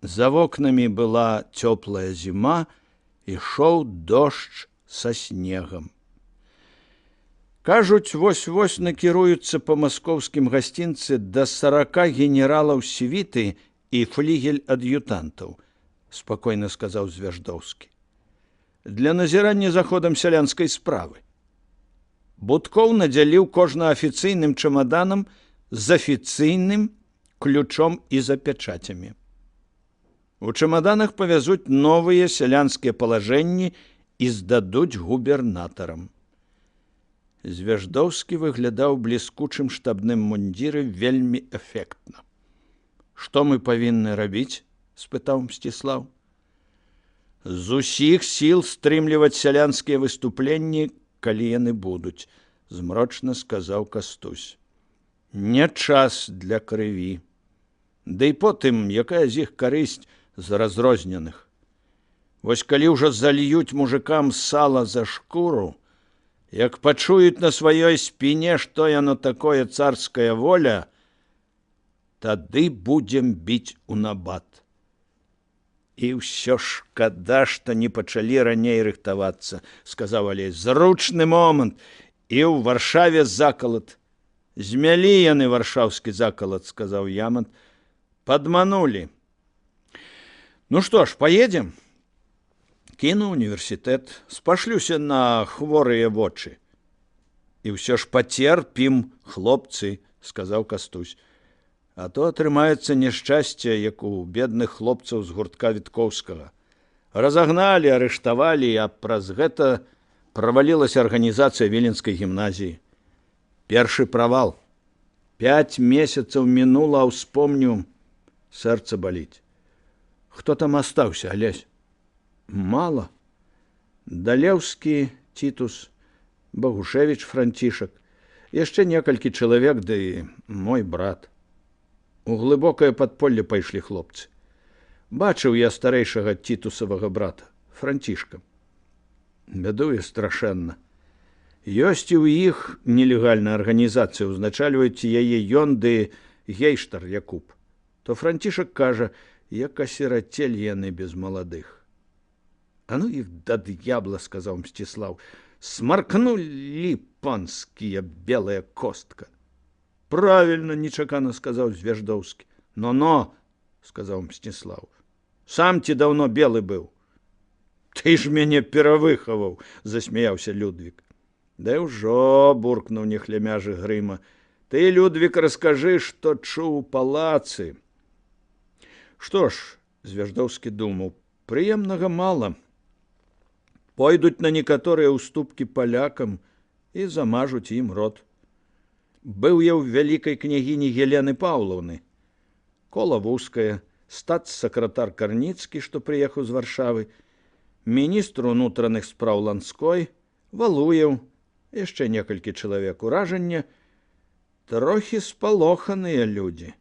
За вокнамі была цёплая зіма, ішоў дождж са снегам. Кажуць, вось-вось накіруюцца па маскоўскім гасцінцы да 40 генералаў світы і флігель-ад'ютантаў, спакойна сказаў Звяждоўскі. Для назірання за ходам сялянскай справы. Будкоў надзяліў кожна афіцыйным чамаданам з афіцыйным ключом і запячацямі. У чамаданах павязуць новыя сялянскія палажэнні і здадуць губернатарам. Звяждоўскі выглядаў бліскучым штабным мундзіры вельмі эфектна. Што мы павінны рабіць? Спытаў Мсціслаў. З усіх сіл стрымліваць сялянскія выступленні, калі яны будуць, змрочна сказаў Кастусь. Не час для крыві. Ды і потым, якая з іх карысць з разрозненых. Вось калі ўжо зальюць мужикам сала за шкуру, як пачуюць на сваёй спіне, што яно такое царская воля, тады будзем біць у набат. І ўсё шкада, што не пачалі раней рыхтавацца, сказаў Алесь. Зручны момант. І ў Варшаве закалат. Змялі яны варшаўскі закалат, сказаў Ямант. Падманулі. Ну што ж, паедзем? Кіну універсітэт, спашлюся на хворыя вочы. І ўсё ж пацерпім, хлопцы, сказаў Кастусь. А то атрымаецца няшчасце, як у бедных хлопцаў з гуртка Віткоўскага. Разагналі, арыштавалі, а праз гэта правалілася арганізацыя Віленскай гімназіі. Першы правал. 5 месяцаў мінула, а ўспомню, сэрца баліць. Хто там астаўся, Алесь? Мала. Далеўскі, Тітус, Багушевіч, Францішак. Яшчэ некалькі чалавек, ды і мой брат. У глыбокае падполле пайшлі хлопцы. Бачыў я старэйшага Тітусавага брата, Францішка. Бядуе страшэнна. Ёсць і ў іх нелегальная арганізацыя, узначальваюць яе ён ды гейштар Якуб. То Францішак кажа, як асірацель яны без маладых. А ну іх да д'ябла, сказаў Мсціслаў. Смаркнулі панскія белая костка. Правильно, нечакана сказаў Звяждоўскі. Но-но, сказаў Мсціслаў. Сам ці даўно белы быў. Ты ж мяне перавыхаваў, засмяяўся Людвік. Да ўжо, буркнуў нехлямяжы Грыма. Ты, Людвік, раскажы, што чуў у палацы. Што ж, Звяждоўскі думаў, прыемнага мала. пойдуць на некаторыя ўступкі палякам і замажуць ім рот. Быў я ў вялікай княгіні Гелены Паўлаўны. Кола вузкая, статс-сакратар Карніцкі, што прыехаў з Варшавы, міністр унутраных спраў Ланской, Валуеў, яшчэ некалькі чалавек уражання, трохі спалоханыя людзі.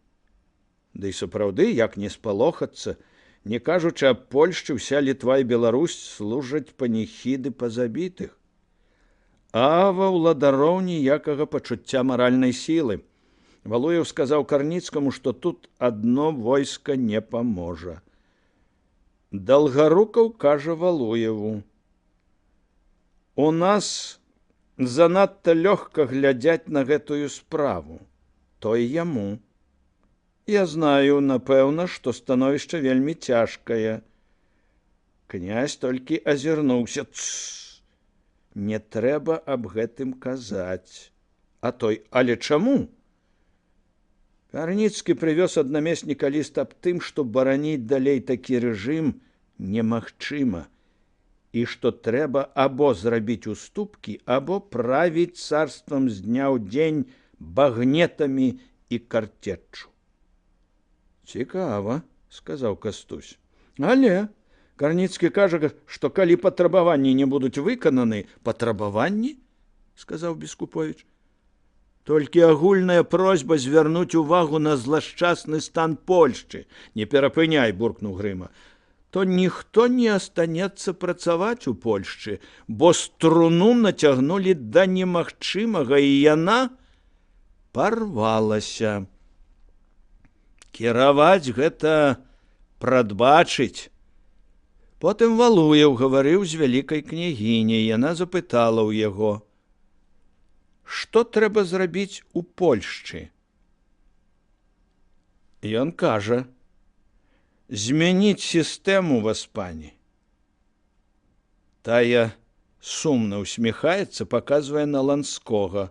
Ды і сапраўды, як не спалохацца, не кажучы аб Польшчы, уся Літва і Беларусь служаць паніхіды па забітых. А ва ўладароў ніякага пачуцця маральнай сілы. Валуеў сказаў Карніцкаму, што тут адно войска не паможа. Далгарукаў кажа Валуеву: «У нас занадта лёгка глядзяць на гэтую справу». Той яму: «Я знаю, напэўна, што становішча вельмі цяжкае». Князь толькі азірнуўся: «Не трэба аб гэтым казаць». А той: «Але чаму?» Карніцкі прывёз ад намесніка ліст аб тым, што бараніць далей такі рэжым немагчыма, і што трэба або зрабіць уступкі, або правіць царствам з дня ў дзень багнетамі і картеччу. «Цікава», – сказаў Кастусь. «Але Карніцкі кажа, што калі патрабаванні не будуць выкананы». «Патрабаванні?» – сказаў Бескуповіч. «Толькі агульная просьба звярнуць увагу на злашчасны стан Польшчы». «Не перапыняй», – буркнуў Грыма. «То ніхто не астанецца працаваць у Польшчы, бо струну нацягнулі да немагчымага, і яна парвалася. Кіраваць гэта прадбачыць». Потым Валуеў гаварыў з вялікай княгіняй. Яна запытала ў яго: «Што трэба зрабіць у Польшчы?» Ён кажа: «Змяніць сістэму в Аспані». Тая сумна усміхаецца, паказвае на Ланскога.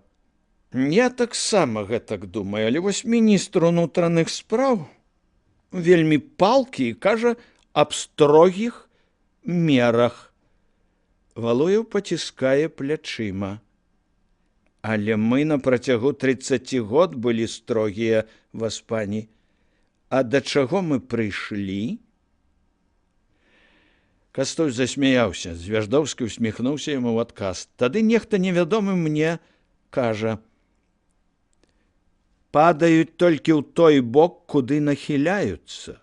«Я таксама гэтак думаю, але вось міністр унутраных спраў вельмі палкі і кажа аб строгіх мерах». Валуеў паціскае плячыма: «Але мы на працягу 30 год былі строгія в Аспані. А да чаго мы прыйшлі?» Кастусь засмяяўся. Звяждоўскі усміхнуўся яму ў адказ. Тады нехта невядомы мне кажа: «Падаюць толькі ў той бок, куды нахіляюцца.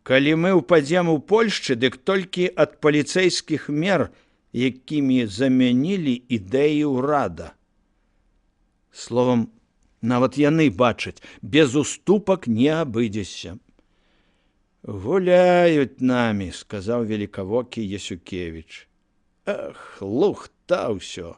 Калі мы ўпадзем у Польшчы, дык толькі ад паліцэйскіх мер, якімі замянілі ідэі ўрада». Словам, нават яны бачаць, без уступак не абыдзешся. «Гуляюць намі», – сказаў велікавокі Ясюкевіч. «Ах, лухта ўсё!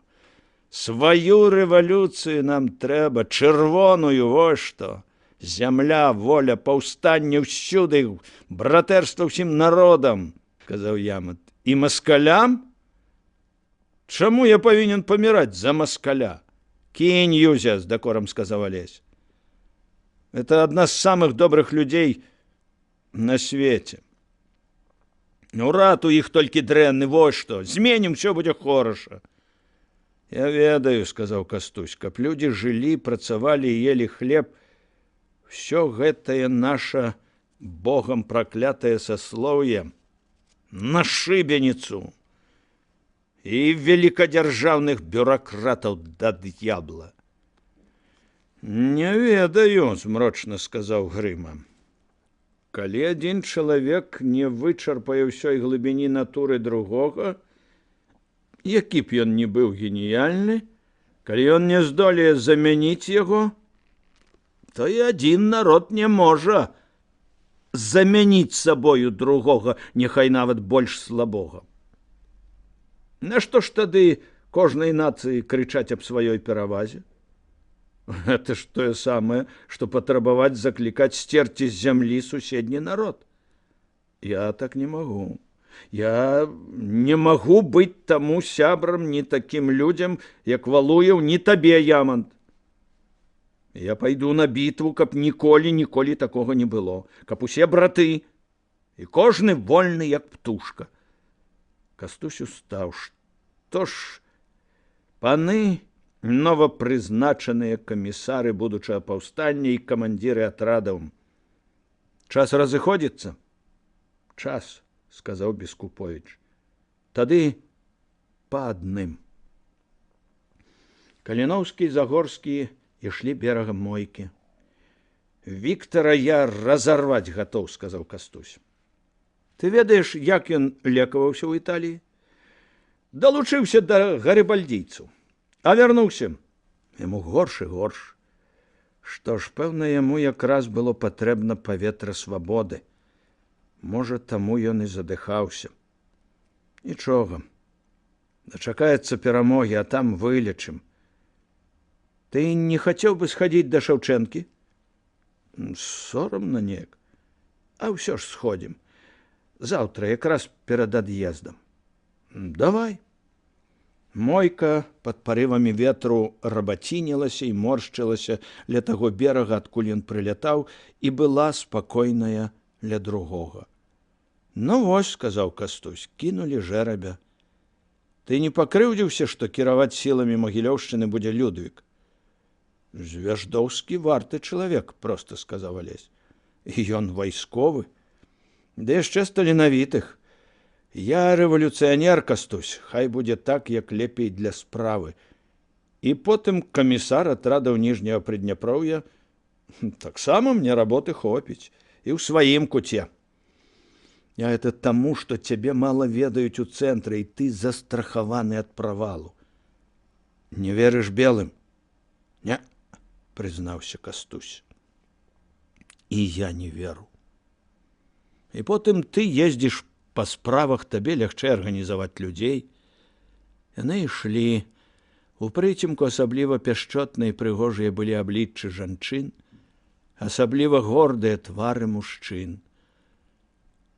Сваю рэвалюцыю нам трэба, чырвоную, вось што! Зямля, воля, паўстанне ўсюды, братэрства ўсім народам», – сказаў Ямат. «І маскалям? Чаму я павінен паміраць за маскаля?» «Кинь, Юзя», – с докором сказал Олесь. «Это одна з самых добрых людей на свете. Урад у іх толькі дрэнны, вось што. Зменім, все будзе хораша». «Я ведаю», – сказаў Кастусь, – «каб людзі жылі, працавалі і ели хлеб, все гэтае наша богам праклятае саслоўе на шыбеніцу і великадзяржаўных бюракратаў да д'ябла». «Не ведаю», – змрочна сказаў Грыма. «Калі адзін чалавек не вычарпае ўсёй глыбіні натуры другога, які б ён не быў геніяльны, калі ён не здолее замяніць яго, то і адзін народ не можа замяніць сабою другога, няхай нават больш слабога. Нашто ж тады кожнай нацыі крычаць аб сваёй перавазе? Гэта ж тое самае, што патрабаваць заклікаць сцерці з зямлі суседні народ. Я так не магу. Я не магу быць таму сябрам ні такім людзям, як Валуеў, ні табе, Ямант. Я пайду на бітву, каб ніколі такога не было, каб усе браты, і кожны вольны, як птушка. Кастусь устаў. Што ж, паны новапрызначаныя камісары будучага паўстання і камандзіры атрадаў. Час разыходзіцца? Час, сказаў Бескуповіч. Тады па адным. Каліноўскі і Загорскі ішлі берагам Мойкі. Віктара я разарваць гатоў, сказаў Кастусь. Ты ведаеш, як ён лекаваўся ў Італіі? Далучыўся да гарыбальдійцаў, а вярнуўся. Яму горш і горш. Што ж, пэўна, яму якраз было патрэбна паветра свабоды. Можа, таму ён і задыхаўся. Нічога. Дачакаецца перамогі, а там вылечым. Ты не хацеў бы схадзіць да Шаўчэнкі? Сорамна неяк. А ўсё ж сходзім. Заўтра, якраз перад ад'ездам. Давай. Мойка пад парывамі ветру рабацінілася і моршчылася ля таго берага, адкуль ён прылятаў, і была спакойная ля другога. Ну вось, сказаў Кастусь, кінулі жэрабя. Ты не пакрыўдзіўся, што кіраваць сіламі Магілёўшчыны будзе Людвік? Звяждоўскі варты чалавек, проста сказаў Алесь. І ён вайсковы. Ды яшчэ з таленавітых. Я рэвалюцыянер, Кастусь, хай будзе так, як лепей для справы. І потым камісар атрадаў ніжняга Прыдняпроўя. Таксама мне работы хопіць. І ў сваім куце. Я это таму, што цябе мала ведаюць у цэнтры, і ты застрахаваны ад правалу. Не верыш белым? Не, прызнаўся Кастусь. І я не веру. І потым ты ездзіш па справах, табе лягчэй арганізаваць людзей. Яны ішлі. У прыцемку асабліва пяшчотныя і прыгожыя былі абліччы жанчын, асабліва гордыя твары мужчын.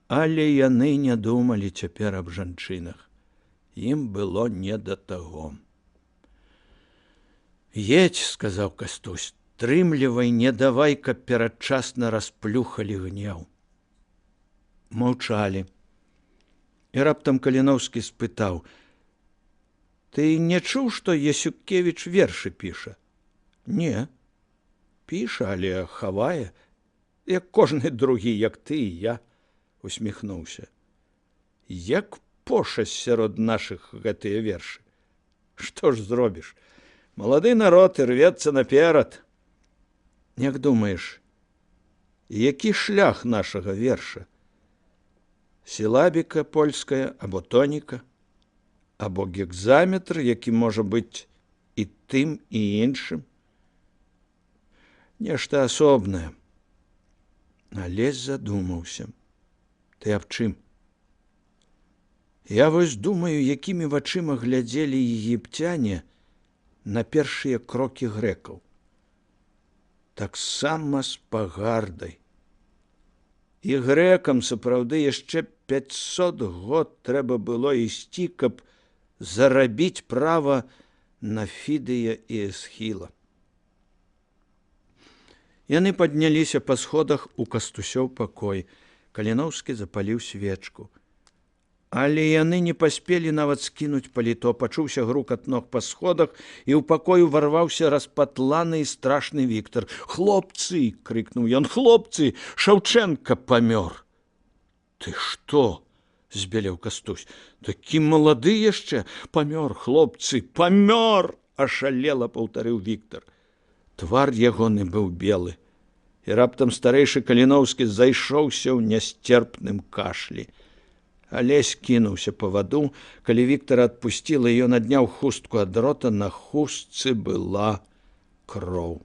Але яны не думалі цяпер аб жанчынах. Ім было не да таго. Едь, сказаў Кастусь, трымлівай, не давай, каб перадчасна расплюхалі гнеў. Маўчалі. І раптам Каліноўскі спытаў: ты не чуў, што Ясюкевіч вершы піша? Не. Піша, але хавае, як кожны другі, як ты і я, усміхнуўся. Як пошасць сярод нашых гэтыя вершы. Што ж зробіш? Малады народ ірвецца наперад. Як думаеш, які шлях нашага верша? Сілабіка польская або тоніка, або гекзаметр, які можа быць і тым, і іншым? Нешта асобнае. Алесь задумаўся. Ты аб чым? Я вось думаю, якімі вачыма глядзелі егіпцяне на першыя крокі грэкаў. Таксама з пагардай. І грэкам сапраўды яшчэ 500 год трэба было ісці, каб зарабіць права на Фідыя і Эсхіла. Яны падняліся па сходах у Кастусёў пакой. Каліноўскі запаліў свечку. Але яны не паспелі нават скінуць паліто. Пачуўся грукат ног па сходах, і ў пакою варваўся распатланы і страшны Віктар. «Хлопцы!» – крыкнуў ён. «Хлопцы! Шаўчэнка памёр!» «Ты што?» – збелеў Кастусь. «Такі малады яшчэ! Памёр, хлопцы! Памёр!» – ашалела паўтарыў Віктар. Твар ягоны быў белы. І раптам старэйшы Каліноўскі зайшоўся ў нясцерпным кашлі. Алесь кінуўся па ваду. Калі Віктара адпусціла, ён адняў хустку ад рота, на хустцы была кроў.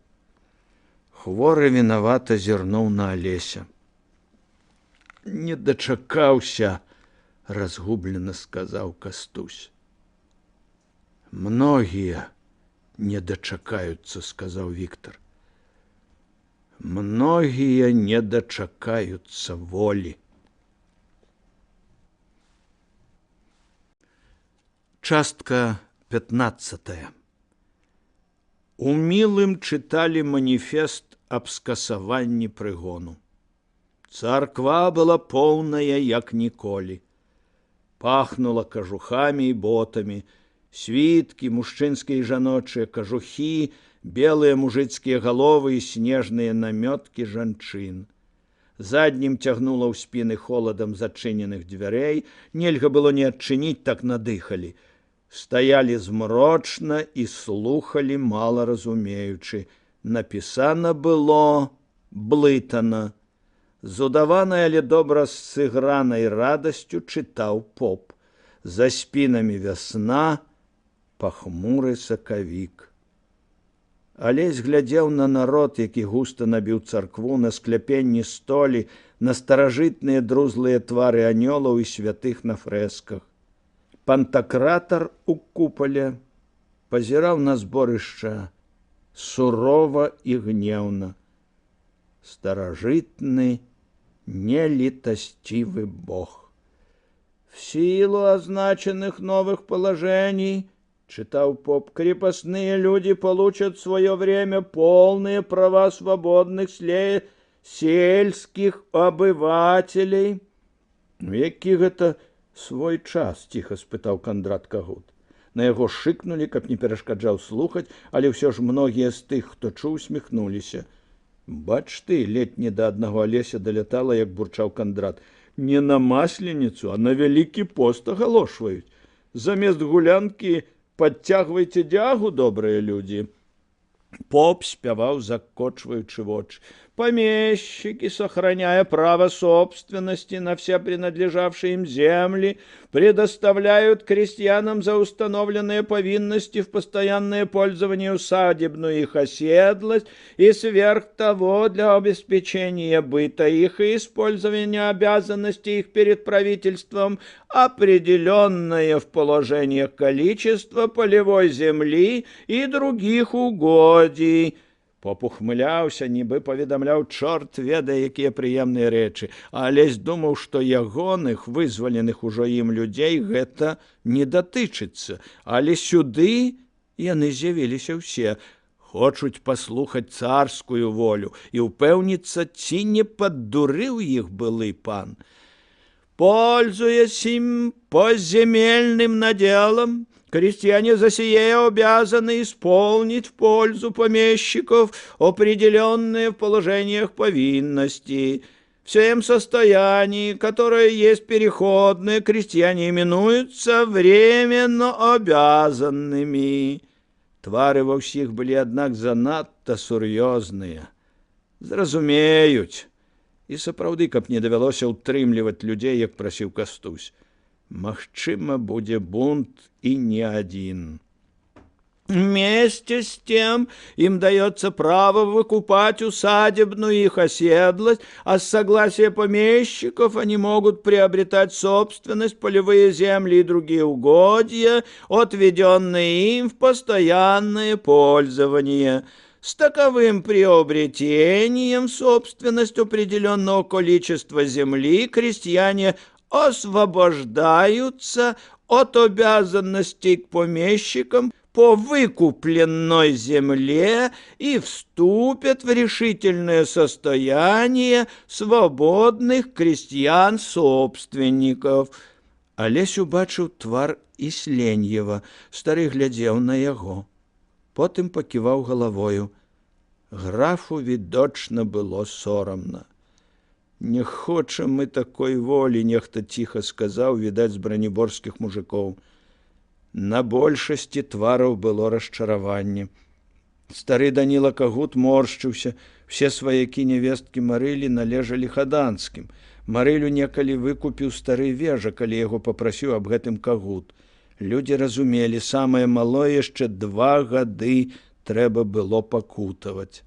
Хворы вінавата зірнуў на Алеся. «Не дачакаўся», – разгублена сказаў Кастусь. «Многія не дачакаюцца», – сказаў Віктар. «Многія не дачакаюцца волі». Частка 15. У Мілым чыталі маніфест аб скасаванні прыгону. Царква была поўная, як ніколі. Пахнула кажухамі і ботамі. Світкі, мужчынскія і жаночыя кажухі, белыя мужыцкія галовы і снежныя намёткі жанчын. Заднім цягнула ў спіны холадам зачыненых дзвярэй, нельга было не адчыніць, так надыхалі. Стаялі змрочна і слухалі, мала разумеючы. Напісана было блытана. З удаванай, але добра сыгранай радасцю чытаў поп. За спінамі вясна, пахмуры сакавік. Алесь глядзеў на народ, які густа набіў царкву, на скляпенні столі, на старажытныя друзлыя твары анёлаў і святых на фрэсках. Пантакратар у купале пазіраў на зборышча сурова і гневна. Старажытны, нелитостивый бог. В силу означенных новых положений, читал поп, крепостные люди получат в свое время полные права свободных сельских обывателей. Які гэта свой час, тихо спытаў Кандрат Кагут. На яго шыкнули, каб не перашкаджаў слухаць, але ўсё ж многія з тых, хто чуў, усміхнуліся. Бач ты, ледь не да аднаго Алеся далятала, як бурчаў Кандрат. Не на масленіцу, а на вялікі пост агалошваюць. Замест гулянкі подцягвайце дзягу, добрыя людзі. Поп спяваў, закочваючы вочы. Помещики, сохраняя право собственности на все принадлежавшие им земли, предоставляют крестьянам за установленные повинности в постоянное пользование усадебную их оседлость и сверх того для обеспечения быта их и использования обязанностей их перед правительством определенное в положениях количество полевой земли и других угодий. Поп ухмыляўся, нібы паведамляў чорт ведае, якія прыемныя рэчы, а Алесь думаў, што ягоных, вызваленых ужо ім людзей, гэта не датычыцца. Але сюды яны з'явіліся ўсе, хочуць паслухаць царскую волю і ўпэўніцца, ці не паддурыў іх былы пан. Пользуясь им поземельным наделом, крестьяне за сие обязаны исполнить в пользу помещиков определенные в положениях повинности. В сем состоянии, которое есть переходное, крестьяне именуются временно обязанными. Твары ва ўсіх былі, аднак, занадта сур'ёзныя. Зразумеюць. І сапраўды, каб не давялося ўтрымліваць людзей, як прасіў Кастусь. Магчыма, будзе бунт и не один. Вместе с тем им дается право выкупать усадебную их оседлость, а с согласия помещиков они могут приобретать собственность, полевые земли и другие угодья, отведенные им в постоянное пользование. С таковым приобретением в собственность определенного количества земли крестьяне освобождаются от обязанностей к помещикам по выкупленной земле и вступят в решительное состояние свободных крестьян-собственников. Алесь убачыў твар Ісленьева, стары глядзеў на яго. Потым паківаў галавою. Графу відочна было сорамна. Не хочам мы такой волі, нехта ціха сказаў, відаць, з браніборскіх мужикоў. На большасці твараў было расчараванне. Стары Даніла Кагут моршчыўся, все сваякі нявесткі Марылі належалі хаданскім. Марылю некалі выкупіў стары Вежа, калі яго папрасіў аб гэтым Кагут. Людзі разумелі, самае малое яшчэ 2 гады трэба было пакутаваць.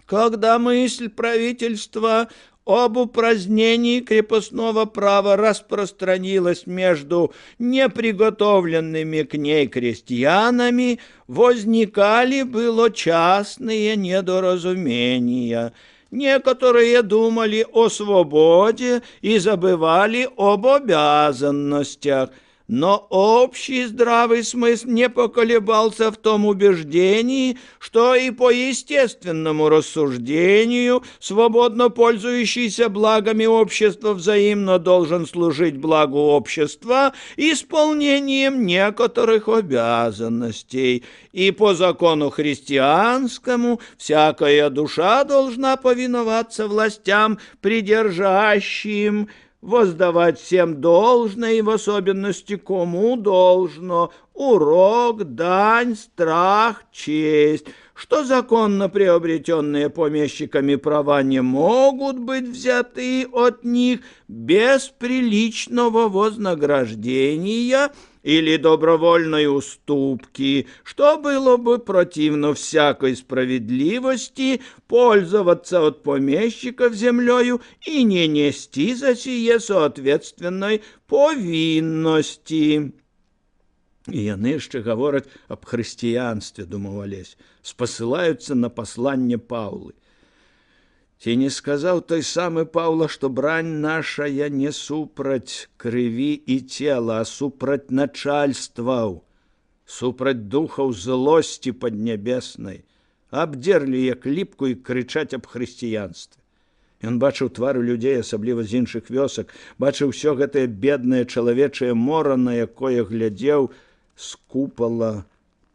Когда мысль правительства об упразднении крепостного права распространилась между неприготовленными к ней крестьянами, возникали было частные недоразумения. Некоторые думали о свободе и забывали об обязанностях. Но общий здравый смысл не поколебался в том убеждении, что и по естественному рассуждению свободно пользующийся благами общества взаимно должен служить благу общества исполнением некоторых обязанностей, и по закону христианскому всякая душа должна повиноваться властям придержащим, воздавать всем должное, и в особенности кому должно, урок, дань, страх, честь, что законно приобретенные помещиками права не могут быть взяты от них без приличного вознаграждения или добровольной уступки, что было бы противно всякой справедливости пользоваться от помещиков землею и не нести за сие соответственной повинности. І яны яшчэ гавораць аб хрысціянстве, думаў Алесь, спасылаюцца на пасланне Паўлы. Ці не сказаў той самы Паўла, што брань нашая не супраць крыві і цела, а супраць начальстваў, супраць духаў злосці паднябеснай, абдзерлі як ліпку і крычаць аб хрысціянстве. Ён бачыў твары людзей, асабліва з іншых вёсак, бачыў усё гэтае беднае чалавечае мора, на якое глядзеў з купала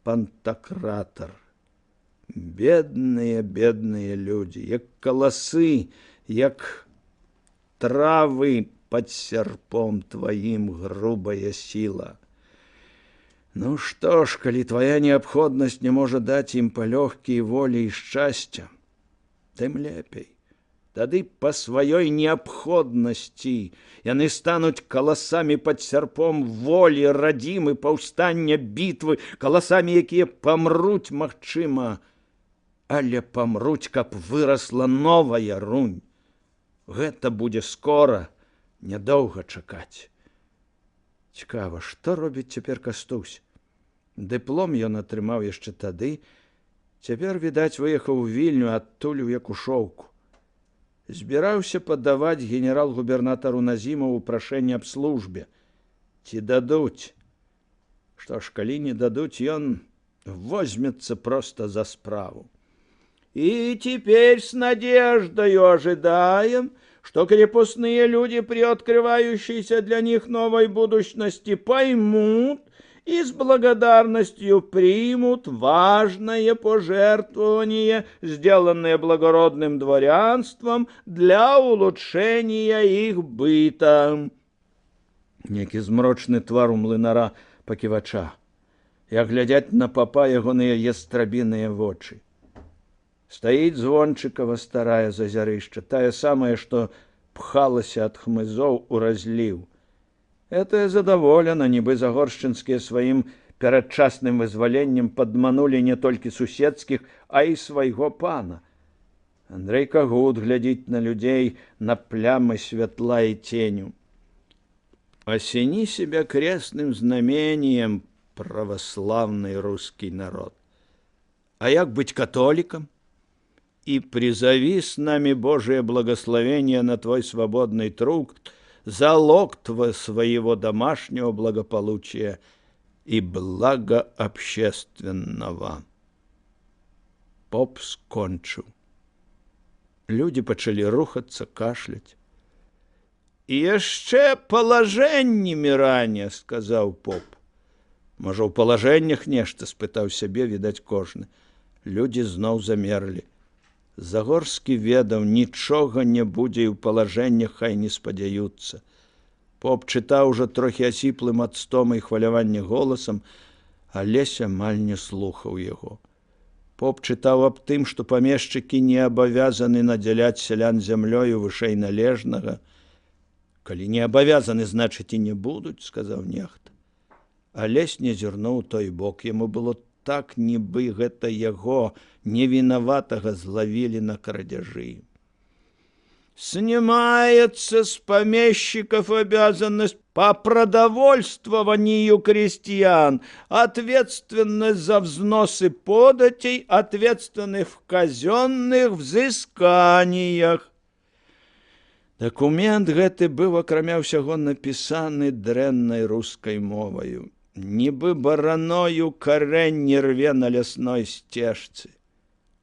пантакратар. Бедныя, бедныя людзі, як каласы, як травы пад сярпом тваім грубая сіла. Ну што ж, калі твая неабходнасць не можа даць ім палёгкі волі і шчасця, тым лепей. Тады па сваёй неабходнасці яны стануць каласамі пад сярпом волі, радзімы, паўстання, бітвы, каласамі, якія памруць, магчыма, але памруць, каб вырасла новая рунь. Гэта будзе скора, нядоўга чакаць. Цікава, што робіць цяпер Кастусь? Дыплом ён атрымаў яшчэ тады, цяпер, відаць, выехаў у Вільню, адтуль як у шоўку. Збіраўся падаваць генерал-губернатару Назімову прашэнне аб службе. Ці дадуць? Што ж, калі не дадуць, ён возьмецца проста за справу. И теперь с надеждою ожидаем, что крепостные люди при открывающейся для них новой будущности поймут и с благодарностью примут важное пожертвование, сделанное благородным дворянством для улучшения их быта. Некі змрочны твар у млынара паківача, як глядзяць на папа ягоныя ястрабіныя вочы. Стаіць Звончыкова старая зазярышча, тая самая, што пхалася ад хмызоў у разліў. Этая задаволена, нібы загоршчынскія сваім перадчасным вызваленнем падманулі не толькі суседскіх, а і свайго пана. Андрэй Кагут глядзіць на людзей, на плямы святла і теню. Осени себя крестным знамением, православный русский народ. А як быть католиком? И призови с нами Божие благословение на твой свободный труд, залог своего домашнего благополучия и блага общественного. Поп скончыў. Люди пачалі рухацца, кашляць. «И яшчэ палажэннямі ране», — сказаў поп. «Можа, у палажэннях нешта?» — спытаў сябе, відаць, кожны. Людзі зноў замерлі. Загорскі ведаў, нічога не будзе і ў палажэннях, хай не спадзяюцца. Поп чытаў ужо трохі асіплым ад стомы і хвалявання голасам, а Лесь амаль не слухаў яго. Поп чытаў аб тым, што памешчыкі не абавязаны надзяляць сялян зямлёю вышэй належнага. «Калі не абавязаны, значыць, і не будуць», — сказаў нехта. А Лесь не зірнуў той бок. Яму было так, нібы гэта яго, невінаватага, злавілі на крадзяжы. «Снимается с помещиков обязанность по продовольствованию крестьян, ответственность за взносы податей, ответственность в казенных взысканиях». Дакумент гэты быў акрамя ўсяго напісаны дрэннай рускай моваю. Нібы бараною карэнні рве на лясной сцежцы.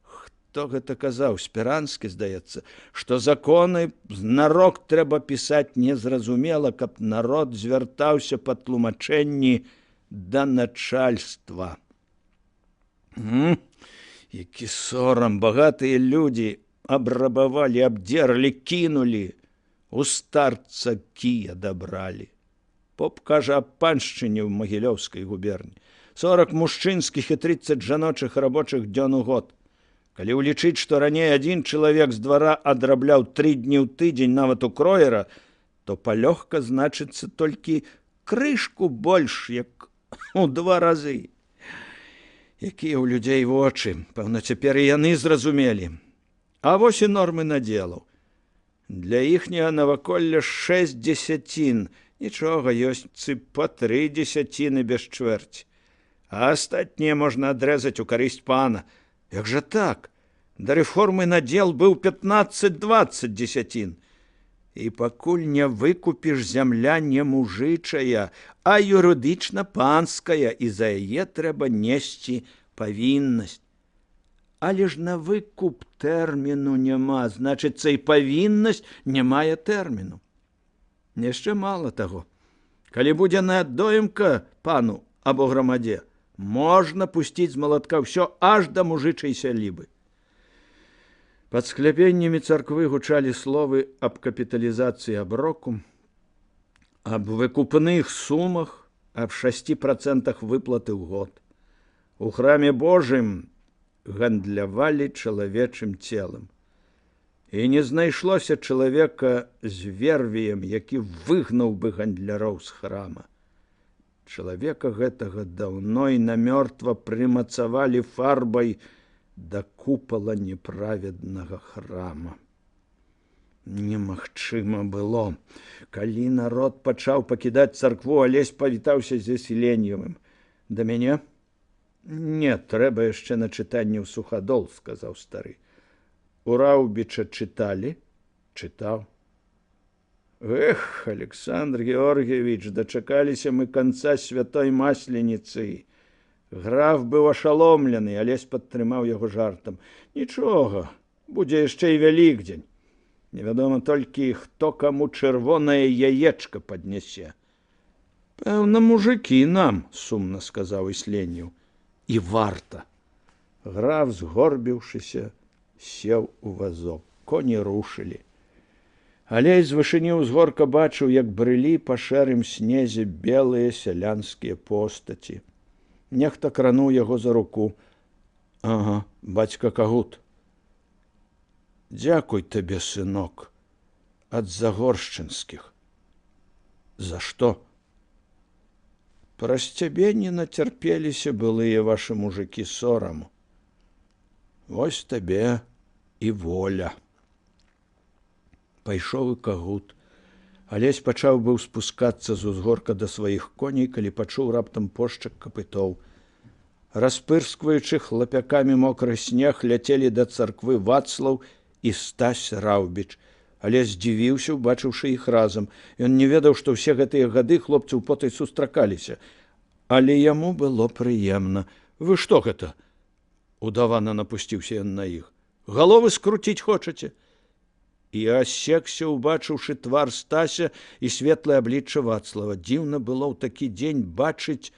Хто гэта казаў? Спіранскі, здаецца, што законы знарок трэба пісаць незразумела, каб народ звяртаўся па тлумачэнні да начальства. Які сорам, багатыя людзі абрабавалі, абдзерлі, кінулі, у старца кія дабралі. Поп кажа аб паншчыне ў Магілёўскай губерні. 40 мужчынскіх і 30 жаночых рабочых дзён у год. Калі ўлічыць, што раней адзін чалавек з двара адрабляў 3 дні ў тыдзень нават у кроера, то палёгка значыцца толькі крышку больш, як у 2 разы. Якія ў людзей вочы, пэўна, цяпер і яны зразумелі. А вось і нормы надзелаў. Для іхняга наваколля 6 дзесяцін, нічога, ёсць па 3 дзесяціны без чвэрці. А астатнія можна адрэзаць у карысць пана. Як жа так? Да рэформы надзел быў 15-20 дзесяцін. І пакуль не выкупіш, зямля не мужычая, а юрыдычна панская, і за яе трэба несці павіннасць. Але ж на выкуп тэрміну няма, значыцца, і павіннасць не мае тэрміну. Яшчэ мала таго. Калі будзе надоімка пану або грамадзе, можна пусціць з малатка ўсё аж да мужычай сялібы. Пад скляпеннямі царквы гучалі словы аб капіталізацыі аброку, аб выкупных сумах, аб 6% выплаты ў год. У храме Божым гандлявалі чалавечым целам. І не знайшлося чалавека з вервіем, які выгнаў бы гандляроў з храма. Чалавека гэтага даўно і намёртва прымацавалі фарбай да купала неправеднага храма. Немагчыма было. Калі народ пачаў пакідаць царкву, Алесь павітаўся з Яселеньевым. Да мяне? Не, трэба яшчэ на чытанне ў Сухадол, сказаў стары. У Раўбіча чыталі? Чытаў. Эх, Александр Георгиевич, дачакаліся мы канца святой Масленіцы. Граф быў ашаломлены, Алесь падтрымаў яго жартам. Нічога, будзе яшчэ і Вялікдзень. Невядома толькі, хто каму чырвонае яечка паднясе. Пэўна, мужыкі нам, сумна сказаў Ісленнеў. І варта. Граф, згорбіўшыся, сеў у вазок. Коні рушылі. Алесь з вышыні ўзгорка бачыў, як брылі па шэрым снезе белыя сялянскія постаці. Нехта крануў яго за руку. Ага, бацька Кагут. Дзякуй табе, сынок, ад загоршчынскіх. За што? Праз цябе не нацярпеліся былыя вашы мужыкі сораму. Вось табе і воля. Пайшоў і Кагут. Алесь пачаў быў спускацца з узгорка да сваіх коней, калі пачуў раптам пошчак капытоў. Распырскваючы хлапякамі мокры снег, ляцелі да царквы Вацлаў і Стась Раўбіч. Алесь здзівіўся, убачыўшы іх разам. Ён не ведаў, што ўсе гэтыя гады хлопцы ў потай сустракаліся. Але яму было прыемна. Вы што гэта? Удавана напусціўся ён на іх. Галовы скруціць хочаце? І асекся, убачыўшы твар Стася і светлае аблічча Вацлава. Дзіўна было ў такі дзень бачыць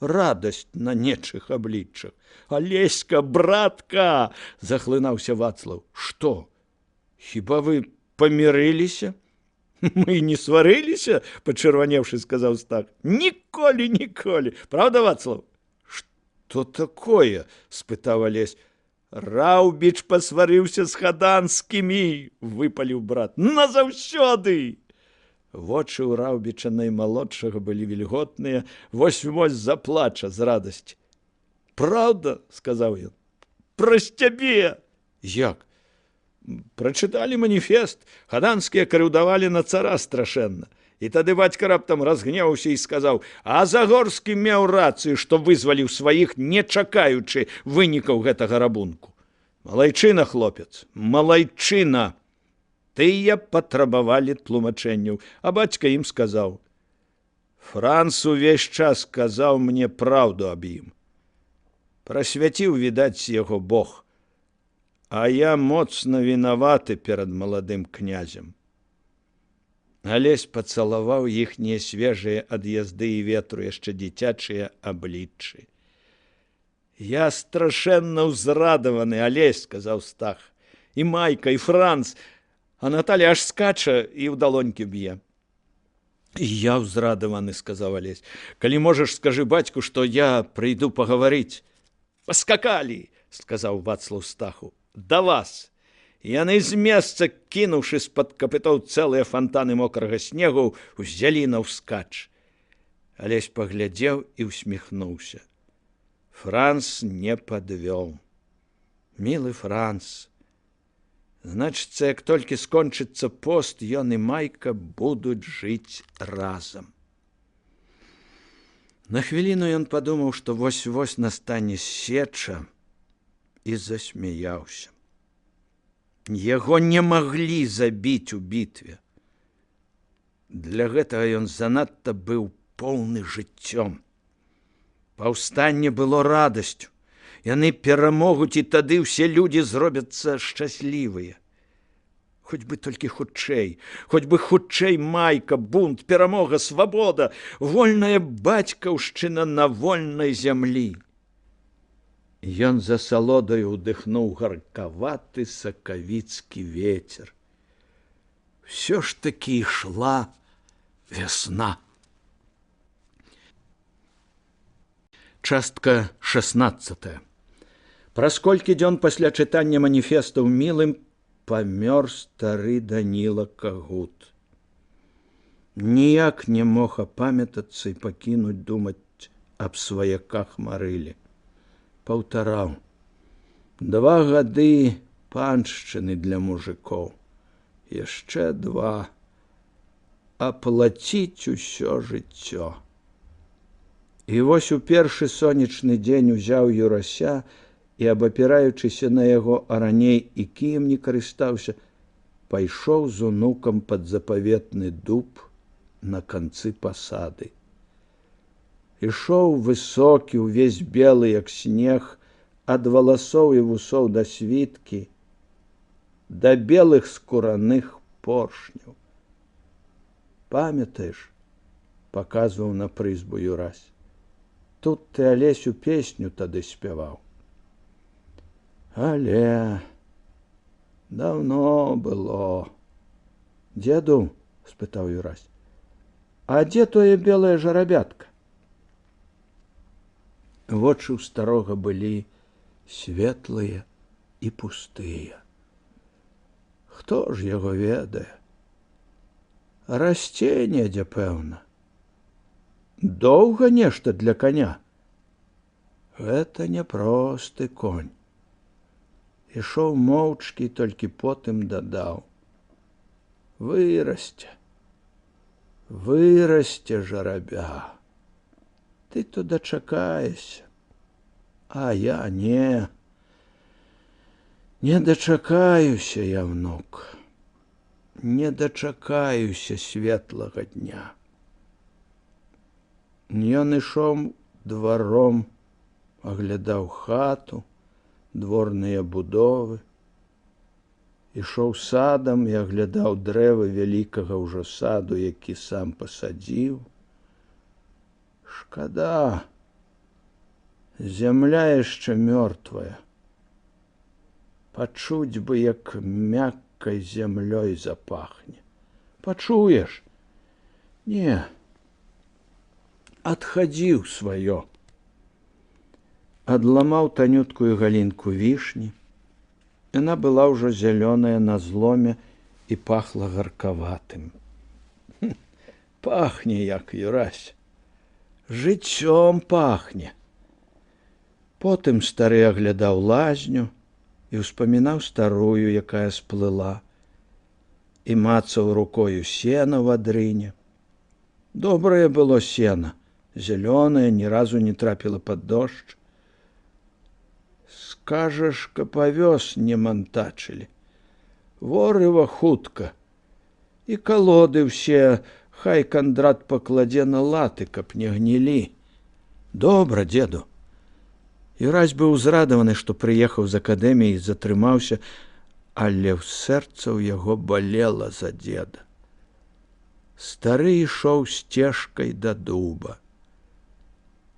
радасць на нечых абліччах. Алеська, братка! Захлынаўся Вацлаў. Што? Хіба вы памірыліся? Мы не сварыліся, пачырванеўшы, сказаў Стах. Ніколі, ніколі. Правда, Вацлаў? Што такое? Спытаў Алесь. Раўбіч пасварыўся з хаданскімі, выпаліў брат. Назаўсёды! Вочы ў Раўбіча наймалодшага былі вільготныя, вось-вось заплача з радасці. Правда, сказаў ён. Праз цябе. Як? Прачыталі маніфест, хаданскія крыўдавалі на цара страшэнна. І тады бацька раптам разгнеўся і сказаў, а Загорскі меў рацыю, што вызваліў сваіх, не чакаючы вынікаў гэтага рабунку. Малайчына, хлопец, малайчына. Тыя патрабавалі тлумачэнняў, а бацька ім сказаў: «Франц увесь час казаў мне праўду аб ім. Прасвяціў, відаць, яго Бог, а я моцна вінаваты перад маладым князем». Алесь пацалаваў іхнія свежыя ад язды і ветру яшчэ дзіцячыя абліччы. «Я страшэнна ўзрадаваны, Алесь», – сказаў Стах, – «і Майка, і Франц, а Наталя аж скача і ў далонькі б'е». «І я ўзрадаваны», – сказаў Алесь. «Калі можаш, скажы бацьку, што я прыйду пагаварыць». «Паскакалі», – сказаў Вацлаў Стаху, – «да вас». Яны з месца, кінуўшы з-пад капытоў цэлыя фантаны мокрага снегу, узялі наўскач. Алесь паглядзеў і ўсміхнуўся. Франц не падвёў. Мілы Франц. Значыцца, як толькі скончыцца пост, ён і Майка будуць жыць разам. На хвіліну ён падумаў, што вось-вось настане сеча, і засмяяўся. Яго не маглі забіць у бітве. Для гэтага ён занадта быў поўны жыццём. Паўстанне было радасцю. Яны перамогуць, і тады ўсе людзі зробяцца шчаслівыя. Хоць бы толькі хутчэй, хоць бы хутчэй Майка, бунт, перамога, свабода, вольная бацькаўшчына на вольнай зямлі. Ён за салодаю ўдыхнуў гаркаваты сакавіцкі вецер. Всё ж такі ішла вясна. Частка 16. Праз колькі дзён пасля чытання маніфеста ў Мілым памёр стары Даніла Кагут. Ніяк не мог апамятацца і пакінуць думаць аб сваяках Марылі. Паўтараў: 2 гады паншчыны для мужикоў, яшчэ 2, аплаціць усё жыццё. І вось у першы сонечны дзень узяў Юрася і, абапіраючыся на яго, а раней і кіем не карыстаўся, пайшоў з унукам пад запаветны дуб на канцы пасады. Ішоў высокі, увесь белы, як снег, ад валасоў і вусоў да світкі, да белых скураных поршняў. «Памятаеш?» – паказваў на прызбу Юрась. «Тут ты, Алесю, песню тады спяваў». «Але даўно было». «Дзеду?» – спытаў Юрась. «А дзе тое белае жарабятка?» Вочы ў старога былі светлыя і пустыя. Хто ж яго ведае? Расце недзе, пэўна. Доўга нешта для коня. Гэта няпросты конь. Ішоў моўчкі, толькі потым дадаў: «Вырасце, вырасце жарабя. Ты то дачакаешся, а я не дачакаюся я, внук, не дачакаюся светлага дня». Ён ішоў дваром, аглядаў хату, дворныя будовы, ішоў садам і аглядаў дрэвы вялікага ўжо саду, які сам пасадзіў. Шкада, зямля яшчэ мёртвая. Пачуць бы, як мяккай зямлёй запахне. Пачуеш? Не, адхадзіў сваё. Адламаў танюткую галінку вішні. Яна была ўжо зялёная на зломе і пахла гаркаватым. Пахне, як Юрась. Жыццём пахне. Потым стары аглядаў лазню і ўспамінаў старую, якая сплыла, і мацаў рукою сена ў адрыне. Добрае было сена, зялёнае, ні разу не трапіла пад дождж. Скажаш, каб авёс не мантачылі. ворыва хутка. І калоды ўсе хай Кандрат пакладзе на латы, каб не гнілі. Добра, дзеду. Юрась быў узрадаваны, што прыехаў з акадэміі і затрымаўся, але ў сэрца ў яго балела за дзеда. Стары ішоў сцежкай да дуба.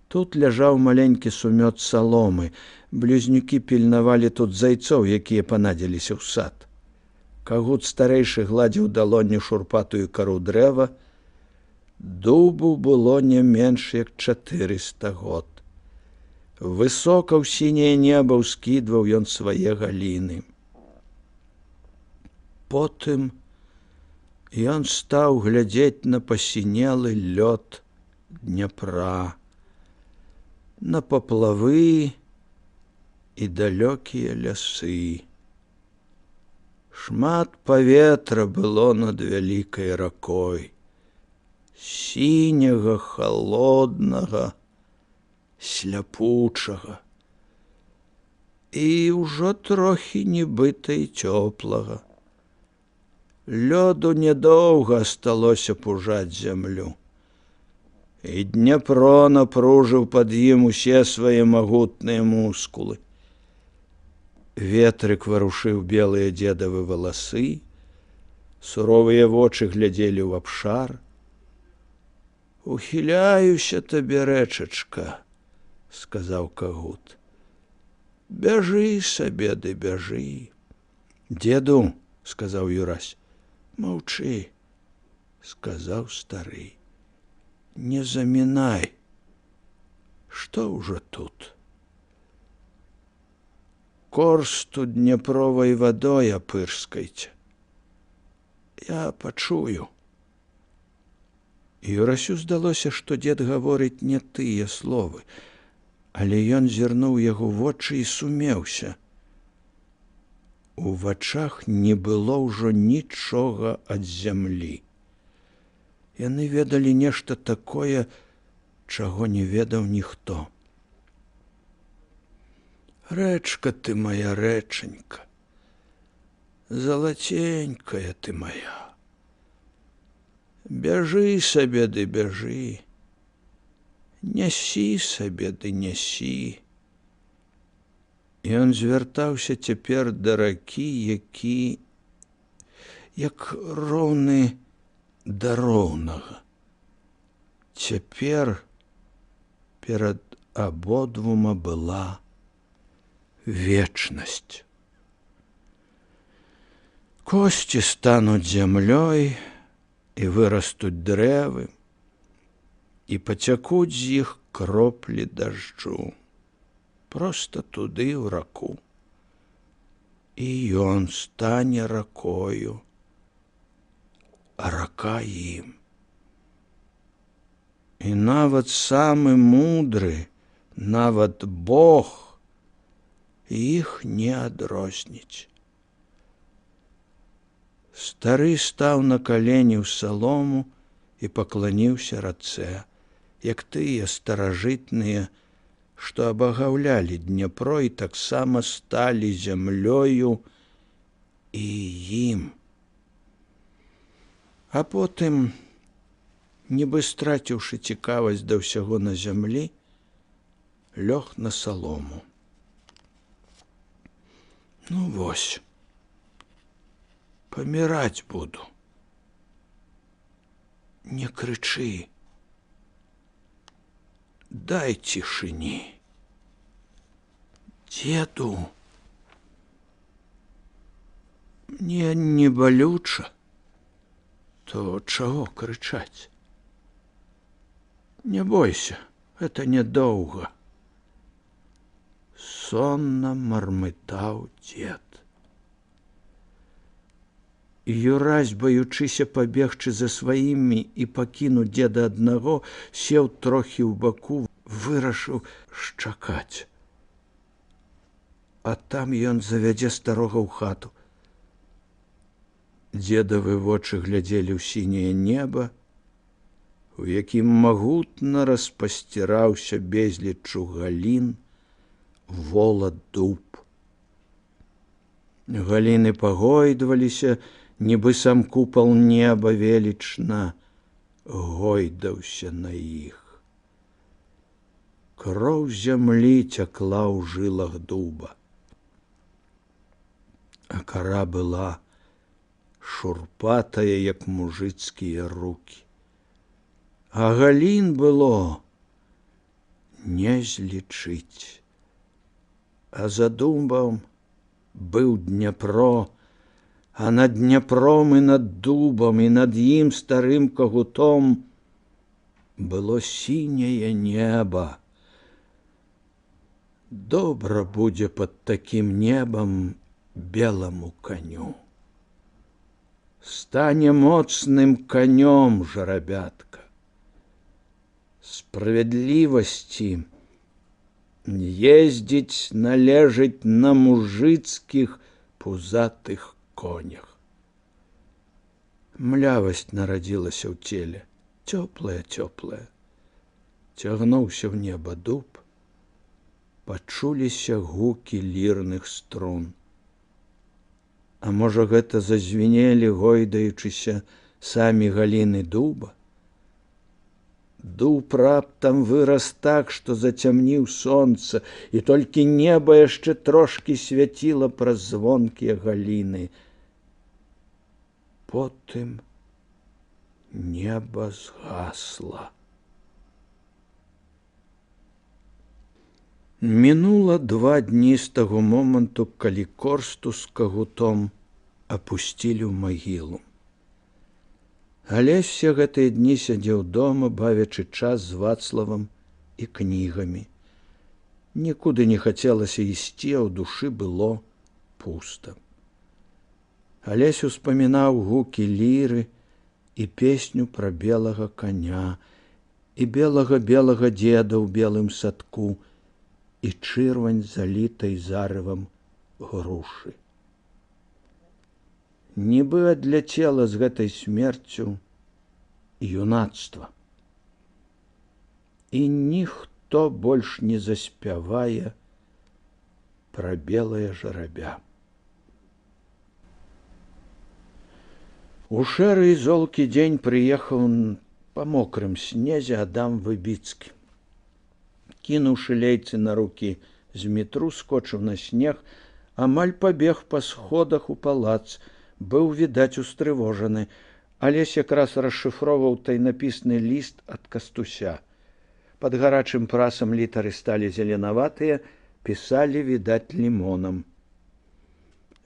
Тут ляжаў маленькі сумёт саломы. Блізнюкі пільнавалі тут зайцоў, якія панадзіліся ў сад. Кагут старэйшы гладзіў далонню шурпатую кару дрэва. Дубу было не менш як 400 год. Высока ў сіняе неба ўскідваў ён свае галіны. Потым ён стаў глядзець на пасінелы лёд Дняпра, на паплавы і далёкія лясы. Шмат паветра было над вялікай ракой, сіняга, халоднага, сляпучага і ўжо трохі нібыта і цёплага. Лёду нядоўга асталося пужаць зямлю. І Дняпро напружыў пад ім усе свае магутныя мускулы. Ветрык варушыў белыя дзедавы валасы, суровыя вочы глядзелі ў абшар. «Ухіляюся табе, рэчачка», – сказаў Кагут. «Бяжы сабе ды бяжы». «Дзеду», – сказаў Юрась. «Маўчы», – сказаў стары. «Не замінай. Што ўжо тут? Корсту Дняпровай вадой апырскайце. Я пачую». Юрасю здалося, што дзед гаворыць не тыя словы, але ён зірнуў яго вочы і сумеўся. У вачах не было ўжо нічога ад зямлі. Яны ведалі нешта такое, чаго не ведаў ніхто. «Рэчка ты моя, рэчанька, залаценькая ты моя, бяжы сабе ды бяжы, нясі сабе ды нясі». Ён звяртаўся цяпер да ракі, як роўны да роўнага. Цяпер перад абодвума была вечнасць. Косці стануць зямлёй, і вырастуць дрэвы, і пацякуць з іх кроплі дажджу. Проста туды, ў раку. І ён стане ракою, а рака ім. І нават самы мудры, нават Бог іх не адрозніць. Стары стаў на калені ў салому і пакланіўся рацэ, як тыя старажытныя, што абагаўлялі Дняпро і таксама сталі зямлёю і ім. А потым, нібы страціўшы цікавасць да ўсяго на зямлі, лёг на салому. «Ну вось, паміраць буду. Не крычы, дай цішыні. Дзеду, мне не балюча, то чаго крычаць? Не бойся, это нядоўга». Сонна мармытаў дзед. Юрась, баючыся пабегчы за сваімі і пакінуць дзеда аднаго, сеў трохі ў баку, вырашыў шчакаць. А там ён завядзе старога ў хату. Дзедавы вочы глядзелі ў сіняе неба, у якім магутна распасціраўся безліччу галін волат дуб. Галіны пагойдваліся, нібы сам купал неба велічна гойдаўся на іх. Кроў зямлі цякла ў жылах дуба, а кара была шурпатая, як мужыцкія рукі. А галін было не злічыць. А за дубам быў Дняпро, а над Дняпром і над дубам, і над ім старым кагутом было сіняе неба. Добра будзе пад такім небам беламу каню. Стане моцным канём жарабятка. Справядлівасці ездзіць належыць на мужыцкіх пузатых конях. Млявасць нарадзілася ў целе, цёплая. Цягнуўся ў неба дуб, пачуліся гукі лірных струн. А можа, гэта зазвінелі, гойдаючыся, самі галіны дуба? Дуб раптам вырас так, што зацямніў сонца, і толькі неба яшчэ трошкі свяціла праз звонкія галіны. Потым неба згасла. Мінула 2 дні з таго моманту, калі Корсту з кагутом апусцілі ў магілу. Алесь все гэтыя дні сядзеў дома, бавячы час з Вацлавам і кнігамі. Нікуды не хацелася ісці, а ў душы было пуста. Алесь успамінаў гукі ліры і песню пра белага коня, і белага дзеда ў белым садку, і чырвань залітай зарывам грушы. Нібы адляцела з гэтай смерцю юнацтва. І ніхто больш не заспявае пра белае жарабя. У шэры і золкі дзень прыехаў па мокрым снезе Адам Выбіцкі. Кінуўшы лейцы на рукі з метру, скочыў на снег, амаль пабег па сходах у палац, быў, відаць, устрывожаны. Алесь якраз расшыфроўваў тайнапісны ліст ад Кастуся. Пад гарачым прасам літары сталі зеленаватыя, пісалі, відаць, лімонам.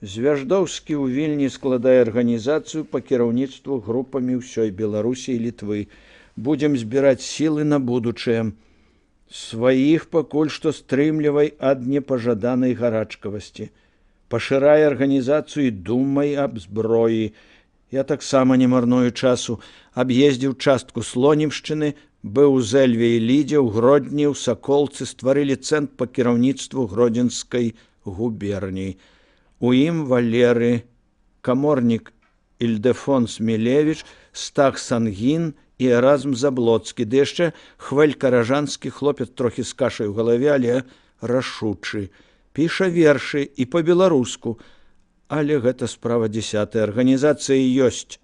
Звяждоўскі ў Вільні складае арганізацыю па кіраўніцтву групамі ўсёй Беларусі і Літвы. Будзем збіраць сілы на будучае. Сваіх пакуль што стрымлівай ад непажаданай гарачкавасці. Пашырай арганізацыю і думай аб зброі. Я таксама не марную часу. Аб'ездзіў частку Слонімшчыны, быў у Зэльве і Лідзе, ў Гродні, ў Саколцы, стварылі цэнтр па кіраўніцтву Гродзенскай губерніі. У ім Валеры, каморнік Ільдэфонс Мілевіч, Стах Сангін і Эразм Заблоцкі, ды яшчэ Хвэль Каражанскі, хлопец трохі з кашай у галаве, але рашучы. Піша вершы і па-беларуску, але гэта справа 10-я. Арганізацыя ёсць.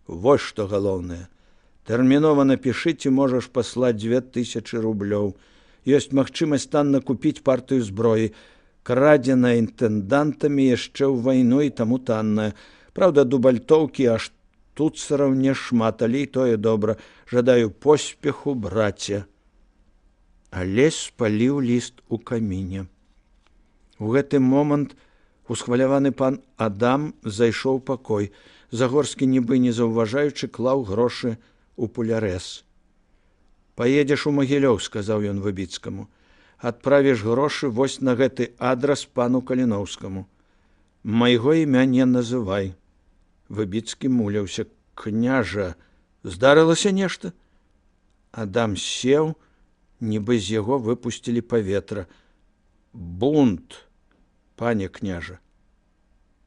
Вось што галоўнае. Тэрмінова напішы, ці можаш паслаць 2000 рублёў. Ёсць магчымасць танна купіць партыю зброі. Крадзена інтэндантамі яшчэ ў вайну і таму танная. Праўда, дубальтоўкі аж туцараў не шмат, але і тое добра. Жадаю поспеху, браце. Алесь спаліў ліст у каміне. У гэты момант усхваляваны пан Адам зайшоў у пакой. Загорскі, нібы не заўважаючы, клаў грошы у пулярэз. «Паедзеш у Магілёў», – сказаў ён Выбіцкаму. «Адправіш грошы вось на гэты адрас пану Каліноўскаму. Майго імя не называй». Выбіцкі муляўся. «Княжа, здарылася нешта?» Адам сеў, нібы з яго выпусцілі паветра. «Бунт, пане княжа».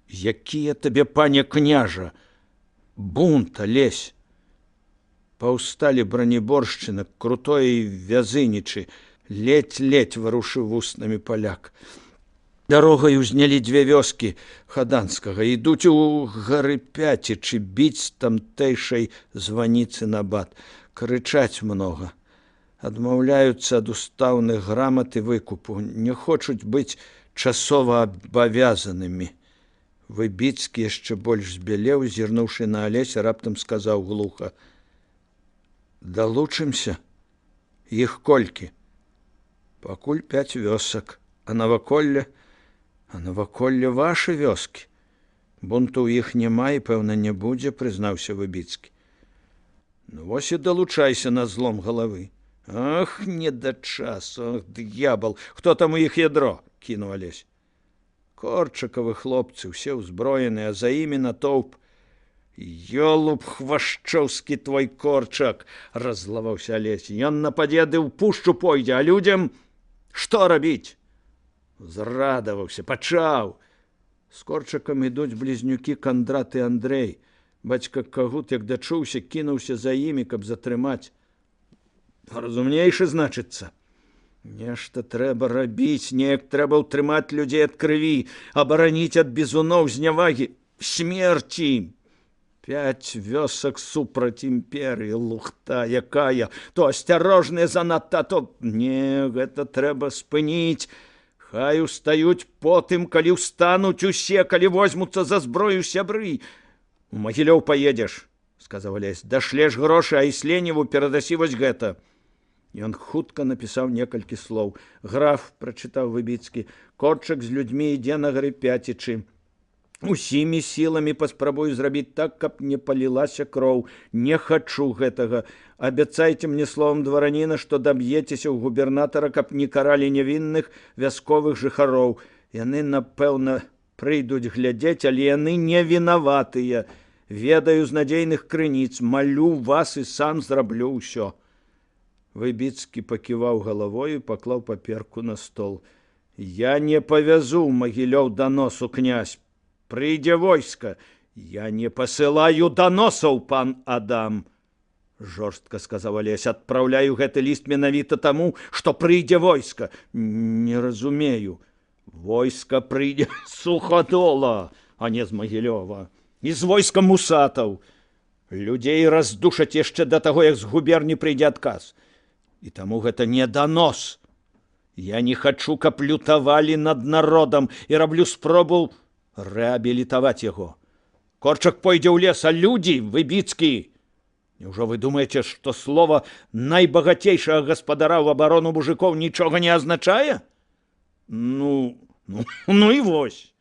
«Якія табе, пане княжа? Бунт, Алесь. Паўсталі бранеборшчынак, крутой вязынічы, ледь-ледь варушыў вуснамі паляк. Дарогай узнялі дзве вёскі Хаданскага, ідуць у Гарыпяцічы біць тамтэйшай званіцы на бат, крычаць многа. Адмаўляюцца ад устаўных грамат і выкупу, не хочуць быць часова абавязанымі. Выбіцкі яшчэ больш збялеў, зірнуўшы на Алеся, раптам сказаў глуха: «Далучымся? Іх колькі?» «Пакуль 5 вёсак, а наваколле вашы вёскі. Бунту ў іх няма і, пэўна, не будзе», – прызнаўся Выбіцкі. «Ну вось і далучайся на злом галавы». «Ах, не да часу, ах, д'ябал, хто там у іх ядро?» – кінуў Алесь. «Корчакавы хлопцы, усе ўзброеныя, а за імі натоўп». «Ёлуб хвашчоўскі твой Корчак!» – раззлаваўся Алесь. «Ён нападзе, ды ў пушчу пойдзе, а людзям што рабіць?» Зрадаваўся, пачаў. З Корчакам ідуць блізнюкі Кандрат і Андрэй. Бацька Кагут, як дачуўся, кінуўся за імі, каб затрымаць. Разумнейшы, значыцца. Нешта трэба рабіць, неяк трэба ўтрымаць людзей ад крыві, абараніць ад бізуноў, знявагі, смерці. 5 вёсак супраць імперыі, лухта якая, то асцярожная занадта, то не, гэта трэба спыніць. Хай устаюць потым, калі ўстануць усе, калі возьмуцца за зброю сябры. У Магілёў паедзеш, сказаў Алесь, дашлеш грошы, а Ісленеву перадасі вось гэта. Ён хутка напісаў некалькі слоў. Граф, прачытаў Выбіцкі, Корчак з людзьмі ідзе на Гарыпяцічы. Усімі сіламі паспрабую зрабіць так, каб не палілася кроў. Не хачу гэтага. Абяцайце мне словам двараніна, што даб'ецеся ў губернатара, каб не каралі нявінных вясковых жыхароў. Яны, напэўна, прыйдуць глядзець, але яны не вінаватыя. Ведаю з надзейных крыніц, малю вас і сам зраблю ўсё. Выбіцкі паківаў галавою і паклаў паперку на стол. «Я не павязу ў Магілёў даносу, князь. Прыйдзе войска. Я не пасылаю даносаў, пан Адам», – жорстка сказаў Алесь. «Адпраўляю гэты ліст менавіта таму, што прыйдзе войска». «Не разумею». «Войска прыйдзе з Суходола, а не з Магілёва. І з войска мусатаў. Людзей раздушаць яшчэ да таго, як з губерні прыйдзе адказ. І таму гэта не данос. Я не хачу, каб лютавалі над народам, і раблю спробу рэабілітаваць яго. Корчак пойдзе ў лес, а людзі, Выбіцкі. Няўжо вы думаеце, што слова найбагацейшага гаспадара ў абарону мужикоў нічога не азначае? Ну і вось.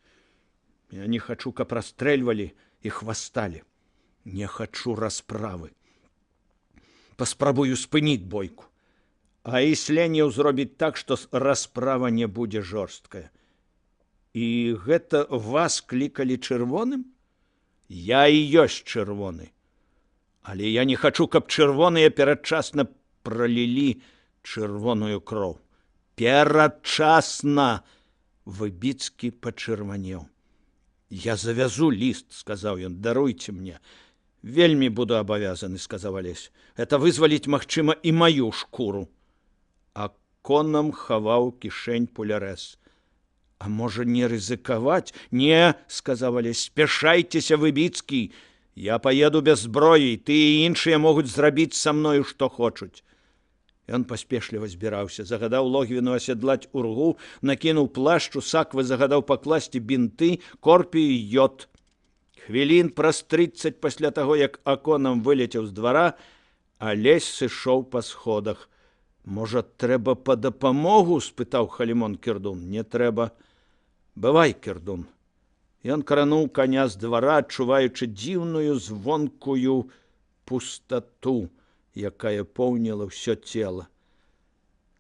Я не хачу, каб расстрэльвалі і хвасталі. Не хачу расправы. Паспрабую спыніць бойку. А Ісленеў зробіць так, што расправа не будзе жорсткая. І гэта вас клікалі чырвоным? Я і ёсць чырвоны. Але я не хачу, каб чырвоныя перадчасна пралілі чырвоную кроў. Перадчасна! Выбіцкі пачырванеў. Я завязу ліст, сказаў ён, даруйце мне. Вельмі буду абавязаны, сказаў Алесь. Это вызваліць, магчыма, і маю шкуру. А конам хаваў кішэнь пулярэз. А можа, не рызыкаваць? Не, сказаў Алесь, спяшайцеся, Выбіцкі. Я паеду без зброі, ты і іншыя могуць зрабіць са мною, што хочуць. Ён паспешліва збіраўся, загадаў Логвіну аседлаць ургу, накінуў плашчу, саквы загадаў пакласці бінты, корпію і йод. Хвілін праз 30 пасля таго, як аконам вылецеў з двара, Алесь сышоў па сходах. «Можа, трэба па дапамогу?» – спытаў Халімон Кірдун. «Не трэба. Бывай, Кірдун». Ён крануў коня з двара, адчуваючы дзіўную звонкую пустату, якая поўніла ўсё цела.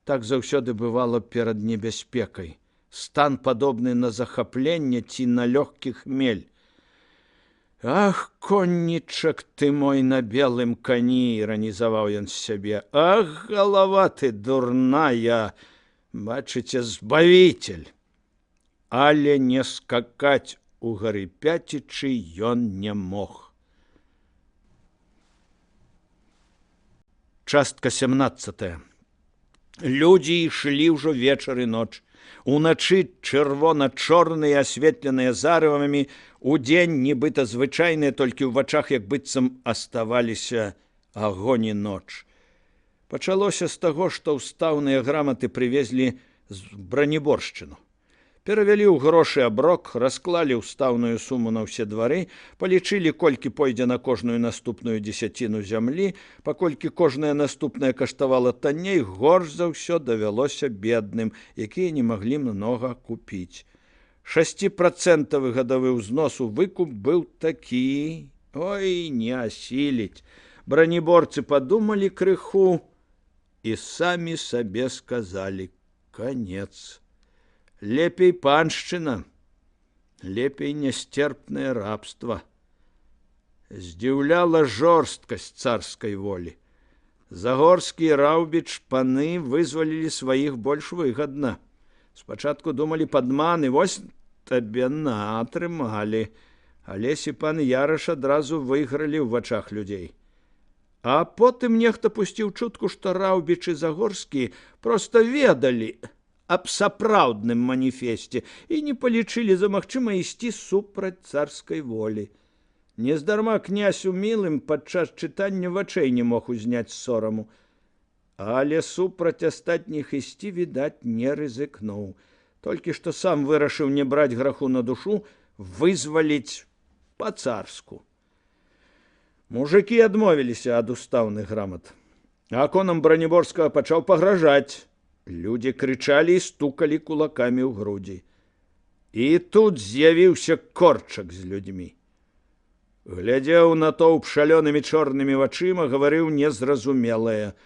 Так заўсёды бывала перад небяспекай. Стан падобны на захапленне ці на лёгкі хмель. «Ах, коннічак ты мой на белым коні!» – іранізаваў ён з сябе. «Ах, галава ты дурная! Бачыце, збавитель!» Але не скакаць у Гарыпяцічы ён не мог. Частка 17. Людзі ішлі ўжо вечар і ноч. Уначы чырвона-чорныя, асветленыя зарывамі, удзень нібыта звычайныя, толькі ў вачах як быццам аставаліся агонь і ноч. Пачалося з таго, што ўстаўныя граматы прывезлі з Браніборшчыну. Перавялі ў грошы аброк, расклалі ўстаўную суму на ўсе двары, палічылі, колькі пойдзе на кожную наступную дзесяціну зямлі, паколькі кожная наступная каштавала танней, горш за ўсё давялося бедным, якія не маглі многа купіць. 6% гадавы ўзнос у выкуп быў такі, ой, не асіліць. Браніборцы падумалі крыху і самі сабе сказалі: канец. Лепей паншчына, лепей нястерпнае рабства. Здзіўляла жорсткасць царскай волі. Загорскі і Раўбіч паны вызвалілі сваіх больш выгадна. Спачатку думалі падман, і вось табе на атрымалі. Алесь і пан Яраш адразу выйгралі ў вачах людзей. А потым нехта пусціў чутку, што Раўбіч і Загорскі проста ведалі аб сапраўдным маніфесце і не палічылі за магчыма ісці супраць царскай волі. Нездарма князь Умілым падчас чытання вачэй не мог узняць сораму, але супраць астатніх ісці, відаць, не рызыкнуў. Толькі што сам вырашыў не браць граху на душу, вызваліць па-царску. Мужыкі адмовіліся ад устаўных грамат. Аконам Браніборскага пачаў пагражаць. Людзі крычалі і стукалі кулакамі ў грудзі. І тут з'явіўся Корчак з людзьмі. Глядзеў на тоўп шалёнымі чорнымі вачыма, гаварыў незразумелае: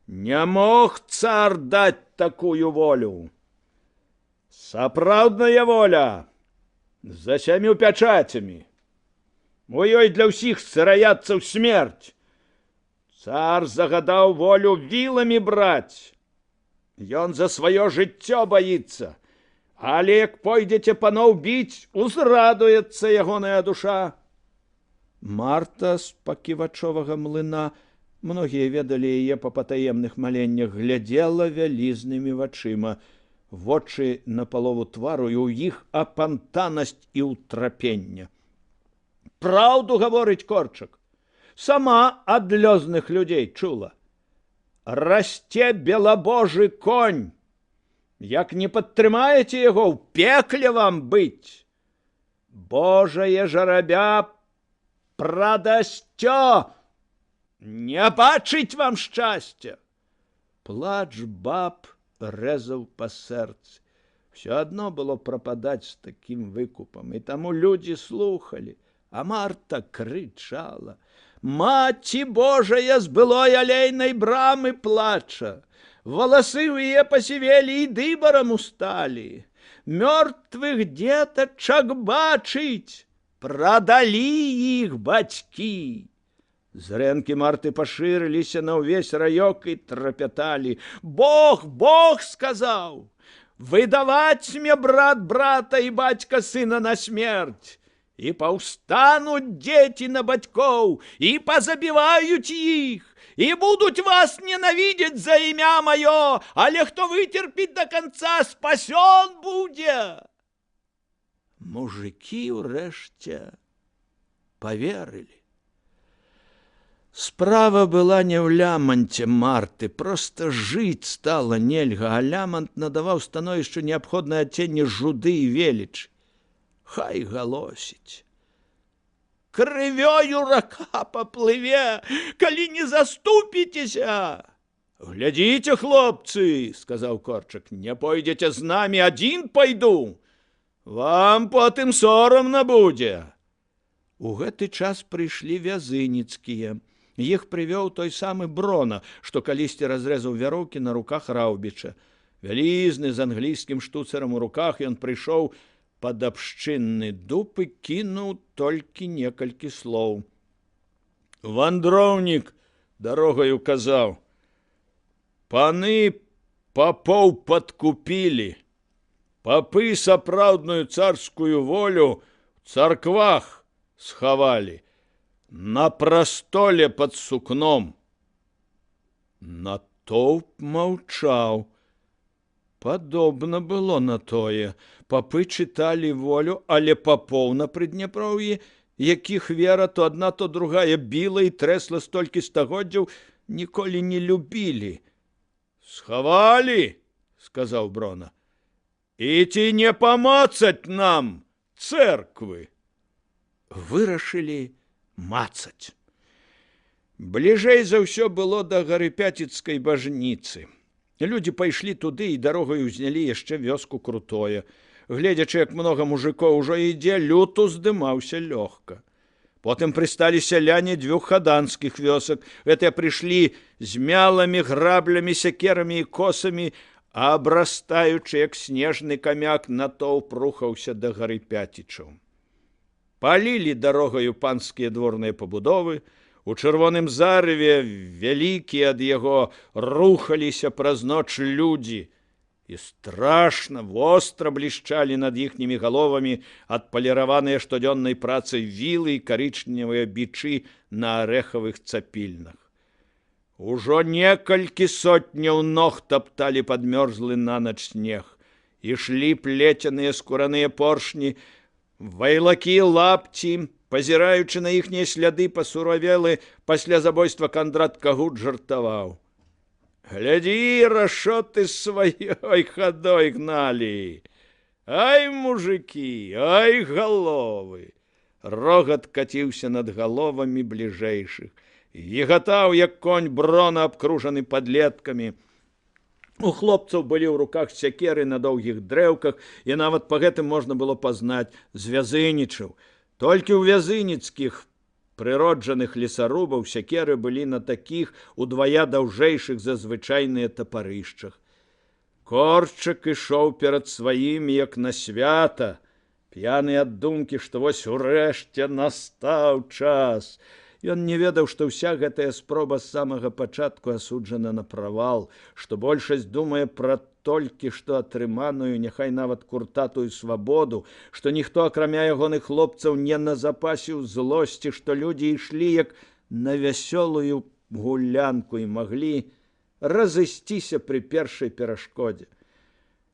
не мог цар даць такую волю. Сапраўдная воля за 7 пячацямі. У ёй для ўсіх сыраяццаў смерць. Цар загадаў волю віламі браць. Ён за сваё жыццё баіцца, але як пойдзеце паноў біць, узрадуецца ягоная душа. Марта з паківачовага млына, многія ведалі яе па патаемных маленнях, глядзела вялізнымі вачыма, вочы напалову твару, і ў іх апантанасць і ўтрапення. Праўду гаворыць Корчак, сама ад лёзных людзей чула. Расце белабожы конь. Як не падтрымаеце яго, ў пекле вам быць. Божае жарабя прадасцё, не бачыць вам шчасця. Плач баб рэзаў па сэрцы. Всё адно было прападаць з такім выкупам, і таму людзі слухалі, а Марта крычала: Маці Божая з былой алейнай брамы плача, валасы ў яе пасівелі і дыбарам усталі, мёртвых дзетачак бачыць, прадалі іх бацькі. Зрэнкі Марты пашырыліся на ўвесь раёк і трапяталі: Бог, Бог сказаў, выдаваць мне брат брата і бацька сына на смерць. І паўстануць дзеці на бацькоў, і пазабіваюць іх, і будуць вас ненавідзець за імя маё, але хто выцерпіць да канца, спасён будзе. Мужыкі ўрэшце паверылі. Справа была не ў ляманце Марты, проста жыць стала нельга, а лямант надаваў становішчу неабходнае адценне жуды і велічы. Хай галосіць. Крывёю рака паплыве, калі не заступіцеся. Глядзіце, хлопцы, сказаў Корчак, не пойдзеце з намі, адзін пайду. Вам потым сорамна будзе. У гэты час прыйшлі вязыніцкія. Іх прывёў той самы Брона, што калісьці разрэзаў вяроўкі на руках Раўбіча. Вялізны, з англійскім штуцарам у руках, ён прыйшоў пад абшчынны дуб і кінуў толькі некалькі слоў. Вандроўнік дарогаю казаў: паны папоў падкупілі, папы сапраўдную царскую волю в царквах схавалі, на прастоле пад сукном. Натоўп маўчаў. Падобна было на тое. Папы чыталі волю, але папоў на Прыдняпроўі, якіх вера то адна, то другая біла і трэсла столькі стагоддзяў, ніколі не любілі. «Схавалі!» – сказаў Брона. «І ці не памацаць нам цэрквы?» Вырашылі мацаць. Бліжэй за ўсё было да Гарыпяціцкай бажніцы. Людзі пайшлі туды і дарогай узнялі яшчэ вёску Крутое. Гледзячы, як многа мужикоў ужо ідзе, люд уздымаўся лёгка. Потым прысталі сяляне дзвюх хаданскіх вёсак. Гэтыя прыйшлі з мяламі, граблямі, сякерамі і косамі, а абрастаючы, як снежны камяк, натоўп рухаўся да Гарыпяцічаў. Палілі дарогаю панскія дворныя пабудовы. У чырвоным зарыве, вялікія ад яго, рухаліся праз ноч людзі. І страшна, востра блішчалі над іхнімі галовамі адпаліраваныя штодзённай працай вілы і карычневыя бичы на арэхавых цапільнах. Ужо некалькі сотняў ног тапталі падмёрзлы нанач снег. Ішлі плеценыя скураныя поршні, вайлакі, лапці. Пазіраючы на іхнія сляды пасуравелы пасля забойства Кандрат Кагут жартаваў. «Глядзі, рашоты сваёй хадой гналі! Ай, мужыкі, ай, галовы!» Рогат каціўся над галовамі бліжэйшых. Егатаў, як конь Брона, абкружаны падлеткамі. У хлопцаў былі ў руках сякеры на доўгіх дрэўках, і нават па гэтым можна было пазнаць звязынічаў. Толькі ў вязыніцкіх прыроджаных лесарубаў сякеры былі на такіх удвая даўжэйшых за звычайныя тапарышчах. Корчак ішоў перад сваім, як на свята, п'яны ад думкі, што вось урэшце настаў час. Ён не ведаў, што ўся гэтая спроба з самага пачатку асуджана на правал, што большасць думае пра толькі што атрыманую, няхай нават куртатую свабоду, што ніхто, акрамя ягоных хлопцаў, не назапасіў злосці, што людзі ішлі як на вясёлую гулянку і маглі разысціся пры першай перашкодзе.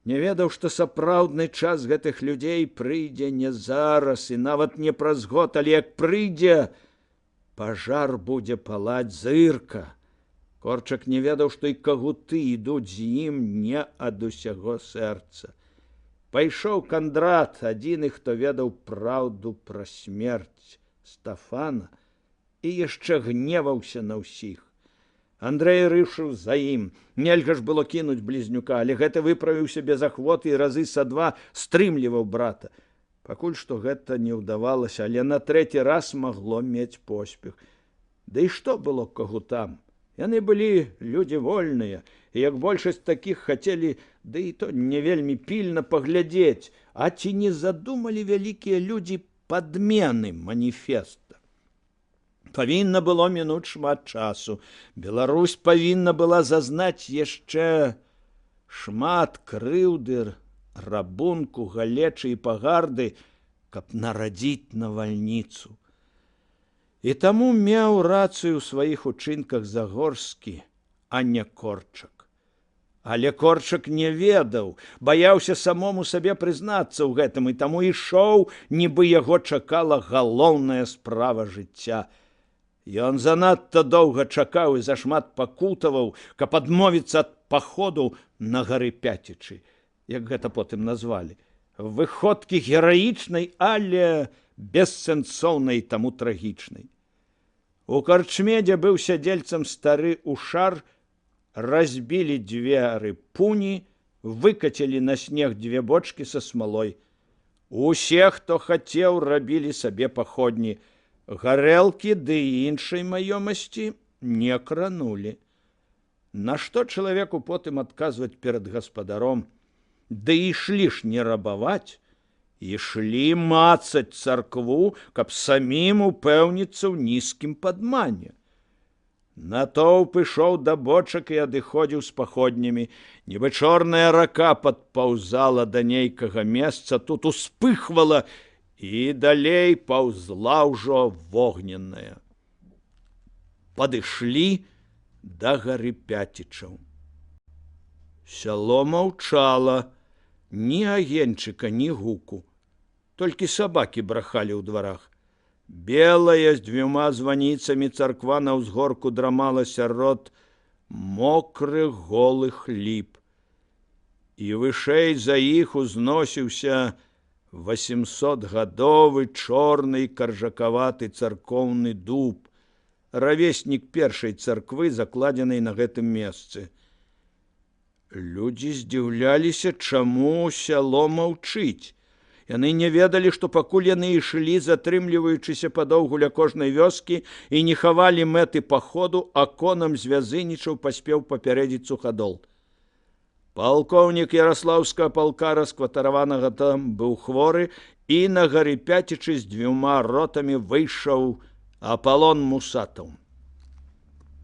Не ведаў, што сапраўдны час гэтых людзей прыйдзе не зараз і нават не праз год, але як прыйдзе, пажар будзе палаць зырка. Корчак не ведаў, што і кагуты ідуць з ім не ад усяго сэрца. Пайшоў Кандрат, адзіны, хто ведаў праўду пра смерць Стафана, і яшчэ гневаўся на ўсіх. Андрэй рышыў за ім. Нельга ж было кінуць блізнюка, але гэта выправіўся без ахвоты і разы са два стрымліваў брата. Пакуль што гэта не ўдавалася, але на трэці раз магло мець поспех. Да і што было кагутам? Яны былі людзі вольныя, і як большасць такіх хацелі, да і то не вельмі пільна паглядзець, а ці не задумалі вялікія людзі падмены маніфеста. Павінна было мінуць шмат часу. Беларусь павінна была зазнаць яшчэ шмат крыўды, рабунку, галечы і пагарды, каб нарадзіць навальніцу. І таму меў рацыю ў сваіх учынках Загорскі, а не Корчак. Але Корчак не ведаў, баяўся самому сабе прызнацца ў гэтым, і таму ішоў, нібы яго чакала галоўная справа жыцця. Ён занадта доўга чакаў і зашмат пакутаваў, каб адмовіцца ад паходу на Гарыпяцічы, як гэта потым назвалі. Выходкі гераічнай, але бессэнсоўнай, таму трагічнай. У карчме, дзе быў сядзельцам стары Ушар, разбілі дзверы пуні, выкацілі на снег дзве бочкі са смалой. Усе, хто хацеў, рабілі сабе паходні. Гарэлкі ды іншай маёмасці не кранулі. Нашто чалавеку потым адказваць перад гаспадаром? Ды ішлі ж не рабаваць, ішлі мацаць царкву, каб самім упэўніцца ў нізкім падмане. Натоўп ішоў да бочак і адыходзіў з паходнямі. Нібы чорная рака падпаўзала да нейкага месца, тут успыхвала і далей паўзла ўжо вогненная. Падышлі да Гарыпяцічаў. Сяло маўчала, ні агеньчыка, ні гуку. Толькі сабакі брахалі ў дварах. Белая з 2 званіцамі царква на ўзгорку драмала сярод мокрых голых ліп. І вышэй за іх узносіўся 800-гадовы чорны каржакаваты царкоўны дуб, равеснік першай царквы, закладзенай на гэтым месцы. Людзі здзіўляліся, чаму сяло маўчыць. Яны не ведалі, што пакуль яны ішлі, затрымліваючыся падоўгу ля кожнай вёскі і не хавалі мэты паходу, а конам звязынічаў паспеў папярэдзіць суходол. Палкоўнік Ярослаўскага палка, раскватараванага там, быў хворы, і на гары Пяцічы з 2 ротамі выйшаў Апалон Мусатаў.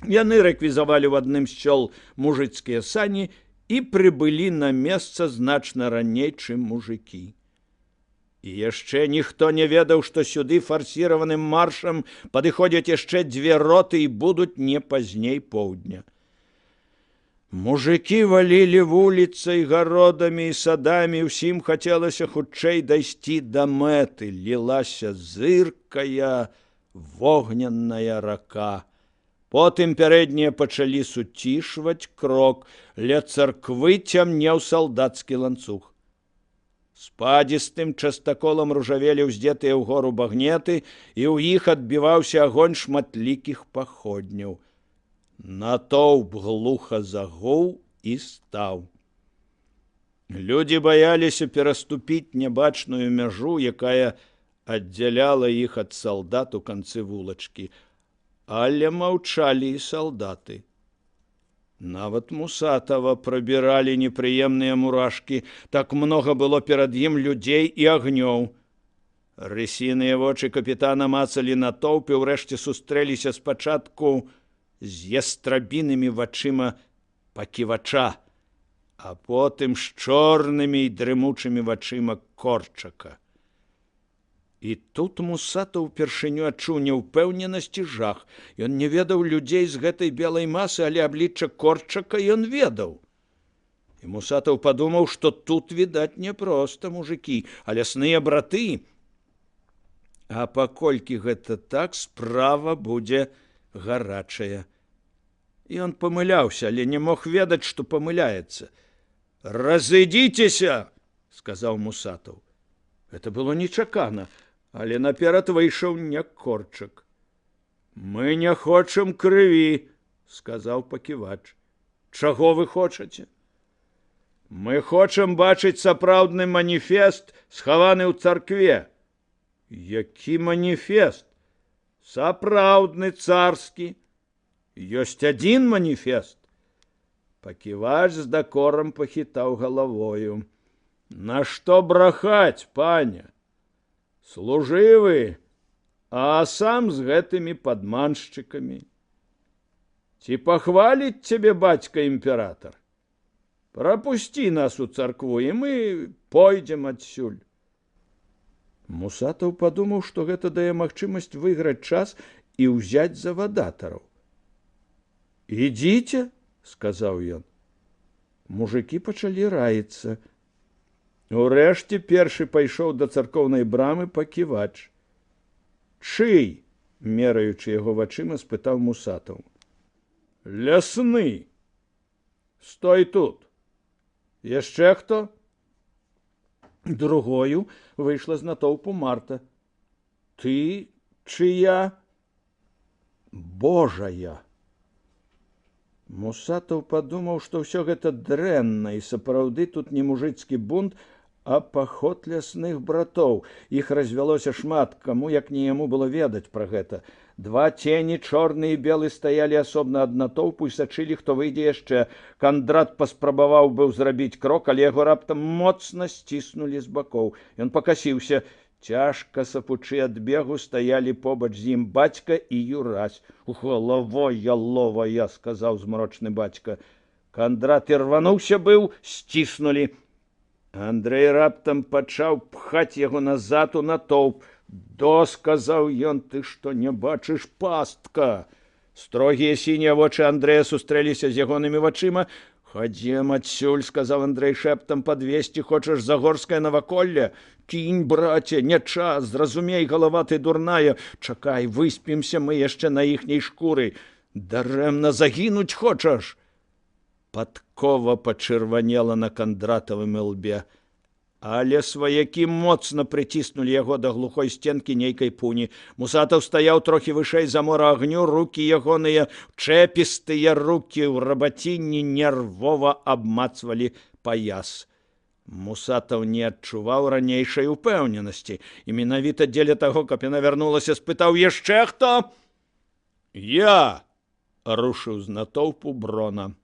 Яны рэквізавалі ў адным з сёл мужыцкія сані і прыбылі на месца значна раней, чым мужыкі. І яшчэ ніхто не ведаў, што сюды фарсіраваным маршам падыходзяць яшчэ 2 роты і будуць не пазней поўдня. Мужыкі валілі вуліцай, гародамі і садамі, усім хацелася хутчэй дайсці да мэты. Лілася зыркая вогненная рака. Потым пярэднія пачалі суцішваць крок, ля царквы цямнеў салдацкі ланцуг. Спадзістым частаколам ружавелі ўздзетыя ўгору багнеты, і ў іх адбіваўся агонь шматлікіх паходняў. Натоўп глуха загуў і стаў. Людзі баяліся пераступіць нябачную мяжу, якая аддзяляла іх ад салдат у канцы вулачкі, але маўчалі і салдаты. Нават Мусатава прабіралі непрыемныя мурашкі, так многа было перад ім людзей і агнёў. Рысіныя вочы капітана мацалі натоўп і ўрэшце сустрэліся спачатку з ястрабінымі вачыма паківача, а потым з чорнымі і дрымучымі вачыма Корчака. І тут Мусатаў упершыню адчуў няўпэўненасць і жах. Ён не ведаў людзей з гэтай белай масы, але аблічча Корчака ён ведаў. І Мусатаў падумаў, што тут, відаць, не проста мужыкі, а лясныя браты. А паколькі гэта так, справа будзе гарачая. Ён памыляўся, але не мог ведаць, што памыляецца. «Разыдзіцеся!» – сказаў Мусатаў. Гэта было нечакана, але наперад выйшаў не Корчак. «Мы не хочам крыві», – сказаў паківач. «Чаго вы хочаце?» «Мы хочам бачыць сапраўдны маніфест, схаваны ў царкве». «Які маніфест?» «Сапраўдны, царскі. Ёсць адзін маніфест». Паківач з дакорам пахітаў галавою. «Нашто брахаць, пане? Служывы, а сам з гэтымі падманшчыкамі. Ці пахваліць цябе бацька імператар? Прапусці нас у царкву, і мы пойдзем адсюль». Мусатаў падумаў, што гэта дае магчымасць выйграць час і ўзяць завадатараў. «Ідзіце», – сказаў ён. Мужыкі пачалі раіцца. Урэшце першы пайшоў да царкоўнай брамы паківач. «Чый?» – мераючы яго вачыма, спытаў Мусатаў. «Лясны. Стой тут. Яшчэ хто?» Другою выйшла з натоўпу Марта. «Ты чыя?» «Божая». Мусатаў падумаў, што ўсё гэта дрэнна, і сапраўды тут не мужыцкі бунт, а паход лясных братоў. Іх развялося шмат, каму як не яму было ведаць пра гэта. 2 цені, чорны і белы, стаялі асобна ад натоўпу і сачылі, хто выйдзе яшчэ. Кандрат паспрабаваў быў зрабіць крок, але яго раптам моцна сціснулі з бакоў. Ён пакасіўся. Цяжка сапучы ад бегу стаялі побач з ім бацька і Юрась. «Галавая ловая», – сказаў змрочны бацька. Кандрат і рвануўся быў, сціснулі. Андрэй раптам пачаў пхаць яго назад у натоўп. «До», – сказаў ён, – «ты што не бачыш, пастка?» Строгія сінія вочы Андрэя сустрэліся з ягонымі вачыма. Ходзем адсюль, сказаў Андрэй шэптам, падвесці хочаш Загорскае наваколле? Кінь, браце, не час, зразумей, галава ты дурная. Чакай, выспімся мы яшчэ на іхняй шкуры. Дарэмна загінуць хочаш? Падкова пачырванела на Кандратавым ілбе. Але сваякі моцна прыціснулі яго да глухой стенкі нейкай пуні. Мусатаў стаяў трохі вышэй замора агню, рукі ягоныя, чэпістыя рукі ў рабацінні нервова абмацвалі паяс. Мусатаў не адчуваў ранейшай упэўненасці, і менавіта дзеля таго, каб яна вярнулася, спытаў: яшчэ хто? Я! Рушыў з натоўпу Брона.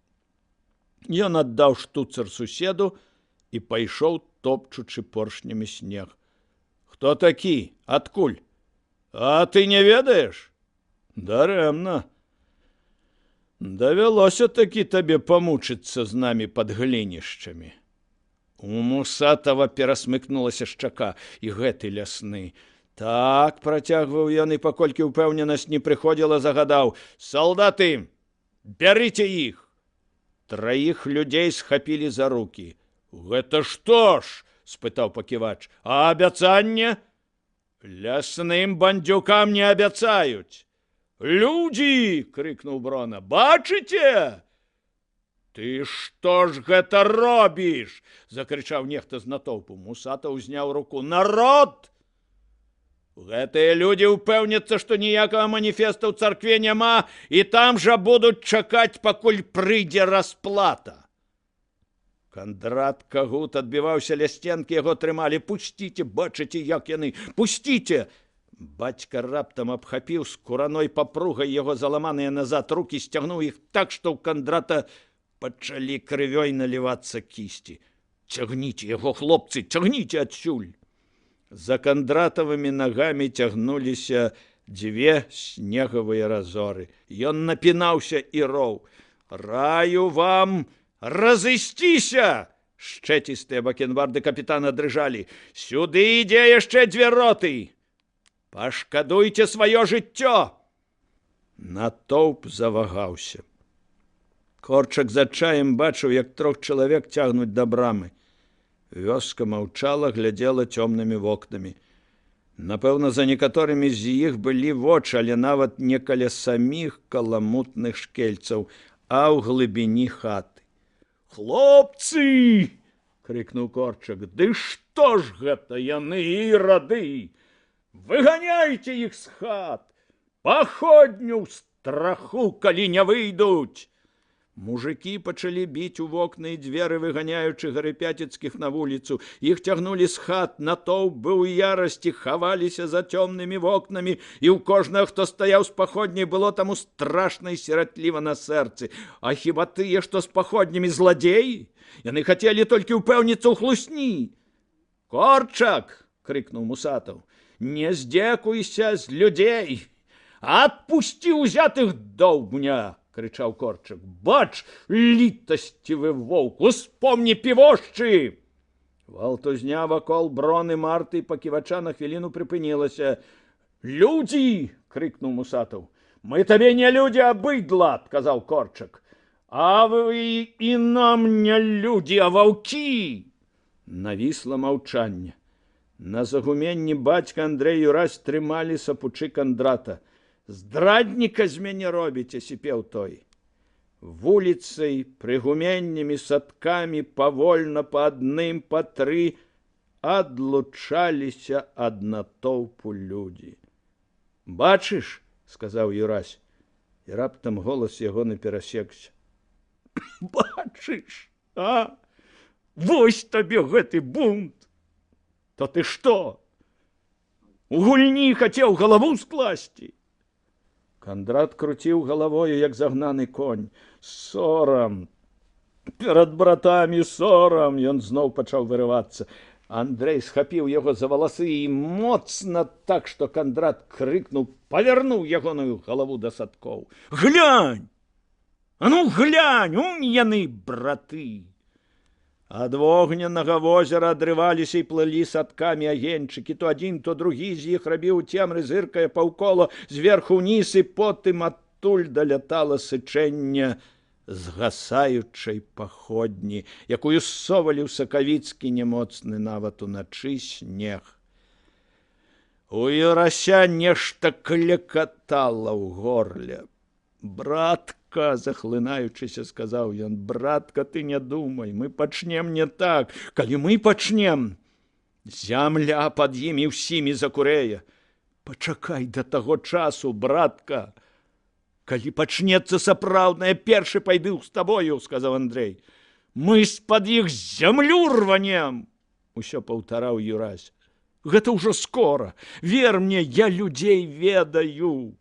Ён аддаў штуцер суседу і пайшоў, топчучы поршнямі снег. Хто такі? Адкуль? А ты не ведаеш? Дарэмна. Давялося такі табе памучыцца з намі пад глінішчамі. У Мусатава перасмыкнулася шчака, і гэты лясны. Так, працягваў ён, і паколькі ўпэўненасць не прыходзіла, загадаў: салдаты, бярыце іх! Траіх людзей схапілі за рукі. Гэта што ж? Спытаў паківач. А абяцанне? Лясным бандзюкам не абяцаюць. Людзі! Крыкнуў Брона. Бачыце? Ты што ж гэта робіш? Закрычаў нехта з натоўпу. Мусатаў узняў руку. Народ! Гэтыя людзі ўпэўняцца, што ніякага маніфеста ў царкве няма, і там жа будуць чакаць, пакуль прыйдзе расплата. Кандрат Кагут адбіваўся ля стенкі, яго трымалі. Пусціце, бачыце, як яны, пусціце! Бацька раптам абхапіў скураной папругай яго заламаныя назад рукі, сцягнуў іх так, што ў Кандрата пачалі крывёй налівацца кісці. Цягніце яго, хлопцы, цягніце адсюль! За Кандратавымі нагамі цягнуліся дзве снегавыя разоры. Ён напінаўся і роў. Раю вам разысціся! Шчэцістыя бакенбарды капітана дрыжалі. Сюды ідзе яшчэ дзве роты! Пашкадуйце сваё жыццё! Натоўп завагаўся. Корчак з адчаем бачыў, як 3 чалавек цягнуць да брамы. Вёска маўчала, глядзела цёмнымі вокнамі. Напэўна, за некаторымі з іх былі вочы, але нават не каля саміх каламутных шкельцаў, а ў глыбіні хаты. Хлопцы! Крыкнуў Корчак. Ды што ж гэта яны, ірады? Выганяйце іх з хат! Паходню ў страху, калі не выйдуць! Мужыкі пачалі біць у вокны і дзверы, выганяючы гарыпяцецкіх на вуліцу. Іх цягнулі з хат, натоўп быў у ярасці, хаваліся за цёмнымі вокнамі, і ў кожнага, хто стаяў з паходняй, было таму страшна і сіратліва на сэрцы. А хіба тыя, што з паходнямі, зладзеі? Яны хацелі толькі ўпэўніцца ў хлусні. Корчак! Крыкнуў Мусатаў. Не здзекуйся з людзей! Адпусці ўзятых доўбня! Крычаў Корчак. Бач, літасцівы воўк, успомні півошчы! Валтузня вакол Броны, Марты і паківача на хвіліну прыпынілася. Людзі! Крыкнуў Мусатаў. Мы табе не людзі, а быдла, адказаў Корчак. А вы і нам не людзі, а ваўкі! Навісла маўчанне. На загуменні бацька Андрэй Юрась трымалі сапучы Кандрата. Здрадніка з мяне робіце, сіпеў той. Вуліцай, прыгуменнямі, садкамі, павольна па адным, па 3 адлучаліся ад натоўпу людзі. Бачыш, сказаў Юрась, і раптам голас ягоны перасекся. Бачыш, а? Вось табе гэты бунт! То ты што? У гульні хацеў галаву скласці? Кандрат круціў галавою, як загнаны конь. Сорам! Перад братамі сорам! Ён зноў пачаў вырывацца. Андрэй схапіў яго за валасы і моцна так, што Кандрат крыкнуў, павярнуў ягоную галаву да садкоў. Глянь! А ну глянь, унь яны, браты! Ад вогненнага возера адрываліся і плылі садкамі агеньчыкі. То адзін, то другі з іх рабіў цемры, зыркае паўкола, зверху ўніз, і потым адтуль далятала сычэнне згасаючай паходні, якую ссовалі ў сакавіцкі немоцны нават уначы снег. У Юрася нешта клекатала ў горле. «Братка», захлынаючыся, сказаў ён, «братка, ты не думай, мы пачнем не так. Калі мы пачнем, зямля пад імі ўсімі закурэе. Пачакай да таго часу, братка. Калі пачнецца сапраўднае, першы пайду з табою», — сказаў Андрэй. «Мы з-пад іх зямлю рванем», — усё паўтараў Юрась. «Гэта ўжо скора. Вер мне, я людзей ведаю».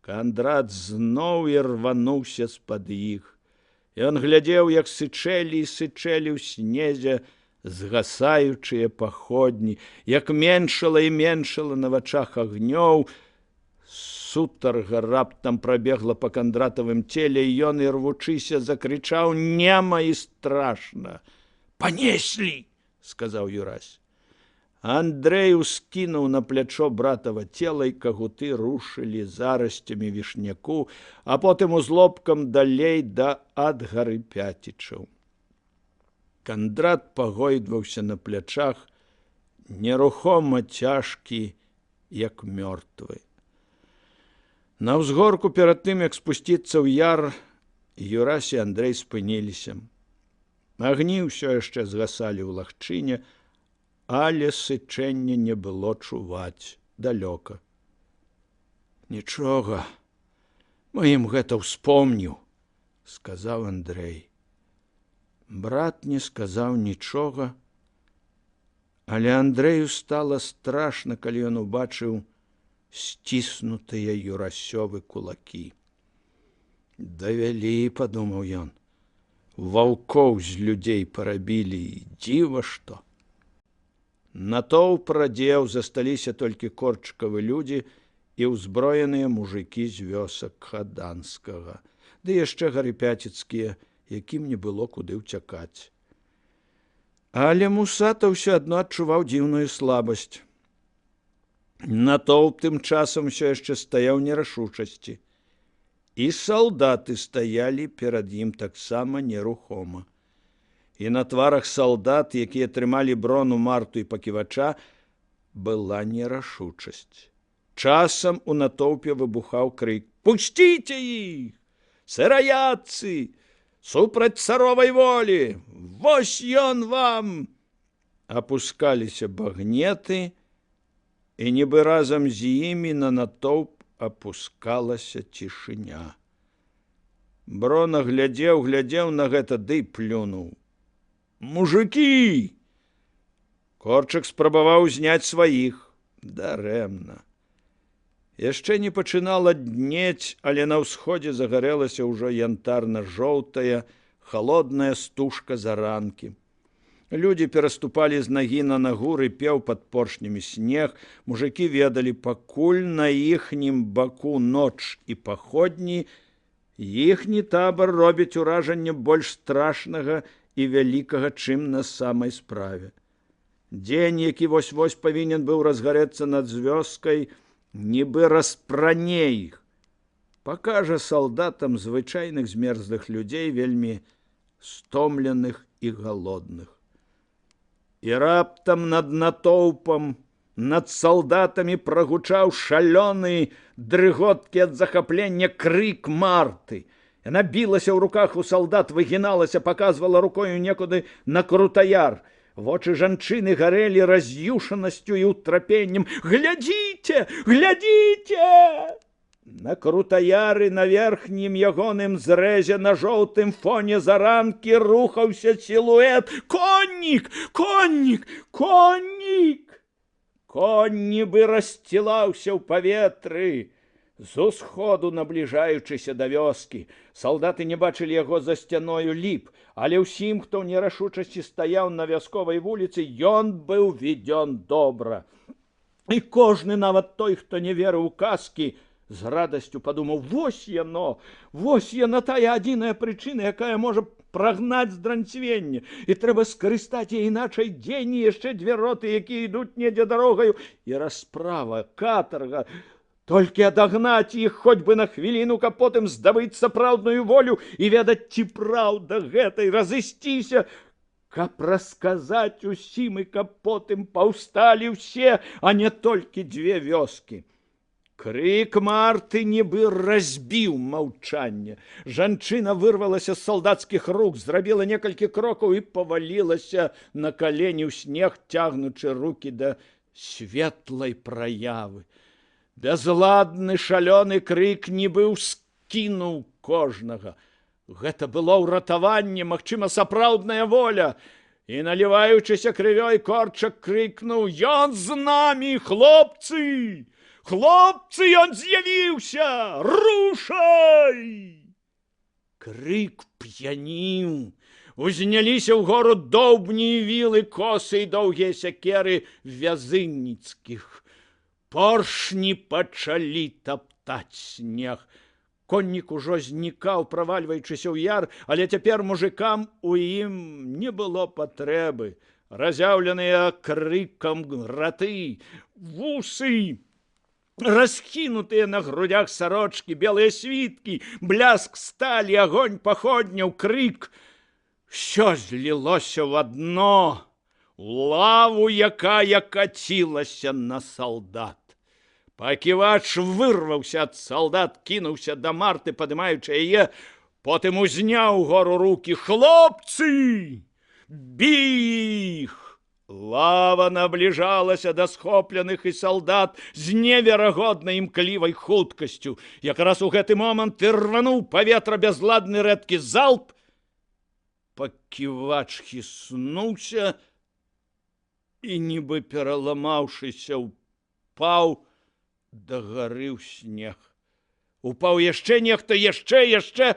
Кандрат зноў і рвануўся з-пад іх. Ён глядзеў, як сычэлі і сычэлі ў снезе згасаючыя паходні, як меншала і меншала на вачах агнёў. Сутарга раптам прабегла па Кандратавым целе, і ён, ірвучыся, закрычаў нема і страшна. «Панеслі!» — сказаў Юрась. Андрэй ускінуў на плячо братава цела, і кагуты рушылі зарасцямі вішняку, а потым узлобкам далей да Адгары Пяцічаў. Кандрат пагойдваўся на плячах, нерухома цяжкі, як мёртвы. На ўзгорку перад тым, як спусціцца ў яр, Юрась і Андрэй спыніліся. Агні ўсё яшчэ згасалі ў лагчыне, але сычэння не было чуваць далёка. «Нічога, мы ім гэта ўспомню», — сказаў Андрэй. Брат не сказаў нічога, але Андрэю стала страшна, калі ён убачыў сціснутыя Юрасёвы кулакі. «Давялі», — падумаў ён, «ваўкоў з людзей парабілі, і дзіва што». Натоўп радзеў, засталіся толькі корчкавы людзі і ўзброеныя мужыкі з вёсак Хаданскага, ды яшчэ гарыпяціцкія, якім не было куды ўцякаць. Але Мусата ўсё адно адчуваў дзіўную слабасць. Натоўп тым часам усё яшчэ стаяў нерашучасці, і салдаты стаялі перад ім таксама нерухома. І на тварах салдат, якія трымалі Брону, Марту і Паківача, была нерашучасць. Часам у натоўпе выбухаў крык: «Пусціце іх! Сыраяцы! Супраць царовай волі! Вось ён вам!» Апускаліся багнеты, і нібы разам з імі на натоўп апускалася цішыня. Брона глядзеў на гэта, ды плюнуў. «Мужыкі!» Корчак спрабаваў зняць сваіх. Дарэмна. Яшчэ не пачынала днець, але на ўсходзе загарэлася ўжо янтарна-жоўтая, халодная стужка заранкі. Людзі пераступалі з нагі на нагу, рыпеў пад поршнямі снег. Мужыкі ведалі, пакуль на іхнім баку ноч і паходні, іхні табар робіць уражанне больш страшнага і вялікага, чым на самай справе. Дзень, які вось-вось павінен быў разгарэцца над вёскай, нібы распране іх, пакажа салдатам звычайных змерзлых людзей, вельмі стомленых і галодных. І раптам над натоўпам, над салдатамі прагучаў шалёны, дрыготкі ад захаплення крык Марты. Яна білася ў руках у салдат, выгіналася, паказвала рукою некуды на Крутаяр. Вочы жанчыны гарэлі раз'юшанасцю і ўтрапеннем. «Глядзіце! Глядзіце!» На Крутаяры на верхнім ягоным зрэзе на жоўтым фоне заранкі рухаўся сілуэт. «Коннік! Коннік! Коннік!» Конь нібы рассцілаўся ў паветры. З усходу набліжаючыся да вёскі. Салдаты не бачылі яго за сцяною ліп, але ўсім, хто ў нерашучасці стаяў на вясковай вуліцы, ён быў ведён добра. І кожны, нават той, хто не верыў у казкі, з радасцю падумаў: вось яна тая адзіная прычына, якая можа прагнаць здранцвенне, і трэба скарыстаць яе, іначай дзень і яшчэ 2 роты, якія ідуць недзе дарогаю, і расправа, катарга. Толькі адагнаць іх хоць бы на хвіліну, каб потым здабыць сапраўдную волю і ведаць, ці праўда гэтай, разысціся, каб расказаць усім і каб потым паўсталі ўсе, а не толькі дзве вёскі. Крык Марты нібы разбіў маўчанне. Жанчына вырвалася з салдацкіх рук, зрабіла некалькі крокаў і павалілася на калені ў снег, цягнучы рукі да светлай праявы. Бязладны шалёны крык нібы ўскінуў кожнага. Гэта было ўратаванне, магчыма, сапраўдная воля. І, наліваючыся крывёй, Корчак крыкнуў: «Ён з намі, хлопцы! Хлопцы, ён з'явіўся! Рушай!» Крык п'яніў. Узняліся ўгору доўбні і вілы, косы і доўгія сякеры вязынніцкіх. Поршні пачалі таптаць снег. Коннік ужо знікаў, правальваючыся ў яр, але цяпер мужикам у ім не было патрэбы. Разяўленыя крыкам раты, вусы, расхінутыя на грудях сарочкі, белыя світкі, бляск сталі, агонь паходняў, крык. Всё злілося ў адно, лаву, якая кацілася на салдат. Паківач вырваўся ад салдат, кінуўся да Марты, падымаючы яе, потым узняў гору рукі. «Хлопцы! Бі іх!» Лава набліжалася да схопленых і салдат з неверагоднай імклівай хуткасцю. Якраз у гэты момант ірвануў паветра бязладны рэдкі залп. Паківач хіснуўся і, нібы пераламаўшыся, упаў да гары ў снег. Упаў яшчэ нехта, яшчэ,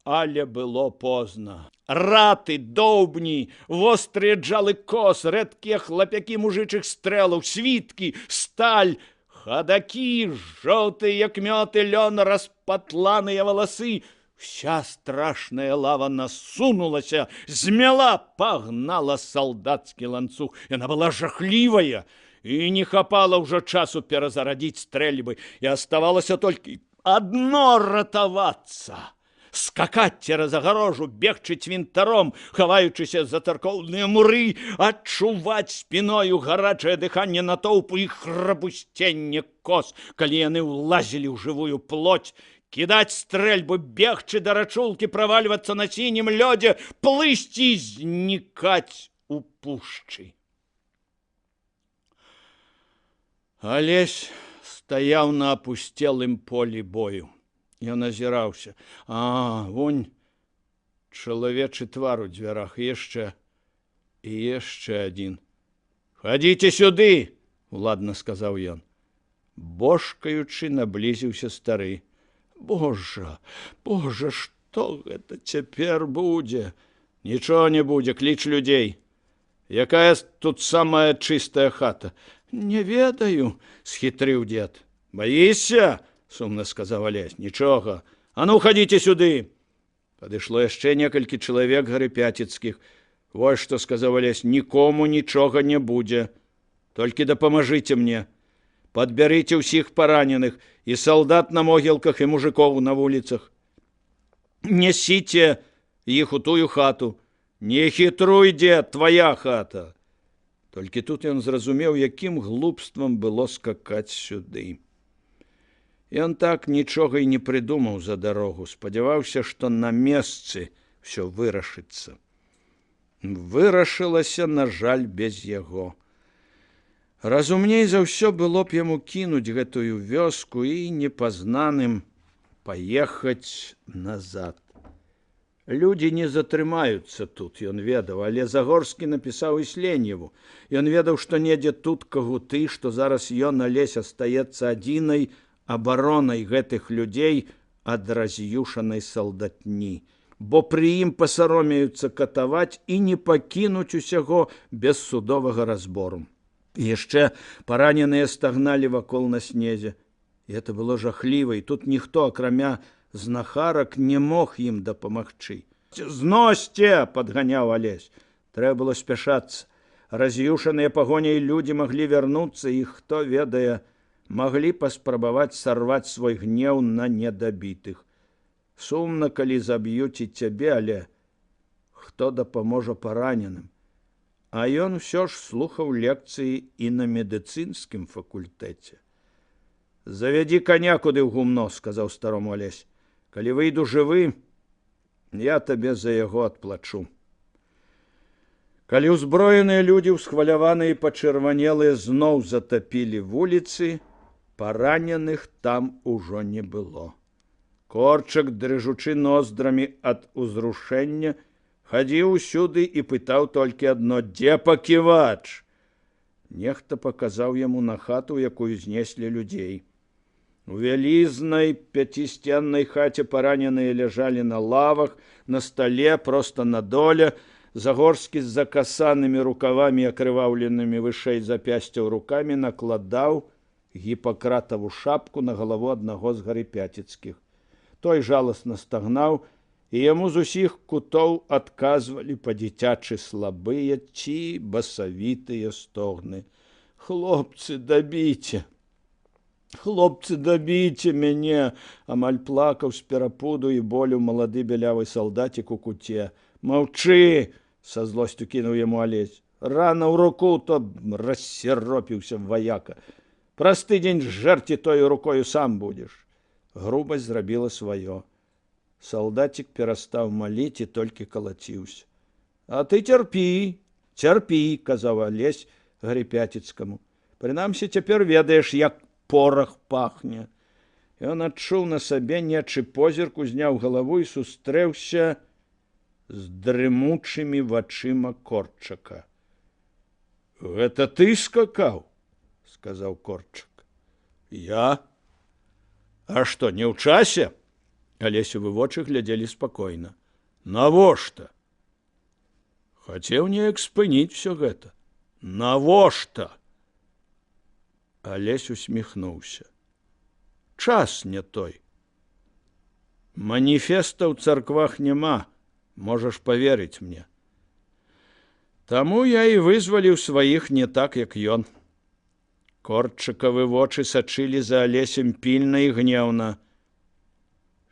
але было позна. Раты, доўбні, вострыя джалы кос, рэдкія хлапякі мужычых стрэлаў, світкі, сталь, хадакі, жоўтыя, як мёты лён, распатланыя валасы. Вся страшная лава насунулася, змяла, пагнала салдацкі ланцуг. Яна была жахлівая, і не хапала ўжо часу перазарадзіць стрэльбы, і аставалася толькі адно ратавацца. Скакаць цераз агарожу, бегчы цвінтаром, хаваючыся за царкоўныя муры, адчуваць спіною гарачае дыханне натоўпу і храбусценне кос, калі яны ўлазілі ў жывую плоть, кідаць стрэльбу, бегчы да рачулкі, правальвацца на сінім лёдзе, плысці і знікаць у пушчы. Алесь стаяў на апусцелым полі бою. Ён азіраўся. Вунь чалавечы твар у дзвярах. І яшчэ адзін. «Хадзіце сюды!» – уладна сказаў ён. Божкаючы наблізіўся стары. «Божа, што гэта цяпер будзе?» «Нічого не будзе, кліч людзей. Якая тут самая чыстая хата?» «Не ведаю», – схітрыў дзед. «Баішся?» – сумна сказаў Алесь. «Нічога. А ну, хадзіце сюды!» Падышло яшчэ некалькі чалавек гарыпяціцкіх. «Вось што, – сказаў Алесь, – нікому нічога не будзе. Толькі дапамажыце мне. Падбярыце ўсіх параненых, і салдат на могілках, і мужикоў на вуліцах. Нясіце іх у тую хату. Не хітруй, дзед, твая хата!» Толькі тут ён зразумеў, якім глупствам было скакаць сюды. Ён так нічога і не прыдумаў за дарогу, спадзяваўся, што на месцы ўсё вырашыцца. Вырашылася, на жаль, без яго. Разумней за ўсё было б яму кінуць гэтую вёску і непазнаным паехаць назад. Людзі не затрымаюцца тут, ён ведаў, але Загорскі напісаў і Сленьеву. Ён ведаў, што недзе тут кагуты, што зараз ён, Алесь, астаецца адзінай абаронай гэтых людзей ад раз'юшанай салдатні, бо пры ім пасаромеюцца катаваць і не пакінуць усяго без судовага разбору. І яшчэ параненыя стагналі вакол на снезе. І это было жахліва, і тут ніхто, акрамя знахарак, не мог ім дапамагчы. «Зносьце!» – падганяў Алесь. Трэба было спяшацца. Раз'юшаныя пагоняй людзі маглі вярнуцца, і хто ведае, маглі паспрабаваць сарваць свой гнеў на недабітых. Сумна, калі заб'юць і цябе, але хто дапаможа параненым? А ён усё ж слухаў лекцыі і на медыцынскім факультэце. «Завядзі коня куды ў гумно», – сказаў старому Алесь. «Калі выйду жывы, я табе за яго адплачу». Калі ўзброеныя людзі, усхваляваныя і пачырванелыя, зноў затапілі вуліцы, параненых там ужо не было. Корчак, дрыжучы ноздрамі ад узрушэння, хадзіў усюды і пытаў толькі адно: «Дзе паківач?» Нехта паказаў яму на хату, якую знеслі людзей. У вялізнай пяцісценнай хаце параненыя ляжалі на лавах, на стале, проста на доле. Загорскі з закасанымі рукавамі, акрываўленымі вышэй запясцяў рукамі, накладаў гіпакратаву шапку на галаву аднаго з гарыпяціцкіх. Той жаласна стагнаў, і яму з усіх кутоў адказвалі па-дзіцячы слабыя ці басавітыя стогны: «Хлопцы, дабіце! Хлопцы, дабіце мяне!» Амаль плакаў з перапуду і болю малады бялявы салдацік у куце. «Маўчы!» – са злосцю кінуў яму Алесь. «Рана ў руку, то рассіропіўся ваяка. Праз тыдзень жэрці тою рукою сам будзеш». Грубасць зрабіла сваё. Салдацік перастаў маліць і толькі калаціўся. «А ты цярпі, цярпі», – казаў Алесь гарыпяціцкаму. «Прынамсі, цяпер ведаеш, як порах пахне». Ён адчуў на сабе нечы позірк, узняў галаву і сустрэўся з дрымучымі вачыма Корчака. «Гэта ты скакаў?» – сказаў Корчак. «Я? А што, не ў часе?» Алесевы вочы глядзелі спакойна. «Навошта?» «Хацеў неяк спыніць усё гэта». «Навошта?» Алесь усміхнуўся. «Час не той. Маніфеста ў царквах няма, можаш паверыць мне. Таму я і вызваліў сваіх не так, як ён». Корчакавы вочы сачылі за Алесем пільна і гнеўна.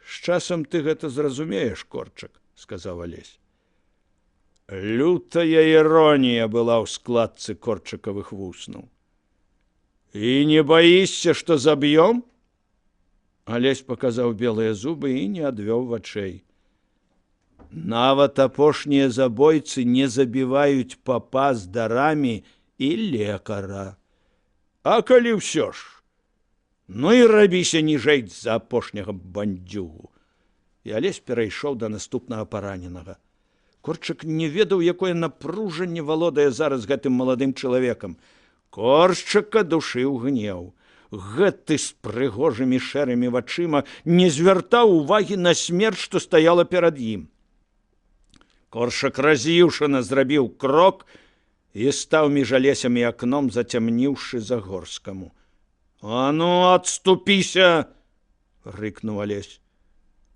«З часам ты гэта зразумееш, Корчак», – сказаў Алесь. Лютая іронія была ў складцы Корчакавых вуснаў. «І не баішся, што заб'ём?» Алесь паказаў белыя зубы і не адвёў вачэй. «Нават апошнія забойцы не забіваюць папа з дарамі і лекара. А калі ўсё ж? Ну і рабіся ніжэй за апошняга бандзюгу». І Алесь перайшоў да наступнага параненага. Корчак не ведаў, якое напружанне валодае зараз гэтым маладым чалавекам. Корчака душыў гнеў. Гэты з прыгожымі шэрымі вачыма не звяртаў увагі на смерць, што стаяла перад ім. Корчак раз'юшана зрабіў крок і стаў між Алесем і акном, зацямніўшы Загорскаму. «А ну, адступіся!» – рыкнуў Алесь.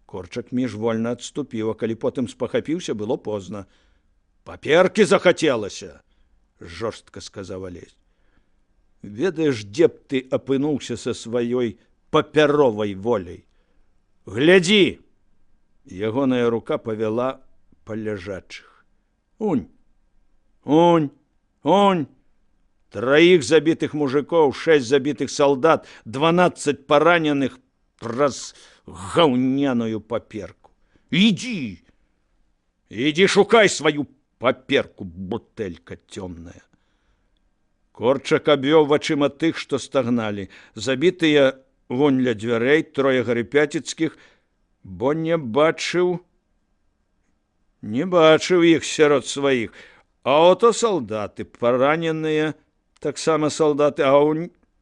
Корчак міжвольна адступіў, а калі потым спахапіўся, было позна. «Паперкі захацелася!» – жорстка сказаў Алесь. «Ведаеш, дзе б ты апынуўся са сваёй папяровай воляй? Глядзі!» Ягоная рука павяла па ляжачых. «Унь! Унь! Унь! Траіх забітых мужикоў, 6 забітых салдат, 12 параненых праз гаўняную паперку. Ідзі! Ідзі шукай сваю паперку, бутэлька цёмная». Корчак абвёў вачыма тых, што стагналі. Забітыя вунь ля дзвярэй, 3 гарыпяціцкіх, бо не бачыў іх сярод сваіх. А ото салдаты, параненыя, таксама салдаты, а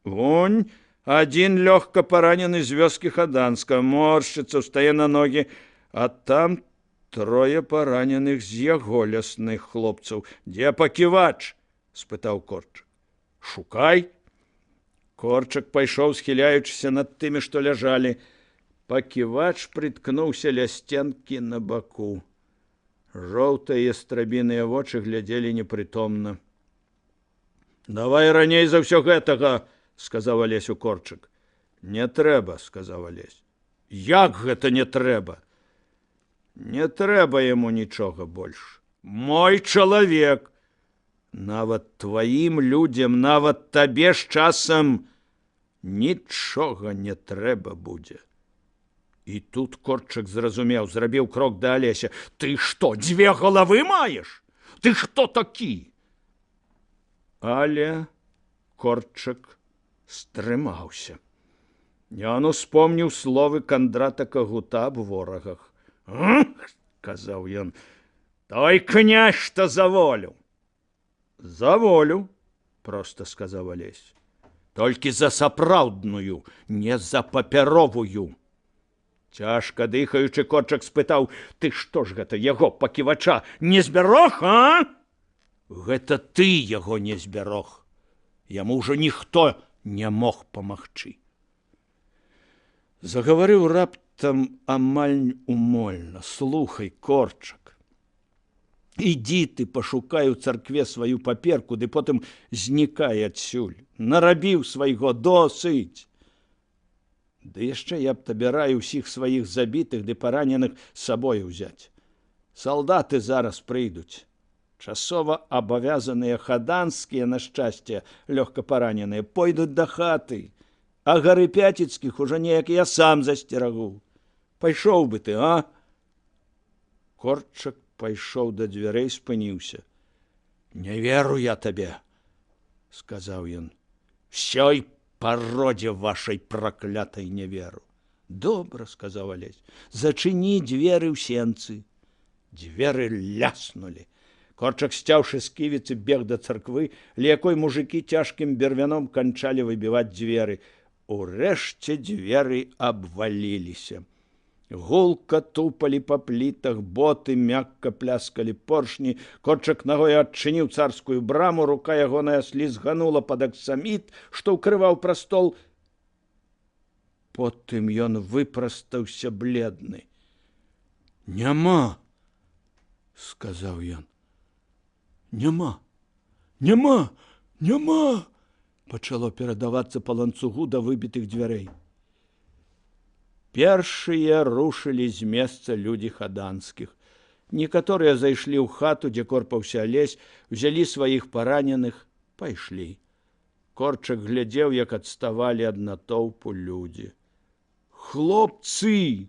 вунь адзін лёгка паранены з вёскі Хаданска, моршчыцца, устае на ногі, а там 3 параненых з яго лясных хлопцаў. «Дзе паківач?» – спытаў Корчак. «Шукай». Корчак пайшоў, схіляючыся над тымі, што ляжалі. Паківач прыткнуўся ля сценкі на баку. Жоўтыя страбіныя вочы глядзелі непрытомна. «Давай раней за ўсё гэтага!» сказаў Алесь у Корчык. Не трэба, сказаў Алесь. Як гэта не трэба? Не трэба яму нічога больш. Мой чалавек. Нават тваім людзям, нават табе з часам нічога не трэба будзе. І тут Корчык зразумеў, зрабіў крок да Алеся. Ты што, дзве галавы маеш? Ты хто такі? Але Корчык стрымаўся. Ён успомніў словы Кандрата Кагута аб ворагах. Казаў ён, той князь, што за волю. За волю, проста сказаў Алесь. Толькі за сапраўдную, не за папяровую. Цяжка дыхаючы, Корчык спытаў, ты што ж гэта яго паківача не збярог, а? Гэта ты яго не збярог. Яму ўжо ніхто не мог памагчы. Загаварыў раптам амаль умольна. Слухай, Корчык, ідзі ты пашукай у царкве сваю паперку, ды потым знікай адсюль. Нарабіў свайго досыць. Ды яшчэ я б табе раю ўсіх сваіх забітых ды параненых з сабою ўзяць. Салдаты зараз прыйдуць. Часова абавязаныя хаданскія, на шчасце, лёгка параненыя, пойдуць да хаты, а гары Пяціцкіх ужо неяк я сам засцерагу. Пайшоў бы ты, а? Корчык пайшоў да дзвярэй, спыніўся. Не веру я табе, сказаў ён. Всёй пародзе вашай праклятай не веру. Добра, сказаў Алесь, зачыні дзверы ў сенцы. Дзверы ляснулі. Корчык, сцяўшы з ківіцы, бег да царквы, ля якой мужыкі цяжкім бервяном канчалі выбіваць дзверы. Урэшце дзверы абваліліся. Гулка тупалі па плітах, боты мякка пляскалі поршні. Корчык нагой адчыніў царскую браму, рука ягоная слізганула пад аксаміт, што ўкрываў прастол. Потым ён выпрастаўся бледны. Няма, сказаў ён. Няма, няма, няма, пачало перадавацца па ланцугу да выбітых дзвярэй. Першыя рушылі з месца людзі хаданскіх. Некаторыя зайшлі ў хату, дзе корпаўся Алесь, узялі сваіх параненых, пайшлі. Корчык глядзеў, як адставалі ад натоўпу людзі. Хлопцы,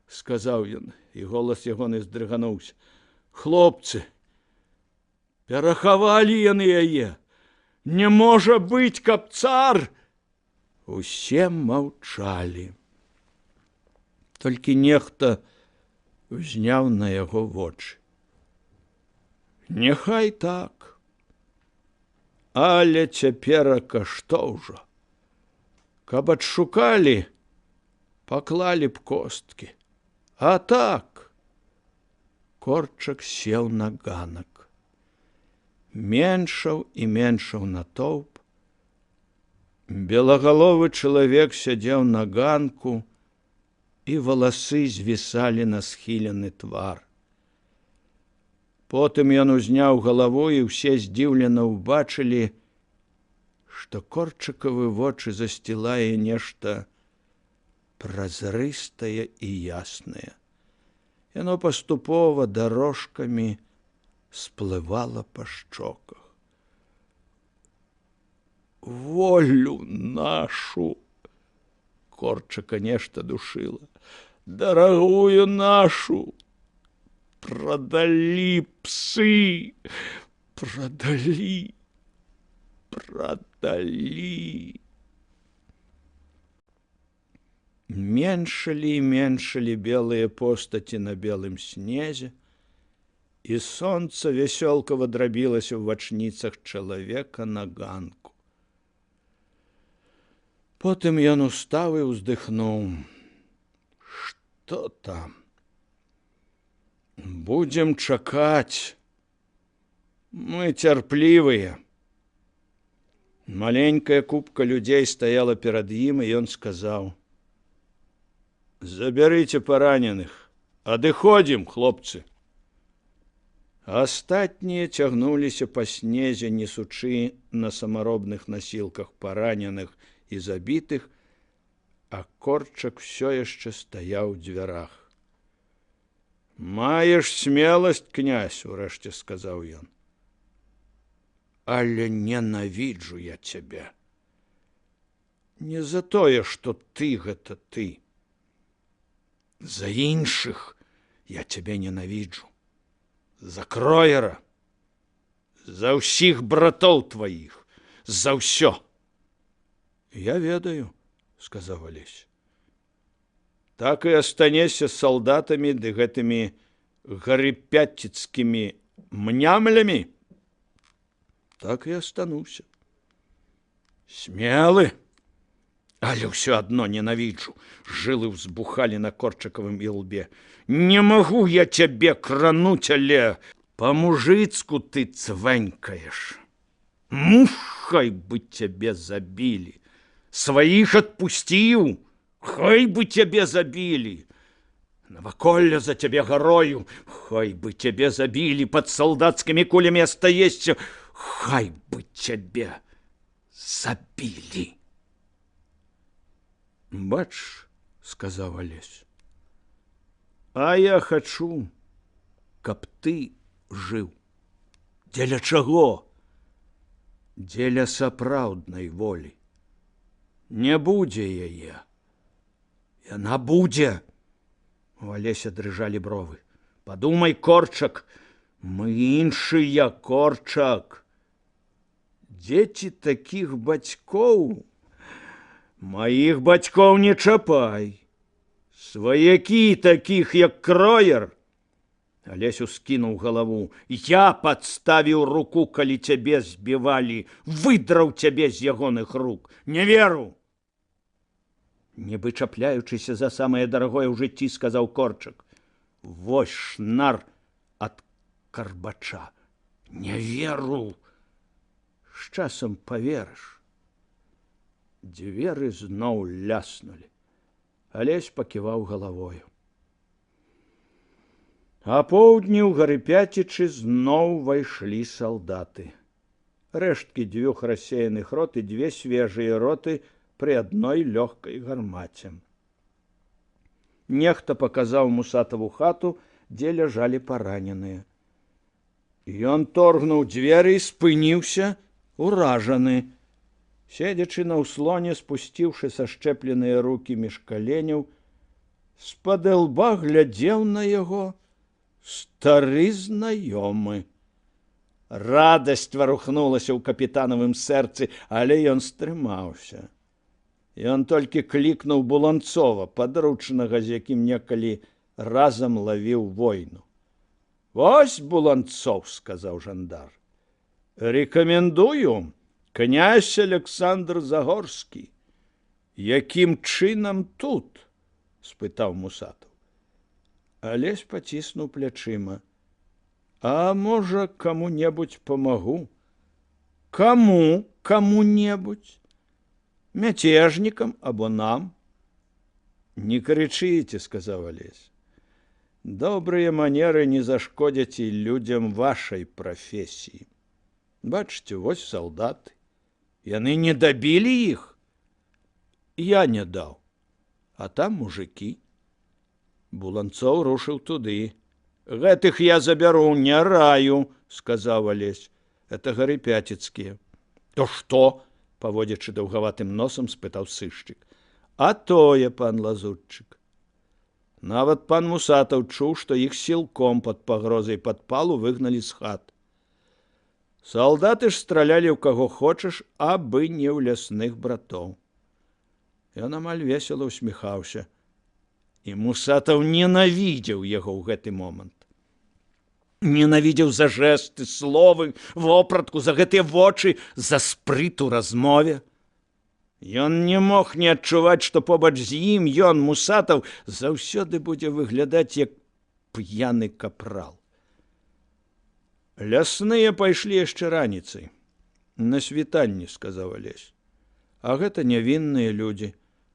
сказаў ён, і голас ягоны здрыгануўся. Хлопцы, перахавалі яны яе. Не можа быць, каб цар. Усе маўчалі. Толькі нехта узняў на яго вочы. Няхай так. Але цяперака што ўжо? Каб адшукалі, паклалі б косткі. А так. Корчык сеў на ганак. Меншаў і меншаў натоўп. Белагаловы чалавек сядзеў на ганку, і валасы звісалі на схілены твар. Потым ён узняў галаву, і ўсе здзіўлена ўбачылі, што Корчыкавы вочы засцілае нешта празрыстае і яснае. Яно паступова дарожкамі сплывала па шчоках. Волю нашу! Корчыка нешта душыла. Дарагую нашу! Прадалі псы! Прадалі! Прадалі! Меншалі і меншалі белыя постаці на белым снезе, і сонца вясёлкава драбілася ў вачніцах чалавека на ганку. Потым ён устаў і ўздыхнуў. Што там? Будзем чакаць. Мы цярплівыя. Маленькая купка людзей стаяла перад ім, і ён сказаў: забярыце параненых, адыходзім, хлопцы. Астатнія цягнуліся па снезе, несучы на самаробных насілках параненых і забітых, а Корчак все яшчэ стаяў у дзвярах. «Маеш смеласць, князь», — урэшце сказаў ён. «Але ненавіджу я цябе. Не за тое, што ты гэта ты. За іншых я цябе ненавіджу. За Кроера, за ўсіх братоў тваіх, за ўсё». «Я ведаю», — сказаў Алесь. «Так і астанешся з салдатамі ды гэтымі гарыпяціцкімі мнямлямі?» «Так і астануся». «Смелы, але ўсё адно ненавіджу». Жылы ўзбухалі на Корчакавым ілбе. «Не магу я цябе крануць, але па-мужыцку ты цвэнькаеш. Хай бы цябе забілі. Сваіх адпусціў, хай бы цябе забілі. Наваколля за цябе гарою, хай бы цябе забілі. Пад салдацкімі кулямі астаешся, хай бы цябе забілі». «Бач», — сказаў Алесь, «а я хачу, каб ты жыў. Дзеля чаго? Дзеля сапраўднай волі. Не будзе яе. Яна будзе». У Алеся дрыжалі бровы. «Падумай, Корчак, мы іншыя, Корчак. Дзеці такіх бацькоў, маіх бацькоў не чапай. Сваякі такіх, як Кроер». Алесь ускінуў галаву. «Я падставіў руку, калі цябе збівалі, выдраў цябе з ягоных рук. Не веру». Нібы чапляючыся за самае дарагое ў жыцці, сказаў Корчак. «Вось шнар ад карбача. Не веру. З часам паверыш». Дзверы зноў ляснулі. Алесь паківаў галавою. А поўдні ў Гарыпяцічы зноў вайшлі салдаты. Рэшткі 2 рассеяных рот і 2 свежыя роты пры адной лёгкай гармаце. Нехта паказаў Мусатаву хату, дзе ляжалі параненыя. Ён торгнуў дзверы і спыніўся, уражаны. Седзячы на ўслоне, спусціўшы сашчэпленыя рукі між каленяў, з-пад лба глядзеў на яго стары знаёмы. Радасць варухнулася ў капітанавым сэрцы, але ён стрымаўся. Ён толькі клікнуў Буланцова, падручнага, з якім некалі разам лавіў войну. «Вось Буланцов», — сказаў жандар. «Рэкамендую, князь Александр Загорскі». «Якім чынам тут?» — спытаў Мусатаў. Алесь паціснуў плячыма. «А можа, каму-небудзь памагу?» «Каму? Каму-небудзь? Мяцежнікам або нам?» «Не крычыце», — сказаў Алесь. «Добрыя манеры не зашкодзяць і людзям вашай прафесіі. Бачыце, вось салдаты. Яны не дабілі іх? Я не даў. А там мужыкі». Буланцоў рушыў туды. «Гэтых я забяру, не раю», — сказаў Алесь. «Это гарыпяціцкія». «То што?» — паводзячы даўгаватым носам, спытаў сышчык. «А тое, пан лазутчык». Нават пан Мусатаў чуў, што іх сілком пад пагрозай падпалу выгналі з хат. Салдаты ж стралялі ў каго хочаш, абы не ў лясных братоў. Ён амаль весела усміхаўся. І Мусатаў ненавідзеў яго ў гэты момант. Ненавідзеў за жэсты, словы, вопратку, за гэтыя вочы, за спрыт у размове. Ён не мог не адчуваць, што побач з ім ён, Мусатаў, заўсёды будзе выглядаць як п'яны капрал. Лясныя пайшлі яшчэ раніцай. На світанні, сказаў Алесь. А гэта нявінныя людзі.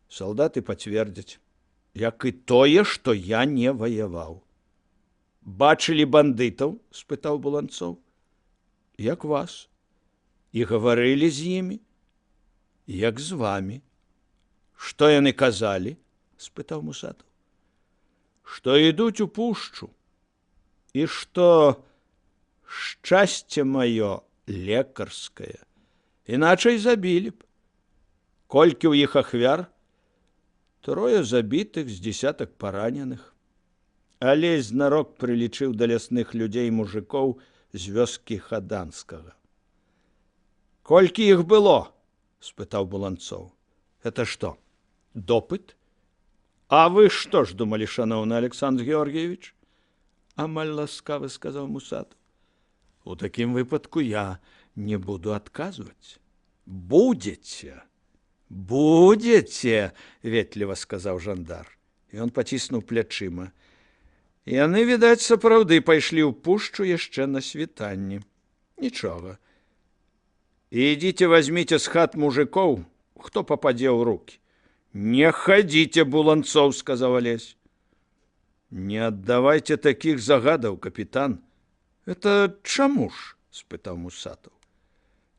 Салдаты пацвердзяць. Як і тое, што я не ваяваў. Бачылі бандытаў? – спытаў Буланцоў. Як вас. І гаварылі з імі? Як з вамі. Што яны казалі? – спытаў Мусатаў. Што ідуць у пушчу. І што шчасце маё лекарскае. Іначай забілі б. Колькі ў іх ахвяр? 3 забітых з 10 параненых. Алесь знарок прылічыў да лясных людзей мужикоў з вёскі Хаданскага. Колькі іх было? – спытаў Буланцоў. Это што, допыт? А вы што ж думалі, шаноўны Александр Георгиевич? Амаль ласкавы сказаў Мусатаў. У такім выпадку я не буду адказваць. Будзеце. Будзеце, ветліва сказаў жандар. І ён паціснуў плячыма. Яны, відаць, сапраўды пайшлі ў пушчу яшчэ на світанні. Нічога. Ідзіце, возьміце з хат мужикоў, хто пападзе ў рукі. Не хадзіце, Буланцоў, сказаў Алесь. Не аддавайце такіх загадаў, капітан. Это чаму ж? Спытаў Мусатаў.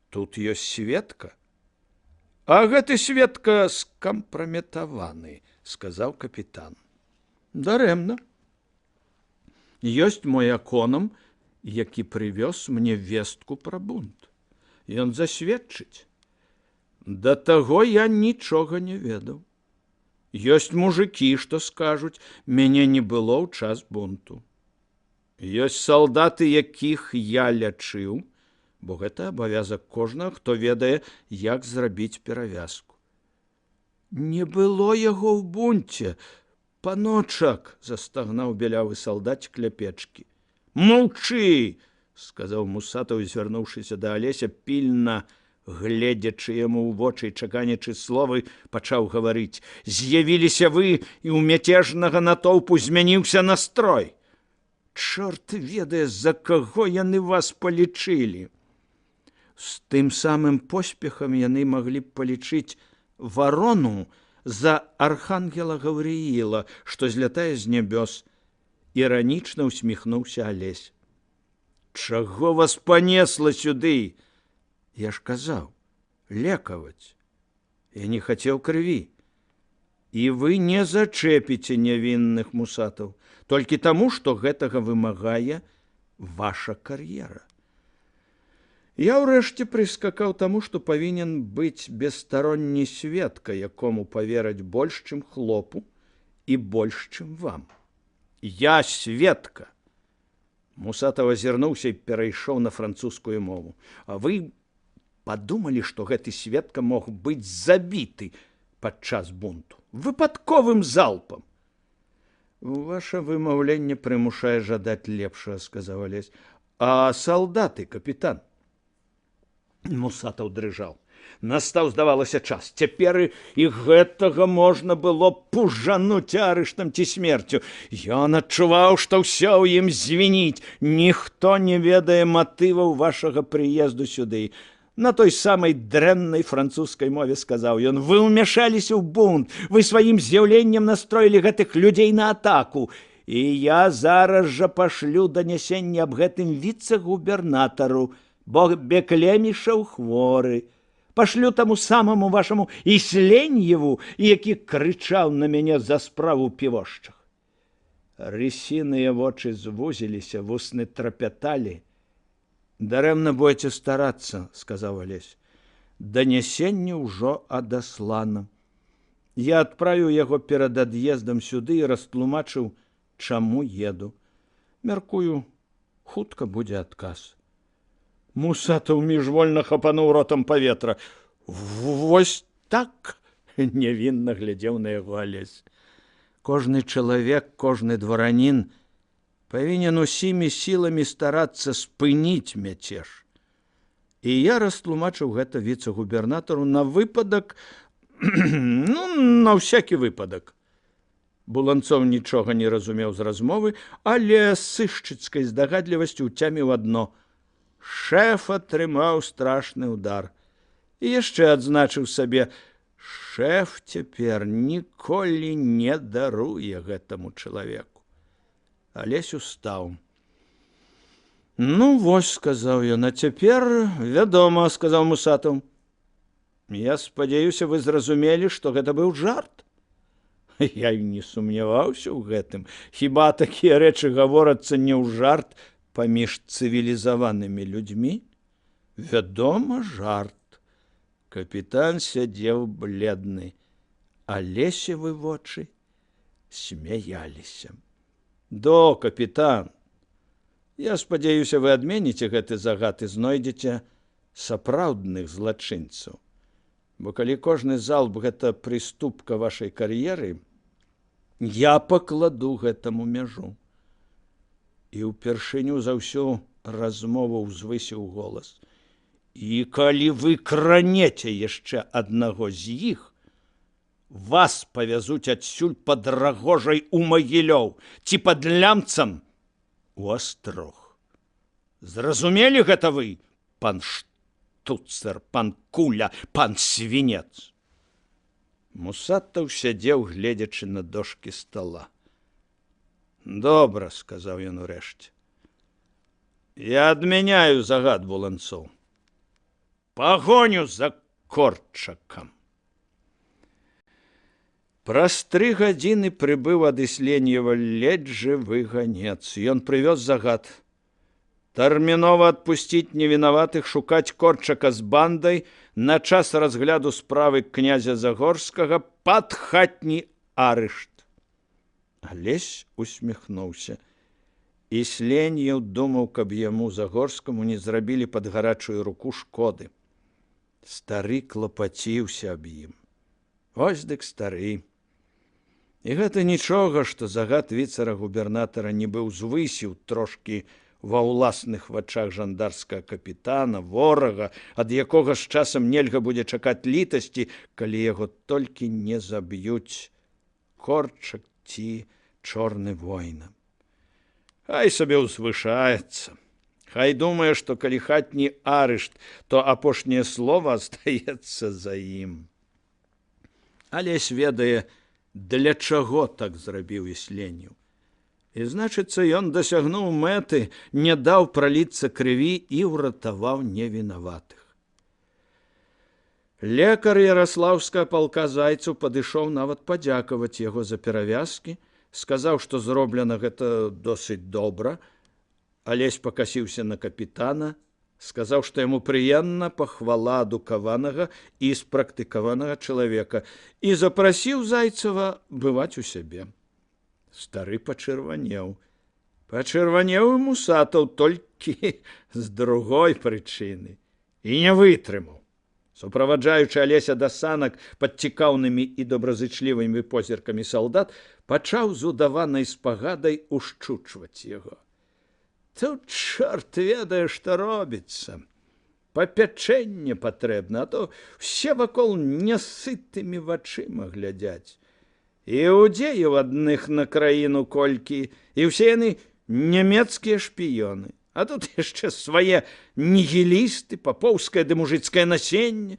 Тут ёсць сведка. А гэты сведка скампраметаваны, сказаў капітан. Дарэмна. Ёсць мой аконам, які прывёз мне вестку пра бунт. Ён засведчыць. Да таго я нічога не ведаў. Ёсць мужыкі, што скажуць, мяне не было ў час бунту. Ёсць салдаты, якіх я лячыў, бо гэта абавязак кожнага, хто ведае, як зрабіць перавязку. Не было яго ў бунце. Паночак, застагнаў бялявы салдацік ля печкі. Маўчы, сказаў Мусатаў, звярнуўшыся да Алеся, пільна гледзячы яму ў вочы і чаканячы словы, пачаў гаварыць. З'явіліся вы, і ў мяцежнага натоўпу змяніўся настрой. Чорт ведае, за каго яны вас палічылі. З тым самым поспехам яны маглі б палічыць варону за архангела Гаврыіла, што злятае з нябёс. Іранічна усміхнуўся Алесь. Чаго вас панесла сюды? Я ж казаў, лекаваць. Я не хацеў крыві. І вы не зачэпіце нявінных, Мусатаў, толькі таму, што гэтага вымагае ваша кар'ера. Я ўрэшце прыскакаў таму, што павінен быць бесстаронні сведка, якому павераць больш, чым хлопу, і больш, чым вам. Я сведка. Мусатаў азірнуўся і перайшоў на французскую мову. А вы падумалі, што гэты сведка мог быць забіты падчас бунту выпадковым залпам. Ваша вымаўленне прымушае жадаць лепшага, сказаў Алесь. А салдаты, капітан? Мусатаў дрыжаў. Настаў, здавалася, час. Цяпер і гэтага можна было пужануць арыштам ці смерцю. Ён адчуваў, што ўсё ў ім звініць. Ніхто не ведае матываў вашага прыезду сюды. На той самай дрэннай французскай мове сказаў ён. Вы ўмяшаліся ў бунт. Вы сваім з'яўленнем настроілі гэтых людзей на атаку. І я зараз жа пашлю данясенне аб гэтым віцэ-губернатару, бо Беклемішаў хворы. Пашлю таму самому вашаму Ісленьеву, які крычаў на мяне за справу півошчах. Рысіныя вочы звузіліся, вусны трапяталі. Дарэмна будзеце старацца, сказаў Алесь. Данясенне ўжо адаслана. Я адправіў яго перад ад'ездам сюды і растлумачыў, чаму еду. Мяркую, хутка будзе адказ. Мусатаў міжвольна хапануў ротам паветра. Вось так, нявінна глядзеў на яго Алесь. Кожны чалавек, кожны дваранін павінен усімі сіламі старацца спыніць мяцеж. І я растлумачыў гэта віцэ-губернатару на выпадак, на всякі выпадак. Буланцоў нічога не разумеў з размовы, але з сышчыцкай здагадлівасцю ўцяміў адно. Шэф атрымаў страшны ўдар. І яшчэ адзначыў сабе, шэф цяпер ніколі не даруе гэтаму чалавеку. Алесь устаў. Ну, вось, сказаў ён, а цяпер вядома, сказаў Мусатаў. Я спадзяюся, вы зразумелі, што гэта быў жарт. Я і не сумняваўся ў гэтым. Хіба такія рэчы гаворацца не ў жарт паміж цывілізаванымі людзьмі? Вядома, жарт. Капітан сядзеў бледны, а Лесевы вочы смяяліся. До, капітан, я спадзяюся, вы адменіце гэты загад і знойдзеце сапраўдных злачынцаў. Бо калі кожны залп гэта прыступка вашай кар'еры, я пакладу гэтаму мяжу. І ўпершыню за ўсю размову ўзвысіў голас. І калі вы кранеце яшчэ аднаго з іх, вас павязуць адсюль пад Рагожай у Магілёў ці пад Лямцам у Астрог. Зразумелі гэта вы, пан Штуцер, пан Куля, пан Свінец? Мусатаў сядзеў, гледзячы на дошкі стала. Добра, сказаў ён урэшце. Я адмяняю загад Буланцоў. Пагоню за Корчакам. Праз 3 гадзіны прыбыў ад Ісленьева ледзь жывы ганец. Ён прывёз загад. Тэрмінова адпусціць невінаватых, шукаць Корчака з бандай на час разгляду справы князя Загорскага пад хатні арышт. Алесь усміхнуўся. Ісленьеў думаў, каб яму Загорскаму не зрабілі пад гарачую руку шкоды. Стары клапаціўся аб ім. Вось дык стары. І гэта нічога, што загад віцэра-губернатара нібы ўзвысіў трошкі ва ўласных вачах жандарскага капітана, ворага, ад якога з часам нельга будзе чакаць літасці, калі яго толькі не заб'юць Корчак ці чорны война. Хай сабе ўзвышаецца. Хай думае, што калі хатні арышт, то апошняе слова астаецца за ім. Алесь ведае, для чаго так зрабіў Ісленьеў. І, значыцца, ён дасягнуў мэты, не даў праліцца крыві і ўратаваў невінаватых. Лекар Ярослаўскага палка Зайцаў падышоў нават падзякаваць яго за перавязкі, сказаў, што зроблена гэта досыць добра. Алесь пакасіўся на капітана, сказаў, што яму прыемна пахвала адукаванага і спрактыкаванага чалавека і запрасіў Зайцева бываць у сябе. Стары пачырванеў. Пачырванеў і Мусатаў толькі з другой прычыны і не вытрымаў. Суправаджаючы Алеся да санак пад цікаўнымі і добразычлівымі позіркамі салдат, пачаў з удаванай спагадай ушчучваць яго. Тут чорт ведае, што робіцца. Папячэнне патрэбна, а то все вакол нясытымі вачыма глядзяць. Іудзеяў адных на краіну колькі, і ўсе яны нямецкія шпіёны. А тут яшчэ свае нігілісты, папоўскае ды мужыцкае насенне.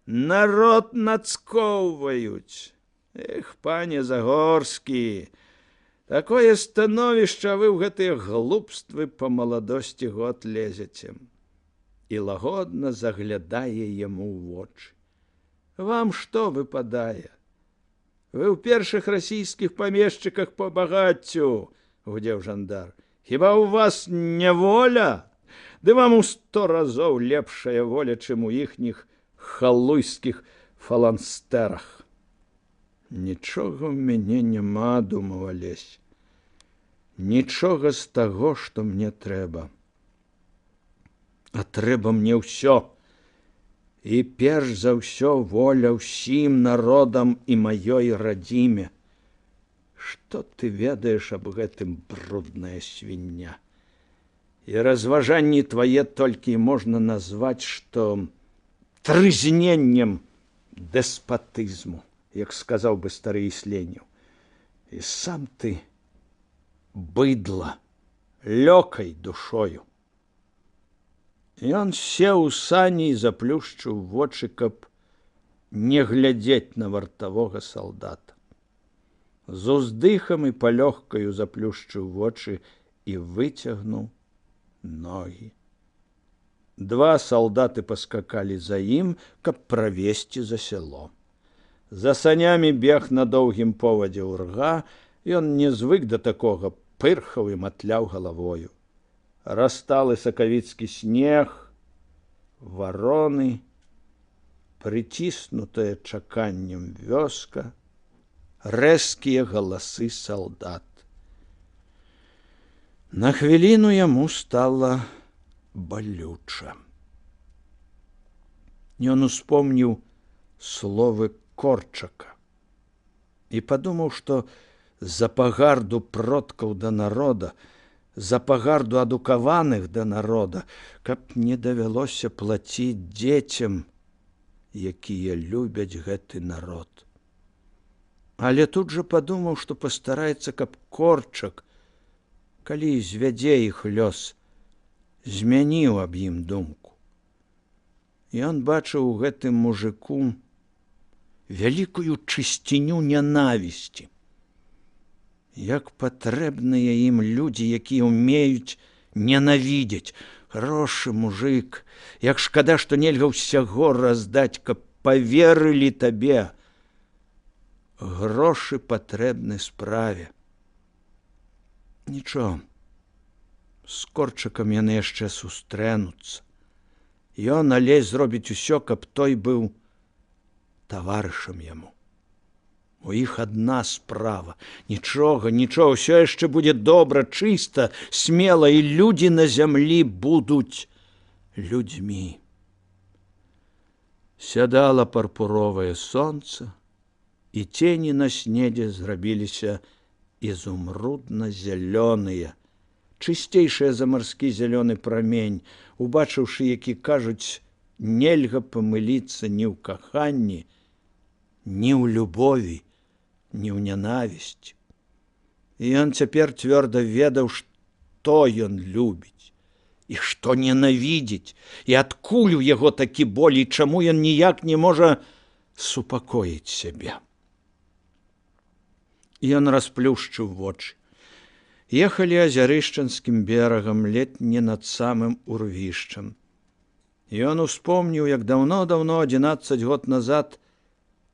Народ нацкоўваюць. Эх, пане Загорскі, такое становішча, вы ў гэтыя глупствы па маладосці год лезеце. І лагодна заглядае яму ў вочы. Вам што выпадае? Вы ў першых расійскіх памешчыках па багаццю, гудзеў жандар. Хіба ў вас няволя? Ды вам у 100 разоў лепшая воля, чым у іхніх халуйскіх фаланстэрах. Нічога ў мяне няма, думаў Алесь. Нічога з таго, што мне трэба. А трэба мне ўсё. І перш за ўсё воля ўсім народам і маёй радзіме. Што ты ведаеш аб гэтым, брудная свіння? І разважанні твае толькі можна назваць, што трызненнем дэспатызму, як сказаў бы стары Ісленьеў. І сам ты быдла, лёкай душою. Ён сеў у сані і заплюшчыў вочы, каб не глядзець на вартавога салдата. з уздыхам і палёгкаю заплюшчыў вочы і выцягнуў ногі. Два салдаты паскакалі за ім, каб правесці за сяло. За санямі бег на доўгім повадзе ўрга, ён не звык да такога, пырхаў і матляў галавою. Расталы сакавіцкі снег, вароны, прыціснутая чаканнем вёска, рэзкія галасы салдат. На хвіліну яму стала балюча. Ён успомніў словы Корчака і падумаў, што за пагарду продкаў да народа, за пагарду адукаваных да народа, каб не давялося плаціць дзецям, якія любяць гэты народ. Але тут жа падумаў, што пастараецца, каб Корчак, калі звядзе іх лёс, змяніў аб ім думку. Ён бачыў у гэтым мужыку вялікую чысціню нянавісці. Як патрэбныя ім людзі, якія ўмеюць ненавідзець. Хорошы мужык, як шкада, што нельга ўсяго раздаць, каб паверылі табе. Грошы патрэбны справе. Нічого, з Корчакам яны яшчэ сустрэнуцца. Ён, Алесь, зробіць усё, каб той быў таварышам яму. У іх адна справа. Нічога, ўсё яшчэ будзе добра, чыста, смела, і людзі на зямлі будуць людзьмі. Сядала парпуровае сонца, і цені на снезе зрабіліся ізумрудна-зялёныя, чысцейшыя за марскі зялёны прамень, убачыўшы, які, кажуць, нельга памыліцца ні ў каханні, ні ў любові, ні ў нянавісці. І ён цяпер цвёрда ведаў, што ён любіць і што ненавідзіць, і адкуль у яго такі боль, і чаму ён ніяк не можа супакоіць сябе. Ён расплюшчыў вочы. Ехалі азярышчанскім берагам, ледь не над самым урвішчам. Ён успомніў, як даўно-даўно, 11 год назад,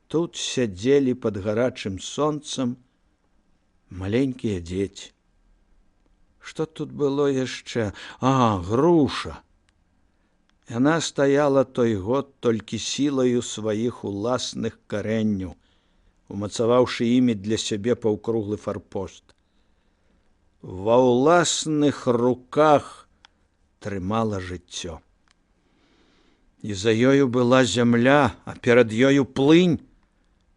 тут сядзелі пад гарачым сонцам маленькія дзеці. Што тут было яшчэ? Груша. Яна стаяла той год толькі сілаю сваіх уласных карэнняў, умацаваўшы імі для сябе паўкруглы фарпост. Ва ўласных руках трымала жыццё. І за ёю была зямля, а перад ёю плынь,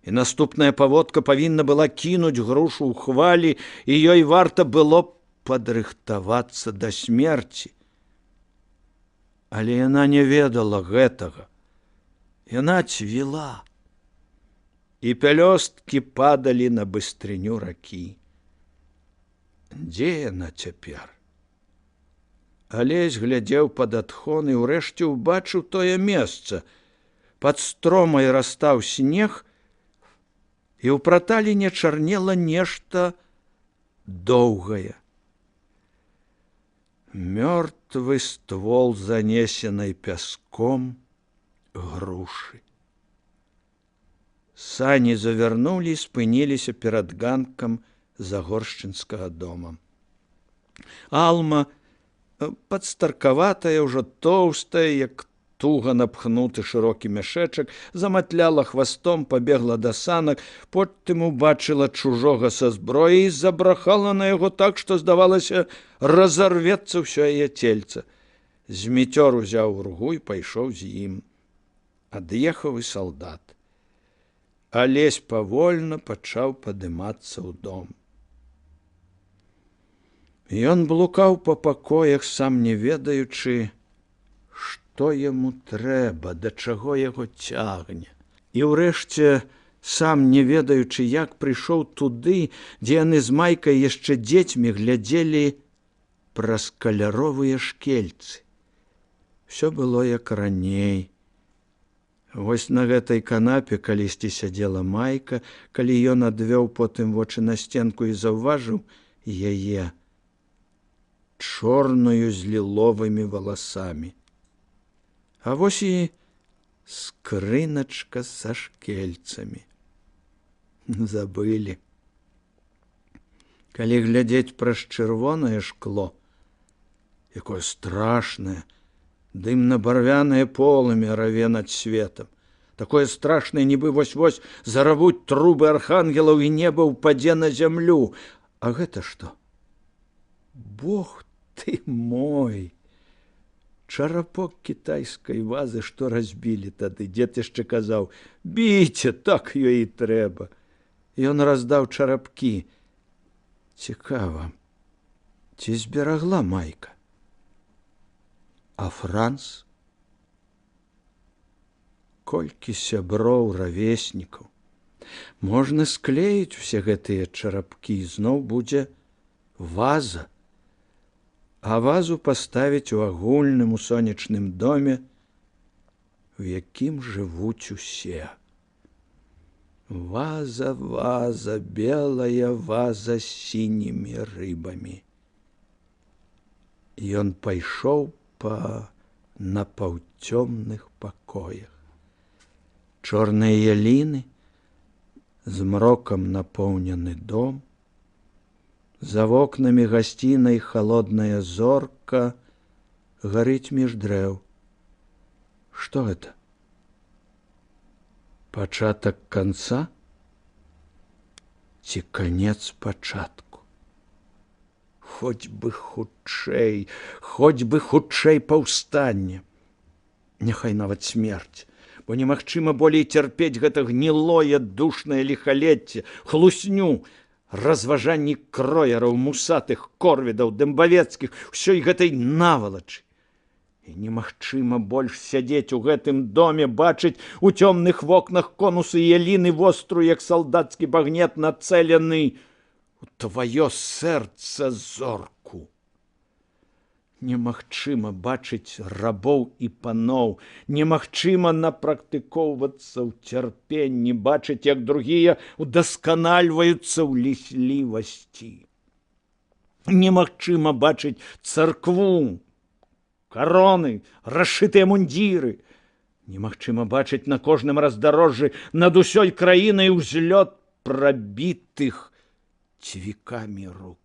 і наступная паводка павінна была кінуць грушу ў хвалі, і ёй варта было падрыхтавацца да смерці. Але яна не ведала гэтага. Яна цвіла, і пялёсткі падалі на быстрыню ракі. Дзе яна цяпер? Алесь глядзеў пад адхон і ўрэшце ўбачыў тое месца. Пад стромай растаў снег, і ў праталіне чарнела нешта доўгае. Мёртвы ствол занесенай пяском грушы. Сані завярнулі і спыніліся перад ганкам загоршчынскага дома. Алма, падстаркаватая, ўжо тоўстая, як туга напхнуты шырокі мяшэчак, заматляла хвастом, пабегла да санак, потым убачыла чужога са зброяй і забрахала на яго так, што, здавалася, разарвецца ўсё яе цельца. Зміцёр узяў ургу і пайшоў з ім. Ад'ехаў і салдат. Алесь павольна пачаў падымацца ў дом. Ён блукаў па пакоях, сам не ведаючы, што яму трэба, да чаго яго цягне. І ўрэшце, сам не ведаючы, як прыйшоў туды, дзе яны з Майкай яшчэ дзецьмі глядзелі праз каляровыя шкельцы. Всё было як раней. Вось на гэтай канапе калісьці сядзела Майка, калі ён адвёў потым вочы на сценку і заўважыў яе чорную з ліловымі валасамі. А вось і скрыначка са шкельцамі. Забылі. Калі глядзець праз чырвонае шкло, якое страшнае, дымна-барвянае полымя раве над светам. Такое страшнае, нібы вось-вось заравуць трубы архангелаў і неба ўпадзе на зямлю. А гэта што? Бог ты мой! Чарапок кітайскай вазы, што разбілі тады. Дзед яшчэ казаў: «Біце, так ёй і трэба». Ён раздаў чарапкі. Цікава, ці зберагла Майка? А Франц? Колькі сяброў, равеснікаў. Можна склеіць усе гэтыя чарапкі, зноў будзе ваза. А вазу паставіць у агульным у сонечным доме, у якім жывуць усе. Ваза, ваза, белая ваза з сінімі рыбамі. Ён пайшоў па напаўцёмных пакоях. Чорныя яліны, змрокам напоўнены дом, за вокнамі гасцінай халодная зорка гарыць між дрэў. Што гэта? Пачатак канца ці канец пачатку? Хоць бы хутчэй паўстанне. Няхай нават смерць, бо немагчыма болей цярпець гэта гнілое душнае ліхалецце, хлусню, разважанні кроераў, мусатых, корвідаў, дэмбавецкіх, усёй гэтай навалачы. І немагчыма больш сядзець у гэтым доме, бачыць у цёмных вокнах конусы яліны вострую, як салдацкі багнет, нацэлены у тваё сэрца зорку. Немагчыма бачыць рабоў і паноў, немагчыма напрактыкоўвацца ў цярпенні, бачыць, як другія удасканальваюцца ў ліслівасці. Немагчыма бачыць царкву, кароны, расшытыя мундзіры. Немагчыма бачыць на кожным раздарожжы над усёй краінай узлёт прабітых цвікамі рук.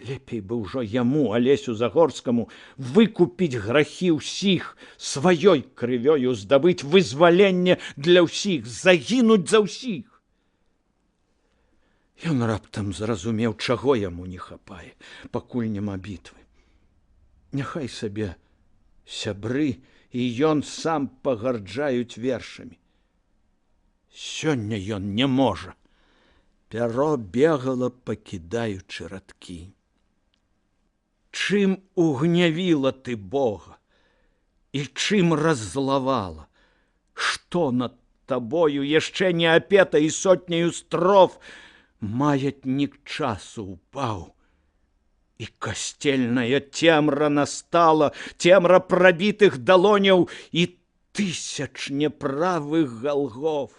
Лепей бы ўжо яму, Алесю Загорскаму, выкупіць грахі ўсіх, сваёй крывёю здабыць вызваленне для ўсіх, загінуць за ўсіх. Ён раптам зразумеў, чаго яму не хапае, пакуль няма бітвы. Няхай сабе сябры і ён сам пагарджаюць вершамі. Сёння ён не можа. Пяро бегала, пакідаючы радкі. Чым угнявіла ты Бога і чым раззлавала? Што над табою яшчэ не апета і сотняю строф маятнік часу упаў? І касцельная цемра настала, цемра прабітых далоняў і тысяч неправых галгоў.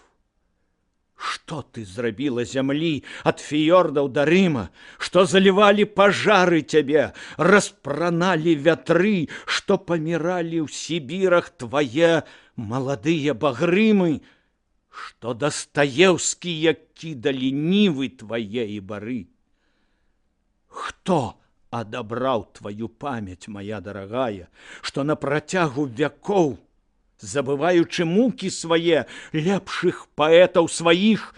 Што ты зрабіла зямлі ад фіёрдаў да Рыма? Што залівалі пажары цябе, распраналі вятры, што паміралі ў Сібірах твае маладыя багрымы, што дастаеўскія кідалі нівы твае і бары? Хто адабраў тваю памяць, моя дарагая, што на працягу вякоў, забываючы мукі свае, лепшых паэтаў сваіх,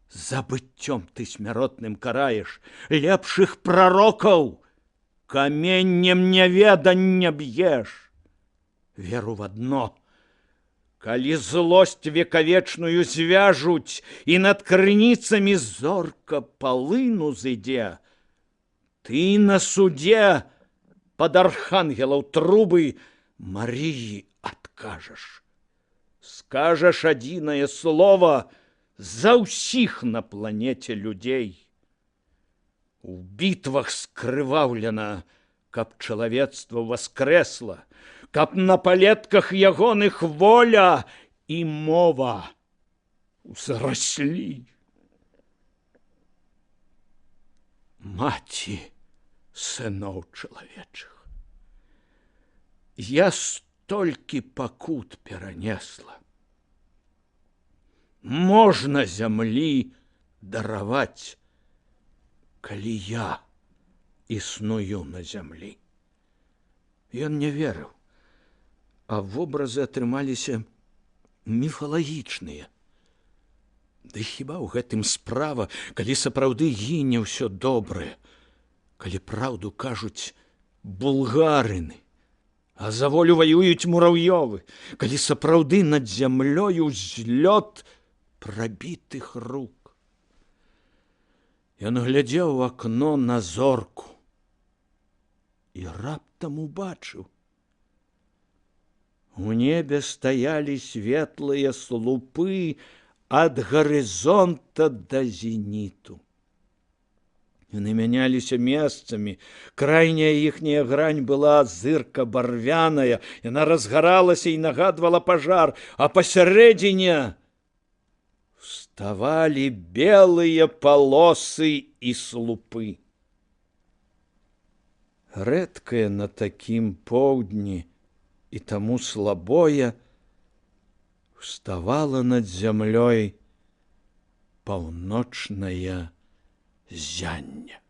забыццём ты смяротным караеш, лепшых прарокаў каменнем няведання б'еш? Веру в адно: калі злосць векавечную звяжуць і над крыніцамі зорка палыну зыдзе, ты на судзе пад архангелаў трубы Марыі адкажаш. Скажаш адзінае слова за ўсіх на планеце людзей. У бітвах скрываўлена, каб чалавецтва воскрэсла, каб на палетках ягоных воля і мова узраслі. Маці сыноў чалавечых, я столькі пакут перанесла. Можна зямлі дараваць, калі я існую на зямлі. Ён не верыў, а вобразы атрымаліся міфалагічныя. Ды хіба ў гэтым справа, калі сапраўды гіне ўсё добрае, калі праўду кажуць булгарыны, а за волю ваююць мураўёвы, калі сапраўды над зямлёю злёт прабітых рук. Ён глядзеў у акно на зорку і раптам убачыў. У небе стаялі светлыя слупы ад гарызонта да зеніту. Яны мяняліся месцамі, крайняя іхняя грань была зырка-барвяная, яна разгаралася і нагадвала пажар, а пасярэдзіне вставалі белыя палосы і слупы. Рэдкае на такім поўдні і таму слабое вставала над зямлёй паўночнае зянне.